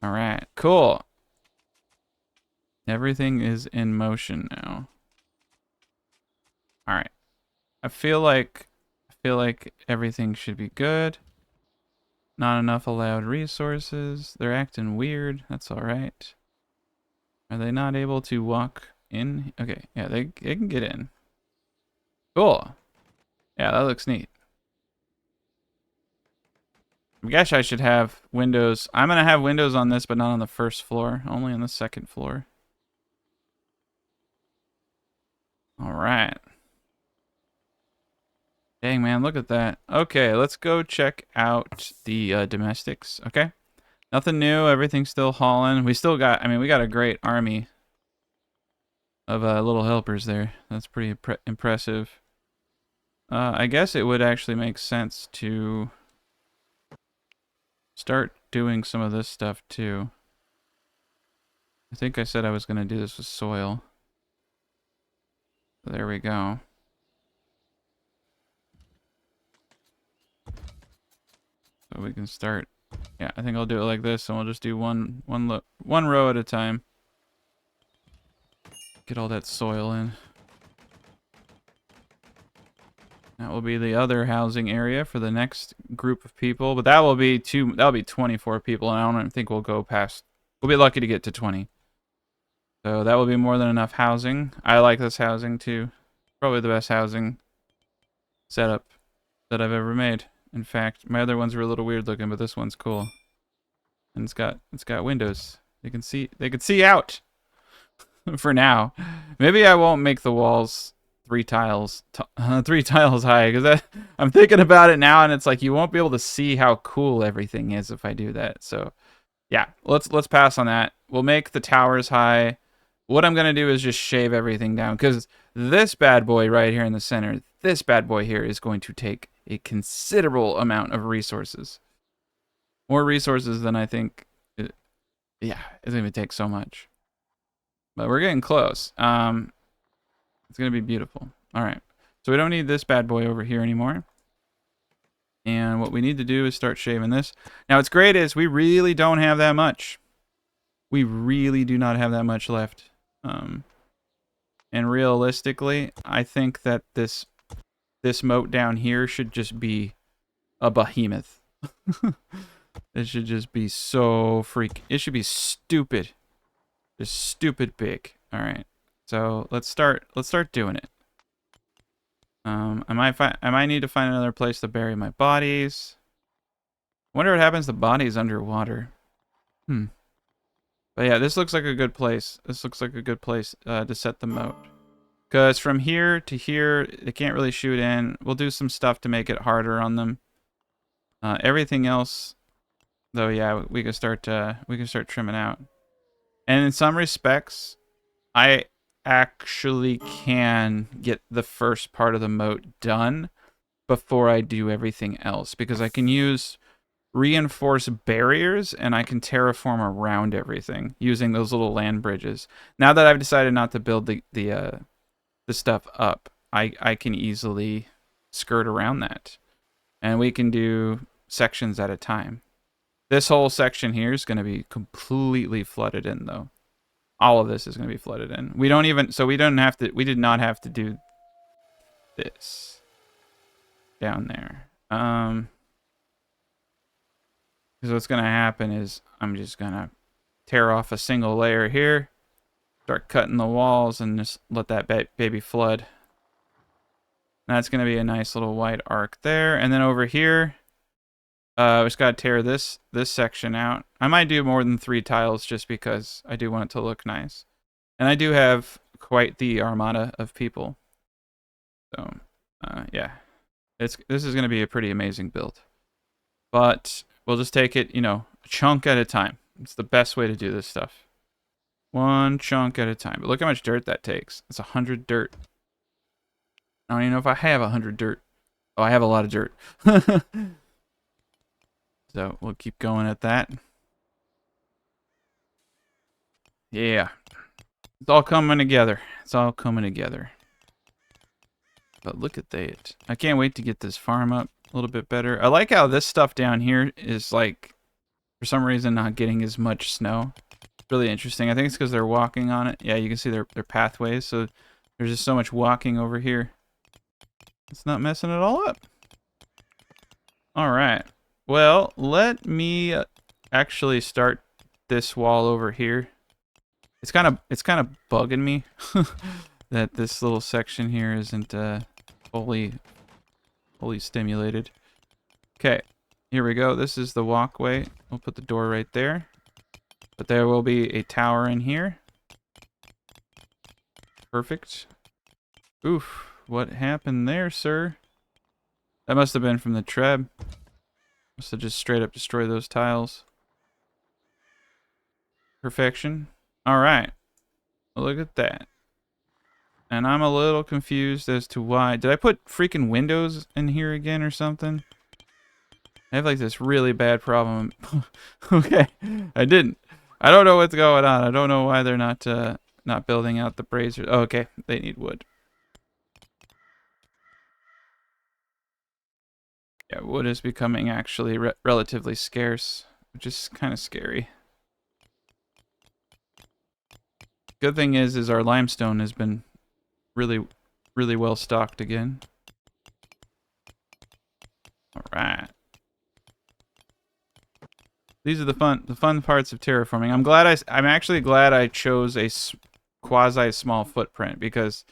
Alright, cool. Everything is in motion now. Alright. I feel like everything should be good. Not enough allowed resources. They're acting weird. That's alright. Are they not able to walk in? Okay, yeah, they can get in. Cool. Yeah, that looks neat. I guess I should have windows. I'm going to have windows on this, but not on the first floor. Only on the second floor. Alright. Dang, man, look at that. Okay, let's go check out the domestics, okay? Nothing new. Everything's still hauling. We still got, I mean, we got a great army of little helpers there. That's pretty impressive. I guess it would actually make sense to start doing some of this stuff too. I think I said I was going to do this with soil. There we go. So we can start. Yeah, I think I'll do it like this, and we'll just do one row at a time. Get all that soil in. That will be the other housing area for the next group of people, but that will be that'll be 24 people, and I don't even think we'll go past. We'll be lucky to get to 20. So that will be more than enough housing. I like this housing too. Probably the best housing setup that I've ever made. In fact, my other ones were a little weird looking, but this one's cool. And it's got windows. They can see out. For now. Maybe I won't make the walls 3 tiles high, because I'm thinking about it now, and it's like you won't be able to see how cool everything is if I do that. So yeah, let's pass on that. We'll make the towers high. What I'm gonna do is just shave everything down, because this bad boy right here in the center, this bad boy here is going to take a considerable amount of resources. More resources than I think. Yeah, it's gonna take so much. But we're getting close. It's going to be beautiful. All right. So we don't need this bad boy over here anymore. And what we need to do is start shaving this. Now, what's great is we really don't have that much. We really do not have that much left. And realistically, I think that this moat down here should just be a behemoth. It should just be so it should be stupid. Just stupid big. All right, so let's start doing it. I might need to find another place to bury my bodies. Wonder what happens to bodies underwater. But yeah, this looks like a good place. This looks like a good place to set the moat. Because from here to here, they can't really shoot in. We'll do some stuff to make it harder on them. Everything else, though, yeah, we can start trimming out. And in some respects, I actually can get the first part of the moat done before I do everything else, because I can use reinforced barriers and I can terraform around everything using those little land bridges. Now that I've decided not to build the stuff up, I can easily skirt around that, and we can do sections at a time. This whole section here is going to be completely flooded in, though. All of this is going to be flooded in. We did not have to do this down there. Because what's going to happen is I'm just going to tear off a single layer here, start cutting the walls, and just let that baby flood. That's going to be a nice little white arc there. And then over here, we just got to tear this section out. I might do more than 3 tiles just because I do want it to look nice. And I do have quite the armada of people. So, yeah. This is going to be a pretty amazing build. But we'll just take it, a chunk at a time. It's the best way to do this stuff. One chunk at a time. But look how much dirt that takes. It's 100 dirt. I don't even know if I have 100 dirt. Oh, I have a lot of dirt. So we'll keep going at that. Yeah. It's all coming together. It's all coming together. But look at that. I can't wait to get this farm up. a little bit better. I like how this stuff down here is like, for some reason, not getting as much snow. Really interesting. I think it's because they're walking on it. Yeah, you can see their pathways. So there's just so much walking over here. It's not messing it all up. All right. Well, let me actually start this wall over here. It's kind of bugging me that this little section here isn't fully stimulated. Okay, here we go. This is the walkway. We'll put the door right there. But there will be a tower in here. Perfect. Oof, what happened there, sir? That must have been from the treb. Must have just straight up destroyed those tiles. Perfection. Alright. Look at that. And I'm a little confused as to why. Did I put freaking windows in here again or something? I have like this really bad problem. Okay, I didn't. I don't know what's going on. I don't know why they're not building out the braziers. Oh, okay, they need wood. Yeah, wood is becoming actually relatively scarce, which is kind of scary. Good thing is our limestone has been really well stocked again. All right. These are the fun parts of terraforming. I'm actually glad I chose a quasi small footprint, because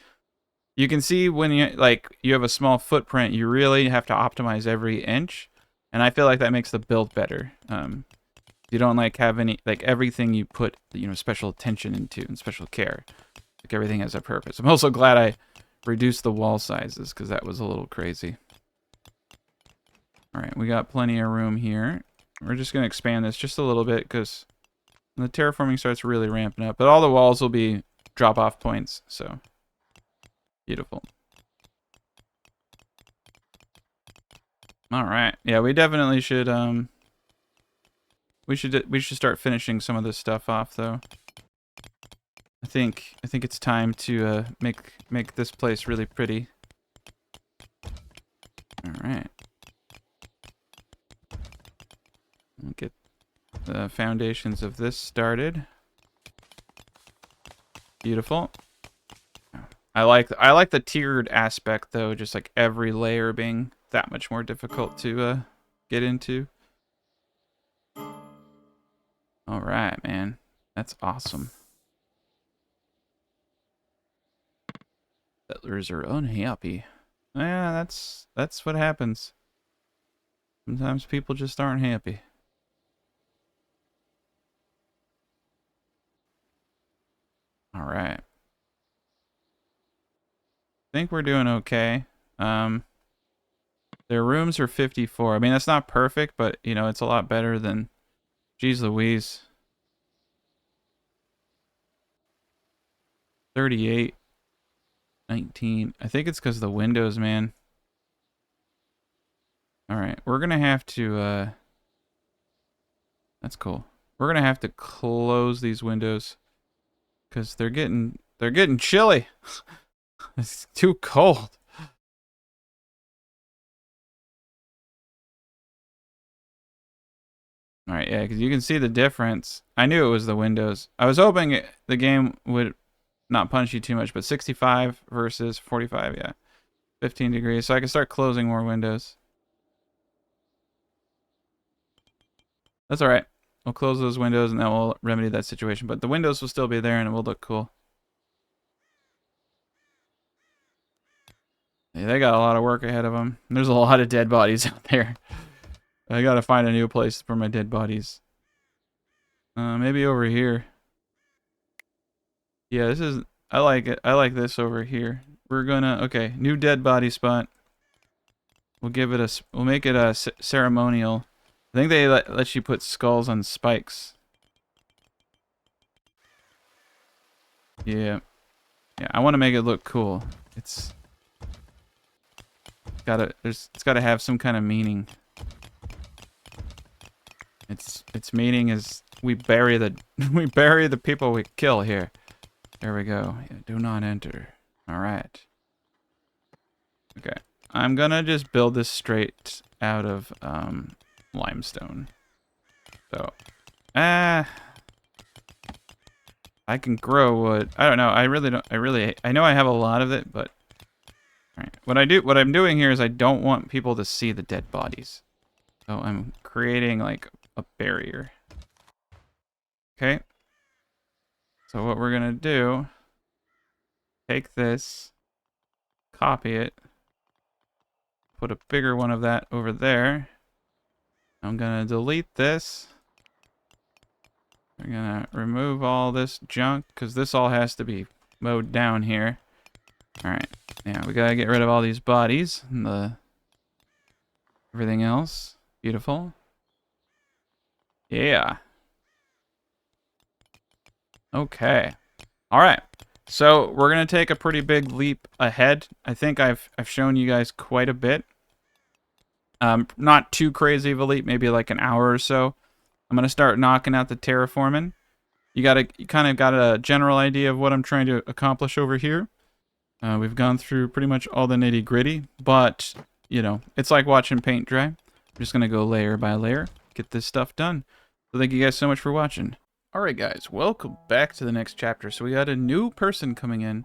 you can see when you have a small footprint, you really have to optimize every inch, and I feel like that makes the build better. You don't have any everything you put special attention into and special care. Like everything has a purpose. I'm also glad I reduced the wall sizes, because that was a little crazy. All right, we got plenty of room here. We're just gonna expand this just a little bit, because when the terraforming starts really ramping up, but all the walls will be drop-off points. So beautiful. All right, yeah, we definitely should we should start finishing some of this stuff off, though. I think it's time to make this place really pretty. All right. We'll get the foundations of this started. Beautiful. I like the tiered aspect, though, just like every layer being that much more difficult to get into. All right, man. That's awesome. Settlers are unhappy. Yeah, that's what happens. Sometimes people just aren't happy. All right. I think we're doing okay. Their rooms are 54. I mean, that's not perfect, but it's a lot better than, geez Louise. 38. 19. I think it's because of the windows, man. All right, we're gonna have to. That's cool. We're gonna have to close these windows, because they're getting chilly. It's too cold. All right, yeah, because you can see the difference. I knew it was the windows. I was hoping the game would not punch you too much, but 65 versus 45, yeah. 15 degrees, so I can start closing more windows. That's all right. We'll close those windows, and then we'll remedy that situation. But the windows will still be there, and it will look cool. Yeah, they got a lot of work ahead of them. There's a lot of dead bodies out there. I gotta find a new place for my dead bodies. Maybe over here. Yeah, this is... I like it. I like this over here. We're gonna... Okay, new dead body spot. We'll give it a... We'll make it a ceremonial. I think they let you put skulls on spikes. Yeah. Yeah, I want to make it look cool. It's gotta have some kind of meaning. Its meaning is we bury the people we kill here. There we go. Yeah, do not enter. All right. Okay. I'm gonna just build this straight out of limestone. So, I can grow wood. I don't know. I really don't. I know I have a lot of it, but all right. What I'm doing here is I don't want people to see the dead bodies. So I'm creating like a barrier. Okay. So what we're gonna do, take this, copy it, put a bigger one of that over there. I'm gonna delete this. We're gonna remove all this junk because this all has to be mowed down here. All right. Yeah, we gotta get rid of all these bodies and everything else. Beautiful. Yeah. Okay. All right. So we're gonna take a pretty big leap ahead. I think I've shown you guys quite a bit. Not too crazy of a leap, maybe like an hour or so. I'm gonna start knocking out the terraforming. You kind of got a general idea of what I'm trying to accomplish over here. We've gone through pretty much all the nitty gritty, but you know, it's like watching paint dry. I'm just gonna go layer by layer, get this stuff done. So thank you guys so much for watching. Alright guys, welcome back to the next chapter. So we got a new person coming in.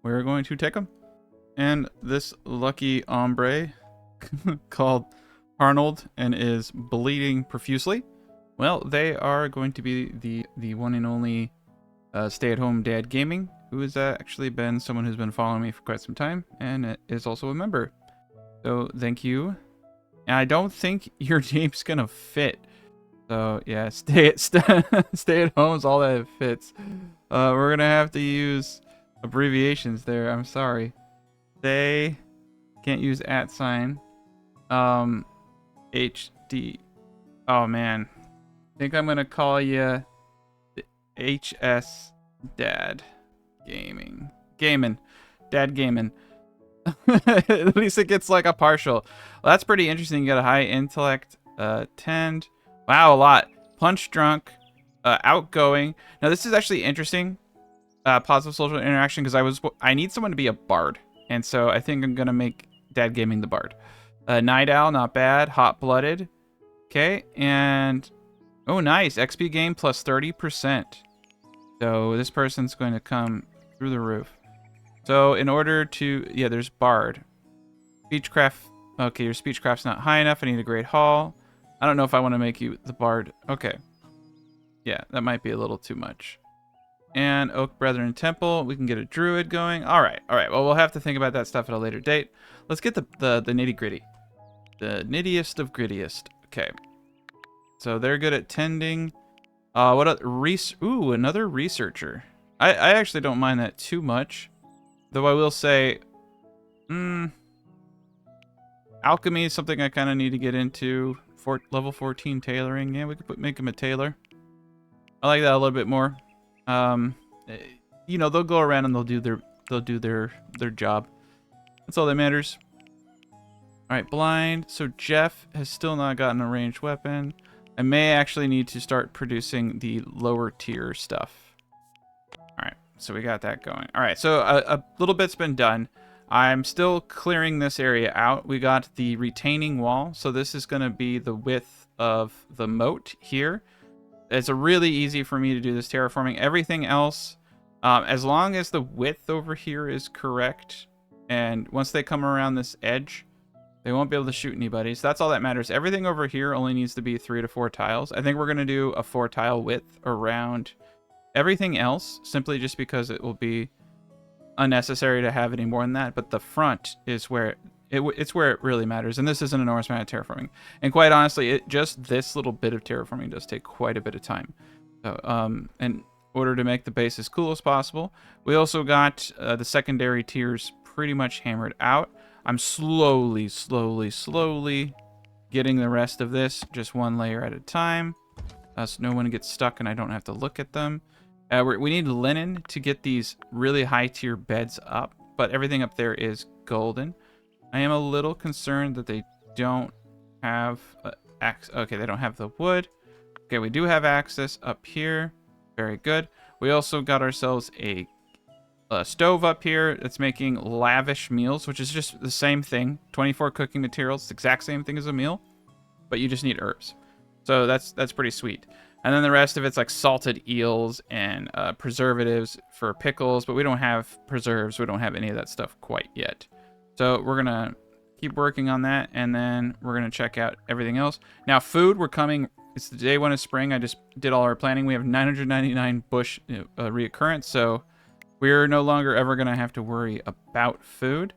We're going to take him. And this lucky hombre called Arnold and is bleeding profusely. Well, they are going to be the one and only StayAtHomeDadGaming, who has actually been someone who's been following me for quite some time and is also a member. So thank you. And I don't think your name's gonna fit. So yeah, stay at home is all that it fits. We're gonna have to use abbreviations there. I'm sorry. They can't use @ sign. HD. Oh man, I think I'm gonna call you HS Dad Gaming. Dad Gaming. At least it gets like a partial. Well, that's pretty interesting. You got a high intellect, tend. Wow, a lot. Punch drunk, outgoing. Now this is actually interesting. Positive social interaction because I need someone to be a bard, and so I think I'm gonna make Dad Gaming the bard. Night owl, not bad. Hot blooded. Okay, and oh nice, XP gain plus 30%. So this person's going to come through the roof. So in order to, yeah, there's bard. Speechcraft. Okay, your speechcraft's not high enough. I need a great hall. I don't know if I want to make you the bard. Okay. Yeah, that might be a little too much. And Oak Brethren Temple. We can get a druid going. All right. All right. Well, we'll have to think about that stuff at a later date. Let's get the nitty gritty. The nittiest of grittiest. Okay. So they're good at tending. What a ooh, another researcher. I actually don't mind that too much. Though I will say, alchemy is something I kind of need to get into. Level 14 tailoring. Yeah, we could make him a tailor. I like that a little bit more. You know, they'll go around and they'll do their job. That's all that matters. All right, blind. So Jeff has still not gotten a ranged weapon. I may actually need to start producing the lower tier stuff. All right, so we got that going. All right, so a little bit's been done. I'm still clearing this area out. We got the retaining wall. So this is going to be the width of the moat here. It's really easy for me to do this terraforming. Everything else, as long as the width over here is correct, and once they come around this edge, they won't be able to shoot anybody. So that's all that matters. Everything over here only needs to be 3 to 4 tiles. I think we're going to do a 4 tile width around everything else, simply just because it will be unnecessary to have any more than that. But the front is where it's where it really matters. And this is an enormous amount of terraforming. And quite honestly, just this little bit of terraforming does take quite a bit of time. So, in order to make the base as cool as possible, we also got the secondary tiers pretty much hammered out. I'm slowly getting the rest of this, just one layer at a time, so no one gets stuck and I don't have to look at them. We need linen to get these really high tier beds up, but everything up there is golden. I am a little concerned that they don't have okay, they don't have the wood. Okay, we do have access up here. Very good. We also got ourselves a stove up here that's making lavish meals, which is just the same thing. 24 cooking materials, the exact same thing as a meal, but you just need herbs. So that's pretty sweet. And then the rest of it's like salted eels and preservatives for pickles, but we don't have preserves. We don't have any of that stuff quite yet. So we're going to keep working on that, and then we're going to check out everything else. Now, food, we're coming. It's the day 1 of spring. I just did all our planning. We have 999 bush reoccurrence, so we're no longer ever going to have to worry about food.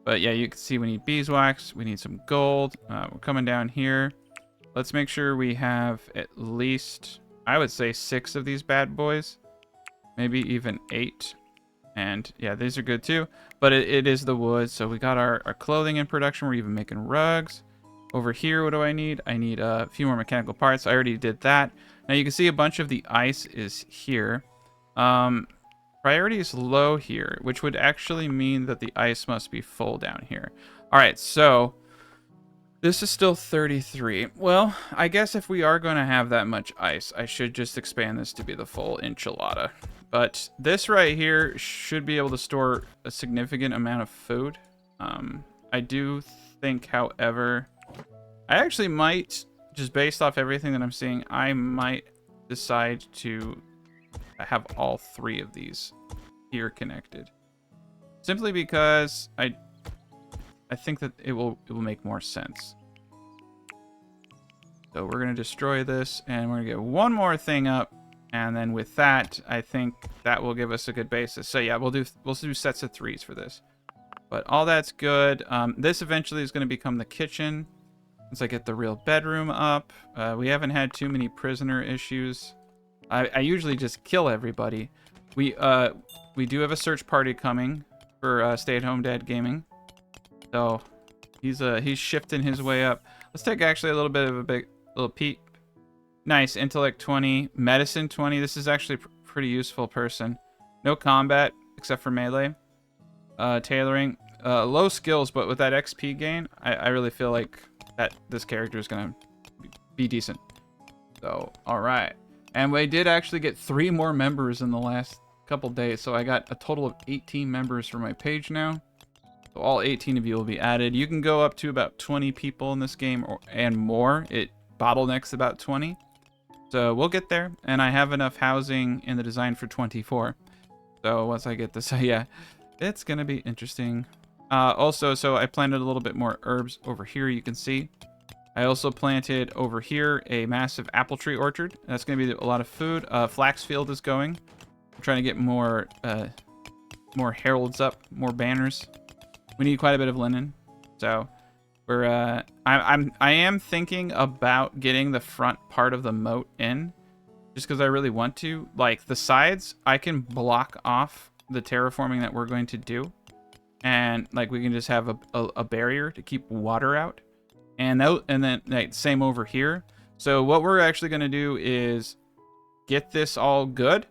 But yeah, you can see we need beeswax. We need some gold. We're coming down here. Let's make sure we have at least, I would say, 6 of these bad boys. Maybe even 8. And yeah, these are good too. But it is the wood, so we got our clothing in production. We're even making rugs. Over here, what do I need? I need a few more mechanical parts. I already did that. Now you can see a bunch of the ice is here. Priority is low here, which would actually mean that the ice must be full down here. All right, so this is still 33. Well, I guess if we are going to have that much ice, I should just expand this to be the full enchilada. But this right here should be able to store a significant amount of food. I do think, however, I actually might, just based off everything that I'm seeing, I might decide to have all 3 of these here connected. Simply because I think that it will make more sense. So we're going to destroy this, and we're going to get one more thing up. And then with that, I think that will give us a good basis. So yeah, we'll do sets of 3s for this. But all that's good. This eventually is going to become the kitchen once I get the real bedroom up. We haven't had too many prisoner issues. I usually just kill everybody. We do have a search party coming for StayAtHomeDadGaming. So he's shifting his way up. Let's take actually a little bit of a little peek. Nice, intellect 20, medicine 20. This is actually a pretty useful person. No combat except for melee. Tailoring, low skills, but with that XP gain, I really feel like that this character is gonna be decent. So, all right, and we did actually get 3 more members in the last couple days. So I got a total of 18 members for my page now. So all 18 of you will be added. You can go up to about 20 people in this game and more. It bottlenecks about 20. So we'll get there, and I have enough housing in the design for 24. So once I get this, yeah, it's gonna be interesting. Also, so I planted a little bit more herbs over here. You can see. I also planted over here a massive apple tree orchard. That's gonna be a lot of food. Flax field is going. I'm trying to get more heralds up, more banners. We need quite a bit of linen. So we're I am thinking about getting the front part of the moat in, just because I really want to. Like the sides, I can block off the terraforming that we're going to do, and like we can just have a barrier to keep water out, and then like, same over here. So what we're actually going to do is get this all good,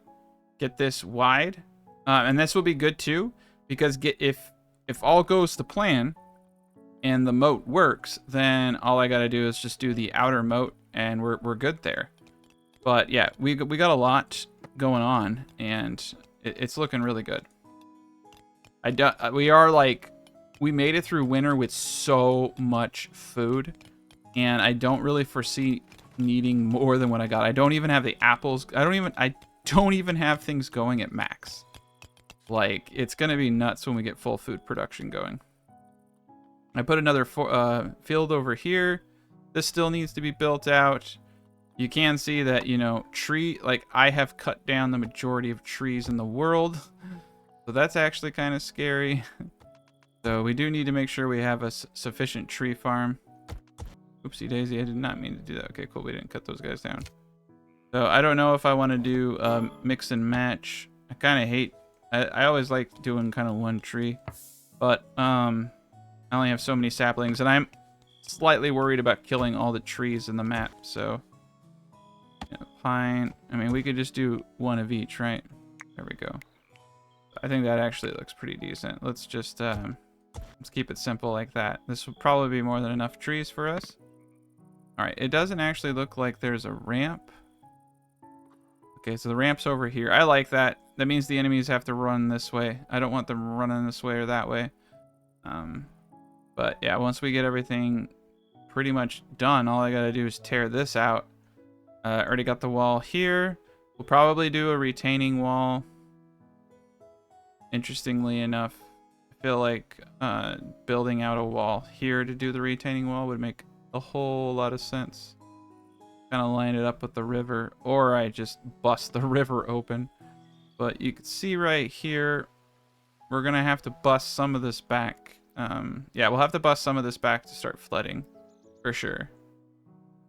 get this wide, and this will be good too, because if all goes to plan and the moat works, then all I gotta do is just do the outer moat, and we're good there. But yeah, we got a lot going on, and it's looking really good. We made it through winter with so much food, and I don't really foresee needing more than what I got. I don't even have the apples. I don't even have things going at max. Like, it's gonna be nuts when we get full food production going. I put another field over here. This still needs to be built out. You can see that, you know, I have cut down the majority of trees in the world. So that's actually kind of scary. So we do need to make sure we have a sufficient tree farm. Oopsie daisy, I did not mean to do that. Okay, cool, we didn't cut those guys down. So I don't know if I want to do mix and match. I kind of hate, I always like doing kind of one tree. But, I only have so many saplings, and I'm slightly worried about killing all the trees in the map, so... Yeah, pine... I mean, we could just do one of each, right? There we go. I think that actually looks pretty decent. Let's just, let's keep it simple like that. This will probably be more than enough trees for us. Alright, it doesn't actually look like there's a ramp. Okay, so the ramp's over here. I like that. that means the enemies have to run this way. I don't want them running this way or that way. But yeah, once we get everything pretty much done, all I gotta do is tear this out. Already got the wall here. We'll probably do a retaining wall. Interestingly enough, I feel like building out a wall here to do the retaining wall would make a whole lot of sense. Kind of line it up with the river, or I just bust the river open. But you can see right here, we're gonna have to bust some of this back. Yeah, we'll have to bust some of this back to start flooding, for sure.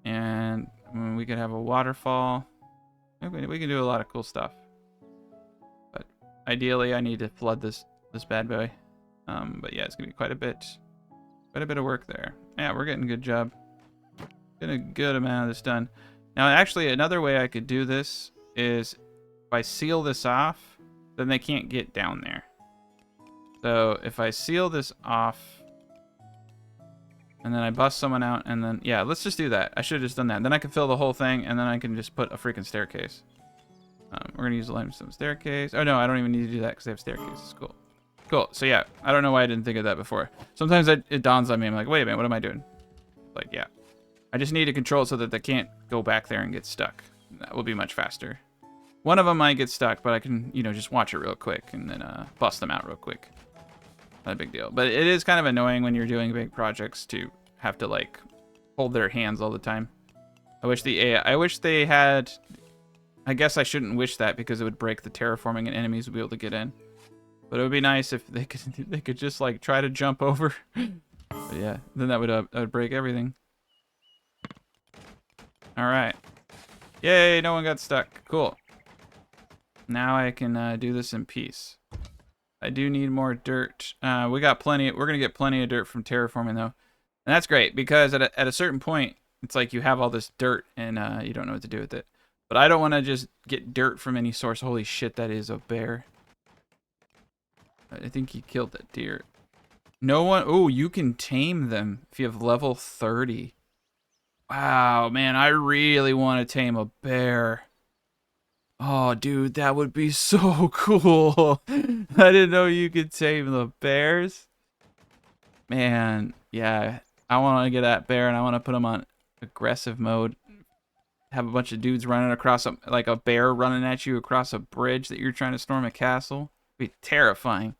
And we could have a waterfall. We can do a lot of cool stuff. But ideally, I need to flood this bad boy. But yeah, it's gonna be quite a bit of work there. Yeah, we're getting a good job. Getting a good amount of this done. Now, actually, another way I could do this is if I seal this off, then they can't get down there. So if I seal this off, and then I bust someone out, and then, yeah, let's just do that. I should have just done that. Then I can fill the whole thing, and then I can just put a freaking staircase. We're going to use a limestone staircase. Oh, no, I don't even need to do that because they have staircases. Cool. Cool. So, yeah, I don't know why I didn't think of that before. Sometimes it dawns on me. I'm like, wait a minute, what am I doing? Like, yeah. I just need to control it so that they can't go back there and get stuck. That will be much faster. One of them might get stuck, but I can, you know, just watch it real quick and then bust them out real quick. Not a big deal. But it is kind of annoying when you're doing big projects to have to, like, hold their hands all the time. I wish they had... I guess I shouldn't wish that because it would break the terraforming and enemies would be able to get in. But it would be nice if they could just, like, try to jump over. But yeah, then that would break everything. Alright. Yay, no one got stuck. Cool. Now I can do this in peace. I do need more dirt. We got plenty. We're going to get plenty of dirt from terraforming, though. And that's great, because at a certain point, it's like you have all this dirt, and you don't know what to do with it. But I don't want to just get dirt from any source. Holy shit, that is a bear. I think he killed that deer. No one... Oh, you can tame them if you have level 30. Wow, man, I really want to tame a bear. Oh, dude, that would be so cool. I didn't know you could tame the bears. Man, yeah, I want to get that bear, and I want to put him on aggressive mode. Have a bunch of dudes running across, like a bear running at you across a bridge that you're trying to storm a castle. It'd be terrifying.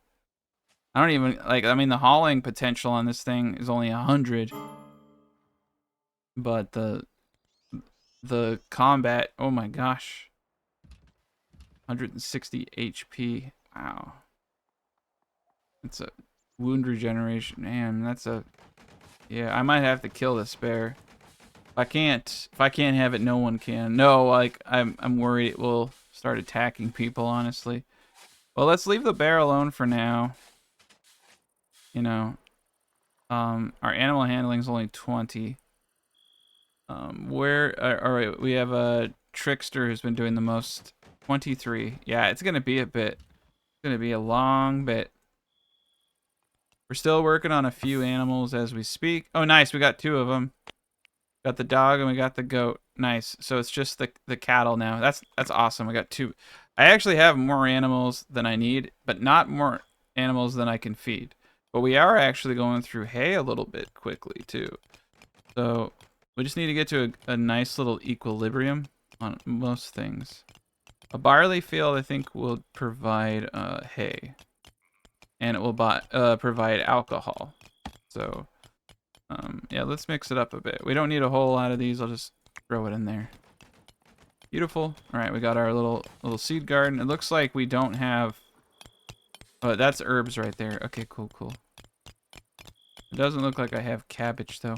I don't even, like, I mean, the hauling potential on this thing is only 100. But the combat, oh my gosh. 160 HP. Wow. It's a wound regeneration. Man, that's a... Yeah, I might have to kill this bear. If I can't have it, no one can. No, like, I'm worried it will start attacking people, honestly. Well, let's leave the bear alone for now. You know. Our animal handling is only 20. Alright, we have a trickster who's been doing the most. 23. Yeah, it's gonna be a bit. It's gonna be a long bit. We're still working on a few animals as we speak. Oh, nice. We got 2 of them. Got the dog and we got the goat. Nice. So it's just the cattle now. That's awesome. I got 2. I actually have more animals than I need, but not more animals than I can feed. But we are actually going through hay a little bit quickly too. So we just need to get to a nice little equilibrium on most things. A barley field, I think, will provide hay. And it will provide alcohol. So, yeah, let's mix it up a bit. We don't need a whole lot of these. I'll just throw it in there. Beautiful. All right, we got our little seed garden. It looks like we don't have... Oh, that's herbs right there. Okay, cool, cool. It doesn't look like I have cabbage, though.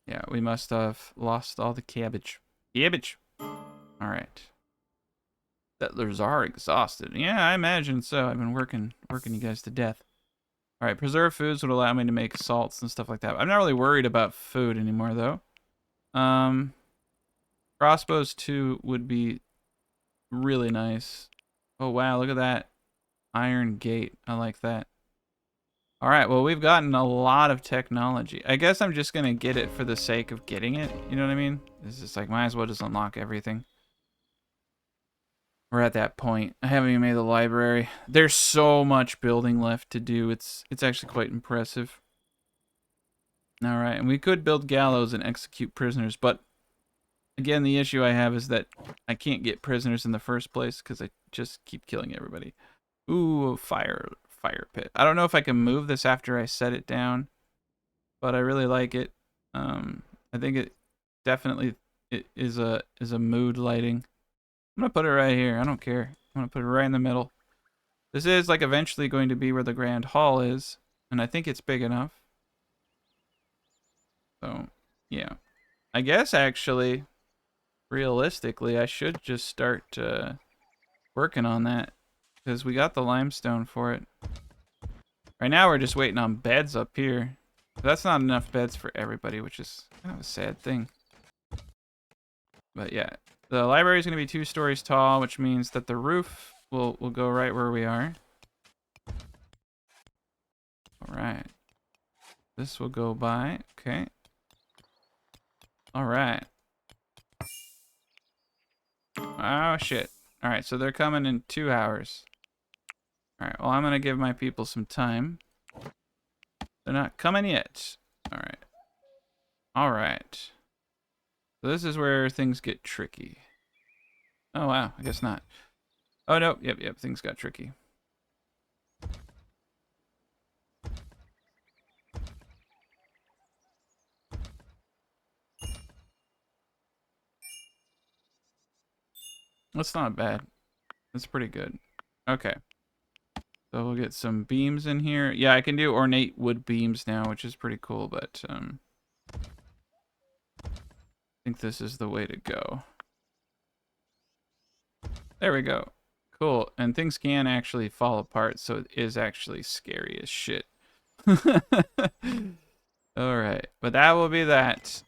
Yeah, we must have lost all the cabbage. Cabbage! All right. Settlers are exhausted. Yeah, I imagine so. I've been working you guys to death. All right, preserved foods would allow me to make salts and stuff like that. I'm not really worried about food anymore, though. Crossbows 2 would be really nice. Oh, wow, look at that. Iron gate. I like that. All right, well, we've gotten a lot of technology. I guess I'm just going to get it for the sake of getting it. You know what I mean? It's just like, might as well just unlock everything. we're at that point. I haven't even made the library. There's so much building left to do. It's actually quite impressive. All right, and we could build gallows and execute prisoners, but again, the issue I have is that I can't get prisoners in the first place because I just keep killing everybody. Ooh, fire pit. I don't know if I can move this after I set it down, but I really like it. I think it definitely is a mood lighting. I'm gonna put it right here. I don't care. I'm gonna put it right in the middle. This is like eventually going to be where the Grand Hall is, and I think it's big enough. So, yeah. I guess actually, realistically, I should just start working on that because we got the limestone for it. Right now, we're just waiting on beds up here. That's not enough beds for everybody, which is kind of a sad thing. But yeah, the library is going to be 2 stories tall, which means that the roof will go right where we are. All right. This will go by. Okay. All right. Oh, shit. All right, so they're coming in 2 hours. All right, well, I'm going to give my people some time. They're not coming yet. All right. All right. So this is where things get tricky. Oh, wow. I guess not. Oh, no. Yep. Things got tricky. That's not bad. That's pretty good. Okay. So we'll get some beams in here. Yeah, I can do ornate wood beams now, which is pretty cool, but I think this is the way to go. There we go. Cool. And things can actually fall apart, so it is actually scary as shit. All right. But that will be that.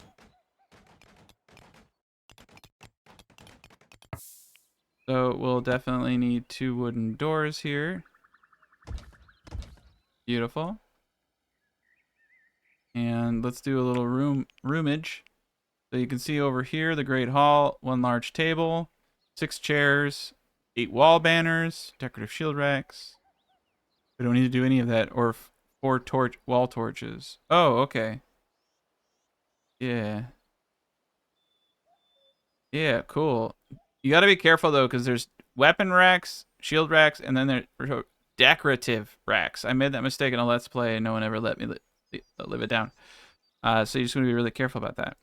So we'll definitely need 2 wooden doors here. Beautiful. And let's do a little roomage. So you can see over here the Great Hall, 1 large table, 6 chairs, 8 wall banners, decorative shield racks. We don't need to do any of that, or 4 wall torches. Oh, okay. Yeah. Yeah, cool. You gotta be careful though, because there's weapon racks, shield racks, and then there's decorative racks. I made that mistake in a Let's Play, and no one ever let me live it down. So you just want to be really careful about that.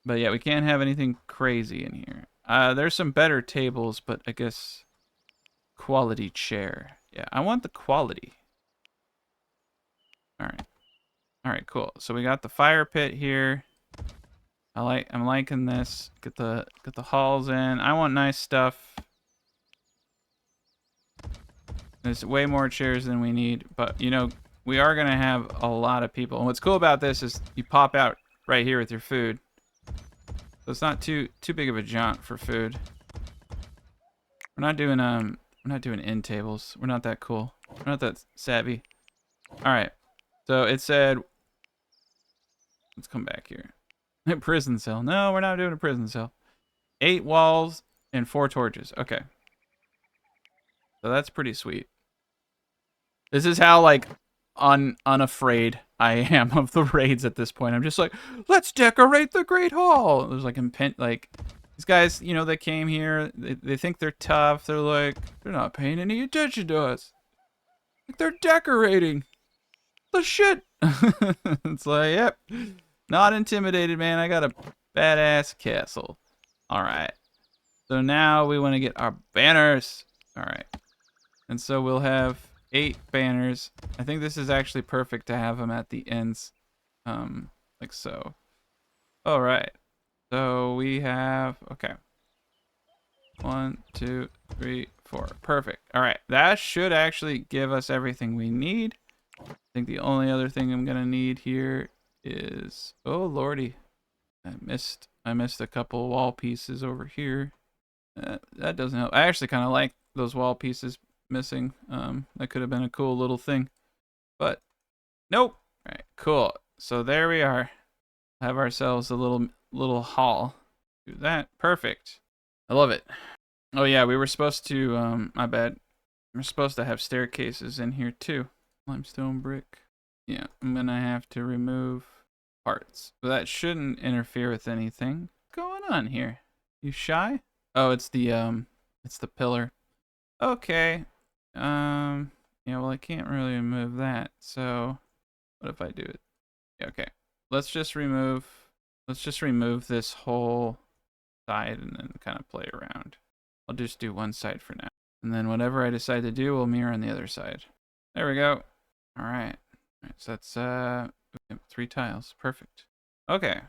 But yeah, we can't have anything crazy in here. There's some better tables, but I guess quality chair. Yeah, I want the quality. All right, cool. So we got the fire pit here. I'm liking this. Get the halls in. I want nice stuff. There's way more chairs than we need, but you know, we are gonna have a lot of people. And what's cool about this is you pop out right here with your food. So it's not too big of a jaunt for food. We're not doing end tables. We're not that cool. We're not that savvy. All right. So it said, let's come back here. Prison cell. No, we're not doing a prison cell. 8 walls and 4 torches. Okay. So that's pretty sweet. This is how like unafraid I am of the raids at this point. I'm just like, let's decorate the Great Hall. There's like these guys, you know, they came here. They think they're tough. They're like, they're not paying any attention to us. Like they're decorating the shit. It's like, yep, not intimidated, man. I got a badass castle. All right. So now we want to get our banners. All right. And so we'll have 8 banners. I think this is actually perfect to have them at the ends, like so. All right. So we have, okay. 1, 2, 3, 4. Perfect. All right. That should actually give us everything we need. I think the only other thing I'm gonna need here is, oh lordy, I missed a couple wall pieces over here. That doesn't help. I actually kind of like those wall pieces missing. That could have been a cool little thing, but nope. All right, cool. So there we are. Have ourselves a little hall. Do that. Perfect. I love it. Oh yeah, we were supposed to, my bad. We're supposed to have staircases in here too. Limestone brick. Yeah, I'm gonna have to remove parts. But that shouldn't interfere with anything. What's going on here? You shy? Oh, it's the pillar. Okay. Yeah, well I can't really remove that. So what if I do it? Yeah, okay. Let's just remove this whole side and then kind of play around. I'll just do one side for now. And then whatever I decide to do, we'll mirror on the other side. There we go. All right. All right, so that's 3 tiles. Perfect. Okay.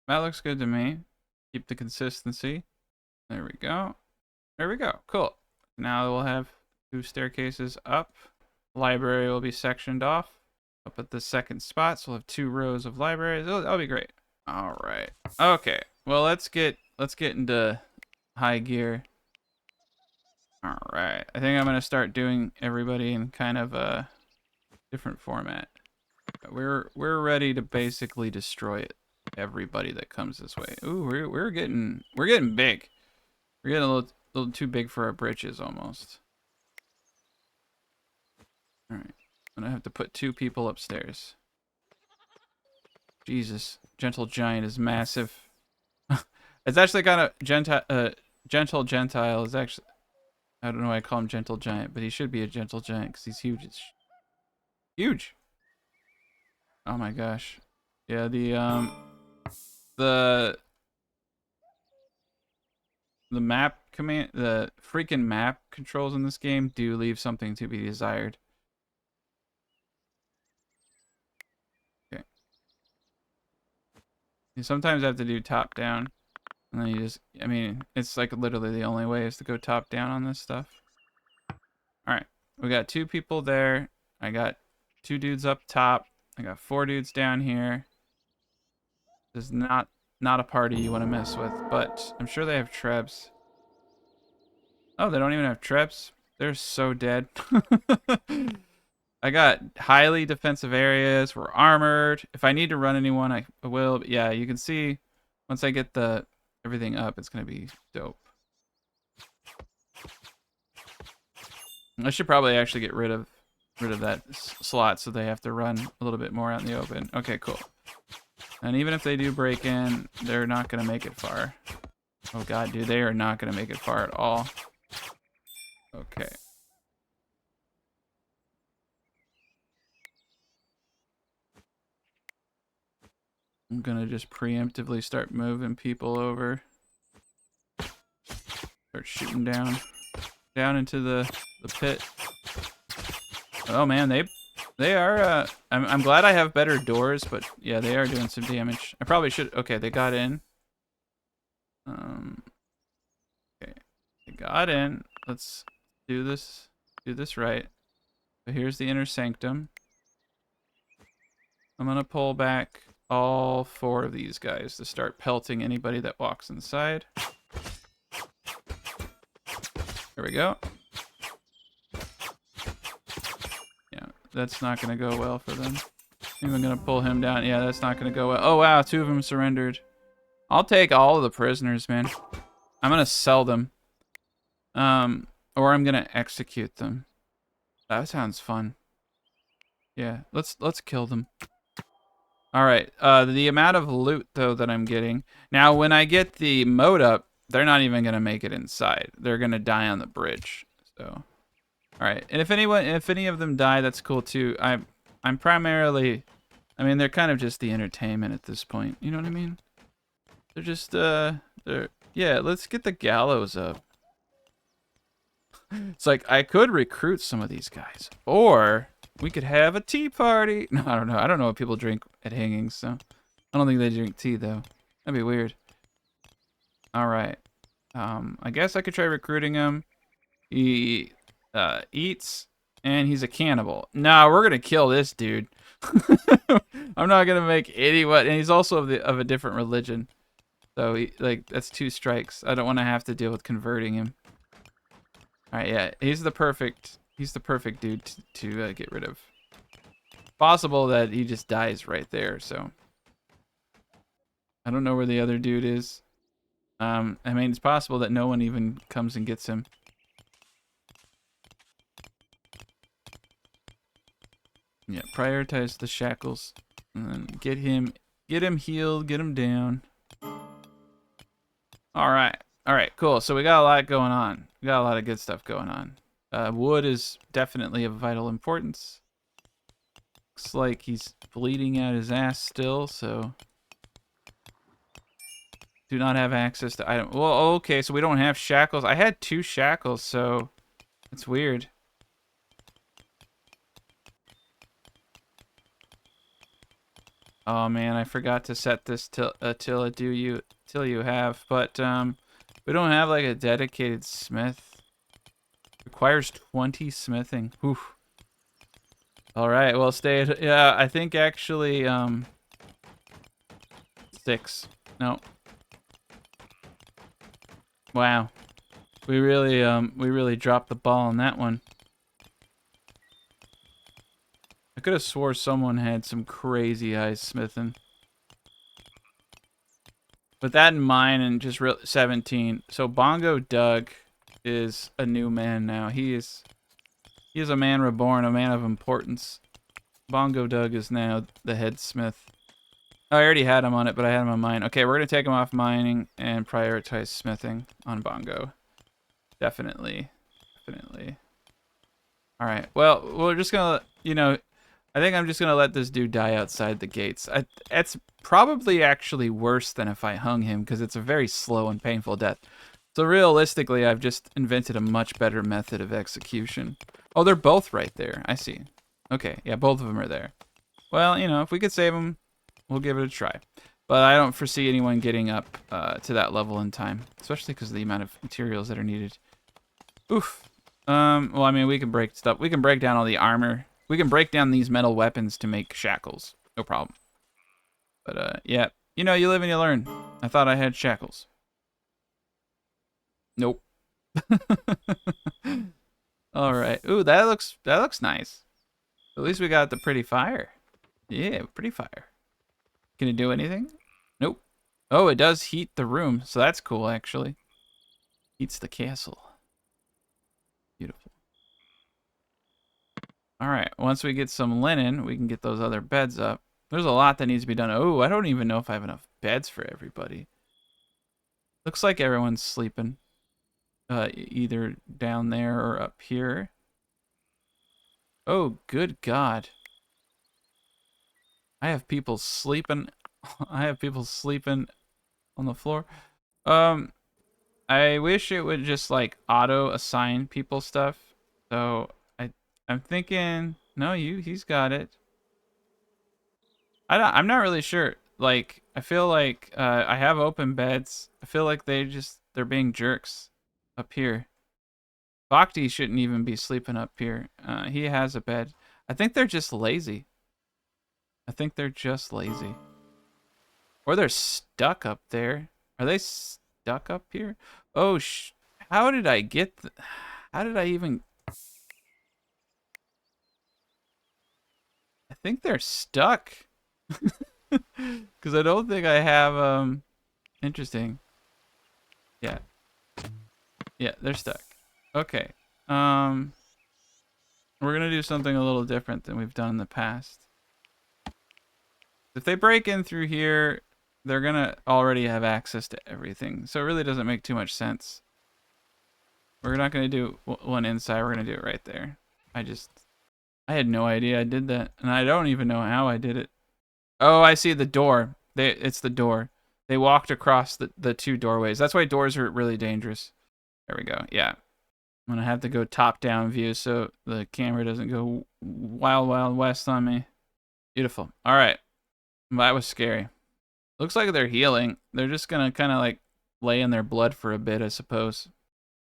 That looks good to me. Keep the consistency. There we go. There we go. Cool. Now we'll have 2 staircases up. Library will be sectioned off. Up at the second spot, so we'll have 2 rows of libraries. That'll be great. All right. Okay. Well, let's get into high gear. All right. I think I'm gonna start doing everybody in kind of a different format. We're ready to basically destroy everybody that comes this way. Ooh, we're getting big. We're getting a little too big for our britches almost. All right. I'm gonna have to put 2 people upstairs. Jesus, Gentle Giant is massive. It's actually kind of Gentle Gentile is actually, I don't know why I call him Gentle Giant, but he should be a Gentle Giant because he's huge. It's huge. Oh my gosh. Yeah, the map command, the freaking map controls in this game do leave something to be desired. Okay. You sometimes have to do top down. And then you just, I mean, it's like literally the only way is to go top down on this stuff. All right, we got 2 people there. I got 2 dudes up top. I got 4 dudes down here. This is not a party you want to mess with, but I'm sure they have trebs. Oh, they don't even have trebs. They're so dead. I got highly defensive areas. We're armored. If I need to run anyone, I will. But yeah, you can see once I get everything up, it's gonna be dope. I should probably actually get rid of that slot so they have to run a little bit more out in the open. Okay, cool. And even if they do break in, they're not gonna make it far. Oh god, dude, they are not gonna make it far at all. Okay. I'm gonna just preemptively start moving people over. Start shooting down into the pit. Oh man, they are I'm glad I have better doors, but yeah, they are doing some damage. I probably should. Okay, they got in. Okay. They got in. Let's do this right. So here's the inner sanctum. I'm gonna pull back all 4 of these guys to start pelting anybody that walks inside. There we go. Yeah, that's not gonna go well for them. I'm gonna pull him down. Yeah, that's not gonna go well. Oh wow, 2 of them surrendered. I'll take all of the prisoners, man. I'm gonna sell them. Or I'm gonna execute them. That sounds fun. Yeah, let's kill them. All right. The amount of loot though that I'm getting now, when I get the moat up, they're not even gonna make it inside. They're gonna die on the bridge. So, all right. And if any of them die, that's cool too. I'm primarily, I mean, they're kind of just the entertainment at this point. You know what I mean? They're just yeah. Let's get the gallows up. It's like I could recruit some of these guys, or we could have a tea party. No, I don't know. I don't know what people drink at hangings, so I don't think they drink tea though. That'd be weird. All right. I guess I could try recruiting him. He eats, and he's a cannibal. No, we're gonna kill this dude. I'm not gonna make anyone, and he's also of a different religion. So like that's 2 strikes. I don't want to have to deal with converting him. All right, yeah, he's the perfect dude to get rid of. Possible that he just dies right there. So I don't know where the other dude is. I mean, it's possible that no one even comes and gets him. Yeah, prioritize the shackles. And then get him healed, get him down. Alright. Alright, cool. So we got a lot going on. We got a lot of good stuff going on. Wood is definitely of vital importance. Looks like he's bleeding out his ass still, so do not have access to item. Well, okay, so we don't have shackles. I had 2 shackles, so it's weird. Oh man, I forgot to set this till you have, but we don't have like a dedicated smith. Requires 20 smithing. Oof. All right, well, yeah, I think actually 6. No. Wow. We really dropped the ball on that one. I could have swore someone had some crazy eyes smithing. With that in mind, and just 17. So Bongo Doug is a new man now. He is a man reborn, a man of importance. Bongo Doug is now the head smith. Oh, I already had him on it, but I had him on mine. Okay, we're gonna take him off mining and prioritize smithing on Bongo. Definitely. All right. Well, we're just gonna, I think I'm just gonna let this dude die outside the gates. It's probably actually worse than if I hung him because it's a very slow and painful death. So realistically, I've just invented a much better method of execution. Oh, they're both right there. I see. Okay, yeah, both of them are there. Well, if we could save them, we'll give it a try. But I don't foresee anyone getting up to that level in time, especially because of the amount of materials that are needed. Oof. Well, I mean, we can break stuff. We can break down all the armor. We can break down these metal weapons to make shackles. No problem. But, yeah. You live and you learn. I thought I had shackles. Nope. All right. Ooh, that looks nice. At least we got the pretty fire. Yeah, pretty fire. Can it do anything? Nope. Oh, it does heat the room, so that's cool, actually. Heats the castle. Beautiful. All right. Once we get some linen, we can get those other beds up. There's a lot that needs to be done. Oh, I don't even know if I have enough beds for everybody. Looks like everyone's sleeping. Either down there or up here. Oh, good God. I have people sleeping. I have people sleeping on the floor. I wish it would just like auto assign people stuff. So I'm thinking, no, he's got it. I'm not really sure. Like, I feel like I have open beds. I feel like they're being jerks up here. Vogti shouldn't even be sleeping up here. He has a bed. I think they're just lazy. Or they're stuck up there. Are they stuck up here? Oh, how did I get how did I even... I think they're stuck. Because I don't think I have, interesting. Yeah. Yeah, they're stuck. Okay. We're gonna do something a little different than we've done in the past. If they break in through here, they're gonna already have access to everything. So it really doesn't make too much sense. We're not gonna do one inside, we're gonna do it right there. I had no idea I did that. And I don't even know how I did it. Oh, I see the door. It's the door. They walked across the 2 doorways. That's why doors are really dangerous. There we go. Yeah. I'm gonna have to go top-down view so the camera doesn't go wild, wild west on me. Beautiful. All right. That was scary. Looks like they're healing. They're just gonna kind of like lay in their blood for a bit, I suppose.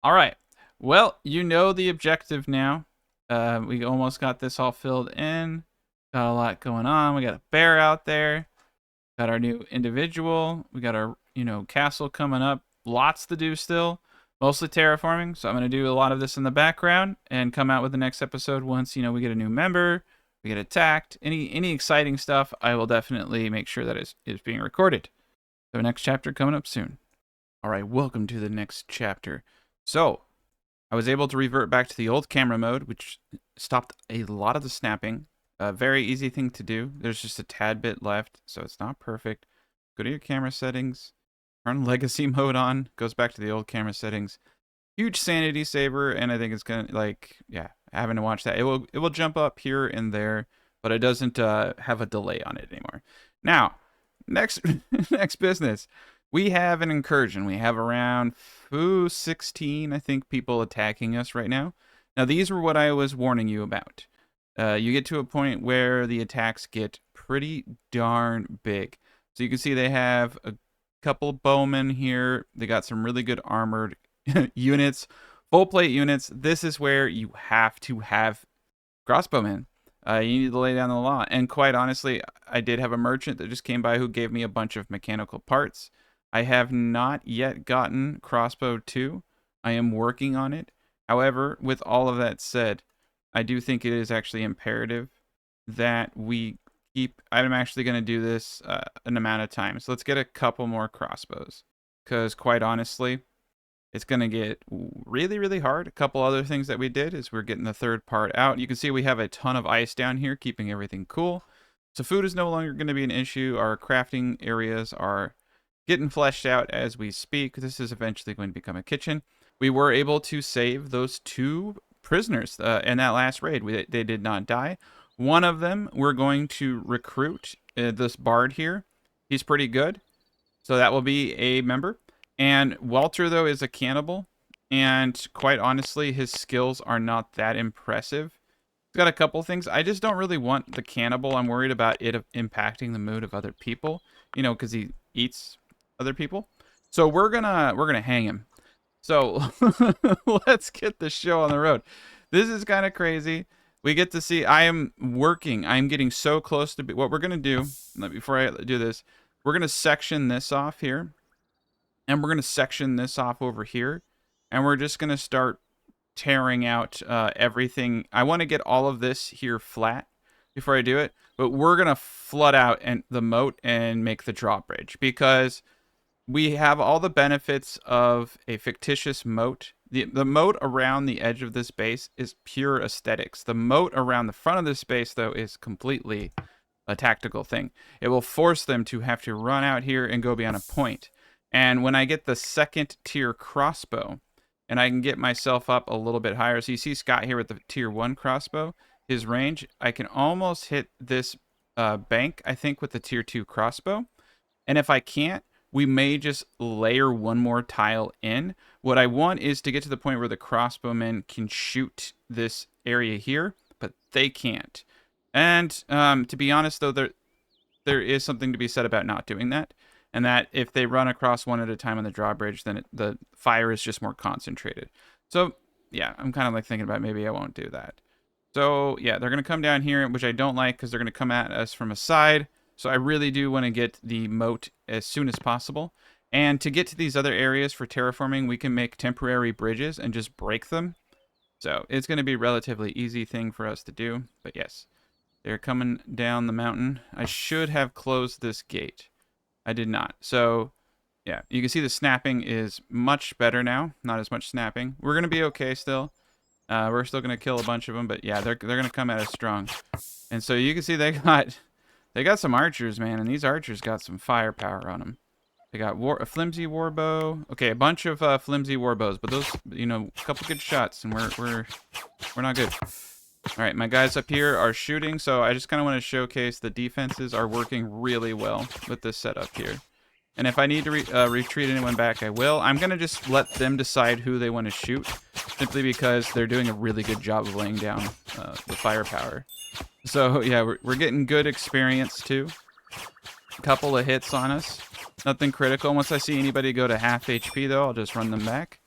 All right. Well, you know the objective now. We almost got this all filled in. Got a lot going on. We got a bear out there. Got our new individual. We got our, castle coming up. Lots to do still. Mostly terraforming. So I'm going to do a lot of this in the background and come out with the next episode once, we get a new member, we get attacked. Any exciting stuff, I will definitely make sure that is being recorded. So next chapter coming up soon. All right, welcome to the next chapter. So, I was able to revert back to the old camera mode, which stopped a lot of the snapping. A very easy thing to do. There's just a tad bit left, so it's not perfect. Go to your camera settings, turn legacy mode on, goes back to the old camera settings. Huge sanity saver, and I think it's gonna, like, yeah, having to watch that. It will jump up here and there, but it doesn't have a delay on it anymore. Now, next next business. We have an incursion. We have around 16, I think, people attacking us right now. Now, these were what I was warning you about. You get to a point where the attacks get pretty darn big. So you can see they have a couple bowmen here. They got some really good armored units, full plate units. This is where you have to have crossbowmen. You need to lay down the law. And quite honestly, I did have a merchant that just came by who gave me a bunch of mechanical parts. I have not yet gotten Crossbow 2. I am working on it. However, with all of that said, I do think it is actually imperative that we keep... I'm actually going to do this an amount of time. So let's get a couple more crossbows. Because quite honestly, it's going to get really, really hard. A couple other things that we did is we're getting the third part out. You can see we have a ton of ice down here, keeping everything cool. So food is no longer going to be an issue. Our crafting areas are getting fleshed out as we speak. This is eventually going to become a kitchen. We were able to save those 2 prisoners in that last raid. They did not die. One of them we're going to recruit, this bard here. He's pretty good, so that will be a member. And Walter, though, is a cannibal, and quite honestly, his skills are not that impressive. He's got a couple things. I just don't really want the cannibal. I'm worried about it impacting the mood of other people, you know, because he eats other people. So we're gonna hang him. So let's get the show on the road. This is kind of crazy. We get to see, I'm getting so close to what we're gonna do. Before I do this, we're gonna section this off here, and we're gonna section this off over here, and we're just gonna start tearing out everything. I want to get all of this here flat before I do it, but we're gonna flood out the moat and make the drawbridge, because we have all the benefits of a fictitious moat. The moat around the edge of this base is pure aesthetics. The moat around the front of this base, though, is completely a tactical thing. It will force them to have to run out here and go beyond a point. And when I get the 2nd tier crossbow, and I can get myself up a little bit higher. So you see Scott here with the tier 1 crossbow. His range, I can almost hit this bank, I think, with the tier 2 crossbow. And if I can't, we may just layer one more tile in. What I want is to get to the point where the crossbowmen can shoot this area here, but they can't. And to be honest, though, there is something to be said about not doing that. And that if they run across one at a time on the drawbridge, then the fire is just more concentrated. So, yeah, I'm kind of like thinking about maybe I won't do that. So, yeah, they're going to come down here, which I don't like because they're going to come at us from a side. So I really do want to get the moat as soon as possible. And to get to these other areas for terraforming, we can make temporary bridges and just break them. So it's going to be a relatively easy thing for us to do. But yes, they're coming down the mountain. I should have closed this gate. I did not. So yeah, you can see the snapping is much better now. Not as much snapping. We're going to be okay still. We're still going to kill a bunch of them. But yeah, they're going to come at us strong. And so you can see they got some archers, man, and these archers got some firepower on them. They got a flimsy warbow. Okay, a bunch of flimsy warbows, but those, you know, a couple good shots, and we're not good. All right, my guys up here are shooting, so I just kind of want to showcase the defenses are working really well with this setup here. And if I need to retreat anyone back, I will. I'm going to just let them decide who they want to shoot, simply because they're doing a really good job of laying down the firepower. So, yeah, we're getting good experience, too. A couple of hits on us. Nothing critical. Once I see anybody go to half HP, though, I'll just run them back.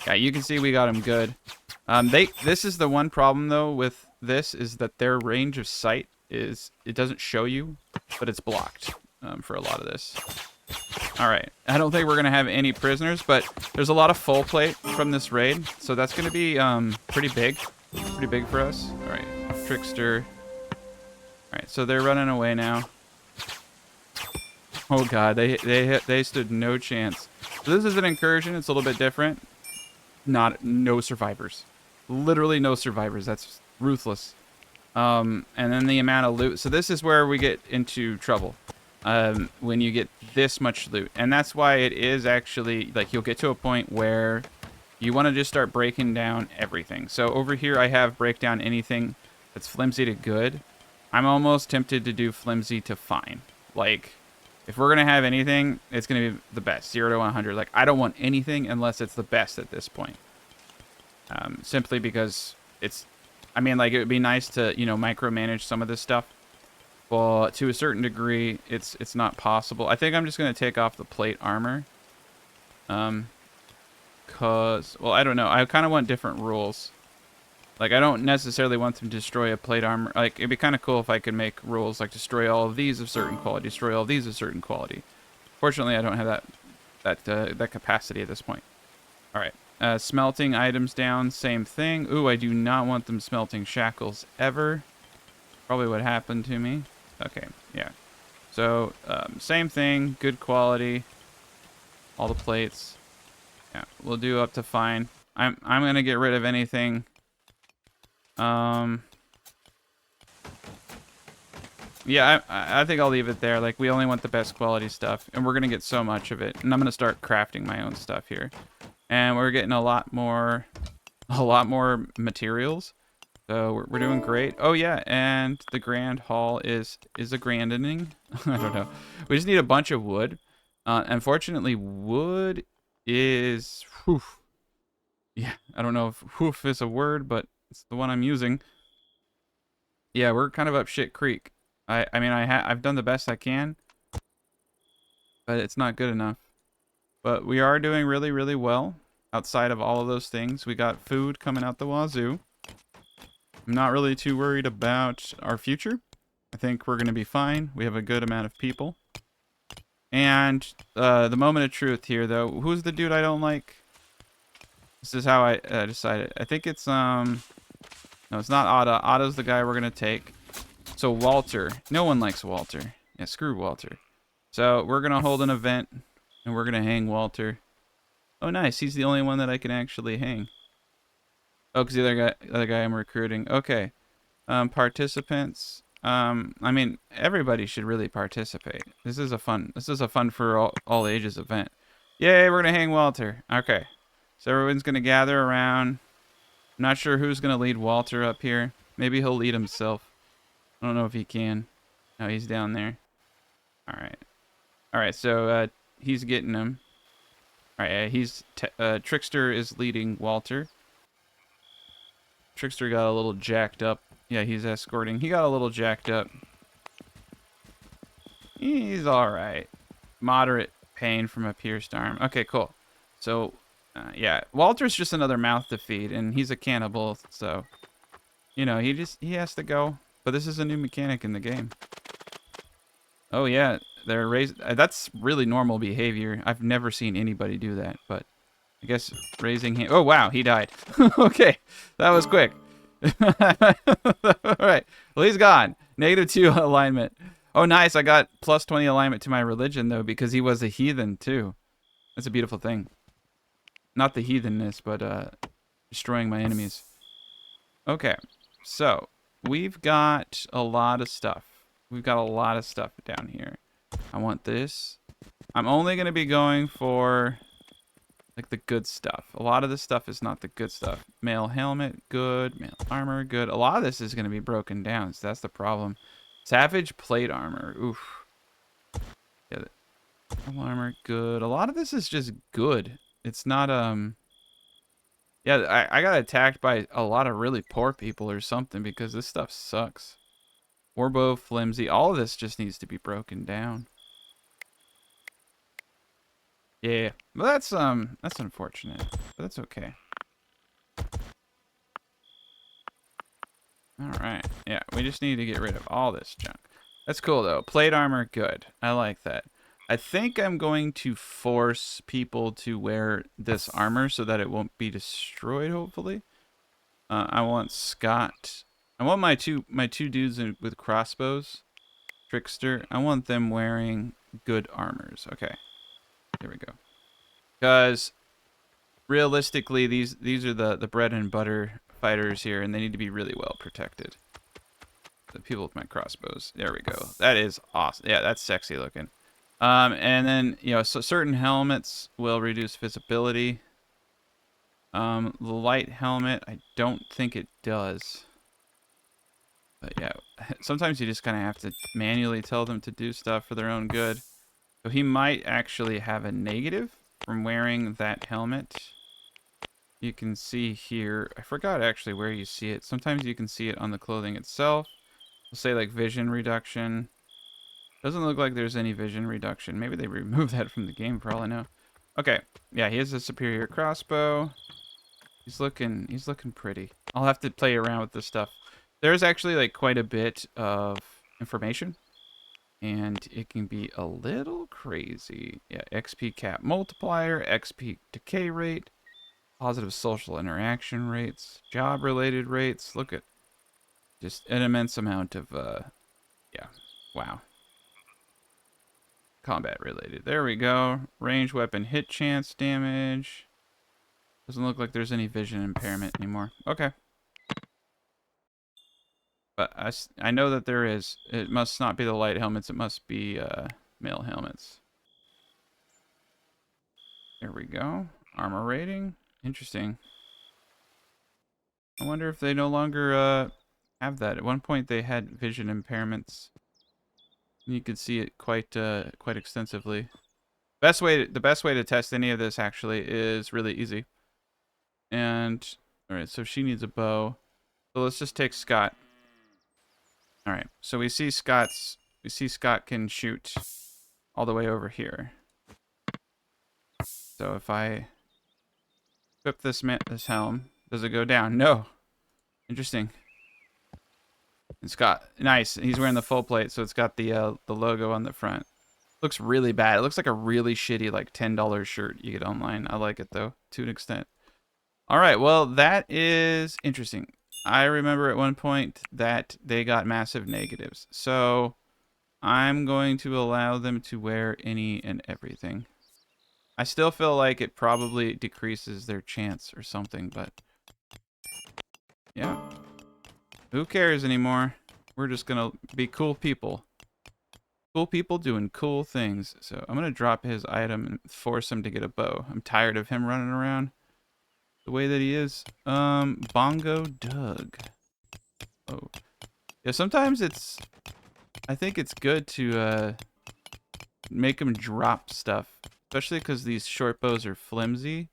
Yeah, you can see we got them good. This is the one problem, though, with this, is that their range of sight is... It doesn't show you, but it's blocked for a lot of this. All right. I don't think we're going to have any prisoners, but there's a lot of full plate from this raid, so that's going to be pretty big. Pretty big for us. All right. Trickster. All right, so they're running away now. Oh god, they stood no chance. So this is an incursion. It's a little bit different. No survivors. Literally no survivors. That's ruthless. And then the amount of loot. So this is where we get into trouble. When you get this much loot. And that's why it is actually, like, you'll get to a point where you want to just start breaking down everything. So over here I have break down anything that's flimsy to good. I'm almost tempted to do flimsy to fine. Like, if we're going to have anything, it's going to be the best. 0 to 100. Like, I don't want anything unless it's the best at this point. Simply because it's... I mean, like, it would be nice to, you know, micromanage some of this stuff. But to a certain degree, it's not possible. I think I'm just going to take off the plate armor. Because... Well, I don't know. I kind of want different rules. Like, I don't necessarily want them to destroy a plate armor. Like, it'd be kind of cool if I could make rules like destroy all of these of certain quality, destroy all of these of certain quality. Fortunately, I don't have that capacity at this point. All right, smelting items down, same thing. Ooh, I do not want them smelting shackles ever. Probably what happened to me. Okay, yeah. So, same thing, good quality. All the plates. Yeah, we'll do up to fine. I'm gonna get rid of anything. Yeah, I think I'll leave it there. Like, we only want the best quality stuff, and we're gonna get so much of it. And I'm gonna start crafting my own stuff here, and we're getting a lot more materials. So we're doing great. Oh yeah, and the grand hall is a grandening. I don't know. We just need a bunch of wood. Unfortunately, wood is. Whew. Yeah, I don't know if "woof" is a word, but it's the one I'm using. Yeah, we're kind of up shit creek. I mean, I've done the best I can, but it's not good enough. But we are doing really, really well outside of all of those things. We got food coming out the wazoo. I'm not really too worried about our future. I think we're going to be fine. We have a good amount of people. And the moment of truth here, though. Who's the dude I don't like? This is how I decided. I think it's, no, it's not Otto. Otto's the guy we're going to take. So Walter. No one likes Walter. Yeah, screw Walter. So we're going to hold an event, and we're going to hang Walter. Oh, nice. He's the only one that I can actually hang. Oh, because the other guy I'm recruiting. Okay. Participants. I mean, everybody should really participate. This is a fun for all ages event. Yay, we're going to hang Walter. Okay. So everyone's going to gather around. I'm not sure who's going to lead Walter up here. Maybe he'll lead himself. I don't know if he can. No, he's down there. All right. All right, so he's getting him. All right, Trickster is leading Walter. Trickster got a little jacked up. Yeah, he's escorting. He got a little jacked up. He's all right. Moderate pain from a pierced arm. Okay, cool. So, yeah, Walter's just another mouth to feed, and he's a cannibal, so, you know, he has to go. But this is a new mechanic in the game. Oh, yeah, they're raised. That's really normal behavior. I've never seen anybody do that, but I guess raising hand. Oh, wow, he died. Okay, that was quick. All right, well, he's gone. -2 alignment. Oh, nice. I got +20 alignment to my religion, though, because he was a heathen, too. That's a beautiful thing. Not the heathenness, but destroying my enemies. Okay, so we've got a lot of stuff. We've got a lot of stuff down here. I want this. I'm only going to be going for, like, the good stuff. A lot of this stuff is not the good stuff. Mail helmet, good. Mail armor, good. A lot of this is going to be broken down, so that's the problem. Savage plate armor. Oof. Yeah, armor, good. A lot of this is just good. It's not, yeah, I got attacked by a lot of really poor people or something because this stuff sucks. Warbow, flimsy. All of this just needs to be broken down. Yeah. Well, that's unfortunate. But that's okay. Alright. Yeah, we just need to get rid of all this junk. That's cool, though. Plate armor, good. I like that. I think I'm going to force people to wear this armor so that it won't be destroyed, hopefully. I want Scott. I want my two dudes with crossbows. Trickster. I want them wearing good armors. Okay, there we go. Because realistically, these are the bread and butter fighters here, and they need to be really well protected. The people with my crossbows. There we go. That is awesome. Yeah, that's sexy looking. And then, you know, so certain helmets will reduce visibility. The light helmet, I don't think it does. But yeah, sometimes you just kind of have to manually tell them to do stuff for their own good. So he might actually have a negative from wearing that helmet. You can see here, I forgot actually where you see it. Sometimes you can see it on the clothing itself. We'll say like vision reduction. Doesn't look like there's any vision reduction. Maybe they removed that from the game for all I know. Okay, yeah, he has a superior crossbow. He's looking pretty. I'll have to play around with this stuff. There's actually like quite a bit of information, and it can be a little crazy. Yeah, XP cap multiplier, XP decay rate, positive social interaction rates, job related rates. Look at just an immense amount of yeah, wow. Combat related. There we go. Range weapon hit chance damage. Doesn't look like there's any vision impairment anymore. Okay. But I know that there is. It must not be the light helmets. It must be male helmets. There we go. Armor rating. Interesting. I wonder if they no longer have that. At one point they had vision impairments. You could see it quite extensively. The best way to test any of this actually is really easy. And all right, so she needs a bow. So let's just take Scott. All right, so we see Scott can shoot all the way over here. So if I equip this helm, does it go down? No. Interesting. And Scott, nice. He's wearing the full plate, so it's got the logo on the front. Looks really bad. It looks like a really shitty like $10 shirt you get online. I like it though, to an extent. All right, well that is interesting. I remember at one point that they got massive negatives, so I'm going to allow them to wear any and everything. I still feel like it probably decreases their chance or something, but yeah. Who cares anymore? We're just gonna be cool people. Cool people doing cool things. So I'm gonna drop his item and force him to get a bow. I'm tired of him running around the way that he is. Bongo Doug. Oh. Yeah, sometimes I think it's good to make him drop stuff. Especially because these short bows are flimsy.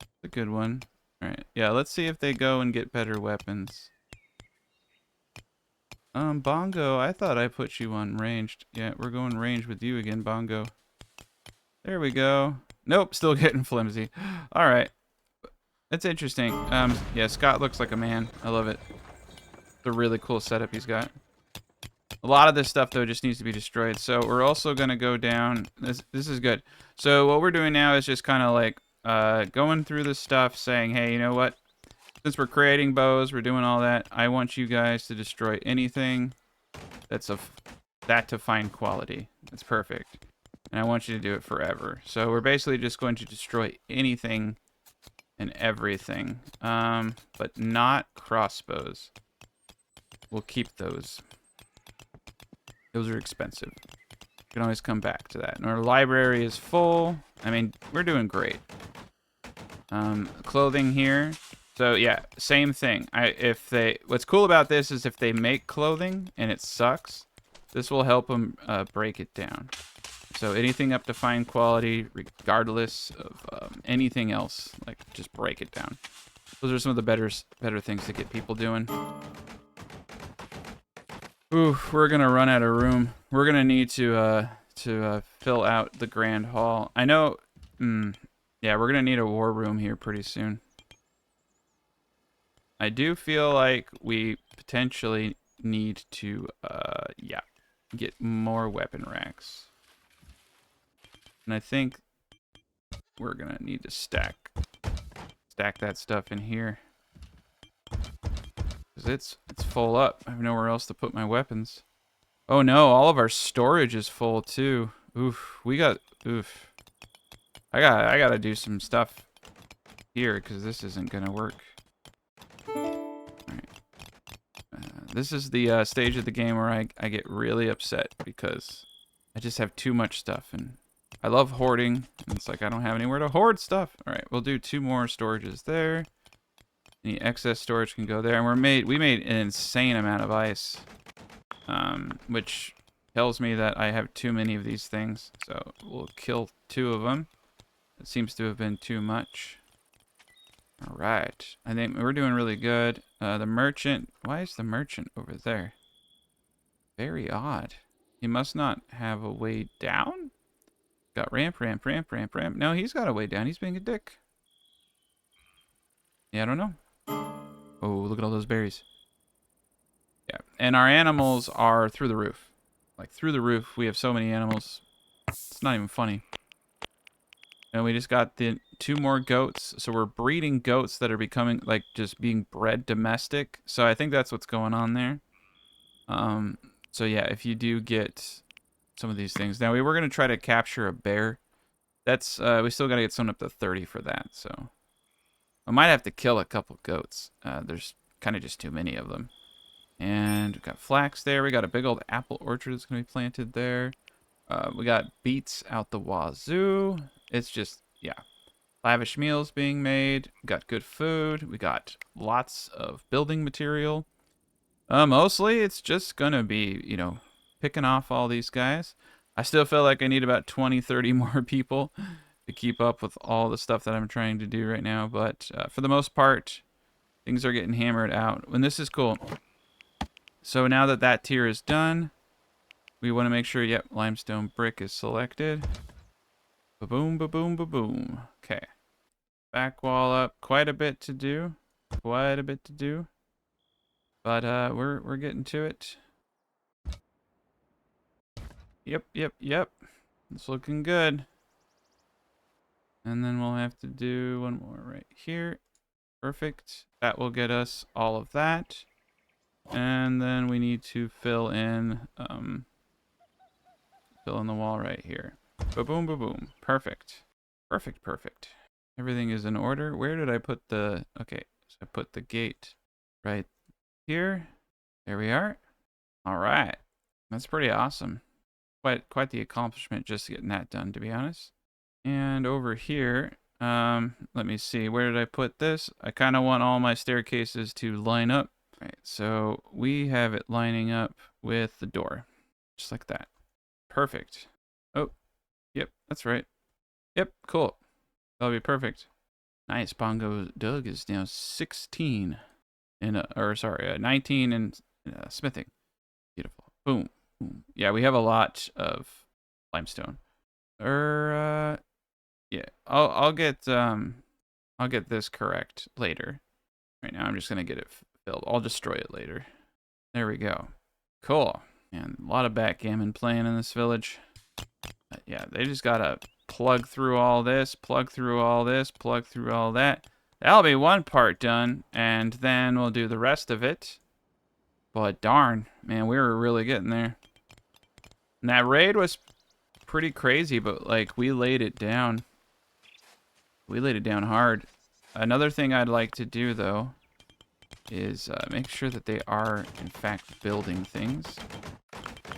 It's a good one. Alright, yeah, let's see if they go and get better weapons. Bongo, I thought I put you on ranged. Yeah, we're going ranged with you again, Bongo. There we go. Nope, still getting flimsy. Alright. That's interesting. Yeah, Scott looks like a man. I love it. It's a really cool setup he's got. A lot of this stuff, though, just needs to be destroyed. So we're also going to go down. This is good. So what we're doing now is just kind of like going through this stuff, saying, hey, you know what? Since we're creating bows, we're doing all that, I want you guys to destroy anything that's of that to find quality. That's perfect. And I want you to do it forever. So we're basically just going to destroy anything and everything. But not crossbows. We'll keep those. Those are expensive. You can always come back to that. And our library is full. I mean, we're doing great. Clothing here. So yeah, same thing. What's cool about this is if they make clothing and it sucks, this will help them break it down. So anything up to fine quality, regardless of anything else, like just break it down. Those are some of the better things to get people doing. Ooh, we're gonna run out of room. We're gonna need to fill out the grand hall. I know. Yeah, we're gonna need a war room here pretty soon. I do feel like we potentially need to, yeah, get more weapon racks. And I think we're gonna need to stack that stuff in here. Because it's full up. I have nowhere else to put my weapons. Oh no, all of our storage is full too. Oof. We got... Oof. I gotta do some stuff here because this isn't gonna work. Alright. This is the stage of the game where I get really upset because I just have too much stuff, and I love hoarding, and it's like I don't have anywhere to hoard stuff. Alright, we'll do 2 more storages there. Any excess storage can go there, and we made an insane amount of ice, which tells me that I have too many of these things, so we'll kill 2 of them. It seems to have been too much. All right, I think we're doing really good. The merchant, why is the merchant over there? Very odd. He must not have a way down? Got ramp, ramp, ramp, ramp, ramp. No, he's got a way down. He's being a dick. Yeah, I don't know. Oh, look at all those berries. Yeah, and our animals are through the roof. Like, through the roof, we have so many animals. It's not even funny. And we just got the 2 more goats. So we're breeding goats that are becoming, like, just being bred domestic. So I think that's what's going on there. So yeah, if you do get some of these things. Now, we were going to try to capture a bear. That's, we still got to get someone up to 30 for that. So I might have to kill a couple goats. There's kind of just too many of them. And we've got flax there. We got a big old apple orchard that's going to be planted there. We got beets out the wazoo. It's just, yeah, lavish meals being made. We got good food. We got lots of building material. Mostly it's just going to be, you know, picking off all these guys. I still feel like I need about 20, 30 more people to keep up with all the stuff that I'm trying to do right now. But for the most part, things are getting hammered out. And this is cool. So now that that tier is done, we want to make sure, yep, limestone brick is selected. Ba-boom, ba-boom, ba-boom. Okay. Back wall up. Quite a bit to do. Quite a bit to do. But we're getting to it. Yep, yep, yep. It's looking good. And then we'll have to do 1 more right here. Perfect. That will get us all of that. And then we need to fill in the wall right here. Ba-boom, ba-boom. Perfect. Perfect, perfect. Everything is in order. Where did I put the... Okay, so I put the gate right here. There we are. All right. That's pretty awesome. Quite the accomplishment just getting that done, to be honest. And over here, let me see. Where did I put this? I kind of want all my staircases to line up. All right, so we have it lining up with the door. Just like that. Perfect. Oh, yep, that's right. Yep, cool. That'll be perfect. Nice. Bongo Doug is now 16 in, 19 in smithing. Beautiful. Boom. Boom. Yeah, we have a lot of limestone. Yeah, I'll get this correct later. Right now, I'm just gonna get it filled. I'll destroy it later. There we go. Cool. And a lot of backgammon playing in this village. Yeah, they just gotta plug through all this, plug through all this, plug through all that. That'll be one part done, and then we'll do the rest of it. But darn, man, we were really getting there. And that raid was pretty crazy, but like we laid it down. We laid it down hard. Another thing I'd like to do though is make sure that they are in fact building things.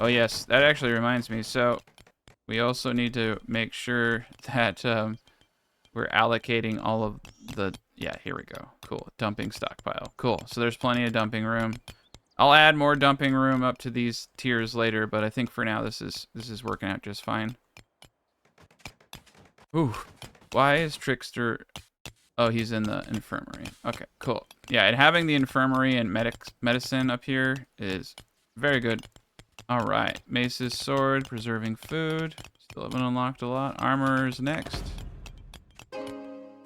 Oh yes, that actually reminds me. So we also need to make sure that we're allocating all of the... Yeah, here we go. Cool. Dumping stockpile. Cool. So there's plenty of dumping room. I'll add more dumping room up to these tiers later, but I think for now this is working out just fine. Ooh. Why is Trickster... Oh, he's in the infirmary. Okay, cool. Yeah, and having the infirmary and medicine up here is very good. All right. Mace's sword, preserving food. Still haven't unlocked a lot. Armor's next.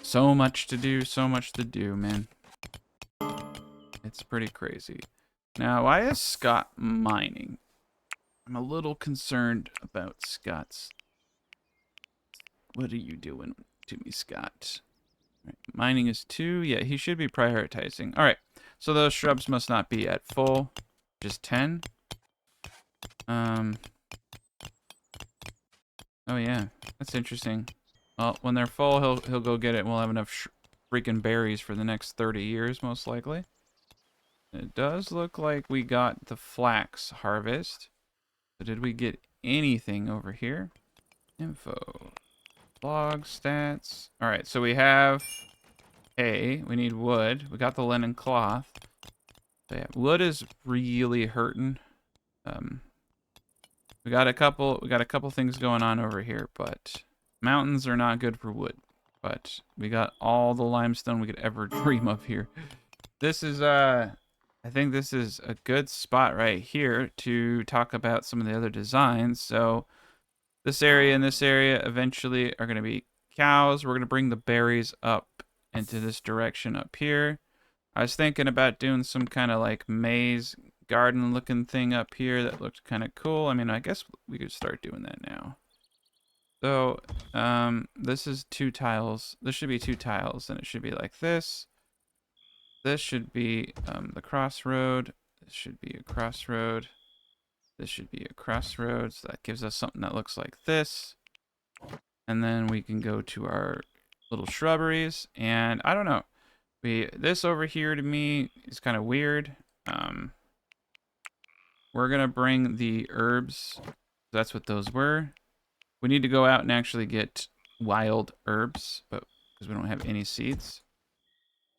So much to do, man. It's pretty crazy. Now, why is Scott mining? I'm a little concerned about Scott's... What are you doing to me, Scott? Right, mining is 2. Yeah, he should be prioritizing. All right, so those shrubs must not be at full. Just 10. Oh yeah, that's interesting. Well, when they're full, he'll go get it, and we'll have enough freaking berries for the next 30 years, most likely. It does look like we got the flax harvest. So did we get anything over here? Info. Log stats. Alright, so we have hay. We need wood. We got the linen cloth. So yeah, wood is really hurting. We got a couple things going on over here, but mountains are not good for wood. But we got all the limestone we could ever dream of here. This is I think this is a good spot right here to talk about some of the other designs. So this area and this area eventually are going to be cows. We're going to bring the berries up into this direction up here. I was thinking about doing some kind of like maze garden looking thing up here that looked kind of cool. I mean, I guess we could start doing that now. So this is 2 tiles. This should be 2 tiles, and it should be like this. This should be the crossroad. This should be a crossroad. This should be a crossroad. So that gives us something that looks like this. And then we can go to our little shrubberies. And I don't know. This over here to me is kind of weird. We're going to bring the herbs. That's what those were. We need to go out and actually get wild herbs, but because we don't have any seeds.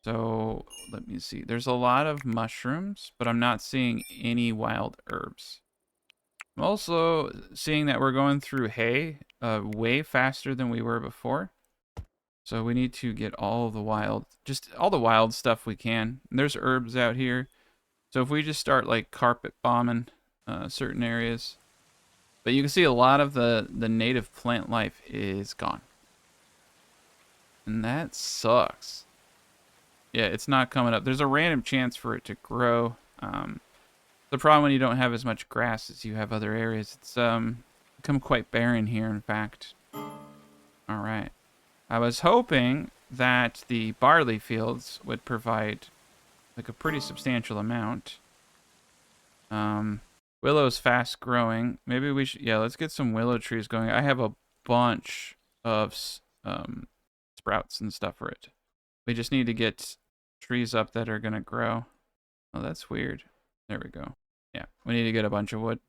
So let me see. There's a lot of mushrooms, but I'm not seeing any wild herbs. I'm also seeing that we're going through hay way faster than we were before. So we need to get all the wild stuff we can. And there's herbs out here. So if we just start like carpet bombing certain areas. But you can see a lot of the native plant life is gone. And that sucks. Yeah, it's not coming up. There's a random chance for it to grow. The problem when you don't have as much grass as you have other areas, it's become quite barren here, in fact. All right. I was hoping that the barley fields would provide like a pretty substantial amount. Willow's fast growing. Maybe we should, yeah, let's get some willow trees going. I have a bunch of sprouts and stuff for it. We just need to get trees up that are gonna grow. Oh, that's weird. There we go. Yeah, we need to get a bunch of wood.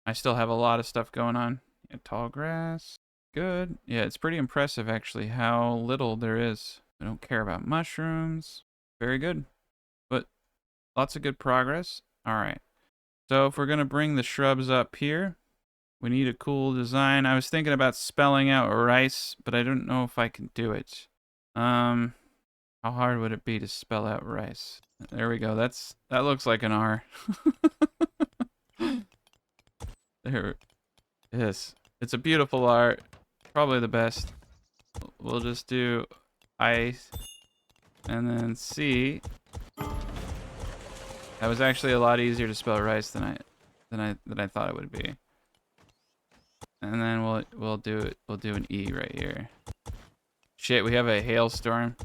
I still have a lot of stuff going on. Yeah, tall grass. Good. Yeah, it's pretty impressive actually how little there is. I don't care about mushrooms. Very good. But lots of good progress. All right. So if we're going to bring the shrubs up here, we need a cool design. I was thinking about spelling out rice, but I don't know if I can do it. How hard would it be to spell out rice? There we go. That looks like an R. There it is. It's a beautiful art. Probably the best. We'll just do ice and then C. That was actually a lot easier to spell rice than I thought it would be. And then we'll do an E right here. Shit, we have a hailstorm.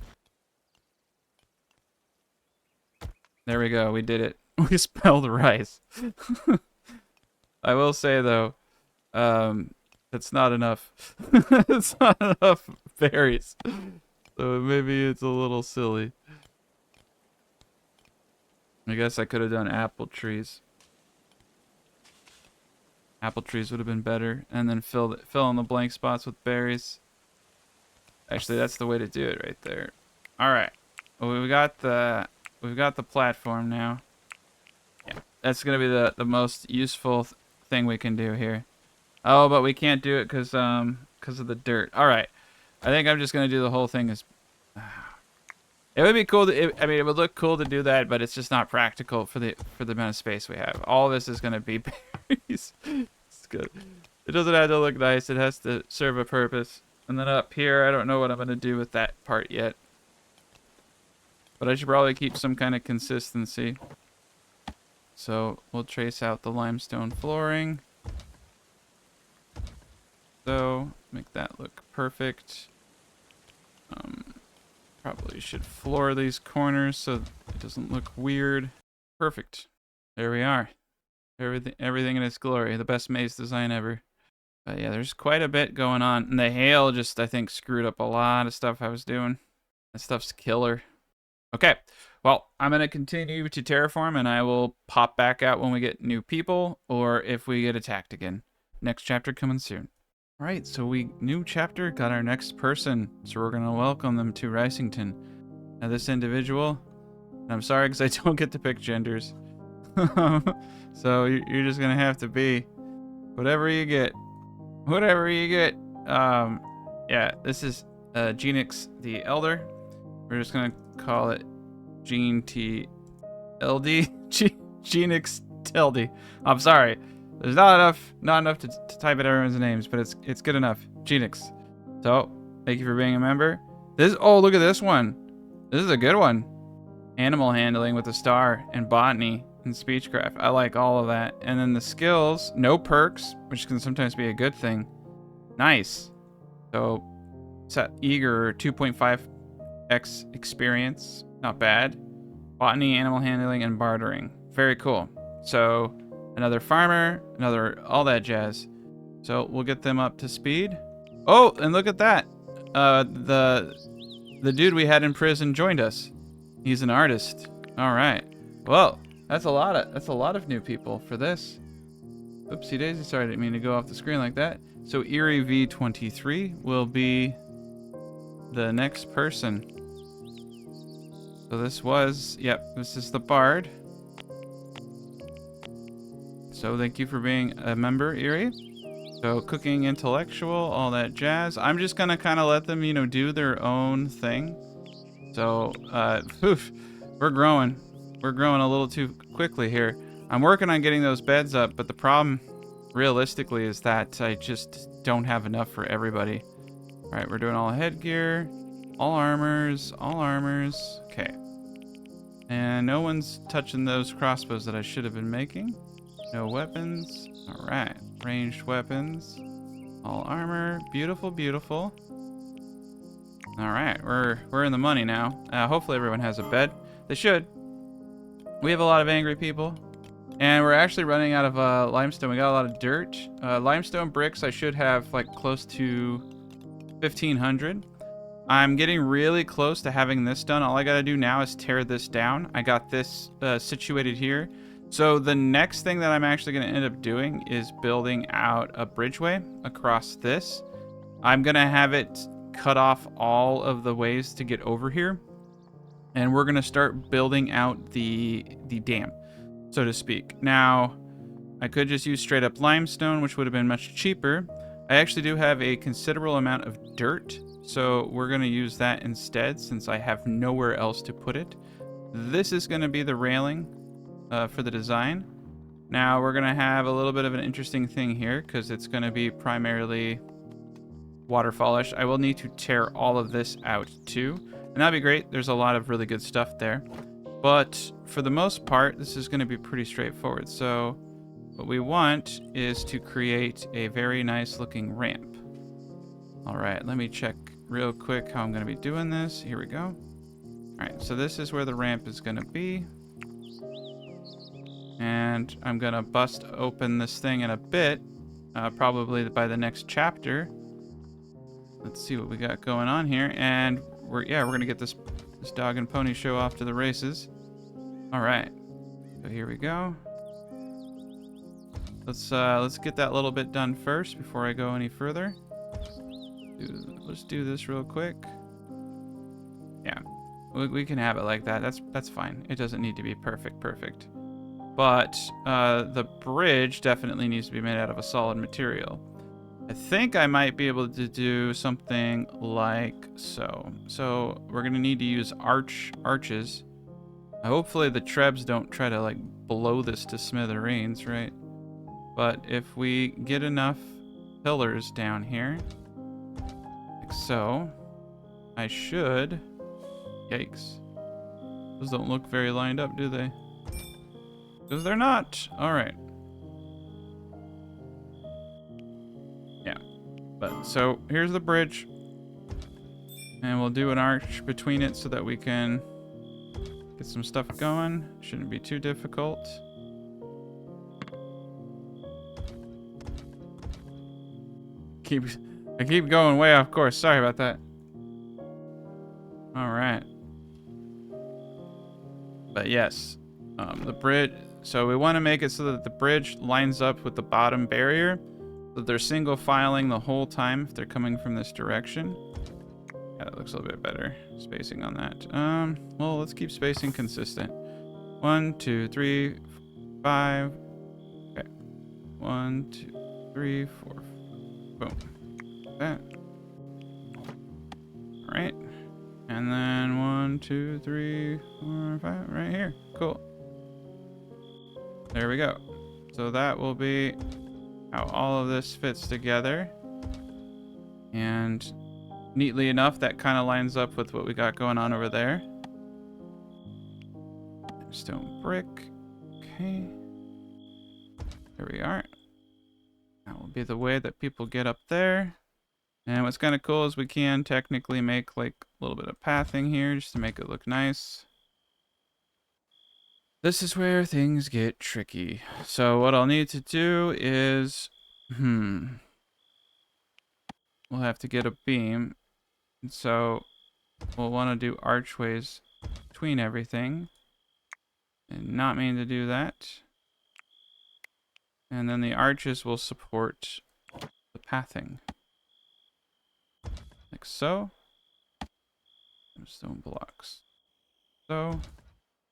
There we go. We did it. We spelled rice. I will say though, that's not enough. It's not enough berries. So maybe it's a little silly. I guess I could have done apple trees. Apple trees would have been better, and then fill in the blank spots with berries. Actually, that's the way to do it right there. All right. Well, we've got the platform now. Yeah, that's gonna be the most useful thing we can do here. Oh, but we can't do it because of the dirt. All right. I think I'm just gonna do the whole thing as. It would be cool to. I mean, it would look cool to do that, but it's just not practical for the amount of space we have. All this is gonna be berries. It's good. It doesn't have to look nice. It has to serve a purpose. And then up here, I don't know what I'm gonna do with that part yet. But I should probably keep some kind of consistency. So we'll trace out the limestone flooring. So make that look perfect. Probably should floor these corners so it doesn't look weird. Perfect. There we are. Everything in its glory. The best maze design ever. But yeah, there's quite a bit going on. And the hail just, I think, screwed up a lot of stuff I was doing. That stuff's killer. Okay, well, I'm going to continue to terraform, and I will pop back out when we get new people, or if we get attacked again. Next chapter coming soon. All right, so new chapter, got our next person. So we're going to welcome them to Ricington. Now this individual, and I'm sorry because I don't get to pick genders. So you're just going to have to be whatever you get. Whatever you get. Yeah, this is JinixTheElder. We're just going to call it JinixTheLD. JinixTheLD. I'm sorry. There's not enough to type in everyone's names, but it's good enough. Jinix. So, thank you for being a member. Oh, look at this one. This is a good one. Animal handling with a star, and botany and speechcraft. I like all of that. And then the skills, no perks, which can sometimes be a good thing. Nice. So, set eager 2.5x experience. Not bad. Botany, animal handling, and bartering. Very cool. So, another farmer, all that jazz. So we'll get them up to speed. Oh, and look at that. The dude we had in prison joined us. He's an artist. All right. Well, that's a lot of new people for this. Oopsie daisy, sorry, I didn't mean to go off the screen like that. So Eerie V23 will be the next person. So this is the bard. So thank you for being a member, Eerie. So cooking, intellectual, all that jazz. I'm just gonna kind of let them, do their own thing. So, we're growing. We're growing a little too quickly here. I'm working on getting those beds up, but the problem, realistically, is that I just don't have enough for everybody. All right, we're doing all headgear, all armors. Okay. And no one's touching those crossbows that I should have been making. No weapons. All right. Ranged weapons. All armor. Beautiful, beautiful. All right. We're in the money now. Hopefully everyone has a bed. They should. We have a lot of angry people. And we're actually running out of limestone. We got a lot of dirt. Limestone bricks I should have like close to 1,500. I'm getting really close to having this done. All I got to do now is tear this down. I got this situated here. So the next thing that I'm actually going to end up doing is building out a bridgeway across this. I'm going to have it cut off all of the ways to get over here. And we're going to start building out the dam, so to speak. Now, I could just use straight up limestone, which would have been much cheaper. I actually do have a considerable amount of dirt, so we're going to use that instead since I have nowhere else to put it. This is going to be the railing for the design. Now we're going to have a little bit of an interesting thing here because it's going to be primarily waterfallish. I will need to tear all of this out too, and that'd be great. There's a lot of really good stuff there. But for the most part, this is going to be pretty straightforward. So what we want is to create a very nice looking ramp. All right, let me check real quick how I'm going to be doing this. Here we go. All right, so this is where the ramp is going to be. And I'm going to bust open this thing in a bit, probably by the next chapter. Let's see what we got going on here. And we're going to get this dog and pony show off to the races. All right, so here we go. Let's get that little bit done first before I go any further. Let's do this real quick. Yeah, we can have it like that. That's fine. It doesn't need to be perfect. But the bridge definitely needs to be made out of a solid material. I think I might be able to do something like so. So we're gonna need to use arches. Hopefully the trebs don't try to like blow this to smithereens, right? But if we get enough pillars down here, like so, I should. Yikes! Those don't look very lined up, do they? Because they're not. All right. Yeah. But so here's the bridge. And we'll do an arch between it so that we can get some stuff going. Shouldn't be too difficult. I keep going way off course. Sorry about that. All right. But yes, the bridge. So we want to make it so that the bridge lines up with the bottom barrier, so that they're single filing the whole time if they're coming from this direction. Yeah, that looks a little bit better spacing on that. Well, let's keep spacing consistent. 1, 2, 3, 5. Okay. 1, 2, 3, 4. Boom. That. All right. And then 1, 2, 3, 4, 5, right here. Cool. There we go. So that will be how all of this fits together. And neatly enough, that kind of lines up with what we got going on over there. Stone brick. Okay. There we are. That will be the way that people get up there. And what's kind of cool is we can technically make like a little bit of pathing here just to make it look nice. This is where things get tricky. So what I'll need to do is, we'll have to get a beam. And so we'll want to do archways between everything. And not mean to do that. And then the arches will support the pathing. Like so. Stone blocks. So.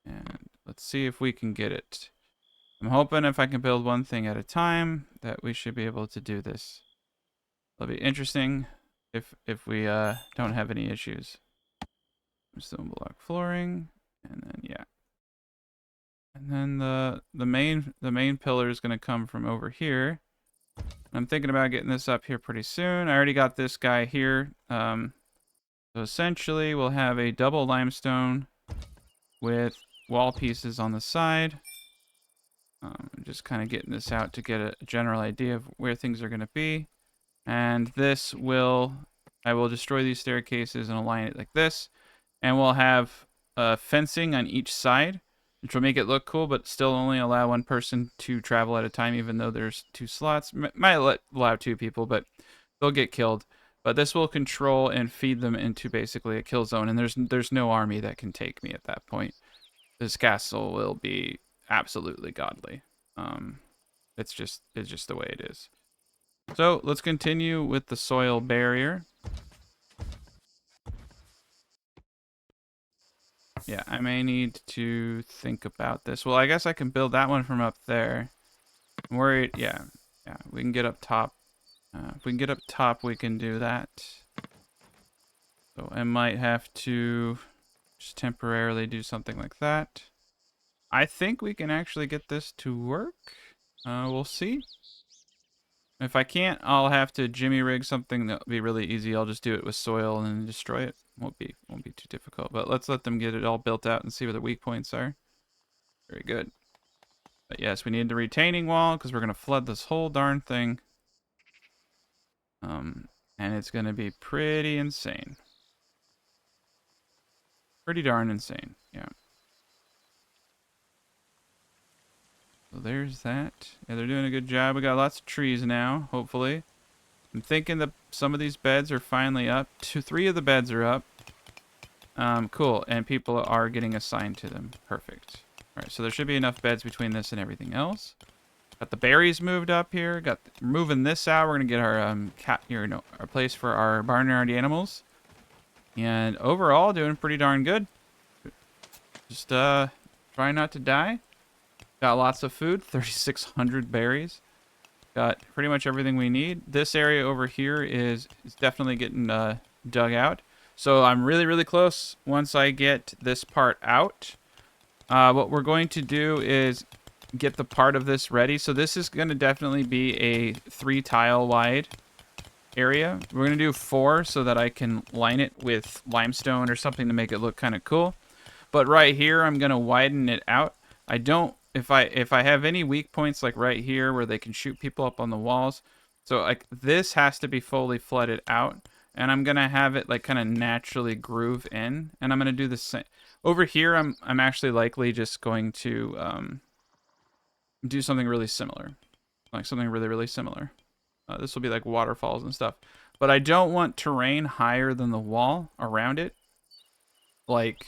And let's see if we can get it. I'm hoping if I can build one thing at a time that we should be able to do this. It'll be interesting if we don't have any issues. Stone block flooring, and then yeah. And then the main pillar is going to come from over here. I'm thinking about getting this up here pretty soon. I already got this guy here. So essentially we'll have a double limestone with wall pieces on the side. Just kind of getting this out to get a general idea of where things are going to be. And I will destroy these staircases and align it like this. And we'll have fencing on each side, which will make it look cool, but still only allow one person to travel at a time, even though there's 2 slots. Might allow 2 people, but they'll get killed. But this will control and feed them into basically a kill zone, and there's no army that can take me at that point. This castle will be absolutely godly. It's just the way it is. So let's continue with the soil barrier. Yeah, I may need to think about this. Well, I guess I can build that one from up there. I'm worried. Yeah, we can get up top. If we can get up top, we can do that. So I might have to just temporarily do something like that. I think we can actually get this to work. We'll see. If I can't, I'll have to jimmy rig something that'll be really easy. I'll just do it with soil and then destroy it. Won't be too difficult. But let's let them get it all built out and see where the weak points are. Very good. But yes, we need the retaining wall because we're gonna flood this whole darn thing. And it's gonna be pretty insane. Pretty darn insane. Yeah. So there's that. Yeah, they're doing a good job. We got lots of trees now, hopefully. I'm thinking that some of these beds are finally up. 3 of the beds are up. Cool. And people are getting assigned to them. Perfect. Alright, so there should be enough beds between this and everything else. Got the berries moved up here. Moving this out. We're gonna get our our place for our barnyard animals. And overall, doing pretty darn good. Just trying not to die. Got lots of food. 3,600 berries. Got pretty much everything we need. This area over here is definitely getting dug out. So I'm really, really close. Once I get this part out, what we're going to do is get the part of this ready. So this is going to definitely be a 3 tile wide area. We're going to do 4 so that I can line it with limestone or something to make it look kind of cool. But right here, I'm going to widen it out. I don't, if I have any weak points like right here where they can shoot people up on the walls, so like this has to be fully flooded out, and I'm gonna have it like kind of naturally groove in, and I'm gonna do the same over here. I'm actually likely just going to do something really similar, like something really, really similar. This will be like waterfalls and stuff. But I don't want terrain higher than the wall around it. Like,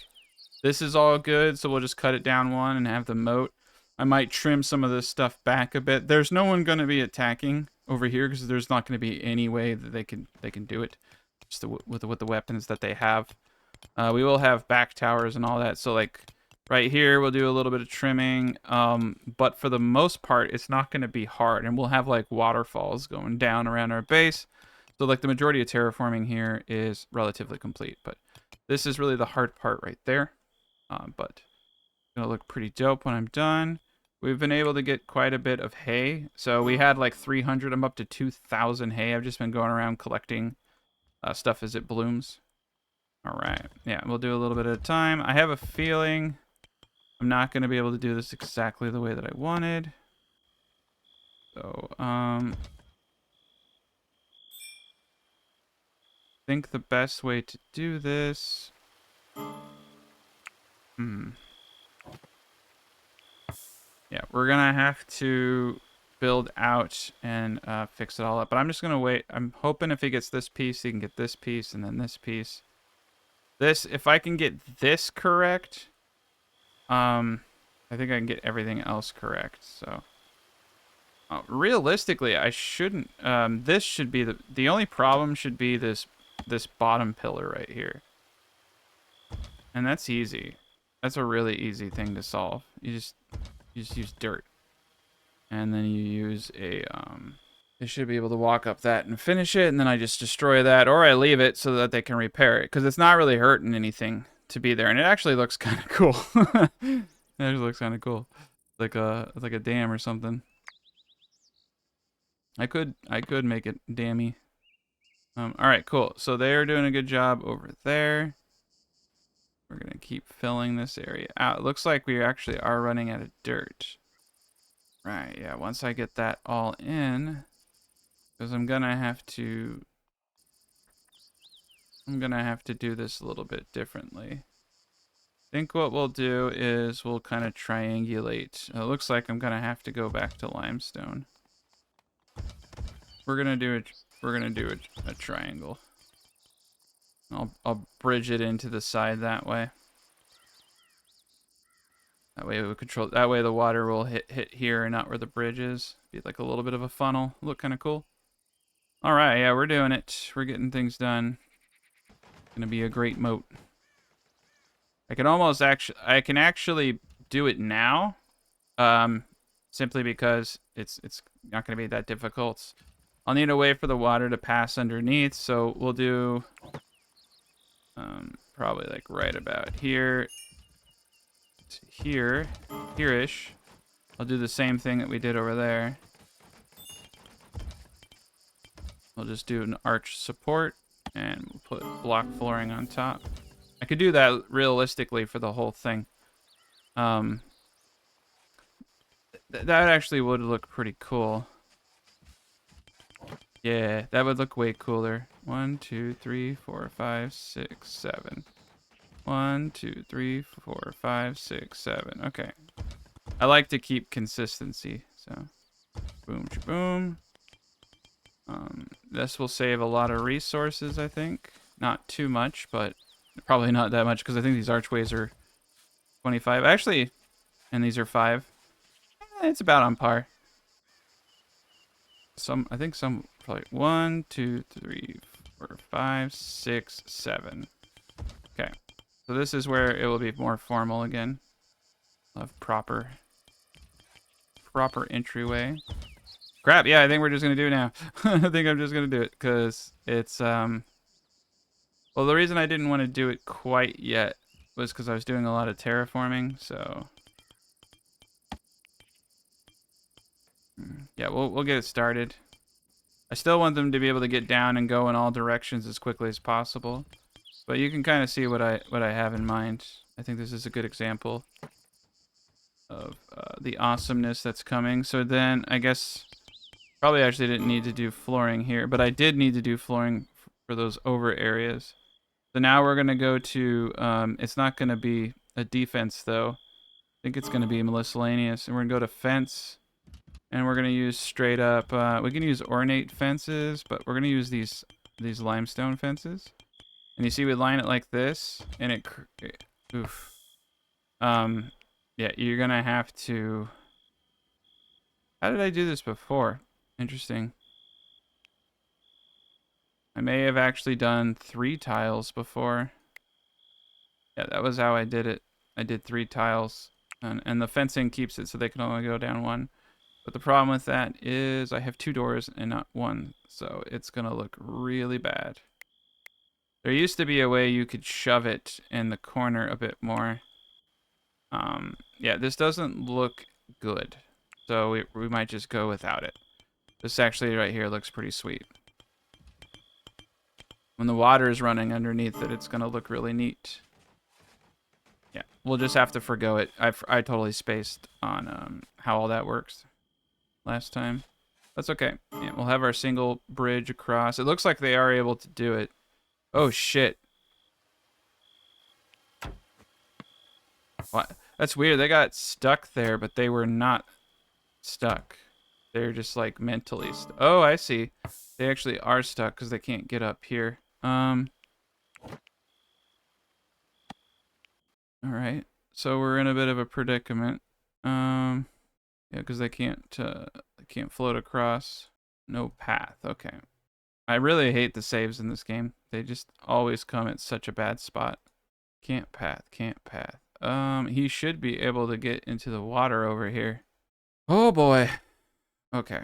this is all good, so we'll just cut it down one and have the moat. I might trim some of this stuff back a bit. There's no one going to be attacking over here because there's not going to be any way that they can do it, just with the weapons that they have. We will have back towers and all that. So like right here, we'll do a little bit of trimming. But for the most part, it's not going to be hard, and we'll have like waterfalls going down around our base. So like the majority of terraforming here is relatively complete, but this is really the hard part right there. But it's gonna look pretty dope when I'm done. We've been able to get quite a bit of hay. So we had like 300. I'm up to 2,000 hay. I've just been going around collecting stuff as it blooms. All right. Yeah, we'll do a little bit at a time. I have a feeling I'm not going to be able to do this exactly the way that I wanted. So, I think the best way to do this... Yeah, we're going to have to build out and fix it all up. But I'm just going to wait. I'm hoping if he gets this piece, he can get this piece and then this piece. This, if I can get this correct, I think I can get everything else correct. So, realistically, I shouldn't. This should be the only problem should be this bottom pillar right here, and that's easy. That's a really easy thing to solve. You just use dirt, and then you use a they should be able to walk up that and finish it, and then I just destroy that, or I leave it so that they can repair it, because it's not really hurting anything to be there, and it actually looks kind of cool. It actually looks kind of cool, like a dam or something. I could make it dammy. All right, cool. So they're doing a good job over there. We're gonna keep filling this area out. It looks like we actually are running out of dirt. Right, yeah. Once I get that all in, because I'm gonna have to do this a little bit differently. I think what we'll do is we'll kind of triangulate. It looks like I'm gonna have to go back to limestone. We're gonna do a triangle. I'll bridge it into the side that way. That way we control. That way the water will hit here and not where the bridge is. Be like a little bit of a funnel. Look kind of cool. All right, yeah, we're doing it. We're getting things done. Gonna be a great moat. I can actually do it now, simply because it's not gonna be that difficult. I'll need a way for the water to pass underneath, so we'll do probably like right about here to here-ish. I'll do the same thing that we did over there. We'll just do an arch support, and we'll put block flooring on top. I could do that realistically for the whole thing. That actually would look pretty cool. Yeah, that would look way cooler. 1, 2, 3, 4, 5, 6, 7. 1, 2, 3, 4, 5, 6, 7. Okay. I like to keep consistency, so boom, boom. This will save a lot of resources, I think. Not too much, but probably not that much, because I think these archways are 25. Actually, and these are 5. It's about on par. I think some probably 1, 2, 3, 4, 5, 6, 7. Okay. So this is where it will be more formal again. We'll have proper entryway. Crap, yeah, I think we're just gonna do it now. I think I'm just gonna do it because it's well, the reason I didn't want to do it quite yet was because I was doing a lot of terraforming, so yeah, we'll get it started. I still want them to be able to get down and go in all directions as quickly as possible, but you can kind of see what I have in mind. I think this is a good example of the awesomeness that's coming. So then I guess probably actually didn't need to do flooring here, but I did need to do flooring for those over areas. So now we're gonna go to it's not gonna be a defense though. I think it's gonna be miscellaneous, and we're gonna go to fence. And we're gonna use straight up. We can use ornate fences, but we're gonna use these limestone fences. And you see, we line it like this, and oof. Yeah, you're gonna have to. How did I do this before? Interesting. I may have actually done 3 tiles before. Yeah, that was how I did it. I did 3 tiles, and the fencing keeps it so they can only go down 1. But the problem with that is I have 2 doors and not 1, so it's gonna look really bad. There used to be a way you could shove it in the corner a bit more. Yeah, this doesn't look good, so we might just go without it. This actually right here looks pretty sweet. When the water is running underneath it, it's gonna look really neat. Yeah, we'll just have to forgo it. I totally spaced on how all that works last time. That's okay. Yeah, we'll have our single bridge across. It looks like they are able to do it. Oh shit. What? That's weird. They got stuck there, but they were not stuck. They're just like mentally stuck. Oh, I see. They actually are stuck because they can't get up here. All right. So we're in a bit of a predicament. Yeah, because they can't float across. No path. Okay. I really hate the saves in this game. They just always come at such a bad spot. Can't path. Can't path. He should be able to get into the water over here. Oh boy. Okay.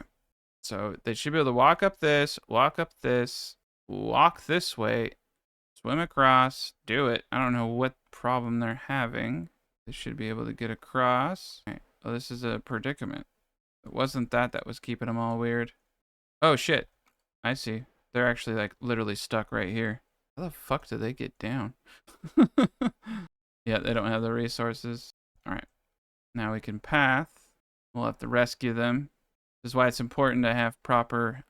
So they should be able to walk up this, walk this way, swim across, do it. I don't know what problem they're having. They should be able to get across. Okay. Oh, this is a predicament. It wasn't that was keeping them all weird. Oh shit. I see. They're actually like literally stuck right here. How the fuck did they get down? Yeah, they don't have the resources. All right. Now we can path. We'll have to rescue them. This is why it's important to have proper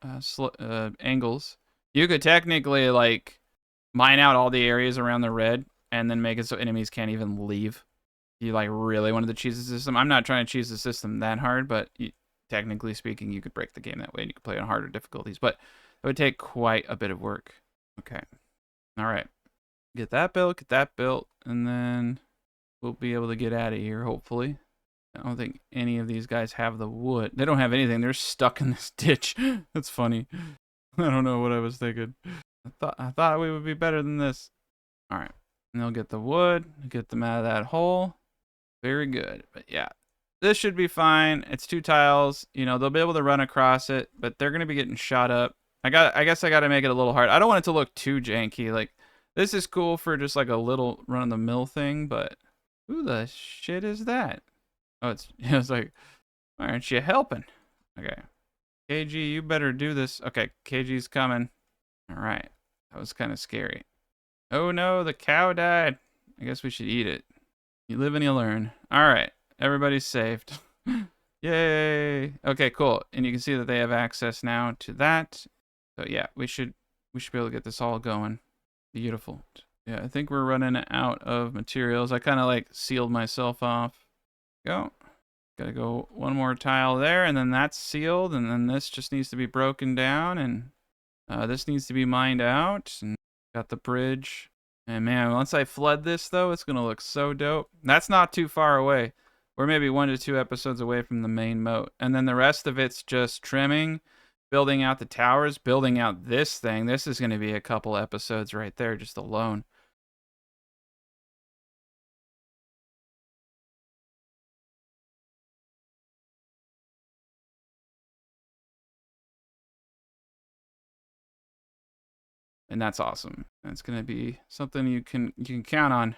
angles. You could technically like mine out all the areas around the red and then make it so enemies can't even leave. You like really wanted to cheese the system. I'm not trying to cheese the system that hard, but technically speaking, you could break the game that way and you could play on harder difficulties. But it would take quite a bit of work. Okay. All right. Get that built, and then we'll be able to get out of here, hopefully. I don't think any of these guys have the wood. They don't have anything. They're stuck in this ditch. That's funny. I don't know what I was thinking. I thought we would be better than this. All right. And they'll get the wood, get them out of that hole. Very good. But yeah, this should be fine. It's 2 tiles. You know, they'll be able to run across it, but they're going to be getting shot up. I guess I got to make it a little hard. I don't want it to look too janky. Like, this is cool for just like a little run-of-the-mill thing, but who the shit is that? Oh, it's like, why aren't you helping? Okay. KG, you better do this. Okay, KG's coming. All right. That was kind of scary. Oh no, the cow died. I guess we should eat it. You live and you learn. All right. Everybody's saved. Yay. Okay, cool. And you can see that they have access now to that. So yeah, we should be able to get this all going. Beautiful. Yeah, I think we're running out of materials. I kind of like sealed myself off. Go. Gotta go 1 more tile there, and then that's sealed, and then this just needs to be broken down, and this needs to be mined out, and got the bridge. And man, once I flood this though, it's gonna look so dope. That's not too far away. We're maybe 1 to 2 episodes away from the main moat, and then the rest of it's just trimming, building out the towers, building out this thing. This is gonna be a couple episodes right there just alone. And that's awesome. That's gonna be something you can count on.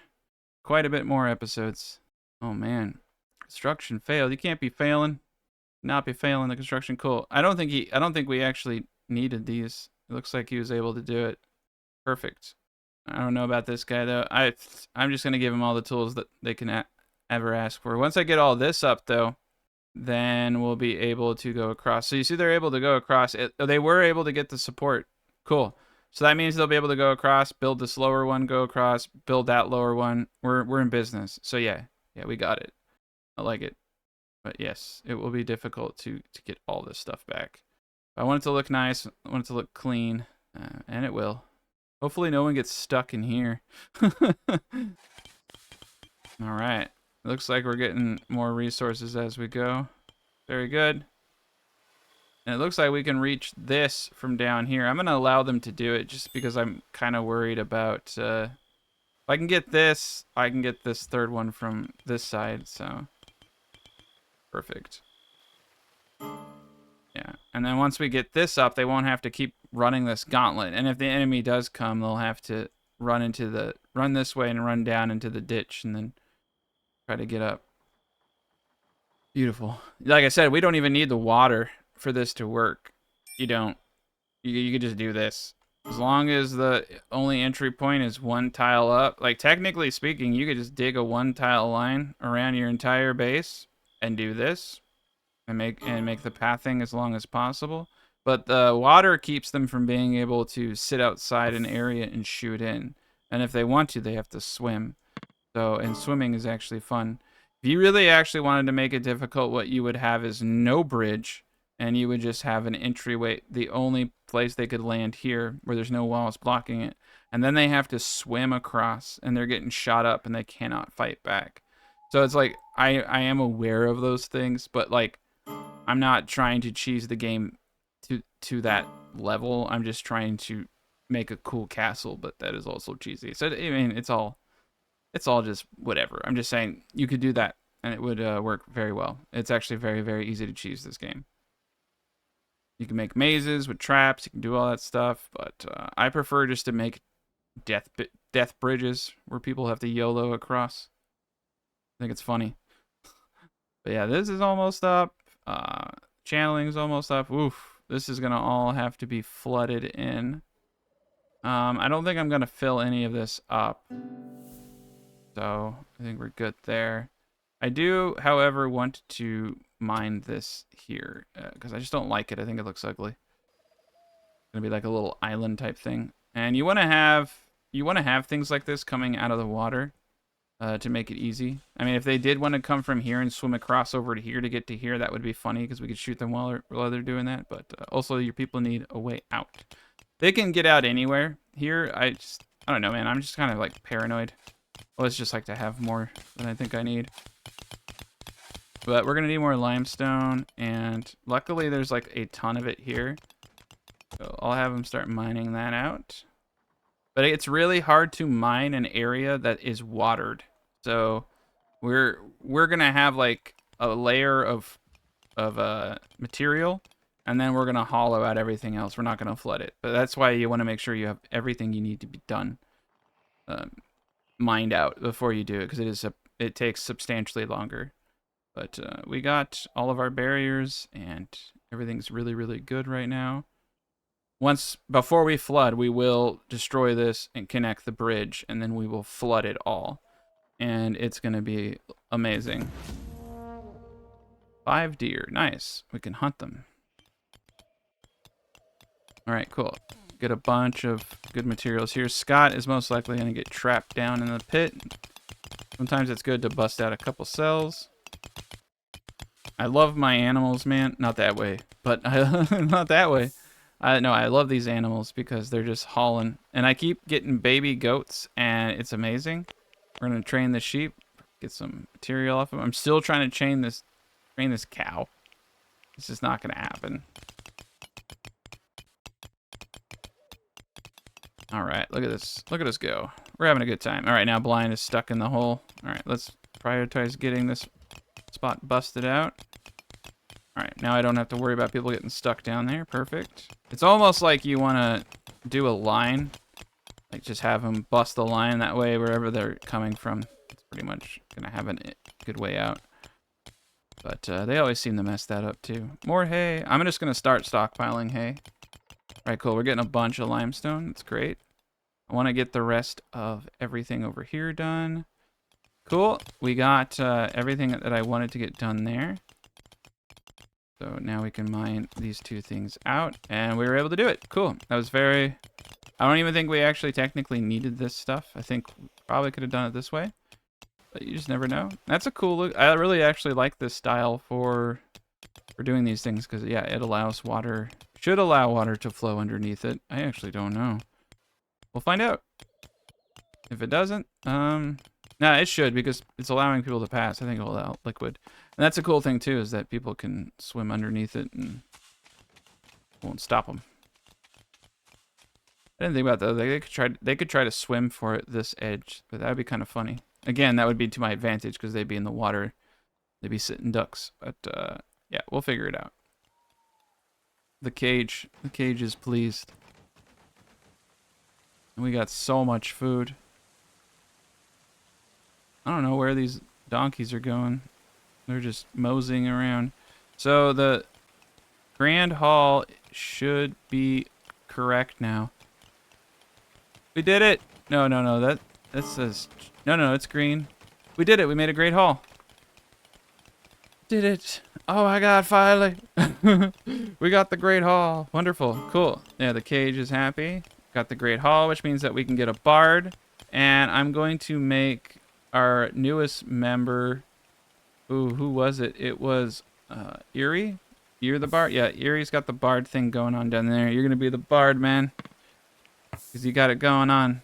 Quite a bit more episodes. Oh man, construction failed. You can't be failing. Not be failing the construction. Cool. I don't think we actually needed these. It looks like he was able to do it. Perfect. I don't know about this guy though. I'm just gonna give him all the tools that they can ever ask for. Once I get all this up though, then we'll be able to go across. So you see, they're able to go across. They were able to get the support. Cool. So that means they'll be able to go across, build this lower one, go across, build that lower one. We're in business. So yeah, we got it. I like it. But yes, it will be difficult to get all this stuff back. I want it to look nice. I want it to look clean. And it will. Hopefully no one gets stuck in here. Alright. Looks like we're getting more resources as we go. Very good. And it looks like we can reach this from down here. I'm going to allow them to do it just because I'm kind of worried about... if I can get this, I can get this third one from this side, so... Perfect. Yeah, and then once we get this up, they won't have to keep running this gauntlet. And if the enemy does come, they'll have to run this way and run down into the ditch and then try to get up. Beautiful. Like I said, we don't even need the water for this to work. You don't. You could just do this. As long as the only entry point is one tile up. Like, technically speaking, you could just dig a one tile line around your entire base and do this. And make the pathing as long as possible. But the water keeps them from being able to sit outside an area and shoot in. And if they want to, they have to swim. So, and swimming is actually fun. If you really actually wanted to make it difficult, what you would have is no bridge. And you would just have an entryway. The only place they could land here, where there's no walls blocking it. And then they have to swim across. And they're getting shot up and they cannot fight back. So it's like, I am aware of those things. But like, I'm not trying to cheese the game to that level. I'm just trying to make a cool castle, but that is also cheesy. So I mean, it's all just whatever. I'm just saying you could do that and it would work very well. It's actually very, very easy to cheese this game. You can make mazes with traps. You can do all that stuff, but I prefer just to make death bridges where people have to YOLO across. I think it's funny. But yeah, this is almost up. Channeling's almost up. Oof. This is gonna all have to be flooded in. I don't think I'm gonna fill any of this up. So I think we're good there. I do, however, want to mine this here because I just don't like it. I think it looks ugly. It's gonna be like a little island type thing. And you want to have things like this coming out of the water. To make it easy. I mean, if they did want to come from here and swim across over to here to get to here, that would be funny because we could shoot them while they're doing that. But also, your people need a way out. They can get out anywhere. Here, I don't know, man. I'm just kind of like paranoid. Well, it's just like to have more than I think I need. But we're going to need more limestone. And luckily, there's like a ton of it here. So I'll have them start mining that out. But it's really hard to mine an area that is watered. So we're gonna have like a layer of material, and then we're gonna hollow out everything else. We're not gonna flood it. But that's why you want to make sure you have everything you need to be done, mined out before you do it, because it takes substantially longer. But we got all of our barriers, and everything's really, really good right now. Before we flood, we will destroy this and connect the bridge, and then we will flood it all. And it's going to be amazing. 5 deer. Nice. We can hunt them. Alright, cool. Get a bunch of good materials here. Scott is most likely going to get trapped down in the pit. Sometimes it's good to bust out a couple cells. I love my animals, man. Not that way, but not that way. No, I love these animals because they're just hauling. And I keep getting baby goats, and it's amazing. We're going to train the sheep, get some material off of them. I'm still trying to train this cow. This is not going to happen. All right, look at this. Look at us go. We're having a good time. All right, now Blind is stuck in the hole. All right, let's prioritize getting this spot busted out. All right, now I don't have to worry about people getting stuck down there. Perfect. It's almost like you want to do a line. Like, just have them bust the line. That way, wherever they're coming from, it's pretty much going to have a good way out. But they always seem to mess that up, too. More hay. I'm just going to start stockpiling hay. All right, cool. We're getting a bunch of limestone. That's great. I want to get the rest of everything over here done. Cool. We got everything that I wanted to get done there. So now we can mine these two things out, and we were able to do it. Cool. That was very... I don't even think we actually technically needed this stuff. I think we probably could have done it this way. but you just never know. That's a cool look. I really actually like this style for doing these things because, yeah, it allows water, should allow water to flow underneath it. I actually don't know. We'll find out. If it doesn't, no, it should because it's allowing people to pass. I think it'll allow liquid. And that's a cool thing too, is that people can swim underneath it and won't stop them. I didn't think about that. They could try to swim for this edge, but that would be kind of funny. Again, that would be to my advantage because they'd be in the water. They'd be sitting ducks. But yeah, we'll figure it out. The cage is pleased. And we got so much food. I don't know where these donkeys are going. They're just moseying around. So the Grand Hall should be correct now. We did it! No, that says... No, it's green. We did it! We made a great hall. Did it! Oh my god, finally! We got the great hall. Wonderful. Cool. Yeah, the cage is happy. Got the great hall, which means that we can get a bard. And I'm going to make our newest member... Ooh, who was it? It was Eerie? You're the bard? Yeah, Eerie's got the bard thing going on down there. You're going to be the bard, man. Because you got it going on.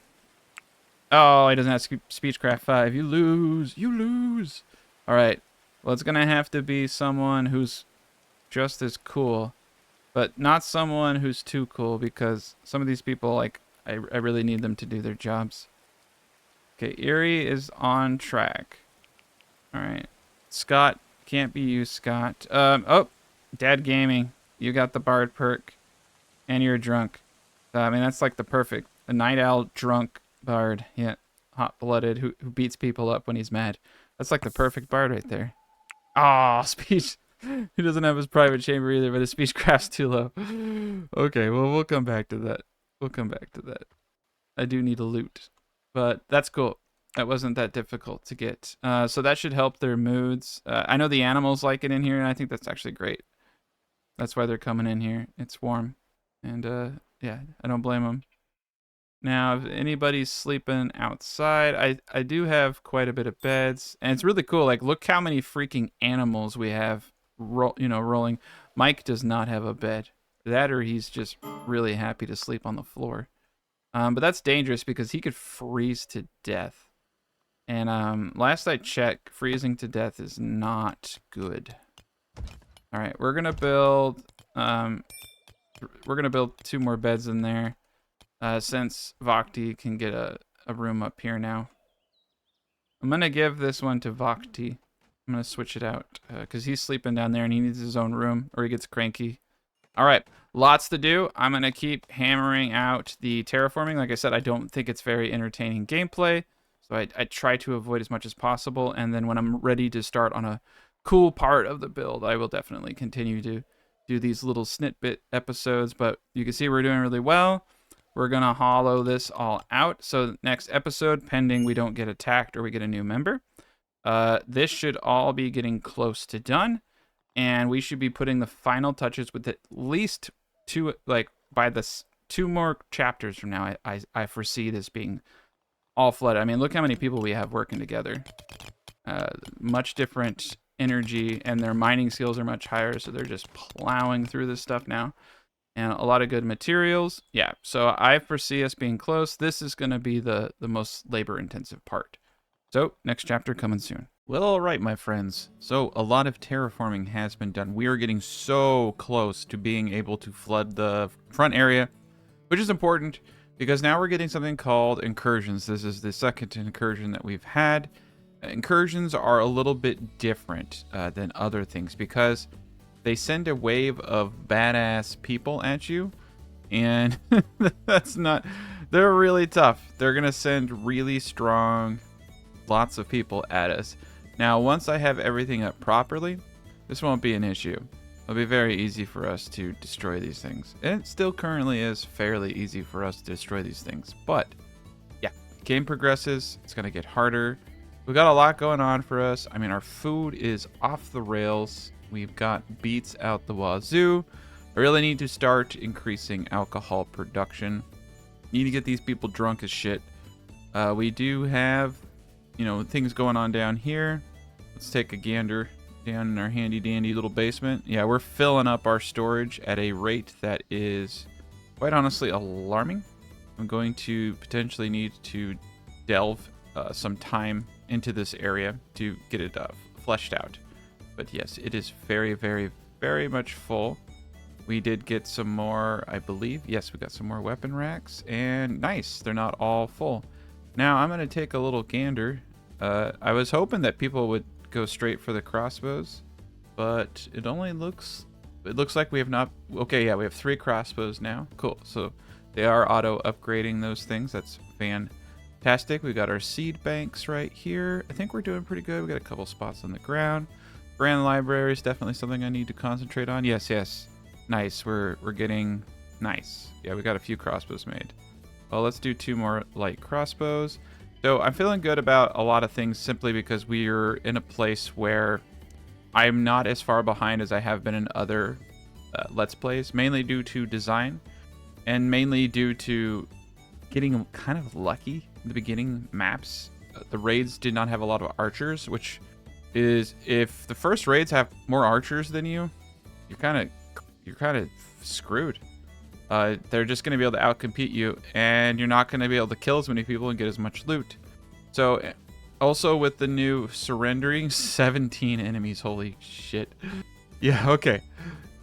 Oh, he doesn't have Speechcraft 5. You lose. You lose. All right. Well, it's going to have to be someone who's just as cool. But not someone who's too cool because some of these people, like, I really need them to do their jobs. Okay, Eerie is on track. All right. Scott, can't be you, Scott. Oh, Dad Gaming. You got the bard perk. And you're drunk. I mean, that's like the perfect. A night owl drunk bard. Yeah. Hot-blooded who beats people up when he's mad. That's like the perfect bard right there. Ah, speech. He doesn't have his private chamber either, but his speechcraft's too low. Okay, well, we'll come back to that. We'll come back to that. I do need a loot. But that's cool. That wasn't that difficult to get. So that should help their moods. I know the animals like it in here, and I think that's actually great. That's why they're coming in here. It's warm. And, yeah, I don't blame them. Now, if anybody's sleeping outside, I do have quite a bit of beds. And it's really cool. Like, look how many freaking animals we have, rolling. Mike does not have a bed. That or he's just really happy to sleep on the floor. But that's dangerous because he could freeze to death. And last I checked, freezing to death is not good. All right, we're gonna build 2 more beds in there, since Vogti can get a room up here now. I'm gonna give this one to Vogti. I'm gonna switch it out because he's sleeping down there and he needs his own room or he gets cranky. All right, lots to do. I'm gonna keep hammering out the terraforming. Like I said, I don't think it's very entertaining gameplay. So I try to avoid as much as possible, and then when I'm ready to start on a cool part of the build, I will definitely continue to do these little snippet episodes, but you can see we're doing really well. We're going to hollow this all out, so next episode, pending we don't get attacked or we get a new member, this should all be getting close to done, and we should be putting the final touches with at least 2, like, by this 2 more chapters from now, I foresee this being all flooded. I mean, look how many people we have working together. Much different energy, and their mining skills are much higher, so they're just plowing through this stuff now. And a lot of good materials. Yeah, so I foresee us being close. This is going to be the most labor-intensive part. So, next chapter coming soon. Well, all right, my friends. So, a lot of terraforming has been done. We are getting so close to being able to flood the front area, which is important. Because now we're getting something called incursions. This is the second incursion that we've had. Incursions are a little bit different than other things because they send a wave of badass people at you. And that's not... They're really tough. They're going to send really strong, lots of people at us. Now, once I have everything up properly, this won't be an issue. It'll be very easy for us to destroy these things. And it still currently is fairly easy for us to destroy these things. But, yeah, game progresses. It's going to get harder. We've got a lot going on for us. I mean, our food is off the rails. We've got beets out the wazoo. I really need to start increasing alcohol production. Need to get these people drunk as shit. We do have, you know, things going on down here. Let's take a gander down in our handy dandy little basement. Yeah, we're filling up our storage at a rate that is quite honestly alarming. I'm going to potentially need to delve some time into this area to get it fleshed out. But yes, it is very, very, very much full. We did get some more, I believe. Yes, we got some more weapon racks. And nice, they're not all full. Now, I'm going to take a little gander. I was hoping that people would go straight for the crossbows. But it only looks... It looks like we have not... Okay, yeah, we have 3 crossbows now. Cool, so they are auto-upgrading those things. That's fantastic. We got our seed banks right here. I think we're doing pretty good. We got a couple spots on the ground. Grand library is definitely something I need to concentrate on. Yes, yes. Nice. We're getting nice. Yeah, we got a few crossbows made. Well, let's do 2 more light crossbows. So I'm feeling good about a lot of things simply because we're in a place where I'm not as far behind as I have been in other Let's Plays, mainly due to design and mainly due to getting kind of lucky in the beginning maps. The raids did not have a lot of archers, which is, if the first raids have more archers than you, you're kind of screwed. They're just going to be able to outcompete you, and you're not going to be able to kill as many people and get as much loot. So, also with the new surrendering, 17 enemies, holy shit. Yeah, okay.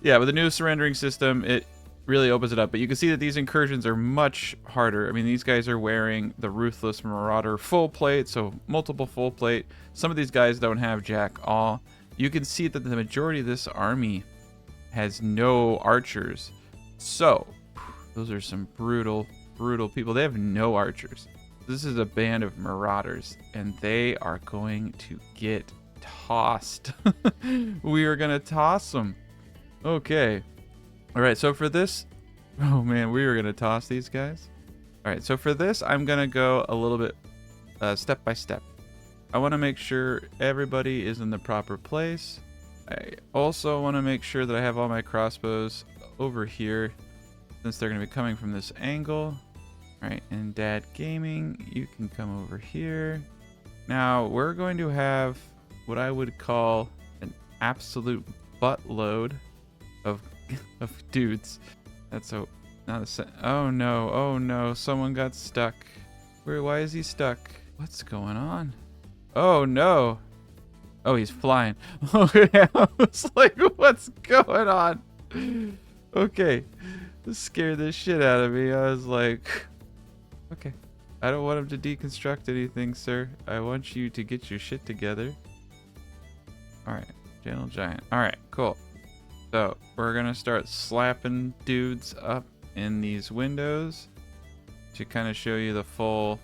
Yeah, with the new surrendering system, it really opens it up. But you can see that these incursions are much harder. I mean, these guys are wearing the Ruthless Marauder full plate, so multiple full plate. Some of these guys don't have jack all. You can see that the majority of this army has no archers. So, those are some brutal, brutal people. They have no archers. This is a band of marauders, and they are going to get tossed. We are going to toss them. Okay. All right, so for this... Oh, man, we are going to toss these guys. All right, so for this, I'm going to go a little bit step by step. I want to make sure everybody is in the proper place. I also want to make sure that I have all my crossbows over here, since they're going to be coming from this angle. All right, and Dad Gaming, you can come over here. Now, we're going to have what I would call an absolute buttload of dudes. That's a... Not a... Oh, no. Oh, no. Someone got stuck. Why is he stuck? What's going on? Oh, no. Oh, he's flying. Okay, I was like, what's going on? Okay. This scared the shit out of me. I was like, okay. I don't want him to deconstruct anything, sir. I want you to get your shit together. Alright. Gentle Giant. Alright, cool. So, we're going to start slapping dudes up in these windows to kind of show you the full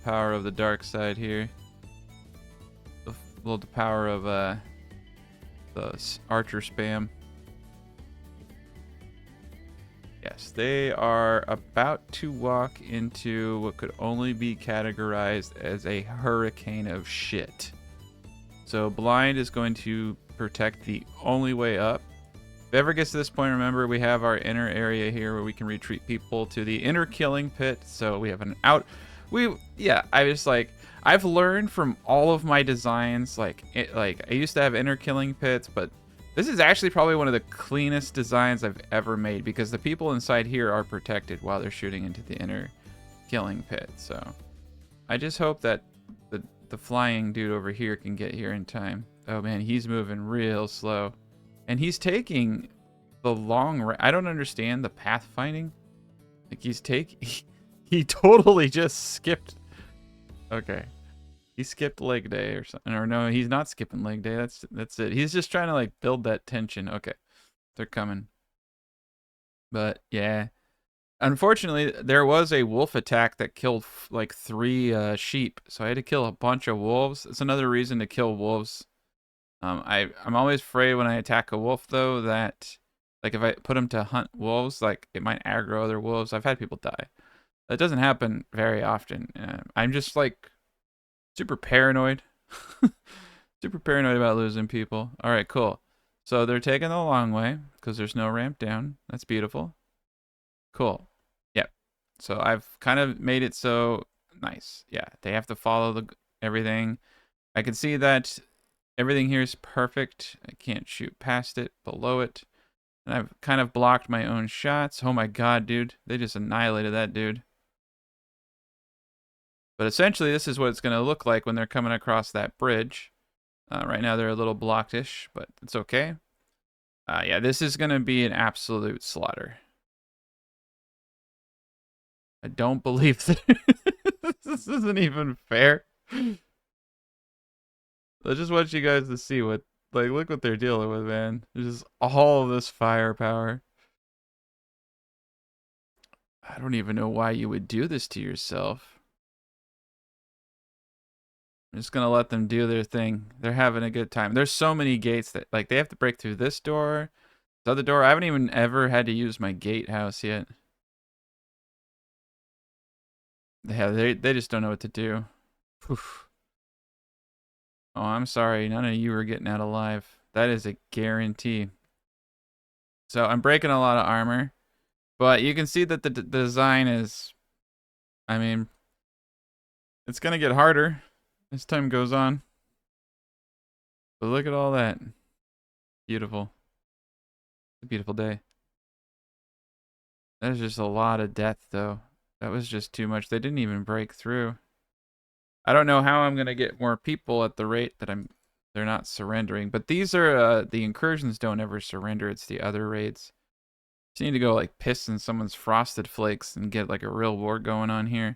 power of the dark side here. The power of the archer spam. Yes, they are about to walk into what could only be categorized as a hurricane of shit. So blind is going to protect the only way up. If it ever gets to this point, remember we have our inner area here where we can retreat people to the inner killing pit. So we have an out. I've learned from all of my designs, like I used to have inner killing pits, but this is actually probably one of the cleanest designs I've ever made because the people inside here are protected while they're shooting into the inner killing pit. So I just hope that the flying dude over here can get here in time. Oh man, he's moving real slow. And he's taking the long... I don't understand the pathfinding. Like he totally just skipped... Okay. He skipped leg day or something. Or no, he's not skipping leg day. That's it. He's just trying to like build that tension. Okay. They're coming. But yeah. Unfortunately, there was a wolf attack that killed like 3 sheep. So I had to kill a bunch of wolves. It's another reason to kill wolves. I'm always afraid when I attack a wolf though that like if I put him to hunt wolves, like it might aggro other wolves. I've had people die. That doesn't happen very often. I'm just like super paranoid. Super paranoid about losing people. All right, cool. So they're taking the long way because there's no ramp down. That's beautiful. Cool. Yep. So I've kind of made it so nice. Yeah, they have to follow the everything. I can see that everything here is perfect. I can't shoot past it, below it. And I've kind of blocked my own shots. Oh my god, dude. They just annihilated that dude. But essentially, this is what it's going to look like when they're coming across that bridge. Right now, they're a little blocked-ish, but it's okay. Yeah, this is going to be an absolute slaughter. I don't believe that this isn't even fair. I just want you guys to see what, like, look what they're dealing with, man. There's just all of this firepower. I don't even know why you would do this to yourself. I'm just gonna let them do their thing. They're having a good time. There's so many gates that, like, they have to break through this door, this other door. I haven't even ever had to use my gatehouse yet. Yeah, they just don't know what to do. Oof. Oh, I'm sorry. None of you are getting out alive. That is a guarantee. So I'm breaking a lot of armor, but you can see that the design is, I mean, it's gonna get harder as time goes on. But look at all that. Beautiful. It's a beautiful day. There's just a lot of death, though. That was just too much. They didn't even break through. I don't know how I'm gonna get more people at the rate that they're not surrendering. But these are the incursions don't ever surrender. It's the other raids. Just need to go like piss in someone's frosted flakes and get like a real war going on here.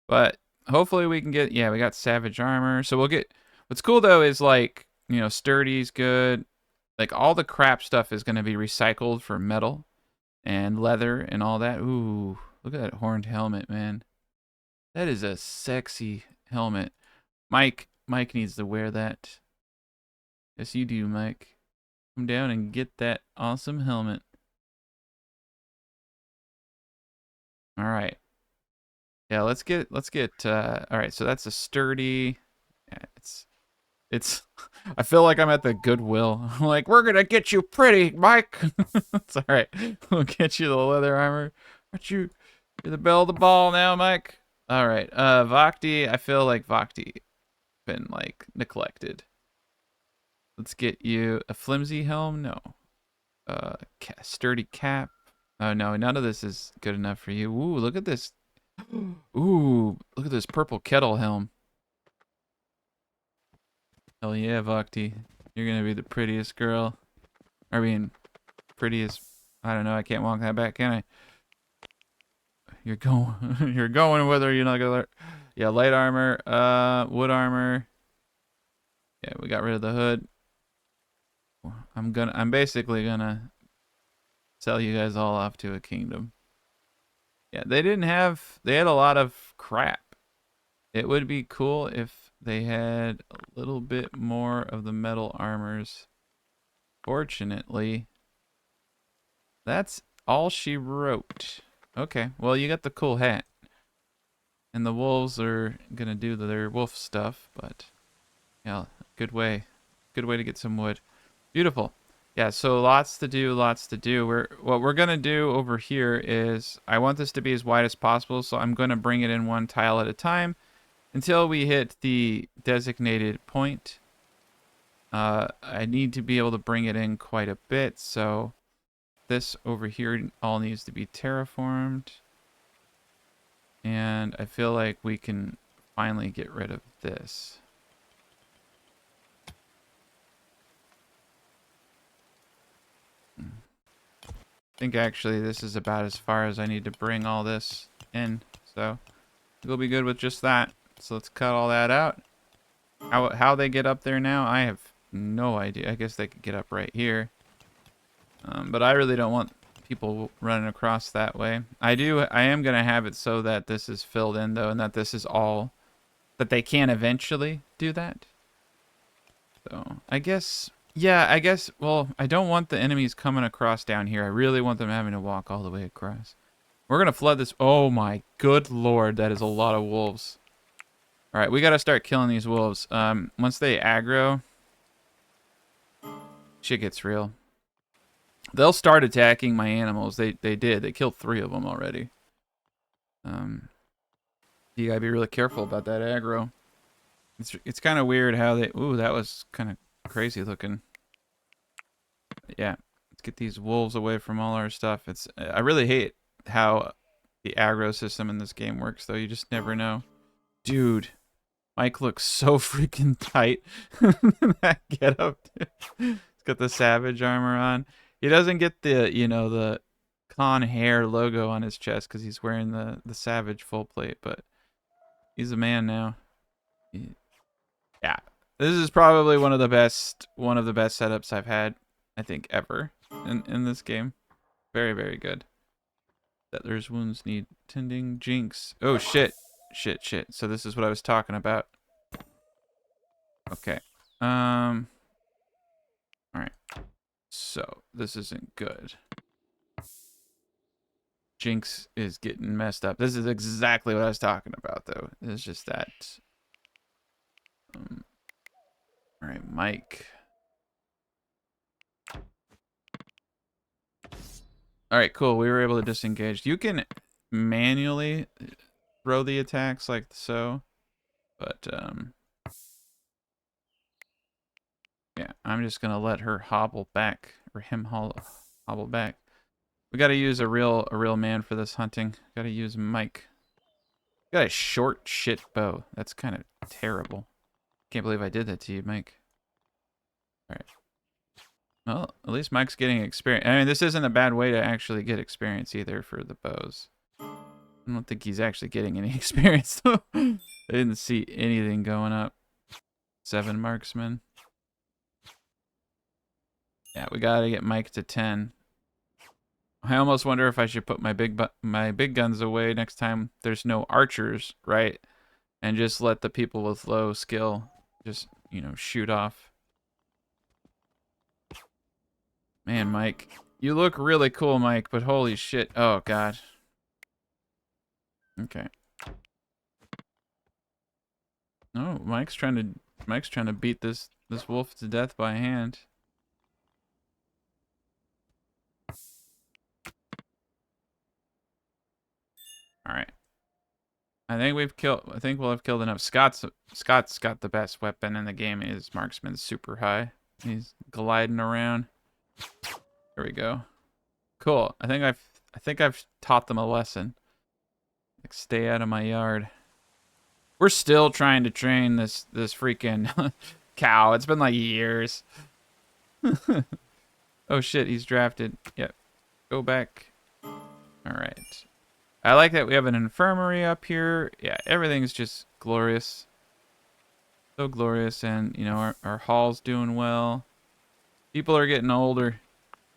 But hopefully we can get, yeah, we got savage armor. So we'll get, what's cool though is like, you know, sturdy's good. Like all the crap stuff is gonna be recycled for metal and leather and all that. Ooh, look at that horned helmet, man. That is a sexy helmet. Mike needs to wear that. Yes, you do, Mike. Come down and get that awesome helmet. All right. Yeah, let's get all right, so that's a sturdy. Yeah, it's I feel like I'm at the Goodwill. I'm like, we're gonna get you pretty, Mike. It's all right. We'll get you the leather armor. Aren't you're the belle of the ball now, Mike? All right. Vogti, I feel like Vogti been like neglected. Let's get you a flimsy helm. No. Sturdy cap. Oh no, none of this is good enough for you. Ooh, look at this. Ooh, look at this purple kettle helm. Hell yeah, Vogti. You're gonna be the prettiest girl. I mean, prettiest. I don't know. I can't walk that back, can I? You're going. You're going whether you're not gonna. Yeah, light armor. Wood armor. Yeah, we got rid of the hood. I'm basically gonna sell you guys all off to a kingdom. Yeah, they had a lot of crap. It would be cool if they had a little bit more of the metal armors. Fortunately, that's all she wrote. Okay, well, you got the cool hat. And the wolves are gonna do their wolf stuff, but yeah, good way to get some wood. Beautiful. Yeah, so lots to do. What we're gonna do over here is, I want this to be as wide as possible, so I'm gonna bring it in one tile at a time until we hit the designated point. I need to be able to bring it in quite a bit, so this over here all needs to be terraformed. And I feel like we can finally get rid of this. I think actually this is about as far as I need to bring all this in, so we'll be good with just that. So let's cut all that out. How they get up there now, I have no idea. I guess they could get up right here. But I really don't want people running across that way. I am going to have it so that this is filled in, though, and that this is all, that they can eventually do that. So I guess, yeah, well, I don't want the enemies coming across down here. I really want them having to walk all the way across. We're going to flood this. Oh my good lord, that is a lot of wolves. All right, we got to start killing these wolves. Once they aggro, shit gets real. They'll start attacking my animals. They did. They killed 3 of them already. You gotta be really careful about that aggro. It's kind of weird how they... Ooh, that was kind of crazy looking. Yeah, let's get these wolves away from all our stuff. I really hate how the aggro system in this game works, though. You just never know. Dude, Mike looks so freaking tight. That get up. He's got the savage armor on. He doesn't get the, you know, the con hair logo on his chest because he's wearing the savage full plate, but he's a man now. Yeah. This is probably one of the best setups I've had, I think, ever in this game. Very, very good. Settler's wounds need tending. Jinx. Oh, shit. Shit. So this is what I was talking about. Okay. All right. So this isn't good. Jinx is getting messed up. This is exactly what I was talking about, though. It's just that. All right, Mike. All right, cool. We were able to disengage. You can manually throw the attacks like so, but yeah, I'm just gonna let her hobble back, or him hobble back. We gotta use a real man for this hunting. Gotta use Mike. Got a short shit bow. That's kind of terrible. Can't believe I did that to you, Mike. All right. Well, at least Mike's getting experience. I mean, this isn't a bad way to actually get experience either for the bows. I don't think he's actually getting any experience, though. I didn't see anything going up. 7 marksmen. Yeah, we gotta get Mike to 10. I almost wonder if I should put my big guns away next time there's no archers, right? And just let the people with low skill just, you know, shoot off. Man, Mike. You look really cool, Mike, but holy shit. Oh, God. Okay. No, Mike's trying to beat this wolf to death by hand. All right. I think we'll have killed enough. Scott's got the best weapon in the game. His marksman's super high. He's gliding around. There we go. Cool. I think I've taught them a lesson. Like, stay out of my yard. We're still trying to train this freaking cow. It's been like years. Oh shit, he's drafted. Yep. Go back. All right. I like that we have an infirmary up here. Yeah, everything's just glorious. So glorious, and you know, our hall's doing well. People are getting older,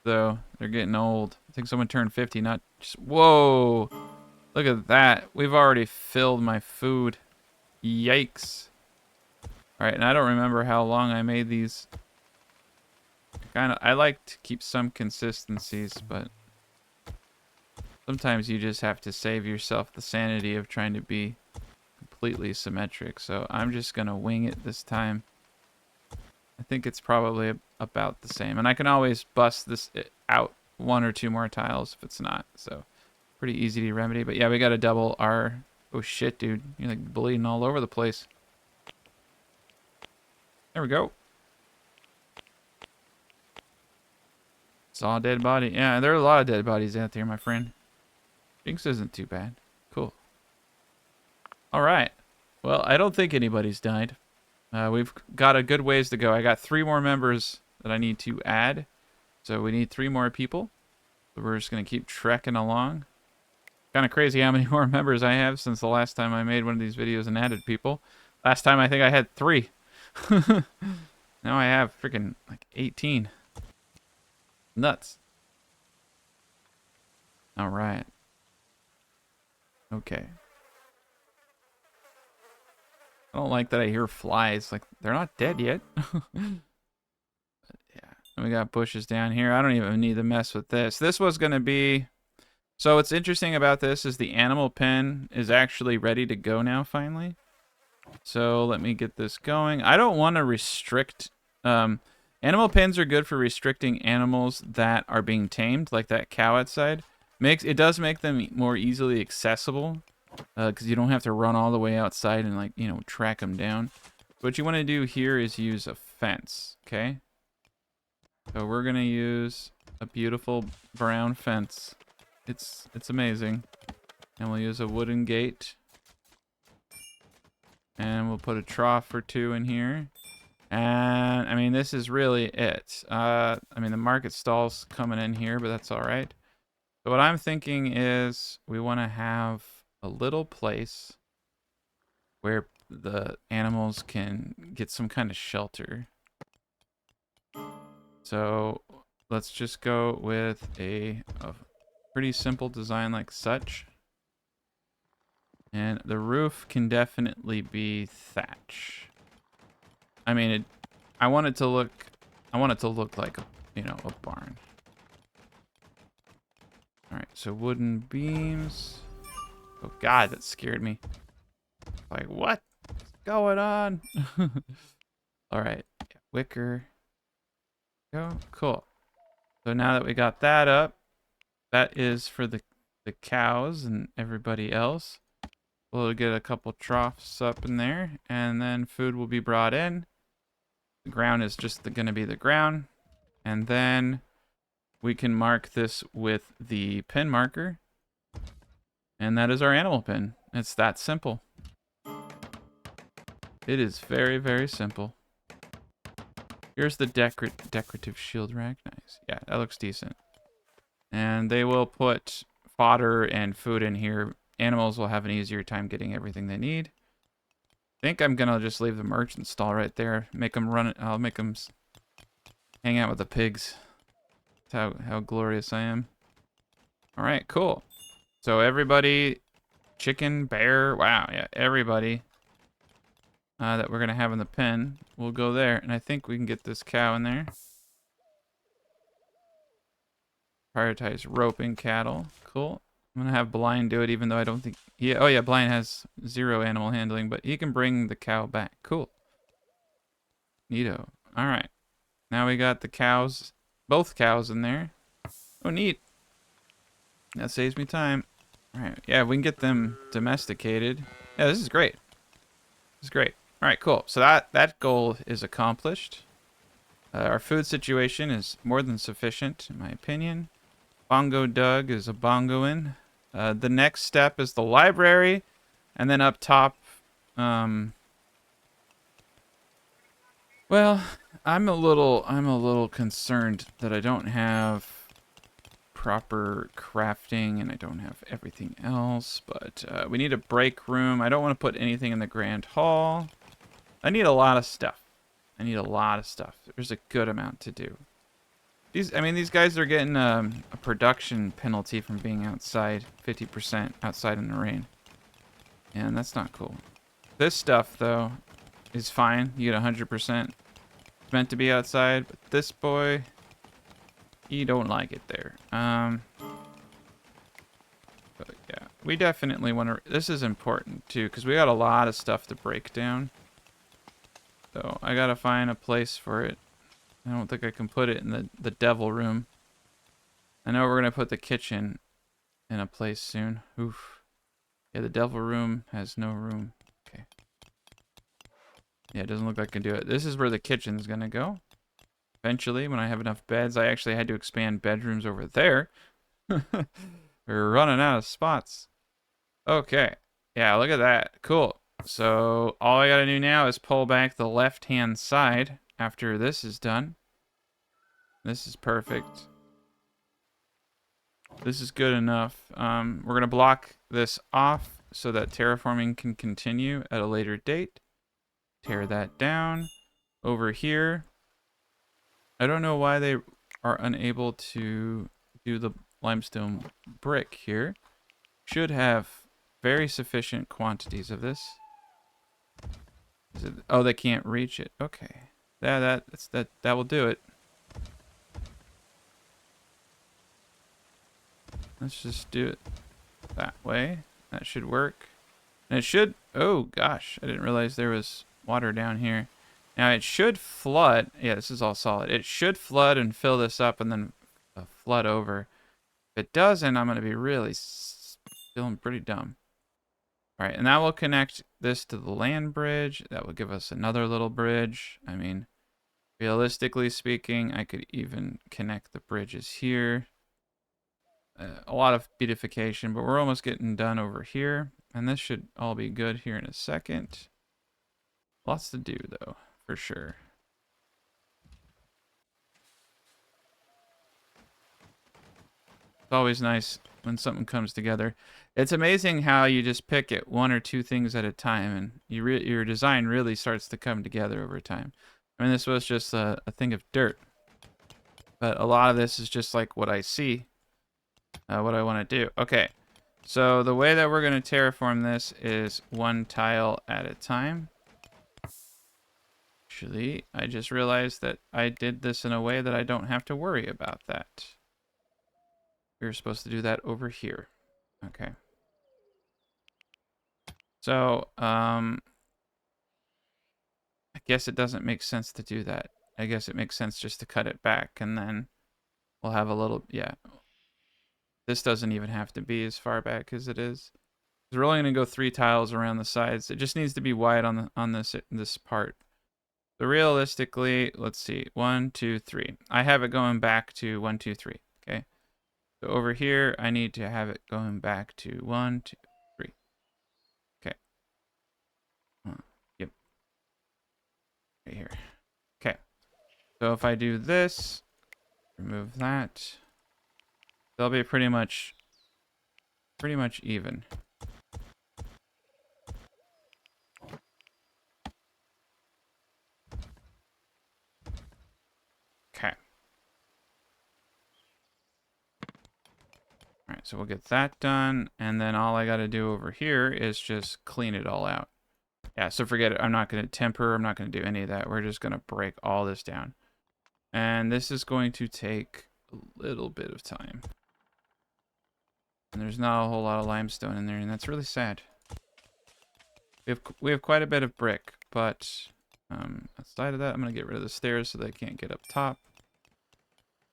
though. They're getting old. I think someone turned 50, not just... Whoa! Look at that. We've already filled my food. Yikes. Alright, and I don't remember how long I made these. I like to keep some consistencies, but sometimes you just have to save yourself the sanity of trying to be completely symmetric. So I'm just going to wing it this time. I think it's probably about the same. And I can always bust this out 1 or 2 more tiles if it's not. So pretty easy to remedy. But yeah, we got to double our... Oh shit, dude. You're like bleeding all over the place. There we go. Saw a dead body. Yeah, there are a lot of dead bodies out there, my friend. Jinx isn't too bad. Cool. Alright. Well, I don't think anybody's died. We've got a good ways to go. I got 3 more members that I need to add. So we need 3 more people. So we're just going to keep trekking along. Kind of crazy how many more members I have since the last time I made one of these videos and added people. Last time I think I had 3. Now I have freaking like 18. Nuts. All right. Okay. I don't like that I hear flies. Like, they're not dead yet. Yeah. And we got bushes down here. I don't even need to mess with this. This was going to be... So what's interesting about this is the animal pen is actually ready to go now, finally. So let me get this going. I don't want to restrict... animal pens are good for restricting animals that are being tamed, like that cow outside. It does make them more easily accessible, because you don't have to run all the way outside and, like, you know, track them down. What you want to do here is use a fence, okay? So we're gonna use a beautiful brown fence. It's amazing. And we'll use a wooden gate. And we'll put a trough or two in here. And I mean, this is really it. I mean, the market stall's coming in here, but that's all right. So what I'm thinking is we want to have a little place where the animals can get some kind of shelter. So let's just go with a pretty simple design like such. And the roof can definitely be thatch. I mean, I want it to look like a, you know, a barn. All right, so wooden beams. Oh God, that scared me. Like, what's going on? All right, wicker. Go, cool. So now that we got that up, that is for the cows and everybody else. We'll get a couple troughs up in there, and then food will be brought in. The ground is just going to be the ground. And then we can mark this with the pin marker. And that is our animal pin. It's that simple. It is very, very simple. Here's the decorative shield rack. Nice. Yeah, that looks decent. And they will put fodder and food in here. Animals will have an easier time getting everything they need. I think I'm gonna just leave the merchant stall right there. Make them run it. I'll make them hang out with the pigs. That's how glorious I am. All right, cool. So everybody, chicken, bear, wow, yeah, everybody that we're gonna have in the pen will go there, and I think we can get this cow in there. Prioritize roping cattle. Cool. I'm gonna have Blind do it, even though I don't think. Yeah. Oh yeah, Blind has 0 animal handling, but he can bring the cow back. Cool. Neato. All right. Now we got the cows, both cows in there. Oh, neat. That saves me time. All right. Yeah, we can get them domesticated. Yeah, this is great. This is great. All right, cool. So that goal is accomplished. Our food situation is more than sufficient, in my opinion. Bongo Doug is a bongoing. The next step is the library, and then up top, well, I'm a little concerned that I don't have proper crafting and I don't have everything else, but we need a break room. I don't want to put anything in the grand hall. I need a lot of stuff. There's a good amount to do. These guys are getting a production penalty from being outside, 50% outside in the rain. And that's not cool. This stuff, though, is fine. You get 100%. It's meant to be outside, but this boy, he don't like it there. But yeah, we definitely want to. This is important too, because we got a lot of stuff to break down. So I gotta find a place for it. I don't think I can put it in the devil room. I know we're gonna put the kitchen in a place soon. Oof. Yeah, the devil room has no room. Okay. Yeah, it doesn't look like I can do it. This is where the kitchen's gonna go. Eventually, when I have enough beds. I actually had to expand bedrooms over there. We're running out of spots. Okay. Yeah, look at that. Cool. So all I gotta do now is pull back the left-hand side after this is done. This is perfect. This is good enough. We're gonna block this off so that terraforming can continue at a later date. Tear that down. Over here, I don't know why they are unable to do the limestone brick here. Should have very sufficient quantities of this. Oh, they can't reach it. Okay. That will do it. Let's just do it that way. That should work. And it should, oh gosh, I didn't realize there was water down here. Now it should flood. Yeah, this is all solid. It should flood and fill this up and then flood over. If it doesn't, I'm going to be really feeling pretty dumb. All right, and that will connect this to the land bridge. That will give us another little bridge. I mean, realistically speaking, I could even connect the bridges here. A lot of beautification, but we're almost getting done over here. And this should all be good here in a second. Lots to do, though, for sure. It's always nice when something comes together. It's amazing how you just pick at one or two things at a time, and your design really starts to come together over time. I mean, this was just a thing of dirt, but a lot of this is just like what I see, what I want to do. Okay, so the way that we're going to terraform this is one tile at a time. Actually, I just realized that I did this in a way that I don't have to worry about that. We're supposed to do that over here. Okay. So, I guess it doesn't make sense to do that. I guess it makes sense just to cut it back, and then we'll have a little, yeah. This doesn't even have to be as far back as it is. We're only going to go 3 tiles around the sides. It just needs to be wide on this part. So realistically, let's see, 1, 2, 3. I have it going back to 1, 2, 3. Okay. So over here, I need to have it going back to 1, 2, 3. Okay. Yep. Right here. Okay. So if I do this, remove that, they'll be pretty much even. Okay. All right, so we'll get that done, and then all I got to do over here is just clean it all out. Yeah, so forget it. I'm not going to temper. I'm not going to do any of that. We're just going to break all this down. And this is going to take a little bit of time. And there's not a whole lot of limestone in there, and that's really sad. We have quite a bit of brick, but outside of that, I'm going to get rid of the stairs so they can't get up top.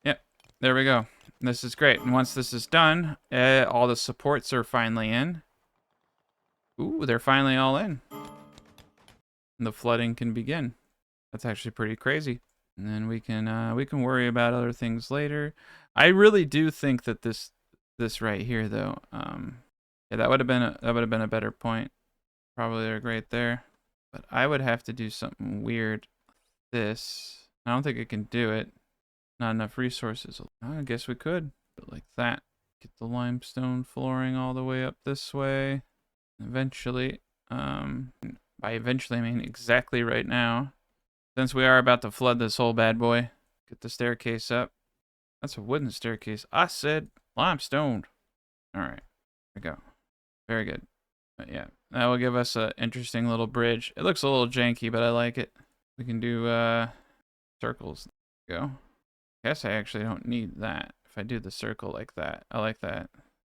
Yep, there we go. This is great. And once this is done, all the supports are finally in. Ooh, they're finally all in. And the flooding can begin. That's actually pretty crazy. And then we can worry about other things later. I really do think that this right here though, yeah, that would have been a better point. Probably right there. But I would have to do something weird. This, I don't think I can do it. Not enough resources. I guess we could, but like that. Get the limestone flooring all the way up this way. Eventually, by eventually I mean exactly right now. Since we are about to flood this whole bad boy, get the staircase up. That's a wooden staircase. I said limestone. All right, there we go. Very good. But yeah, that will give us an interesting little bridge. It looks a little janky, but I like it. We can do circles. There we go. Guess I actually don't need that. If I do the circle like that, I like that.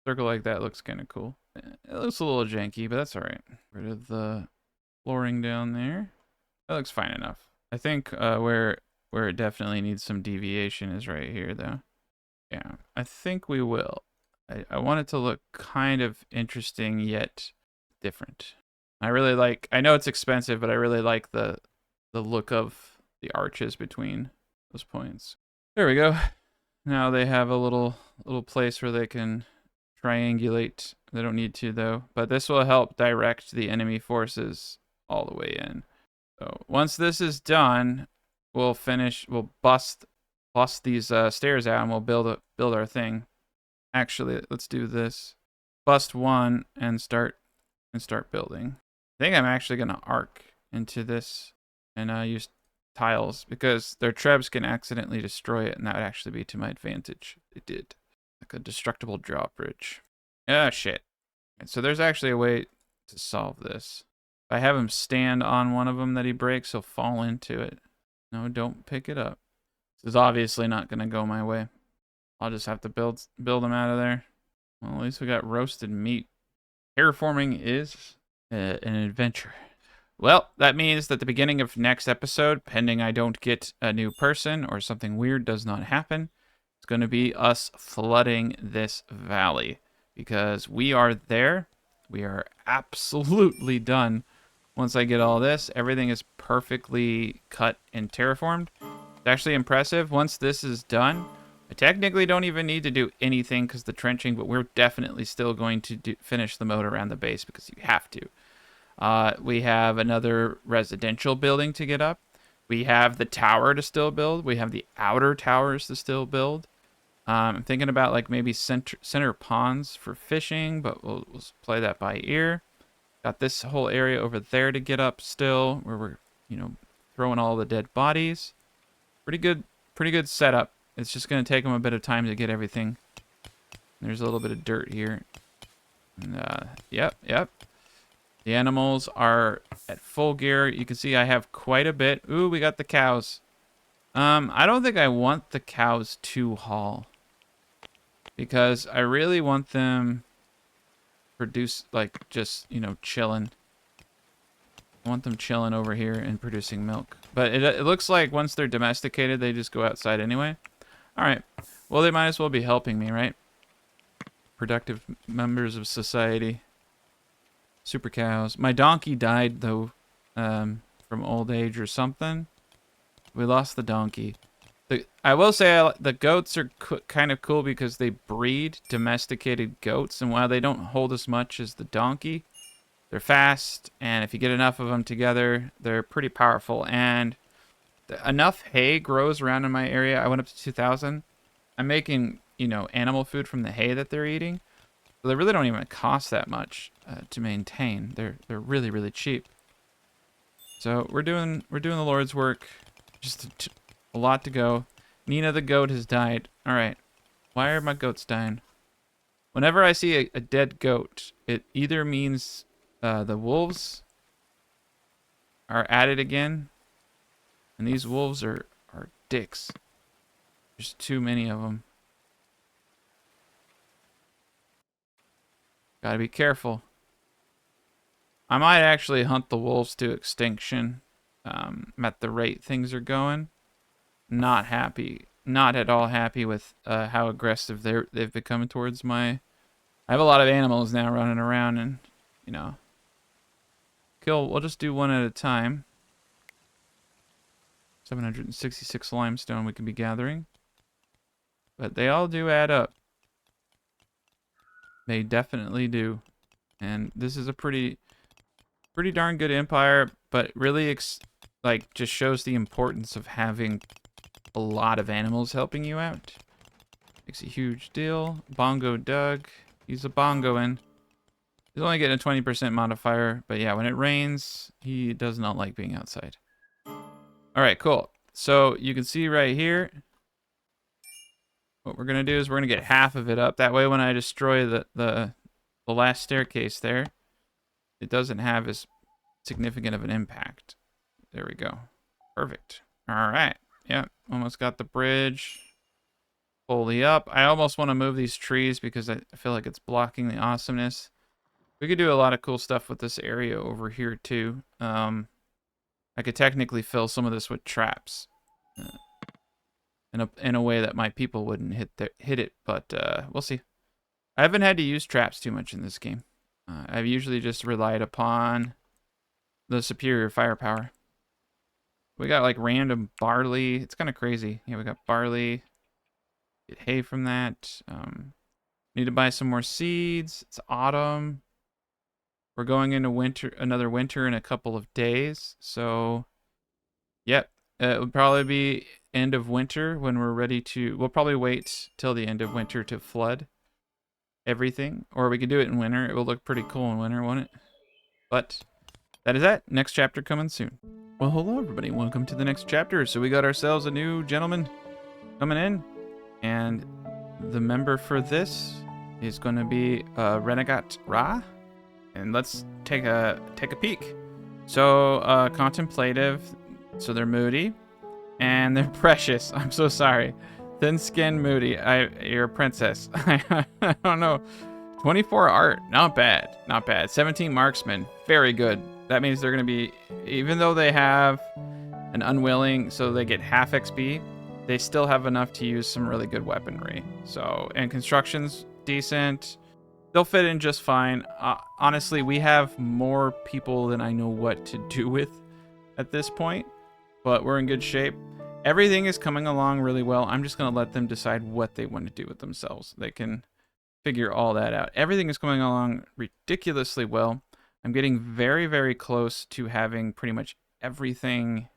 Circle like that looks kind of cool. It looks a little janky, but that's all right. Rid of the flooring down there. That looks fine enough. I think where it definitely needs some deviation is right here, though. Yeah, I think we will. I want it to look kind of interesting yet different. I really like. I know it's expensive, but I really like the look of the arches between those points. There we go. Now they have a little place where they can triangulate. They don't need to though, but this will help direct the enemy forces all the way in. So once this is done, we'll bust these stairs out and we'll build our thing. Actually, let's do this. Bust one and start building. I think I'm actually gonna arc into this and use tiles because their trebs can accidentally destroy it, and that would actually be to my advantage. It did. Like a destructible drawbridge. Ah, shit. And so there's actually a way to solve this. If I have him stand on one of them that he breaks, he'll fall into it. No, don't pick it up. This is obviously not going to go my way. I'll just have to build him out of there. Well, at least we got roasted meat. Terraforming is an adventure. Well, that means that the beginning of next episode, pending I don't get a new person or something weird does not happen, it's going to be us flooding this valley because we are there we are absolutely done. Once I get all this, everything is perfectly cut and terraformed. It's actually impressive. Once this is done, I technically don't even need to do anything because the trenching, but we're definitely still going to finish the moat around the base because you have to. We have another residential building to get up. We have the tower to still build. We have the outer towers to still build. I'm thinking about like maybe center ponds for fishing, but we'll play that by ear. Got this whole area over there to get up still, where we're, you know, throwing all the dead bodies. Pretty good setup. It's just gonna take them a bit of time to get everything. There's a little bit of dirt here. And, yep. The animals are at full gear. You can see I have quite a bit. Ooh, we got the cows. I don't think I want the cows to haul, because I really want them produce, like, just, you know, chilling. I want them chilling over here and producing milk. But it looks like once they're domesticated, they just go outside anyway. All right. Well, they might as well be helping me, right? Productive members of society. Super cows. My donkey died, though, from old age or something. We lost the donkey. I will say the goats are kind of cool because they breed domesticated goats, and while they don't hold as much as the donkey, they're fast, and if you get enough of them together, they're pretty powerful. And enough hay grows around in my area. I went up to 2,000. I'm making, you know, animal food from the hay that they're eating. So they really don't even cost that much to maintain. They're really, really cheap. So we're doing the Lord's work. Just a lot to go. Nina the goat has died. All right. Why are my goats dying? Whenever I see a dead goat, it either means the wolves are at it again, and these wolves are dicks. There's too many of them. Gotta be careful. I might actually hunt the wolves to extinction at the rate things are going. Not happy. Not at all happy with how aggressive they've become towards my... I have a lot of animals now running around, and, you know... We'll just do one at a time. 766 limestone we can be gathering. But they all do add up. They definitely do. And this is a pretty darn good empire, but really just shows the importance of having a lot of animals helping you out. Makes a huge deal. Bongo Doug. He's a bongoing. He's only getting a 20% modifier, but yeah, when it rains, he does not like being outside. All right, cool. So you can see right here, what we're gonna do is we're gonna get half of it up. That way, when I destroy the last staircase there, it doesn't have as significant of an impact. There we go. Perfect. All right. Yep. Almost got the bridge fully up. I almost want to move these trees because I feel like it's blocking the awesomeness. We could do a lot of cool stuff with this area over here too. I could technically fill some of this with traps in a way that my people wouldn't hit it, but we'll see. I haven't had to use traps too much in this game. I've usually just relied upon the superior firepower. We got like random barley. It's kind of crazy. Yeah, we got barley. Get hay from that. Need to buy some more seeds. It's autumn. We're going into winter, another winter in a couple of days. So, yep. It would probably be end of winter when we're ready to... We'll probably wait till the end of winter to flood everything. Or we could do it in winter. It will look pretty cool in winter, won't it? But that is that. Next chapter coming soon. Well, hello, everybody. Welcome to the next chapter. So we got ourselves a new gentleman coming in. And the member for this is going to be Renegat Ra. And let's take a peek. So, contemplative. So they're moody. And they're precious. I'm so sorry. Thin-skinned, moody. You're a princess. I don't know. 24 art. Not bad. Not bad. 17 marksman. Very good. That means they're going to be... Even though they have an unwilling, so they get half XP, they still have enough to use some really good weaponry. So, and construction's decent. they'll fit in just fine. Honestly, we have more people than I know what to do with at this point, but we're in good shape. Everything is coming along really well. I'm just going to let them decide what they want to do with themselves. They can figure all that out. Everything is coming along ridiculously well. I'm getting very, very close to having pretty much everything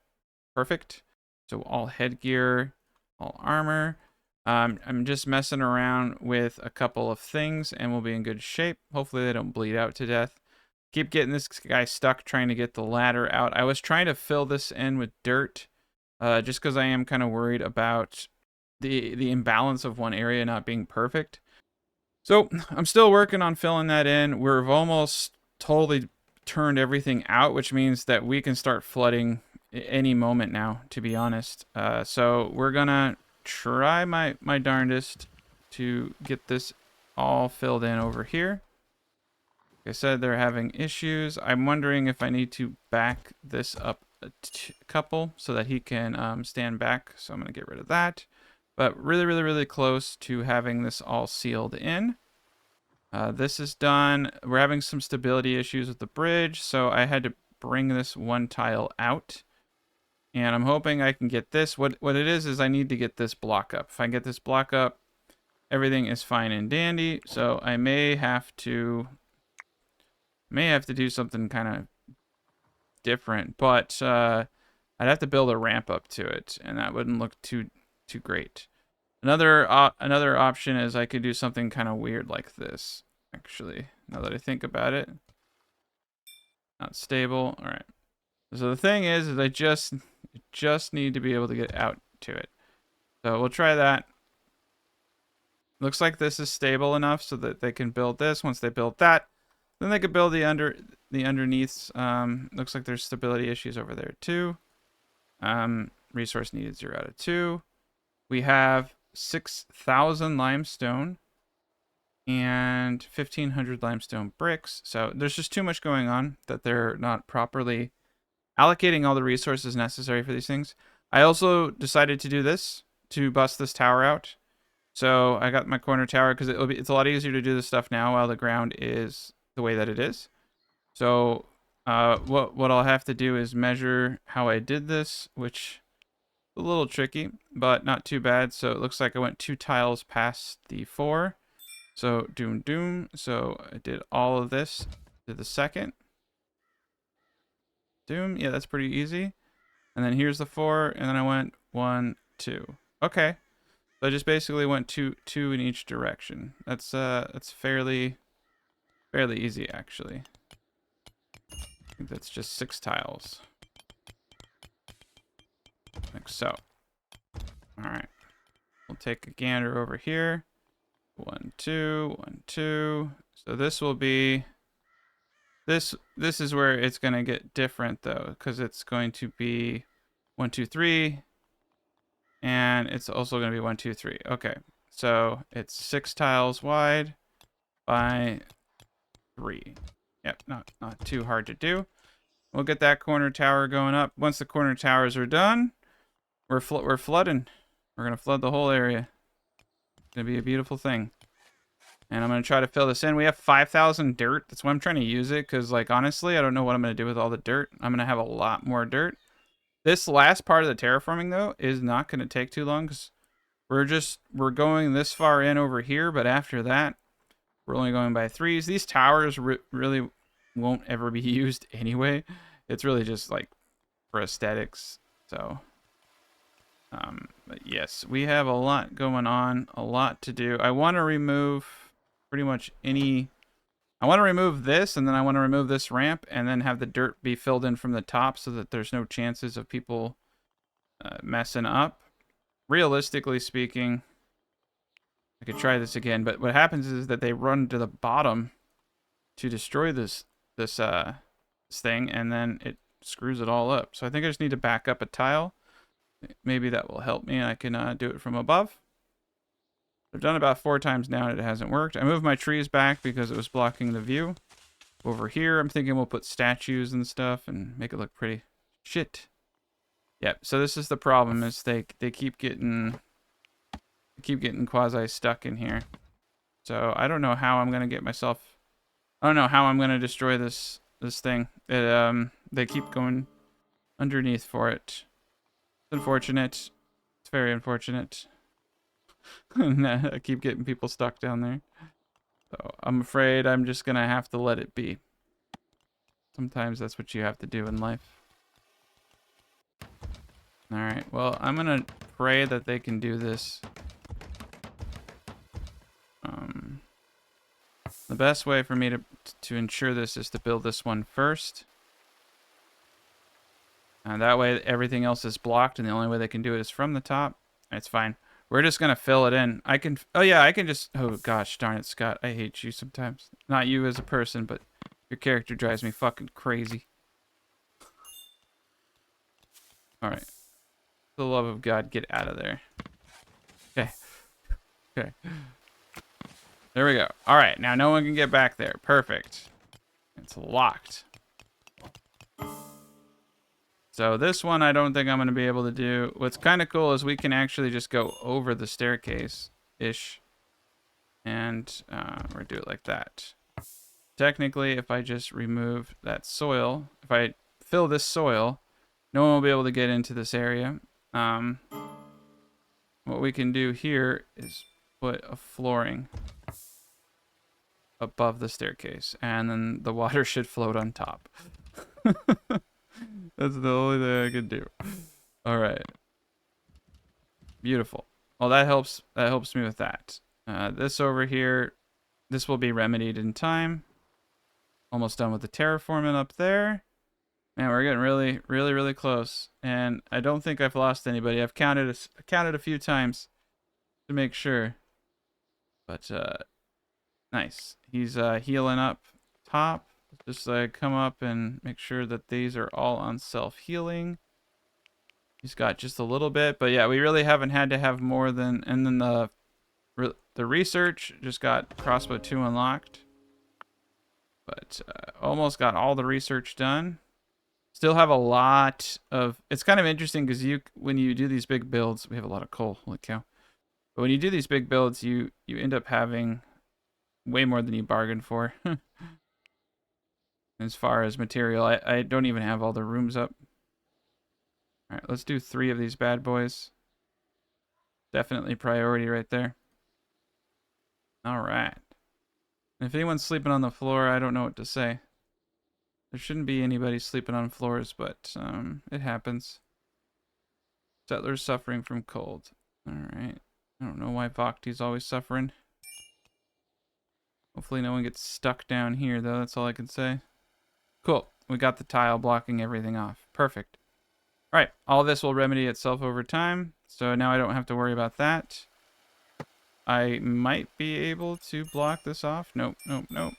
perfect. So all headgear, all armor. I'm just messing around with a couple of things and we'll be in good shape. Hopefully they don't bleed out to death. Keep getting this guy stuck trying to get the ladder out. I was trying to fill this in with dirt just because I am kind of worried about the imbalance of one area not being perfect. So I'm still working on filling that in. We've almost totally turned everything out, which means that we can start flooding any moment now, to be honest. So we're gonna try my darndest to get this all filled in over here. Like I said, they're having issues. I'm wondering if I need to back this up a couple so that he can stand back. So I'm gonna get rid of that. But really, really, really close to having this all sealed in. This is done. We're having some stability issues with the bridge, so I had to bring this one tile out. And I'm hoping I can get this. What it is I need to get this block up. If I get this block up, everything is fine and dandy. So I may have to do something kind of different, but I'd have to build a ramp up to it, and that wouldn't look too great. Another option is I could do something kind of weird like this. Actually, now that I think about it, not stable. All right. So the thing is I just need to be able to get out to it. So we'll try that. Looks like this is stable enough so that they can build this. Once they build that, then they could build the underneaths. Looks like there's stability issues over there too. Resource needed 0 out of 2. We have 6,000 limestone and 1,500 limestone bricks. So there's just too much going on that they're not properly allocating all the resources necessary for these things. I also decided to do this to bust this tower out. So I got my corner tower because it's a lot easier to do this stuff now while the ground is the way that it is. So what I'll have to do is measure how I did this, which is a little tricky, but not too bad. So it looks like I went 2 tiles past the 4. So doom. So I did all of this to the second. Doom. Yeah, that's pretty easy. And then here's the 4, and then I went 1, 2. Okay. So I just basically went two in each direction. That's fairly easy actually. I think that's just 6 tiles. Like so. Alright. We'll take a gander over here. 1, 2, 1, 2. So this will be this is where it's gonna get different though, because it's going to be 1, 2, 3. And it's also going to be 1, 2, 3. Okay, so it's 6 tiles wide by 3. Yep, not too hard to do. We'll get that corner tower going up. Once the corner towers are done, we're flooding. We're going to flood the whole area. It's going to be a beautiful thing. And I'm going to try to fill this in. We have 5,000 dirt. That's why I'm trying to use it, because like honestly, I don't know what I'm going to do with all the dirt. I'm going to have a lot more dirt. This last part of the terraforming, though, is not going to take too long because we're going this far in over here, but after that, we're only going by 3s. These towers really won't ever be used anyway. It's really just like for aesthetics. So, but yes, we have a lot going on, a lot to do. I want to remove pretty much any... I want to remove this, and then I want to remove this ramp, and then have the dirt be filled in from the top so that there's no chances of people messing up. Realistically speaking, I could try this again, but what happens is that they run to the bottom to destroy this thing, and then it screws it all up. So I think I just need to back up a tile. Maybe that will help me, and I can do it from above. I've done it about 4 times now and it hasn't worked. I moved my trees back because it was blocking the view. Over here, I'm thinking we'll put statues and stuff and make it look pretty. Shit. Yep, so this is the problem, is they keep getting quasi stuck in here. So I don't know how I'm gonna get myself. I don't know how I'm gonna destroy this thing. They keep going underneath for it. It's unfortunate. It's very unfortunate. I keep getting people stuck down there. So I'm afraid I'm just gonna have to let it be. Sometimes that's what you have to do in life. Alright, well, I'm gonna pray that they can do this. The best way for me to ensure this is to build this one first. That way everything else is blocked, and the only way they can do it is from the top. It's fine. We're just gonna fill it in. I can, oh yeah, I can just, oh gosh darn it, Scott. I hate you sometimes. Not you as a person, but your character drives me fucking crazy. Alright. For the love of God, get out of there. Okay. Okay. There we go. Alright, now no one can get back there. Perfect. It's locked. So this one I don't think I'm going to be able to do. What's kind of cool is we can actually just go over the staircase-ish. And or do it like that. Technically, if I just remove that soil, if I fill this soil, no one will be able to get into this area. What we can do here is put a flooring above the staircase, and then the water should float on top. That's the only thing I can do. All right. Beautiful. Well, that helps me with that. This over here, this will be remedied in time. Almost done with the terraforming up there. Man, we're getting really, really, really close. And I don't think I've lost anybody. I've counted a few times to make sure. But nice. He's healing up top. Just come up and make sure that these are all on self-healing. He's got just a little bit, but yeah, we really haven't had to have more than. And then the research just got crossbow 2 unlocked, but almost got all the research done. Still have a lot of. It's kind of interesting because when you do these big builds, we have a lot of coal. Holy cow! But when you do these big builds, you end up having way more than you bargained for. As far as material, I don't even have all the rooms up. Alright, let's do 3 of these bad boys. Definitely priority right there. Alright. If anyone's sleeping on the floor, I don't know what to say. There shouldn't be anybody sleeping on floors, but it happens. Settlers suffering from cold. Alright. I don't know why Vogti's always suffering. Hopefully no one gets stuck down here, though. That's all I can say. Cool. We got the tile blocking everything off. Perfect. Alright. All this will remedy itself over time. So now I don't have to worry about that. I might be able to block this off. Nope, nope, nope.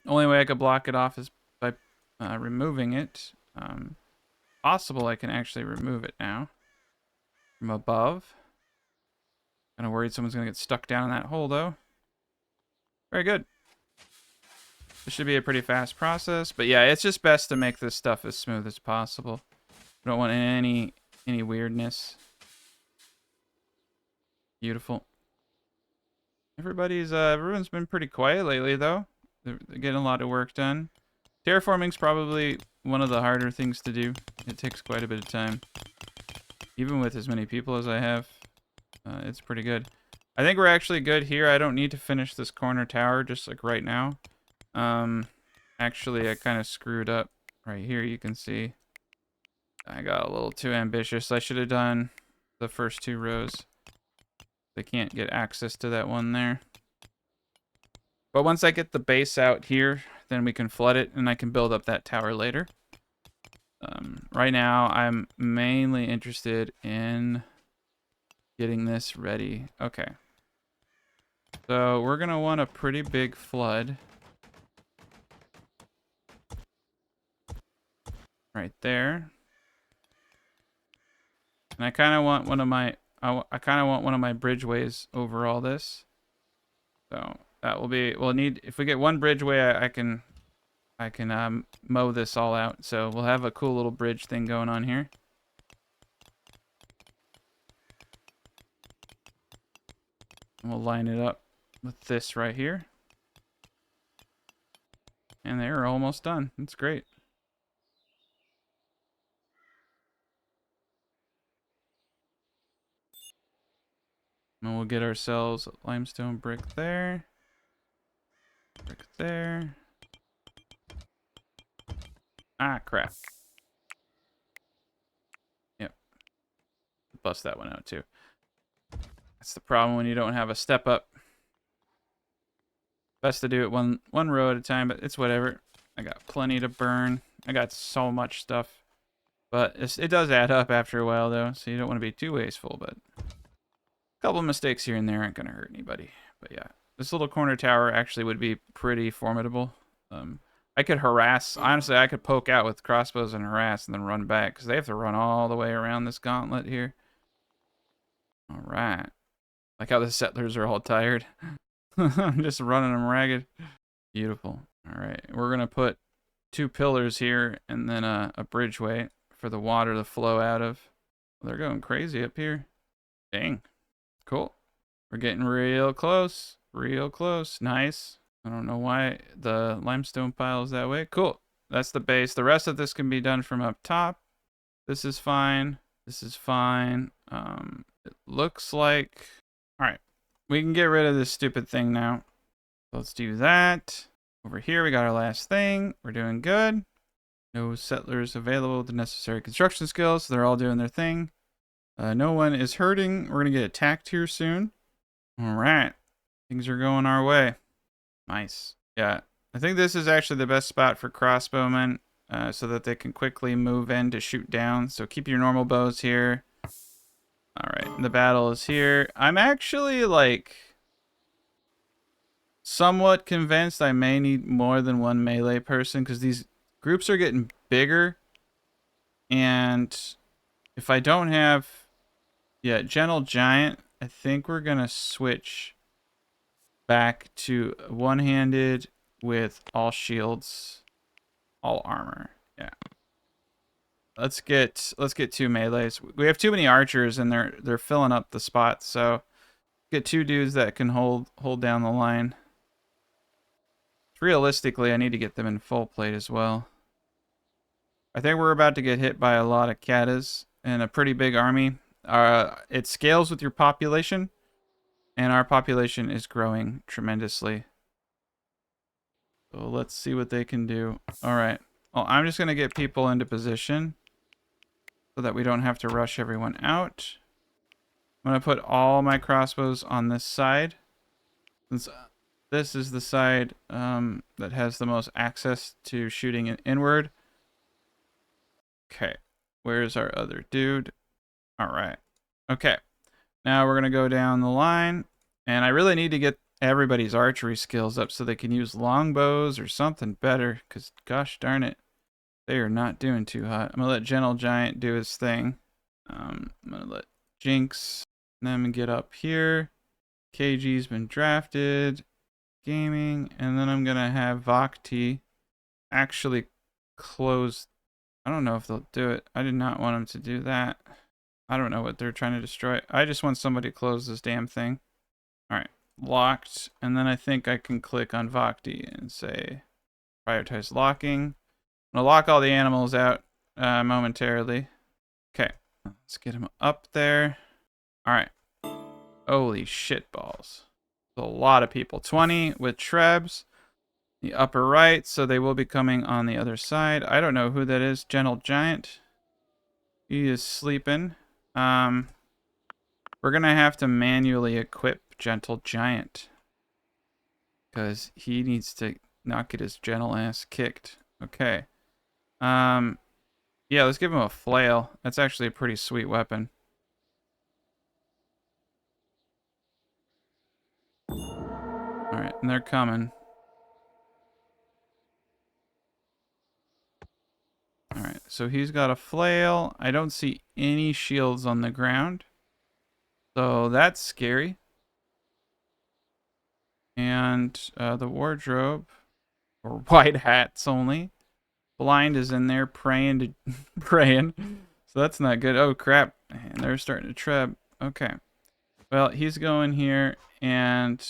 Only way I could block it off is by removing it. Possible I can actually remove it now. From above. Kind of worried someone's going to get stuck down in that hole, though. Very good. This should be a pretty fast process. But yeah, it's just best to make this stuff as smooth as possible. We don't want any weirdness. Beautiful. Everyone's been pretty quiet lately, though. They're getting a lot of work done. Terraforming's probably one of the harder things to do. It takes quite a bit of time. Even with as many people as I have, it's pretty good. I think we're actually good here. I don't need to finish this corner tower just like right now. Actually, I kind of screwed up right here. You can see I got a little too ambitious. I should have done the first 2 rows. They can't get access to that one there. But once I get the base out here, then we can flood it and I can build up that tower later. Right now, I'm mainly interested in getting this ready. Okay. So we're going to want a pretty big flood. Right there. And I kind of want one of my bridgeways over all this. So that will be, we'll need, if we get one bridgeway, I can mow this all out. So we'll have a cool little bridge thing going on here. And we'll line it up with this right here. And they're almost done. That's great. And we'll get ourselves a limestone brick there. Brick there. Ah, crap. Yep. Bust that one out too. That's the problem when you don't have a step up. Best to do it one row at a time, but it's whatever. I got plenty to burn. I got so much stuff. But it does add up after a while, though, so you don't want to be too wasteful, but a couple of mistakes here and there aren't going to hurt anybody. But yeah, this little corner tower actually would be pretty formidable. I could harass. Honestly, I could poke out with crossbows and harass and then run back, because they have to run all the way around this gauntlet here. All right. Like how the settlers are all tired. I'm just running them ragged. Beautiful. All right, we're going to put 2 pillars here and then a bridgeway for the water to flow out of. They're going crazy up here. Dang. Cool. We're getting real close. Real close. Nice. I don't know why the limestone pile is that way. Cool. That's the base. The rest of this can be done from up top. This is fine. This is fine. It looks like... All right. We can get rid of this stupid thing now. Let's do that. Over here, we got our last thing. We're doing good. No settlers available with the necessary construction skills. So they're all doing their thing. No one is hurting. We're going to get attacked here soon. All right. Things are going our way. Nice. Yeah. I think this is actually the best spot for crossbowmen so that they can quickly move in to shoot down. So keep your normal bows here. All right. The battle is here. I'm actually like somewhat convinced I may need more than one melee person because these groups are getting bigger. And if I don't have, Gentle Giant, I think we're going to switch back to one-handed with all shields, all armor. Yeah. Let's get 2 melees. We have too many archers and they're filling up the spot, so get 2 dudes that can hold down the line. Realistically, I need to get them in full plate as well. I think we're about to get hit by a lot of katas and a pretty big army. It scales with your population, and our population is growing tremendously. So let's see what they can do. All right. Well, I'm just going to get people into position so that we don't have to rush everyone out. I'm going to put all my crossbows on this side, since this is the side that has the most access to shooting inward. Okay, where's our other dude? All right. Okay, now we're going to go down the line, and I really need to get everybody's archery skills up so they can use longbows or something better, because gosh darn it, they are not doing too hot. I'm going to let Gentle Giant do his thing. I'm going to let Jinx and them get up here. KG's been drafted. Gaming. And then I'm going to have Vogti actually close. I don't know if they'll do it. I did not want them to do that. I don't know what they're trying to destroy. I just want somebody to close this damn thing. All right. Locked. And then I think I can click on Vogti and say prioritize locking. I'm going to lock all the animals out momentarily. Okay. Let's get him up there. All right. Holy shit balls. A lot of people. 20 with Trebs. The upper right, so they will be coming on the other side. I don't know who that is. Gentle Giant. He is sleeping. We're going to have to manually equip Gentle Giant, because he needs to not get his gentle ass kicked. Okay. Yeah, let's give him a flail. That's actually a pretty sweet weapon. Alright, and they're coming. Alright, so he's got a flail. I don't see any shields on the ground, so that's scary. And the wardrobe, or white hats only. Blind is in there praying. So that's not good. Oh, crap. And they're starting to treb. Okay. Well, he's going here, and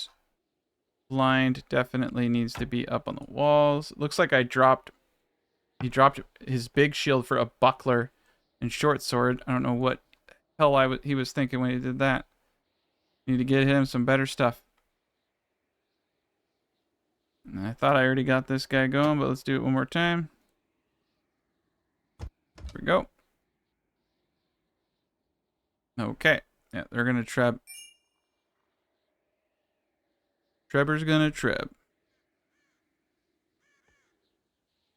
blind definitely needs to be up on the walls. Looks like he dropped his big shield for a buckler and short sword. I don't know what hell he was thinking when he did that. Need to get him some better stuff. And I thought I already got this guy going, but let's do it one more time. Here we go. Okay. Yeah, they're gonna treb. Trevor's gonna treb.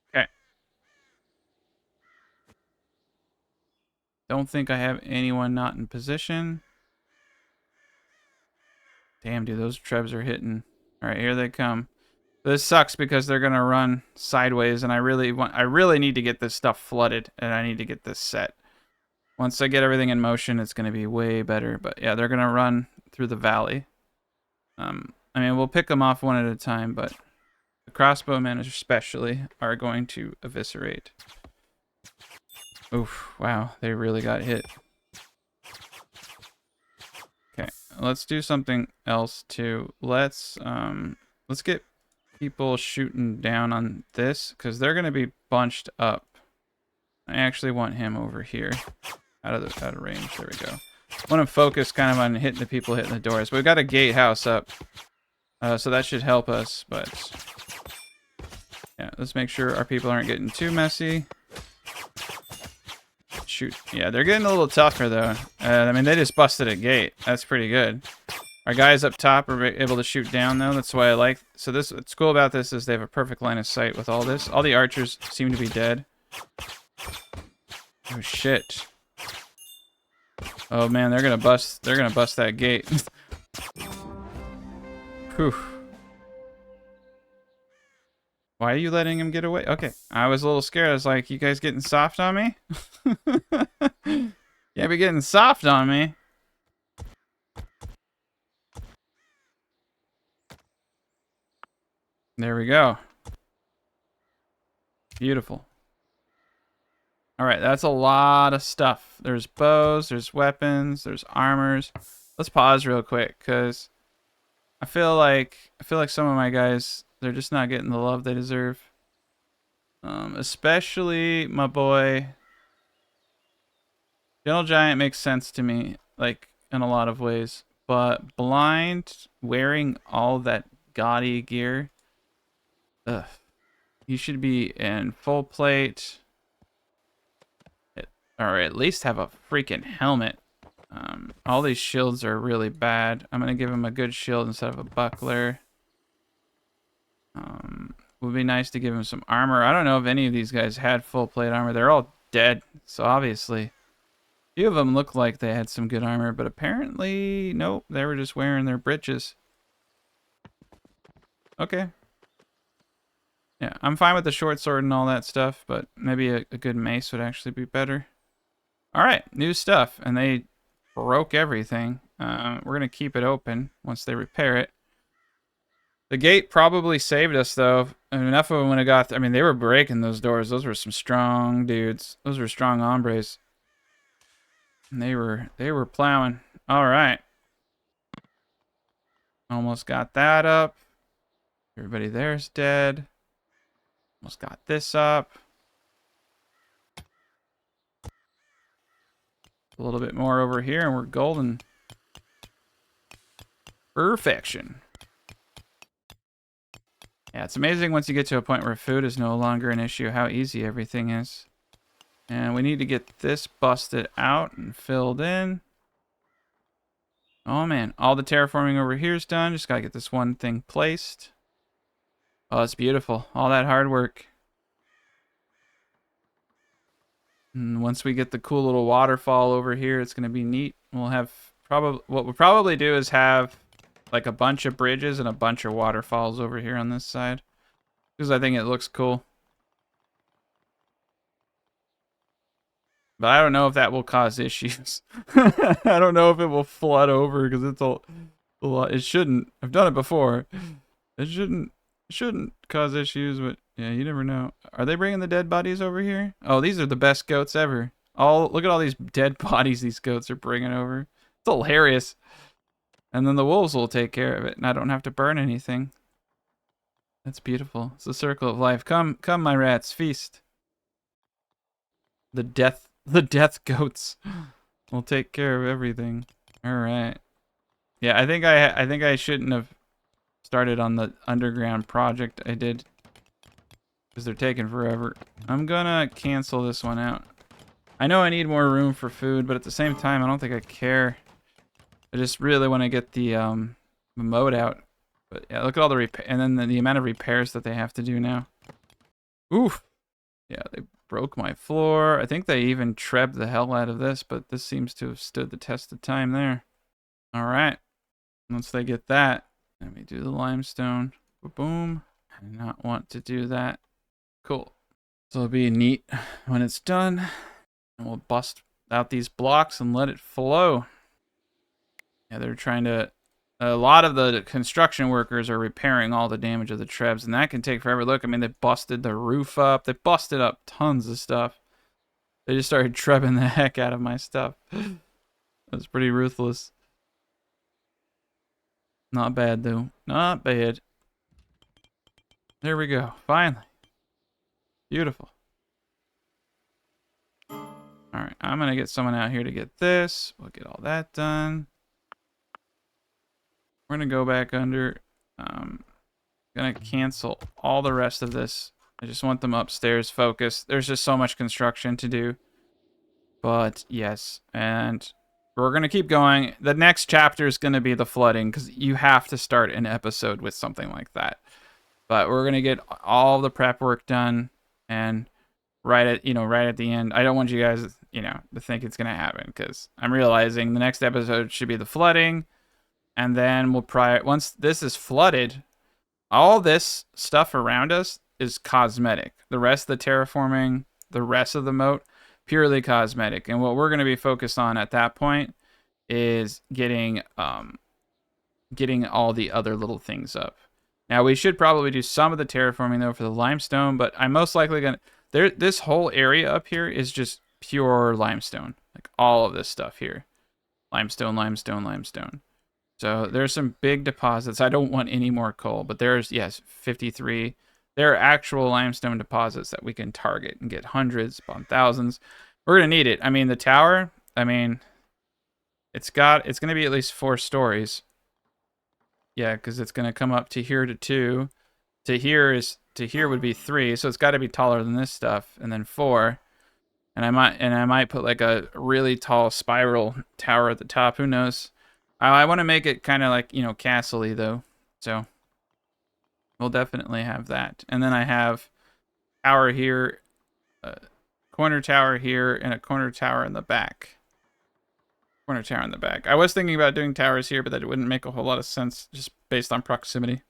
Okay. Don't think I have anyone not in position. Damn, dude, those trebs are hitting. All right, here they come. This sucks because they're gonna run sideways, and I really need to get this stuff flooded, and I need to get this set. Once I get everything in motion, it's gonna be way better. But yeah, they're gonna run through the valley. I mean, we'll pick them off one at a time, but the crossbowmen especially are going to eviscerate. Oof! Wow, they really got hit. Okay, let's do something else too. Let's get people shooting down on this because they're gonna be bunched up. I actually want him over here, out of range. There we go. I want to focus kind of on hitting the people hitting the doors. But we've got a gatehouse up, so that should help us. But yeah, let's make sure our people aren't getting too messy. Shoot, yeah, they're getting a little tougher though. I mean, they just busted a gate. That's pretty good. Our guys up top are able to shoot down, though. That's why I like... So what's cool about this is they have a perfect line of sight with all this. All the archers seem to be dead. Oh, shit. Oh, man, they're gonna bust that gate. Whew. Why are you letting him get away? Okay, I was a little scared. I was like, you guys getting soft on me? Yeah, be getting soft on me. There we go. Beautiful. All right, that's a lot of stuff. There's bows, there's weapons, there's armors. Let's pause real quick because I feel like some of my guys, they're just not getting the love they deserve. Especially my boy Gentle Giant makes sense to me, like in a lot of ways, but Blind wearing all that gaudy gear. Ugh. He should be in full plate. Or at least have a freaking helmet. All these shields are really bad. I'm going to give him a good shield instead of a buckler. Would be nice to give him some armor. I don't know if any of these guys had full plate armor. They're all dead, so obviously. A few of them look like they had some good armor, but apparently, nope. They were just wearing their breeches. Okay. Yeah, I'm fine with the short sword and all that stuff, but maybe a good mace would actually be better. All right, new stuff, and they broke everything. We're going to keep it open once they repair it. The gate probably saved us, though. Enough of them when it got... I mean, they were breaking those doors. Those were some strong dudes. Those were strong hombres. And they were plowing. All right. Almost got that up. Everybody there's dead. Almost got this up. A little bit more over here and we're golden. Perfection. Yeah, it's amazing once you get to a point where food is no longer an issue, how easy everything is. And we need to get this busted out and filled in. Oh man, all the terraforming over here is done. Just gotta get this one thing placed. Oh, it's beautiful. All that hard work. And once we get the cool little waterfall over here, it's gonna be neat. We'll have what we'll probably do is have like a bunch of bridges and a bunch of waterfalls over here on this side, because I think it looks cool. But I don't know if that will cause issues. I don't know if it will flood over because it's a lot. It shouldn't. I've done it before. It shouldn't cause issues, but yeah, you never know. Are they bringing the dead bodies over here? Oh, these are the best goats ever. Look at all these dead bodies these goats are bringing over. It's hilarious. And then the wolves will take care of it, and I don't have to burn anything. That's beautiful. It's the circle of life. Come, my rats, feast. The death goats will take care of everything. All right. Yeah, I think I shouldn't have started on the underground project I did because they're taking forever. I'm gonna cancel this one out. I know I need more room for food, but at the same time, I don't think I care. I just really want to get the moat out. But yeah, look at all the repair, and then the amount of repairs that they have to do now. Oof. Yeah, they broke my floor. I think they even trebbed the hell out of this, but this seems to have stood the test of time there. All right. Once they get that, let me do the limestone. Boom. I do not want to do that. Cool. So it'll be neat when it's done. And we'll bust out these blocks and let it flow. Yeah, they're trying to... A lot of the construction workers are repairing all the damage of the trebs, and that can take forever. Look, I mean, they busted the roof up. They busted up tons of stuff. They just started trebbing the heck out of my stuff. That's pretty ruthless. Not bad, though. Not bad. There we go. Finally. Beautiful. Alright, I'm going to get someone out here to get this. We'll get all that done. We're going to go back under. Going to cancel all the rest of this. I just want them upstairs focused. There's just so much construction to do. But, yes. And we're going to keep going. The next chapter is going to be the flooding, because you have to start an episode with something like that. But we're going to get all the prep work done. And right at the end, I don't want you guys, to think it's going to happen, because I'm realizing the next episode should be the flooding. And then once this is flooded, all this stuff around us is cosmetic. The rest of the terraforming, the rest of the moat, purely cosmetic. And what we're going to be focused on at that point is getting all the other little things up. Now, we should probably do some of the terraforming, though, for the limestone, but I'm most likely going to... This whole area up here is just pure limestone. Like, all of this stuff here. Limestone, limestone, limestone. So there's some big deposits. I don't want any more coal, but there's, yes, 53. There are actual limestone deposits that we can target and get hundreds upon thousands. We're going to need it. I mean, the tower, it's going to be at least 4 stories. Yeah, because it's going to come up to here to 2. To here would be 3, so it's got to be taller than this stuff, and then 4. And I might put like a really tall spiral tower at the top. Who knows? I want to make it kind of like, castle-y, though. So we'll definitely have that. And then I have tower here, corner tower here, and a corner tower in the back. Corner tower in the back. I was thinking about doing towers here, but that wouldn't make a whole lot of sense just based on proximity.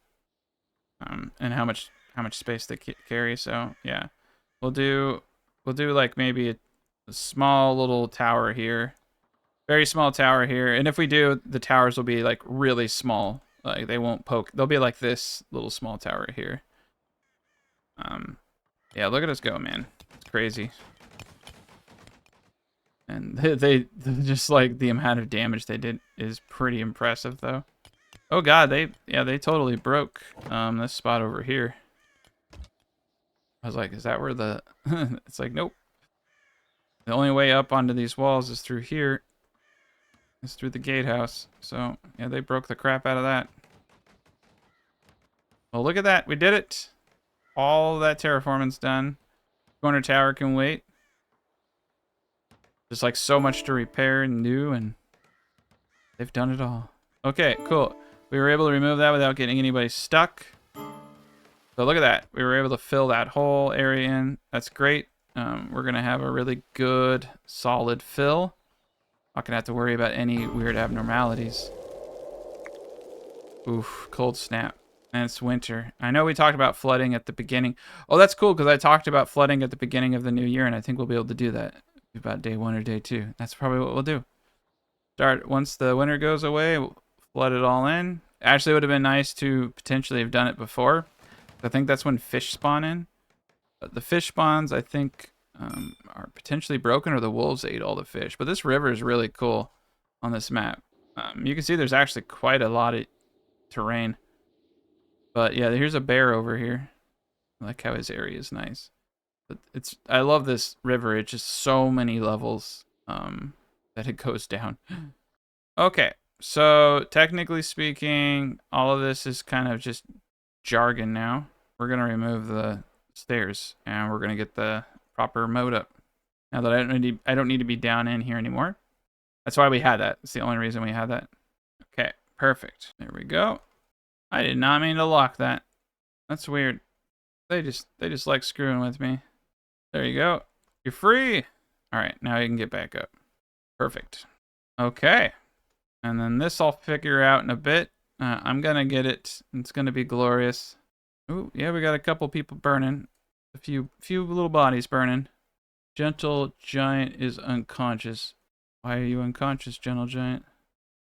And how much space they carry. So yeah, we'll do like maybe a small little tower here. Very small tower here, and if we do, the towers will be like really small. Like they won't poke. They'll be like this little small tower here. Yeah, look at us go, man. It's crazy. And they just like the amount of damage they did is pretty impressive, though. Oh god, they totally broke this spot over here. I was like, is that where the? It's like, nope. The only way up onto these walls is through here. It's through the gatehouse. So, yeah, they broke the crap out of that. Well, look at that. We did it. All that terraforming's done. Corner tower can wait. There's like so much to repair and do, and they've done it all. Okay, cool. We were able to remove that without getting anybody stuck. So look at that. We were able to fill that whole area in. That's great. We're going to have a really good, solid fill. Not gonna have to worry about any weird abnormalities. Oof, cold snap. And it's winter. I know we talked about flooding at the beginning. Oh, that's cool, because I talked about flooding at the beginning of the new year, and I think we'll be able to do that about day 1 or day 2. That's probably what we'll do. Once the winter goes away, we'll flood it all in. Actually, it would have been nice to potentially have done it before. I think that's when fish spawn in. But the fish spawns, I think... are potentially broken, or the wolves ate all the fish. But this river is really cool on this map. You can see there's actually quite a lot of terrain. But yeah, here's a bear over here. I like how his area is nice. But I love this river. It's just so many levels that it goes down. Okay, so technically speaking, all of this is kind of just jargon now. We're gonna remove the stairs and we're gonna get the proper moat up. Now that I don't need to be down in here anymore. That's why we had that. It's the only reason we had that. Okay, perfect. There we go. I did not mean to lock that. That's weird. They just like screwing with me. There you go. You're free. All right, now you can get back up. Perfect. Okay. And then this I'll figure out in a bit. I'm gonna get it. It's gonna be glorious. Ooh, yeah, we got a couple people burning. A few little bodies burning. Gentle Giant is unconscious. Why are you unconscious, Gentle Giant?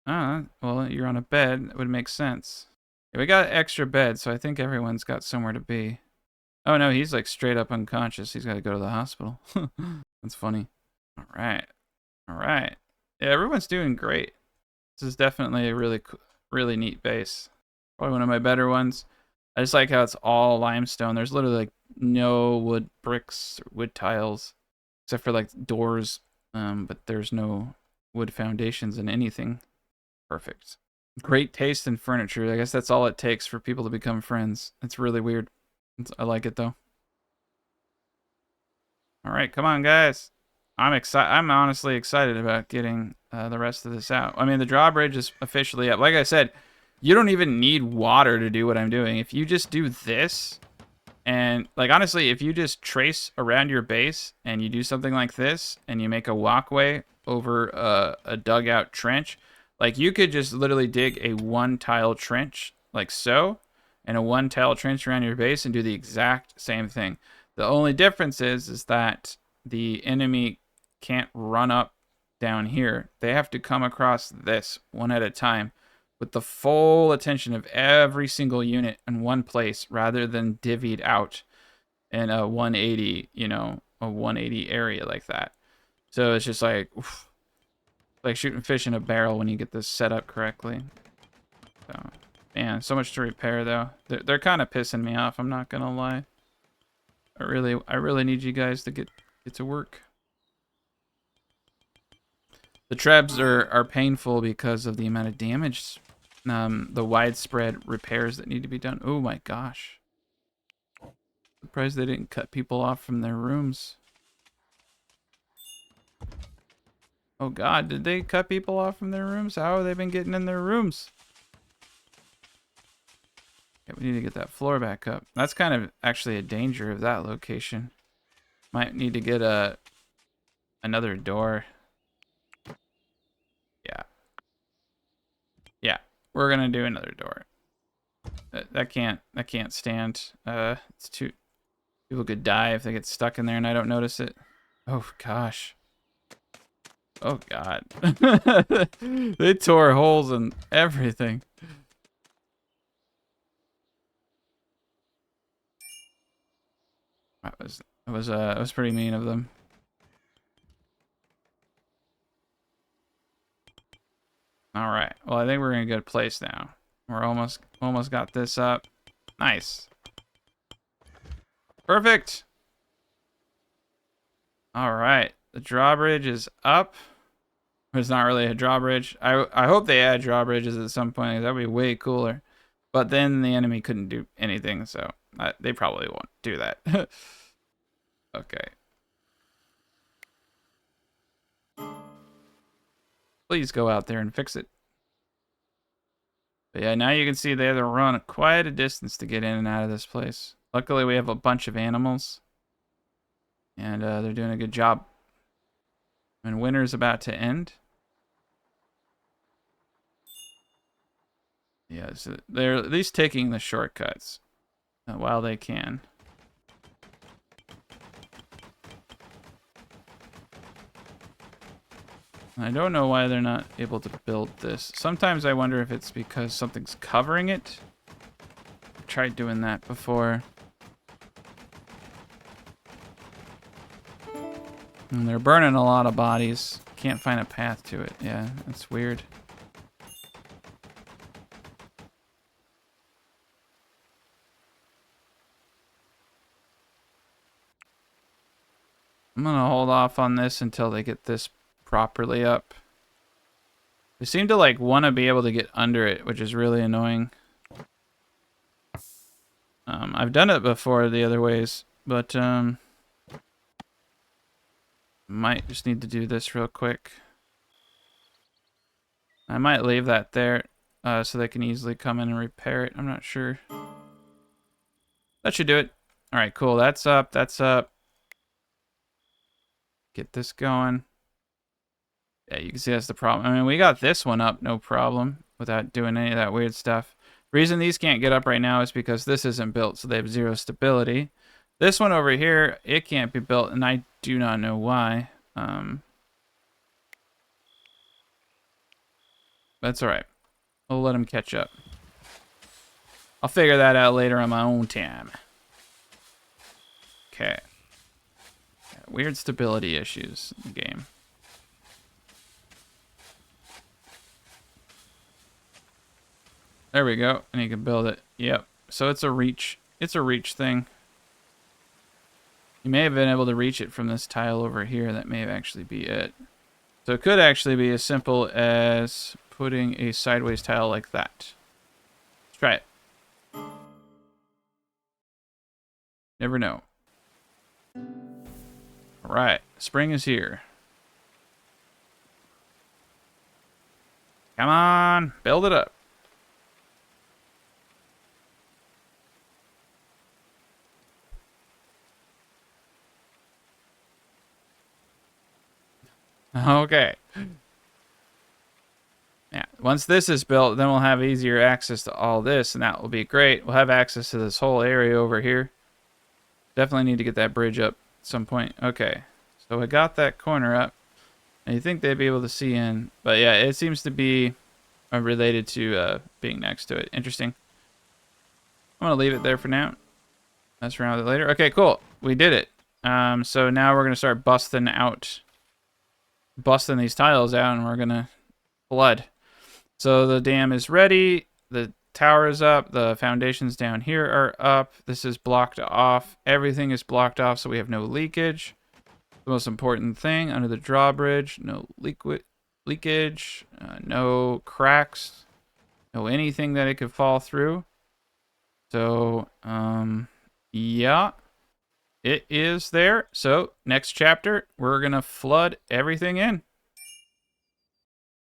Well, you're on a bed. That would make sense. Yeah, we got extra beds, so I think everyone's got somewhere to be. Oh no, he's like straight up unconscious. He's got to go to the hospital. That's funny. All right. All right. Yeah, everyone's doing great. This is definitely a really neat base. Probably one of my better ones. I just like how it's all limestone. There's literally like no wood bricks or wood tiles, except for like doors. But there's no wood foundations in anything. Perfect. Great taste in furniture. I guess that's all it takes for people to become friends. It's really weird. I like it though. All right, come on, guys. I'm excited. I'm honestly excited about getting the rest of this out. I mean, the drawbridge is officially up. Like I said, you don't even need water to do what I'm doing. If you just do this, and like honestly, if you just trace around your base and you do something like this, and you make a walkway over a dugout trench, like you could just literally dig a 1-tile trench like so, and a 1-tile trench around your base and do the exact same thing. The only difference is that the enemy can't run up down here. They have to come across this one at a time with the full attention of every single unit in one place rather than divvied out in a 180, a 180 area like that. So it's just like, oof, like shooting fish in a barrel when you get this set up correctly. So, man, so much to repair though. They're kind of pissing me off, I'm not gonna lie. I really need you guys to get to work. The trebs are painful because of the amount of damage, the widespread repairs that need to be done. Oh my gosh. Surprised they didn't cut people off from their rooms. Oh god, did they cut people off from their rooms? How have they been getting in their rooms? Yeah, we need to get that floor back up. That's kind of actually a danger of that location. Might need to get another door. Yeah. Yeah, we're gonna do another door. That can't stand. It's too. People could die if they get stuck in there and I don't notice it. Oh gosh. Oh god. They tore holes in everything. That was pretty mean of them. All right. Well, I think we're in a good place now. We're almost got this up. Nice. Perfect. All right. The drawbridge is up. It's not really a drawbridge. I hope they add drawbridges at some point. That'd be way cooler. But then the enemy couldn't do anything, so they probably won't do that. Okay. Please go out there and fix it. But yeah, now you can see they have to run quite a distance to get in and out of this place. Luckily, we have a bunch of animals. And they're doing a good job. And winter's about to end. Yeah, so they're at least taking the shortcuts while they can. I don't know why they're not able to build this. Sometimes I wonder if it's because something's covering it. I've tried doing that before. And they're burning a lot of bodies. Can't find a path to it. Yeah, that's weird. I'm gonna hold off on this until they get this properly up. They seem to like want to be able to get under it, which is really annoying. I've done it before the other ways, but might just need to do this real quick. I might leave that there so they can easily come in and repair it. I'm not sure. That should do it. All right, cool. That's up. That's up. Get this going. Yeah, you can see that's the problem. I mean, we got this one up, no problem, without doing any of that weird stuff. The reason these can't get up right now is because this isn't built, so they have 0 stability. This one over here, it can't be built, and I do not know why. That's all right. We'll let them catch up. I'll figure that out later on my own time. Okay. Yeah, weird stability issues in the game. There we go, and you can build it. Yep. So it's a reach. It's a reach thing. You may have been able to reach it from this tile over here. That may actually be it. So it could actually be as simple as putting a sideways tile like that. Let's try it. Never know. All right, spring is here. Come on, build it up. Okay. Yeah, once this is built, then we'll have easier access to all this, and that will be great. We'll have access to this whole area over here. Definitely need to get that bridge up at some point. Okay, so I got that corner up, and you think they'd be able to see in, but yeah, it seems to be related to being next to it. Interesting. I'm gonna leave it there for now. Mess around with it later. Okay, cool. We did it. So now we're gonna start busting these tiles out, and we're gonna flood. So the dam is ready. The tower is up. The foundations down here are up. This is blocked off. Everything is blocked off, so we have no leakage. The most important thing, under the drawbridge, no leakage, no cracks, no anything that it could fall through. So, yeah, it is there. So next chapter, we're going to flood everything in.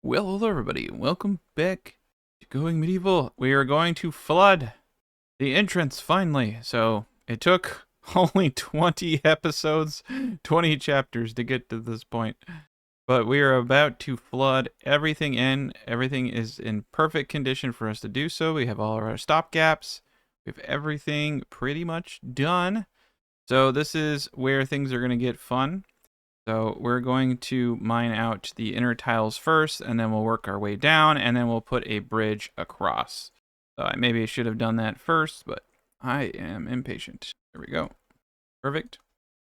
Well, hello everybody, welcome back to Going Medieval. We are going to flood the entrance finally. So it took only 20 episodes, 20 chapters to get to this point. But we are about to flood everything in. Everything is in perfect condition for us to do so. We have all our stop gaps. We have everything pretty much done. So this is where things are going to get fun. So we're going to mine out the inner tiles first, and then we'll work our way down, and then we'll put a bridge across. So maybe I should have done that first, but I am impatient. There we go. Perfect.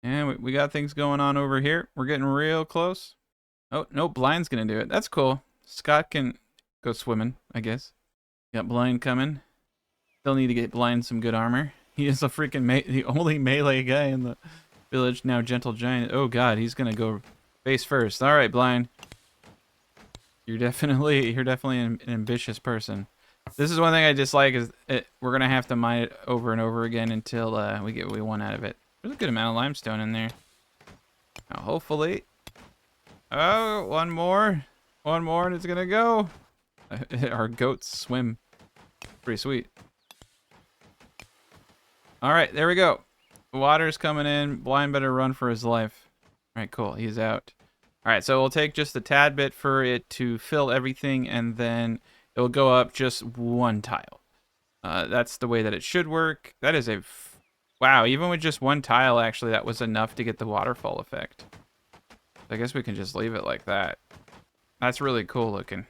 And we got things going on over here. We're getting real close. Oh, no, Blind's going to do it. That's cool. Scott can go swimming, I guess. Got Blind coming. Still need to get Blind some good armor. He is a freaking the only melee guy in the village now. Gentle giant. Oh god, he's gonna go face first. All right, Blind. You're definitely an ambitious person. This is one thing I dislike is we're gonna have to mine it over and over again until we get what we want out of it. There's a good amount of limestone in there. Now, hopefully. Oh, one more, and it's gonna go. Our goats swim. Pretty sweet. All right, there we go. Water's coming in. Blind better run for his life. All right, cool. He's out. All right, so we'll take just a tad bit for it to fill everything, and then it'll go up just one tile. That's the way that it should work. That is a... Wow, even with just one tile, actually, that was enough to get the waterfall effect. I guess we can just leave it like that. That's really cool looking.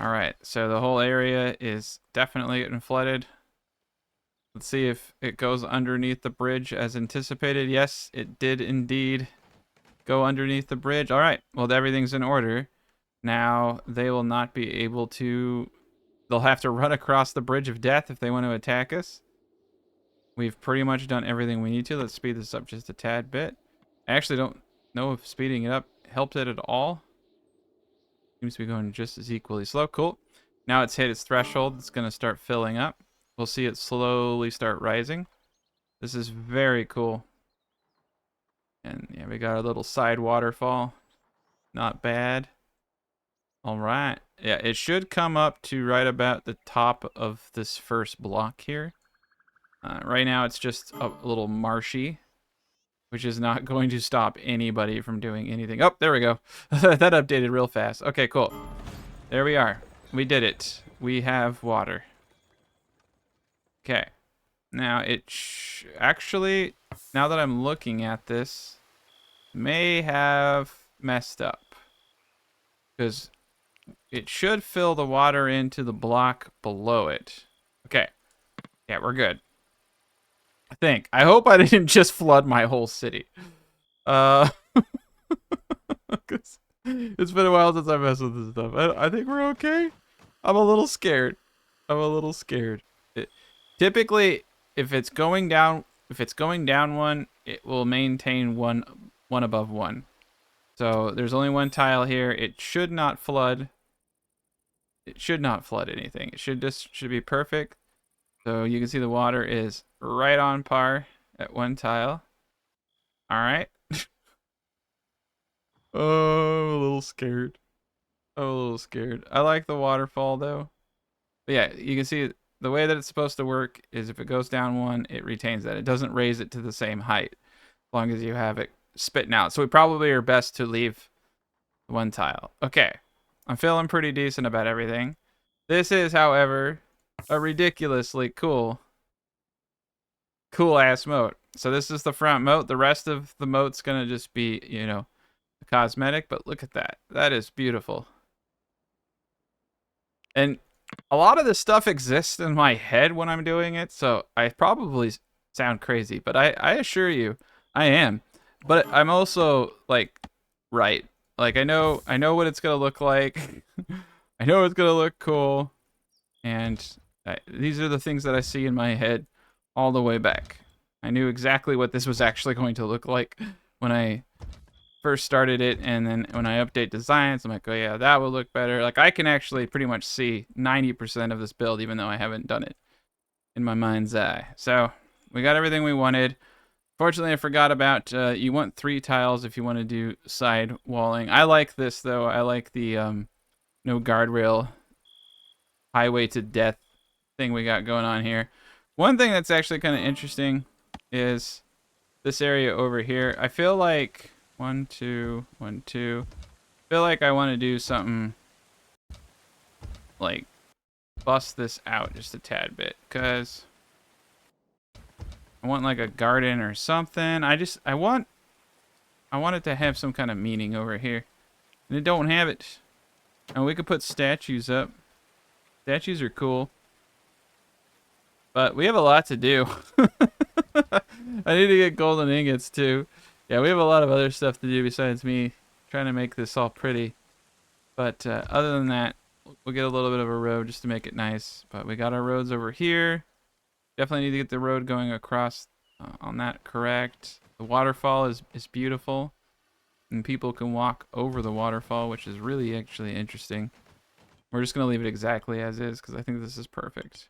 All right, so the whole area is definitely getting flooded. Let's see if it goes underneath the bridge as anticipated. Yes, it did indeed go underneath the bridge. All right, well, everything's in order. Now, they will not be able to... They'll have to run across the bridge of death if they want to attack us. We've pretty much done everything we need to. Let's speed this up just a tad bit. I actually don't know if speeding it up helped it at all. Seems to be going just as equally slow. Cool. Now it's hit its threshold. It's going to start filling up. We'll see it slowly start rising. This is very cool. And yeah, we got a little side waterfall. Not bad. All right. Yeah, it should come up to right about the top of this first block here. Right now it's just a little marshy, which is not going to stop anybody from doing anything. Oh, there we go. That updated real fast. Okay, cool. There we are. We did it. We have water. Okay. Now it actually, now that I'm looking at this, may have messed up. Because it should fill the water into the block below it. Okay. Yeah, we're good. I think. I hope I didn't just flood my whole city. It's been a while since I messed with this stuff. I think we're okay. I'm a little scared. Typically, if it's going down one, it will maintain one above one. So there's only one tile here. It should not flood. It should not flood anything. It should be perfect. So you can see the water is right on par at one tile. All right. Oh, I'm a little scared. I like the waterfall though. But yeah, you can see the way that it's supposed to work is if it goes down one, it retains that. It doesn't raise it to the same height as long as you have it spitting out. So we probably are best to leave one tile. Okay. I'm feeling pretty decent about everything. This is, however, a ridiculously cool ass moat. So this is the front moat. The rest of the moat's gonna just be, you know, cosmetic, but look at that. That is beautiful. And a lot of this stuff exists in my head when I'm doing it, so I probably sound crazy, but I assure you, I am. But I'm also like right. Like I know what it's gonna look like. I know it's gonna look cool, and these are the things that I see in my head all the way back. I knew exactly what this was actually going to look like when I first started it, and then when I update designs, I'm like, oh yeah, that will look better. Like I can actually pretty much see 90% of this build, even though I haven't done it in my mind's eye. So we got everything we wanted. Fortunately, I forgot about you want 3 tiles if you want to do side walling. I like this though. I like the no guardrail highway to death thing we got going on here. One thing that's actually kind of interesting is this area over here. I feel like 1, 2, 1, 2. I feel like I want to do something like bust this out just a tad bit, because I want like a garden or something. I want it to have some kind of meaning over here, and it don't have it. And we could put statues up. Statues are cool, but we have a lot to do. I need to get golden ingots too. Yeah, we have a lot of other stuff to do besides me trying to make this all pretty. But other than that, we'll get a little bit of a road just to make it nice. But we got our roads over here. Definitely need to get the road going across on that correct. The waterfall is beautiful, and people can walk over the waterfall, which is really actually interesting. We're just going to leave it exactly as is because I think this is perfect.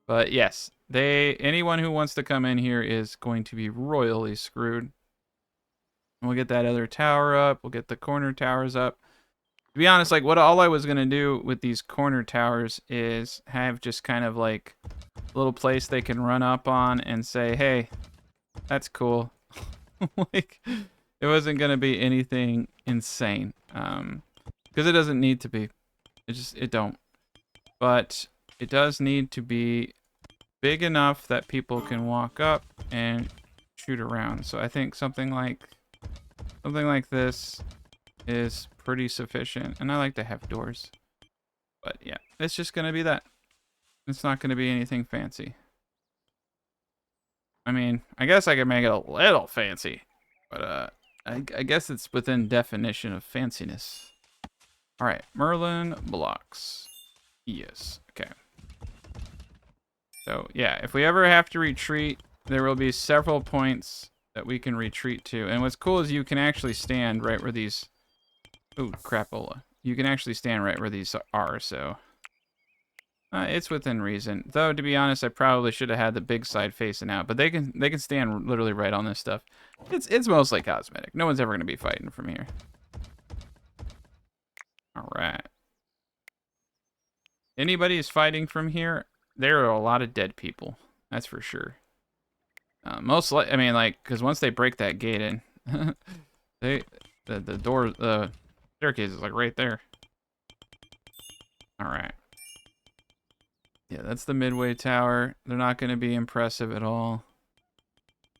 But yes, anyone who wants to come in here is going to be royally screwed. And we'll get that other tower up. We'll get the corner towers up. To be honest, like all I was going to do with these corner towers is have just kind of like a little place they can run up on and say, hey, that's cool. Like, it wasn't going to be anything insane. Because it doesn't need to be. It don't. But it does need to be big enough that people can walk up and shoot around. So I think something like this is pretty sufficient. And I like to have doors. But yeah, it's just going to be that. It's not going to be anything fancy. I mean, I guess I could make it a little fancy. But I guess it's within definition of fanciness. All right, Merlin blocks. Yes, okay. So yeah, if we ever have to retreat, there will be several points that we can retreat to. And what's cool is you can actually stand right where these... Ooh, crapola. You can actually stand right where these are, so... it's within reason. Though, to be honest, I probably should have had the big side facing out. But they can stand literally right on this stuff. It's mostly cosmetic. No one's ever going to be fighting from here. Alright. Anybody is fighting from here, there are a lot of dead people. That's for sure. I mean, like, because once they break that gate in, the door, the staircase is like right there. All right. Yeah, that's the midway tower. They're not going to be impressive at all.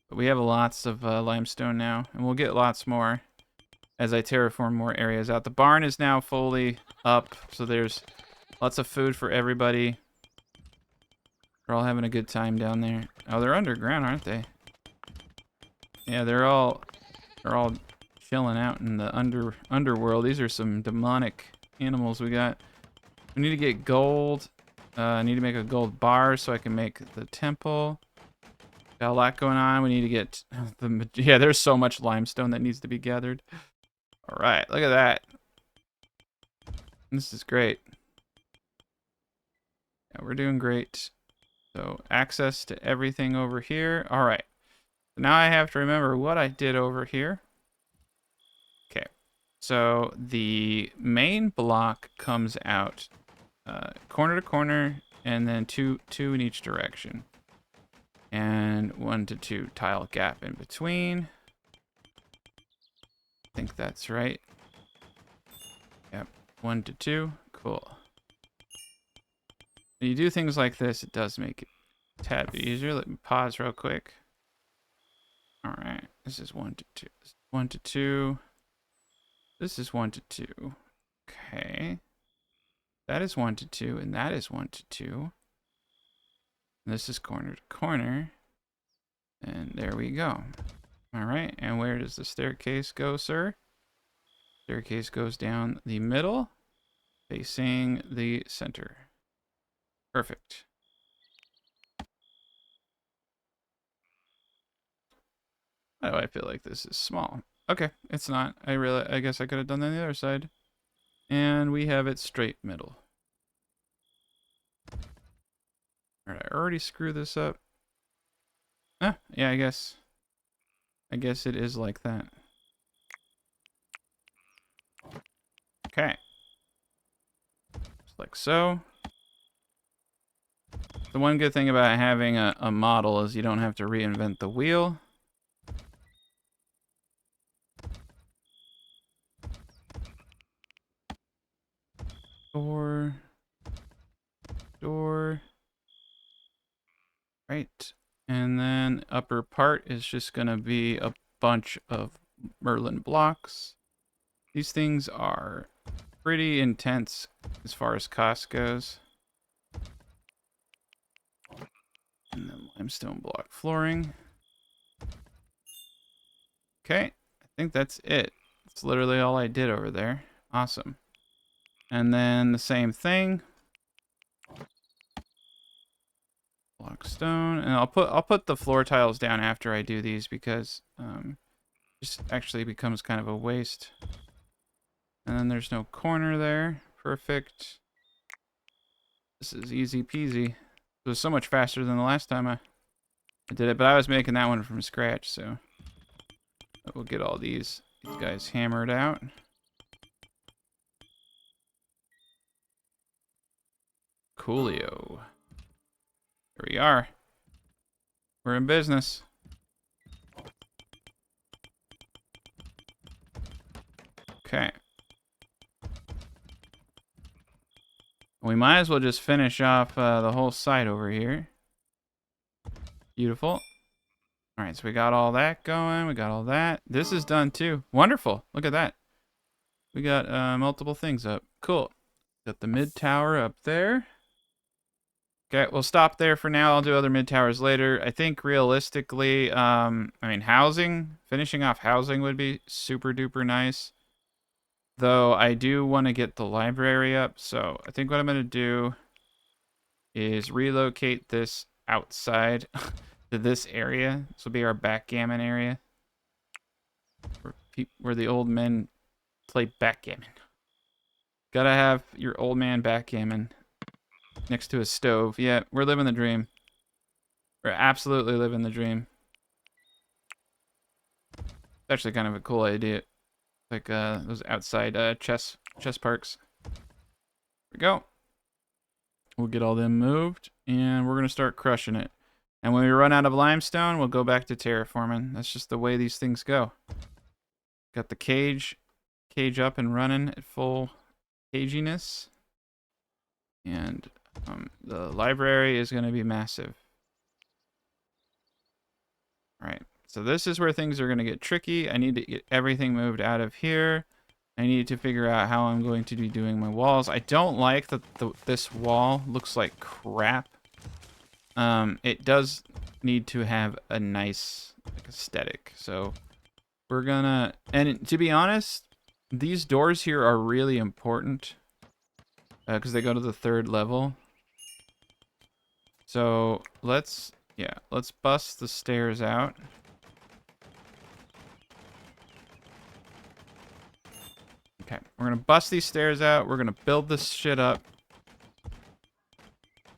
But we have lots of limestone now, and we'll get lots more as I terraform more areas out. The barn is now fully up, so there's lots of food for everybody. They're all having a good time down there. Oh, they're underground, aren't they? Yeah, they're all chilling out in the underworld. These are some demonic animals we got. We need to get gold. I need to make a gold bar so I can make the temple. Got a lot going on. We need to get the... Yeah, there's so much limestone that needs to be gathered. All right, look at that. This is great. Yeah, we're doing great. So access to everything over here. All right. Now I have to remember what I did over here. Okay. So the main block comes out corner to corner, and then two in each direction. And 1 to 2 tile gap in between. I think that's right. Yep. 1 to 2. Cool. When you do things like this, it does make it a tad bit easier. Let me pause real quick. Alright, this is 1 to 2. This is 1 to 2. This is 1 to 2. Okay. That is 1 to 2, and that is 1 to 2. And this is corner to corner. And there we go. Alright, and where does the staircase go, sir? Staircase goes down the middle, facing the center. Perfect. Why do I feel like this is small? Okay, it's not. I guess I could have done that on the other side. And we have it straight middle. Alright, I already screwed this up. Ah, yeah, I guess it is like that. Okay. Just like so. The one good thing about having a model is you don't have to reinvent the wheel. Door. Right. And then upper part is just going to be a bunch of Merlin blocks. These things are pretty intense as far as cost goes. And then limestone block flooring. Okay. I think that's it. That's literally all I did over there. Awesome. And then the same thing. Block stone, and I'll put the floor tiles down after I do these because just actually becomes kind of a waste. And then there's no corner there. Perfect. This is easy peasy. It was so much faster than the last time I did it, but I was making that one from scratch, so we'll get all these guys hammered out. Coolio. Here we are. We're in business. Okay. We might as well just finish off the whole site over here. Beautiful. Alright, so we got all that going. We got all that. This is done too. Wonderful. Look at that. We got multiple things up. Cool. Got the mid tower up there. Okay, we'll stop there for now. I'll do other mid towers later. I think realistically, I mean, finishing off housing would be super duper nice. Though I do want to get the library up, so I think what I'm going to do is relocate this outside to this area. This will be our backgammon area. where the old men play backgammon. Gotta have your old man backgammon next to a stove. Yeah, we're living the dream. We're absolutely living the dream. It's actually kind of a cool idea. Like those outside chess parks. There we go. We'll get all them moved, and we're gonna start crushing it. And when we run out of limestone, we'll go back to terraforming. That's just the way these things go. Got the cage up and running at full caginess. And the library is going to be massive. All right, so this is where things are going to get tricky. I need to get everything moved out of here. I need to figure out how I'm going to be doing my walls. I don't like that this wall looks like crap. It does need to have a nice aesthetic. So we're gonna, and to be honest, these doors here are really important because they go to the 3rd level. So let's bust the stairs out. Okay, we're gonna bust these stairs out. We're gonna build this shit up.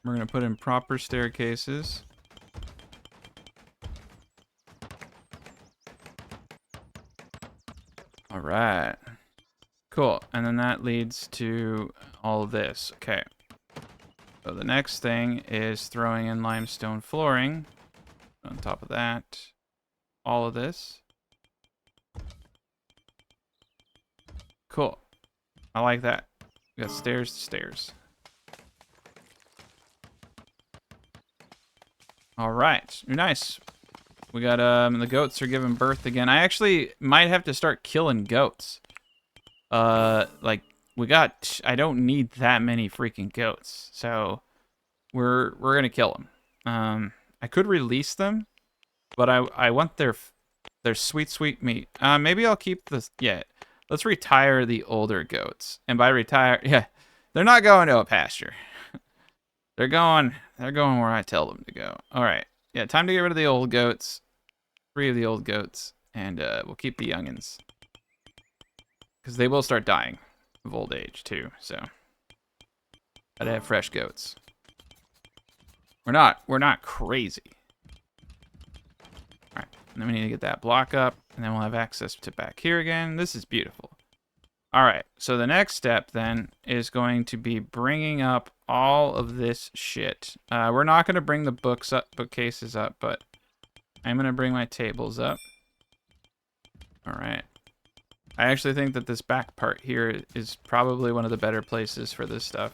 We're gonna put in proper staircases. All right, cool. And then that leads to all of this. Okay. So the next thing is throwing in limestone flooring. On top of that, all of this. Cool. I like that. We got stairs to stairs. All right, nice. We got the goats are giving birth again. I actually might have to start killing goats. Like I don't need that many freaking goats, so we're gonna kill them. I could release them, but I want their sweet meat. Maybe I'll keep this. Yeah, let's retire the older goats, and by retire, yeah, they're not going to a pasture. They're going where I tell them to go. All right, yeah, time to get rid of the old goats. 3 of the old goats, and we'll keep the youngins because they will start dying of old age too. So gotta have fresh goats. We're not crazy. All right, and then we need to get that block up, and then we'll have access to back here again. This is beautiful. All right, so the next step then is going to be bringing up all of this shit. We're not going to bring the bookcases up, but I'm going to bring my tables up. All right. I actually think that this back part here is probably one of the better places for this stuff.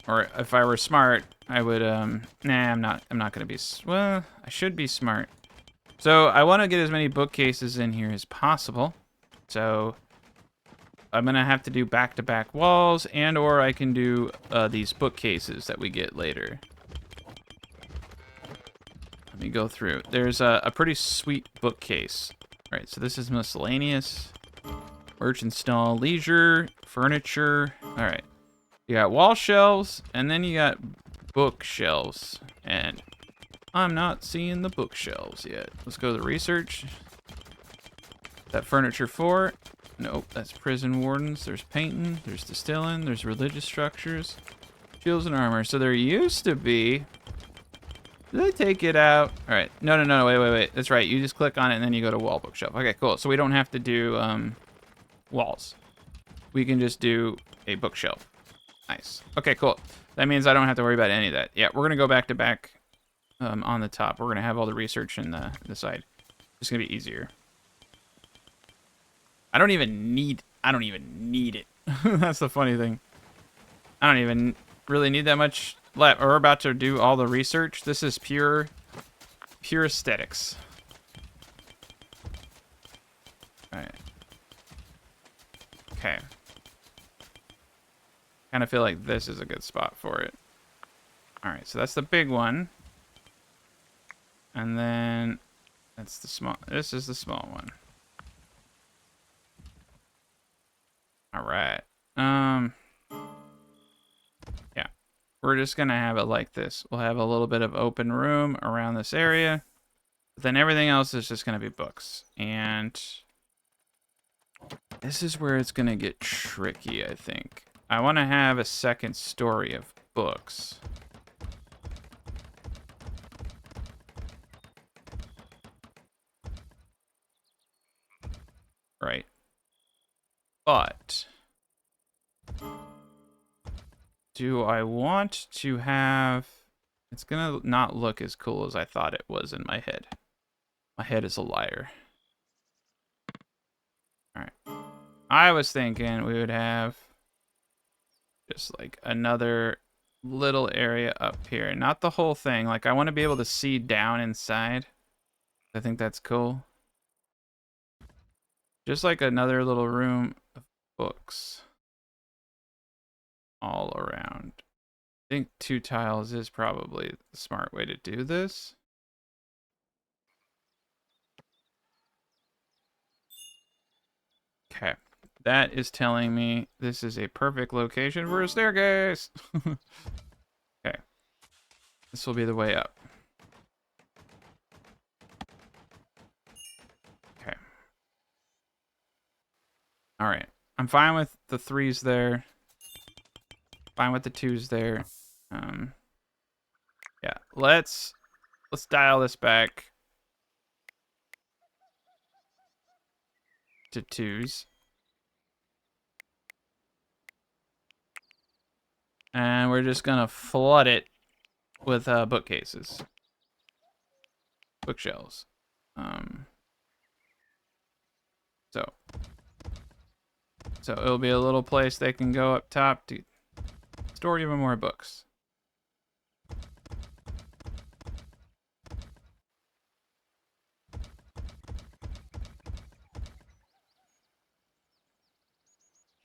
Or if I were smart, I would, nah, I'm not going to be, well, I should be smart. So I want to get as many bookcases in here as possible. So I'm going to have to do back-to-back walls, and or I can do these bookcases that we get later. Let me go through. There's a pretty sweet bookcase. All right, so this is miscellaneous. Merchant stall, leisure, furniture. All right. You got wall shelves, and then you got bookshelves. And I'm not seeing the bookshelves yet. Let's go to the research. That furniture for? Nope, that's prison wardens. There's painting, there's distilling, there's religious structures, shields and armor. So there used to be. Did I take it out? All right. No, wait. That's right. You just click on it, and then you go to wall bookshelf. Okay, cool. So we don't have to do walls. We can just do a bookshelf. Nice. Okay, cool. That means I don't have to worry about any of that. Yeah, we're going to go back to back on the top. We're going to have all the research in the side. It's going to be easier. I don't even need it. That's the funny thing. I don't even really need that much left. We're about to do all the research. This is pure aesthetics. All right. Okay. Kind of feel like this is a good spot for it. All right, so that's the big one. And then that's the small. This is the small one. All right. Yeah. We're just going to have it like this. We'll have a little bit of open room around this area. But then everything else is just going to be books. And this is where it's going to get tricky, I think. I want to have a second story of books. Right. But do I want to have... It's going to not look as cool as I thought it was in my head. My head is a liar. Alright. I was thinking we would have just like another little area up here. Not the whole thing. Like, I want to be able to see down inside. I think that's cool. Just like another little room of books all around. I think 2 tiles is probably the smart way to do this. Okay. That is telling me this is a perfect location for a staircase. Okay. This will be the way up. Okay. All right. I'm fine with the 3s there. Fine with the 2s there. Yeah. Let's dial this back to 2s. And we're just gonna flood it with bookcases. Bookshelves. So it'll be a little place they can go up top to store even more books.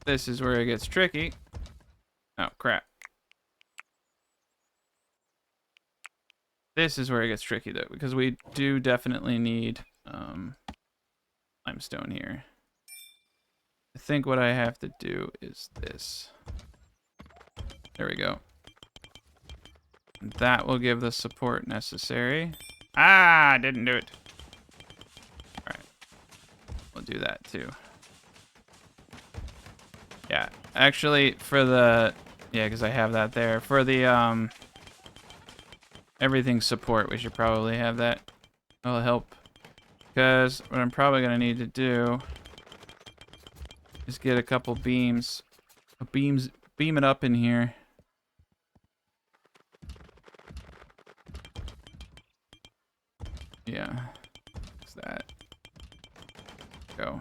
This is where it gets tricky. Oh, crap. This is where it gets tricky, though, because we do definitely need limestone here. I think what I have to do is this. There we go. That will give the support necessary. Ah, didn't do it. All right. We'll do that, too. Yeah, actually, for the... Yeah, because I have that there. For the, everything support, we should probably have that. That'll help. Because what I'm probably going to need to do is get a couple beams. Beam it up in here. Yeah. What's that? Go.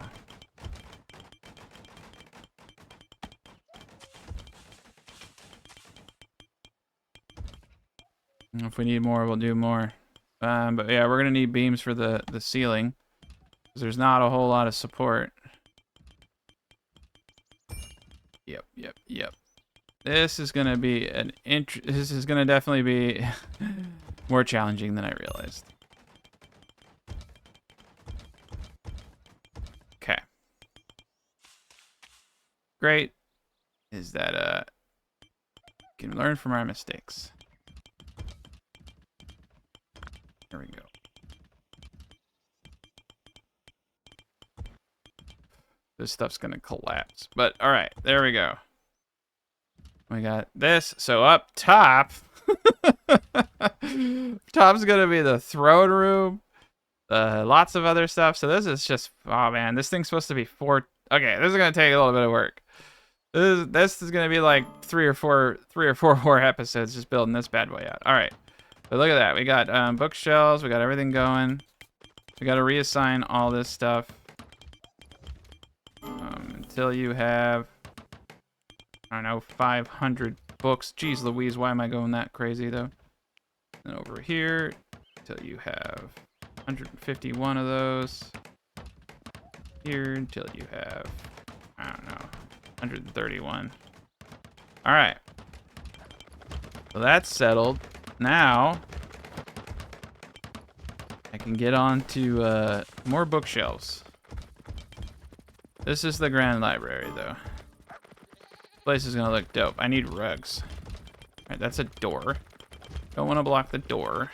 If we need more, we'll do more. But yeah, we're gonna need beams for the ceiling, because there's not a whole lot of support. Yep. This is gonna be this is gonna definitely be more challenging than I realized. Okay. Great. Is that we can learn from our mistakes. There we go. This stuff's gonna collapse. But all right, there we go. We got this. So up top, top's gonna be the throne room. Lots of other stuff. So this is just, oh man, this thing's supposed to be 4. Okay, this is gonna take a little bit of work. This is gonna be like 3 or 4 more episodes just building this bad boy out. All right. But look at that. We got bookshelves. We got everything going. We got to reassign all this stuff until you have, I don't know, 500 books. Jeez Louise, why am I going that crazy, though? And over here, until you have 151 of those. Here, until you have, I don't know, 131. All right. So that's settled. Now, I can get on to more bookshelves. This is the grand library, though. This place is going to look dope. I need rugs. All right, that's a door. Don't want to block the door.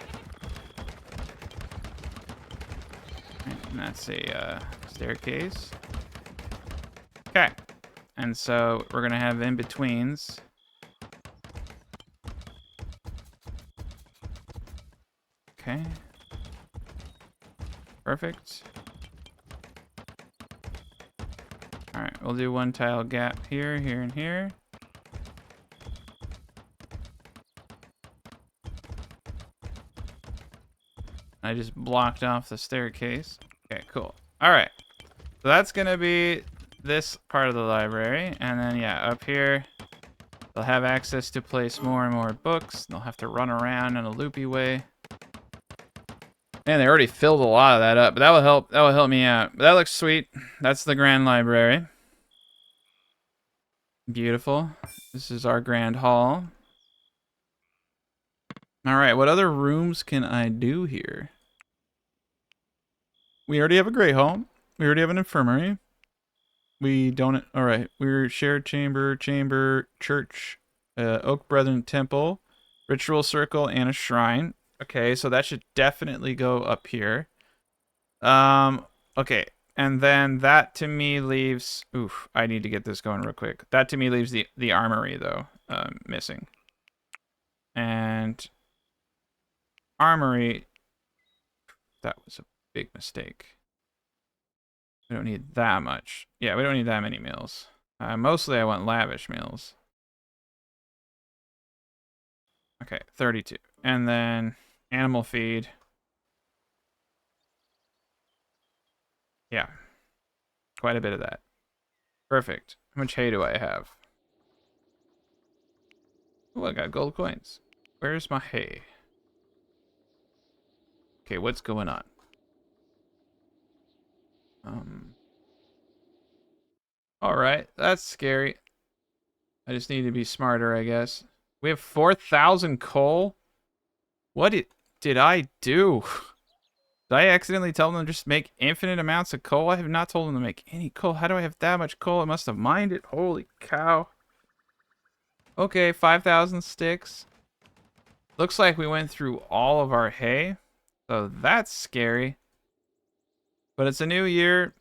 And that's a staircase. Okay. And so we're going to have in-betweens. Okay. Perfect. Alright, we'll do one tile gap here, here, and here. I just blocked off the staircase. Okay, cool. Alright. So that's going to be this part of the library. And then, yeah, up here, they'll have access to place more and more books. They'll have to run around in a loopy way. Man, they already filled a lot of that up, but that will help. That will help me out. But that looks sweet. That's the grand library. Beautiful. This is our grand hall. All right, what other rooms can I do here? We already have a great hall. We already have an infirmary. We don't. All right, we're shared chamber, church, Oak Brethren Temple, ritual circle, and a shrine. Okay, so that should definitely go up here. Okay, and then that to me leaves. Oof, I need to get this going real quick. That to me leaves the armory though, missing. And armory. That was a big mistake. We don't need that much. Yeah, we don't need that many meals. Mostly I want lavish meals. Okay, 32. And then animal feed. Yeah. Quite a bit of that. Perfect. How much hay do I have? Oh, I got gold coins. Where's my hay? Okay, what's going on? Alright, that's scary. I just need to be smarter, I guess. We have 4,000 coal? What did I do? Did I accidentally tell them to just make infinite amounts of coal? I have not told them to make any coal. How do I have that much coal? I must have mined it. Holy cow. Okay, 5,000 sticks. Looks like we went through all of our hay. So that's scary. But it's a new year.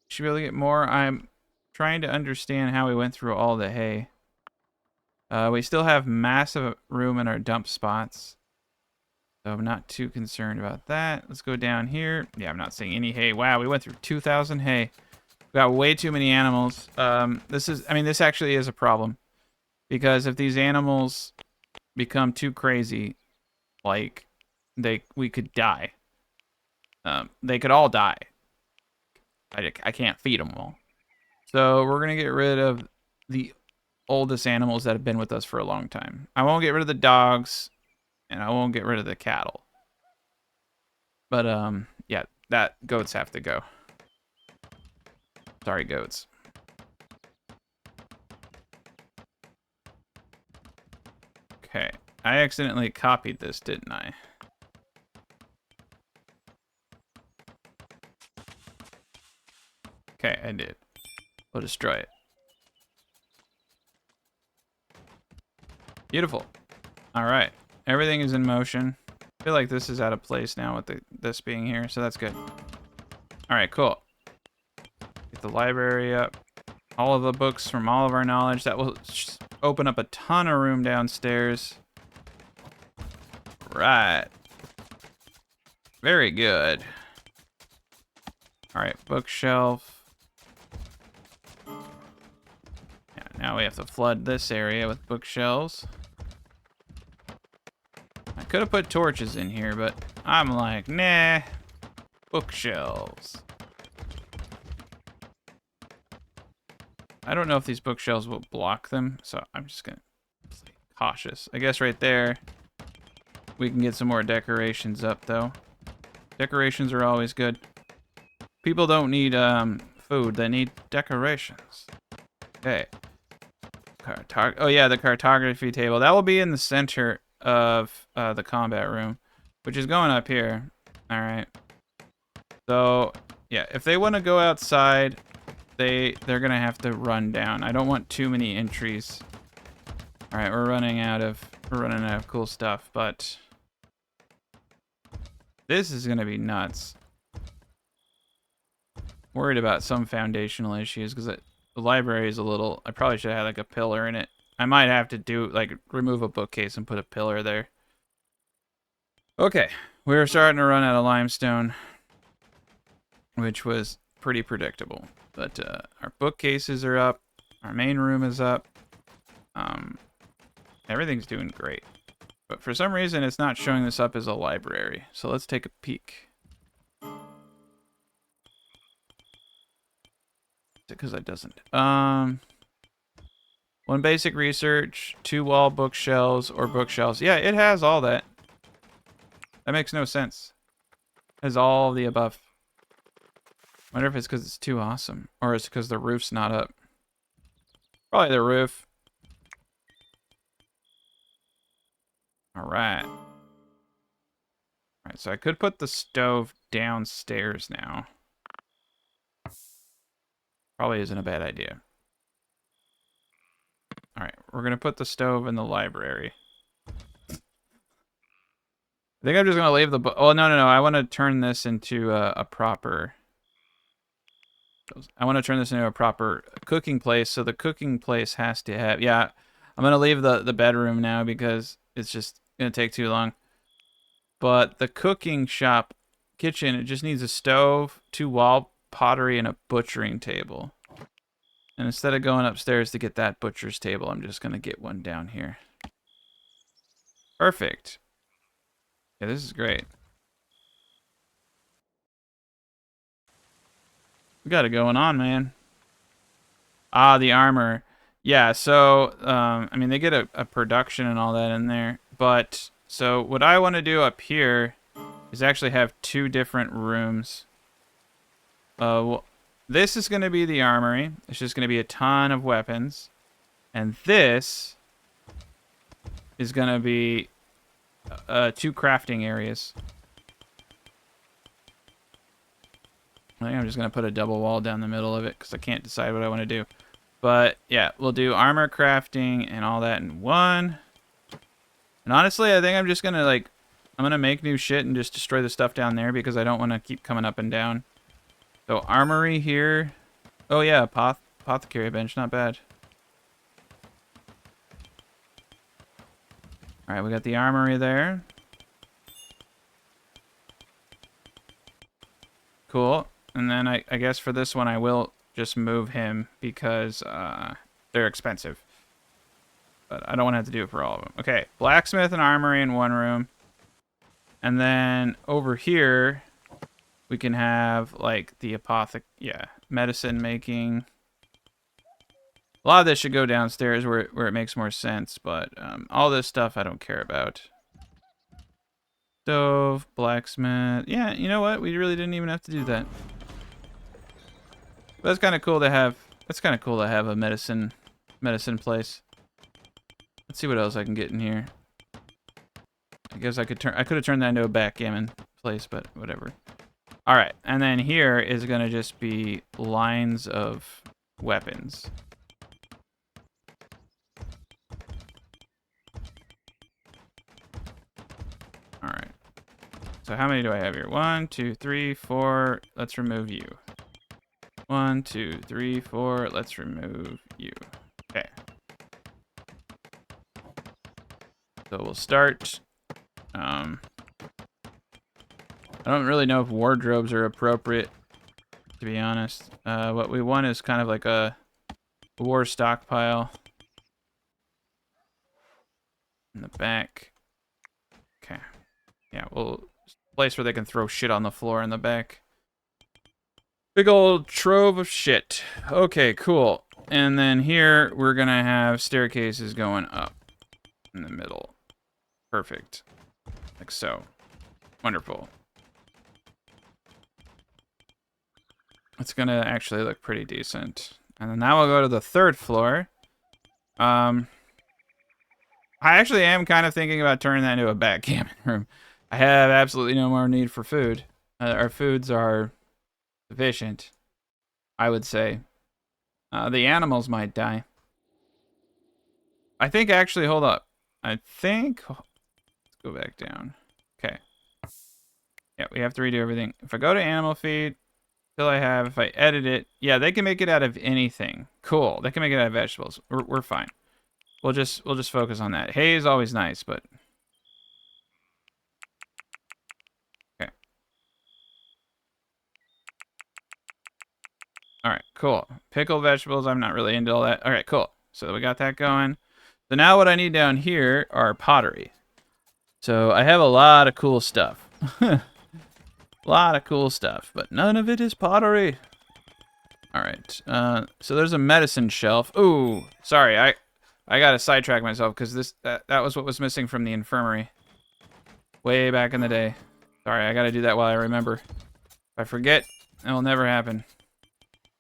Should be able to get more. I'm trying to understand how we went through all the hay. We still have massive room in our dump spots. So I'm not too concerned about that. Let's go down here. Yeah, I'm not seeing any hay. Wow, we went through 2,000 hay. We got way too many animals. This actually is a problem. Because if these animals become too crazy, like, we could die. They could all die. I can't feed them all. So we're going to get rid of the oldest animals that have been with us for a long time. I won't get rid of the dogs. And I won't get rid of the cattle. But, yeah, goats have to go. Sorry, goats. Okay. I accidentally copied this, didn't I? Okay, I did. We'll destroy it. Beautiful. All right. Everything is in motion. I feel like this is out of place now with this being here, so that's good. All right, cool. Get the library up. All of the books from all of our knowledge. That will open up a ton of room downstairs. Right. Very good. All right, bookshelf. Yeah, now we have to flood this area with bookshelves. I could have put torches in here, but I'm like, nah, bookshelves. I don't know if these bookshelves will block them, so I'm just gonna be cautious. I guess right there, we can get some more decorations up, though. Decorations are always good. People don't need food, they need decorations. Okay. Oh yeah, the cartography table. That will be in the center of the combat room, which is going up here. All right. So yeah, if they want to go outside, they're gonna have to run down. I don't want too many entries. All right, we're running out of cool stuff, but this is gonna be nuts. worried about some foundational issues because the library is a little... I probably should have had like a pillar in it. I might have to do like remove a bookcase and put a pillar there. Okay, we're starting to run out of limestone, which was pretty predictable. But our bookcases are up. Our main room is up. Everything's doing great. But for some reason, it's not showing this up as a library. So let's take a peek. Because it doesn't. One basic research, 2 wall bookshelves or bookshelves. Yeah, it has all that. That makes no sense. It has all of the above. Wonder if it's because it's too awesome. Or it's because the roof's not up. Probably the roof. Alright. Alright, so I could put the stove downstairs now. Probably isn't a bad idea. Alright, we're going to put the stove in the library. I think I'm just going to leave the... Oh, no. I want to turn this into a proper... I want to turn this into a proper cooking place. So the cooking place has to have... Yeah, I'm going to leave the bedroom now because it's just going to take too long. But the cooking shop kitchen, it just needs a stove, 2 wall pottery, and a butchering table. And instead of going upstairs to get that butcher's table, I'm just going to get one down here. Perfect. Yeah, this is great. We got it going on, man. Ah, the armor. Yeah, so, I mean, they get a production and all that in there. But, so what I want to do up here is actually have 2 different rooms. Well, this is going to be the armory. It's just going to be a ton of weapons. And this is going to be 2 crafting areas. I think I'm just going to put a double wall down the middle of it because I can't decide what I want to do. But, yeah, we'll do armor crafting and all that in one. And honestly, I think I'm just going to, like, I'm going to make new shit and just destroy the stuff down there because I don't want to keep coming up and down. So, armory here. Oh, yeah, apothecary bench, not bad. Alright, we got the armory there. Cool. And then I guess for this one I will just move him because they're expensive. But I don't want to have to do it for all of them. Okay, blacksmith and armory in one room. And then over here we can have like the medicine making. A lot of this should go downstairs where it makes more sense, but all this stuff I don't care about. Stove, blacksmith. Yeah, you know what? We really didn't even have to do that. But that's kind of cool to have. That's kind of cool to have a medicine place. Let's see what else I can get in here. I guess I could have turned that into a backgammon place, but whatever. All right, and then here is gonna just be lines of weapons. All right. So how many do I have here? 1, 2, 3, 4. Let's remove you. 1, 2, 3, 4. Let's remove you. Okay. So we'll start. I don't really know if wardrobes are appropriate, to be honest. What we want is kind of like a war stockpile in the back. Okay. Yeah, well, place where they can throw shit on the floor in the back. Big old trove of shit. Okay, cool. And then here we're gonna have staircases going up in the middle. Perfect. Like so. Wonderful. It's gonna actually look pretty decent. And then now we'll go to the 3rd floor. I actually am kind of thinking about turning that into a backgammon room. I have absolutely no more need for food. Our foods are sufficient, I would say. The animals might die. I think actually, hold up. Let's go back down. Okay. Yeah, we have to redo everything. If I go to animal feed, Till I have, if I edit it, yeah, they can make it out of anything. Cool. They can make it out of vegetables. We're fine. We'll just focus on that. Hay is always nice, but okay. All right, cool. Pickled vegetables, I'm not really into all that. All right, cool. So we got that going. So now what I need down here are pottery. So I have a lot of cool stuff. A lot of cool stuff, but none of it is pottery. All right. So there's a medicine shelf. Ooh, sorry. I got to sidetrack myself because that was what was missing from the infirmary. Way back in the day. Sorry, I got to do that while I remember. If I forget, it will never happen.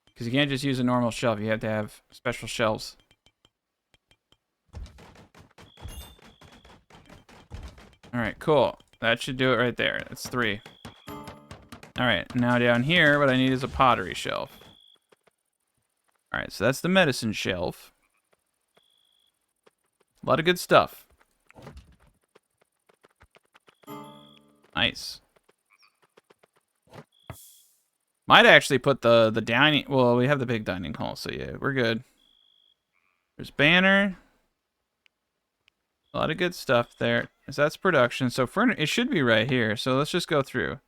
Because you can't just use a normal shelf. You have to have special shelves. Alright, cool. That should do it right there. That's 3. Alright, now down here, what I need is a pottery shelf. Alright, so that's the medicine shelf. A lot of good stuff. Nice. Might actually put the dining... Well, we have the big dining hall, so yeah, we're good. There's banner. A lot of good stuff there. So that's production. So it should be right here. So let's just go through.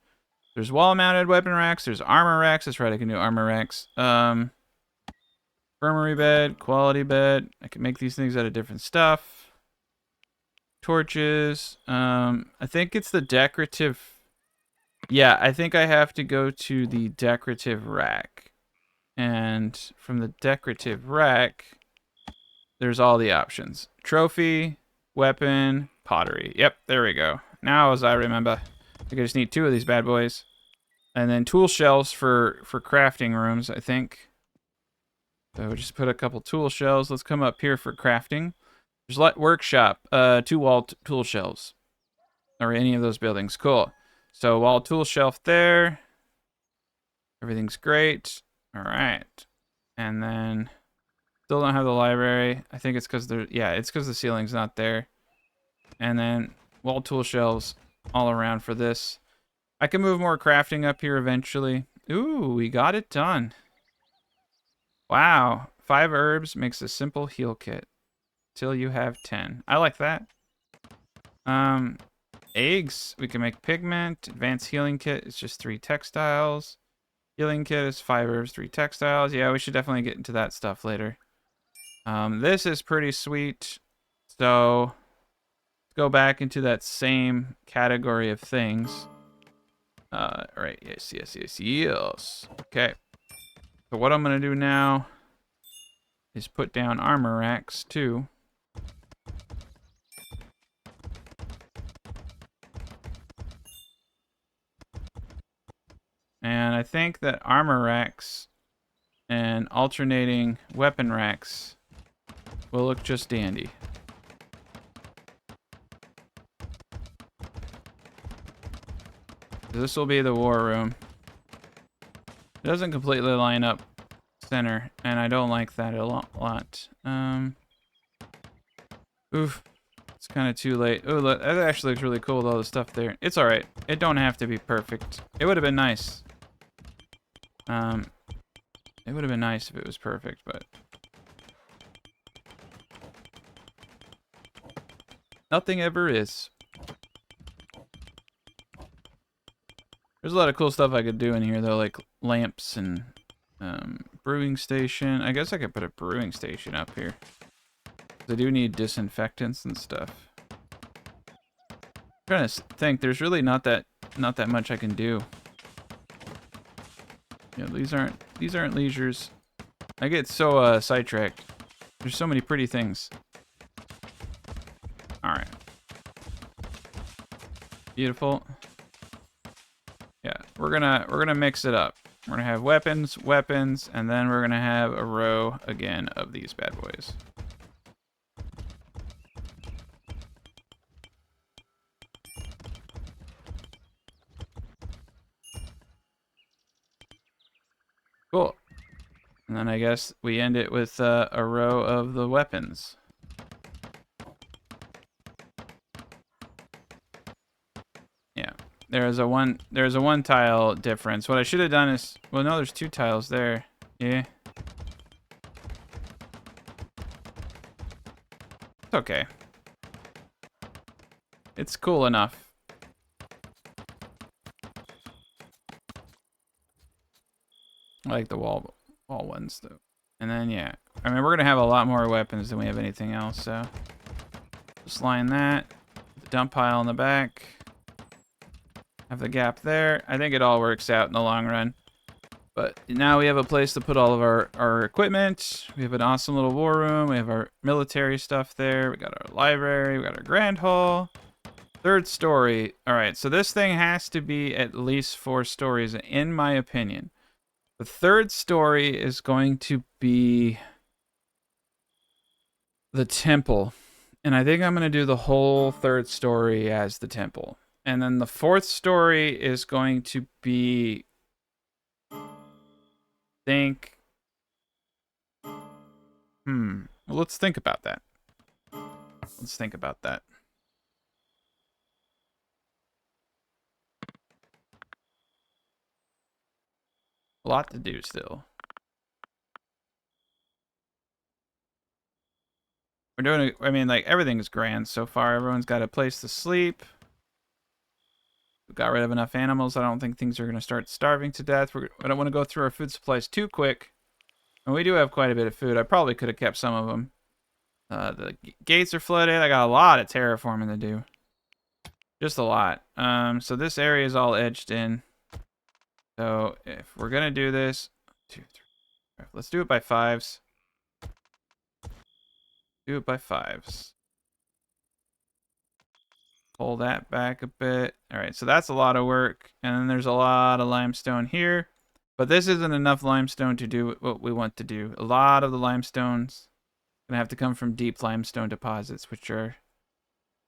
There's wall-mounted weapon racks. There's armor racks. That's right, I can do armor racks. Infirmary bed, quality bed. I can make these things out of different stuff. Torches. I think it's the decorative... Yeah, I think I have to go to the decorative rack. And from the decorative rack, there's all the options. Trophy, weapon, pottery. Yep, there we go. Now, as I remember, I think I just need 2 of these bad boys. And then tool shelves for crafting rooms, I think. So we'll just put a couple tool shelves. Let's come up here for crafting. There's workshop, 2 wall tool shelves. Or any of those buildings. Cool. So wall tool shelf there. Everything's great. All right. And then still don't have the library. I think it's because it's because the ceiling's not there. And then wall tool shelves all around for this. I can move more crafting up here eventually. Ooh, we got it done. Wow. 5 herbs makes a simple heal kit. Till you have 10. I like that. Eggs. We can make pigment. Advanced healing kit. It's just 3 textiles. Healing kit is 5 herbs, 3 textiles. Yeah, we should definitely get into that stuff later. This is pretty sweet. So let's go back into that same category of things. Right. Yes. Okay. So what I'm gonna do now is put down armor racks too. And I think that armor racks and alternating weapon racks will look just dandy. This will be the war room. It doesn't completely line up center, and I don't like that a lot. Oof. It's kind of too late. Oh, look, that actually looks really cool with all the stuff there. It's alright. It don't have to be perfect. It would have been nice. It would have been nice if it was perfect, but nothing ever is. There's a lot of cool stuff I could do in here, though, like lamps and brewing station. I guess I could put a brewing station up here. I do need disinfectants and stuff. I'm trying to think. There's really not that much I can do. Yeah, these aren't leisures. I get so sidetracked. There's so many pretty things. All right. Beautiful. Yeah, we're gonna mix it up. We're gonna have weapons, and then we're gonna have a row again of these bad boys. Cool. And then I guess we end it with a row of the weapons. Yeah. there's a one tile difference. What I should have done is, well, no, there's 2 tiles there. Yeah. It's okay. It's cool enough. I like the wall ones though. And then yeah, I mean we're gonna have a lot more weapons than we have anything else. So just line that. The dump pile in the back. Have the gap there. I think it all works out in the long run. But now we have a place to put all of our equipment. We have an awesome little war room. We have our military stuff there. We got our library. We got our grand hall. 3rd story. All right, so this thing has to be at least 4 stories, in my opinion. The 3rd story is going to be the temple. And I think I'm going to do the whole 3rd story as the temple. And then the 4th story is going to be... Well, let's think about that. Let's think about that. A lot to do still. We're doing it, I mean, like, everything's grand so far. Everyone's got a place to sleep. We got rid of enough animals. I don't think things are going to start starving to death. I don't want to go through our food supplies too quick. And we do have quite a bit of food. I probably could have kept some of them. The gates are flooded. I got a lot of terraforming to do. Just a lot. So this area is all edged in. So if we're going to do this, 2, 3, let's do it by 5s. Do it by 5s. Pull that back a bit. All right, so that's a lot of work. And then there's a lot of limestone here. But this isn't enough limestone to do what we want to do. A lot of the limestone's going to have to come from deep limestone deposits, which are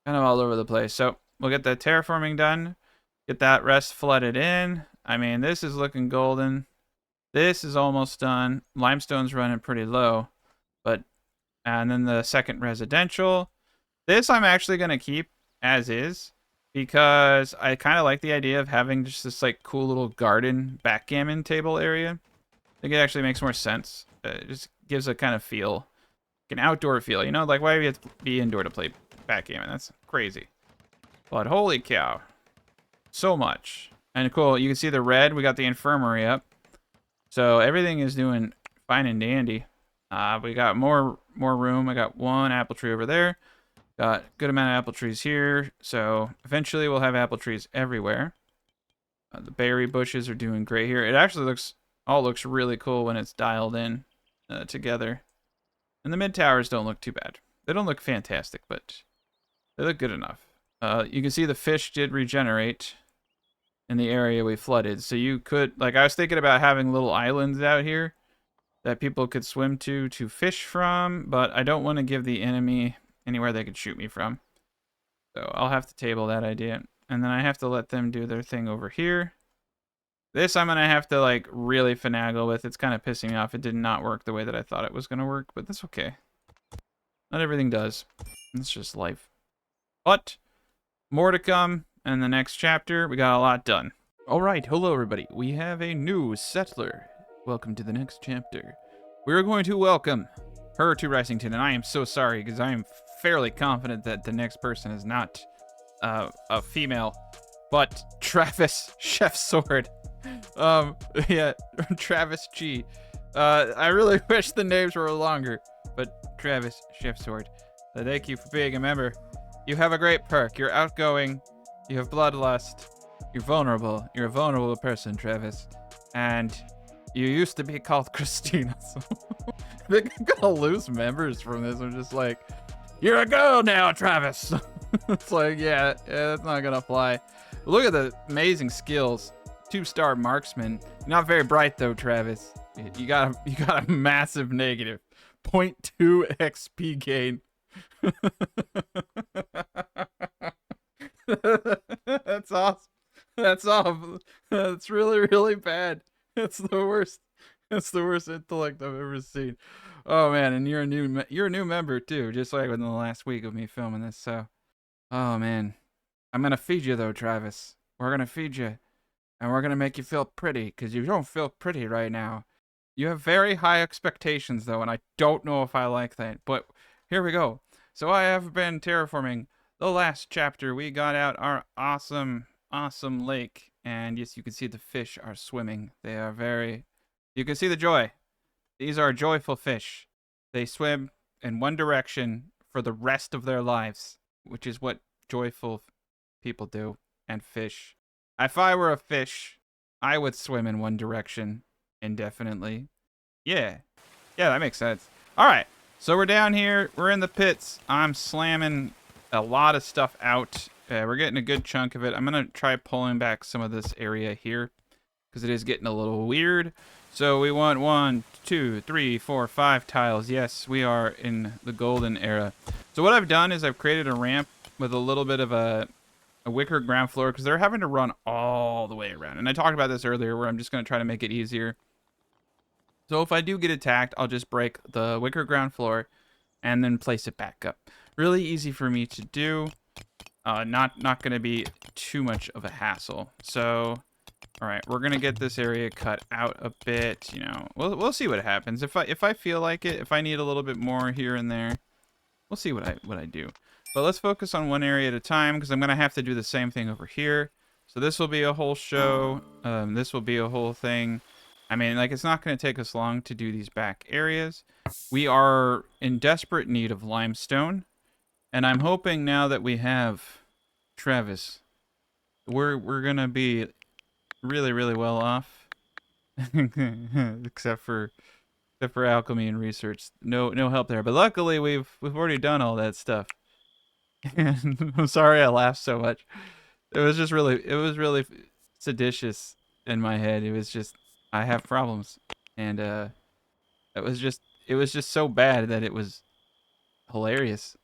kind of all over the place. So we'll get the terraforming done. Get that rest flooded in. I mean, this is looking golden. This is almost done. Limestone's running pretty low. And then the 2nd residential. This I'm actually going to keep as is because I kind of like the idea of having just this like cool little garden backgammon table area. I think it actually makes more sense. It just gives a kind of feel, like an outdoor feel, you know, like why do we have to be indoor to play backgammon? That's crazy. But holy cow, so much. And cool, you can see the red, we got the infirmary up. So everything is doing fine and dandy. We got more room. I got 1 apple tree over there. Got a good amount of apple trees here. So eventually we'll have apple trees everywhere. The berry bushes are doing great here. It actually looks really cool when it's dialed in together. And the mid towers don't look too bad. They don't look fantastic, but they look good enough. You can see the fish did regenerate in the area we flooded. So you could, like, I was thinking about having little islands out here that people could swim to fish from, but I don't want to give the enemy anywhere they could shoot me from. So I'll have to table that idea. And then I have to let them do their thing over here. This I'm going to have to like really finagle with. It's kind of pissing me off. It did not work the way that I thought it was going to work, but that's okay. Not everything does. It's just life. But more to come in the next chapter. We got a lot done. All right. Hello, everybody. We have a new settler. Welcome to the next chapter. We're going to welcome her to Ricington, and I am so sorry because I am fairly confident that the next person is not a female, but Travis Chefsword. Yeah, Travis G. I really wish the names were longer, but Travis Chefsword. Thank you for being a member. You have a great perk. You're outgoing. You have bloodlust. You're vulnerable. You're a vulnerable person, Travis. And you used to be called Christina, so I think I'm gonna lose members from this. I'm just like, you're a girl now, Travis. It's like, yeah, that's not gonna fly. Look at the amazing skills. 2-star marksman. Not very bright though, Travis. You got a massive negative. 0.2 XP gain. That's awesome. That's awesome. That's really, really bad. That's the worst. That's the worst intellect I've ever seen. Oh man, and you're a new member too, just like within the last week of me filming this. So, oh man, I'm gonna feed you though, Travis. We're gonna feed you, and we're gonna make you feel pretty, because you don't feel pretty right now. You have very high expectations, though, and I don't know if I like that. But here we go. So I have been terraforming. The last chapter, we got out our awesome lake. And yes, you can see the fish are swimming. They are very... You can see the joy. These are joyful fish. They swim in one direction for the rest of their lives, which is what joyful people do, and fish. If I were a fish, I would swim in one direction indefinitely. Yeah, that makes sense. All right, so we're down here. We're in the pits. I'm slamming a lot of stuff out. We're getting a good chunk of it. I'm going to try pulling back some of this area here because it is getting a little weird. So we want 1, 2, 3, 4, 5 tiles. Yes, we are in the golden era. So what I've done is I've created a ramp with a little bit of a wicker ground floor because they're having to run all the way around. And I talked about this earlier where I'm just going to try to make it easier. So if I do get attacked, I'll just break the wicker ground floor and then place it back up. Really easy for me to do. Not going to be too much of a hassle. So, all right, we're going to get this area cut out a bit. You know, we'll see what happens. If I feel like it, if I need a little bit more here and there, we'll see what I do. But let's focus on one area at a time because I'm going to have to do the same thing over here. So this will be a whole show. This will be a whole thing. I mean, like, it's not going to take us long to do these back areas. We are in desperate need of limestone. And I'm hoping now that we have Travis, we're going to be really, really well off. except for alchemy and research. No help there. But luckily, we've already done all that stuff. And I'm sorry I laughed so much. It was really seditious in my head. It was just, I have problems. And it was just so bad that it was hilarious.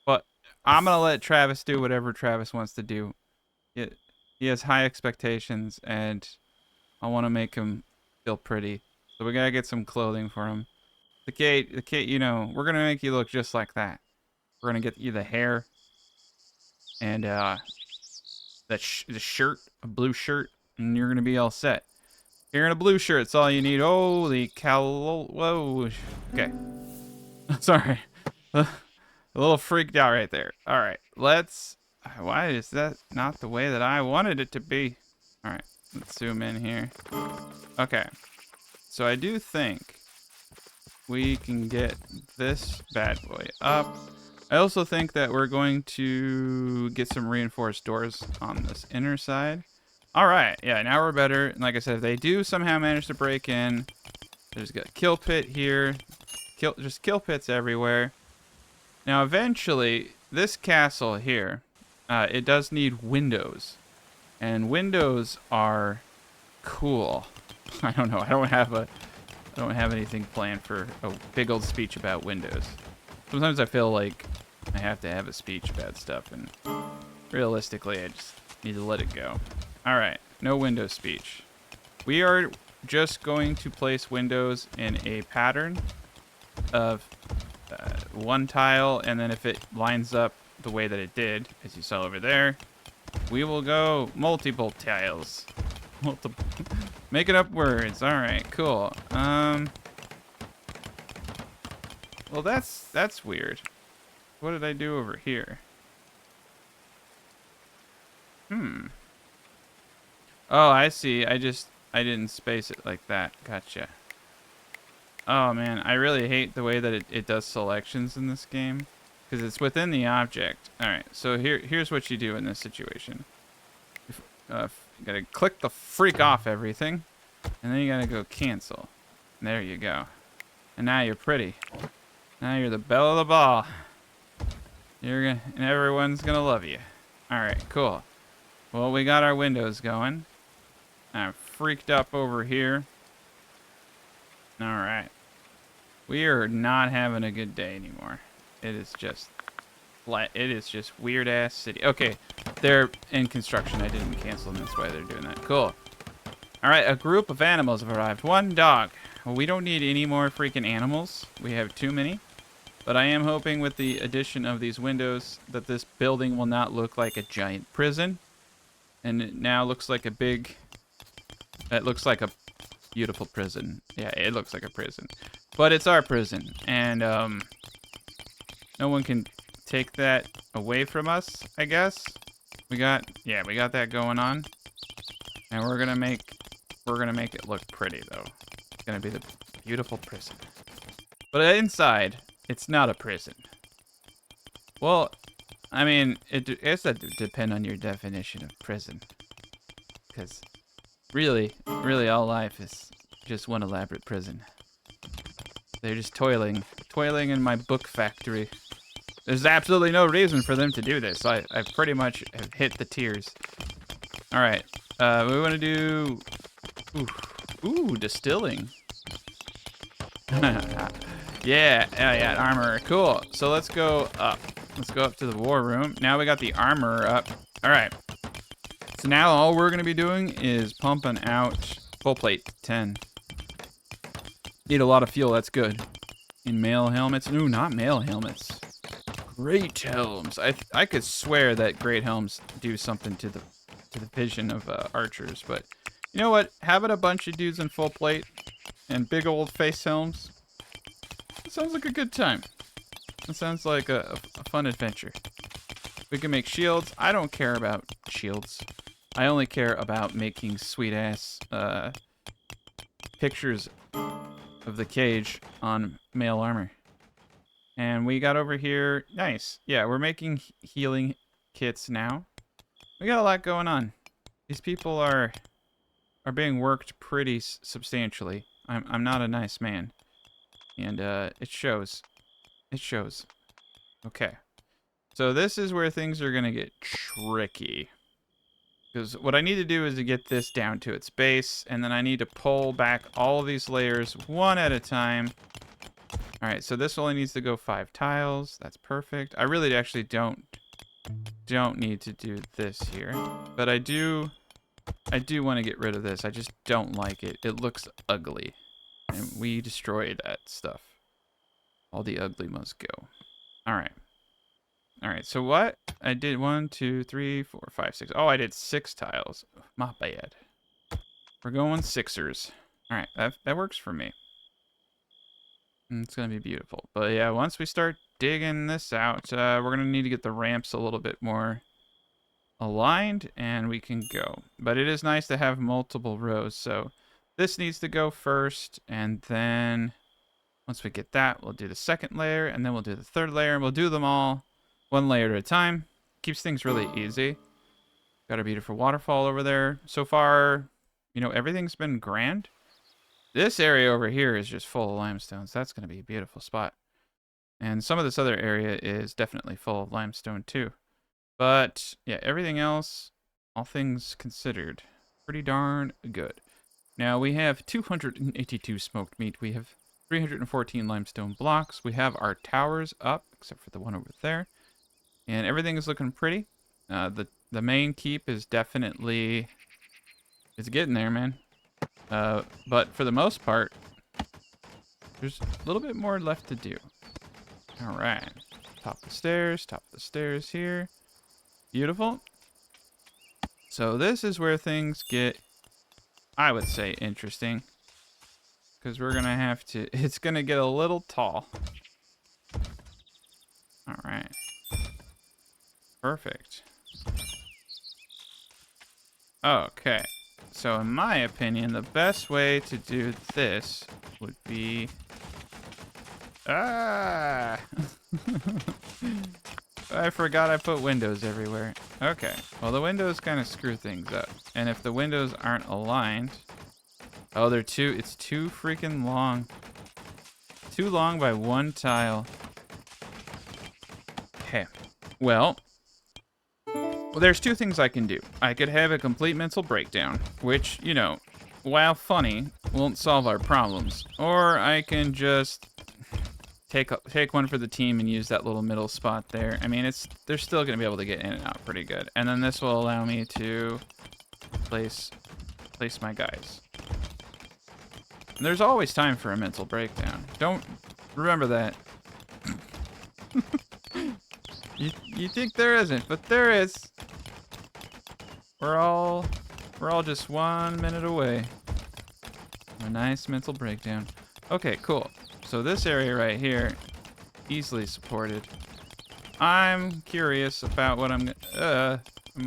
But I'm going to let Travis do whatever Travis wants to do. He has high expectations, and I want to make him feel pretty. So we got to get some clothing for him. The Kate, you know, we're going to make you look just like that. We're going to get you the hair and the shirt, a blue shirt, and you're going to be all set. You're in a blue shirt. It's all you need. Holy cow. Whoa. Okay. Sorry. A little freaked out right there. All right. Why is that not the way that I wanted it to be? All right. Let's zoom in here. Okay. So I do think we can get this bad boy up. I also think that we're going to get some reinforced doors on this inner side. All right, yeah, now we're better. And like I said, if they do somehow manage to break in, there's a kill pit here. Just kill pits everywhere. Now, eventually, this castle here, it does need windows. And windows are cool. I don't know. I don't have anything planned for a big old speech about windows. Sometimes I feel like I have to have a speech about stuff, and realistically, I just need to let it go. All right, no window speech. We are just going to place windows in a pattern of one tile, and then if it lines up the way that it did, as you saw over there, we will go multiple tiles. Making up words. All right, cool. Well, that's weird. What did I do over here? Oh, I see. I didn't space it like that. Gotcha. Oh, man. I really hate the way that it does selections in this game. Because it's within the object. Alright, so here's what you do in this situation. You gotta click the freak off everything. And then you gotta go cancel. And there you go. And now you're pretty. Now you're the belle of the ball. And everyone's gonna love you. Alright, cool. Well, we got our windows going. I'm freaked up over here. Alright. We are not having a good day anymore. It is just weird ass city. Okay, they're in construction. I didn't cancel them. That's why they're doing that. Cool. Alright, a group of animals have arrived. One dog. Well, we don't need any more freaking animals. We have too many. But I am hoping with the addition of these windows that this building will not look like a giant prison. And it now looks like a big... It looks like a beautiful prison. Yeah, it looks like a prison. But it's our prison. And no one can take that away from us, I guess. We got that going on. And we're gonna make it look pretty though. It's gonna be the beautiful prison. But inside, it's not a prison. Well, I mean, it's that depend on your definition of prison. Because really all life is just one elaborate prison. They're just toiling in my book factory. There's absolutely no reason for them to do this. I pretty much have hit the tiers. All right, we want to do, ooh, distilling. yeah, armor, cool. So let's go up. Let's go up to the war room. Now we got the armor up. All right. So now all we're gonna be doing is pumping out full plate 10. Need a lot of fuel. That's good. In mail helmets. Ooh, not mail helmets. Great helms. I could swear that great helms do something to the vision of archers, but you know what? Having a bunch of dudes in full plate and big old face helms, it sounds like a good time. It sounds like a fun adventure. We can make shields. I don't care about shields. I only care about making sweet ass pictures of the cage on mail armor. And we got over here, nice. Yeah, we're making healing kits now. We got a lot going on. These people are being worked pretty substantially. I'm not a nice man, and it shows. It shows. Okay, so this is where things are gonna get tricky. Because what I need to do is to get this down to its base, and then I need to pull back all of these layers one at a time. All right, so this only needs to go 5 tiles. That's perfect. I really actually don't need to do this here, but I do want to get rid of this. I just don't like it. It looks ugly, and we destroyed that stuff. All the ugly must go. All right, so what I did, 1 2 3 4 5 6. Oh, I did 6 tiles. My bad. We're going sixers. All right, that works for me. It's gonna be beautiful. But yeah, once we start digging this out, we're gonna need to get the ramps a little bit more aligned, and we can go. But it is nice to have multiple rows. So this needs to go first, and then once we get that, we'll do the second layer, and then we'll do the third layer, and we'll do them all one layer at a time. Keeps things really easy. Got a beautiful waterfall over there. So far, you know, everything's been grand. This area over here is just full of limestones. That's going to be a beautiful spot. And some of this other area is definitely full of limestone too. But yeah, everything else, all things considered, pretty darn good. Now we have 282 smoked meat. We have 314 limestone blocks. We have our towers up, except for the one over there. And everything is looking pretty. The main keep is definitely, it's getting there, man. But for the most part, there's a little bit more left to do. All right, top of the stairs here. Beautiful. So this is where things get, I would say, interesting. Because we're gonna have to, it's gonna get a little tall. All right. Perfect. Okay. So in my opinion, the best way to do this would be... Ah! I forgot I put windows everywhere. Okay. Well, the windows kind of screw things up. And if the windows aren't aligned... Oh, it's too freaking long. Too long by 1 tile. Okay. Well, there's 2 things I can do. I could have a complete mental breakdown, which, you know, while funny, won't solve our problems. Or I can just take one for the team and use that little middle spot there. I mean, they're still going to be able to get in and out pretty good. And then this will allow me to place my guys. And there's always time for a mental breakdown. Don't remember that. You think there isn't, but there is. We're all just 1 minute away. A nice mental breakdown. Okay, cool. So this area right here, easily supported. I'm curious about what I'm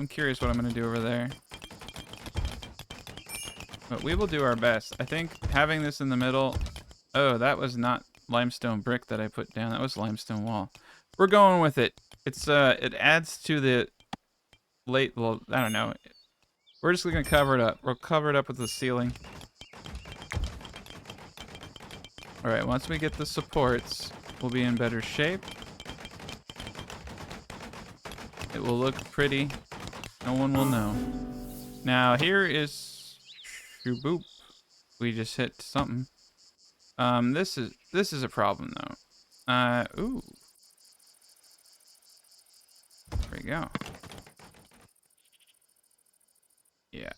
curious what I'm gonna do over there. But we will do our best. I think having this in the middle. Oh, that was not limestone brick that I put down. That was limestone wall. We're going with it. It's it adds to the well, I don't know. We're just gonna cover it up. We'll cover it up with the ceiling. All right, once we get the supports, we'll be in better shape. It will look pretty. No one will know. Now here is boop. We just hit something. This is a problem though. Ooh. There we go. Yeah,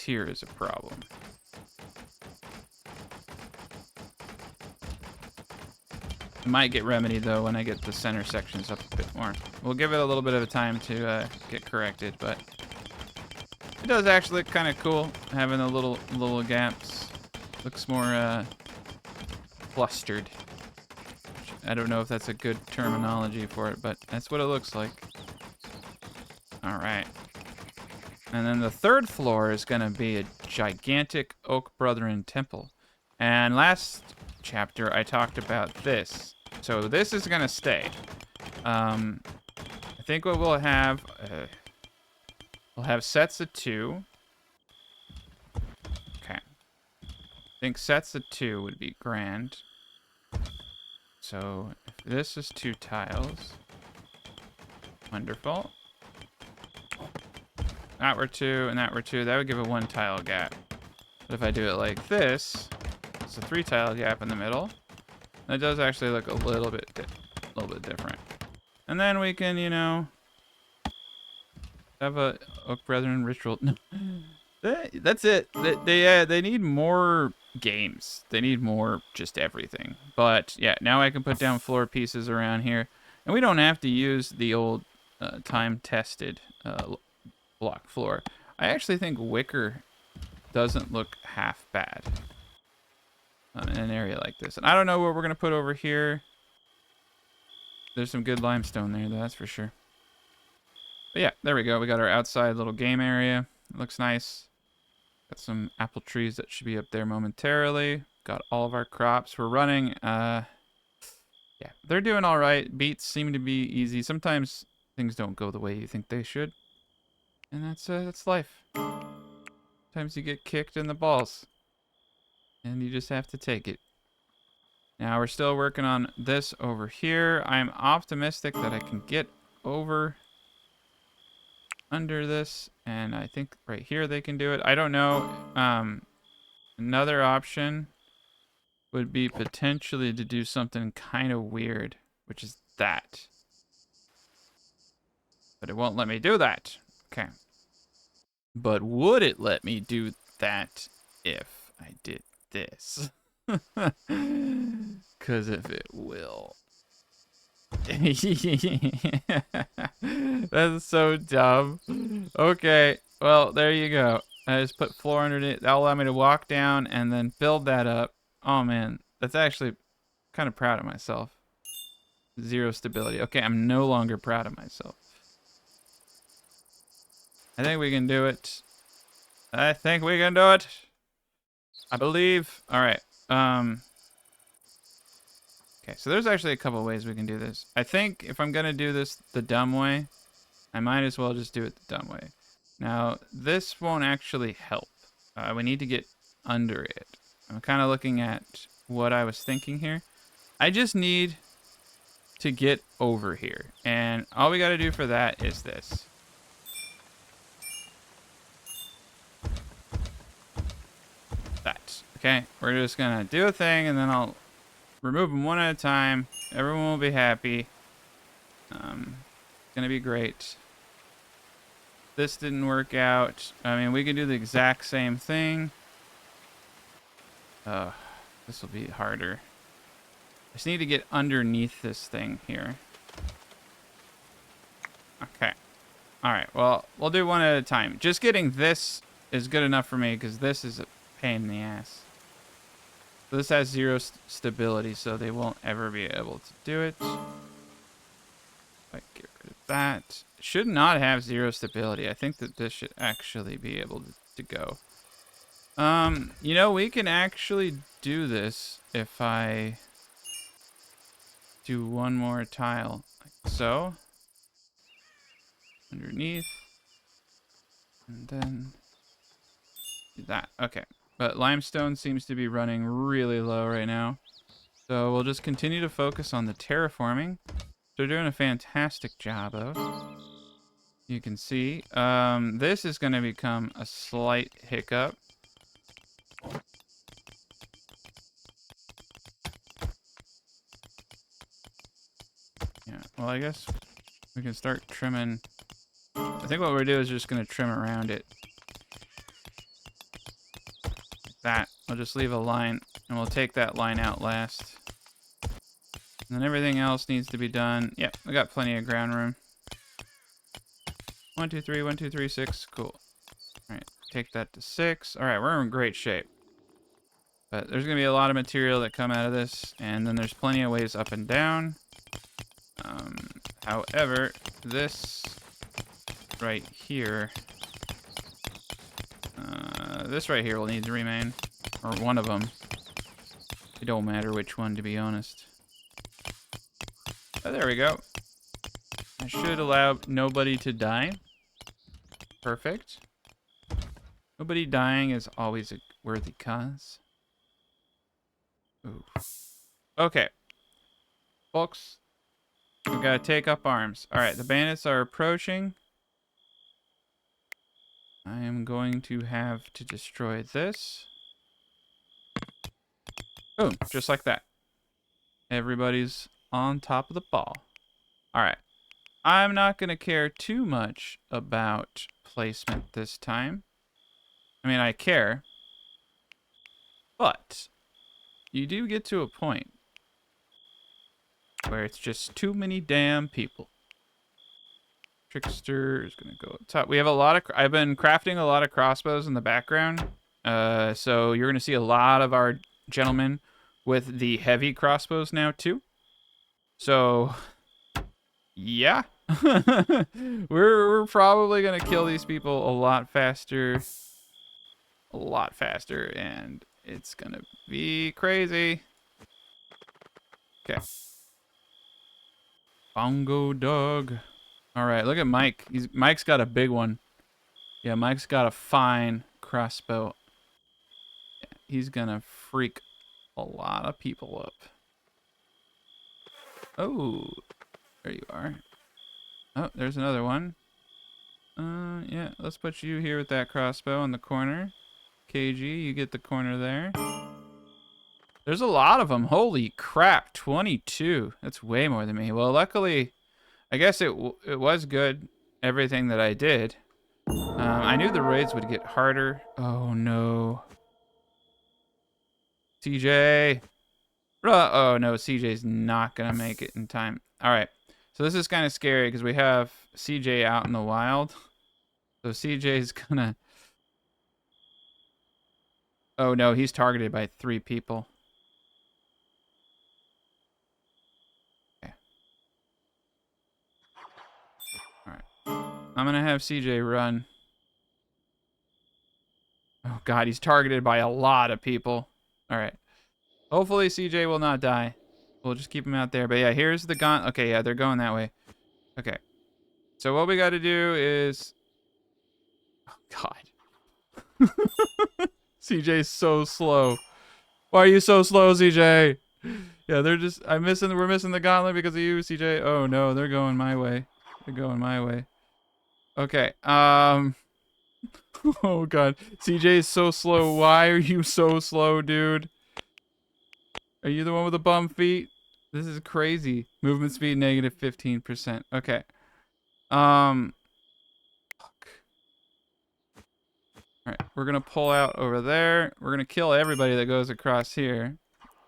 here is a problem. It might get remedied though when I get the center sections up a bit more. We'll give it a little bit of a time to get corrected, but it does actually look kind of cool having the little gaps. Looks more clustered. I don't know if that's a good terminology for it, but that's what it looks like. All right. And then the third floor is going to be a gigantic Oak Brethren temple. And last chapter, I talked about this. So this is going to stay. I think what we'll have sets of 2. Okay. I think sets of 2 would be grand. So if this is 2 tiles. Wonderful. That were 2, and that were 2. That would give a 1 tile gap. But if I do it like this, it's a 3 tile gap in the middle. That does actually look a little bit different. And then we can, you know, have a Oak Brethren ritual. No. That's it. They need more games. They need more just everything. But yeah, now I can put down floor pieces around here, and we don't have to use the old time-tested block floor. I actually think wicker doesn't look half bad in an area like this. And I don't know what we're gonna put over here. There's some good limestone there, that's for sure. But yeah, there we go. We got our outside little game area. It looks nice. Got some apple trees that should be up there momentarily. Got all of our crops. We're running. Yeah, they're doing all right. Beets seem to be easy. Sometimes things don't go the way you think they should. And that's life. Sometimes you get kicked in the balls. And you just have to take it. Now we're still working on this over here. I'm optimistic that I can get over under this. And I think right here they can do it. I don't know. Another option would be potentially to do something kind of weird, which is that. But it won't let me do that. Okay. But would it let me do that if I did this? Because if it will. That's so dumb. Okay. Well, there you go. I just put floor underneath. That'll allow me to walk down and then build that up. Oh, man. That's actually kind of proud of myself. 0 stability. Okay, I'm no longer proud of myself. I think we can do it. I think we can do it. I believe. All right. Okay, so there's actually a couple ways we can do this. I think if I'm going to do this the dumb way, I might as well just do it the dumb way. Now, this won't actually help. We need to get under it. I'm kind of looking at what I was thinking here. I just need to get over here. And all we got to do for that is this. That. Okay, we're just going to do a thing, and then I'll remove them one at a time. Everyone will be happy. It's going to be great. This didn't work out. I mean, we can do the exact same thing. This will be harder. I just need to get underneath this thing here. Okay. All right, well, we'll do one at a time. Just getting this is good enough for me because this is a pain in the ass. So this has 0 stability, so they won't ever be able to do it. I get rid of that. It should not have 0 stability. I think that this should actually be able to go. You know, we can actually do this if I do one more tile, like so. Underneath. And then do that. Okay. But limestone seems to be running really low right now. So we'll just continue to focus on the terraforming. They're doing a fantastic job of. You can see. This is going to become a slight hiccup. Yeah, well, I guess we can start trimming. I think what we're doing is just going to trim around it. Like that. We'll just leave a line, and we'll take that line out last. And then everything else needs to be done. Yep, we got plenty of ground room. 1, 2, 3, 1, 2, 3, 6. Cool. Alright, take that to 6. Alright, we're in great shape. But there's going to be a lot of material that come out of this, and then there's plenty of ways up and down. However, this right here, will need to remain, or one of them. It don't matter which one, to be honest. Oh, there we go. I should allow nobody to die. Perfect. Nobody dying is always a worthy cause. Ooh. Okay. Folks, we gotta take up arms. Alright, the bandits are approaching. I am going to have to destroy this. Boom, just like that. Everybody's on top of the ball. Alright. I'm not going to care too much about placement this time. I mean, I care. But you do get to a point where it's just too many damn people. Trickster is going to go up top. We have a lot of... I've been crafting a lot of crossbows in the background. So you're going to see a lot of our gentlemen with the heavy crossbows now, too. So... yeah. we're probably gonna kill these people a lot faster, and it's gonna be crazy. Okay. Bongo Doug. All right, look at Mike. Mike's got a big one. Yeah, Mike's got a fine crossbow. Yeah, he's gonna freak a lot of people up. Oh, there you are. Oh, there's another one. Yeah, let's put you here with that crossbow in the corner. KG, you get the corner there. There's a lot of them. Holy crap, 22. That's way more than me. Well, luckily, I guess it was good, everything that I did. I knew the raids would get harder. Oh, no. CJ. Oh, no, CJ's not going to make it in time. All right. So this is kind of scary because we have CJ out in the wild. So CJ's gonna... oh no, he's targeted by 3 people. Okay. Alright. I'm gonna have CJ run. Oh god, he's targeted by a lot of people. Alright. Hopefully CJ will not die. We'll just keep him out there. But yeah, here's the gun. Okay, yeah, they're going that way. Okay. So what we gotta do is... oh god. CJ's so slow. Why are you so slow, CJ? Yeah, they're just... we're missing the gauntlet because of you, CJ. Oh no, they're going my way. They're going my way. Okay, oh god. CJ is so slow. Why are you so slow, dude? Are you the one with the bum feet? This is crazy. Movement speed negative 15%. Okay. Fuck. Alright, we're gonna pull out over there. We're gonna kill everybody that goes across here.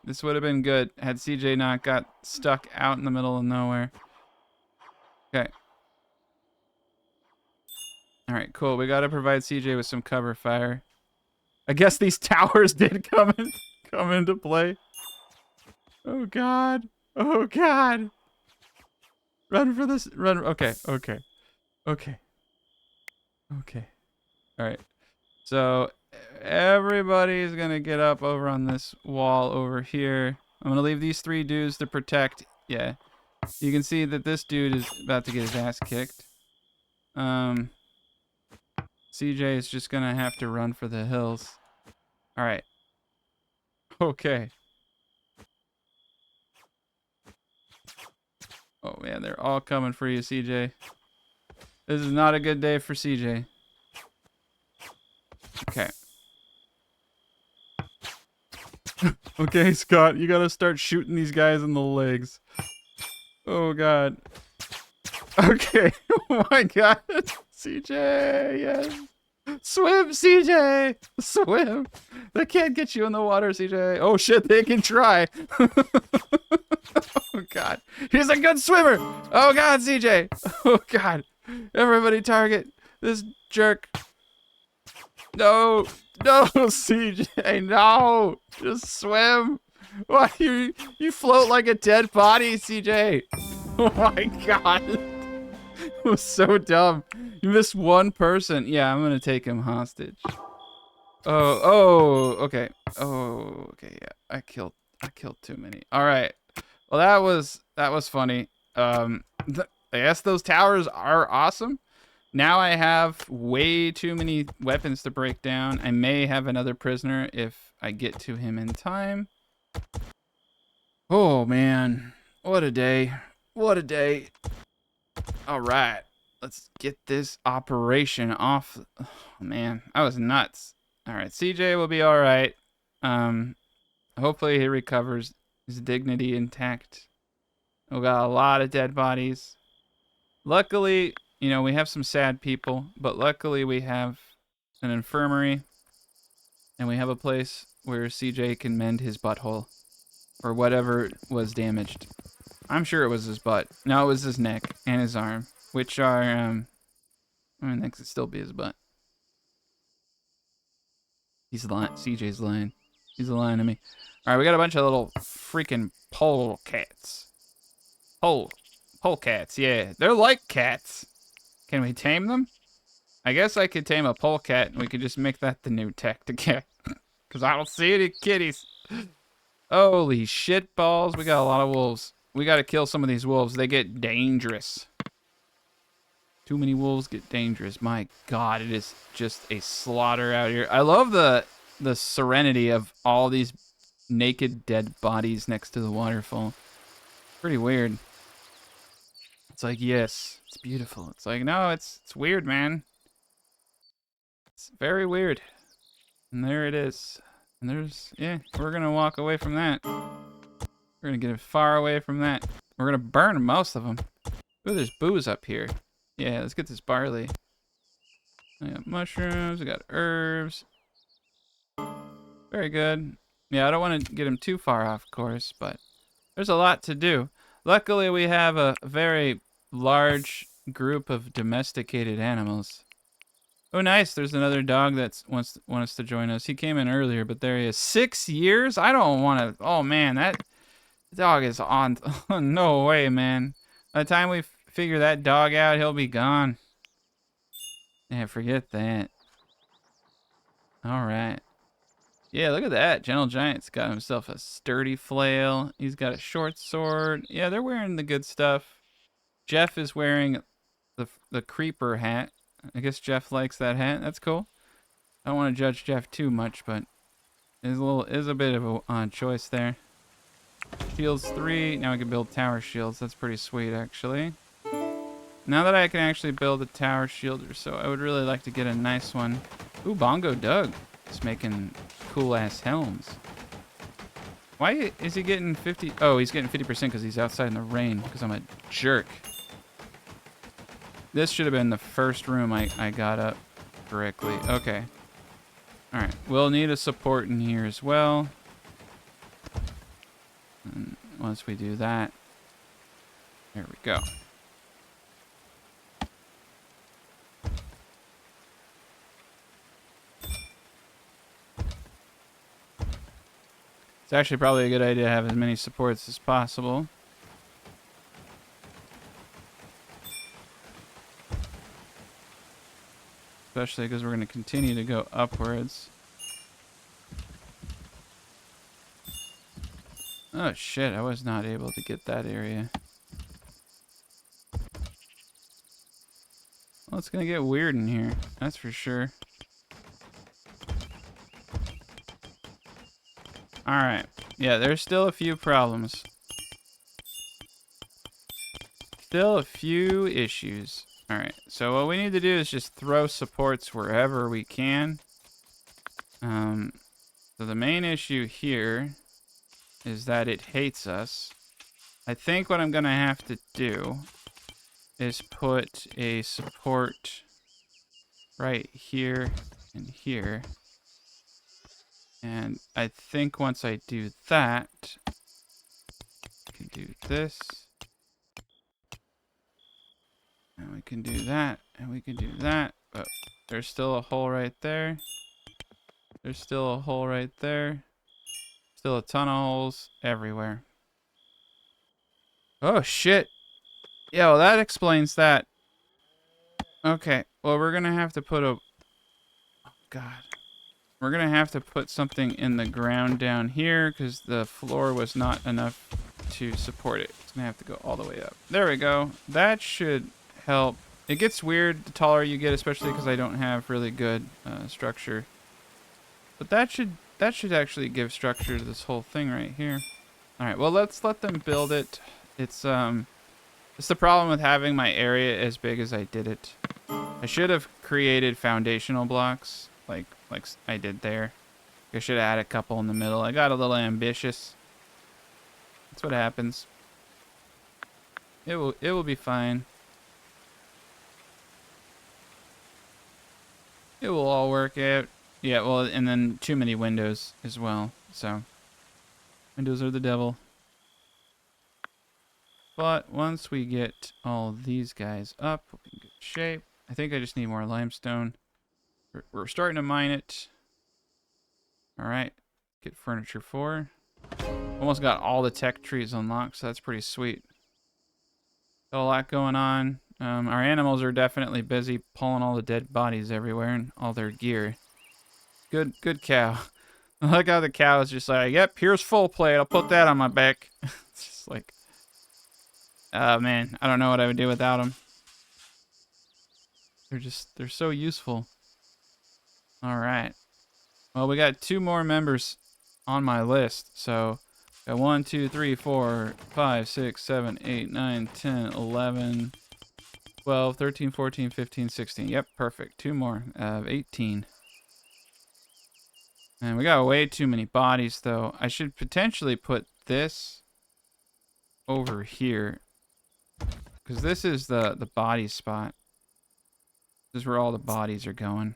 This would have been good had CJ not got stuck out in the middle of nowhere. Okay. All right, cool. We got to provide CJ with some cover fire. I guess these towers did come into play. Oh God. Oh God. Run for this. Run. Okay. Okay. Okay. Okay. All right. So everybody's gonna get up over on this wall over here. I'm gonna leave these 3 dudes to protect. Yeah. You can see that this dude is about to get his ass kicked. CJ is just gonna have to run for the hills. All right. Okay. Oh man, they're all coming for you, CJ. This is not a good day for CJ. Okay. Okay, Scott, you gotta start shooting these guys in the legs. Oh God. Okay. Oh my God. CJ, yes. Swim, CJ! Swim! They can't get you in the water, CJ. Oh shit, they can try. Oh God. He's a good swimmer! Oh God, CJ! Oh God. Everybody target this jerk. No! No, CJ, no! Just swim! Why you float like a dead body, CJ? Oh my God. It was so dumb. You missed one person. Yeah, I'm gonna take him hostage. Oh, okay. Oh, okay, yeah. I killed too many. Alright. Well, that was funny. I guess those towers are awesome. Now I have way too many weapons to break down. I may have another prisoner if I get to him in time. Oh man. What a day. What a day. Alright. Let's get this operation off. Oh, man, that was nuts. All right, CJ will be all right. Hopefully he recovers his dignity intact. We got a lot of dead bodies. Luckily, you know, we have some sad people, but luckily we have an infirmary and we have a place where CJ can mend his butthole or whatever was damaged. I'm sure it was his butt. No, it was his neck and his arm, which are, I mean, that could still be his butt. He's lying. CJ's lying. He's lying to me. All right, we got a bunch of little freaking polecats. Polecats, yeah. They're like cats. Can we tame them? I guess I could tame a polecat and we could just make that the new tech to get. Because I don't see any kitties. Holy shit balls. We got a lot of wolves. We got to kill some of these wolves. They get dangerous. Too many wolves get dangerous. My God, it is just a slaughter out here. I love the serenity of all these naked dead bodies next to the waterfall. Pretty weird. It's like, yes, it's beautiful. It's like, no, it's weird, man. It's very weird. And there it is. And there's, yeah, we're gonna walk away from that. We're gonna get far away from that. We're gonna burn most of them. Ooh, there's booze up here. Yeah, let's get this barley. I got mushrooms, I got herbs. Very good. Yeah, I don't want to get him too far off course, but there's a lot to do. Luckily, we have a very large group of domesticated animals. Oh, nice. There's another dog that wants to join us. He came in earlier, but there he is. 6 years? I don't want to... Oh, man, that dog is on... No way, man. By the time we figure that dog out, he'll be gone. Yeah, forget that. All right. Yeah, look at that. Gentle Giant's got himself a sturdy flail. He's got a short sword. Yeah, they're wearing the good stuff. Jeff is wearing the creeper hat. I guess Jeff likes that hat. That's cool. I don't want to judge Jeff too much, but is a bit of a odd choice there. Shields 3. Now we can build tower shields. That's pretty sweet, actually. Now that I can actually build a tower shield or so, I would really like to get a nice one. Ooh, Bongo Doug is making cool-ass helms. Why is he getting 50? Oh, he's getting 50% because he's outside in the rain, because I'm a jerk. This should have been the first room I got up correctly. Okay. Alright, we'll need a support in here as well. And once we do that, there we go. It's actually probably a good idea to have as many supports as possible. Especially because we're going to continue to go upwards. Oh shit, I was not able to get that area. Well, it's going to get weird in here. That's for sure. Alright. Yeah, there's still a few problems. Still a few issues. Alright, so what we need to do is just throw supports wherever we can. So the main issue here is that it hates us. I think what I'm going to have to do is put a support right here and here. And I think once I do that, I can do this. And we can do that, and we can do that. But there's still a hole right there. There's still a hole right there. Still a ton of holes everywhere. Oh, shit. Yeah, well, that explains that. Okay, well, we're going to have to put a... Oh, God. We're going to have to put something in the ground down here because the floor was not enough to support it. It's going to have to go all the way up. There we go. That should help. It gets weird the taller you get, especially because I don't have really good structure. But that should actually give structure to this whole thing right here. All right, well, let's let them build it. It's the problem with having my area as big as I did it. I should have created foundational blocks like I did there. I should add a couple in the middle. I got a little ambitious. That's what happens. It will be fine. It will all work out. Yeah, well, and then too many windows as well. So, windows are the devil. But once we get all these guys up, we'll be in good shape. I think I just need more limestone. We're starting to mine it. All right, get furniture 4. Almost got all the tech trees unlocked, so that's pretty sweet. Got a lot going on. Our animals are definitely busy pulling all the dead bodies everywhere and all their gear. Good cow. I like how the cow is just like, yep, here's full plate. I'll put that on my back. It's just like, oh man, I don't know what I would do without them. They're so useful. All right. Well, we got 2 more members on my list. So, got 1, 2, 3, 4, 5, 6, 7, 8, 9, 10, 11, 12, 13, 14, 15, 16. Yep, perfect. 2 more of 18. And we got way too many bodies, though. I should potentially put this over here. Because this is the body spot. This is where all the bodies are going.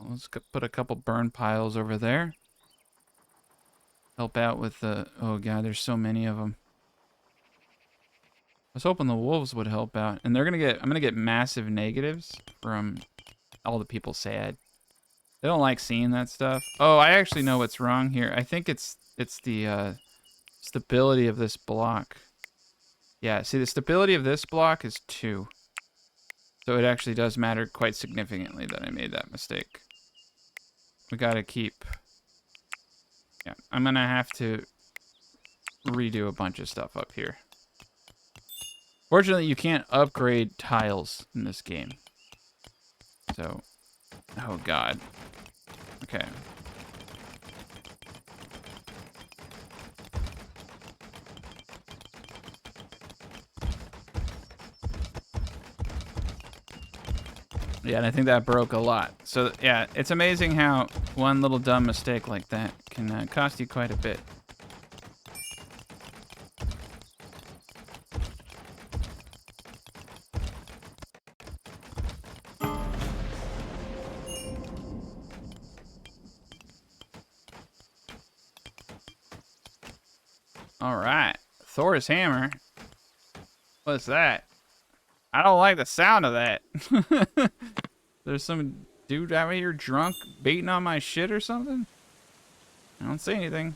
Let's put a couple burn piles over there. Help out with the... Oh, God, there's so many of them. I was hoping the wolves would help out. And they're going to get... I'm going to get massive negatives from all the people sad. They don't like seeing that stuff. Oh, I actually know what's wrong here. I think it's the stability of this block. Yeah, see, the stability of this block is 2. So it actually does matter quite significantly that I made that mistake. We gotta keep... Yeah, I'm gonna have to redo a bunch of stuff up here. Fortunately, you can't upgrade tiles in this game. So... Oh, God. Okay. Yeah, and I think that broke a lot. So, yeah, it's amazing how one little dumb mistake like that can cost you quite a bit. All right. Thor's hammer. What's that? I don't like the sound of that. There's some dude out here drunk beating on my shit or something? I don't see anything.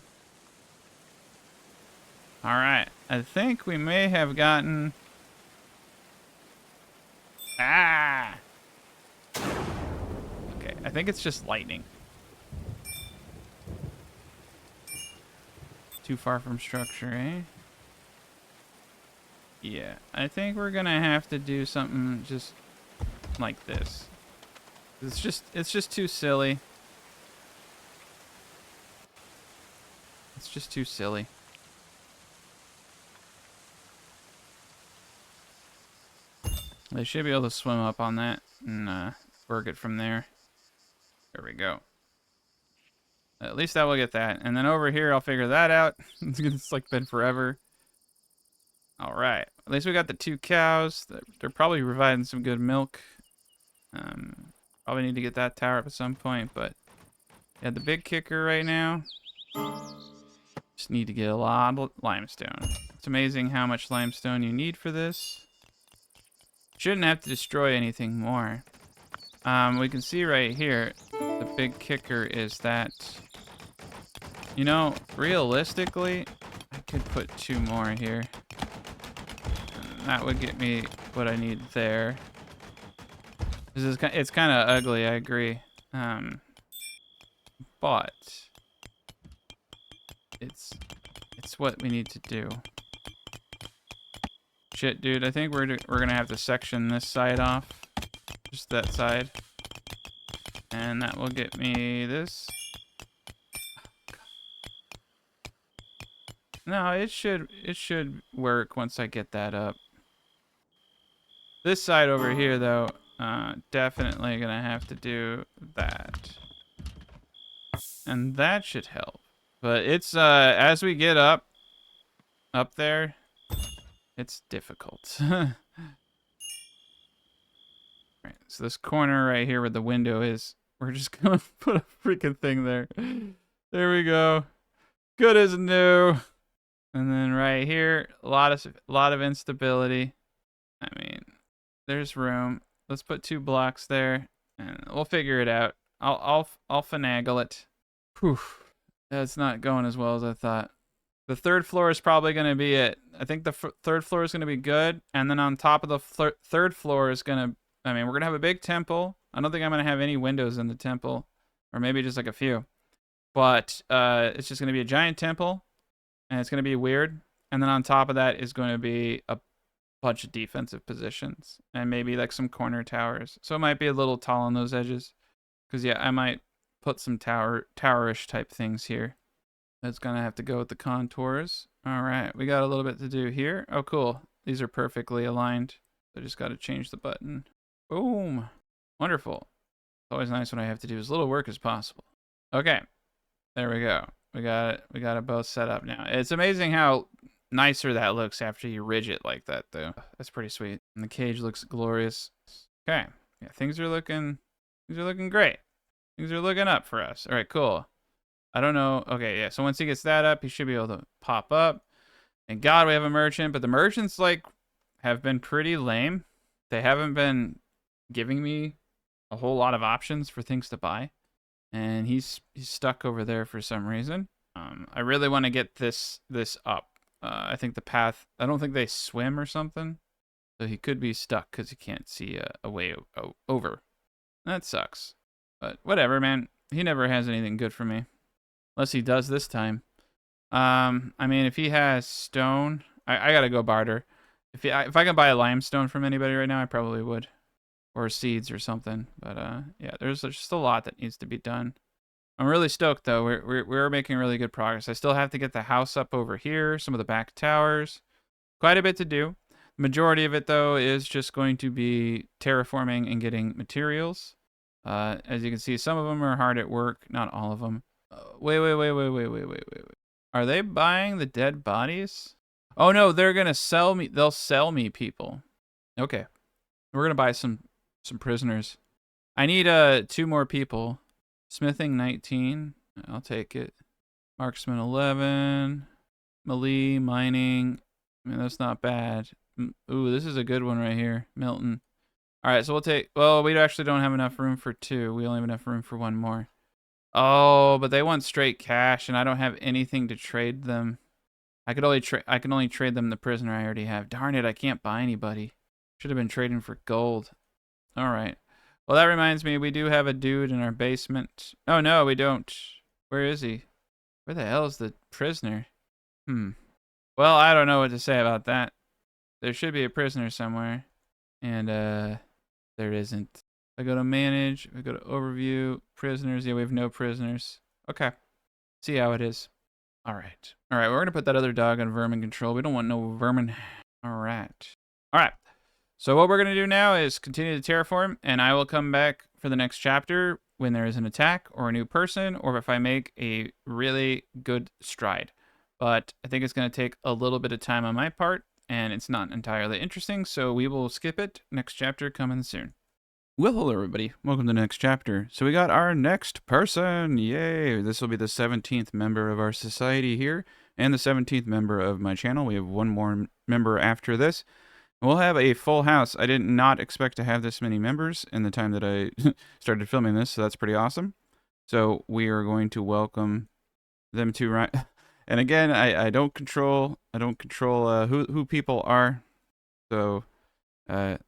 All right, I think we may have gotten... Ah! Okay, I think it's just lightning. Too far from structure, eh? Yeah, I think we're gonna have to do something just like this. It's just too silly. It's just too silly. They should be able to swim up on that and work it from there. There we go. At least I will get that. And then over here, I'll figure that out. It's like been forever. All right. At least we got the 2 cows. They're probably providing some good milk. Probably need to get that tower up at some point, but yeah, the big kicker right now. Just need to get a lot of limestone. It's amazing how much limestone you need for this. Shouldn't have to destroy anything more. We can see right here, the big kicker is that, you know, realistically, I could put 2 more here. And that would get me what I need there. It's kind of ugly, I agree. But it's what we need to do. Shit, dude, I think we're gonna have to section this side off. Just that side. And that will get me this. No, it should work once I get that up. This side over here, though, definitely gonna have to do that. And that should help. But it's, as we get up there, it's difficult. Right, so this corner right here where the window is, we're just gonna put a freaking thing there. There we go. Good as new. And then right here, a lot of instability. I mean, there's room. Let's put 2 blocks there, and we'll figure it out. I'll finagle it. Whew. That's not going as well as I thought. The 3rd floor is probably going to be it. I think the 3rd floor is going to be good, and then on top of the 3rd floor is going to... I mean, we're going to have a big temple. I don't think I'm going to have any windows in the temple, or maybe just like a few. But it's just going to be a giant temple, and it's going to be weird. And then on top of that is going to be a bunch of defensive positions, and maybe like some corner towers. So it might be a little tall on those edges. Because, yeah, I might put some towerish type things here. It's going to have to go with the contours. All right, we got a little bit to do here. Oh, cool. These are perfectly aligned. I just got to change the button. Boom. Wonderful. It's always nice when I have to do as little work as possible. Okay, there we go. We got it both set up now. It's amazing how nicer that looks after you ridge it like that, though. That's pretty sweet. And the cage looks glorious. Okay, yeah, things are looking great. Things are looking up for us. All right, cool. I don't know. Okay, yeah. So once he gets that up, he should be able to pop up. Thank God we have a merchant, but the merchants like have been pretty lame. They haven't been giving me a whole lot of options for things to buy, and he's stuck over there for some reason. I really want to get this up. I think the path. I don't think they swim or something, so he could be stuck because he can't see a way over. That sucks. But whatever, man. He never has anything good for me. Unless he does this time. I mean, if he has stone... I gotta go barter. If I can buy a limestone from anybody right now, I probably would. Or seeds or something. But, yeah, there's just a lot that needs to be done. I'm really stoked, though. We're making really good progress. I still have to get the house up over here. Some of the back towers. Quite a bit to do. The majority of it, though, is just going to be terraforming and getting materials. As you can see, some of them are hard at work, not all of them. Wait. Are they buying the dead bodies? Oh no, they're gonna sell me. They'll sell me people. Okay, we're gonna buy some prisoners. I need 2 more people. Smithing 19. I'll take it. Marksman 11. Melee mining. I mean, that's not bad. Ooh, this is a good one right here. Milton. All right, so we'll take... Well, we actually don't have enough room for 2. We only have enough room for 1 more. Oh, but they want straight cash, and I don't have anything to trade them. I can only trade them the prisoner I already have. Darn it, I can't buy anybody. Should have been trading for gold. All right. Well, that reminds me, we do have a dude in our basement. Oh, no, we don't. Where is he? Where the hell is the prisoner? Well, I don't know what to say about that. There should be a prisoner somewhere. And, there isn't. I go to manage, I go to overview, prisoners. Yeah, we have no prisoners. Okay. See how it is. All right. All right, we're going to put that other dog on vermin control. We don't want no vermin. All right. All right. So what we're going to do now is continue to terraform, and I will come back for the next chapter when there is an attack or a new person, or if I make a really good stride. But I think it's going to take a little bit of time on my part, and it's not entirely interesting, so we will skip it. Next chapter coming soon. Well, hello everybody. Welcome to the next chapter. So we got our next person. Yay! This will be the 17th member of our society here, and the 17th member of my channel. We have one more member after this. We'll have a full house. I did not expect to have this many members in the time that I started filming this, so that's pretty awesome. So we are going to welcome them to right. And again, I don't control who people are. So the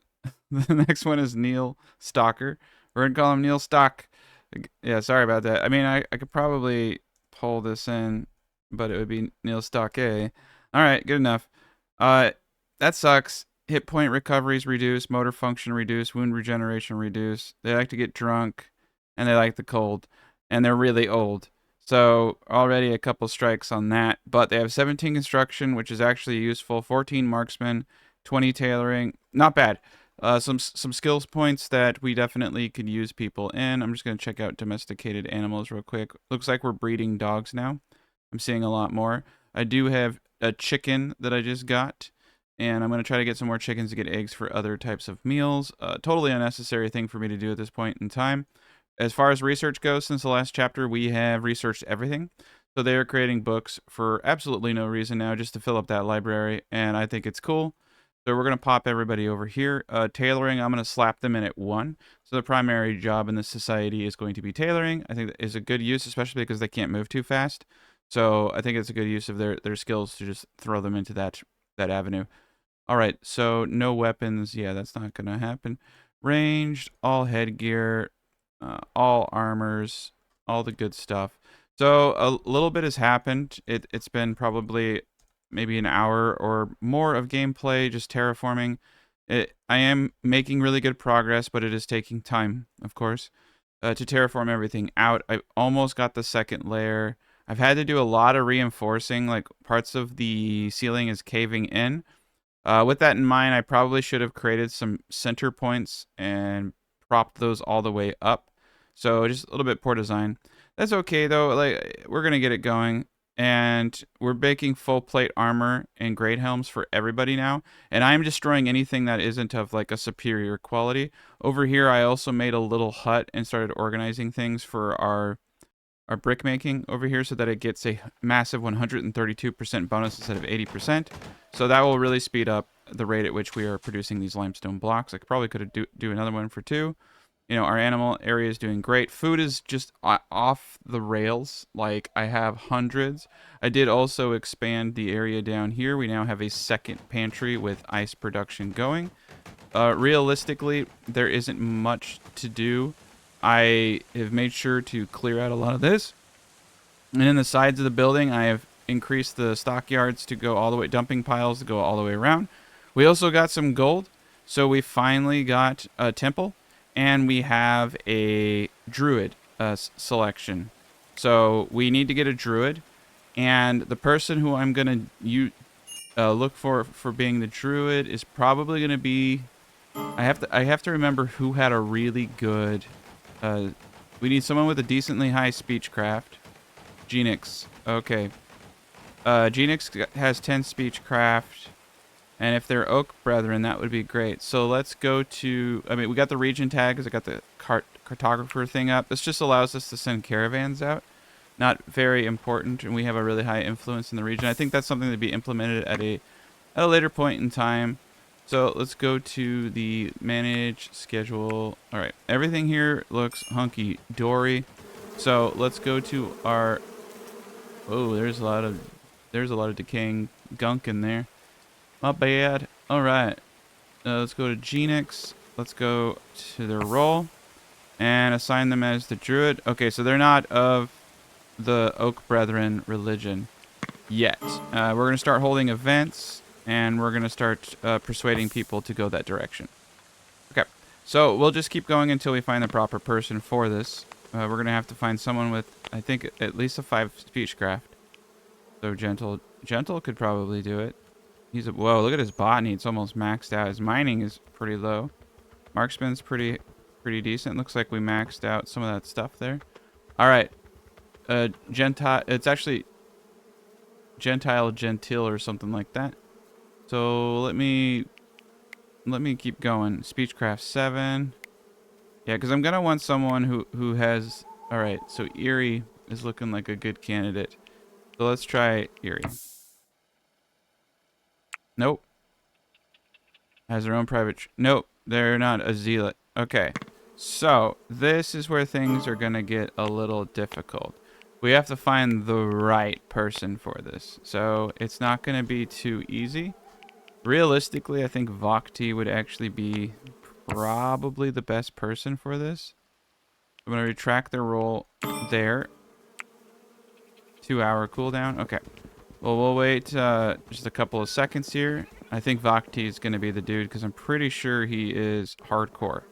next one is Neil Stalker. We're gonna call him Neil Stock. Yeah, sorry about that. I mean, I could probably pull this in, but it would be Neil Stock A. All right, good enough. That sucks. Hit point recoveries reduced, motor function reduced, wound regeneration reduced. They like to get drunk, and they like the cold, and they're really old. So already a couple strikes on that. But they have 17 construction, which is actually useful. 14 marksman, 20 tailoring. Not bad. Some skills points that we definitely could use people in. I'm just going to check out domesticated animals real quick. Looks like we're breeding dogs now. I'm seeing a lot more. I do have a chicken that I just got, and I'm going to try to get some more chickens to get eggs for other types of meals. Totally unnecessary thing for me to do at this point in time. As far as research goes, since the last chapter, we have researched everything. So they are creating books for absolutely no reason now, just to fill up that library, and I think it's cool. So we're going to pop everybody over here. Tailoring, I'm going to slap them in at 1. So the primary job in this society is going to be tailoring. I think that is a good use, especially because they can't move too fast. So I think it's a good use of their skills to just throw them into that avenue. All right, so no weapons. Yeah, that's not going to happen. Ranged, all headgear, all armors, all the good stuff. So a little bit has happened. It's been probably maybe an hour or more of gameplay, just terraforming. I am making really good progress, but it is taking time, of course, to terraform everything out. I almost got the second layer. I've had to do a lot of reinforcing, like parts of the ceiling is caving in. With that in mind, I probably should have created some center points and propped those all the way up. So just a little bit poor design. That's okay though. Like, we're gonna get it going. And we're making full plate armor and great helms for everybody now. And I'm destroying anything that isn't of like a superior quality. Over here, I also made a little hut and started organizing things for our brick making over here so that it gets a massive 132% bonus instead of 80%. So that will really speed up the rate at which we are producing these limestone blocks. I probably could do another one for 2. You know, our animal area is doing great. Food is just off the rails. Like, I have hundreds. I did also expand the area down here. We now have a second pantry with ice production going. Realistically, there isn't much to do. I have made sure to clear out a lot of this. And in the sides of the building, I have increased the stockyards to go all the way, dumping piles to go all the way around. We also got some gold. So we finally got a temple. And we have a druid selection. So we need to get a druid. And the person who I'm going to look for being the druid is probably going to be... I have to remember who had a really good... we need someone with a decently high speechcraft. Jinix. Okay. Jinix has 10 speechcraft. And if they're Oak Brethren, that would be great. So let's go to... I mean, we got the region tag because I got the cartographer thing up. This just allows us to send caravans out. Not very important, and we have a really high influence in the region. I think that's something to be implemented at a later point in time. So let's go to the manage schedule. All right, everything here looks hunky dory. So let's go to our. Oh, there's a lot of decaying gunk in there. Not bad. All right, let's go to Genix. Let's go to their role and assign them as the druid. Okay, so they're not of the Oak Brethren religion yet. We're gonna start holding events, and we're gonna start persuading people to go that direction. Okay, so we'll just keep going until we find the proper person for this. We're gonna have to find someone with, I think, at least a 5 speechcraft. So Gentle could probably do it. Whoa, look at his botany. It's almost maxed out. His mining is pretty low. Marksman's pretty decent. Looks like we maxed out some of that stuff there. All right, Gentile. It's actually Gentile or something like that. So let me keep going. Speechcraft 7. Yeah, because I'm gonna want someone who has. All right, so Erie is looking like a good candidate. So let's try Erie. Nope. Has their own private. Nope, they're not a zealot. Okay, so this is where things are gonna get a little difficult. We have to find the right person for this, so it's not gonna be too easy. Realistically, I think Vogti would actually be probably the best person for this. I'm gonna retract their role there. 2-hour cooldown. Okay. Well, we'll wait just a couple of seconds here. I think Vogti is going to be the dude because I'm pretty sure he is hardcore.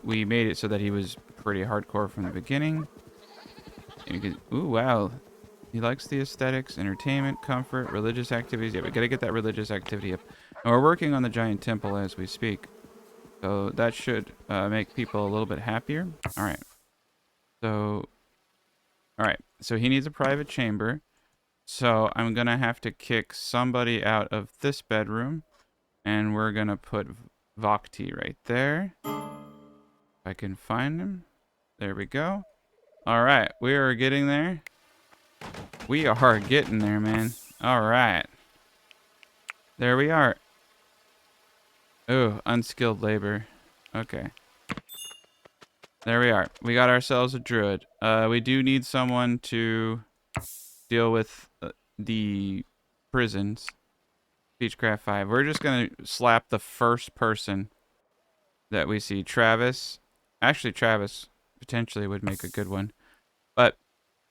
We made it so that he was pretty hardcore from the beginning. Ooh, wow. He likes the aesthetics, entertainment, comfort, religious activities. Yeah, we got to get that religious activity up. And we're working on the giant temple as we speak. So that should make people a little bit happier. All right. So he needs a private chamber. So I'm going to have to kick somebody out of this bedroom. And we're going to put Vogti right there. If I can find him. There we go. All right. We are getting there. We are getting there, man. All right. There we are. Oh, unskilled labor. Okay. There we are. We got ourselves a druid. We do need someone to deal with the prisons. Speechcraft 5. We're just going to slap the first person that we see. Travis. Actually, Travis potentially would make a good one. But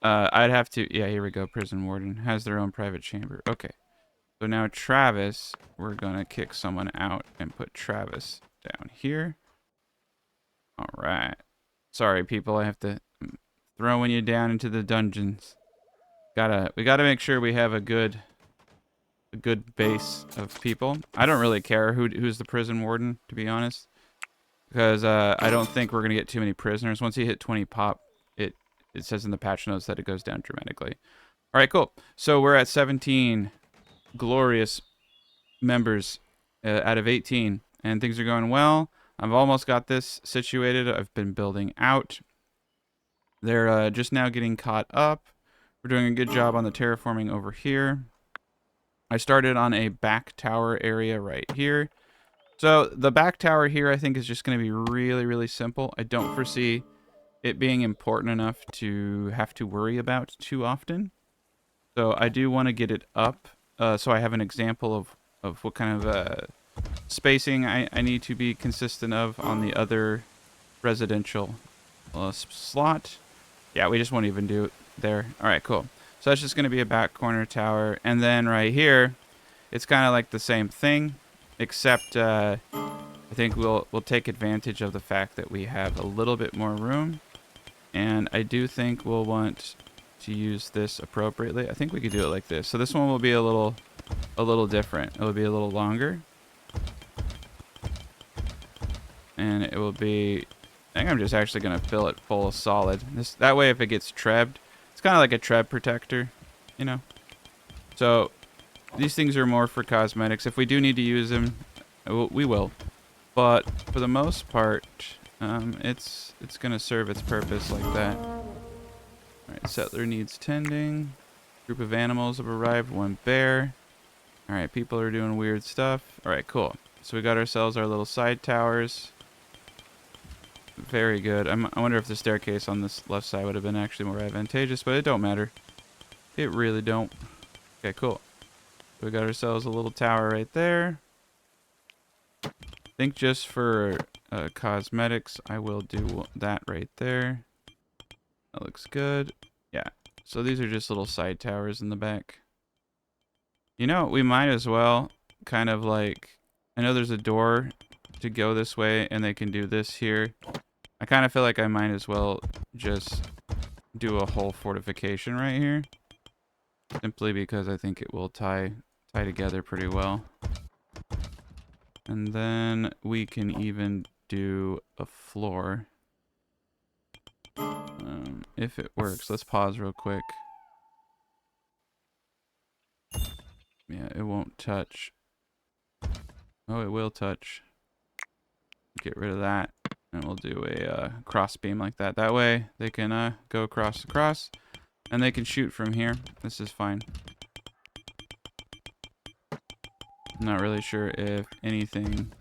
I'd have to... Yeah, here we go. Prison warden. Has their own private chamber. Okay. So now Travis, we're going to kick someone out and put Travis down here. All right. Sorry, people. I have to throwing you down into the dungeons. We gotta make sure we have a good base of people. I don't really care who's the prison warden, to be honest, because I don't think we're gonna get too many prisoners. Once you hit 20 pop, it says in the patch notes that it goes down dramatically. All right, cool. So we're at 17 glorious members out of 18, and things are going well. I've almost got this situated. I've been building out. They're just now getting caught up. We're doing a good job on the terraforming over here. I started on a back tower area right here. So the back tower here, I think, is just going to be really, really simple. I don't foresee it being important enough to have to worry about too often. So I do want to get it up so I have an example of what kind of spacing I need to be consistent of on the other residential slot. Yeah, we just won't even do it there. All right, cool. So that's just going to be a back corner tower. And then right here, it's kind of like the same thing, except I think we'll take advantage of the fact that we have a little bit more room. And I do think we'll want to use this appropriately. I think we could do it like this. So this one will be a little different. It will be a little longer. And it will be... I think I'm just actually going to fill it full of solid. That way, if it gets trebbed, it's kind of like a treb protector, you know? So, these things are more for cosmetics. If we do need to use them, we will. But, for the most part, it's going to serve its purpose like that. Alright, settler needs tending. Group of animals have arrived. 1 bear. All right, people are doing weird stuff. All right, cool. So we got ourselves our little side towers. Very good. I wonder if the staircase on this left side would have been actually more advantageous, but it don't matter. It really don't. Okay, cool. We got ourselves a little tower right there. I think just for cosmetics, I will do that right there. That looks good. Yeah. So these are just little side towers in the back. You know, we might as well kind of like... I know there's a door to go this way, and they can do this here. I kind of feel like I might as well just do a whole fortification right here. Simply because I think it will tie together pretty well. And then we can even do a floor. If it works. Let's pause real quick. Yeah, it won't touch. Oh, it will touch. Get rid of that. And we'll do a cross beam like that. That way they can go across the cross. And they can shoot from here. This is fine. I'm not really sure if anything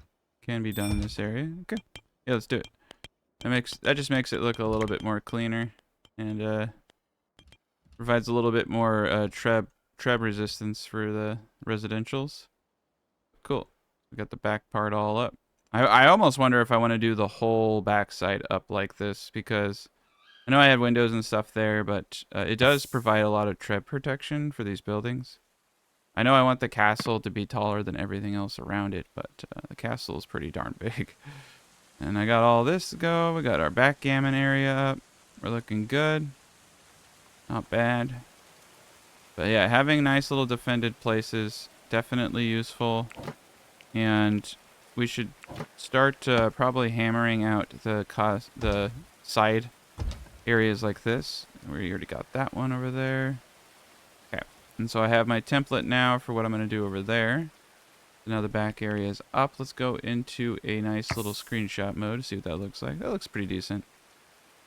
can be done in this area. Okay. Yeah, let's do it. That just makes it look a little bit more cleaner. And provides a little bit more treb resistance for the residentials. Cool. We got the back part all up. I almost wonder if I want to do the whole backside up like this, because I know I had windows and stuff there, but it does provide a lot of treb protection for these buildings. I know I want the castle to be taller than everything else around it, but the castle is pretty darn big. And I got all this to go. We got our backgammon area up. We're looking good. Not bad. But yeah, having nice little defended places, definitely useful. And we should start probably hammering out the side areas like this. We already got that one over there. Okay. And so I have my template now for what I'm going to do over there. Now the back area is up. Let's go into a nice little screenshot mode to see what that looks like. That looks pretty decent.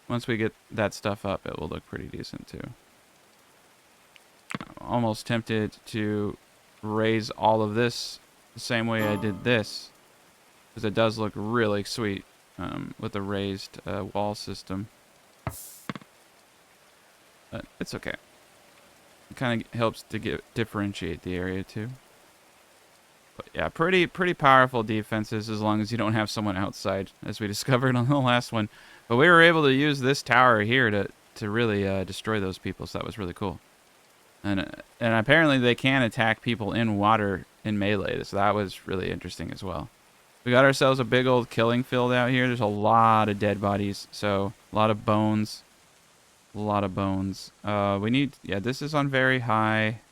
Once we get that stuff up, it will look pretty decent too. I'm almost tempted to raise all of this the same way I did this, because it does look really sweet with a raised wall system. But it's okay. It kind of helps to differentiate the area too. But yeah, pretty powerful defenses as long as you don't have someone outside, as we discovered on the last one. But we were able to use this tower here to really destroy those people, so that was really cool. And apparently they can attack people in water in melee, so that was really interesting as well. We got ourselves a big old killing field out here. There's a lot of dead bodies, so a lot of bones. A lot of bones. We need... Yeah, this is on very high.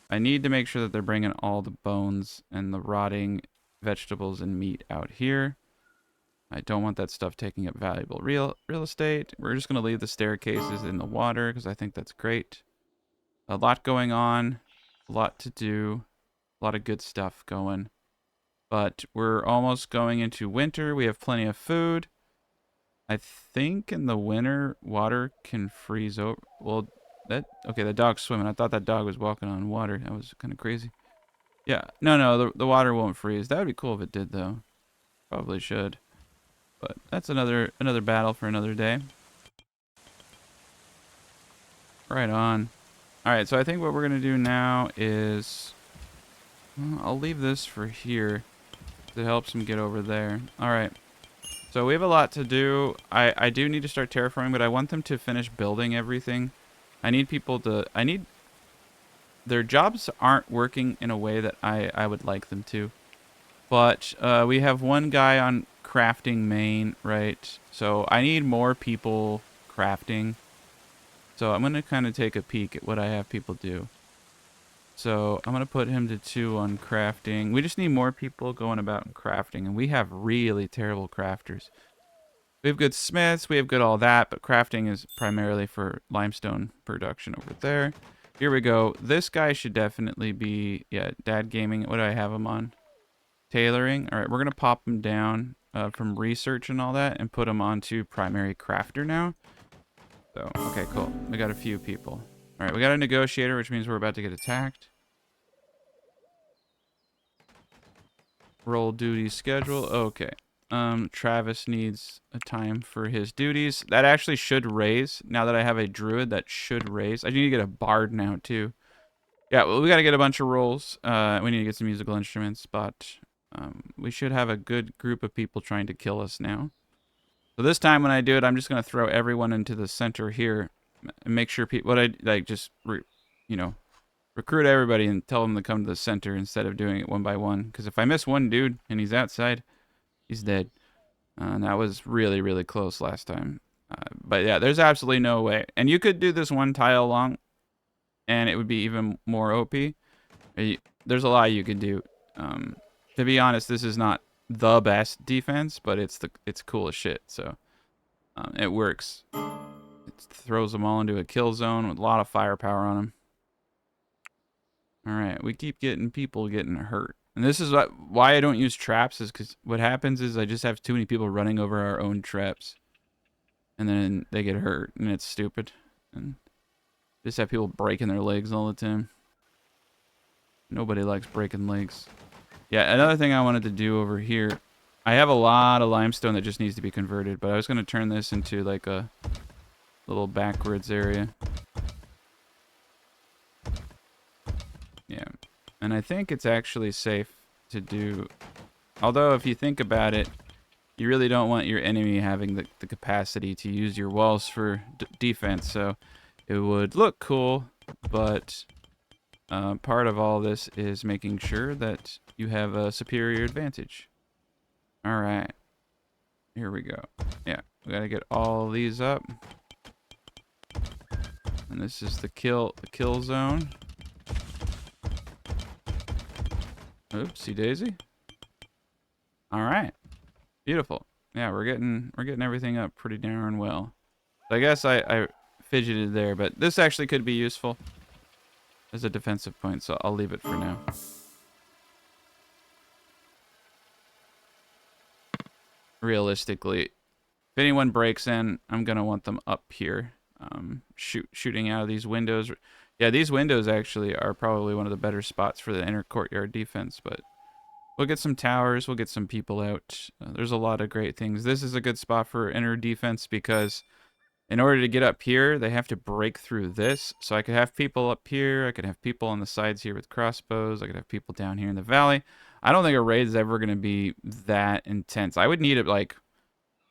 I need to make sure that they're bringing all the bones and the rotting vegetables and meat out here. I don't want that stuff taking up valuable real estate. We're just going to leave the staircases in the water because I think that's great. A lot going on. A lot to do. A lot of good stuff going. But we're almost going into winter. We have plenty of food. I think in the winter, water can freeze over. Well, okay, the dog's swimming. I thought that dog was walking on water. That was kind of crazy. Yeah, no, the water won't freeze. That would be cool if it did, though. Probably should. But that's another battle for another day. Right on. All right, so I think what we're gonna do now is, well, I'll leave this for here to help him get over there. All right. So we have a lot to do. I do need to start terraforming, but I want them to finish building everything. I need people to... Their jobs aren't working in a way that I would like them to. But we have one guy on crafting main, right? So I need more people crafting. So I'm going to kind of take a peek at what I have people do. So I'm going to put him to 2 on crafting. We just need more people going about and crafting. And we have really terrible crafters. We have good smiths. We have good all that. But crafting is primarily for limestone production over there. Here we go. This guy should definitely be, yeah, dad gaming. What do I have him on? Tailoring. All right, we're going to pop him down from research and all that and put him onto primary crafter now. So, okay, cool. We got a few people. All right, we got a negotiator, which means we're about to get attacked. Roll duty schedule. Okay. Travis needs a time for his duties. That actually should raise. Now that I have a druid, that should raise. I need to get a bard now, too. Yeah, well, we got to get a bunch of rolls. We need to get some musical instruments, but we should have a good group of people trying to kill us now. So this time when I do it, I'm just going to throw everyone into the center here and make sure people, recruit everybody and tell them to come to the center instead of doing it one by one. Because if I miss one dude and he's outside, he's dead. And that was really, really close last time. But yeah, there's absolutely no way. And you could do this one tile long, and it would be even more OP. There's a lot you could do. To be honest, this is not the best defense, but it's cool as shit. So it works. It throws them all into a kill zone with a lot of firepower on them. All right, we keep getting people getting hurt. And this is why I don't use traps, is because what happens is I just have too many people running over our own traps. And then they get hurt, and it's stupid. And just have people breaking their legs all the time. Nobody likes breaking legs. Yeah, another thing I wanted to do over here, I have a lot of limestone that just needs to be converted, but I was going to turn this into like a little backwards area. Yeah, and I think it's actually safe to do, although if you think about it, you really don't want your enemy having the capacity to use your walls for defense, so it would look cool, but part of all this is making sure that you have a superior advantage. All right, here we go. Yeah, we gotta get all these up, and this is the kill zone. Oopsie daisy. All right, beautiful. Yeah, we're getting everything up pretty darn well. So I guess I fidgeted there, but this actually could be useful as a defensive point, so I'll leave it for now. Realistically, if anyone breaks in, I'm gonna want them up here, shooting out of these windows. Yeah, these windows actually are probably one of the better spots for the inner courtyard defense, but we'll get some towers, we'll get some people out. There's a lot of great things. This is a good spot for inner defense because in order to get up here, they have to break through this. So I could have people up here, I could have people on the sides here with crossbows, I could have people down here in the valley. I don't think a raid is ever going to be that intense. I would need it like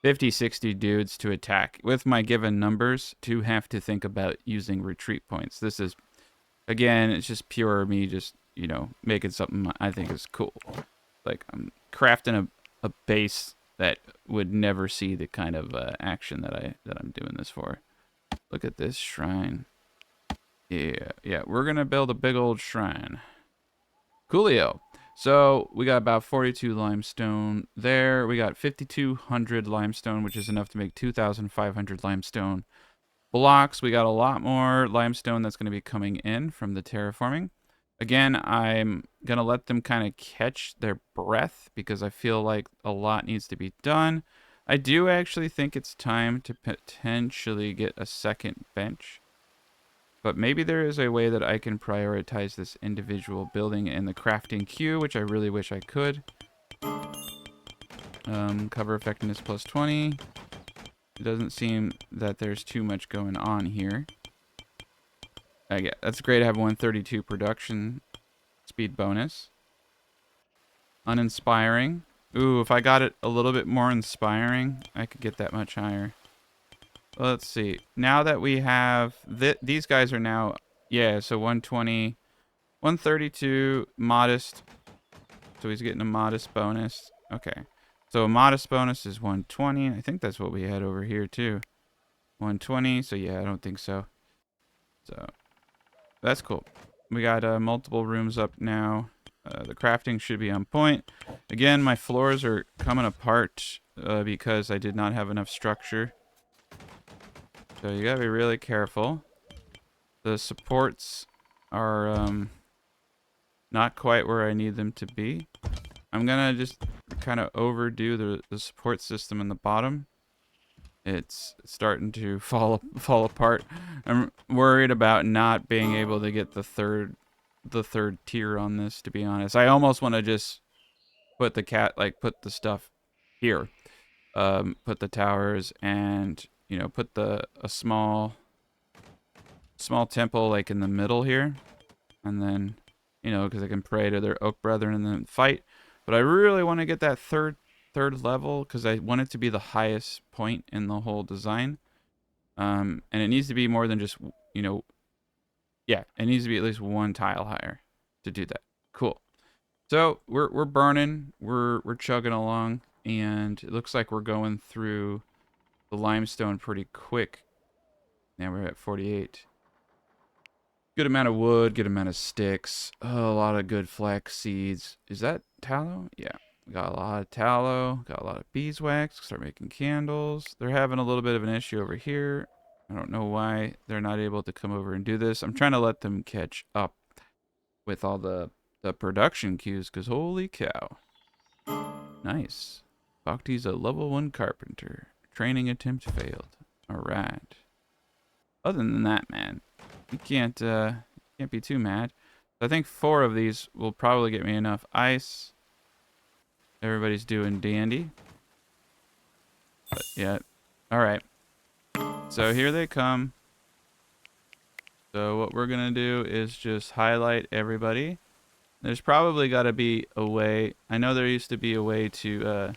50, 60 dudes to attack with my given numbers to have to think about using retreat points. This is, again, it's just pure me just, you know, making something I think is cool. Like I'm crafting a base that would never see the kind of action that I'm doing this for. Look at this shrine. Yeah, we're going to build a big old shrine. Coolio. So we got about 42 limestone there. We got 5,200 limestone, which is enough to make 2,500 limestone blocks. We got a lot more limestone that's going to be coming in from the terraforming. Again, I'm going to let them kind of catch their breath because I feel like a lot needs to be done. I do actually think it's time to potentially get a second bench. But maybe there is a way that I can prioritize this individual building in the crafting queue, which I really wish I could. Cover effectiveness plus 20. It doesn't seem that there's too much going on here. Yeah, that's great to have 132 production speed bonus. Uninspiring. Ooh, if I got it a little bit more inspiring, I could get that much higher. Let's see. Now that we have these guys are now, yeah, so 120, 132, modest. So he's getting a modest bonus. Okay. So a modest bonus is 120. I think that's what we had over here too. 120. So yeah, I don't think so. So that's cool. We got multiple rooms up now. The crafting should be on point. Again, my floors are coming apart because I did not have enough structure. So you gotta be really careful. The supports are not quite where I need them to be. I'm gonna just kind of overdo the support system in the bottom. It's starting to fall apart. I'm worried about not being able to get the third tier on this, to be honest. I almost want to just put put the stuff here. Put the towers and, you know, put a small temple like in the middle here. And then, you know, because I can pray to their oak brethren and then fight. But I really want to get that third level because I want it to be the highest point in the whole design. And it needs to be more than just, you know, yeah, it needs to be at least one tile higher to do that. Cool. So we're burning, we're chugging along, and it looks like we're going through the limestone pretty quick. Now we're at 48. Good amount of wood, good amount of sticks. Oh, a lot of good flax seeds. Is that tallow? Yeah. We got a lot of tallow, got a lot of beeswax, start making candles. They're having a little bit of an issue over here. I don't know why they're not able to come over and do this. I'm trying to let them catch up with all the production queues, because holy cow. Nice. Vogti's a level 1 carpenter. Training attempt failed. Alright. Other than that, man, you can't be too mad. I think 4 of these will probably get me enough ice. Everybody's doing dandy. But yeah. Alright. So here they come. So what we're gonna do is just highlight everybody. There's probably got to be a way. I know there used to be a way to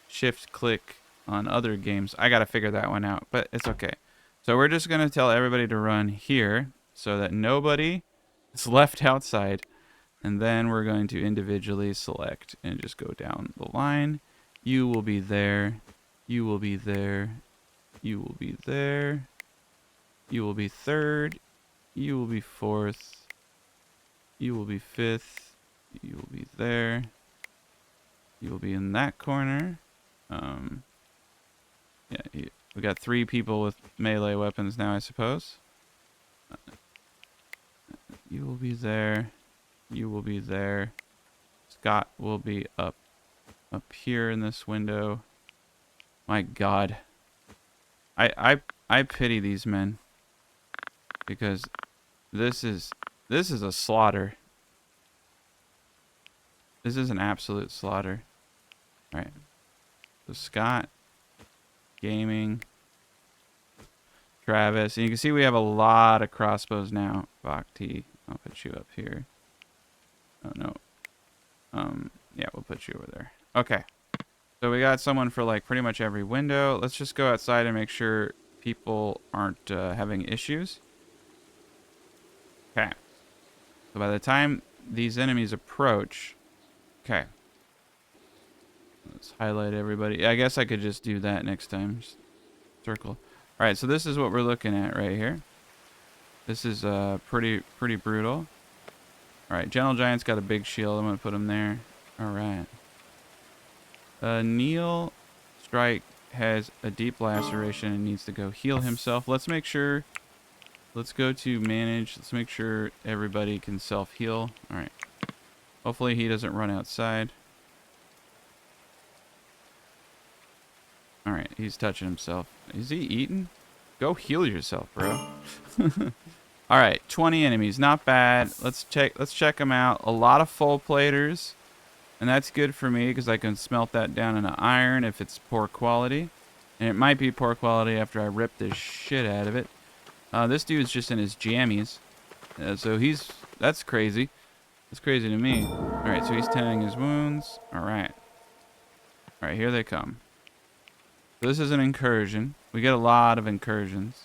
shift click on other games. I got to figure that one out, but it's okay. So we're just going to tell everybody to run here so that nobody is left outside. And then we're going to individually select and just go down the line. You will be there. You will be there. You will be there. You will be third. You will be fourth. You will be fifth. You will be there. You will be in that corner. Yeah, we got 3 people with melee weapons now, I suppose. You will be there. You will be there. Scott will be up here in this window. My God. I pity these men, because this is a slaughter. This is an absolute slaughter. All right. So Scott, gaming, Travis, and you can see we have a lot of crossbows now. Vogti, I'll put you up here. Oh no. Yeah, we'll put you over there. Okay. So we got someone for like pretty much every window. Let's just go outside and make sure people aren't having issues. Okay. So by the time these enemies approach, okay. Let's highlight everybody. I guess I could just do that next time. Just circle. All right, so this is what we're looking at right here. This is pretty brutal. All right, Gentle Giant's got a big shield. I'm gonna put him there. All right. Neil Strike has a deep laceration and needs to go heal himself. Let's make sure. Let's go to manage. Let's make sure everybody can self-heal. All right. Hopefully he doesn't run outside. All right, he's touching himself. Is he eating? Go heal yourself, bro. All right, 20 enemies, not bad. Let's check them out. A lot of full platers, and that's good for me because I can smelt that down into iron if it's poor quality, and it might be poor quality after I rip this shit out of it. This dude's just in his jammies, so that's crazy. That's crazy to me. All right, so he's tending his wounds. All right, here they come. So this is an incursion. We get a lot of incursions.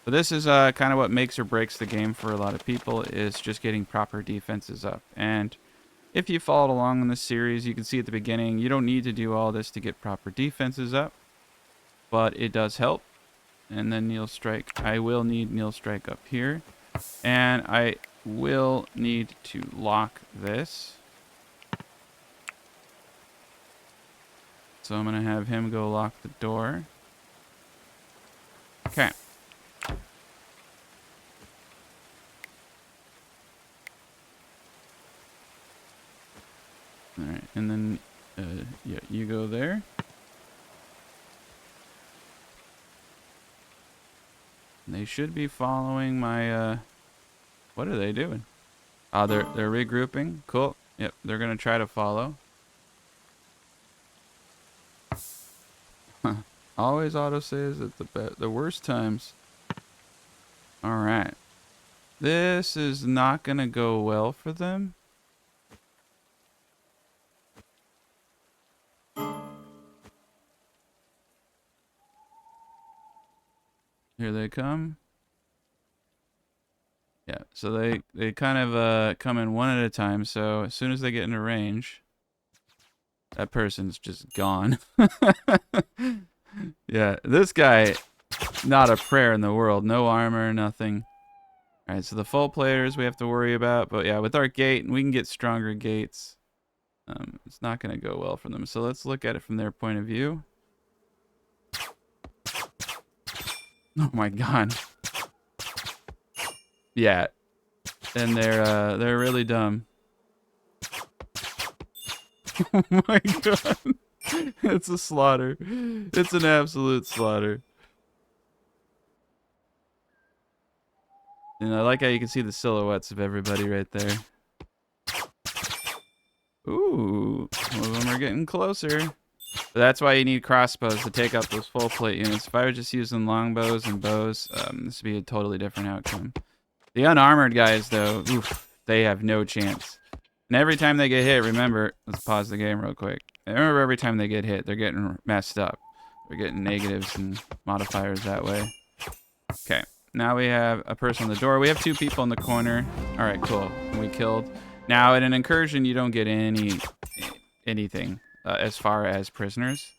But this is kind of what makes or breaks the game for a lot of people, is just getting proper defenses up. And if you followed along in this series, you can see at the beginning, you don't need to do all this to get proper defenses up. But it does help. And then Neil Strike. I will need Neil Strike up here. And I will need to lock this. So I'm going to have him go lock the door. Okay. Alright, and then, yeah, you go there. They should be following my, what are they doing? They're regrouping. Cool. Yep, they're gonna try to follow. Always autosaves at the worst times. All right. This is not gonna go well for them. Here they come. Yeah, so they kind of come in one at a time. So as soon as they get into range, that person's just gone. Yeah, this guy, not a prayer in the world. No armor, nothing. All right, so the full players we have to worry about. But yeah, with our gate, we can get stronger gates. It's not going to go well for them. So let's look at it from their point of view. Oh my god. Yeah. And they're really dumb. Oh my god. It's a slaughter. It's an absolute slaughter. And I like how you can see the silhouettes of everybody right there. Ooh, some of them are getting closer. But that's why you need crossbows to take out those full plate units. If I were just using longbows and bows, this would be a totally different outcome. The unarmored guys, though, oof, they have no chance. And every time they get hit, remember, let's pause the game real quick. Remember, every time they get hit, they're getting messed up. They're getting negatives and modifiers that way. Okay, now we have a person on the door. We have 2 people in the corner. All right, cool. We killed. Now, in an incursion, you don't get anything as far as prisoners.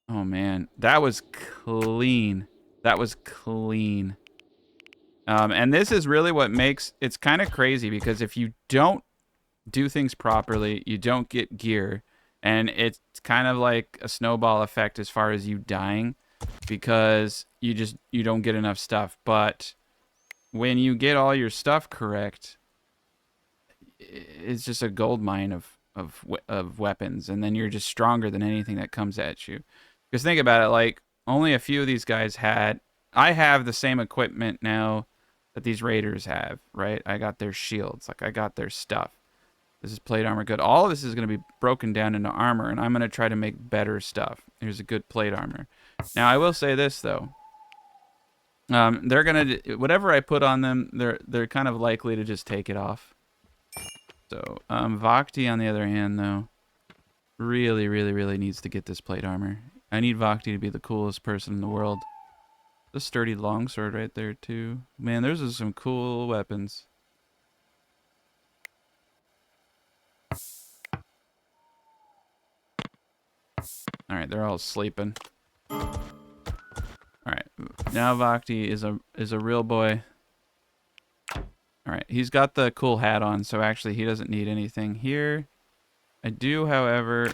Oh, man. That was clean. That was clean. And this is really what makes... It's kind of crazy because if you don't do things properly, you don't get gear. And it's kind of like a snowball effect as far as you dying because you don't get enough stuff. But when you get all your stuff correct, it's just a gold mine of weapons, and then you're just stronger than anything that comes at you. Because think about it, like only a few of these guys had. I have the same equipment now that these raiders have, right? I got their shields, like I got their stuff. This is plate armor good. All of this is going to be broken down into armor, and I'm going to try to make better stuff. Here's a good plate armor. Now I will say this though. They're gonna whatever I put on them, they're kind of likely to just take it off. So Vogti on the other hand though, really needs to get this plate armor. I need Vogti to be the coolest person in the world. The sturdy longsword right there too. Man, there's some cool weapons. All right, they're all sleeping. All right, now Vogti is a real boy. All right, he's got the cool hat on, so actually he doesn't need anything here. I do, however,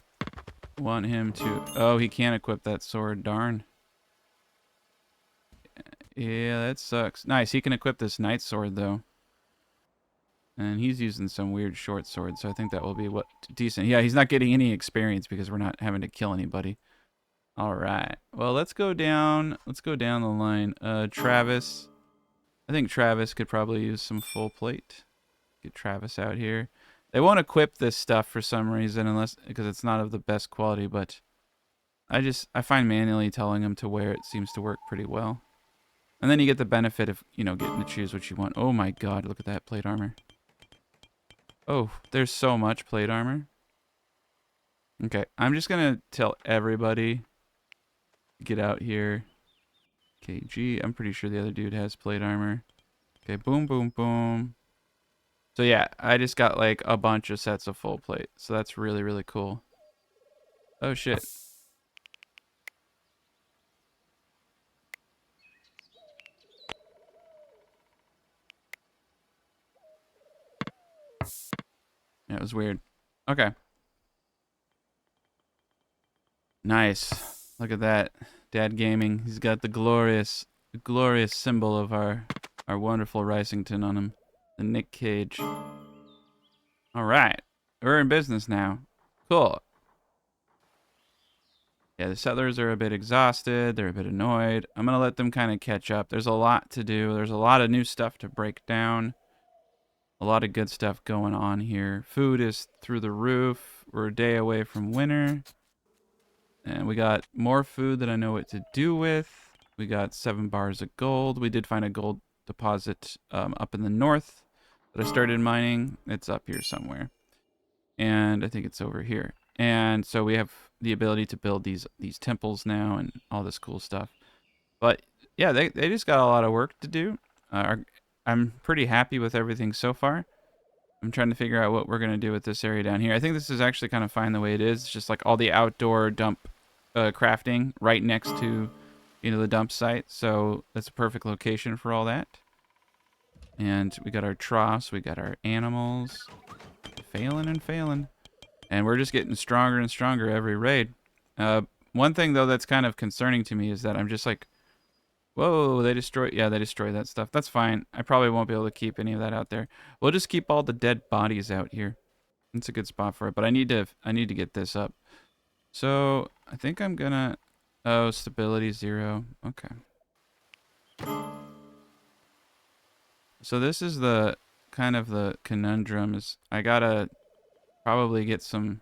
want him to... Oh, he can't equip that sword, darn. Yeah, that sucks. Nice, he can equip this knight sword, though. And he's using some weird short sword, so I think that will be decent. Yeah, he's not getting any experience because we're not having to kill anybody. All right. Well, let's go down. Let's go down the line. Travis. I think Travis could probably use some full plate. Get Travis out here. They won't equip this stuff for some reason because it's not of the best quality, but I find manually telling them to wear it seems to work pretty well. And then you get the benefit of, you know, getting to choose what you want. Oh my god, look at that plate armor. Oh, there's so much plate armor. Okay, I'm just gonna tell everybody to get out here. KG, I'm pretty sure the other dude has plate armor. Okay, boom, boom, boom. So yeah, I just got like a bunch of sets of full plate. So that's really cool. Oh shit. Yeah, it was weird. Okay. Nice. Look at that. Dad Gaming. He's got the glorious symbol of our wonderful Ricington on him. The Nick Cage. Alright. We're in business now. Cool. Yeah, the settlers are a bit exhausted. They're a bit annoyed. I'm going to let them kind of catch up. There's a lot to do. There's a lot of new stuff to break down. A lot of good stuff going on here. Food is through the roof. We're a day away from winter. And we got more food that I know what to do with. We got 7 bars of gold. We did find a gold deposit up in the north that I started mining. It's up here somewhere. And I think it's over here. And so we have the ability to build these temples now and all this cool stuff. But yeah, they just got a lot of work to do. I'm pretty happy with everything so far. I'm trying to figure out what we're going to do with this area down here. I think this is actually kind of fine the way it is. It's just like all the outdoor dump crafting right next to, you know, the dump site. So that's a perfect location for all that. And we got our troughs. We got our animals. Failing and failing. And we're just getting stronger and stronger every raid. One thing, though, that's kind of concerning to me is that I'm just like, whoa, they destroy that stuff. That's fine. I probably won't be able to keep any of that out there. We'll just keep all the dead bodies out here. That's a good spot for it. But I need to get this up. So I think I'm gonna, oh, stability 0. Okay. So this is the kind of the conundrum is I gotta probably get some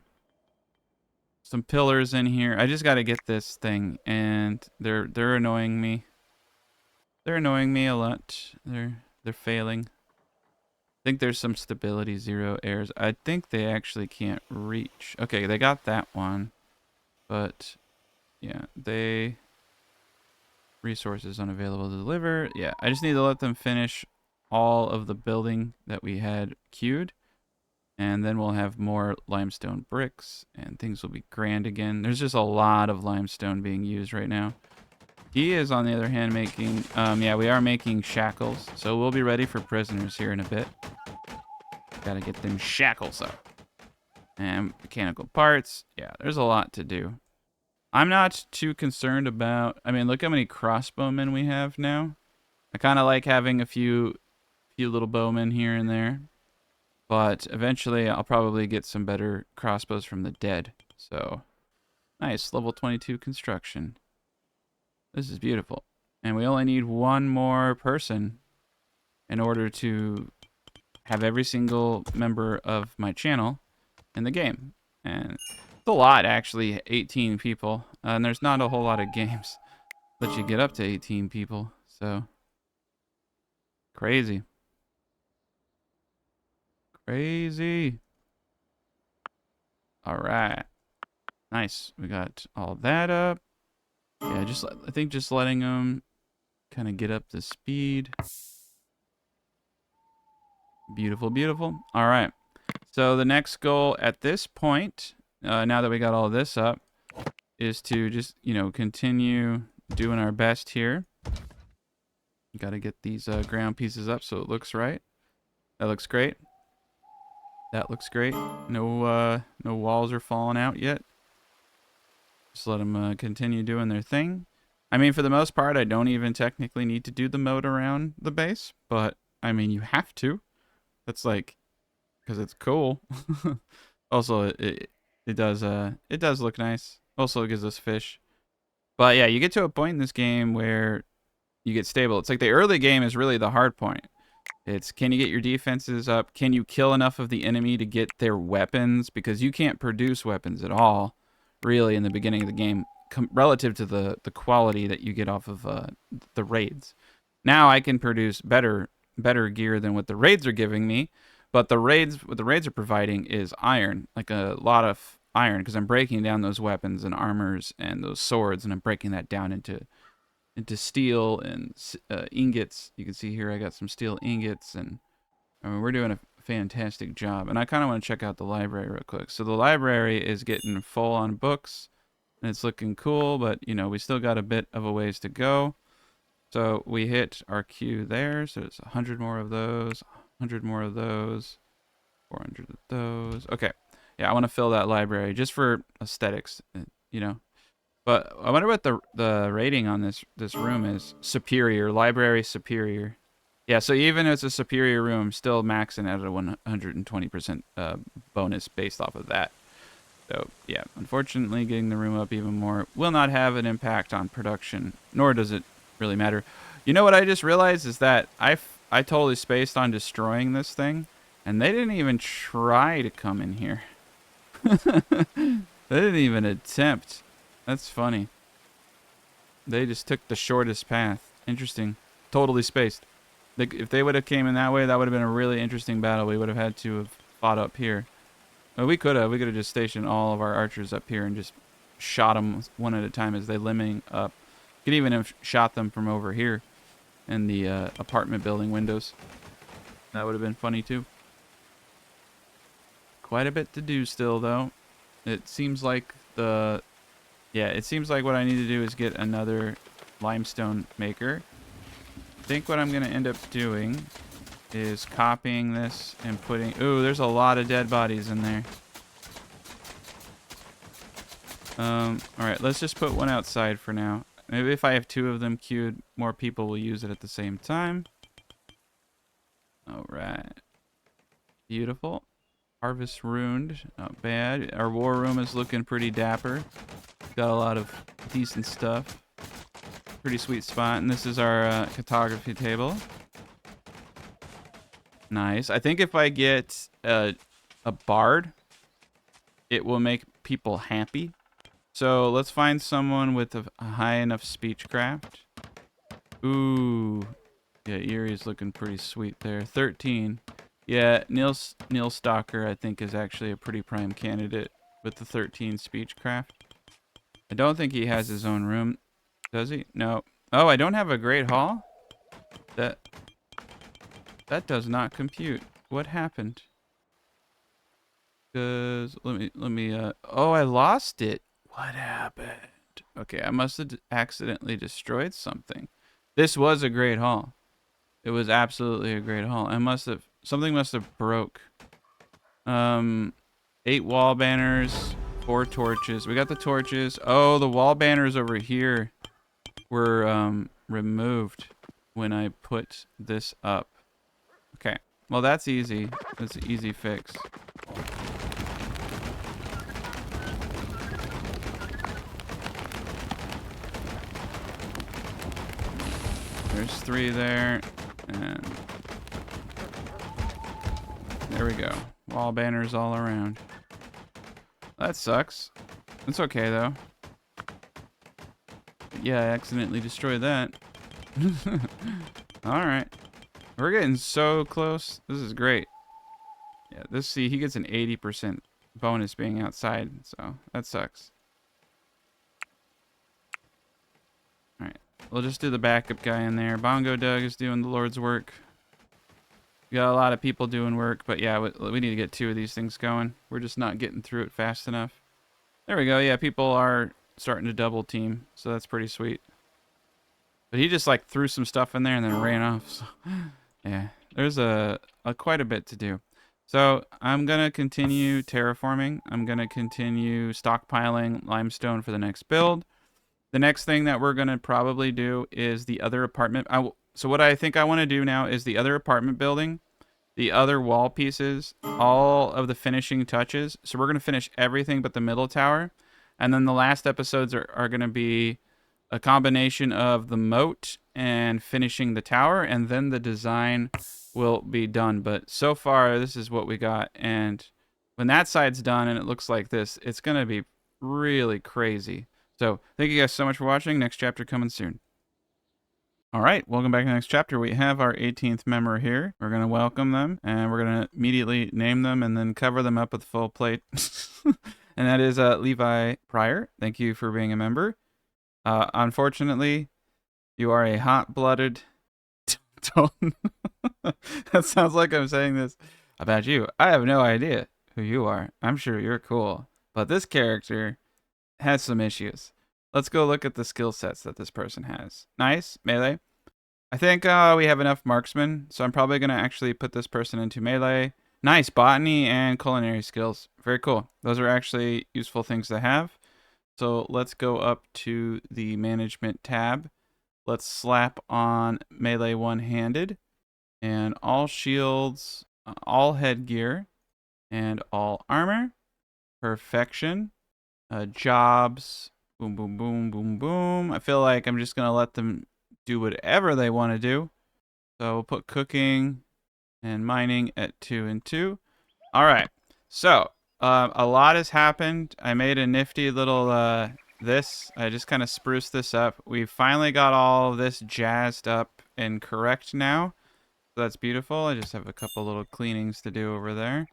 pillars in here. I just gotta get this thing, and they're annoying me. They're annoying me a lot. They're failing. I think there's some stability 0 errors. I think they actually can't reach. Okay, they got that one. But yeah, resources unavailable to deliver. Yeah, I just need to let them finish all of the building that we had queued. And then we'll have more limestone bricks and things will be grand again. There's just a lot of limestone being used right now. He is, on the other hand, making, yeah, we are making shackles. So we'll be ready for prisoners here in a bit. Gotta get them shackles up. And mechanical parts. Yeah, there's a lot to do. I'm not too concerned about, I mean, look how many crossbowmen we have now. I kind of like having a few little bowmen here and there. But eventually I'll probably get some better crossbows from the dead. So, nice, level 22 construction. This is beautiful. And we only need one more person in order to have every single member of my channel in the game. And it's a lot, actually, 18 people. And there's not a whole lot of games that you get up to 18 people. So, crazy. Crazy. All right. Nice. We got all that up. Yeah, I think just letting them kind of get up to speed. Beautiful, beautiful. All right. So the next goal at this point, now that we got all this up, is to just, you know, continue doing our best here. Got to get these ground pieces up so it looks right. That looks great. That looks great. No walls are falling out yet. Just let them continue doing their thing. I mean, for the most part, I don't even technically need to do the moat around the base, but I mean, you have to. That's like, because it's cool. Also, it does look nice. Also, it gives us fish. But yeah, you get to a point in this game where you get stable. It's like the early game is really the hard point. It's, can you get your defenses up? Can you kill enough of the enemy to get their weapons? Because you can't produce weapons at all, really, in the beginning of the game, relative to the quality that you get off of the raids. Now I can produce better gear than what the raids are giving me, but what the raids are providing is iron, like a lot of iron, because I'm breaking down those weapons and armors and those swords, and I'm breaking that down into steel and ingots. You can see here I got some steel ingots, and I mean, we're doing a fantastic job. And I kind of want to check out the library real quick. So the library is getting full on books, and it's looking cool, but you know, we still got a bit of a ways to go. So we hit our queue there, so it's 100 more of those, 100 more of those, 400 of those. Okay, yeah, I want to fill that library just for aesthetics, you know. But I wonder what the rating on this room is. Superior, library superior. Yeah, so even if it's a superior room, I'm still maxing out at a 120% bonus based off of that. So yeah, unfortunately, getting the room up even more will not have an impact on production, nor does it really matter. You know what I just realized is that I totally spaced on destroying this thing. And they didn't even try to come in here. They didn't even attempt. That's funny. They just took the shortest path. Interesting. Totally spaced. If they would have came in that way, that would have been a really interesting battle. We would have had to have fought up here. Well, we could have. We could have just stationed all of our archers up here and just shot them one at a time as they limbing up. Could even have shot them from over here in the apartment building windows. That would have been funny too. Quite a bit to do still, though. It seems like it seems like what I need to do is get another limestone maker. I think what I'm going to end up doing is copying this and putting... Ooh, there's a lot of dead bodies in there. Alright, let's just put one outside for now. Maybe if I have 2 of them queued, more people will use it at the same time. Alright. Beautiful. Harvest ruined. Not bad. Our war room is looking pretty dapper. Got a lot of decent stuff. Pretty sweet spot. And this is our cartography table. Nice. I think if I get a bard, it will make people happy. So let's find someone with a high enough speechcraft. Ooh. Yeah, Erie's looking pretty sweet there. 13. Yeah, Neil Stalker, I think, is actually a pretty prime candidate with the 13 speechcraft. I don't think he has his own room. Does he? No. Oh, I don't have a great hall? That does not compute. What happened? Cause let me oh, I lost it. What happened? Okay, I must have accidentally destroyed something. This was a great hall. It was absolutely a great hall. Something must have broke. 8 wall banners, 4 torches. We got the torches. Oh, the wall banners over here were removed when I put this up. Okay. Well, that's easy. That's an easy fix. There's 3 there. And there we go. Wall banners all around. That sucks. It's okay, though. Yeah, I accidentally destroyed that. Alright. We're getting so close. This is great. Yeah, he gets an 80% bonus being outside, so that sucks. Alright. We'll just do the backup guy in there. Bongo Doug is doing the Lord's work. We got a lot of people doing work, but yeah, we need to get 2 of these things going. We're just not getting through it fast enough. There we go. Yeah, people are starting to double team, so that's pretty sweet. But he just like threw some stuff in there and then ran off. So, yeah, there's quite a bit to do. So I'm gonna continue terraforming. I'm gonna continue stockpiling limestone for the next build. The next thing that we're gonna probably do is the other apartment. So what I think I want to do now is the other apartment building, the other wall pieces, all of the finishing touches. So we're going to finish everything but the middle tower. And then the last episodes are going to be a combination of the moat and finishing the tower. And then the design will be done. But so far, this is what we got. And when that side's done and it looks like this, it's going to be really crazy. So thank you guys so much for watching. Next chapter coming soon. All right, welcome back to the next chapter. We have our 18th member here. We're going to welcome them, and we're going to immediately name them and then cover them up with full plate. And that is Levi Pryor. Thank you for being a member. Unfortunately, you are a hot-blooded... Don't... That sounds like I'm saying this about you. I have no idea who you are. I'm sure you're cool. But this character has some issues. Let's go look at the skill sets that this person has. Nice. Melee. I think we have enough marksmen, so I'm probably going to actually put this person into melee. Nice. Botany and culinary skills. Very cool. Those are actually useful things to have. So let's go up to the management tab. Let's slap on melee one-handed and all shields, all headgear, and all armor. Perfection. Jobs. Boom, boom, boom, boom, boom. I feel like I'm just going to let them do whatever they want to do. So we'll put cooking, and mining at 2 and 2. All right. So a lot has happened. I made a nifty little I just kind of spruced this up. We finally got all of this jazzed up and correct now. So that's beautiful. I just have a couple little cleanings to do over there,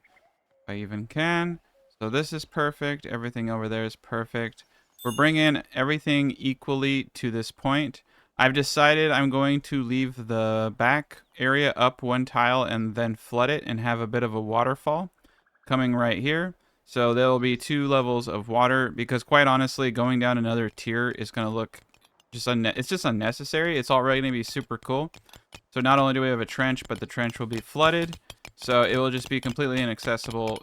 if I even can. So this is perfect. Everything over there is perfect. We're bringing everything equally to this point. I've decided I'm going to leave the back area up one tile and then flood it and have a bit of a waterfall coming right here. So there will be 2 levels of water, because quite honestly, going down another tier is going to look it's just unnecessary. It's already going to be super cool. So not only do we have a trench, but the trench will be flooded. So it will just be completely inaccessible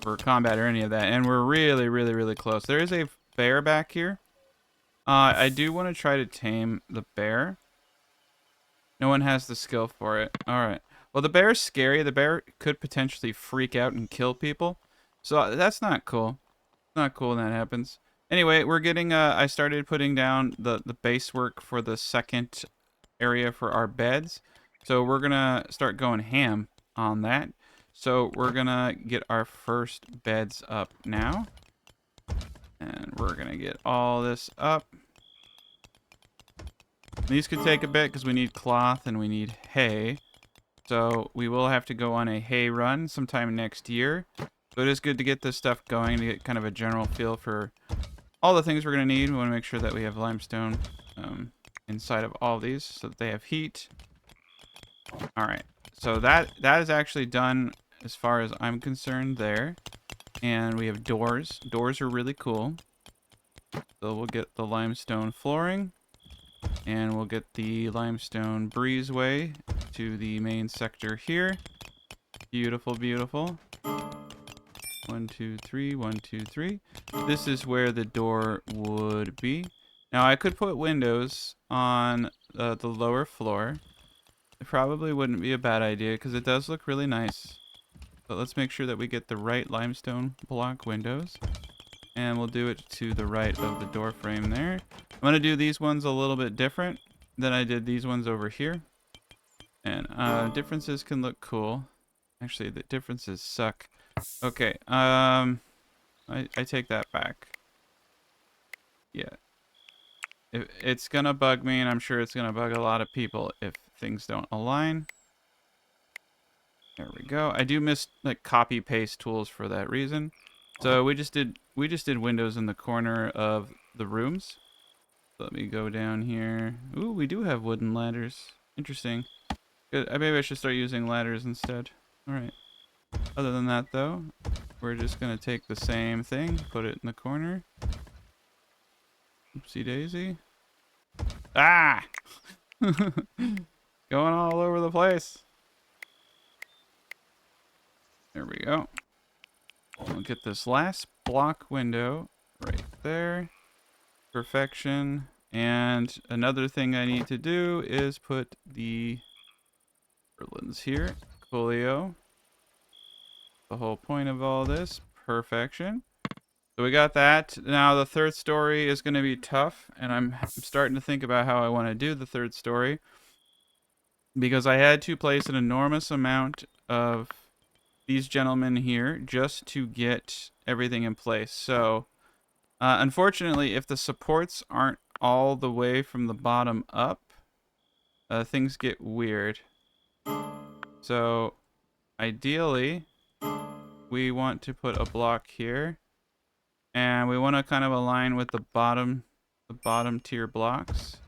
for combat or any of that. And we're really, really, really close. There is a bear back here. I do want to try to tame the bear. No one has the skill for it. All right. Well, the bear's scary. The bear could potentially freak out and kill people. So that's not cool. Not cool when that happens. Anyway, we're getting, I started putting down the base work for the second area for our beds. So we're going to start going ham on that. So we're going to get our first beds up now. And we're going to get all this up. These could take a bit because we need cloth and we need hay. So we will have to go on a hay run sometime next year. So it is good to get this stuff going to get kind of a general feel for all the things we're going to need. We want to make sure that we have limestone inside of all these so that they have heat. All right. So that is actually done as far as I'm concerned there. And we have doors. Doors are really cool. So we'll get the limestone flooring. And we'll get the limestone breezeway to the main sector here. Beautiful, beautiful. 1, 2, 3, 1, 2, 3. This is where the door would be. Now I could put windows on the lower floor. It probably wouldn't be a bad idea because it does look really nice. But let's make sure that we get the right limestone block windows. And we'll do it to the right of the door frame there. I'm going to do these ones a little bit different than I did these ones over here. And differences can look cool. Actually, the differences suck. Okay, I take that back. Yeah. It's going to bug me, and I'm sure it's going to bug a lot of people if things don't align. There we go. I do miss like copy paste tools for that reason. So we just did windows in the corner of the rooms. Let me go down here. Ooh, we do have wooden ladders. Interesting. Good. Maybe I should start using ladders instead. All right. Other than that, though, we're just gonna take the same thing, put it in the corner. Oopsie daisy. Ah! Going all over the place. There we go. We'll get this last block window right there. Perfection. And another thing I need to do is put the purlins here. Coolio. The whole point of all this. Perfection. So we got that. Now the third story is going to be tough, and I'm starting to think about how I want to do the third story, because I had to place an enormous amount of these gentlemen here just to get everything in place. So unfortunately, if the supports aren't all the way from the bottom up, things get weird. So ideally, we want to put a block here, and we want to kind of align with the bottom tier blocks.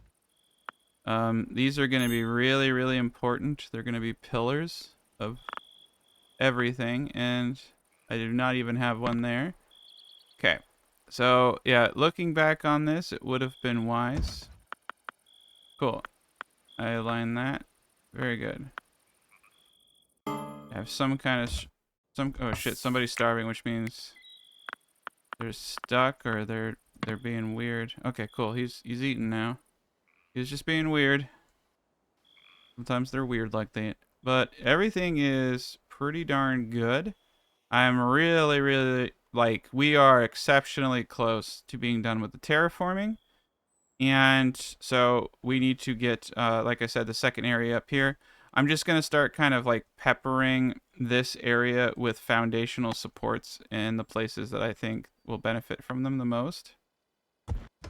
These are going to be really, really important. They're going to be pillars of everything, and I do not even have one there. Okay, so yeah, looking back on this, it would have been wise. Cool. I align that. Very good. I have some kind of oh shit, somebody's starving, which means they're stuck or they're being weird. Okay, cool. He's eating now. He's just being weird. Sometimes they're weird like that. But everything is pretty darn good. I'm really, really, like, we are exceptionally close to being done with the terraforming. And so we need to get, like I said, the second area up here. I'm just going to start kind of like peppering this area with foundational supports in the places that I think will benefit from them the most.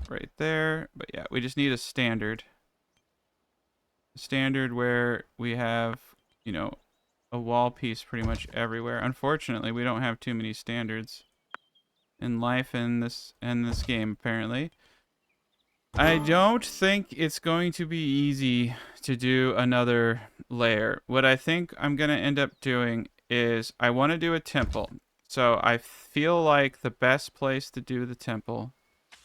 Right there. But yeah, we just need a standard. A standard where we have, you know, a wall piece pretty much everywhere. Unfortunately, we don't have too many standards in life in this game, apparently. I don't think it's going to be easy to do another layer. What I think I'm going to end up doing is I want to do a temple. So I feel like the best place to do the temple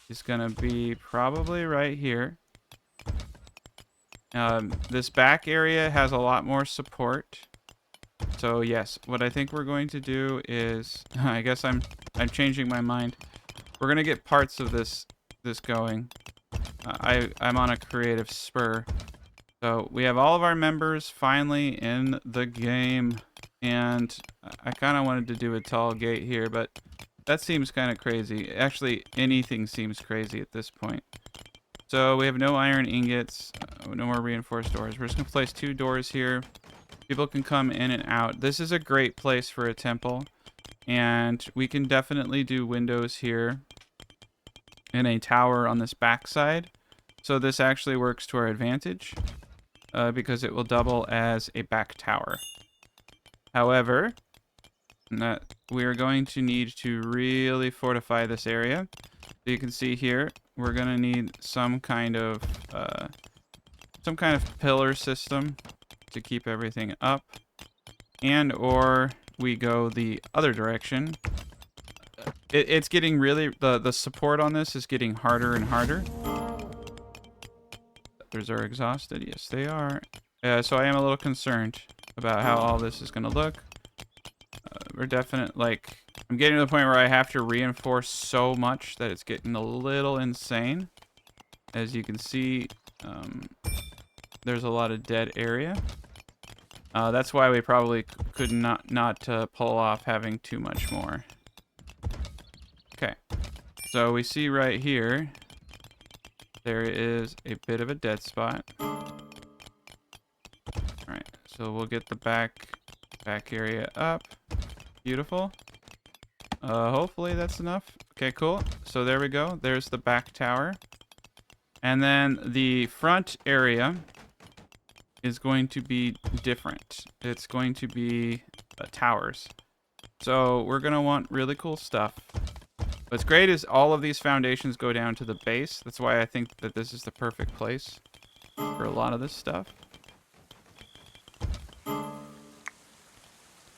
is going to be probably right here. This back area has a lot more support. So yes, what I think we're going to do is, I guess I'm changing my mind. We're going to get parts of this going. I'm on a creative spur. So we have all of our members finally in the game. And I kind of wanted to do a tall gate here, but that seems kind of crazy. Actually, anything seems crazy at this point. So we have no iron ingots, no more reinforced doors. We're just going to place 2 doors here. People can come in and out. This is a great place for a temple. And we can definitely do windows here and a tower on this back side. So this actually works to our advantage because it will double as a back tower. However, we are going to need to really fortify this area. So you can see here, we're going to need some kind of pillar system to keep everything up, and or we go the other direction. It's getting really, the support on this is getting harder and harder. Others are exhausted. Yes, they are. So I am a little concerned about how all this is going to look. We're I'm getting to the point where I have to reinforce so much that it's getting a little insane. As you can see, there's a lot of dead area. That's why we probably could not pull off having too much more. Okay, so we see right here, there is a bit of a dead spot. Alright, so we'll get the back area up. Beautiful. Hopefully that's enough. Okay, cool. So there we go. There's the back tower. And then the front area is going to be different. It's going to be towers. So we're going to want really cool stuff. What's great is all of these foundations go down to the base. That's why I think that this is the perfect place for a lot of this stuff.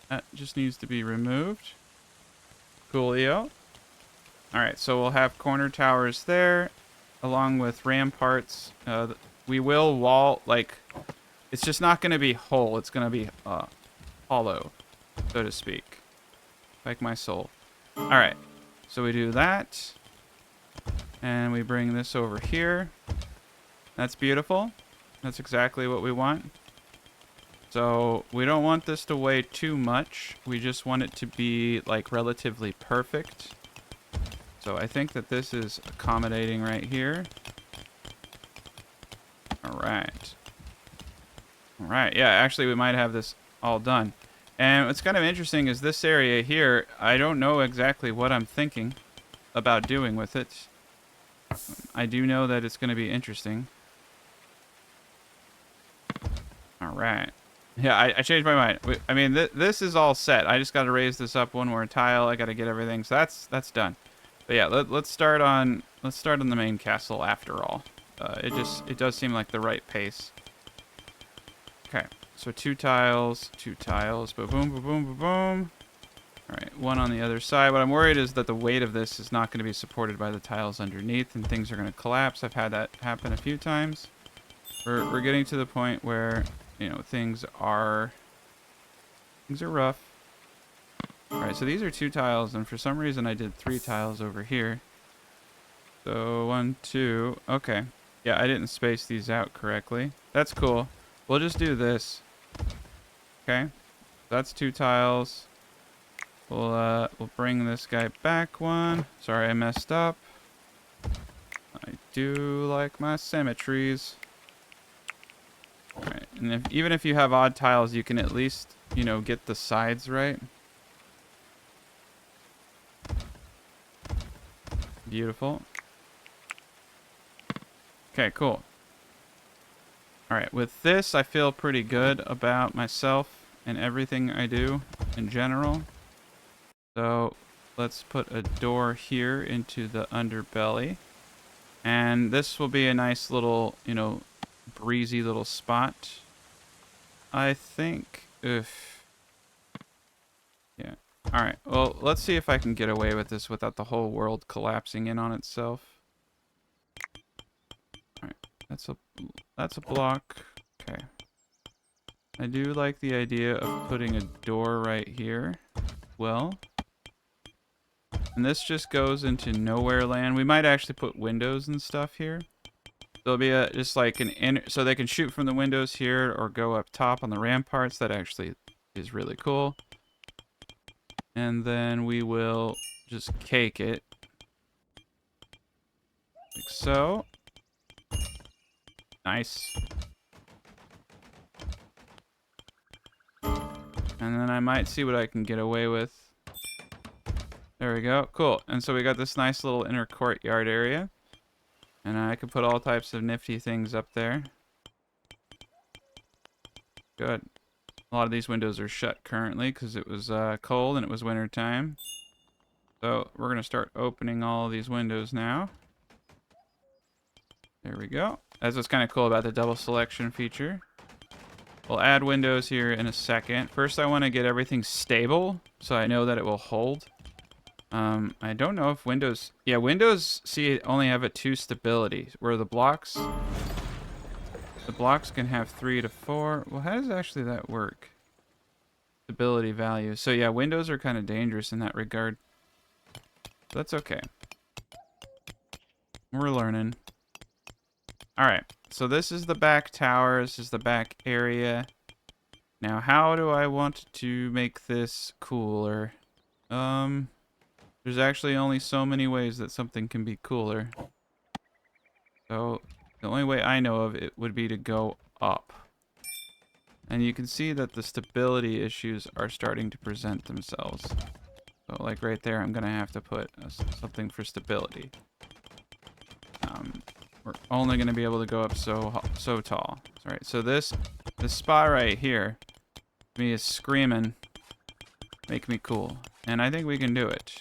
That just needs to be removed. Coolio. Alright, so we'll have corner towers there, along with ramparts. We will wall, it's just not going to be whole. It's going to be hollow, so to speak. Like my soul. Alright, so we do that. And we bring this over here. That's beautiful. That's exactly what we want. So we don't want this to weigh too much. We just want it to be relatively perfect. So I think that this is accommodating right here. Alright. Alright, yeah, actually we might have this all done. And what's kind of interesting is this area here, I don't know exactly what I'm thinking about doing with it. I do know that it's going to be interesting. Alright. Yeah, I changed my mind. I mean, this is all set. I just got to raise this up one more tile. I got to get everything. So that's done. But yeah, let's start on the main castle after all. It does seem like the right pace. Okay, so 2 tiles, boom, boom, boom, boom, boom. All right, one on the other side. What I'm worried is that the weight of this is not going to be supported by the tiles underneath, and things are going to collapse. I've had that happen a few times. We're getting to the point where, you know, things are rough. All right, so these are 2 tiles, and for some reason I did 3 tiles over here. So 1, 2. Okay. Yeah, I didn't space these out correctly. That's cool. We'll just do this. Okay. That's 2 tiles. We'll bring this guy back 1. Sorry, I messed up. I do like my symmetries. Alright, And even if you have odd tiles, you can at least, you know, get the sides right. Beautiful. Okay, cool. Alright, with this, I feel pretty good about myself and everything I do in general. So, let's put a door here into the underbelly. And this will be a nice little, you know, breezy little spot. I think if... Yeah. Alright, well, let's see if I can get away with this without the whole world collapsing in on itself. Alright, that's a block. Okay. I do like the idea of putting a door right here. Well... And this just goes into nowhere land. We might actually put windows and stuff here. There'll be a just like an inner, so they can shoot from the windows here or go up top on the ramparts. That actually is really cool. And then we will just cake it. Like so. Nice. And then I might see what I can get away with. There we go. Cool. And so we got this nice little inner courtyard area. And I could put all types of nifty things up there. Good. A lot of these windows are shut currently because it was cold and it was winter time. So we're going to start opening all of these windows now. There we go. That's what's kind of cool about the double selection feature. We'll add windows here in a second. First I want to get everything stable so I know that it will hold. I don't know if Windows... Yeah, Windows, see, only have a 2 stability, where the blocks can have 3 to 4. Well, how does actually that work? Stability value. So yeah, Windows are kind of dangerous in that regard. That's okay. We're learning. Alright, so this is the back tower. This is the back area. Now, how do I want to make this cooler? There's actually only so many ways that something can be cooler. So, the only way I know of it would be to go up. And you can see that the stability issues are starting to present themselves. So, like right there, I'm going to have to put something for stability. We're only going to be able to go up so tall. Alright, so this spot right here, me is screaming, make me cool. And I think we can do it.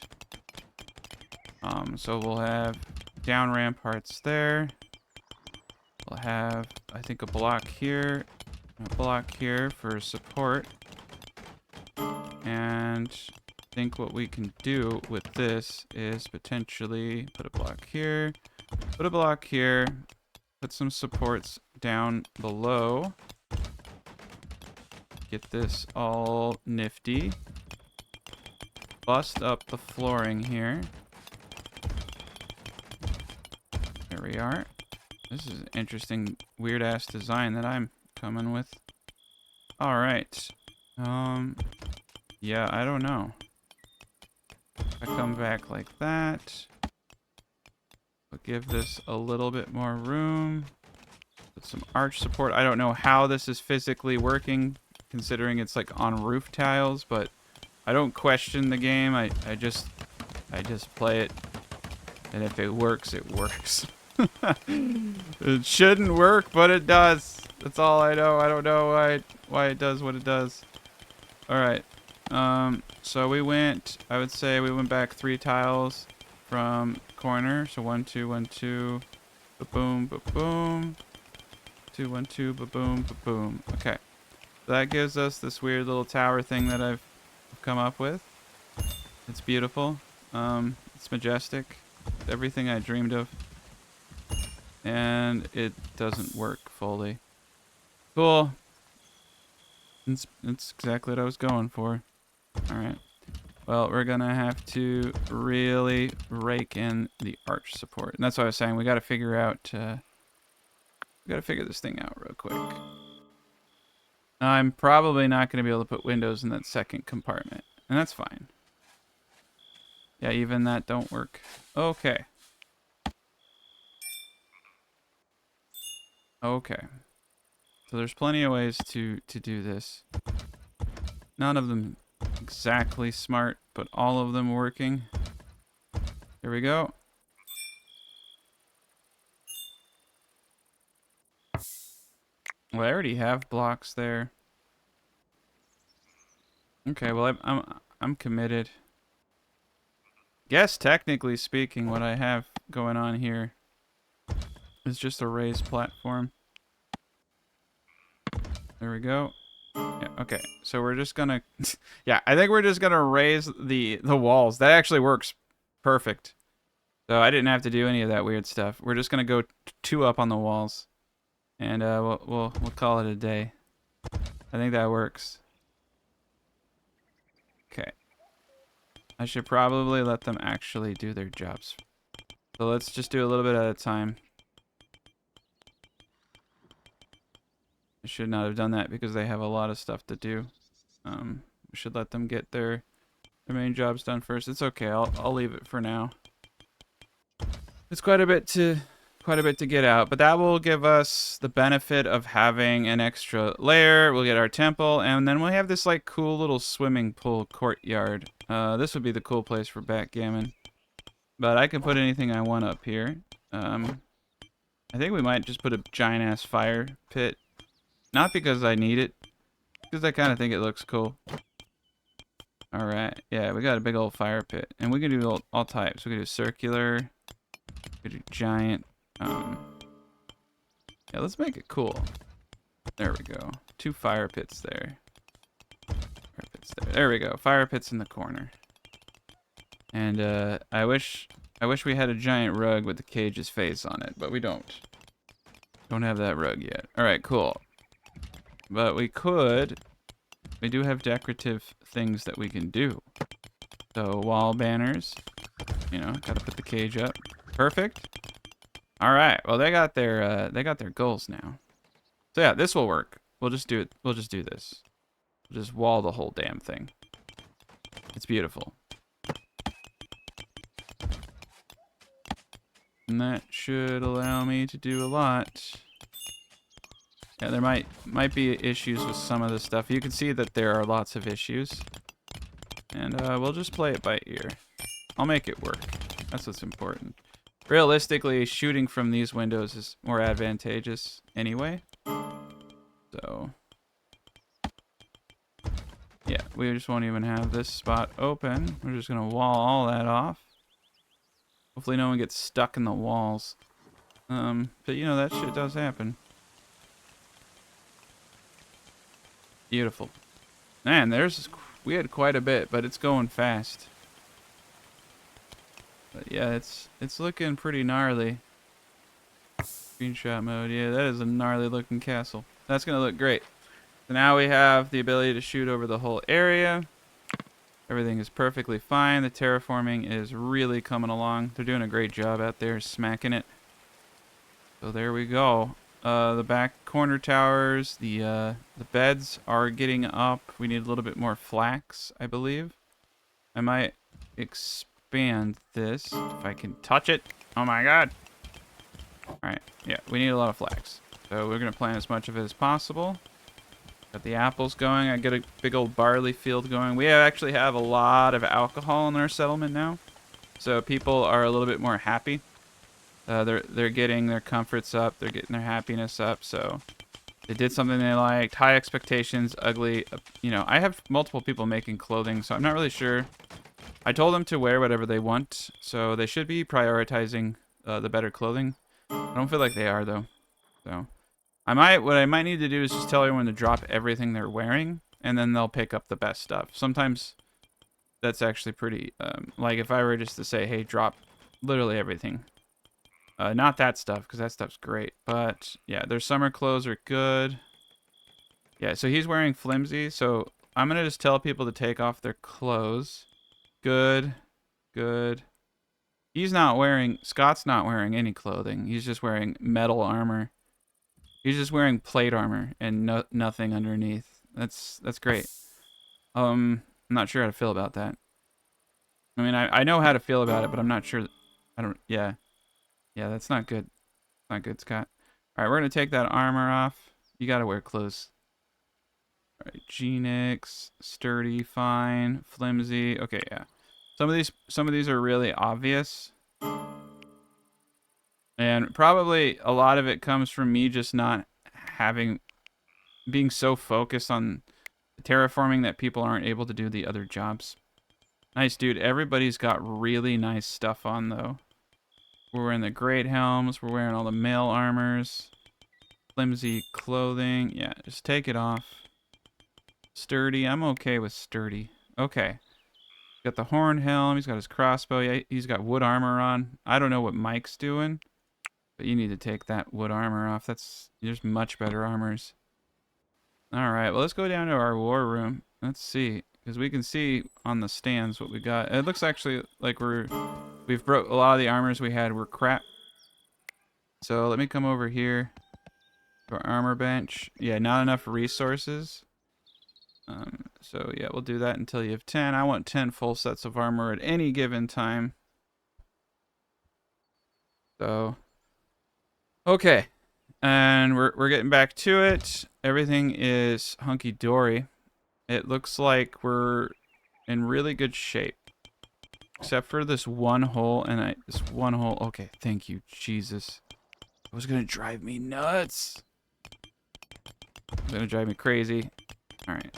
So we'll have down ramparts there. We'll have, I think, a block here for support. And I think what we can do with this is potentially put a block here, put some supports down below. Get this all nifty. Bust up the flooring here. There we are. This is an interesting, weird-ass design that I'm coming with. Alright. Yeah, I don't know. I come back like that. I'll give this a little bit more room. Put some arch support. I don't know how this is physically working, considering it's like on roof tiles, but I don't question the game. I just play it. And if it works, it works. It shouldn't work, but it does. That's all I know. I don't know why it does what it does. Alright. So I would say we went back 3 tiles from corner. So 1, 2, 1, 2, ba-boom, ba-boom. 2, 1, 2, ba-boom, ba-boom. Okay. So that gives us this weird little tower thing that I've come up with. It's beautiful. It's majestic. It's everything I dreamed of. And it doesn't work fully. Cool. It's exactly what I was going for. Alright. Well, we're gonna have to really rake in the arch support. And that's what I was saying. We gotta figure out, we gotta figure this thing out real quick. I'm probably not gonna be able to put windows in that second compartment. And that's fine. Yeah, even that don't work. Okay. Okay. So there's plenty of ways to do this. None of them exactly smart, but all of them working. Here we go. Well, I already have blocks there. Okay, well I'm committed. Guess technically speaking, what I have going on here is just a raised platform. There we go. Yeah, okay. So we're just gonna yeah, I think we're just gonna raise the walls. That actually works perfect. So I didn't have to do any of that weird stuff. We're just gonna go 2 up on the walls. And we'll call it a day. I think that works. Okay. I should probably let them actually do their jobs. So let's just do a little bit at a time. I should not have done that because they have a lot of stuff to do. We should let them get their main jobs done first. It's okay. I'll leave it for now. It's quite a bit to get out, but that will give us the benefit of having an extra layer. We'll get our temple, and then we'll have this like cool little swimming pool courtyard. This would be the cool place for backgammon. But I can put anything I want up here. I think we might just put a giant ass fire pit. Not because I need it, because I kind of think it looks cool. Alright, yeah, we got a big old fire pit. And we can do all types. We can do circular, we can do giant. Yeah, let's make it cool. There we go. 2 fire pits there. Fire pits there. There we go. Fire pits in the corner. And I wish we had a giant rug with the cage's face on it, but we don't. Don't have that rug yet. All right, cool. But we do have decorative things that we can do. So wall banners, you know, gotta put the cage up. Perfect. All right. Well, they got their goals now. So yeah, this will work. We'll just do it. We'll just do this. We'll just wall the whole damn thing. It's beautiful. And that should allow me to do a lot. Yeah, there might be issues with some of the stuff. You can see that there are lots of issues. And we'll just play it by ear. I'll make it work. That's what's important. Realistically, shooting from these windows is more advantageous anyway. So, yeah, we just won't even have this spot open. We're just going to wall all that off. Hopefully no one gets stuck in the walls. But you know, that shit does happen. Beautiful. Man, we had quite a bit, but it's going fast. But yeah, it's looking pretty gnarly. Screenshot mode. Yeah, that is a gnarly looking castle. That's gonna look great. So now we have the ability to shoot over the whole area. Everything is perfectly fine. The terraforming is really coming along. They're doing a great job out there, smacking it. So there we go. The back corner towers, the beds are getting up. We need a little bit more flax, I believe. I might expand this if I can touch it. Oh my god. Alright, yeah, we need a lot of flax. So we're going to plant as much of it as possible. Got the apples going. I got a big old barley field going. We actually have a lot of alcohol in our settlement now. So people are a little bit more happy. They're getting their comforts up. They're getting their happiness up. So they did something they liked. High expectations, ugly. You know, I have multiple people making clothing, so I'm not really sure. I told them to wear whatever they want, so they should be prioritizing the better clothing. I don't feel like they are though. So what I might need to do is just tell everyone to drop everything they're wearing, and then they'll pick up the best stuff. Sometimes that's actually pretty. Like if I were just to say, hey, drop literally everything. Not that stuff, because that stuff's great. But, yeah, their summer clothes are good. Yeah, so he's wearing flimsy. So I'm going to just tell people to take off their clothes. Good. Good. Scott's not wearing any clothing. He's just wearing metal armor. He's just wearing plate armor and nothing underneath. That's great. I'm not sure how to feel about that. I mean, I know how to feel about it, but I'm not sure. Yeah. Yeah, that's not good. Not good, Scott. All right, we're going to take that armor off. You gotta wear clothes. All right, Genix, sturdy, fine, flimsy. Okay, yeah. Some of these are really obvious. And probably a lot of it comes from me just not being so focused on terraforming that people aren't able to do the other jobs. Nice, dude. Everybody's got really nice stuff on, though. We're wearing the great helms. We're wearing all the mail armors. Flimsy clothing. Yeah, just take it off. Sturdy. I'm okay with sturdy. Okay. Got the horn helm. He's got his crossbow. Yeah, he's got wood armor on. I don't know what Mike's doing, but you need to take that wood armor off. There's much better armors. All right, well, let's go down to our war room. Let's see, because we can see on the stands what we got. It looks actually like we've broke a lot of the armors we had were crap. So let me come over here to our armor bench. Yeah, not enough resources. So yeah, we'll do that until you have 10. I want 10 full sets of armor at any given time. So, okay. And we're getting back to it. Everything is hunky-dory. It looks like we're in really good shape. Except for this one hole, and this one hole. Okay, thank you, Jesus. It was gonna drive me nuts. It's gonna drive me crazy. All right.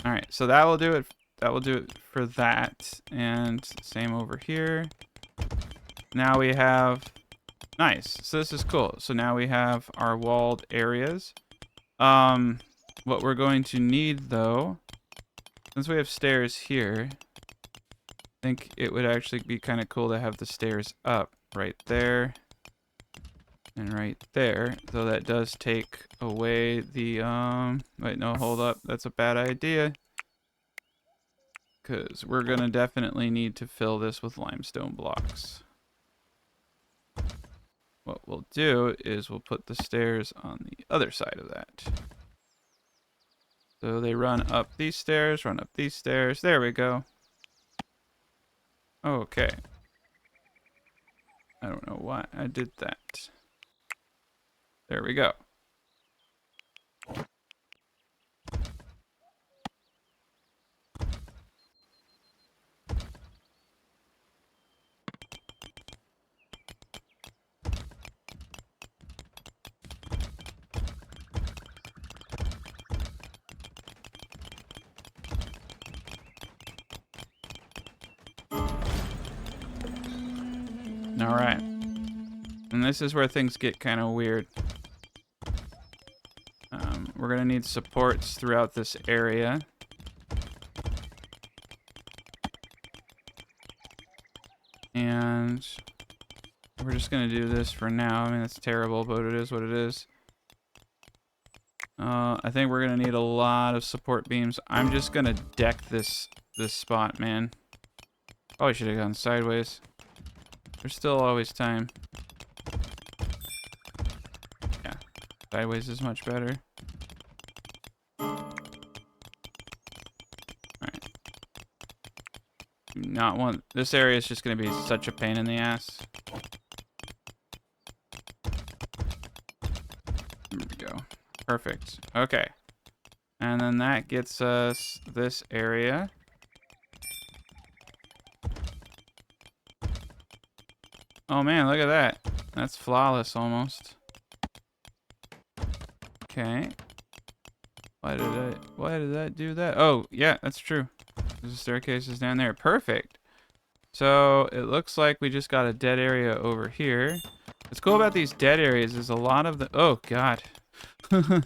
All right, so that will do it. That will do it for that. And same over here. Now we have, nice. So this is cool. So now we have our walled areas. What we're going to need though, since we have stairs here, I think it would actually be kind of cool to have the stairs up right there and right there. So that does take away the, wait, no, hold up. That's a bad idea. Because we're going to definitely need to fill this with limestone blocks. What we'll do is we'll put the stairs on the other side of that. So they run up these stairs, run up these stairs. There we go. Okay. I don't know why I did that. There we go. All right. And this is where things get kind of weird. We're going to need supports throughout this area. And we're just going to do this for now. I mean, it's terrible, but it is what it is. I think we're going to need a lot of support beams. I'm just going to deck this spot, man. Probably should have gone sideways. There's still always time. Yeah, sideways is much better. Alright. Do not want... This area is just going to be such a pain in the ass. There we go. Perfect. Okay. And then that gets us this area. Oh man, look at that. That's flawless almost. Okay. Why did that do that? Oh, yeah, that's true. There's a staircase is down there. Perfect. So it looks like we just got a dead area over here. What's cool about these dead areas is a lot of the... Oh, God. Got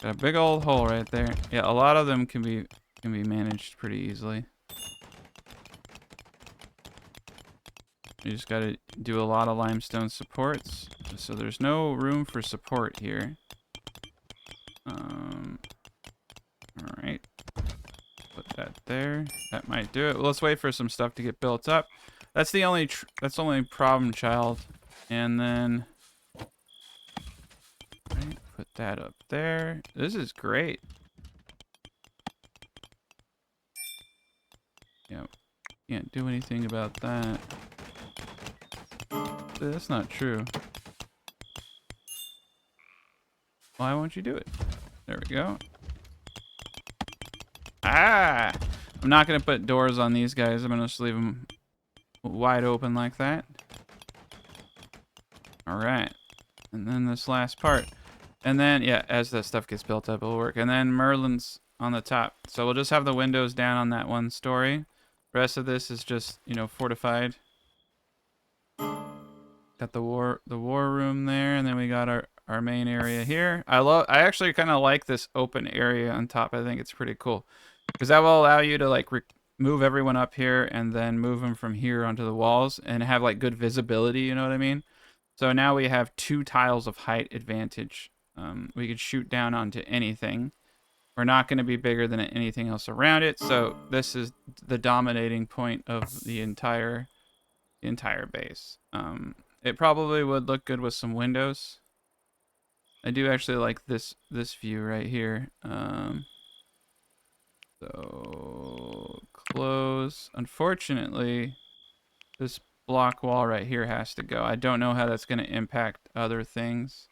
a big old hole right there. Yeah, a lot of them can be managed pretty easily. You just gotta do a lot of limestone supports. So there's no room for support here. Alright. Put that there. That might do it. Well, let's wait for some stuff to get built up. That's the only problem child. And then... Right, put that up there. This is great. Yeah, can't do anything about that. That's not true. Why won't you do it? There we go. Ah! I'm not going to put doors on these guys. I'm going to just leave them wide open like that. All right. And then this last part. And then, yeah, as that stuff gets built up, it'll work. And then Merlin's on the top. So we'll just have the windows down on that one story. The rest of this is just, you know, fortified. Got the war room there, and then we got our main area here. I actually kind of like this open area on top. I think it's pretty cool because that will allow you to like move everyone up here and then move them from here onto the walls and have like good visibility. You know what I mean? So now we have 2 tiles of height advantage. We could shoot down onto anything. We're not going to be bigger than anything else around it. So this is the dominating point of the entire base. It probably would look good with some windows. I do actually like this view right here. So close. Unfortunately, this block wall right here has to go. I don't know how that's going to impact other things.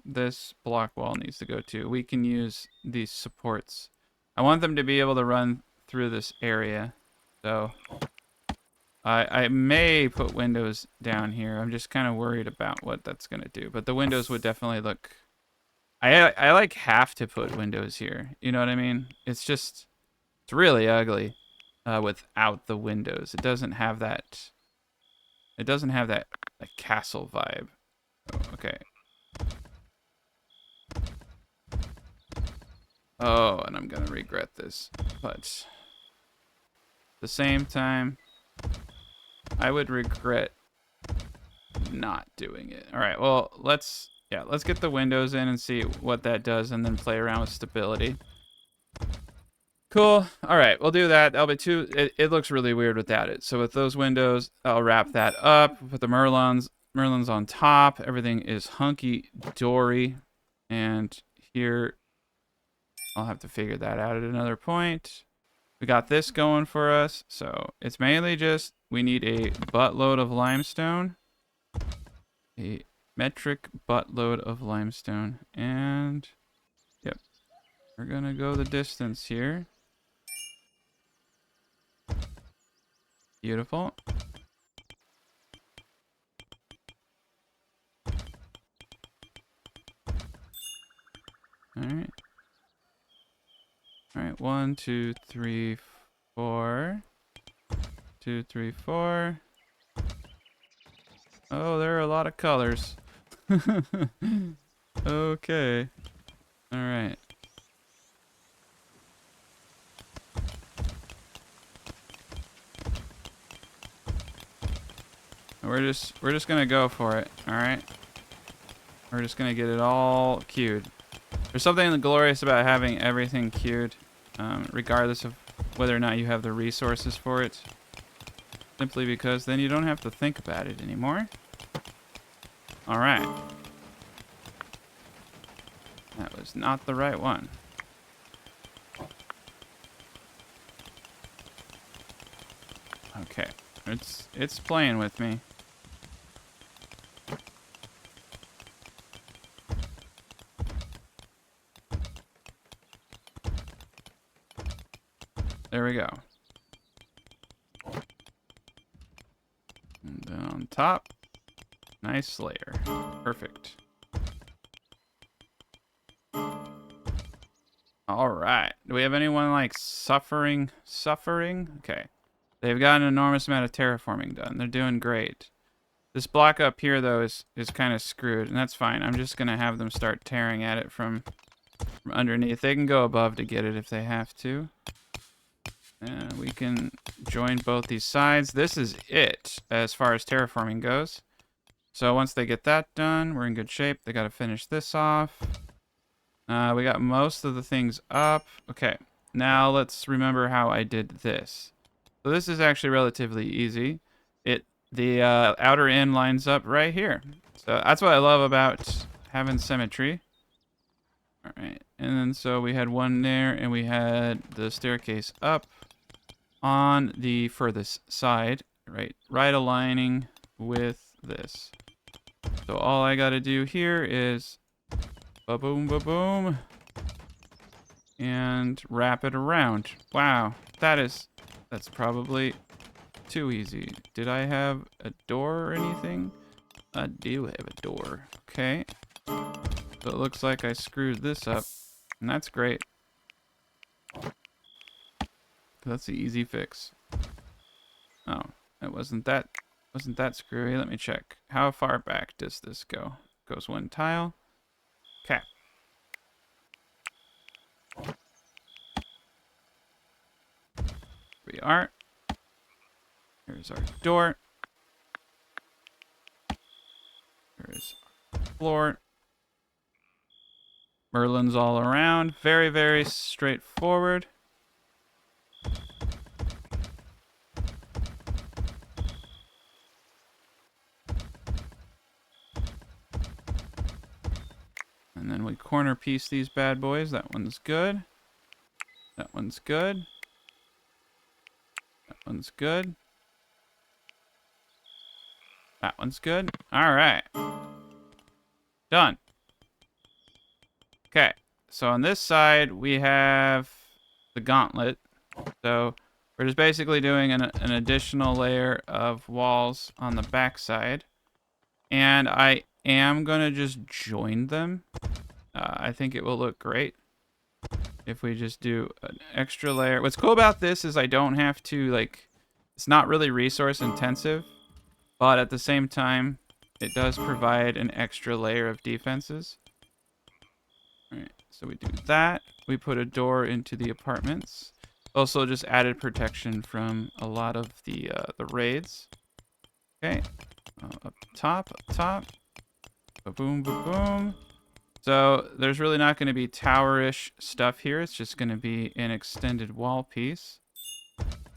This block wall needs to go too. We can use these supports. I want them to be able to run through this area. So I may put windows down here. I'm just kind of worried about what that's going to do. But the windows would definitely look... I like have to put windows here. You know what I mean? It's just... It's really ugly without the windows. It doesn't have that... It doesn't have that like, castle vibe. Oh, okay. Oh, and I'm going to regret this. But... At the same time... I would regret not doing it. All right, well, let's get the windows in and see what that does and then play around with stability. Cool. All right, we'll do that. That'll be it looks really weird without it. So with those windows, I'll wrap that up. Put the Merlins on top. Everything is hunky-dory. And here, I'll have to figure that out at another point. We got this going for us. So it's mainly just... We need a buttload of limestone. A metric buttload of limestone. And, yep. We're going to go the distance here. Beautiful. Alright. Alright, 1, 2, 3, 4. 2, 3, 4. Oh, there are a lot of colors. Okay. All right. We're just gonna go for it. All right. We're just gonna get it all queued. There's something glorious about having everything queued, regardless of whether or not you have the resources for it. Simply because then you don't have to think about it anymore. All right. That was not the right one. Okay. It's playing with me. There we go. And then on top, nice layer. Perfect. All right. Do we have anyone like suffering? Okay. They've got an enormous amount of terraforming done. They're doing great. This block up here though is kind of screwed, and that's fine. I'm just gonna have them start tearing at it from underneath. They can go above to get it if they have to. And we can join both these sides. This is it as far as terraforming goes. So once they get that done, we're in good shape. They got to finish this off. We got most of the things up. Okay, now let's remember how I did this. So this is actually relatively easy. The outer end lines up right here. So that's what I love about having symmetry. All right, and then so we had one there, and we had the staircase up on the furthest side, right aligning with this. So all I got to do here is Ba-boom, ba-boom. And wrap it around. Wow, that's probably too easy. Did I have a door or anything? I do have a door. Okay. So it looks like I screwed this up. And that's great. That's the easy fix. Oh, it wasn't that screwy. Let me check. How far back does this go? Goes one tile. Okay. Here we are. Here's our door. Here's our floor. Merlins all around. Very, very straightforward. And then we corner piece these bad boys. That one's good. That one's good. That one's good. That one's good. All right. Done. Okay. So on this side, we have the gauntlet. So we're just basically doing an additional layer of walls on the back side. And I am going to just join them. I think it will look great if we just do an extra layer. What's cool about this is I don't have to, like, it's not really resource intensive, but at the same time, it does provide an extra layer of defenses. All right, so we do that. We put a door into the apartments. Also just added protection from a lot of the raids. Okay, up top. Ba-boom, ba-boom. So there's really not going to be tower-ish stuff here. It's just going to be an extended wall piece.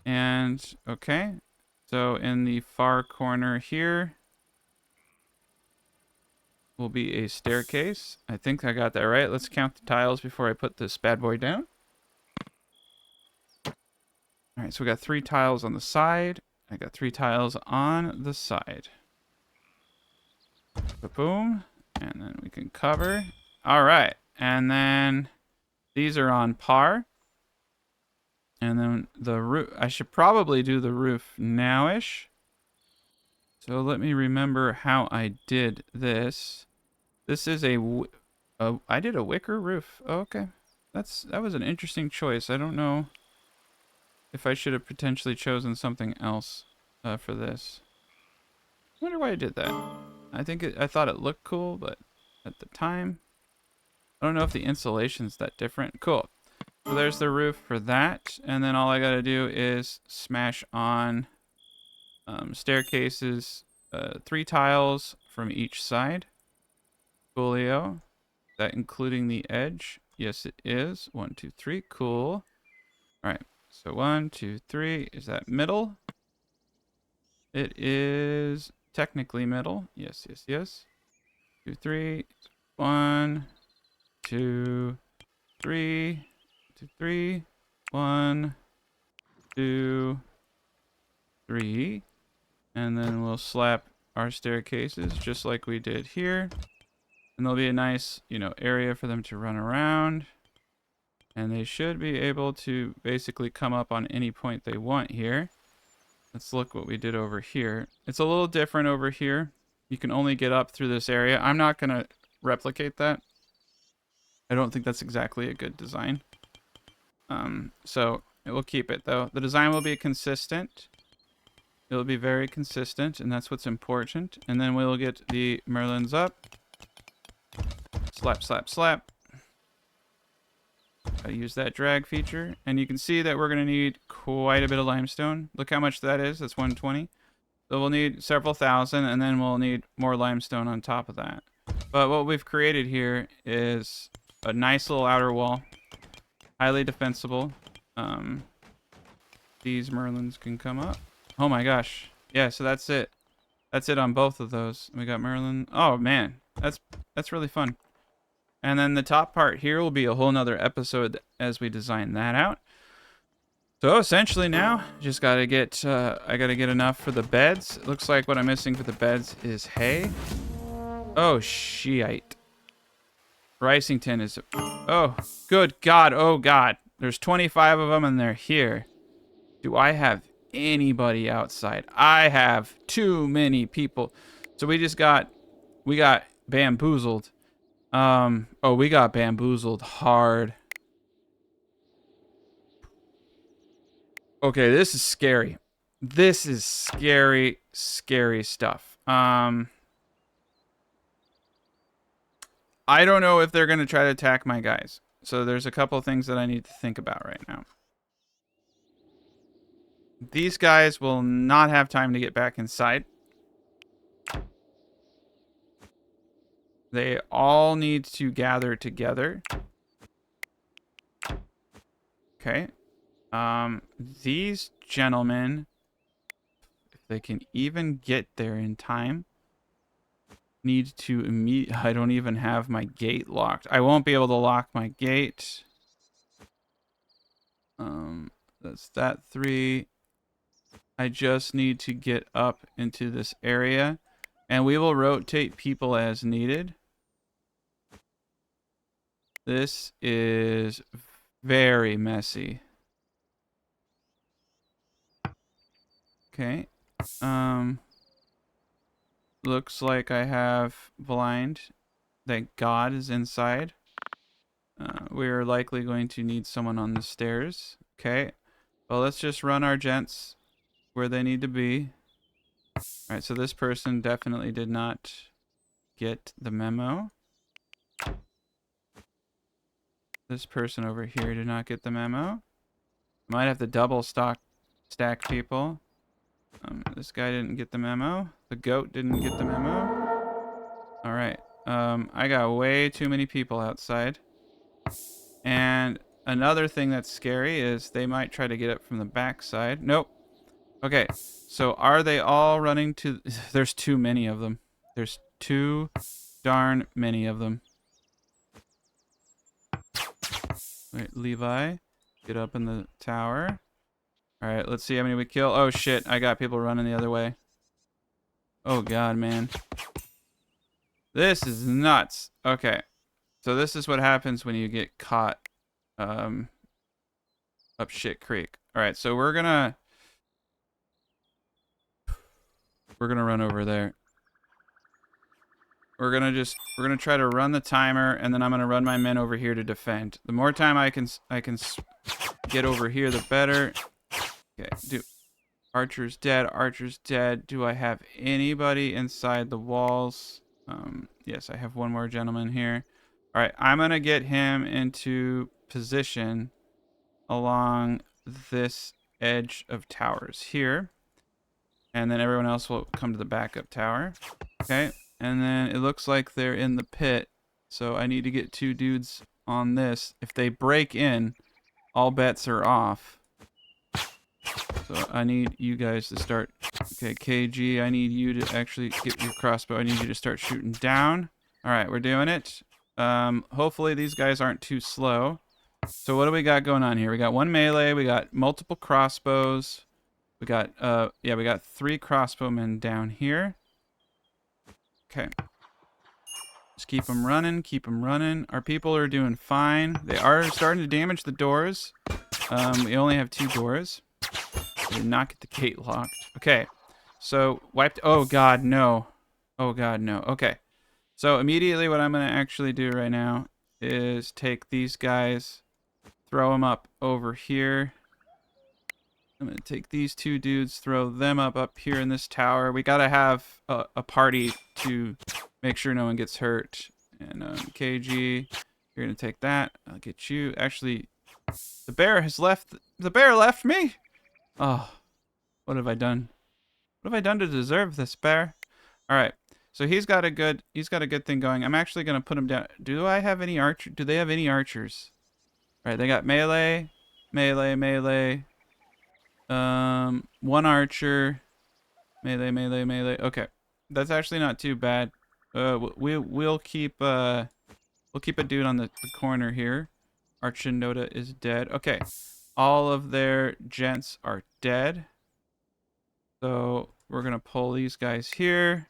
And, okay. So in the far corner here will be a staircase. I think I got that right. Let's count the tiles before I put this bad boy down. All right, so we got 3 tiles on the side. I got 3 tiles on the side. Ba-boom. And then we can cover. All right. And then these are on par. And then the roof. I should probably do the roof now-ish. So let me remember how I did this. This is I did a wicker roof. Oh, okay. That was an interesting choice. I don't know if I should have potentially chosen something else for this. I wonder why I did that. I thought it looked cool, but at the time, I don't know if the insulation's that different. Cool. So there's the roof for that, and then all I gotta do is smash on staircases, 3 tiles from each side. Coolio. Is that including the edge? Yes, it is. 1, 2, 3. Cool. All right. So 1, 2, 3. Is that middle? It is technically middle. Yes, yes, yes. 2, 3. 1, 2, 3. 2, 3. 1, 2, 3. And then we'll slap our staircases just like we did here. And there'll be a nice, area for them to run around. And they should be able to basically come up on any point they want here. Let's look what we did over here. It's a little different over here. You can only get up through this area. I'm not going to replicate that. I don't think that's exactly a good design. So we'll keep it, though. The design will be consistent. It'll be very consistent, and that's what's important. And then we'll get the Merlins up. Slap, slap, slap. I use that drag feature, and you can see that we're going to need quite a bit of limestone. Look how much that is. That's 120. So we'll need several thousand, and then we'll need more limestone on top of that. But what we've created here is a nice little outer wall. Highly defensible. These Merlins can come up. Oh my gosh. Yeah, so that's it. That's it on both of those. We got Merlin. Oh man, that's really fun. And then the top part here will be a whole nother episode as we design that out. So essentially now, just gotta get, I gotta get enough for the beds. It looks like what I'm missing for the beds is hay. Oh, shite. Rising tin is... Oh, good God. Oh, God. There's 25 of them, and they're here. Do I have anybody outside? I have too many people. So we just got... We got bamboozled. Oh, we got bamboozled hard. Okay, this is scary. This is scary, scary stuff. I don't know if they're going to try to attack my guys. So there's a couple of things that I need to think about right now. These guys will not have time to get back inside. They all need to gather together. Okay. These gentlemen, if they can even get there in time, need to immediately... I don't even have my gate locked. I won't be able to lock my gate. That's that 3. I just need to get up into this area, and we will rotate people as needed. This is very messy. Okay. Looks like I have blind. Thank God is inside. We're likely going to need someone on the stairs. Okay. Well, let's just run our gents where they need to be. Alright, so this person definitely did not get the memo. This person over here did not get the memo. Might have to double stack people. This guy didn't get the memo. The goat didn't get the memo. Alright. I got way too many people outside. And another thing that's scary is they might try to get up from the backside. Nope. Okay. So are they all running to... There's too many of them. There's too darn many of them. Wait, Levi. Get up in the tower. Alright, let's see how many we kill. Oh shit, I got people running the other way. Oh god, man. This is nuts. Okay. So this is what happens when you get caught up shit creek. Alright, so we're gonna run over there. We're gonna try to run the timer, and then I'm gonna run my men over here to defend. The more time I can get over here, the better. Okay, Archer's dead. Archer's dead. Do I have anybody inside the walls? Yes, I have one more gentleman here. All right, I'm gonna get him into position along this edge of towers here, and then everyone else will come to the backup tower. Okay, and then it looks like they're in the pit, so I need to get 2 dudes on this. If they break in, all bets are off. So I need you guys to start. Okay, KG, I need you to actually get your crossbow. I need you to start shooting down. All right, we're doing it. Hopefully these guys aren't too slow. So what do we got going on here? We got 1 melee. We got multiple crossbows. We got we got 3 crossbowmen down here. Okay. Just keep them running. Keep them running. Our people are doing fine. They are starting to damage the doors. We only have 2 doors. We did not get the gate locked. Okay. So, wiped... Oh, God, no. Oh, God, no. Okay. So, immediately what I'm going to actually do right now is take these guys, throw them up over here. I'm going to take these 2 dudes, throw them up here in this tower. We got to have a party to make sure no one gets hurt. And, KG, you're going to take that. I'll get you. Actually, the bear has left... The bear left me! Oh, what have I done? What have I done to deserve this, bear? All right, so he's got a good thing going. I'm actually gonna put him down. Do I have any archer? Do they have any archers? All right, they got melee, melee. 1 archer, melee. Okay, that's actually not too bad. We'll keep a dude on the corner here. Archinoda is dead. Okay. All of their gents are dead. So we're going to pull these guys here.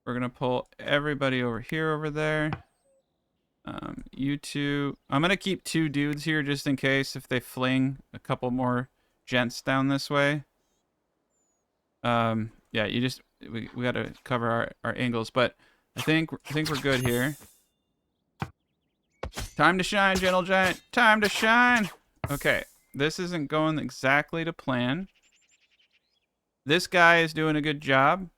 We're going to pull everybody over here, over there. You two. I'm gonna keep 2 dudes here just in case if they fling a couple more gents down this way. Yeah, you just we gotta cover our angles, but I think we're good here. Time to shine, gentle giant. Time to shine. Okay, this isn't going exactly to plan. This guy is doing a good job.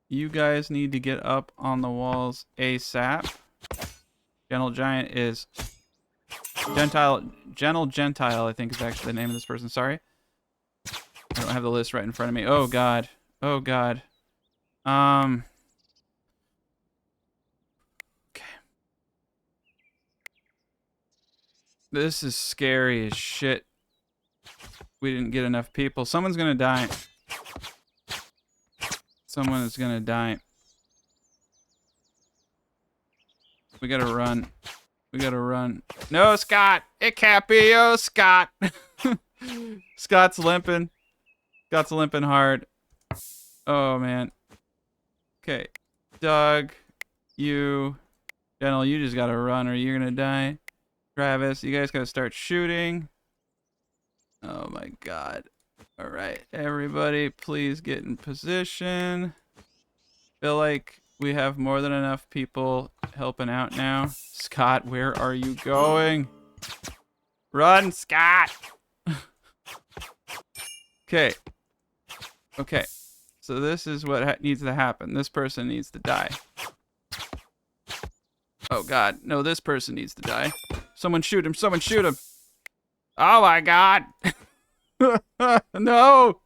You guys need to get up on the walls ASAP. Gentle giant is Gentile. I think is actually the name of this person. Sorry. I don't have the list right in front of me. Oh god. Oh god. Okay. This is scary as shit. We didn't get enough people. Someone's gonna die. Someone is gonna die. We gotta run. We gotta run. No, Scott! It can't be you, Scott! Scott's limping. Scott's limping hard. Oh, man. Okay. Doug, you, Gentle, you just gotta run or you're gonna die. Travis, you guys gotta start shooting. Oh my god. Alright, everybody, please get in position. Feel like we have more than enough people helping out now. Scott, where are you going? Run, Scott! Okay. Okay. So this is what needs to happen. This person needs to die. Oh god. No, this person needs to die. Someone shoot him. Someone shoot him. Oh my god. No.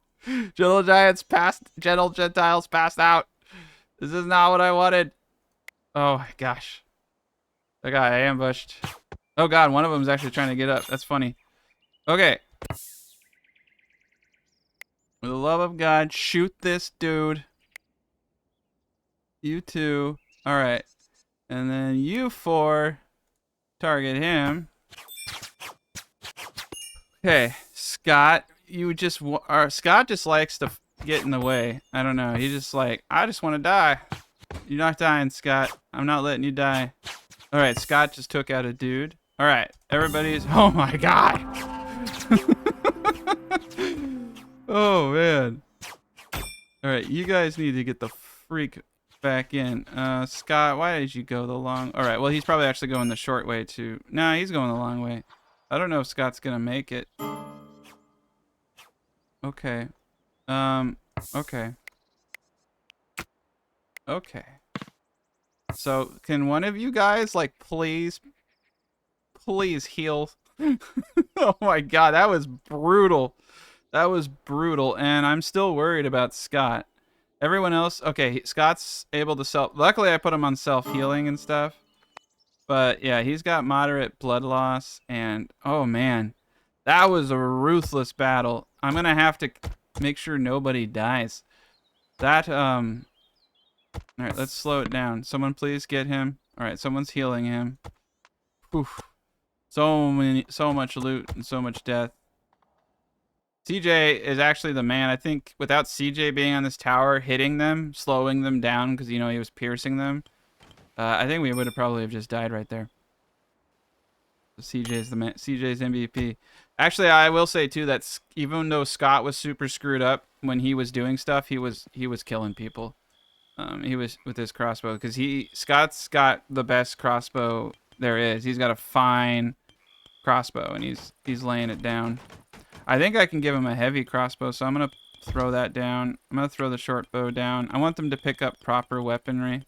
Gentle Gentiles passed out. This is not what I wanted. Oh my gosh. I got ambushed. Oh god, one of them is actually trying to get up. That's funny. Okay. For the love of God, shoot this dude. You two. Alright. And then you 4 target him. Okay, Scott, Scott just likes to get in the way. I don't know. He's just like, I just want to die. You're not dying, Scott. I'm not letting you die. Alright, Scott just took out a dude. Alright, everybody's... Oh my god! Oh, man. Alright, you guys need to get the freak back in. Scott, why did you go the long... Alright, well, he's probably actually going the short way, too. Nah, he's going the long way. I don't know if Scott's gonna make it. Okay. Okay. Okay. So, can one of you guys, like, please heal? Oh my god, that was brutal. That was brutal, and I'm still worried about Scott. Everyone else, okay, Scott's able to luckily I put him on self-healing and stuff. But yeah, he's got moderate blood loss, and oh man, that was a ruthless battle. I'm gonna have to make sure nobody dies. That, alright, let's slow it down. Someone please get him. Alright, someone's healing him. Oof. So much loot and so much death. CJ is actually the man. I think without CJ being on this tower, hitting them, slowing them down, because, you know, he was piercing them, I think we would have probably just died right there. CJ's the man. CJ's MVP. Actually, I will say, too, that even though Scott was super screwed up when he was doing stuff, he was killing people. He was with his crossbow, because Scott's got the best crossbow there is. He's got a fine crossbow, and he's laying it down. I think I can give him a heavy crossbow, so I'm going to throw that down. I'm going to throw the short bow down. I want them to pick up proper weaponry.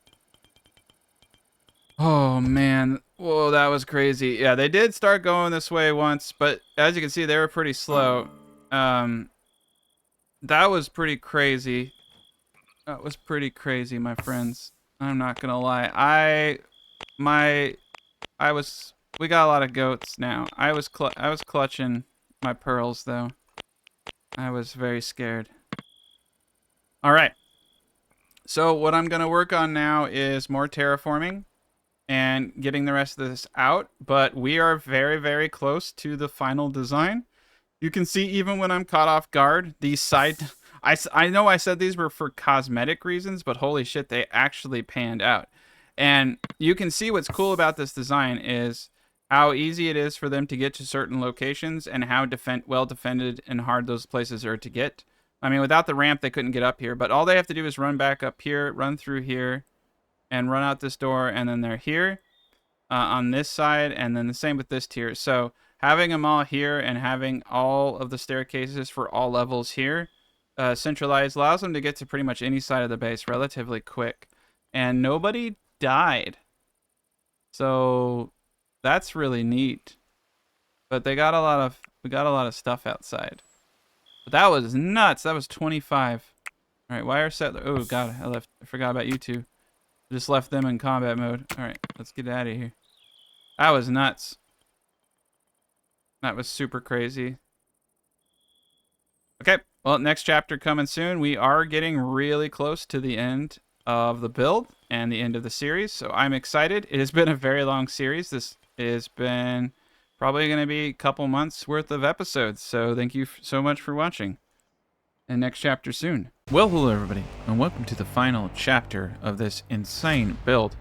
Oh, man. Whoa, that was crazy. Yeah, they did start going this way once, but as you can see, they were pretty slow. That was pretty crazy. That was pretty crazy, my friends. I'm not going to lie. We got a lot of goats now. I was clutching my pearls, though. I was very scared. All right. So what I'm going to work on now is more terraforming and getting the rest of this out. But we are very, very close to the final design. You can see even when I'm caught off guard, these side... I know I said these were for cosmetic reasons, but holy shit, they actually panned out. And you can see what's cool about this design is how easy it is for them to get to certain locations and how well defended and hard those places are to get. I mean, without the ramp, they couldn't get up here, but all they have to do is run back up here, run through here, and run out this door, and then they're here on this side, and then the same with this tier. So having them all here and having all of the staircases for all levels here centralized allows them to get to pretty much any side of the base relatively quick. And nobody died. So that's really neat. But we got a lot of stuff outside. But that was nuts. That was 25. All right, wire settler. Oh god, I forgot about you two. Just left them in combat mode. All right, let's get out of here. That was nuts. That was super crazy. Okay, well, next chapter coming soon. We are getting really close to the end of the build and the end of the series, so I'm excited. It has been a very long series. This has been probably going to be a couple months worth of episodes, so thank you so much for watching. And next chapter soon. Well, hello everybody, and welcome to the final chapter of this insane build.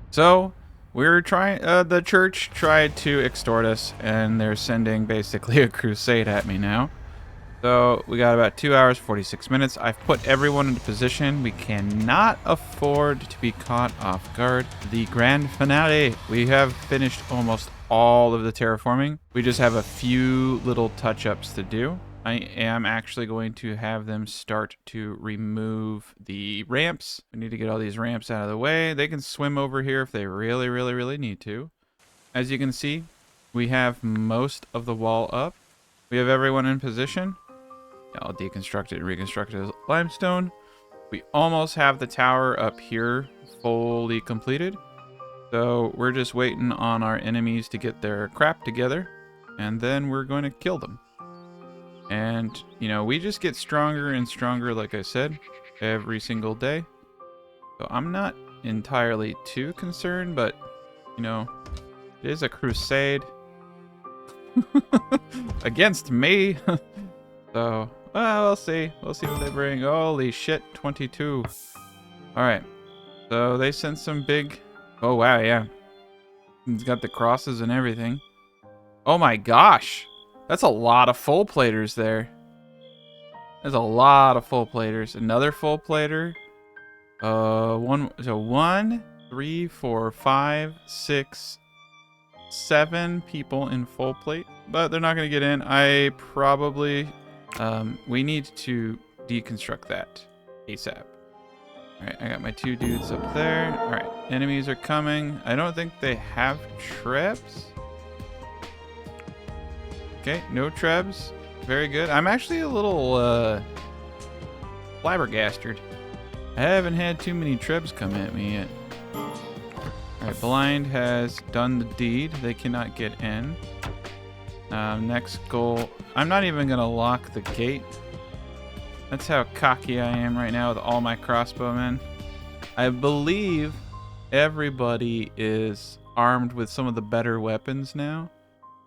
So, we're trying, the church tried to extort us, and they're sending basically a crusade at me now. So, we got about 2 hours, 46 minutes. I've put everyone into position. We cannot afford to be caught off guard. The grand finale. We have finished almost all of the terraforming. We just have a few little touch-ups to do. I am actually going to have them start to remove the ramps. We need to get all these ramps out of the way. They can swim over here if they really, really, really need to. As you can see, we have most of the wall up. We have everyone in position. I'll deconstruct it and reconstruct it as limestone. We almost have the tower up here fully completed. So we're just waiting on our enemies to get their crap together. And then we're going to kill them. And, you know, we just get stronger and stronger, like I said, every single day. So I'm not entirely too concerned, but, you know, it is a crusade against me. So, well, we'll see. We'll see what they bring. Holy shit, 22. Alright. So they sent some big... Oh, wow, yeah. He's got the crosses and everything. Oh my gosh. That's a lot of full platers there. There's a lot of full platers. Another full plater. So 1, 3, 4, 5, 6, 7 people in full plate. But they're not going to get in. I probably... we need to deconstruct that ASAP. Alright, I got my 2 dudes up there. Alright, enemies are coming. I don't think they have trebs. Okay, no trebs. Very good. I'm actually a little flabbergasted. I haven't had too many trebs come at me yet. Alright, blind has done the deed. They cannot get in. Next goal. I'm not even going to lock the gate. That's how cocky I am right now with all my crossbowmen. I believe everybody is armed with some of the better weapons now.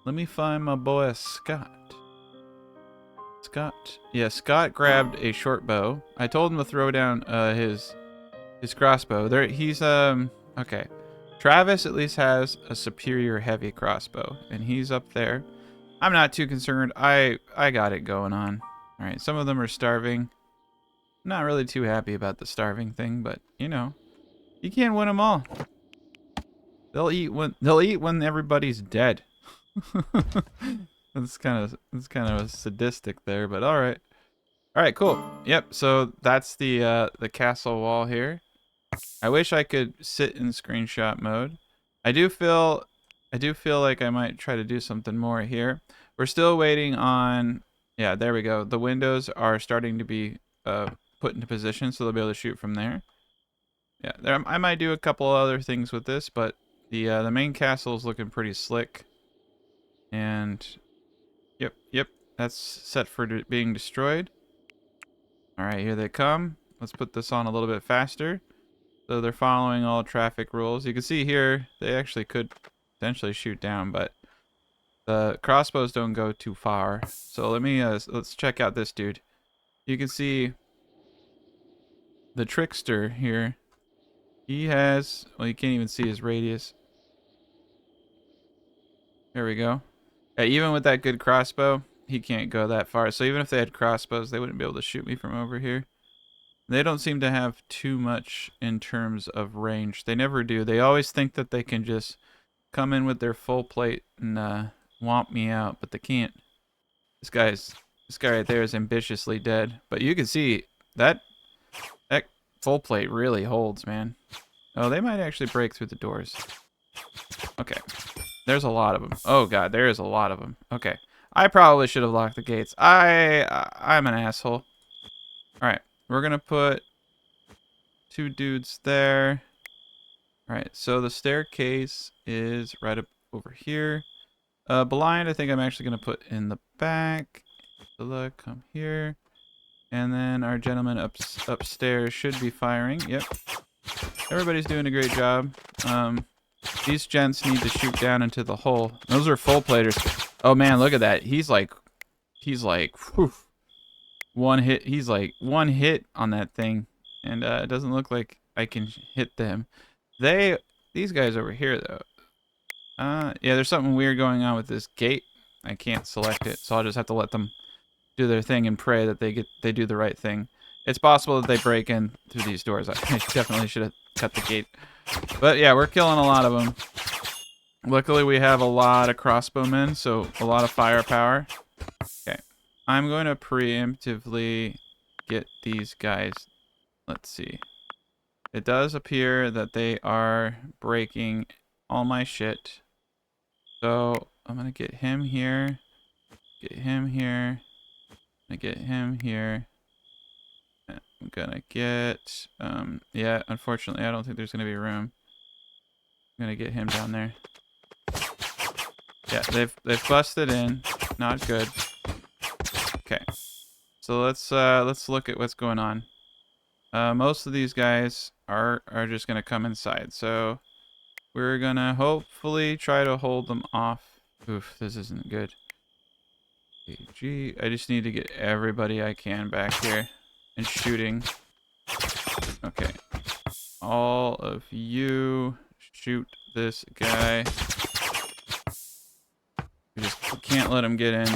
Let me find my boy Scott. Scott. Yeah, Scott grabbed a short bow. I told him to throw down his crossbow. There, he's okay. Travis at least has a superior heavy crossbow, and he's up there. I'm not too concerned. I got it going on. All right, some of them are starving. I'm not really too happy about the starving thing, but you know, you can't win them all. They'll eat when everybody's dead. That's kind of sadistic there, but all right. All right, cool. Yep. So that's the castle wall here. I wish I could sit in screenshot mode. I do feel like I might try to do something more here. We're still waiting on. Yeah, there we go. The windows are starting to be put into position, so they'll be able to shoot from there. Yeah, I might do a couple other things with this, but the main castle is looking pretty slick. And yep, that's set for being destroyed. All right, here they come. Let's put this on a little bit faster. So they're following all traffic rules. You can see here they actually could potentially shoot down, but the crossbows don't go too far. So let's check out this dude. You can see the trickster here. He has... Well, you can't even see his radius. There we go. Yeah, even with that good crossbow, he can't go that far. So even if they had crossbows, they wouldn't be able to shoot me from over here. They don't seem to have too much in terms of range. They never do. They always think that they can just come in with their full plate and womp me out, but they can't. This guy right there is ambitiously dead. But you can see that full plate really holds, man. Oh, they might actually break through the doors. Okay. There's a lot of them. Oh god, there is a lot of them. Okay. I probably should have locked the gates. I'm an asshole. Alright. We're gonna put 2 dudes there. Alright, so the staircase is right up over here. Blind, I think I'm actually gonna put in the back. Look, come here. And then our gentleman upstairs should be firing. Yep. Everybody's doing a great job. These gents need to shoot down into the hole. Those are full platers. Oh man, look at that. He's like, whew, one hit. He's like one hit on that thing, and it doesn't look like I can hit them. These guys over here though. Yeah, there's something weird going on with this gate. I can't select it, so I'll just have to let them do their thing and pray that they do the right thing. It's possible that they break in through these doors. I definitely should have cut the gate. But yeah, we're killing a lot of them. Luckily, we have a lot of crossbowmen, so a lot of firepower. Okay, I'm going to preemptively get these guys. Let's see. It does appear that they are breaking all my shit. So I'm going to get him here. Get him here. I'm going to get him here. I'm gonna get, yeah, unfortunately, I don't think there's gonna be room. I'm gonna get him down there. Yeah, they've busted in. Not good. Okay, so let's look at what's going on. Most of these guys are just gonna come inside, so we're gonna hopefully try to hold them off. Oof, this isn't good. AG, I just need to get everybody I can back here and shooting. Okay. All of you shoot this guy. We can't let him get in.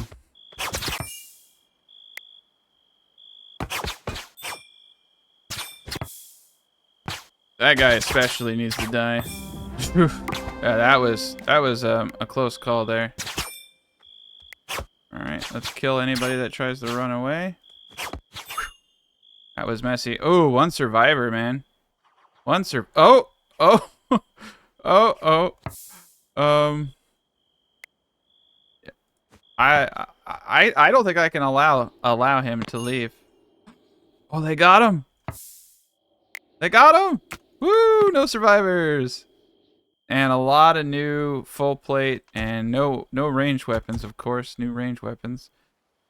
That guy especially needs to die. Yeah, that was a close call there. All right, let's kill anybody that tries to run away. That was messy. Oh, one survivor, man. Oh. Oh. I don't think I can allow him to leave. Oh, they got him. They got him. Woo! No survivors. And a lot of new full plate and no ranged weapons, of course. New ranged weapons.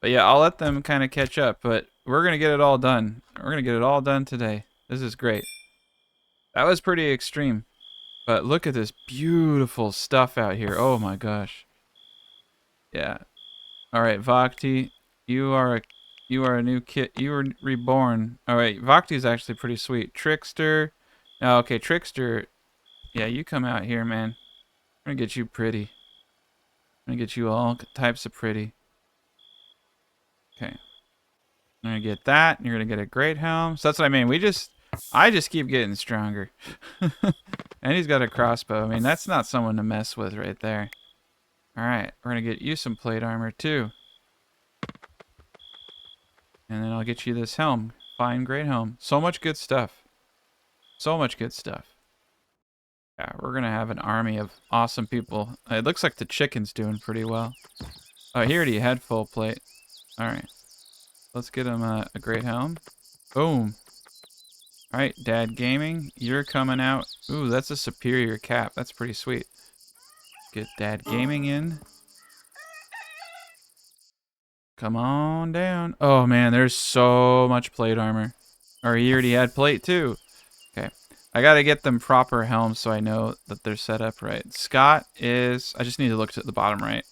But yeah, I'll let them kind of catch up. But we're gonna get it all done. We're gonna get it all done today. This is great. That was pretty extreme. But look at this beautiful stuff out here. Oh my gosh. Yeah. All right, Vogti, you are a new kid. You were reborn. All right, Vogti's actually pretty sweet. Trickster. Oh, okay, Trickster. Yeah, you come out here, man. I'm gonna get you pretty. I'm gonna get you all types of pretty. Okay. I'm gonna get that. You're gonna get a great helm. So that's what I mean. I just keep getting stronger. And he's got a crossbow. I mean, that's not someone to mess with right there. All right, we're gonna get you some plate armor too. And then I'll get you this helm. Fine, great helm. So much good stuff. So much good stuff. Yeah, we're gonna have an army of awesome people. It looks like the chicken's doing pretty well. Oh, he already had full plate. All right, let's get him a great helm. Boom. All right, Dad Gaming, you're coming out. Ooh, that's a superior cap. That's pretty sweet. Get Dad Gaming in. Come on down. Oh man, there's so much plate armor. Or he already had plate too. Okay. I gotta get them proper helms so I know that they're set up right. Scott is... I just need to look to the bottom right.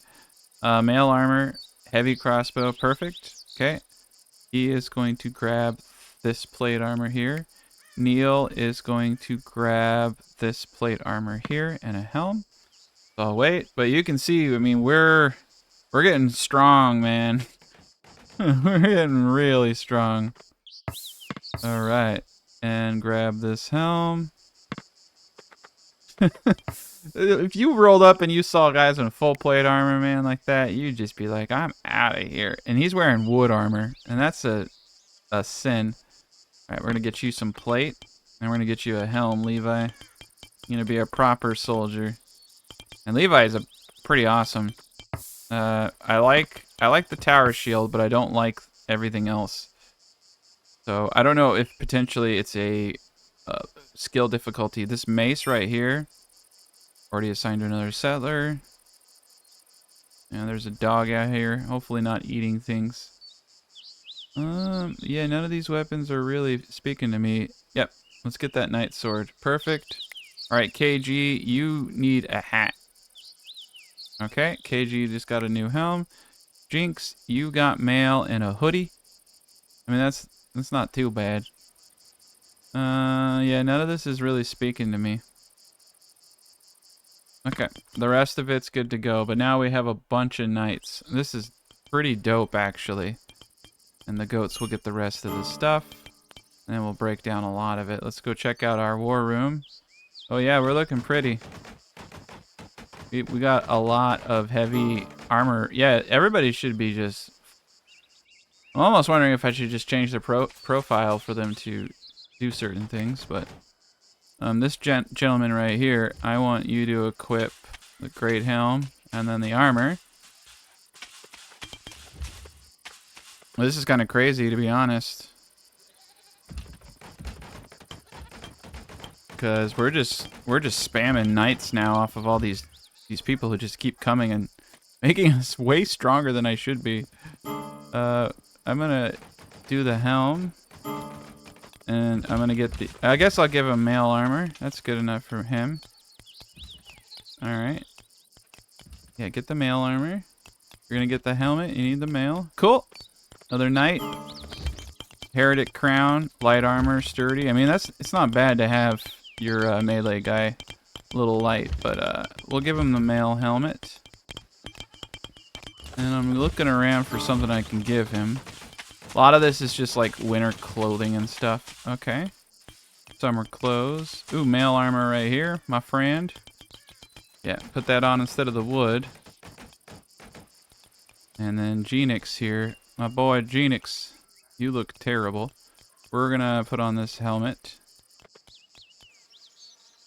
Mail armor, heavy crossbow, perfect. Okay. He is going to grab this plate armor here. Neil is going to grab this plate armor here and a helm. So I'll wait, but you can see, I mean, we're getting strong, man. We're getting really strong. All right, and grab this helm. If you rolled up and you saw guys in full plate armor, man, like that, you'd just be like, I'm out of here. And he's wearing wood armor, and that's a sin. All right, we're gonna get you some plate, and we're gonna get you a helm, Levi. You're gonna be a proper soldier. And Levi is a pretty awesome. I like the tower shield, but I don't like everything else. So I don't know if potentially it's a skill difficulty. This mace right here, already assigned to another settler. And there's a dog out here, hopefully not eating things. Yeah, none of these weapons are really speaking to me. Yep, let's get that knight sword. Perfect. All right, KG, you need a hat. Okay, KG just got a new helm. Jinx, you got mail and a hoodie. I mean, that's not too bad. Yeah, none of this is really speaking to me. Okay, the rest of it's good to go, but now we have a bunch of knights. This is pretty dope, actually. And the goats will get the rest of the stuff. And then we'll break down a lot of it. Let's go check out our war room. Oh yeah, we're looking pretty. We got a lot of heavy armor. Yeah, everybody should be just... I'm almost wondering if I should just change the profile for them to do certain things, but... this gentleman right here, I want you to equip the great helm and then the armor. Well, this is kind of crazy, to be honest. Because we're just spamming knights now off of all these people who just keep coming and making us way stronger than I should be. I'm gonna do the helm, and I'm gonna get the... I guess I'll give him mail armor. That's good enough for him. All right. Yeah, get the mail armor. You're gonna get the helmet. You need the mail. Cool. Another knight. Heretic crown, light armor, sturdy. I mean, it's not bad to have your melee guy a little light, but we'll give him the mail helmet. And I'm looking around for something I can give him. A lot of this is just like winter clothing and stuff. Okay. Summer clothes. Ooh, mail armor right here, my friend. Yeah, put that on instead of the wood. And then Jinix here. My boy Jinix. You look terrible. We're gonna put on this helmet.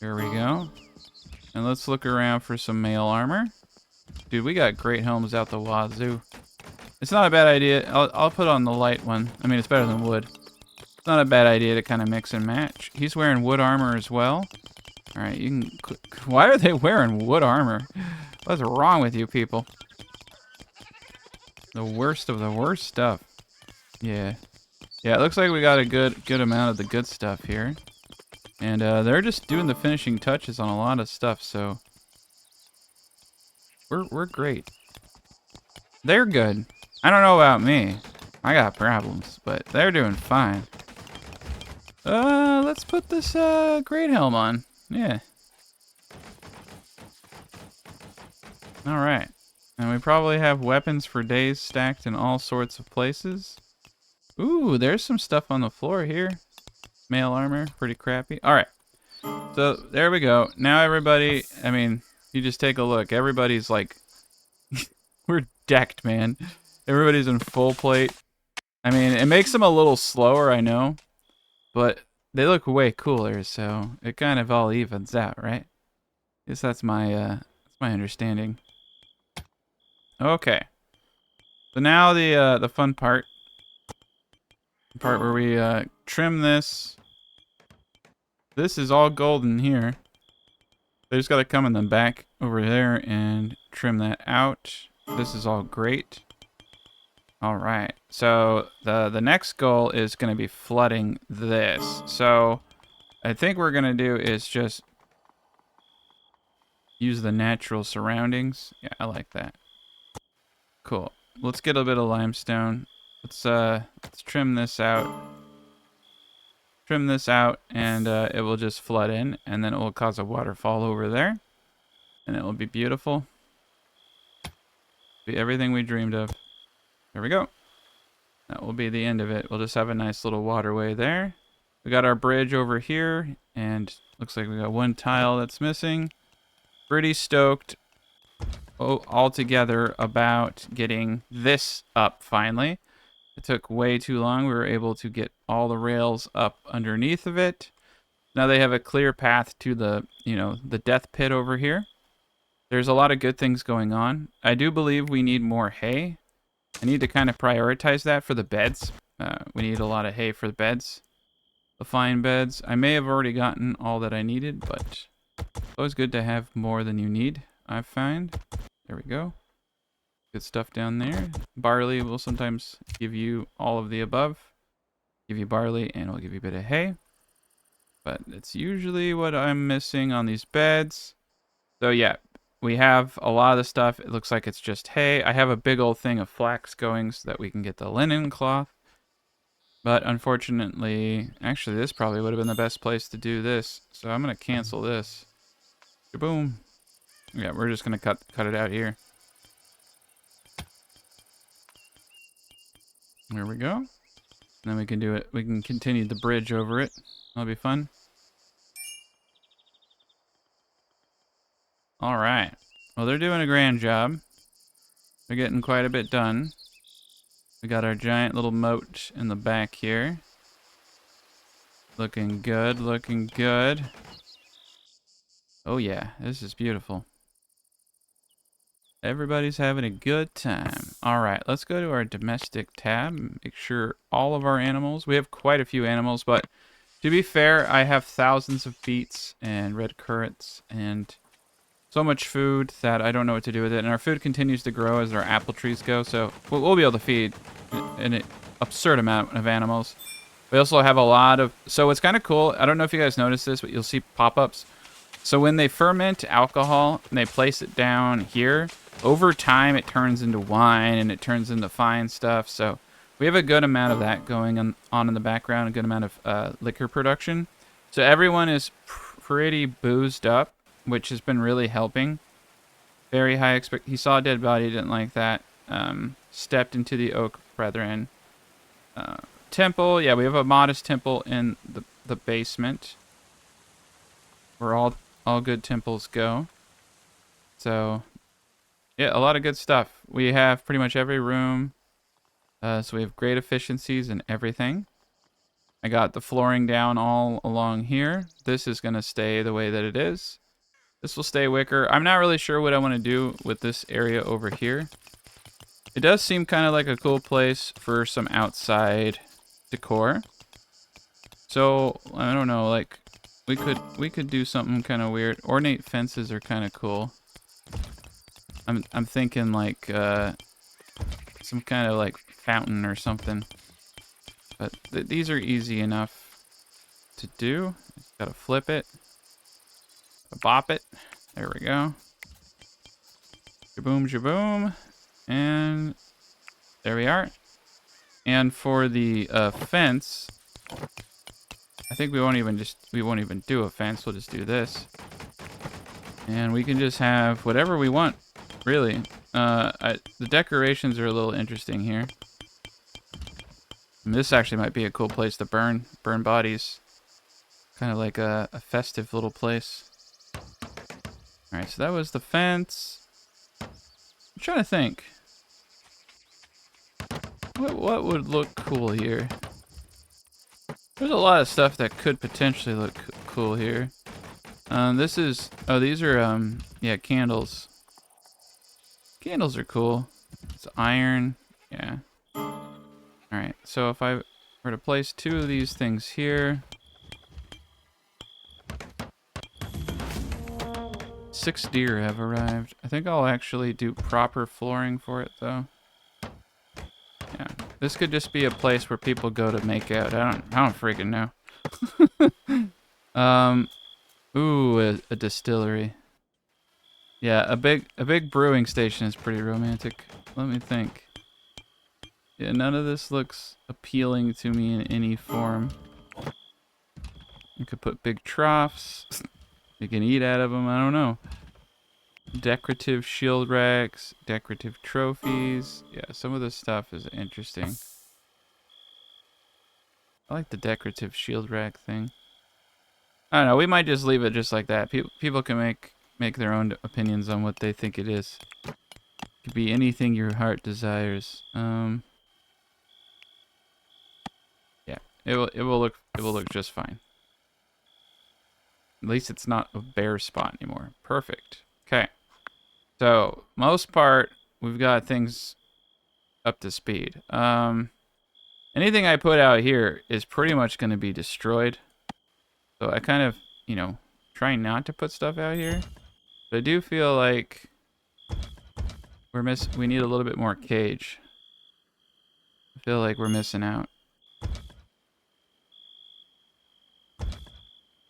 There we go. And let's look around for some mail armor. Dude, we got great helms out the wazoo. It's not a bad idea. I'll put on the light one. I mean, it's better than wood. It's not a bad idea to kind of mix and match. He's wearing wood armor as well. All right, you can... Why are they wearing wood armor? What's wrong with you people? The worst of the worst stuff. Yeah. Yeah, it looks like we got a good amount of the good stuff here. And they're just doing the finishing touches on a lot of stuff, so... We're great. They're good. I don't know about me. I got problems, but they're doing fine. Let's put this great helm on. Yeah. Alright. And we probably have weapons for days stacked in all sorts of places. Ooh, there's some stuff on the floor here. Mail armor, pretty crappy. Alright. So, there we go. Now everybody, I mean, you just take a look. Everybody's like... We're decked, man. Everybody's in full plate. I mean, it makes them a little slower, I know. But they look way cooler, so it kind of all evens out, right? I guess that's my understanding. Okay. So now the fun part. The part where we trim this. This is all golden here. They just gotta come in the back over there and trim that out. This is all great. Alright, so the next goal is going to be flooding this. So I think what we're going to do is just use the natural surroundings. Yeah, I like that. Cool. Let's get a bit of limestone. Let's trim this out. trim this out, and it will just flood in, and then it will cause a waterfall over there, and it will be beautiful. Be everything we dreamed of. There we go. That will be the end of it. We'll just have a nice little waterway there. We got our bridge over here, and looks like we got one tile that's missing. Pretty stoked all together about getting this up finally. It took way too long. We were able to get all the rails up underneath of it. Now they have a clear path to the, the death pit over here. There's a lot of good things going on. I do believe we need more hay. I need to kind of prioritize that for the beds. We need a lot of hay for the beds. The fine beds. I may have already gotten all that I needed, but it's always good to have more than you need, I find. There we go. Good stuff down there. Barley will sometimes give you all of the above. Give you barley and it'll give you a bit of hay. But it's usually what I'm missing on these beds. So yeah, we have a lot of the stuff. It looks like it's just hay. I have a big old thing of flax going so that we can get the linen cloth. But unfortunately, actually this probably would have been the best place to do this. So I'm going to cancel this. Boom. Yeah, we're just going to cut it out here. There we go. And then we can do it. We can continue the bridge over it. That'll be fun. All right. Well, they're doing a grand job. They're getting quite a bit done. We got our giant little moat in the back here. Looking good, looking good. Oh yeah, this is beautiful. Everybody's having a good time. All right, let's go to our domestic tab. Make sure all of our animals. We have quite a few animals, but to be fair, I have thousands of beets and red currants and so much food that I don't know what to do with it. And our food continues to grow as our apple trees go, so we'll be able to feed an absurd amount of animals. We also have a lot of... So it's kind of cool. I don't know if you guys noticed this, but you'll see pop-ups. So when they ferment alcohol and they place it down here, over time it turns into wine and it turns into fine stuff. So we have a good amount of that going on in the background, a good amount of liquor production. So everyone is pretty boozed up, which has been really helping. Very high He saw a dead body, didn't like that. Stepped into the oak brethren. Temple, yeah, we have a modest temple in the basement. Where all good temples go. So, yeah, a lot of good stuff. We have pretty much every room. So we have great efficiencies in everything. I got the flooring down all along here. This is going to stay the way that it is. This will stay wicker. I'm not really sure what I want to do with this area over here. It does seem kind of like a cool place for some outside decor. So, I don't know, like... We could do something kind of weird. Ornate fences are kind of cool. I'm thinking like some kind of like fountain or something. But these are easy enough to do. Just gotta flip it, bop it. There we go. Shaboom, shaboom, and there we are. And for the fence. I think we won't even do a fence. We'll just do this. And we can just have whatever we want, really. The decorations are a little interesting here. And this actually might be a cool place to burn bodies. Kind of like a festive little place. Alright, so that was the fence. I'm trying to think. What would look cool here? There's a lot of stuff that could potentially look cool here. This is... Oh, these are, yeah, candles. Candles are cool. It's iron. Yeah. Alright, so if I were to place 2 of these things here... 6 deer have arrived. I think I'll actually do proper flooring for it, though. Yeah, this could just be a place where people go to make out. I don't freaking know. Ooh, a distillery. Yeah, a big brewing station is pretty romantic. Let me think. Yeah, none of this looks appealing to me in any form. You could put big troughs. You can eat out of them. I don't know. Decorative shield racks, decorative trophies. Yeah, some of this stuff is interesting. I like the decorative shield rack thing. I don't know. We might just leave it just like that. People can make their own opinions on what they think it is. It could be anything your heart desires. Yeah, it will look just fine. At least it's not a bare spot anymore. Perfect. Okay. So most part we've got things up to speed. Anything I put out here is pretty much going to be destroyed. So I kind of, try not to put stuff out here. But I do feel like we need a little bit more cage. I feel like we're missing out.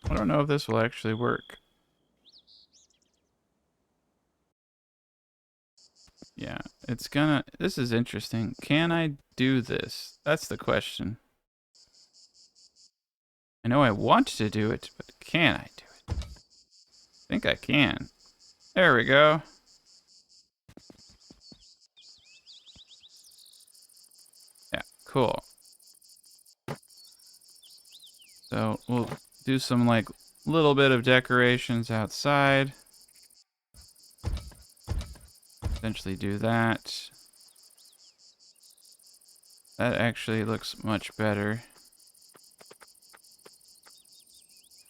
I don't know if this will actually work. Yeah, this is interesting. Can I do this? That's the question. I know I want to do it, but can I do it? I think I can. There we go. Yeah, cool. So we'll do some like little bit of decorations outside. Essentially do that. That actually looks much better.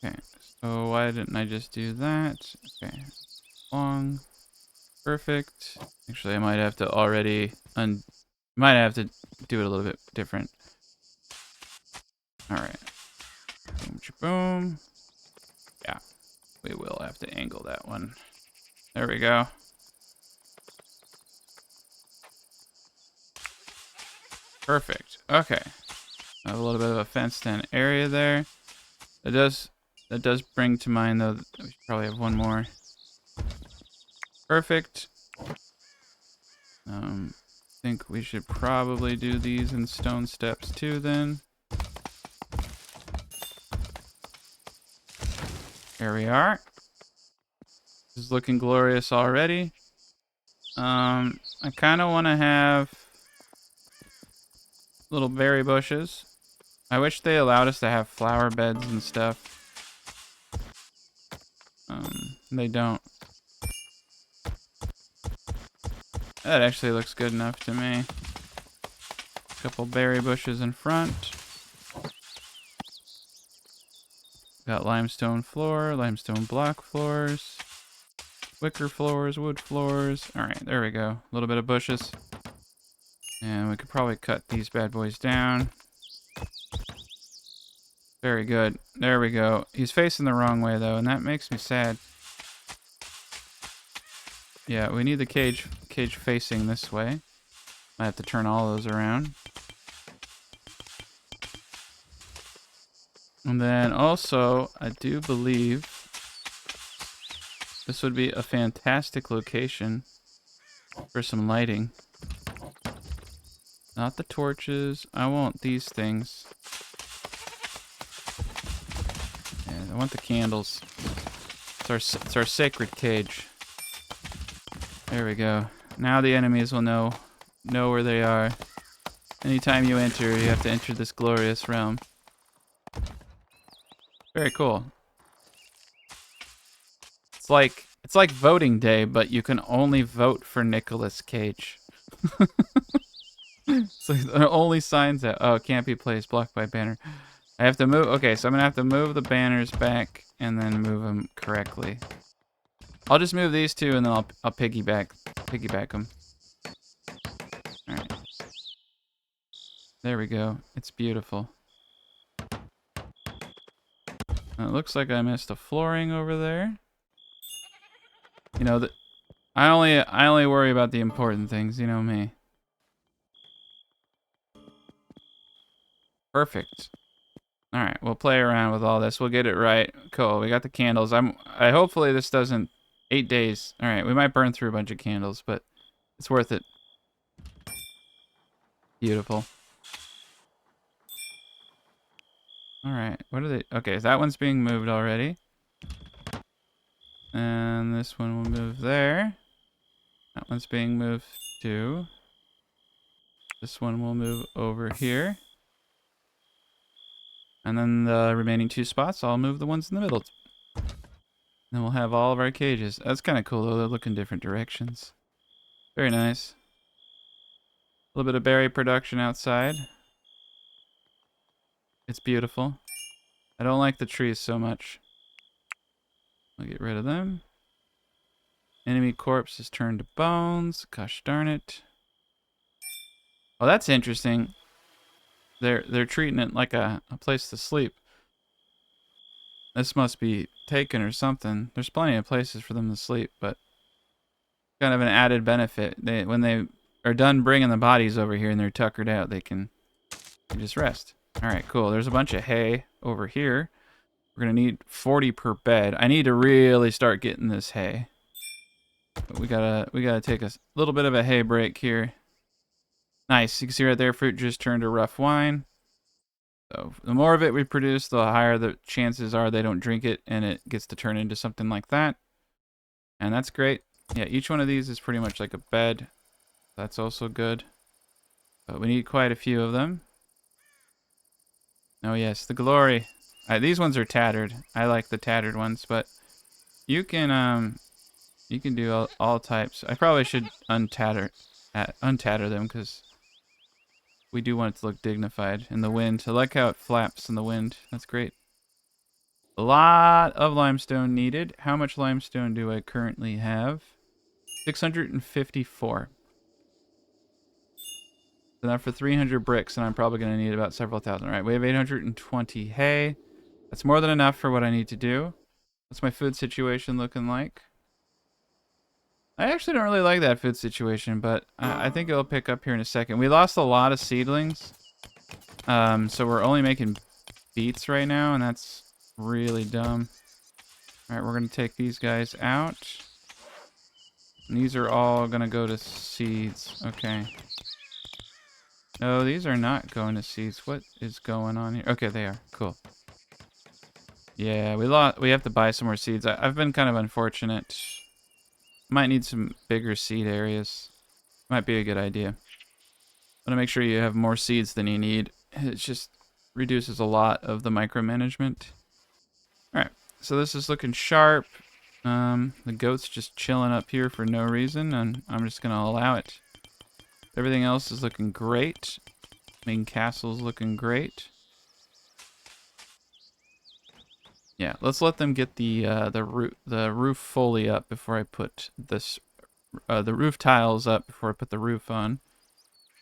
Okay, so why didn't I just do that? Okay, long, perfect. Actually, I might have to might have to do it a little bit different. All right, boom, boom. Yeah, we will have to angle that one. There we go. Perfect. Okay, a little bit of a fenced-in area there. That does bring to mind though that we should probably have one more. Perfect. I think we should probably do these in stone steps too then. Here we are. This is looking glorious already. I kind of want to have little berry bushes. I wish they allowed us to have flower beds and stuff. They don't. That actually looks good enough to me. A couple berry bushes in front. Got limestone floor, limestone block floors, wicker floors, wood floors. Alright, there we go. A little bit of bushes. And we could probably cut these bad boys down. Very good. There we go. He's facing the wrong way though, and that makes me sad. Yeah, we need the cage facing this way. I have to turn all those around. And then also, I do believe this would be a fantastic location for some lighting. Not the torches. I want these things. Yeah, I want the candles. It's our sacred cage. There we go. Now the enemies will know where they are. Anytime you enter, you have to enter this glorious realm. Very cool. It's like voting day, but you can only vote for Nicolas Cage. So the only signs that it can't be placed, blocked by banner. I have to move. Okay, so I'm gonna have to move the banners back and then move them correctly. I'll just move these two and then I'll piggyback them. All right. There we go. It's beautiful. It looks like I missed a flooring over there. You know, I only worry about the important things, you know me. Perfect. All right, we'll play around with all this. We'll get it right. Cool. We got the candles. I hopefully this doesn't 8 days. All right, we might burn through a bunch of candles, but it's worth it. Beautiful. Alright, what are they? Okay, that one's being moved already. And this one will move there. That one's being moved too. This one will move over here. And then the remaining 2 spots, I'll move the ones in the middle. Then we'll have all of our cages. That's kind of cool though, they look in different directions. Very nice. A little bit of berry production outside. It's beautiful. I don't like the trees so much. I'll get rid of them. Enemy corpse is turned to bones. Gosh darn it. Oh, that's interesting. They're treating it like a place to sleep. This must be taken or something. There's plenty of places for them to sleep, but kind of an added benefit. When they are done bringing the bodies over here and they're tuckered out, they can just rest. All right, cool. There's a bunch of hay over here. We're gonna need 40 per bed. I need to really start getting this hay. But we gotta take a little bit of a hay break here. Nice. You can see right there, fruit just turned to rough wine. So the more of it we produce, the higher the chances are they don't drink it and it gets to turn into something like that. And that's great. Yeah, each one of these is pretty much like a bed. That's also good. But we need quite a few of them. Oh yes, the glory. These ones are tattered. I like the tattered ones, but you can do all types. I probably should untatter them because we do want it to look dignified in the wind. I like how it flaps in the wind. That's great. A lot of limestone needed. How much limestone do I currently have? 654. So now for 300 bricks, and I'm probably going to need about several thousand. All right, we have 820 hay. That's more than enough for what I need to do. What's my food situation looking like? I actually don't really like that food situation, but I think it'll pick up here in a second. We lost a lot of seedlings, so we're only making beets right now, and that's really dumb. All right, we're going to take these guys out. And these are all going to go to seeds. Okay. No, these are not going to seeds. What is going on here? Okay, they are. Cool. Yeah, we have to buy some more seeds. I've been kind of unfortunate. Might need some bigger seed areas. Might be a good idea. Want to make sure you have more seeds than you need. It just reduces a lot of the micromanagement. Alright, so this is looking sharp. The goat's just chilling up here for no reason, and I'm just going to allow it. Everything else is looking great. Main castle's looking great. Yeah, let's let them get the roof fully up before I put this the roof tiles up before I put the roof on.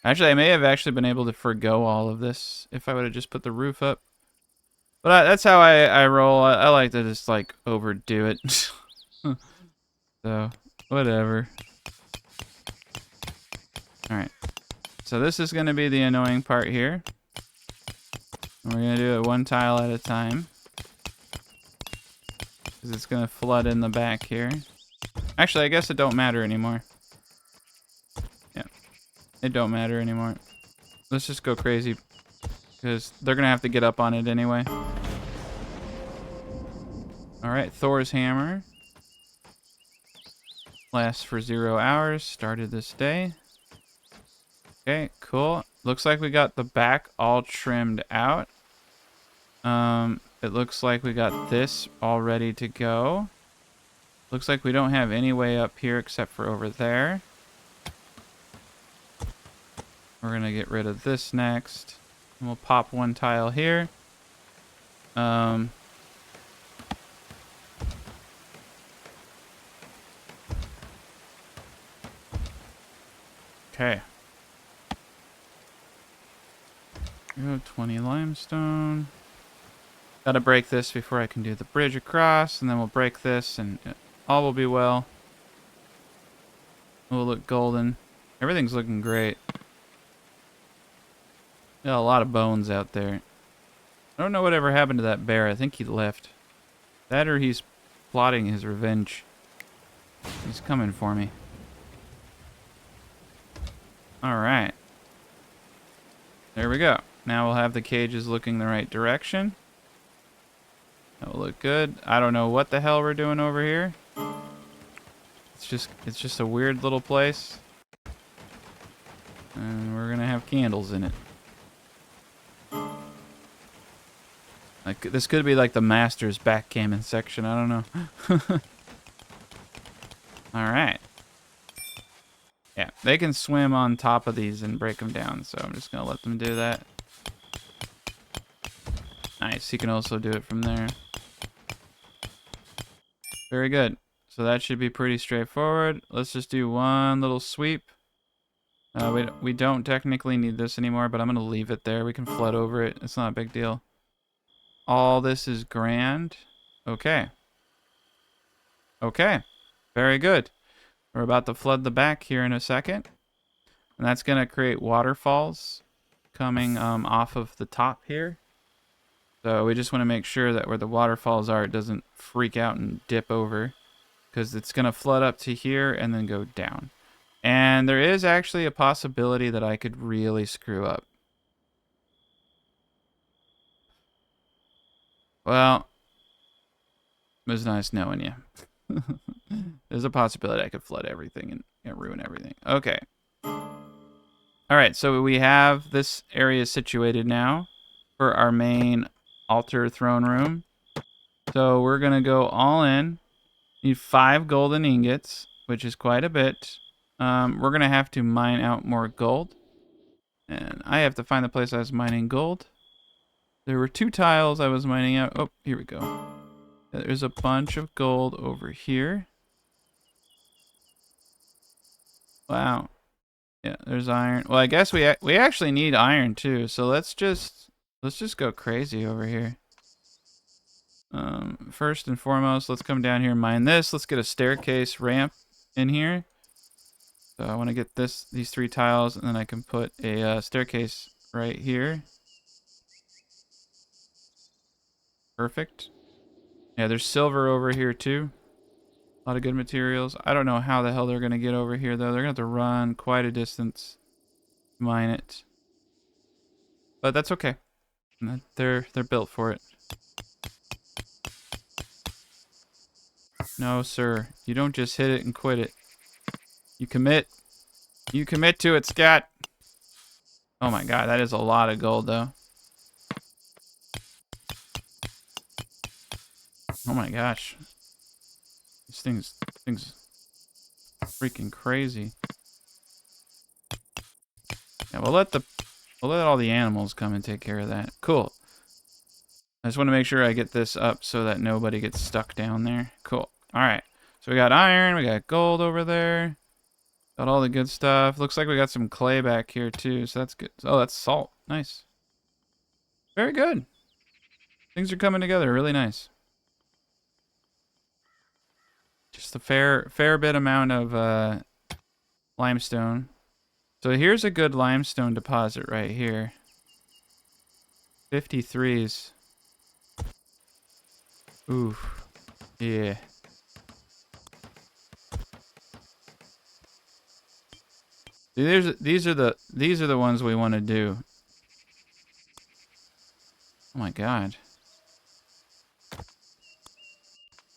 Actually, I may have actually been able to forgo all of this if I would have just put the roof up. But that's how I roll. I like to just like overdo it. So, whatever. All right. So this is going to be the annoying part here. We're going to do it one tile at a time. Because it's going to flood in the back here. Actually, I guess it don't matter anymore. Yeah. It don't matter anymore. Let's just go crazy. Because they're going to have to get up on it anyway. Alright, Thor's hammer. Lasts for 0 hours. Started this day. Okay, cool. Looks like we got the back all trimmed out. It looks like we got this all ready to go. Looks like we don't have any way up here except for over there. We're gonna get rid of this next. And we'll pop one tile here. Okay. 20 limestone. Gotta break this before I can do the bridge across, and then we'll break this, and all will be well. We'll look golden. Everything's looking great. Got a lot of bones out there. I don't know whatever happened to that bear. I think he left. That or he's plotting his revenge. He's coming for me. Alright. There we go. Now we'll have the cages looking the right direction. That will look good. I don't know what the hell we're doing over here. It's just a weird little place. And we're gonna have candles in it. Like, this could be like the master's backgammon section. I don't know. Alright. Yeah, they can swim on top of these and break them down, so I'm just gonna let them do that. Nice, he can also do it from there. Very good. So that should be pretty straightforward. Let's just do one little sweep. We don't technically need this anymore, but I'm gonna leave it there. We can flood over it. It's not a big deal. All this is grand. Okay. Okay. Very good. We're about to flood the back here in a second. And that's going to create waterfalls coming off of the top here. So we just want to make sure that where the waterfalls are, it doesn't freak out and dip over. Because it's going to flood up to here and then go down. And there is actually a possibility that I could really screw up. Well, it was nice knowing you. There's a possibility I could flood everything and ruin everything. Okay. Alright, so we have this area situated now for our main altar throne room. So we're going to go all in. Need 5 golden ingots, which is quite a bit. We're going to have to mine out more gold. And I have to find the place I was mining gold. There were 2 tiles I was mining out. Oh, here we go. There's a bunch of gold over here. Wow. Yeah, there's iron. Well, I guess we actually need iron too. So let's just go crazy over here. First and foremost, let's come down here and mine this. Let's get a staircase ramp in here. So I want to get these 3 tiles, and then I can put a staircase right here. Perfect. Yeah, there's silver over here too. A lot of good materials. I don't know how the hell they're gonna get over here though. They're gonna have to run quite a distance to mine it. But that's okay. They're built for it. No, sir. You don't just hit it and quit it. You commit. You commit to it, scat. Oh my god, that is a lot of gold though. Oh my gosh. This thing's freaking crazy. Yeah, we'll let all the animals come and take care of that. Cool. I just want to make sure I get this up so that nobody gets stuck down there. Cool. Alright. So we got iron, we got gold over there. Got all the good stuff. Looks like we got some clay back here too, so that's good. Oh, that's salt. Nice. Very good. Things are coming together really nice. Just a fair bit amount of limestone. So here's a good limestone deposit right here. 53s. Ooh. Yeah. See, these are the ones we want to do. Oh my god.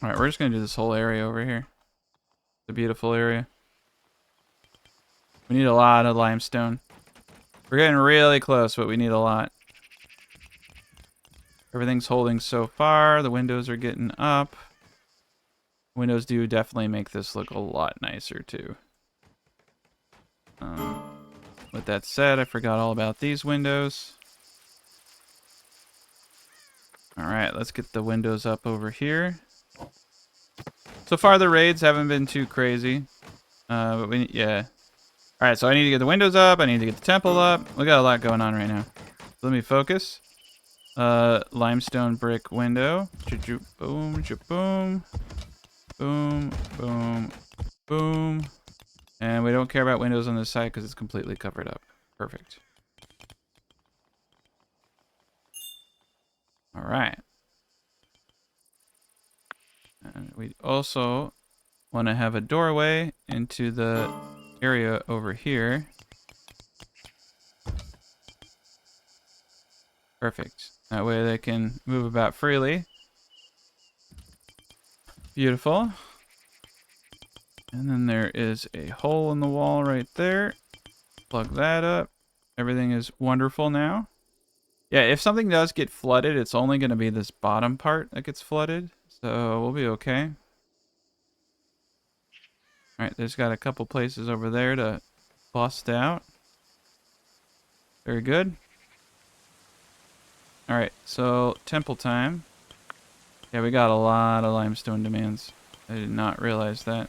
Alright, we're just gonna do this whole area over here. It's a beautiful area. We need a lot of limestone. We're getting really close, but we need a lot. Everything's holding so far. The windows are getting up. Windows do definitely make this look a lot nicer too. With that said, I forgot all about these windows. Alright, let's get the windows up over here. So far the raids haven't been too crazy. But yeah. Alright, so I need to get the windows up, I need to get the temple up. We got a lot going on right now. Let me focus. Limestone brick window. Boom, boom. Boom, boom, boom. And we don't care about windows on this side because it's completely covered up. Perfect. Alright. And we also want to have a doorway into the area over here. Perfect. That way they can move about freely. Beautiful. And then there is a hole in the wall right there. Plug that up. Everything is wonderful now. Yeah, if something does get flooded, it's only going to be this bottom part that gets flooded. So we'll be okay. Alright, there's got a couple places over there to bust out. Very good. Alright, so temple time. Yeah, we got a lot of limestone demands. I did not realize that.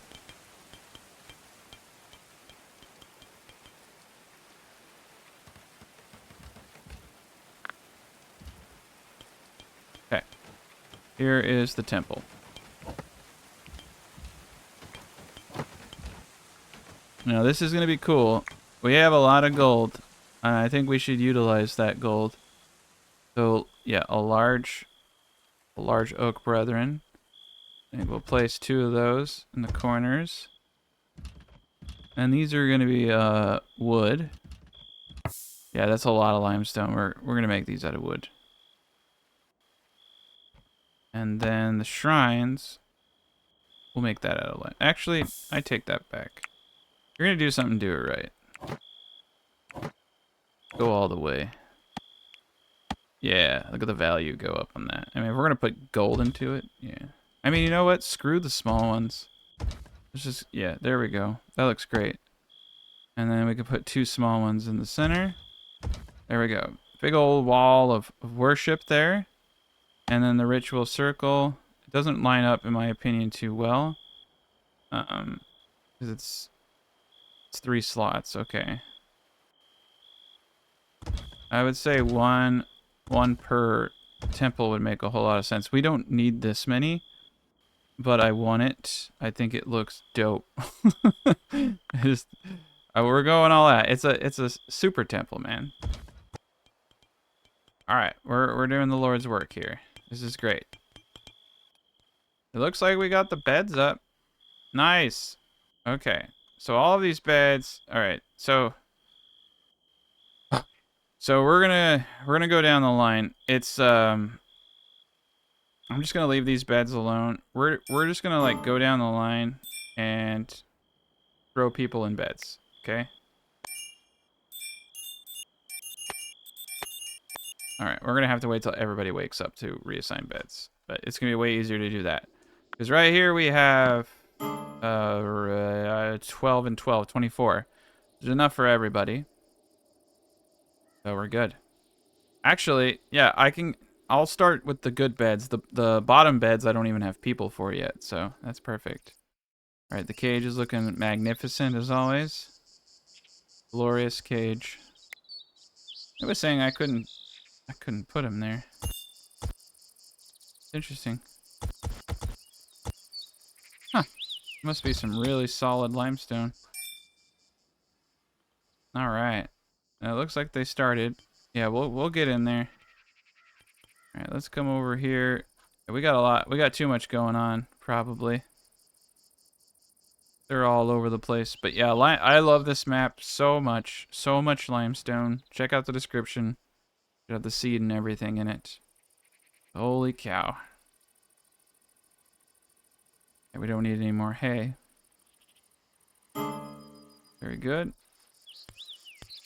Okay. Here is the temple. Now this is going to be cool. We have a lot of gold. And I think we should utilize that gold. So, yeah, a large oak brethren. I think we'll place 2 of those in the corners. And these are going to be wood. Yeah, that's a lot of limestone. We're going to make these out of wood. And then the shrines, we'll make that out of limestone. Actually, I take that back. You're going to do something, do it right. Go all the way. Yeah, look at the value go up on that. I mean, if we're going to put gold into it, yeah. I mean, you know what? Screw the small ones. Let's just, yeah, there we go. That looks great. And then we can put 2 small ones in the center. There we go. Big old wall of worship there. And then the ritual circle. It doesn't line up, in my opinion, too well. Because it's 3 slots. Okay. I would say one per temple would make a whole lot of sense. We don't need this many, but I want it. I think it looks dope. We're going all out. It's a super temple, man. All right, we're doing the Lord's work here. This is great. It looks like we got the beds up. Nice. Okay, so all of these beds. All right, so we're gonna go down the line. It's I'm just gonna leave these beds alone. We're just gonna like go down the line and throw people in beds. Okay. All right, we're gonna have to wait till everybody wakes up to reassign beds, but it's gonna be way easier to do that because right here we have 12 and 12, 24. There's enough for everybody. So we're good. Actually, yeah, I'll start with the good beds. The bottom beds I don't even have people for yet, so that's perfect. All right, the cage is looking magnificent as always. Glorious cage. I was saying I couldn't put him there. Interesting. Huh. Must be some really solid limestone. All right. Now, it looks like they started. Yeah, we'll get in there. All right, let's come over here. We got a lot. We got too much going on, probably. They're all over the place. But yeah, I love this map so much. So much limestone. Check out the description. It have the seed and everything in it. Holy cow. Yeah, we don't need any more hay. Very good.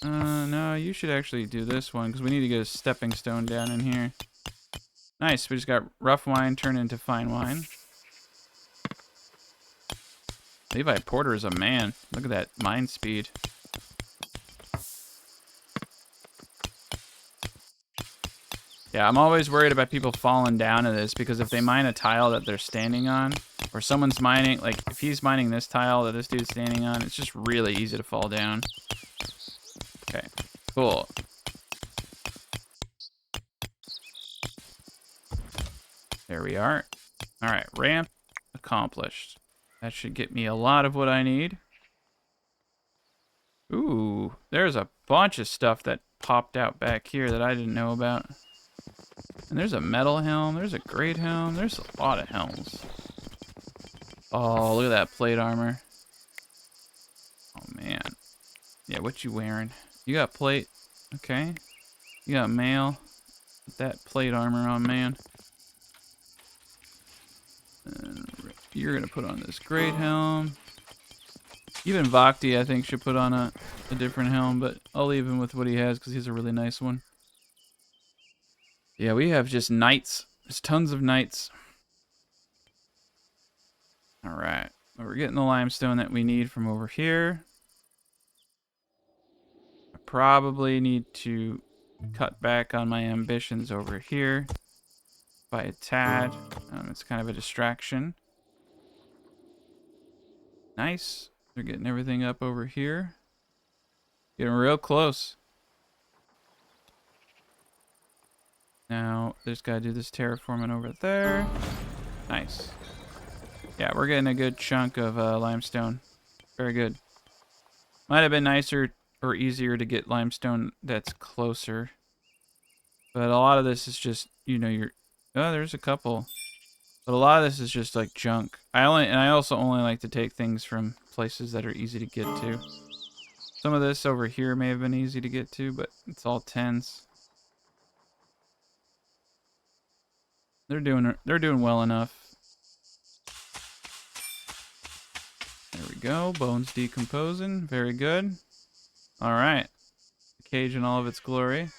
No, you should actually do this one because we need to get a stepping stone down in here. Nice, we just got rough wine turned into fine wine. Levi Porter is a man. Look at that mine speed. Yeah, I'm always worried about people falling down to this because if they mine a tile that they're standing on, or someone's mining, like if he's mining this tile that this dude's standing on, it's just really easy to fall down. Okay, cool. There we are. All right, ramp accomplished. That should get me a lot of what I need. Ooh, there's a bunch of stuff that popped out back here that I didn't know about. And there's a metal helm, there's a great helm, there's a lot of helms. Oh, look at that plate armor. Oh, man. Yeah, what you wearing? You got plate. Okay. You got mail. Put that plate armor on, man. You're gonna put on this great helm. Even Vogti, I think, should put on a different helm, but I'll leave him with what he has because he's a really nice one. Yeah, we have just knights. There's tons of knights. All right. We're getting the limestone that we need from over here. I probably need to cut back on my ambitions over here by a tad. It's kind of a distraction. Nice. They're getting everything up over here. Getting real close. Now, just gotta do this terraforming over there. Nice. Yeah, we're getting a good chunk of limestone. Very good. Might have been nicer or easier to get limestone that's closer. But a lot of this is just, you know, oh, there's a couple. But a lot of this is just like junk. I also only like to take things from places that are easy to get to. Some of this over here may have been easy to get to, but it's all 10s. They're doing well enough. There we go. Bones decomposing. Very good. All right. The cage in all of its glory.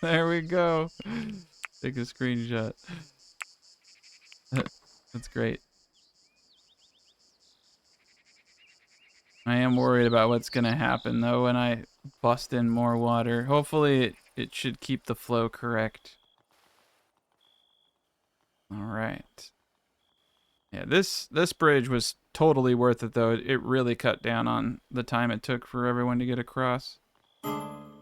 There we go. Take a screenshot. That's great. I am worried about what's going to happen, though, when I bust in more water. Hopefully, it should keep the flow correct. All right. Yeah, this bridge was totally worth it, though. It really cut down on the time it took for everyone to get across.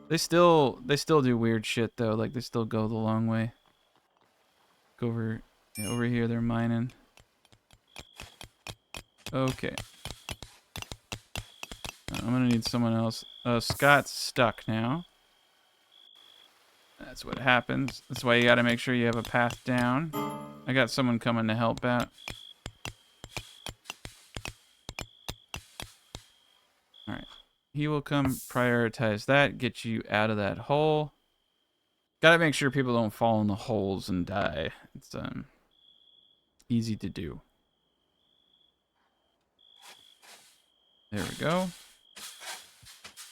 They still do weird shit, though. Like, they still go the long way. Go over, yeah, over here, they're mining. Okay. I'm gonna need someone else. Scott's stuck now. That's what happens. That's why you gotta make sure you have a path down. I got someone coming to help out. Alright. He will come prioritize that, get you out of that hole. Gotta make sure people don't fall in the holes and die. It's easy to do. There we go.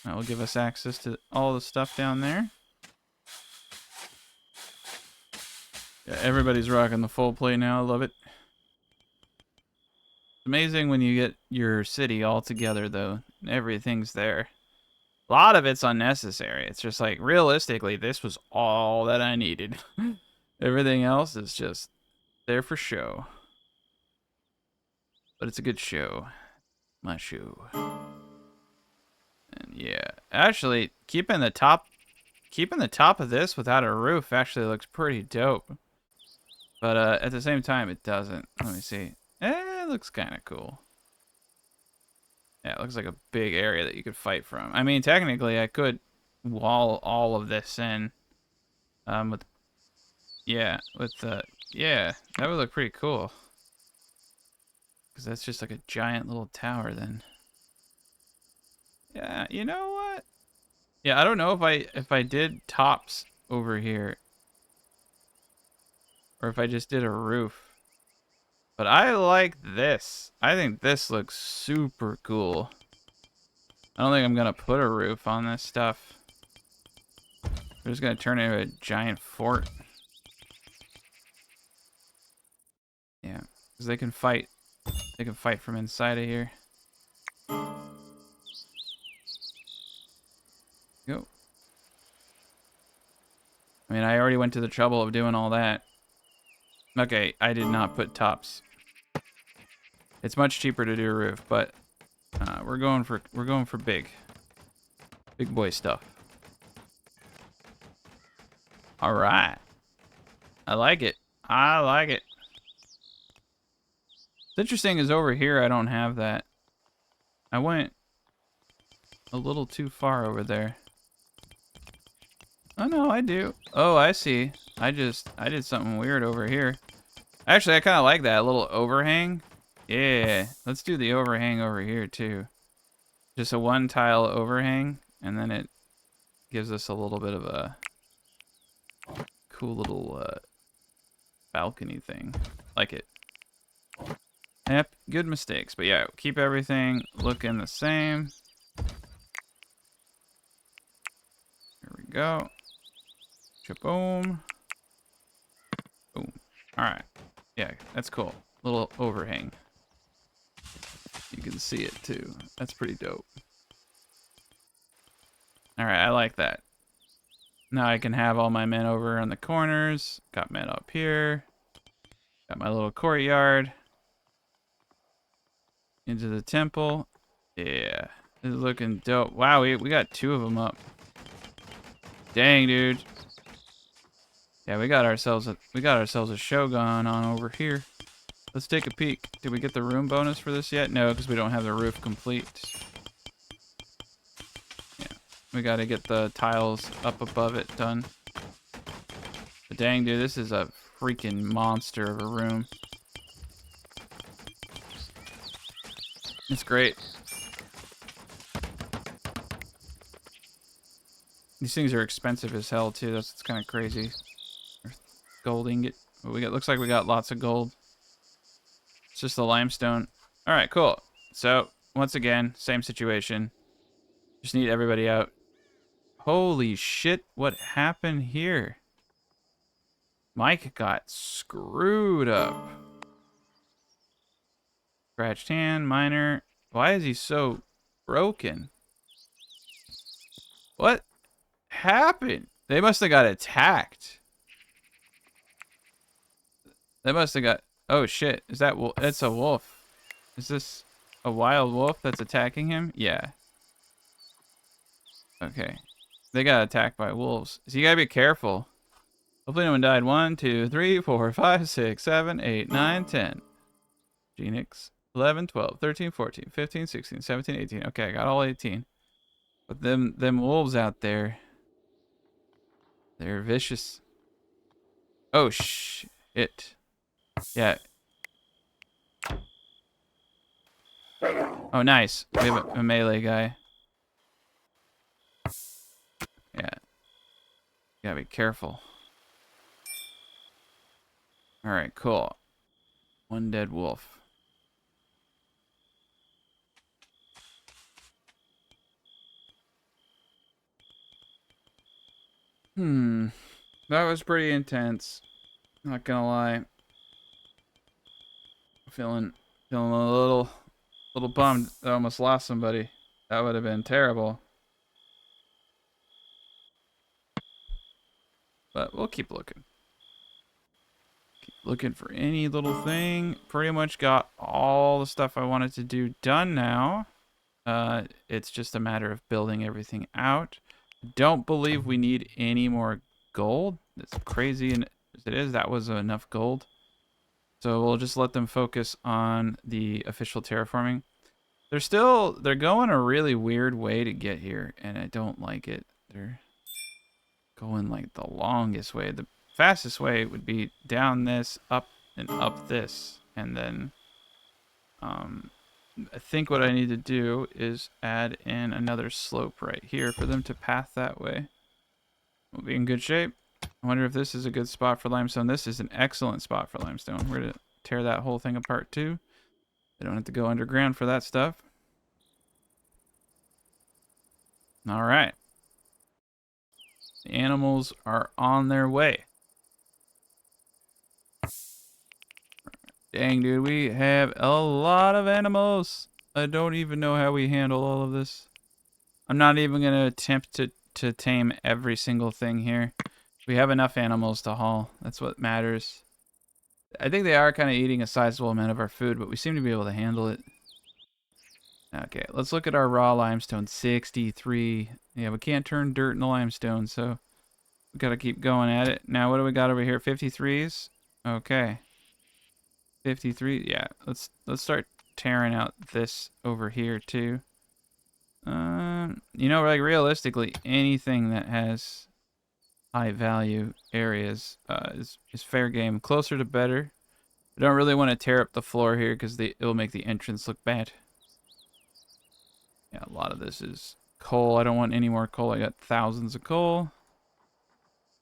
That will give us access to all the stuff down there. Yeah, everybody's rocking the full plate now. I love it. It's amazing when you get your city all together, though. Everything's there. A lot of it's unnecessary. It's just like, realistically, this was all that I needed. Everything else is just there for show. But it's a good show. My show. And yeah, actually, keeping the top of this without a roof actually looks pretty dope. But at the same time, it doesn't. Let me see. It looks kind of cool. Yeah, it looks like a big area that you could fight from. I mean, technically, I could wall all of this in. Yeah, that would look pretty cool. Because that's just like a giant little tower then. Yeah, you know what? Yeah, I don't know if I did tops over here. Or if I just did a roof. But I like this. I think this looks super cool. I don't think I'm going to put a roof on this stuff. We're just going to turn it into a giant fort. Yeah, because they can fight. They can fight from inside of here. Go. I mean, I already went to the trouble of doing all that. Okay, I did not put tops. It's much cheaper to do a roof, but we're going for big boy stuff. All right, I like it. I like it. What's interesting is over here I don't have that. I went a little too far over there. Oh no, I do. Oh, I see. I did something weird over here. Actually, I kind of like that little overhang. Yeah, let's do the overhang over here too. Just a one tile overhang, and then it gives us a little bit of a cool little balcony thing. Like it. Yep, good mistakes. But yeah, keep everything looking the same. Here we go. Boom. Boom. All right. Yeah, that's cool. Little overhang. You can see it too. That's pretty dope. All right, I like that. Now I can have all my men over on the corners. Got men up here. Got my little courtyard. Into the temple. Yeah, this is looking dope. Wow, we got 2 of them up. Dang, dude. Yeah, we got ourselves a show going on over here. Let's take a peek. Did we get the room bonus for this yet? No, because we don't have the roof complete. Yeah, we got to get the tiles up above it done. But dang, dude, this is a freaking monster of a room. It's great. These things are expensive as hell too. That's kind of crazy. Gold ingot. What we got? Looks like we got lots of gold. It's just the limestone. All right, cool. So once again, same situation. Just need everybody out. Holy shit! What happened here? Mike got screwed up. Scratched hand, minor. Why is he so broken? What happened? They must have got attacked. They must have got... Oh shit, is that... It's a wolf. Is this a wild wolf that's attacking him? Yeah. Okay. They got attacked by wolves. So you gotta be careful. Hopefully no one died. 1, 2, 3, 4, 5, 6, 7, 8, 9, 10. Jinix. 11, 12, 13, 14, 15, 16, 17, 18. Okay, I got all 18. But them wolves out there, they're vicious. Oh, shit. Yeah. Oh, nice. We have a melee guy. Yeah. You gotta be careful. Alright, cool. 1 dead wolf. That was pretty intense. Not gonna lie. Feeling a little bummed. I almost lost somebody. That would have been terrible. But we'll keep looking. Keep looking for any little thing. Pretty much got all the stuff I wanted to do done now. It's just a matter of building everything out. Don't believe we need any more gold. It's crazy and as it is, that was enough gold. So we'll just let them focus on the official terraforming. They're going a really weird way to get here, and I don't like it. They're going like the longest way. The fastest way would be down this, up and up this, and then I think what I need to do is add in another slope right here for them to path that way. We'll be in good shape. I wonder if this is a good spot for limestone. This is an excellent spot for limestone. We're going to tear that whole thing apart too. They don't have to go underground for that stuff. All right. The animals are on their way. Dang, dude, we have a lot of animals. I don't even know how we handle all of this. I'm not even going to attempt to tame every single thing here. We have enough animals to haul. That's what matters. I think they are kind of eating a sizable amount of our food, but we seem to be able to handle it. Okay, let's look at our raw limestone. 63. Yeah, we can't turn dirt into limestone, so we got to keep going at it. Now, what do we got over here? 53s? Okay. 53. Yeah, let's start tearing out this over here, too. You know, like, realistically, anything that has high value areas is fair game. Closer to better. I don't really want to tear up the floor here because it'll make the entrance look bad. Yeah, a lot of this is coal. I don't want any more coal. I got thousands of coal.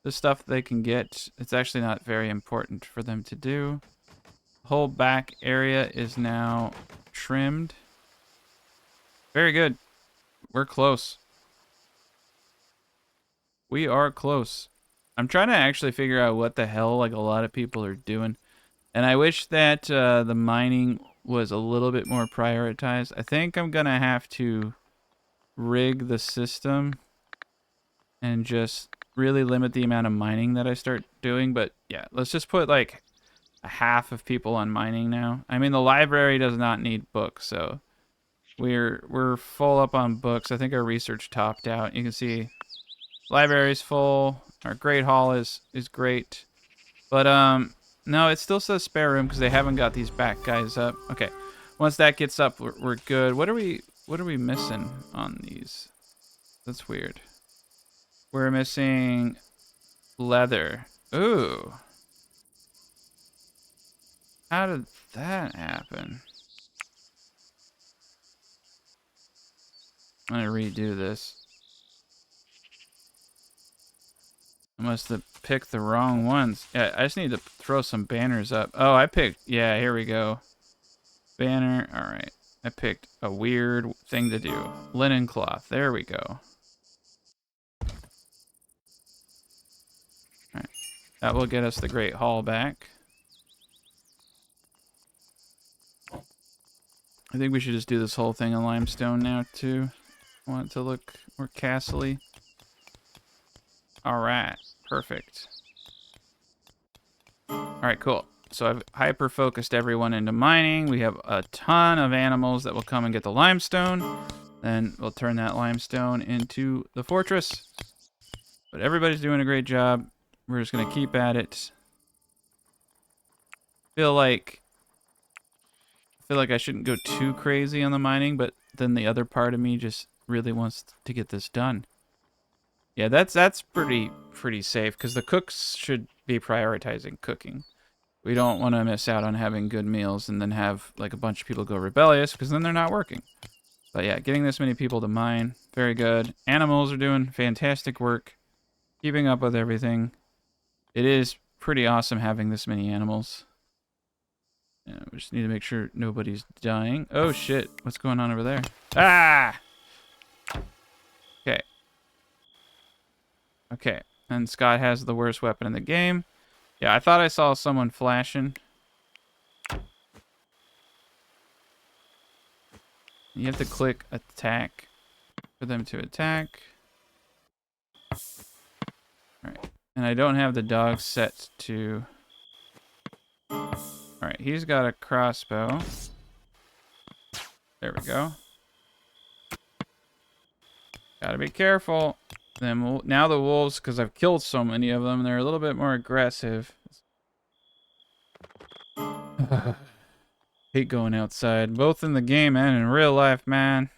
The stuff they can get, it's actually not very important for them to do. Whole back area is now trimmed. Very good. We're close. We are close. I'm trying to actually figure out what the hell like a lot of people are doing. And I wish that the mining was a little bit more prioritized. I think I'm going to have to rig the system and just really limit the amount of mining that I start doing. But yeah, let's just put like a half of people on mining now. I mean, the library does not need books, so we're full up on books. I think our research topped out. You can see library's full. Our great hall is great. But no, it still says spare room because they haven't got these back guys up. Okay. Once that gets up, we're good. What are we missing on these? That's weird. We're missing leather. Ooh. How did that happen? I'm gonna redo this. I must have picked the wrong ones. Yeah, I just need to throw some banners up. Oh, I picked, yeah, here we go. Banner, all right. I picked a weird thing to do. Linen cloth, there we go. All right, that will get us the Great Hall back. I think we should just do this whole thing in limestone now, too. I want it to look more castle-y. All right, perfect. All right, cool. So I've hyper-focused everyone into mining. We have a ton of animals that will come and get the limestone. Then we'll turn that limestone into the fortress. But everybody's doing a great job. We're just going to keep at it. Feel like I shouldn't go too crazy on the mining, but then the other part of me just really wants to get this done. Yeah, that's pretty safe because the cooks should be prioritizing cooking. We don't want to miss out on having good meals and then have like a bunch of people go rebellious because then they're not working. But yeah, getting this many people to mine, very good. Animals are doing fantastic work, keeping up with everything. It is pretty awesome having this many animals. Yeah, we just need to make sure nobody's dying. Oh shit, what's going on over there? Ah! Okay. Okay, and Scott has the worst weapon in the game. Yeah, I thought I saw someone flashing. You have to click attack for them to attack. Alright, and I don't have the dog set to... Alright, he's got a crossbow. There we go. Gotta be careful. Then now the wolves, because I've killed so many of them, they're a little bit more aggressive. Hate going outside, both in the game and in real life, man.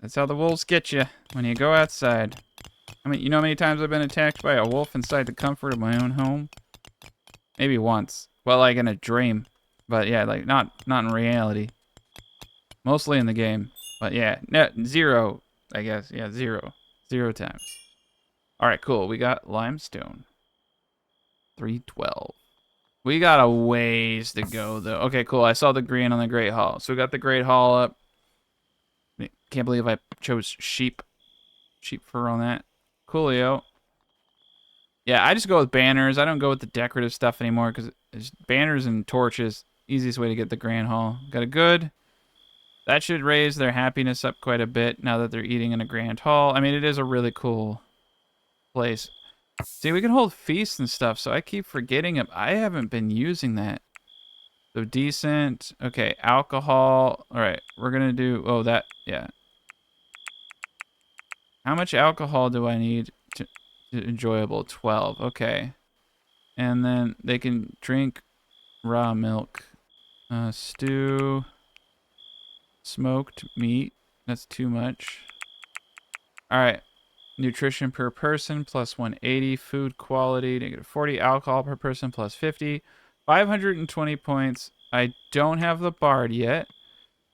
That's how the wolves get you when you go outside. I mean, you know how many times I've been attacked by a wolf inside the comfort of my own home? Maybe once. Well, like in a dream. But yeah, like not in reality. Mostly in the game. But yeah, no, zero, I guess. Yeah, zero. 0 times. All right, cool. We got limestone. 312. We got a ways to go, though. Okay, cool. I saw the green on the Great Hall. So we got the Great Hall up. Can't believe I chose sheep. Sheep fur on that. Coolio. Yeah, I just go with banners. I don't go with the decorative stuff anymore because it's banners and torches. Easiest way to get the Grand Hall. Got a good. That should raise their happiness up quite a bit now that they're eating in a Grand Hall. I mean, it is a really cool place. See, we can hold feasts and stuff, so I keep forgetting it. I haven't been using that. So decent. Okay, alcohol. All right, we're going to do... Oh, that... Yeah. How much alcohol do I need to enjoyable? 12. Okay. And then they can drink raw milk. Stew. Smoked meat. That's too much. All right. Nutrition per person plus 180. Food quality -40. Alcohol per person plus 50. 520 points. I don't have the bard yet.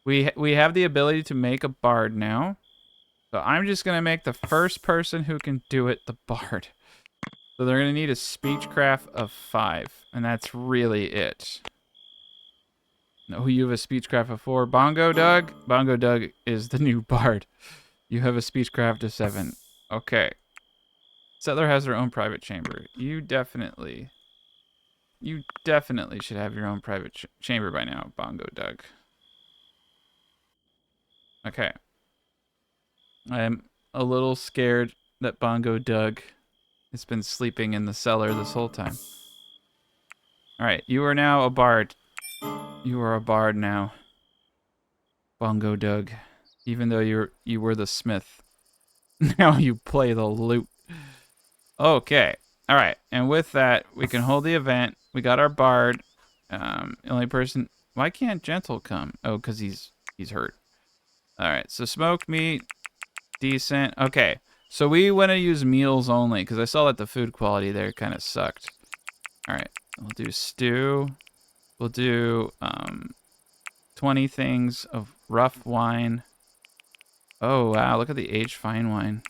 We have the ability to make a bard now. So I'm just going to make the first person who can do it the bard. So they're going to need a speechcraft of 5. And that's really it. No, you have a speechcraft of 4. Bongo Doug? Bongo Doug is the new bard. You have a speechcraft of 7. Okay. Settler has their own private chamber. You definitely should have your own private chamber by now, Bongo Doug. Okay. I am a little scared that Bongo Doug has been sleeping in the cellar this whole time. Alright, you are now a bard. You are a bard now, Bongo Doug. Even though you were the smith. Now you play the lute. Okay. Alright, and with that, we can hold the event. We got our bard. The only person... Why can't Gentle come? Oh, because he's hurt. Alright, so smoked meat. Decent. Okay, so we want to use meals only, because I saw that the food quality there kind of sucked. Alright, we'll do stew. We'll do 20 things of rough wine. Oh, wow, look at the aged fine wine.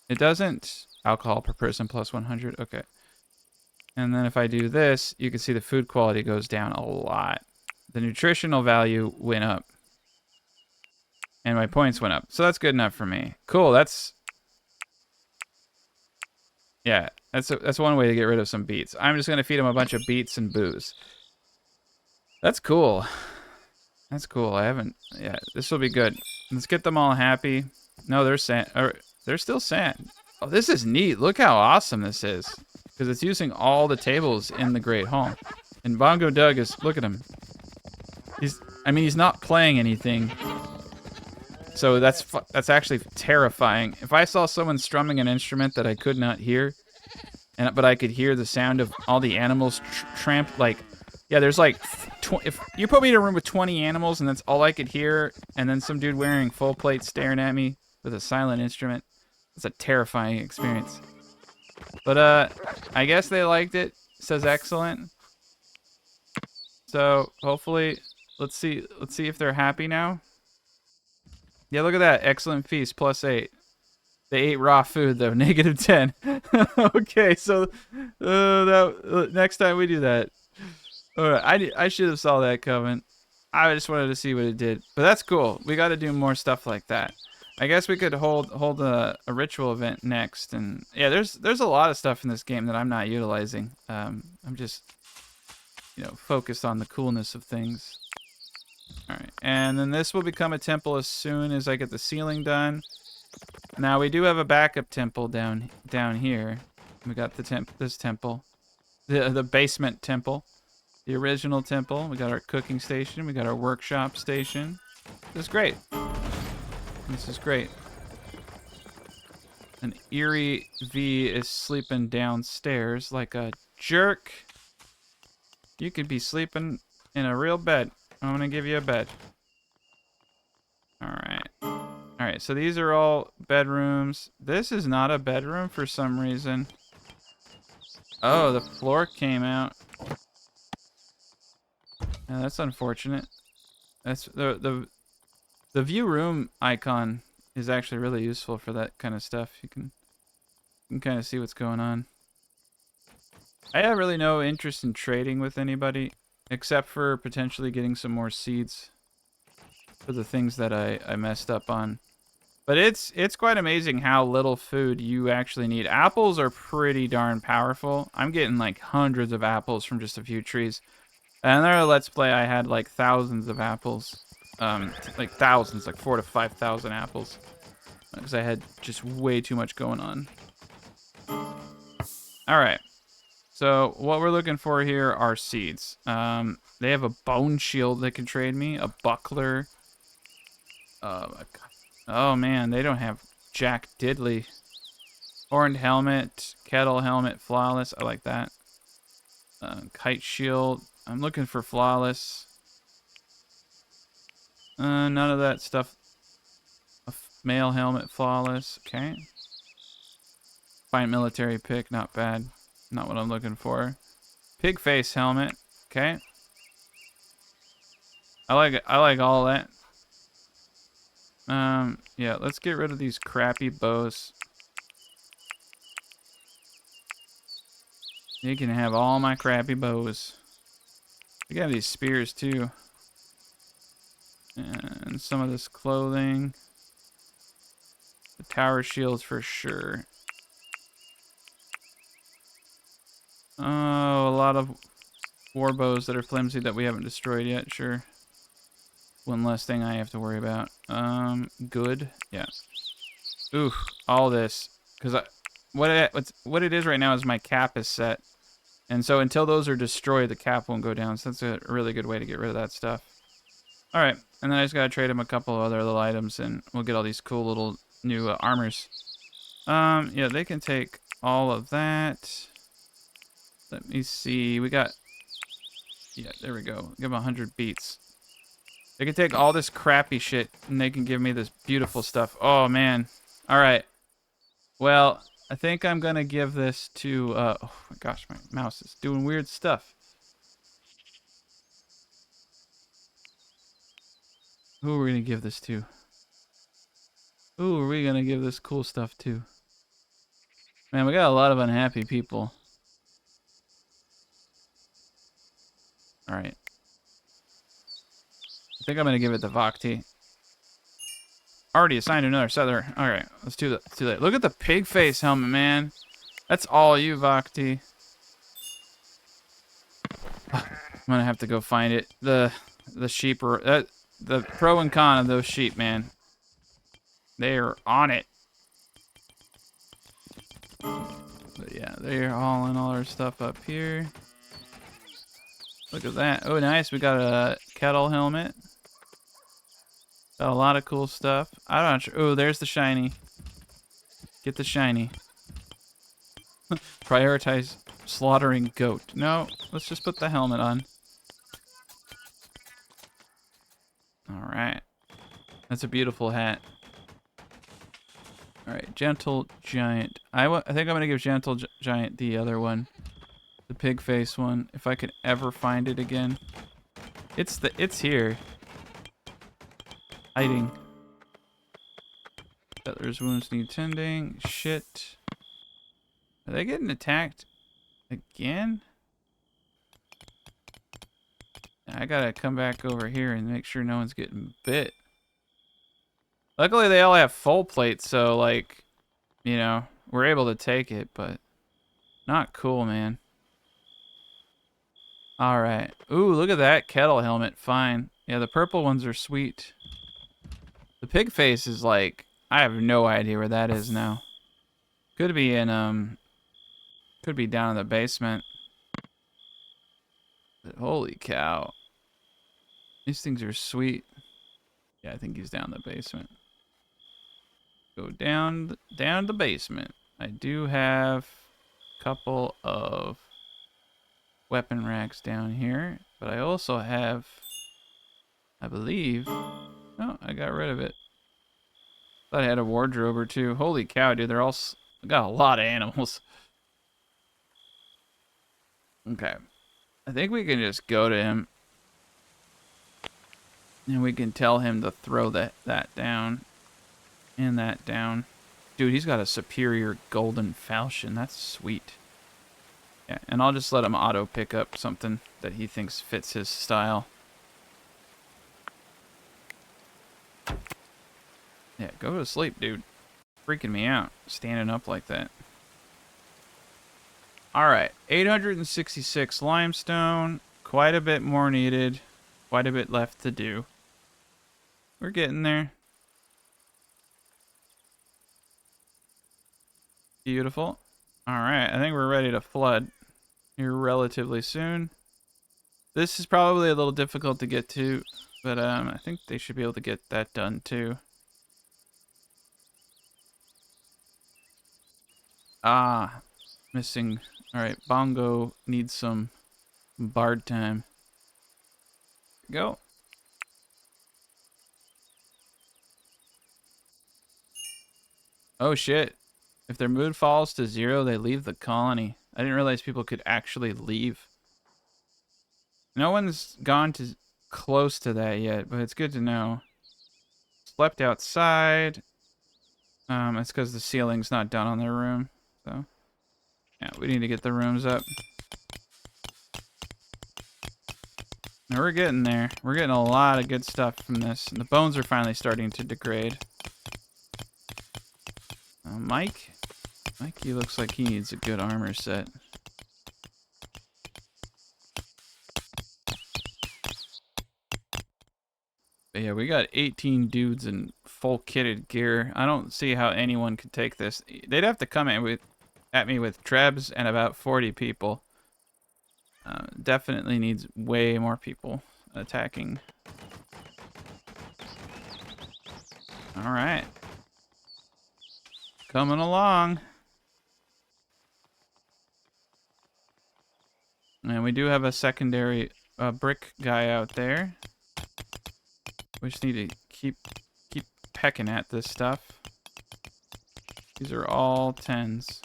It doesn't... Alcohol per person plus 100. Okay. And then if I do this, you can see the food quality goes down a lot. The nutritional value went up. And my points went up. So that's good enough for me. Cool, that's... Yeah, that's one way to get rid of some beets. I'm just going to feed him a bunch of beets and booze. That's cool. That's cool. I haven't... Yeah, this will be good. Let's get them all happy. No, they're sad. They're still sad. Oh, this is neat. Look how awesome this is. Because it's using all the tables in the Great Hall. And Bongo Doug is... Look at him. He's not playing anything. So that's actually terrifying. If I saw someone strumming an instrument that I could not hear, but I could hear the sound of all the animals tramp, like... Yeah, there's like... If you put me in a room with 20 animals and that's all I could hear, and then some dude wearing full plate staring at me with a silent instrument, it's a terrifying experience. But I guess they liked it. Says excellent. So hopefully, let's see if they're happy now. Yeah, look at that. Excellent feast, +8. They ate raw food though, -10. Okay, so next time we do that. Alright, I should have saw that coming. I just wanted to see what it did. But that's cool. We got to do more stuff like that. I guess we could hold a ritual event next, and yeah, there's a lot of stuff in this game that I'm not utilizing. I'm just, focused on the coolness of things. All right, and then this will become a temple as soon as I get the ceiling done. Now we do have a backup temple down here. We got this temple, the basement temple, the original temple. We got our cooking station. We got our workshop station. This is great. This is great. An Eerie V is sleeping downstairs like a jerk. You could be sleeping in a real bed. I'm gonna give you a bed. Alright. Alright, so these are all bedrooms. This is not a bedroom for some reason. Oh, the floor came out. Yeah, that's unfortunate. That's the view room icon is actually really useful for that kind of stuff. You can kind of see what's going on. I have really no interest in trading with anybody, except for potentially getting some more seeds for the things that I messed up on. But it's quite amazing how little food you actually need. Apples are pretty darn powerful. I'm getting like hundreds of apples from just a few trees. And there, Let's Play, I had like thousands of apples. Like thousands, like 4,000 to 5,000 apples. Because I had just way too much going on. Alright. So, what we're looking for here are seeds. They have a bone shield that can trade me. A buckler. Oh man, they don't have Jack Diddley. Horned helmet. Kettle helmet. Flawless. I like that. Kite shield. I'm looking for flawless. None of that stuff. A male helmet, flawless. Okay. Fine military pick, not bad. Not what I'm looking for. Pig face helmet. Okay. I like it. I like all that. Yeah, let's get rid of these crappy bows. You can have all my crappy bows. We got these spears too. And some of this clothing. The tower shields for sure. Oh, a lot of war bows that are flimsy that we haven't destroyed yet. Sure. One less thing I have to worry about. Good. Yeah. Ooh, all this. Because what it is right now is my cap is set. And so until those are destroyed, the cap won't go down. So that's a really good way to get rid of that stuff. All right. And then I just got to trade him a couple of other little items, and we'll get all these cool little new armors. Yeah, they can take all of that. Let me see. We got... Yeah, there we go. Give them 100 beats. They can take all this crappy shit, and they can give me this beautiful stuff. Oh, man. All right. Well, I think I'm going to give this to... oh, my gosh. My mouse is doing weird stuff. Who are we going to give this to? Who are we going to give this cool stuff to? Man, we got a lot of unhappy people. All right. I think I'm going to give it to Vogti. Already assigned another settler. All right, let's do that. Too late. Look at the pig face helmet, man. That's all you, Vogti. I'm gonna have to go find it. The sheep are the pro and con of those sheep, man. They're on it. But yeah, they're hauling all our stuff up here. Look at that. Oh, nice. We got a kettle helmet. Got a lot of cool stuff. I'm not sure. Oh, there's the shiny. Get the shiny. Prioritize slaughtering goat. No, let's just put the helmet on. Alright. That's a beautiful hat. Alright, Gentle Giant. I think I'm going to give Gentle Giant the other one. The pig face one. If I could ever find it again. It's here. Hiding. Settler's wounds need tending. Shit. Are they getting attacked again? I gotta come back over here and make sure no one's getting bit. Luckily, they all have full plates, so, like, you know, we're able to take it, but not cool, man. Alright. Ooh, look at that kettle helmet. Fine. Yeah, the purple ones are sweet. The pig face is like, I have no idea where that is now. Could be in, could be down in the basement. But holy cow. These things are sweet. Yeah, I think he's down the basement. Go down the basement. I do have a couple of weapon racks down here, but I also have, I believe... Oh, I got rid of it. Thought I had a wardrobe or two. Holy cow, dude. They're all... got a lot of animals. Okay. I think we can just go to him. And we can tell him to throw that down. And that down. Dude, he's got a superior golden falchion. That's sweet. Yeah, and I'll just let him auto pick up something that he thinks fits his style. Yeah, go to sleep, dude. Freaking me out, standing up like that. Alright, 866 limestone. Quite a bit more needed. Quite a bit left to do. We're getting there. Beautiful. Alright, I think we're ready to flood here relatively soon. This is probably a little difficult to get to, but I think they should be able to get that done too. Ah, missing. Alright, Bongo needs some bard time. Go. Oh shit. If their mood falls to 0, they leave the colony. I didn't realize people could actually leave. No one's gone to close to that yet, but it's good to know. Slept outside. It's because the ceiling's not done on their room. So, yeah, we need to get the rooms up. Now we're getting there. We're getting a lot of good stuff from this. And the bones are finally starting to degrade. Mikey looks like he needs a good armor set. But yeah, we got 18 dudes in full kitted gear. I don't see how anyone could take this. They'd have to come at me with trebs and about 40 people. Definitely needs way more people attacking. All right. Coming along. And we do have a secondary brick guy out there. We just need to keep pecking at this stuff. These are all 10s.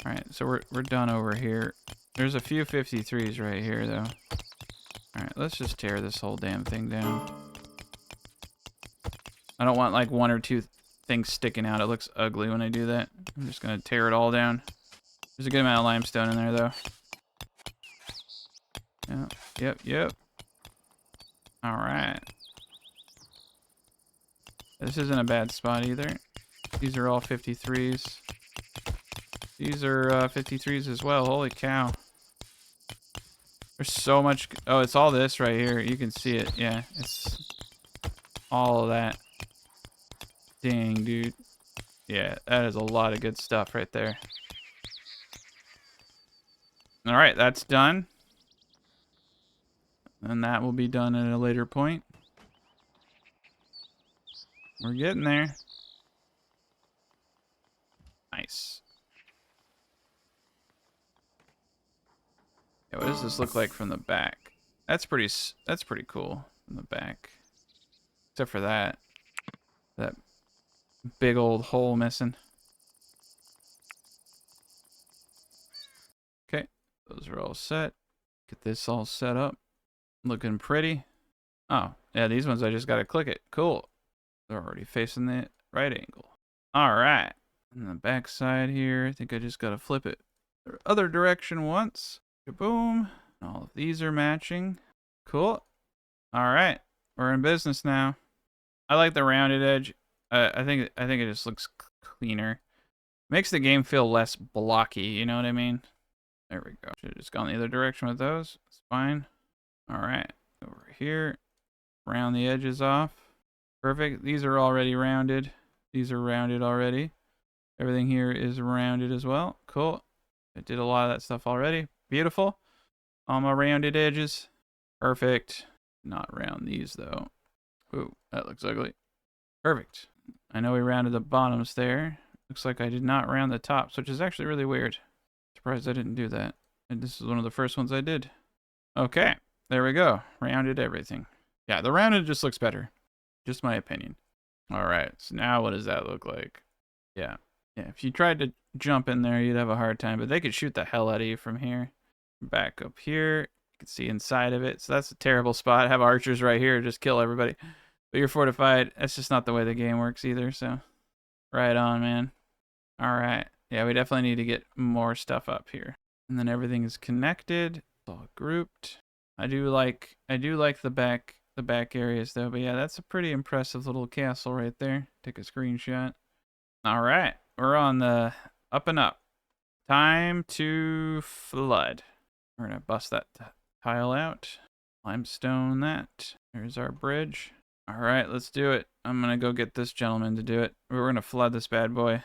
Alright, so we're done over here. There's a few 53s right here, though. Alright, let's just tear this whole damn thing down. I don't want, like, one or two things sticking out. It looks ugly when I do that. I'm just gonna tear it all down. There's a good amount of limestone in there, though. Yeah, yep. Alright. This isn't a bad spot, either. These are all 53s. These are 53s as well. Holy cow. There's so much. Oh, it's all this right here. You can see it. Yeah, it's all of that. Dang, dude. Yeah, that is a lot of good stuff right there. All right, that's done. And that will be done at a later point. We're getting there. Nice. Yeah, what does this look like from the back? That's pretty cool from the back. Except for that big old hole missing. Okay, those are all set. Get this all set up. Looking pretty. Oh, yeah, these ones I just gotta click it. Cool. They're already facing the right angle. All right. And the back side here, I think I just gotta flip it the other direction once. Boom. All of these are matching. Cool. All right, we're in business now. I like the rounded edge. I think it just looks cleaner. Makes the game feel less blocky. You know what I mean? There we go. Should have just gone the other direction with those. It's fine. All right, over here, round the edges off. Perfect. These are already rounded. These are rounded already. Everything here is rounded as well. Cool. I did a lot of that stuff already. Beautiful. All my rounded edges. Perfect. Not round these though. Ooh, that looks ugly. Perfect. I know we rounded the bottoms there. Looks like I did not round the tops, which is actually really weird. Surprised I didn't do that. And this is one of the first ones I did. Okay, there we go. Rounded everything. Yeah, the rounded just looks better. Just my opinion. All right, so now what does that look like? Yeah, if you tried to jump in there, you'd have a hard time, but they could shoot the hell out of you from here. Back up here, you can see inside of it. So that's a terrible spot. Have archers right here, just kill everybody. But you're fortified. That's just not the way the game works either, so. Right on, man. All right. Yeah, we definitely need to get more stuff up here. And then everything is connected. It's all grouped. I do like the back areas though, but yeah, that's a pretty impressive little castle right there. Take a screenshot. All right, we're on the up and up. Time to flood. We're gonna bust that tile out. Limestone that. There's our bridge. All right, let's do it. I'm gonna go get this gentleman to do it. We're gonna flood this bad boy.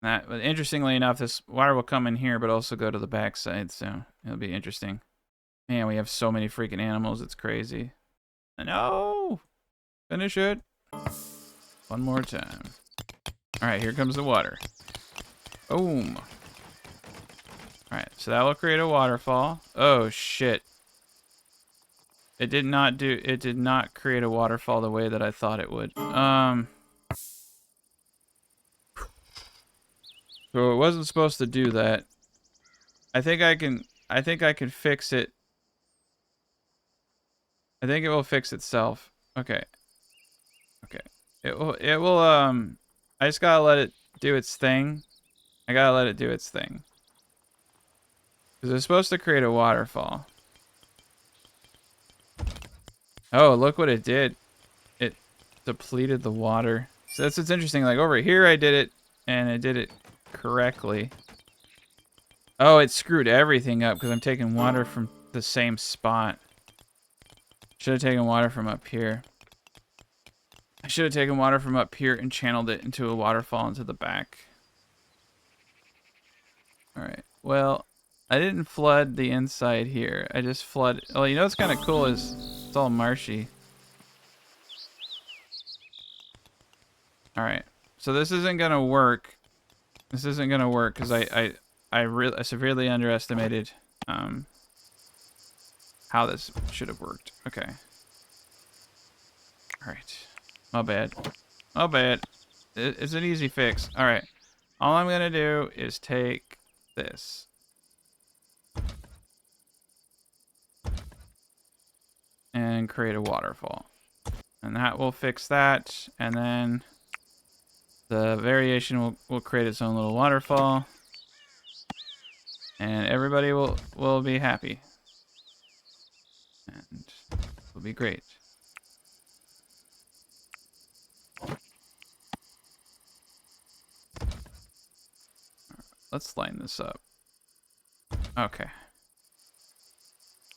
But interestingly enough, this water will come in here, but also go to the backside, so it'll be interesting. Man, we have so many freaking animals, it's crazy. No! Finish it. One more time. Alright, here comes the water. Boom. Alright, so that will create a waterfall. Oh, shit. It did not create a waterfall the way that I thought it would. So it wasn't supposed to do that. I think I can fix it. I think it will fix itself. Okay. Okay. It will I just gotta let it do its thing. I gotta let it do its thing. Because it's supposed to create a waterfall. Oh, look what it did. It depleted the water. So that's what's interesting. Like over here, I did it, and it did it correctly. Oh, it screwed everything up because I'm taking water from the same spot. Should have taken water from up here. I should have taken water from up here and channeled it into a waterfall into the back. Alright, well, I didn't flood the inside here. I just flooded... Well, you know what's kind of cool is it's all marshy. Alright, so this isn't going to work. This isn't going to work because I severely underestimated how this should have worked. Okay. Alright. My bad. My bad. It's an easy fix. Alright. All I'm going to do is take this. And create a waterfall. And that will fix that. And then the variation will create its own little waterfall. And everybody will be happy. And it'll be great. Let's line this up. Okay.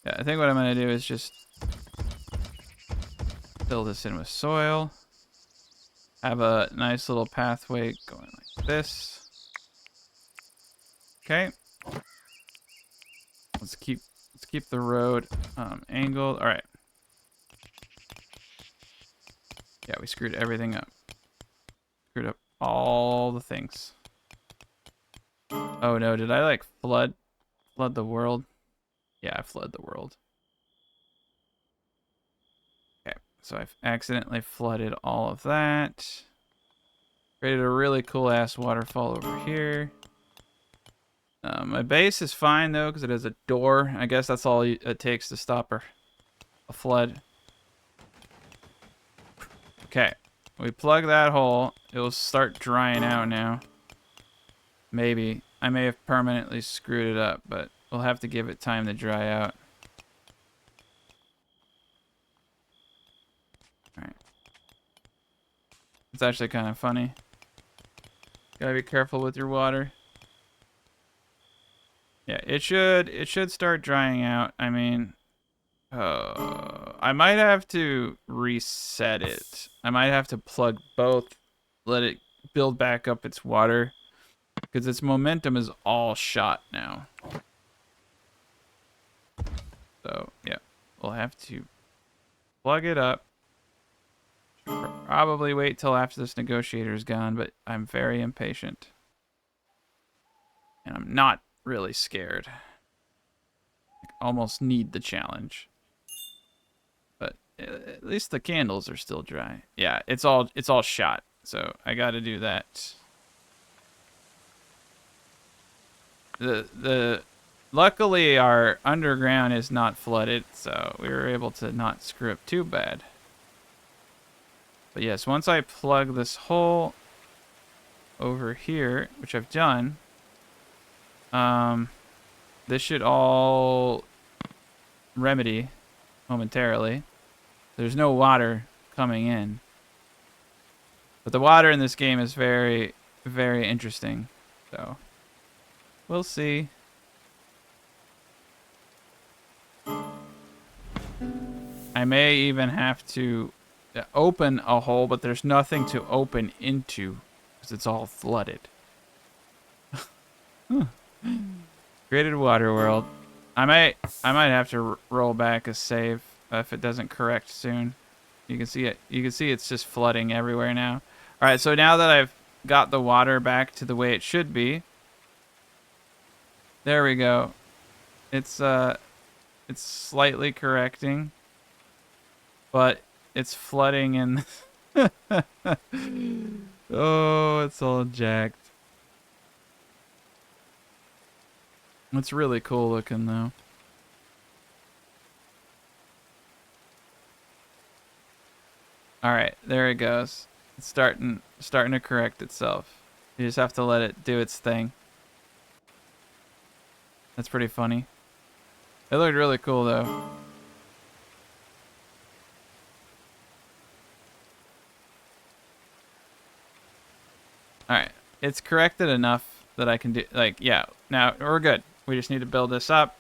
Yeah, I think what I'm going to do is just fill this in with soil. Have a nice little pathway going like this. Okay. Let's keep the road angled. All right. Yeah, we screwed everything up. Screwed up all the things. Oh no, did I like flood the world? Yeah, I flooded the world. Okay, so I've accidentally flooded all of that. Created a really cool ass waterfall over here. My base is fine though, because it has a door. I guess that's all it takes to stop a flood. Okay, we plug that hole. It will start drying out now. Maybe. I may have permanently screwed it up, but we'll have to give it time to dry out. Alright. It's actually kind of funny. Gotta be careful with your water. Yeah, it should start drying out. I mean, I might have to reset it. I might have to plug both, let it build back up its water, because its momentum is all shot now. So, yeah, we'll have to plug it up. Probably wait till after this negotiator is gone, but I'm very impatient. And I'm not really scared. I almost need the challenge. But at least the candles are still dry. Yeah, it's all shot. So I got to do that. Luckily our underground is not flooded, so we were able to not screw up too bad. But yes, once I plug this hole over here, which I've done, this should all remedy momentarily. There's no water coming in. But the water in this game is very, very interesting. So, we'll see. I may even have to open a hole, but there's nothing to open into because it's all flooded. Created water world. I might have to roll back a save if it doesn't correct soon. You can see it. You can see it's just flooding everywhere now. All right, so now that I've got the water back to the way it should be, there we go. It's slightly correcting, but it's flooding in. Oh, it's all jacked. It's really cool looking though. All right, there it goes. It's starting to correct itself. You just have to let it do its thing. That's pretty funny. It looked really cool though. All right. It's corrected enough that I can do, like, yeah. Now, we're good. We just need to build this up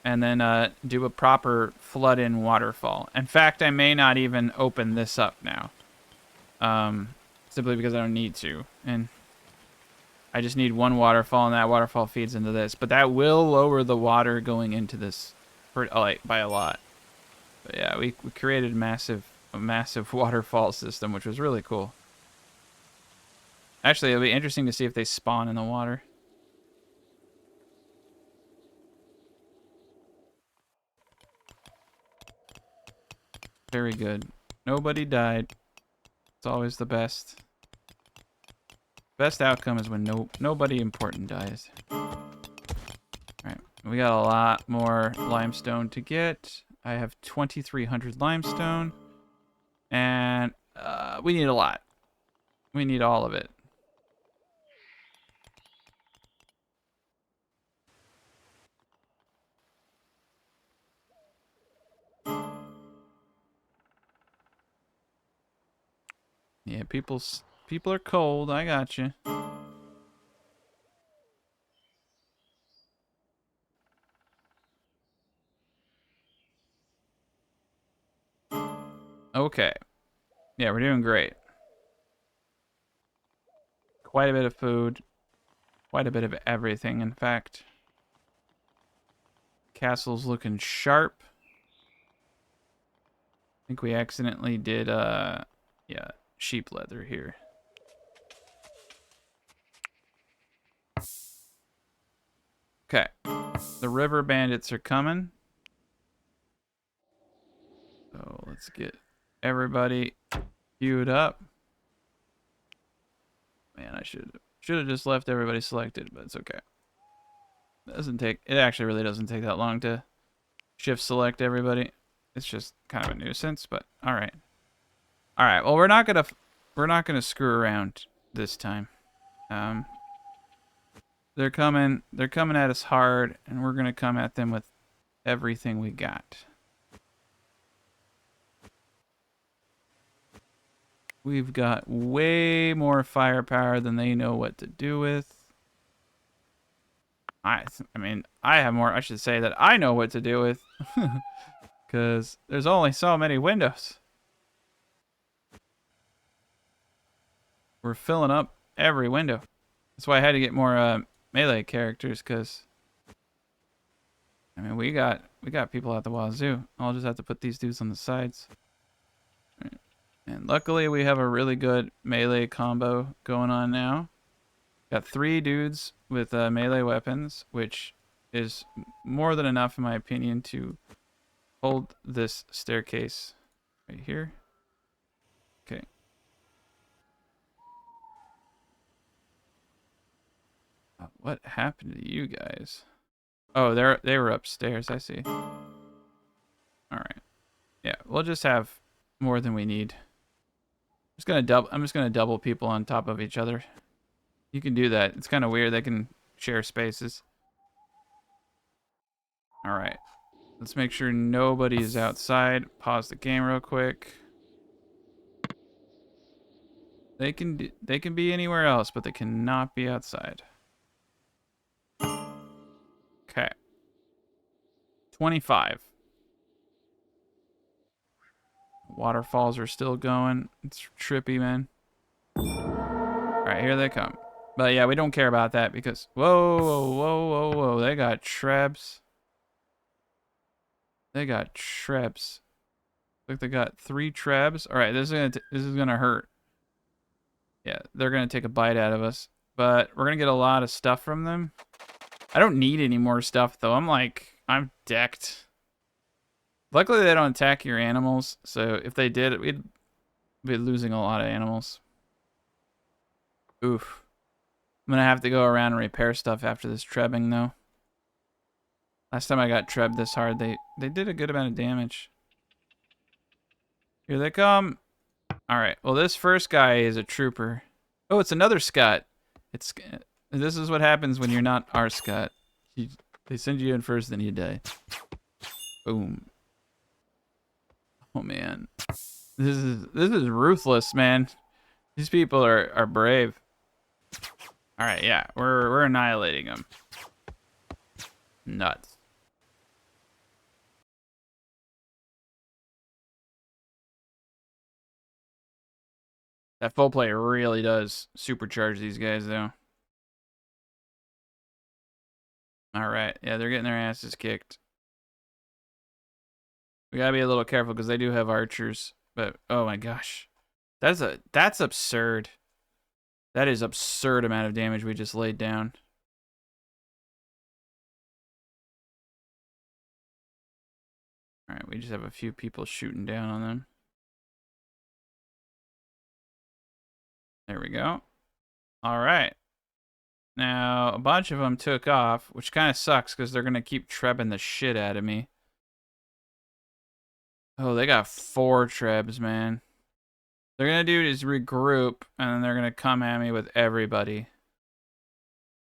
and then do a proper flood-in waterfall. In fact, I may not even open this up now. Simply because I don't need to. And I just need one waterfall, and that waterfall feeds into this. But that will lower the water going into this for, like, by a lot. But yeah, we created a massive waterfall system, which was really cool. Actually, it'll be interesting to see if they spawn in the water. Very good. Nobody died. It's always the best. Best outcome is when nobody important dies. Alright, we got a lot more limestone to get. I have 2,300 limestone. And we need a lot. We need all of it. Yeah, people are cold. I got you. Okay. Yeah, we're doing great. Quite a bit of food. Quite a bit of everything, in fact. Castle's looking sharp. I think we accidentally did, yeah, sheep leather here. Okay. The river bandits are coming. So let's get everybody queued up. Man, I should have just left everybody selected, but it's okay. It actually really doesn't take that long to shift select everybody. It's just kind of a nuisance, but all right. All right. Well, we're not gonna screw around this time. They're coming at us hard, and we're gonna come at them with everything we got. We've got way more firepower than they know what to do with. I mean, I should say that I know what to do with. Because there's only so many windows. We're filling up every window. That's why I had to get more melee characters, because I mean, we got people at the wazoo. I'll just have to put these dudes on the sides. And luckily, we have a really good melee combo going on now. Got 3 dudes with melee weapons, which is more than enough, in my opinion, to hold this staircase right here. Okay. What happened to you guys? Oh, they were upstairs. I see. All right. Yeah, we'll just have more than we need. I'm just gonna double people on top of each other. You can do that. It's kind of weird. They can share spaces. All right. Let's make sure nobody is outside. Pause the game real quick. They can be anywhere else, but they cannot be outside. Okay. 25. Waterfalls are still going. It's trippy, man. All right, here they come. But yeah, we don't care about that because whoa, they got trebs. They got trebs. Like they got 3 trebs. All right, this is gonna hurt. Yeah, they're gonna take a bite out of us, but we're gonna get a lot of stuff from them. I don't need any more stuff though. I'm decked. Luckily, they don't attack your animals, so if they did, we'd be losing a lot of animals. Oof. I'm gonna have to go around and repair stuff after this trebbing though. Last time I got trebbed this hard, they did a good amount of damage. Here they come. All right. Well, this first guy is a trooper. Oh, it's another Scott. This is what happens when you're not our Scott. They send you in first, then you die. Boom. Oh man, this is ruthless, man. These people are brave. All right, yeah, we're annihilating them. Nuts. That full play really does supercharge these guys, though. All right, yeah, they're getting their asses kicked. We gotta be a little careful because they do have archers. But oh my gosh, that's absurd. That is absurd amount of damage we just laid down. All right, we just have a few people shooting down on them. There we go. All right. Now, a bunch of them took off, which kind of sucks because they're going to keep trebbing the shit out of me. Oh, they got 4 trebs, man. They're going to do is regroup, and then they're going to come at me with everybody.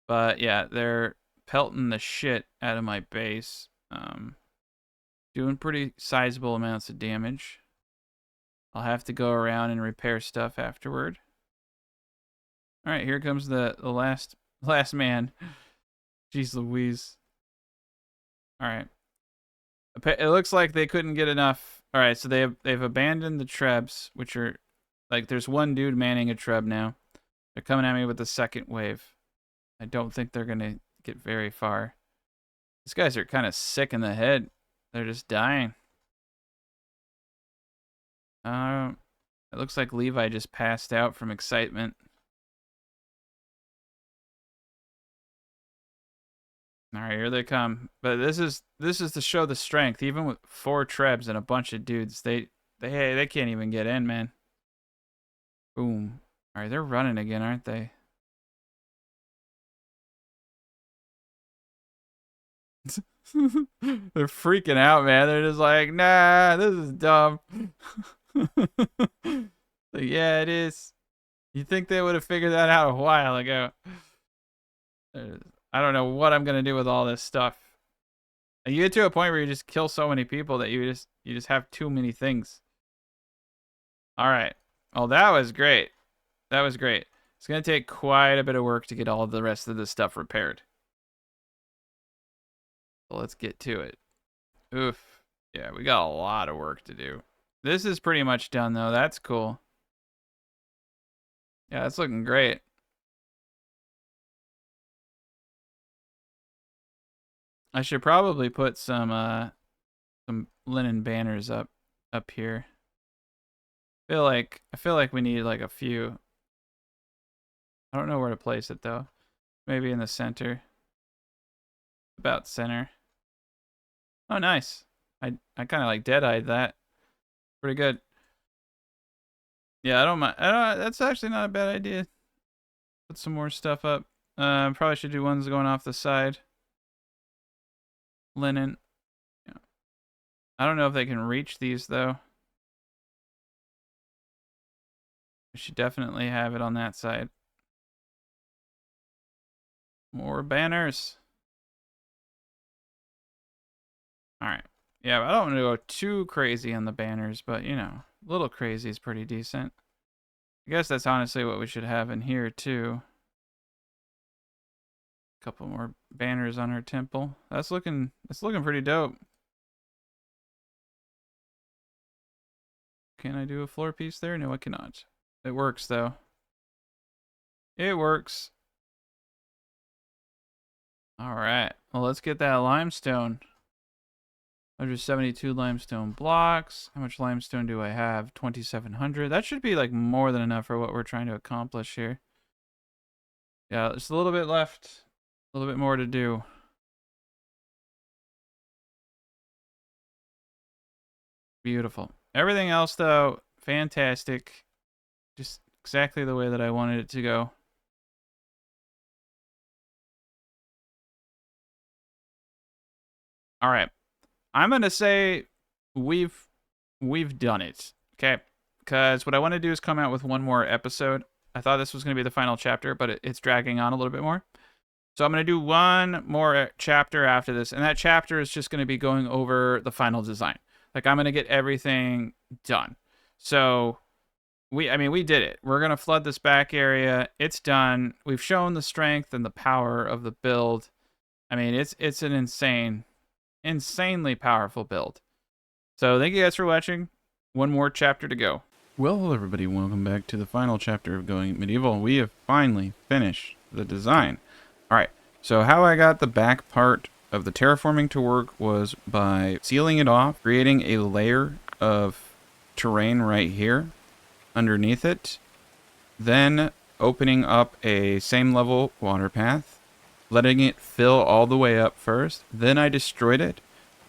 But, yeah, they're pelting the shit out of my base. Doing pretty sizable amounts of damage. I'll have to go around and repair stuff afterward. All right, here comes the last man. Jeez Louise. All right. It looks like they couldn't get enough. All right, so they've abandoned the trebs, which are like there's one dude manning a treb now. They're coming at me with the second wave. I don't think they're gonna get very far. These guys are kind of sick in the head. They're just dying. It looks like Levi just passed out from excitement. All right, here they come. But this is to show the strength. Even with 4 trebs and a bunch of dudes, they can't even get in, man. Boom. All right, they're running again, aren't they? They're freaking out, man. They're just like, nah, this is dumb. Like, yeah, it is. You think they would have figured that out a while ago? I don't know what I'm gonna do with all this stuff. And you get to a point where you just kill so many people that you just have too many things. All right. Oh, that was great. That was great. It's gonna take quite a bit of work to get all of the rest of this stuff repaired. So let's get to it. Oof. Yeah, we got a lot of work to do. This is pretty much done though. That's cool. Yeah, that's looking great. I should probably put some linen banners up here. I feel like we need like a few. I don't know where to place it though. Maybe in the center. About center. Oh, nice. I kind of like dead-eyed that. Pretty good. Yeah, I don't mind. That's actually not a bad idea. Put some more stuff up. Probably should do ones going off the side. Linen. Yeah. I don't know if they can reach these though. We should definitely have it on that side. More banners. All right. Yeah, I don't want to go too crazy on the banners, but you know, a little crazy is pretty decent. I guess that's honestly what we should have in here too. A couple more banners on our temple. That's looking pretty dope. Can I do a floor piece there? No, I cannot. It works though. It works. All right. Well, let's get that limestone. 172 limestone blocks. How much limestone do I have? 2,700. That should be like more than enough for what we're trying to accomplish here. Yeah, there's a little bit left. A little bit more to do. Beautiful. Everything else, though, fantastic. Just exactly the way that I wanted it to go. All right. I'm going to say we've done it. Okay? Because what I want to do is come out with one more episode. I thought this was going to be the final chapter, but it's dragging on a little bit more. So I'm going to do one more chapter after this, and that chapter is just going to be going over the final design. Like, I'm going to get everything done. So I mean, we did it. We're going to flood this back area. It's done. We've shown the strength and the power of the build. I mean, it's an insanely powerful build. So thank you guys for watching. One more chapter to go. Well, hello everybody. Welcome back to the final chapter of Going Medieval. We have finally finished the design. All right. So how I got the back part of the terraforming to work was by sealing it off, creating a layer of terrain right here underneath it, then opening up a same level water path, letting it fill all the way up first. Then I destroyed it.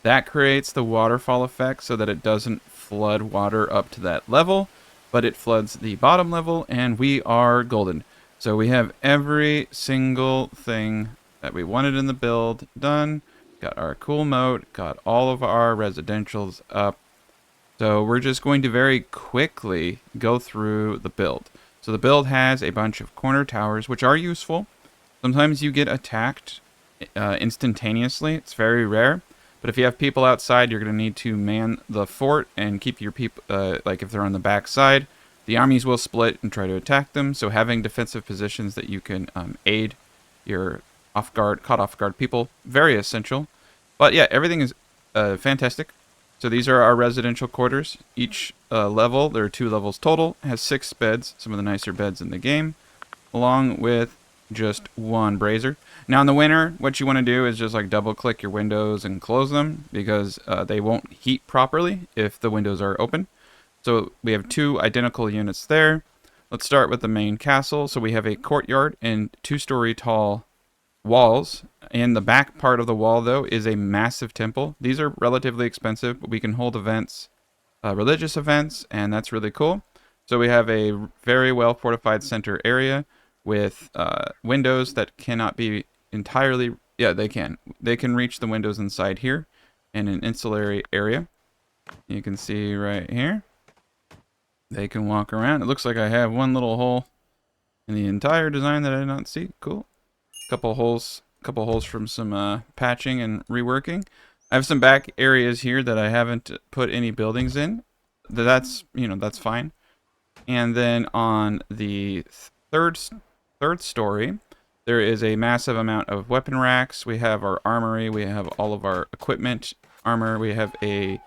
That creates the waterfall effect so that it doesn't flood water up to that level, but it floods the bottom level, and we are golden. So we have every single thing that we wanted in the build done. Got our cool moat, got all of our residentials up. So we're just going to very quickly go through the build. So the build has a bunch of corner towers, which are useful. Sometimes you get attacked instantaneously. It's very rare. But if you have people outside, you're going to need to man the fort and keep your people, like if they're on the back side, the armies will split and try to attack them. So having defensive positions that you can aid your caught off guard people, very essential. But yeah, everything is fantastic. So these are our residential quarters. Each level, there are 2 levels total, has 6 beds, some of the nicer beds in the game, along with just 1 brazier. Now in the winter, what you want to do is just like double click your windows and close them, because they won't heat properly if the windows are open. So we have 2 identical units there. Let's start with the main castle. So we have a courtyard and 2-story tall walls. In the back part of the wall, though, is a massive temple. These are relatively expensive, but we can hold events, religious events, and that's really cool. So we have a very well fortified center area with windows that cannot be entirely, yeah, they can reach the windows inside here, and an insulary area. You can see right here, they can walk around. It looks like I have one little hole in the entire design that I did not see. Cool. Couple holes from some patching and reworking. I have some back areas here that I haven't put any buildings in. That's, you know, that's fine. And then on the third story, there is a massive amount of weapon racks. We have our armory. We have all of our equipment, armor. We have a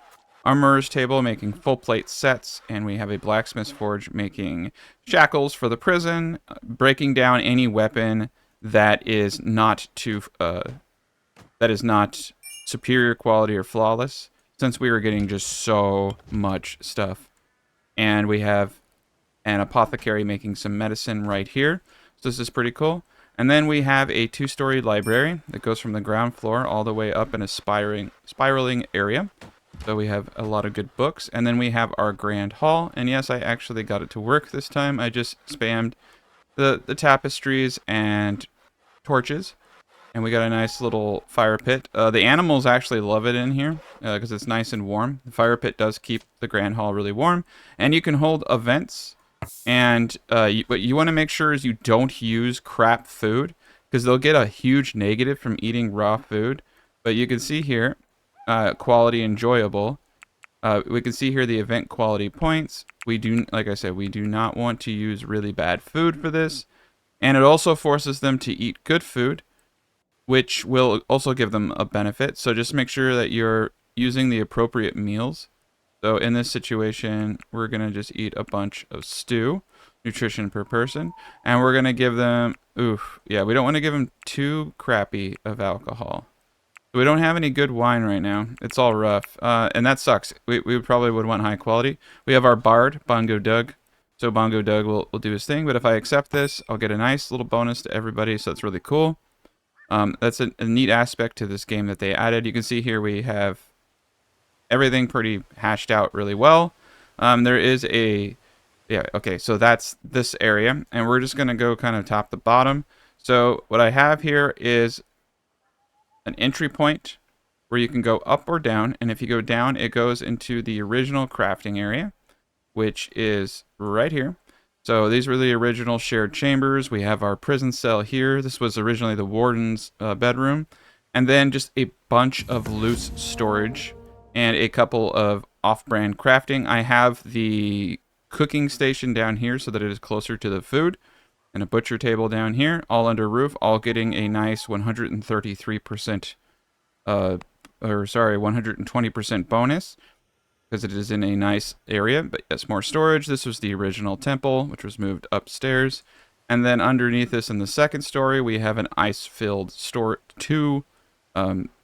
armorer's table making full plate sets, and we have a blacksmith's forge making shackles for the prison, breaking down any weapon that is not superior quality or flawless, since we were getting just so much stuff. And we have an apothecary making some medicine right here. So this is pretty cool. And then we have a 2-story library that goes from the ground floor all the way up in a spiraling area. So we have a lot of good books. And then we have our grand hall. And yes, I actually got it to work this time. I just spammed the tapestries and torches, and we got a nice little fire pit. The animals actually love it in here because it's nice and warm. The fire pit does keep the grand hall really warm, and you can hold events. And what you want to make sure is you don't use crap food, because they'll get a huge negative from eating raw food. But you can see here, quality enjoyable. We can see here the event quality points. We do, like I said, we do not want to use really bad food for this. And it also forces them to eat good food, which will also give them a benefit. So just make sure that you're using the appropriate meals. So in this situation, we're going to just eat a bunch of stew, nutrition per person. And we're going to give them, we don't want to give them too crappy of alcohol. We don't have any good wine right now. It's all rough. And that sucks. We probably would want high quality. We have our bard, Bongo Doug. So Bongo Doug will do his thing, but if I accept this, I'll get a nice little bonus to everybody, so that's really cool. That's a neat aspect to this game that they added. You can see here we have everything pretty hashed out really well. There is so that's this area, and we're just going to go kind of top to bottom. So what I have here is an entry point where you can go up or down, and if you go down, it goes into the original crafting area, which is right here. So these were the original shared chambers. We have our prison cell here. This was originally the warden's bedroom. And then just a bunch of loose storage and a couple of off-brand crafting. I have the cooking station down here so that it is closer to the food, and a butcher table down here, all under roof, all getting a nice 133%, 120% bonus, because it is in a nice area. But yes, more storage. This was the original temple, which was moved upstairs. And then underneath this in the second story, we have an ice-filled store, two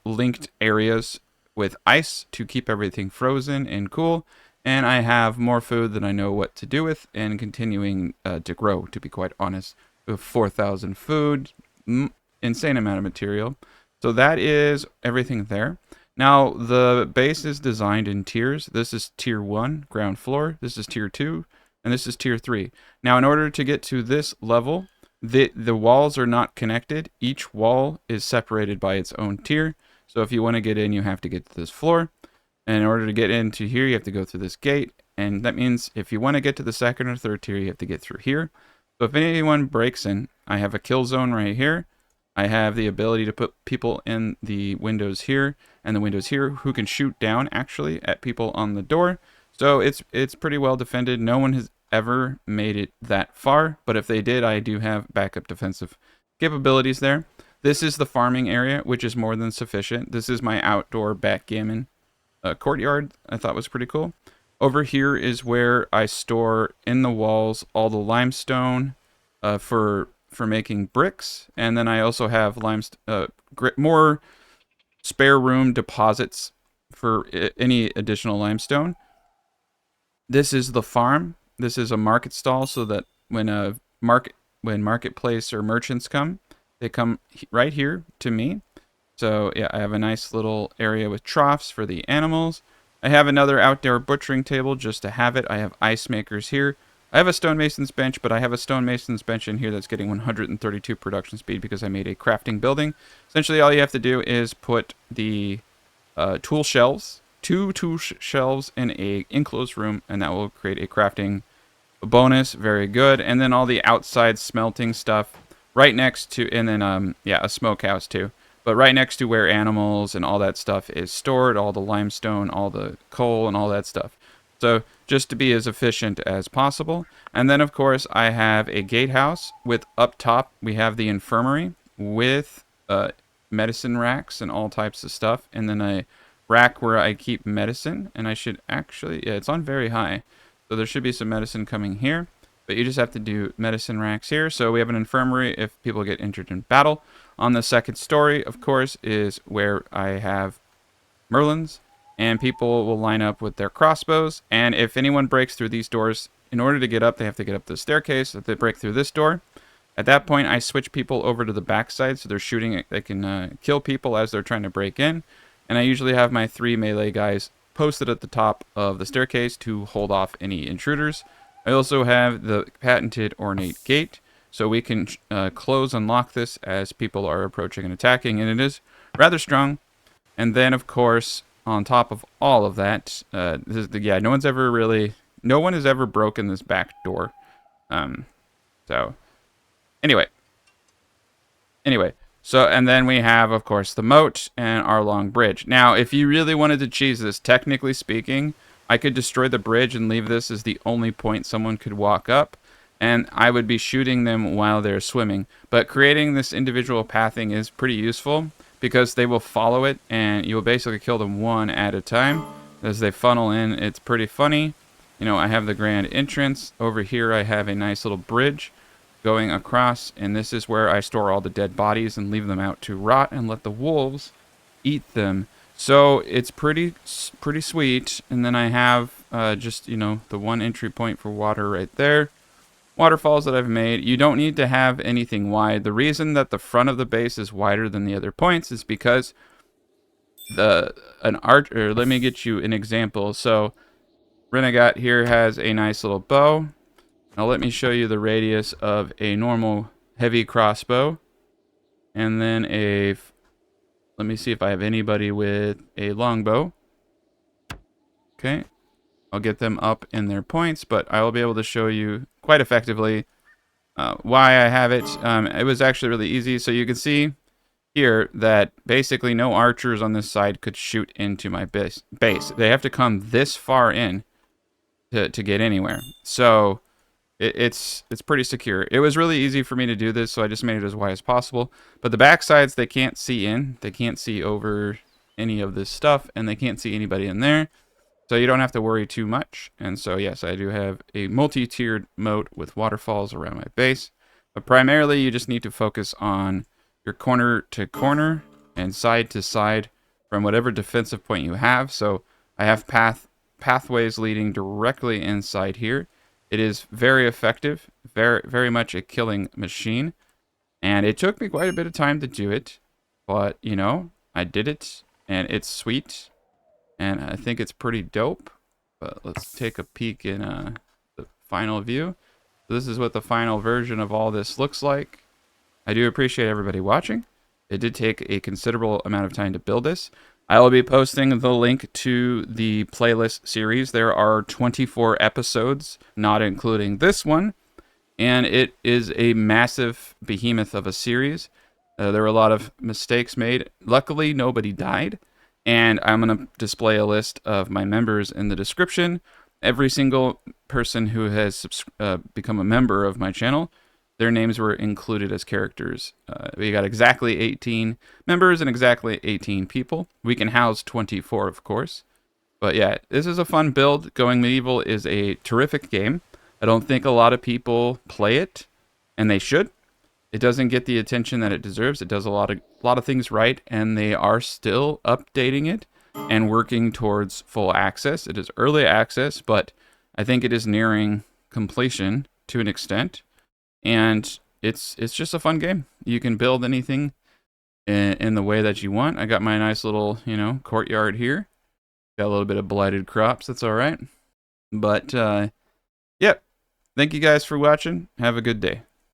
linked areas with ice to keep everything frozen and cool. And I have more food than I know what to do with, and continuing to grow, to be quite honest. We have 4,000 food, insane amount of material. So that is everything there. Now, the base is designed in tiers. This is tier 1, ground floor. This is tier 2, and this is tier 3. Now, in order to get to this level, the walls are not connected. Each wall is separated by its own tier. So if you want to get in, you have to get to this floor. And in order to get into here, you have to go through this gate. And that means if you want to get to the second or third tier, you have to get through here. So if anyone breaks in, I have a kill zone right here. I have the ability to put people in the windows here and the windows here who can shoot down actually at people on the door. So it's pretty well defended. No one has ever made it that far, but if they did, I do have backup defensive capabilities there. This is the farming area, which is more than sufficient. This is my outdoor backgammon courtyard. I thought was pretty cool. Over here is where I store in the walls all the limestone for making bricks, and then I also have more spare room deposits for any additional limestone. This is the farm. This is a market stall, so that when marketplace or merchants come, they come right here to me. So yeah, I have a nice little area with troughs for the animals. I have another outdoor butchering table just to have it. I have ice makers here. I have a stonemason's bench, but I have a stonemason's bench in here that's getting 132 production speed because I made a crafting building. Essentially, all you have to do is put the tool shelves, two tool shelves in a enclosed room, and that will create a crafting bonus. Very good. And then all the outside smelting stuff right next to, and then yeah, a smokehouse too. But right next to where animals and all that stuff is stored, all the limestone, all the coal, and all that stuff. So just to be as efficient as possible. And then, of course, I have a gatehouse with up top, we have the infirmary with medicine racks and all types of stuff. And then a rack where I keep medicine. And I should actually, yeah, it's on very high. So there should be some medicine coming here. But you just have to do medicine racks here. So we have an infirmary if people get injured in battle. On the second story, of course, is where I have merlins. And people will line up with their crossbows. And if anyone breaks through these doors, in order to get up, they have to get up the staircase. If they break through this door, at that point, I switch people over to the backside. So they're shooting. They can kill people as they're trying to break in. And I usually have my 3 melee guys posted at the top of the staircase to hold off any intruders. I also have the patented ornate gate. So we can close and lock this as people are approaching and attacking. And it is rather strong. And then, of course, on top of all of that, yeah, no one has ever broken this back door. So anyway, so, and then we have, of course, the moat and our long bridge. Now, if you really wanted to cheese this, technically speaking, I could destroy the bridge and leave this as the only point someone could walk up, and I would be shooting them while they're swimming. But creating this individual pathing is pretty useful, because they will follow it, and you will basically kill them one at a time as they funnel in. It's pretty funny. You know, I have the grand entrance. Over here, I have a nice little bridge going across, and this is where I store all the dead bodies and leave them out to rot and let the wolves eat them. So it's pretty sweet. And then I have just, you know, the one entry point for water right there. Waterfalls that I've made. You don't need to have anything wide. The reason that the front of the base is wider than the other points is because let me get you an example. So Renegat here has a nice little bow. Now let me show you the radius of a normal heavy crossbow. And then let me see if I have anybody with a longbow. Okay. I'll get them up in their points, but I will be able to show you quite effectively why I have it. It was actually really easy. So you can see here that basically no archers on this side could shoot into my base. They have to come this far in to get anywhere. So it's pretty secure. It was really easy for me to do this, so I just made it as wide as possible. But the backsides, they can't see in. They can't see over any of this stuff, and they can't see anybody in there. So you don't have to worry too much. And so, yes, I do have a multi-tiered moat with waterfalls around my base. But primarily, you just need to focus on your corner to corner and side to side from whatever defensive point you have. So I have pathways leading directly inside here. It is very effective, very much a killing machine. And it took me quite a bit of time to do it. But, you know, I did it, and it's sweet. And I think it's pretty dope. But let's take a peek in the final view. So this is what the final version of all this looks like. I do appreciate everybody watching. It did take a considerable amount of time to build this. I will be posting the link to the playlist series. There are 24 episodes, not including this one. And it is a massive behemoth of a series. There were a lot of mistakes made. Luckily, nobody died. And I'm going to display a list of my members in the description. Every single person who has become a member of my channel, their names were included as characters. We got exactly 18 members and exactly 18 people. We can house 24, of course. But yeah, this is a fun build. Going Medieval is a terrific game. I don't think a lot of people play it, and they should. It doesn't get the attention that it deserves. It does a lot of things right, and they are still updating it and working towards full access. It is early access, but I think it is nearing completion to an extent. And it's just a fun game. You can build anything in the way that you want. I got my nice little, you know, courtyard here. Got a little bit of blighted crops. That's all right. But, yep. Thank you guys for watching. Have a good day.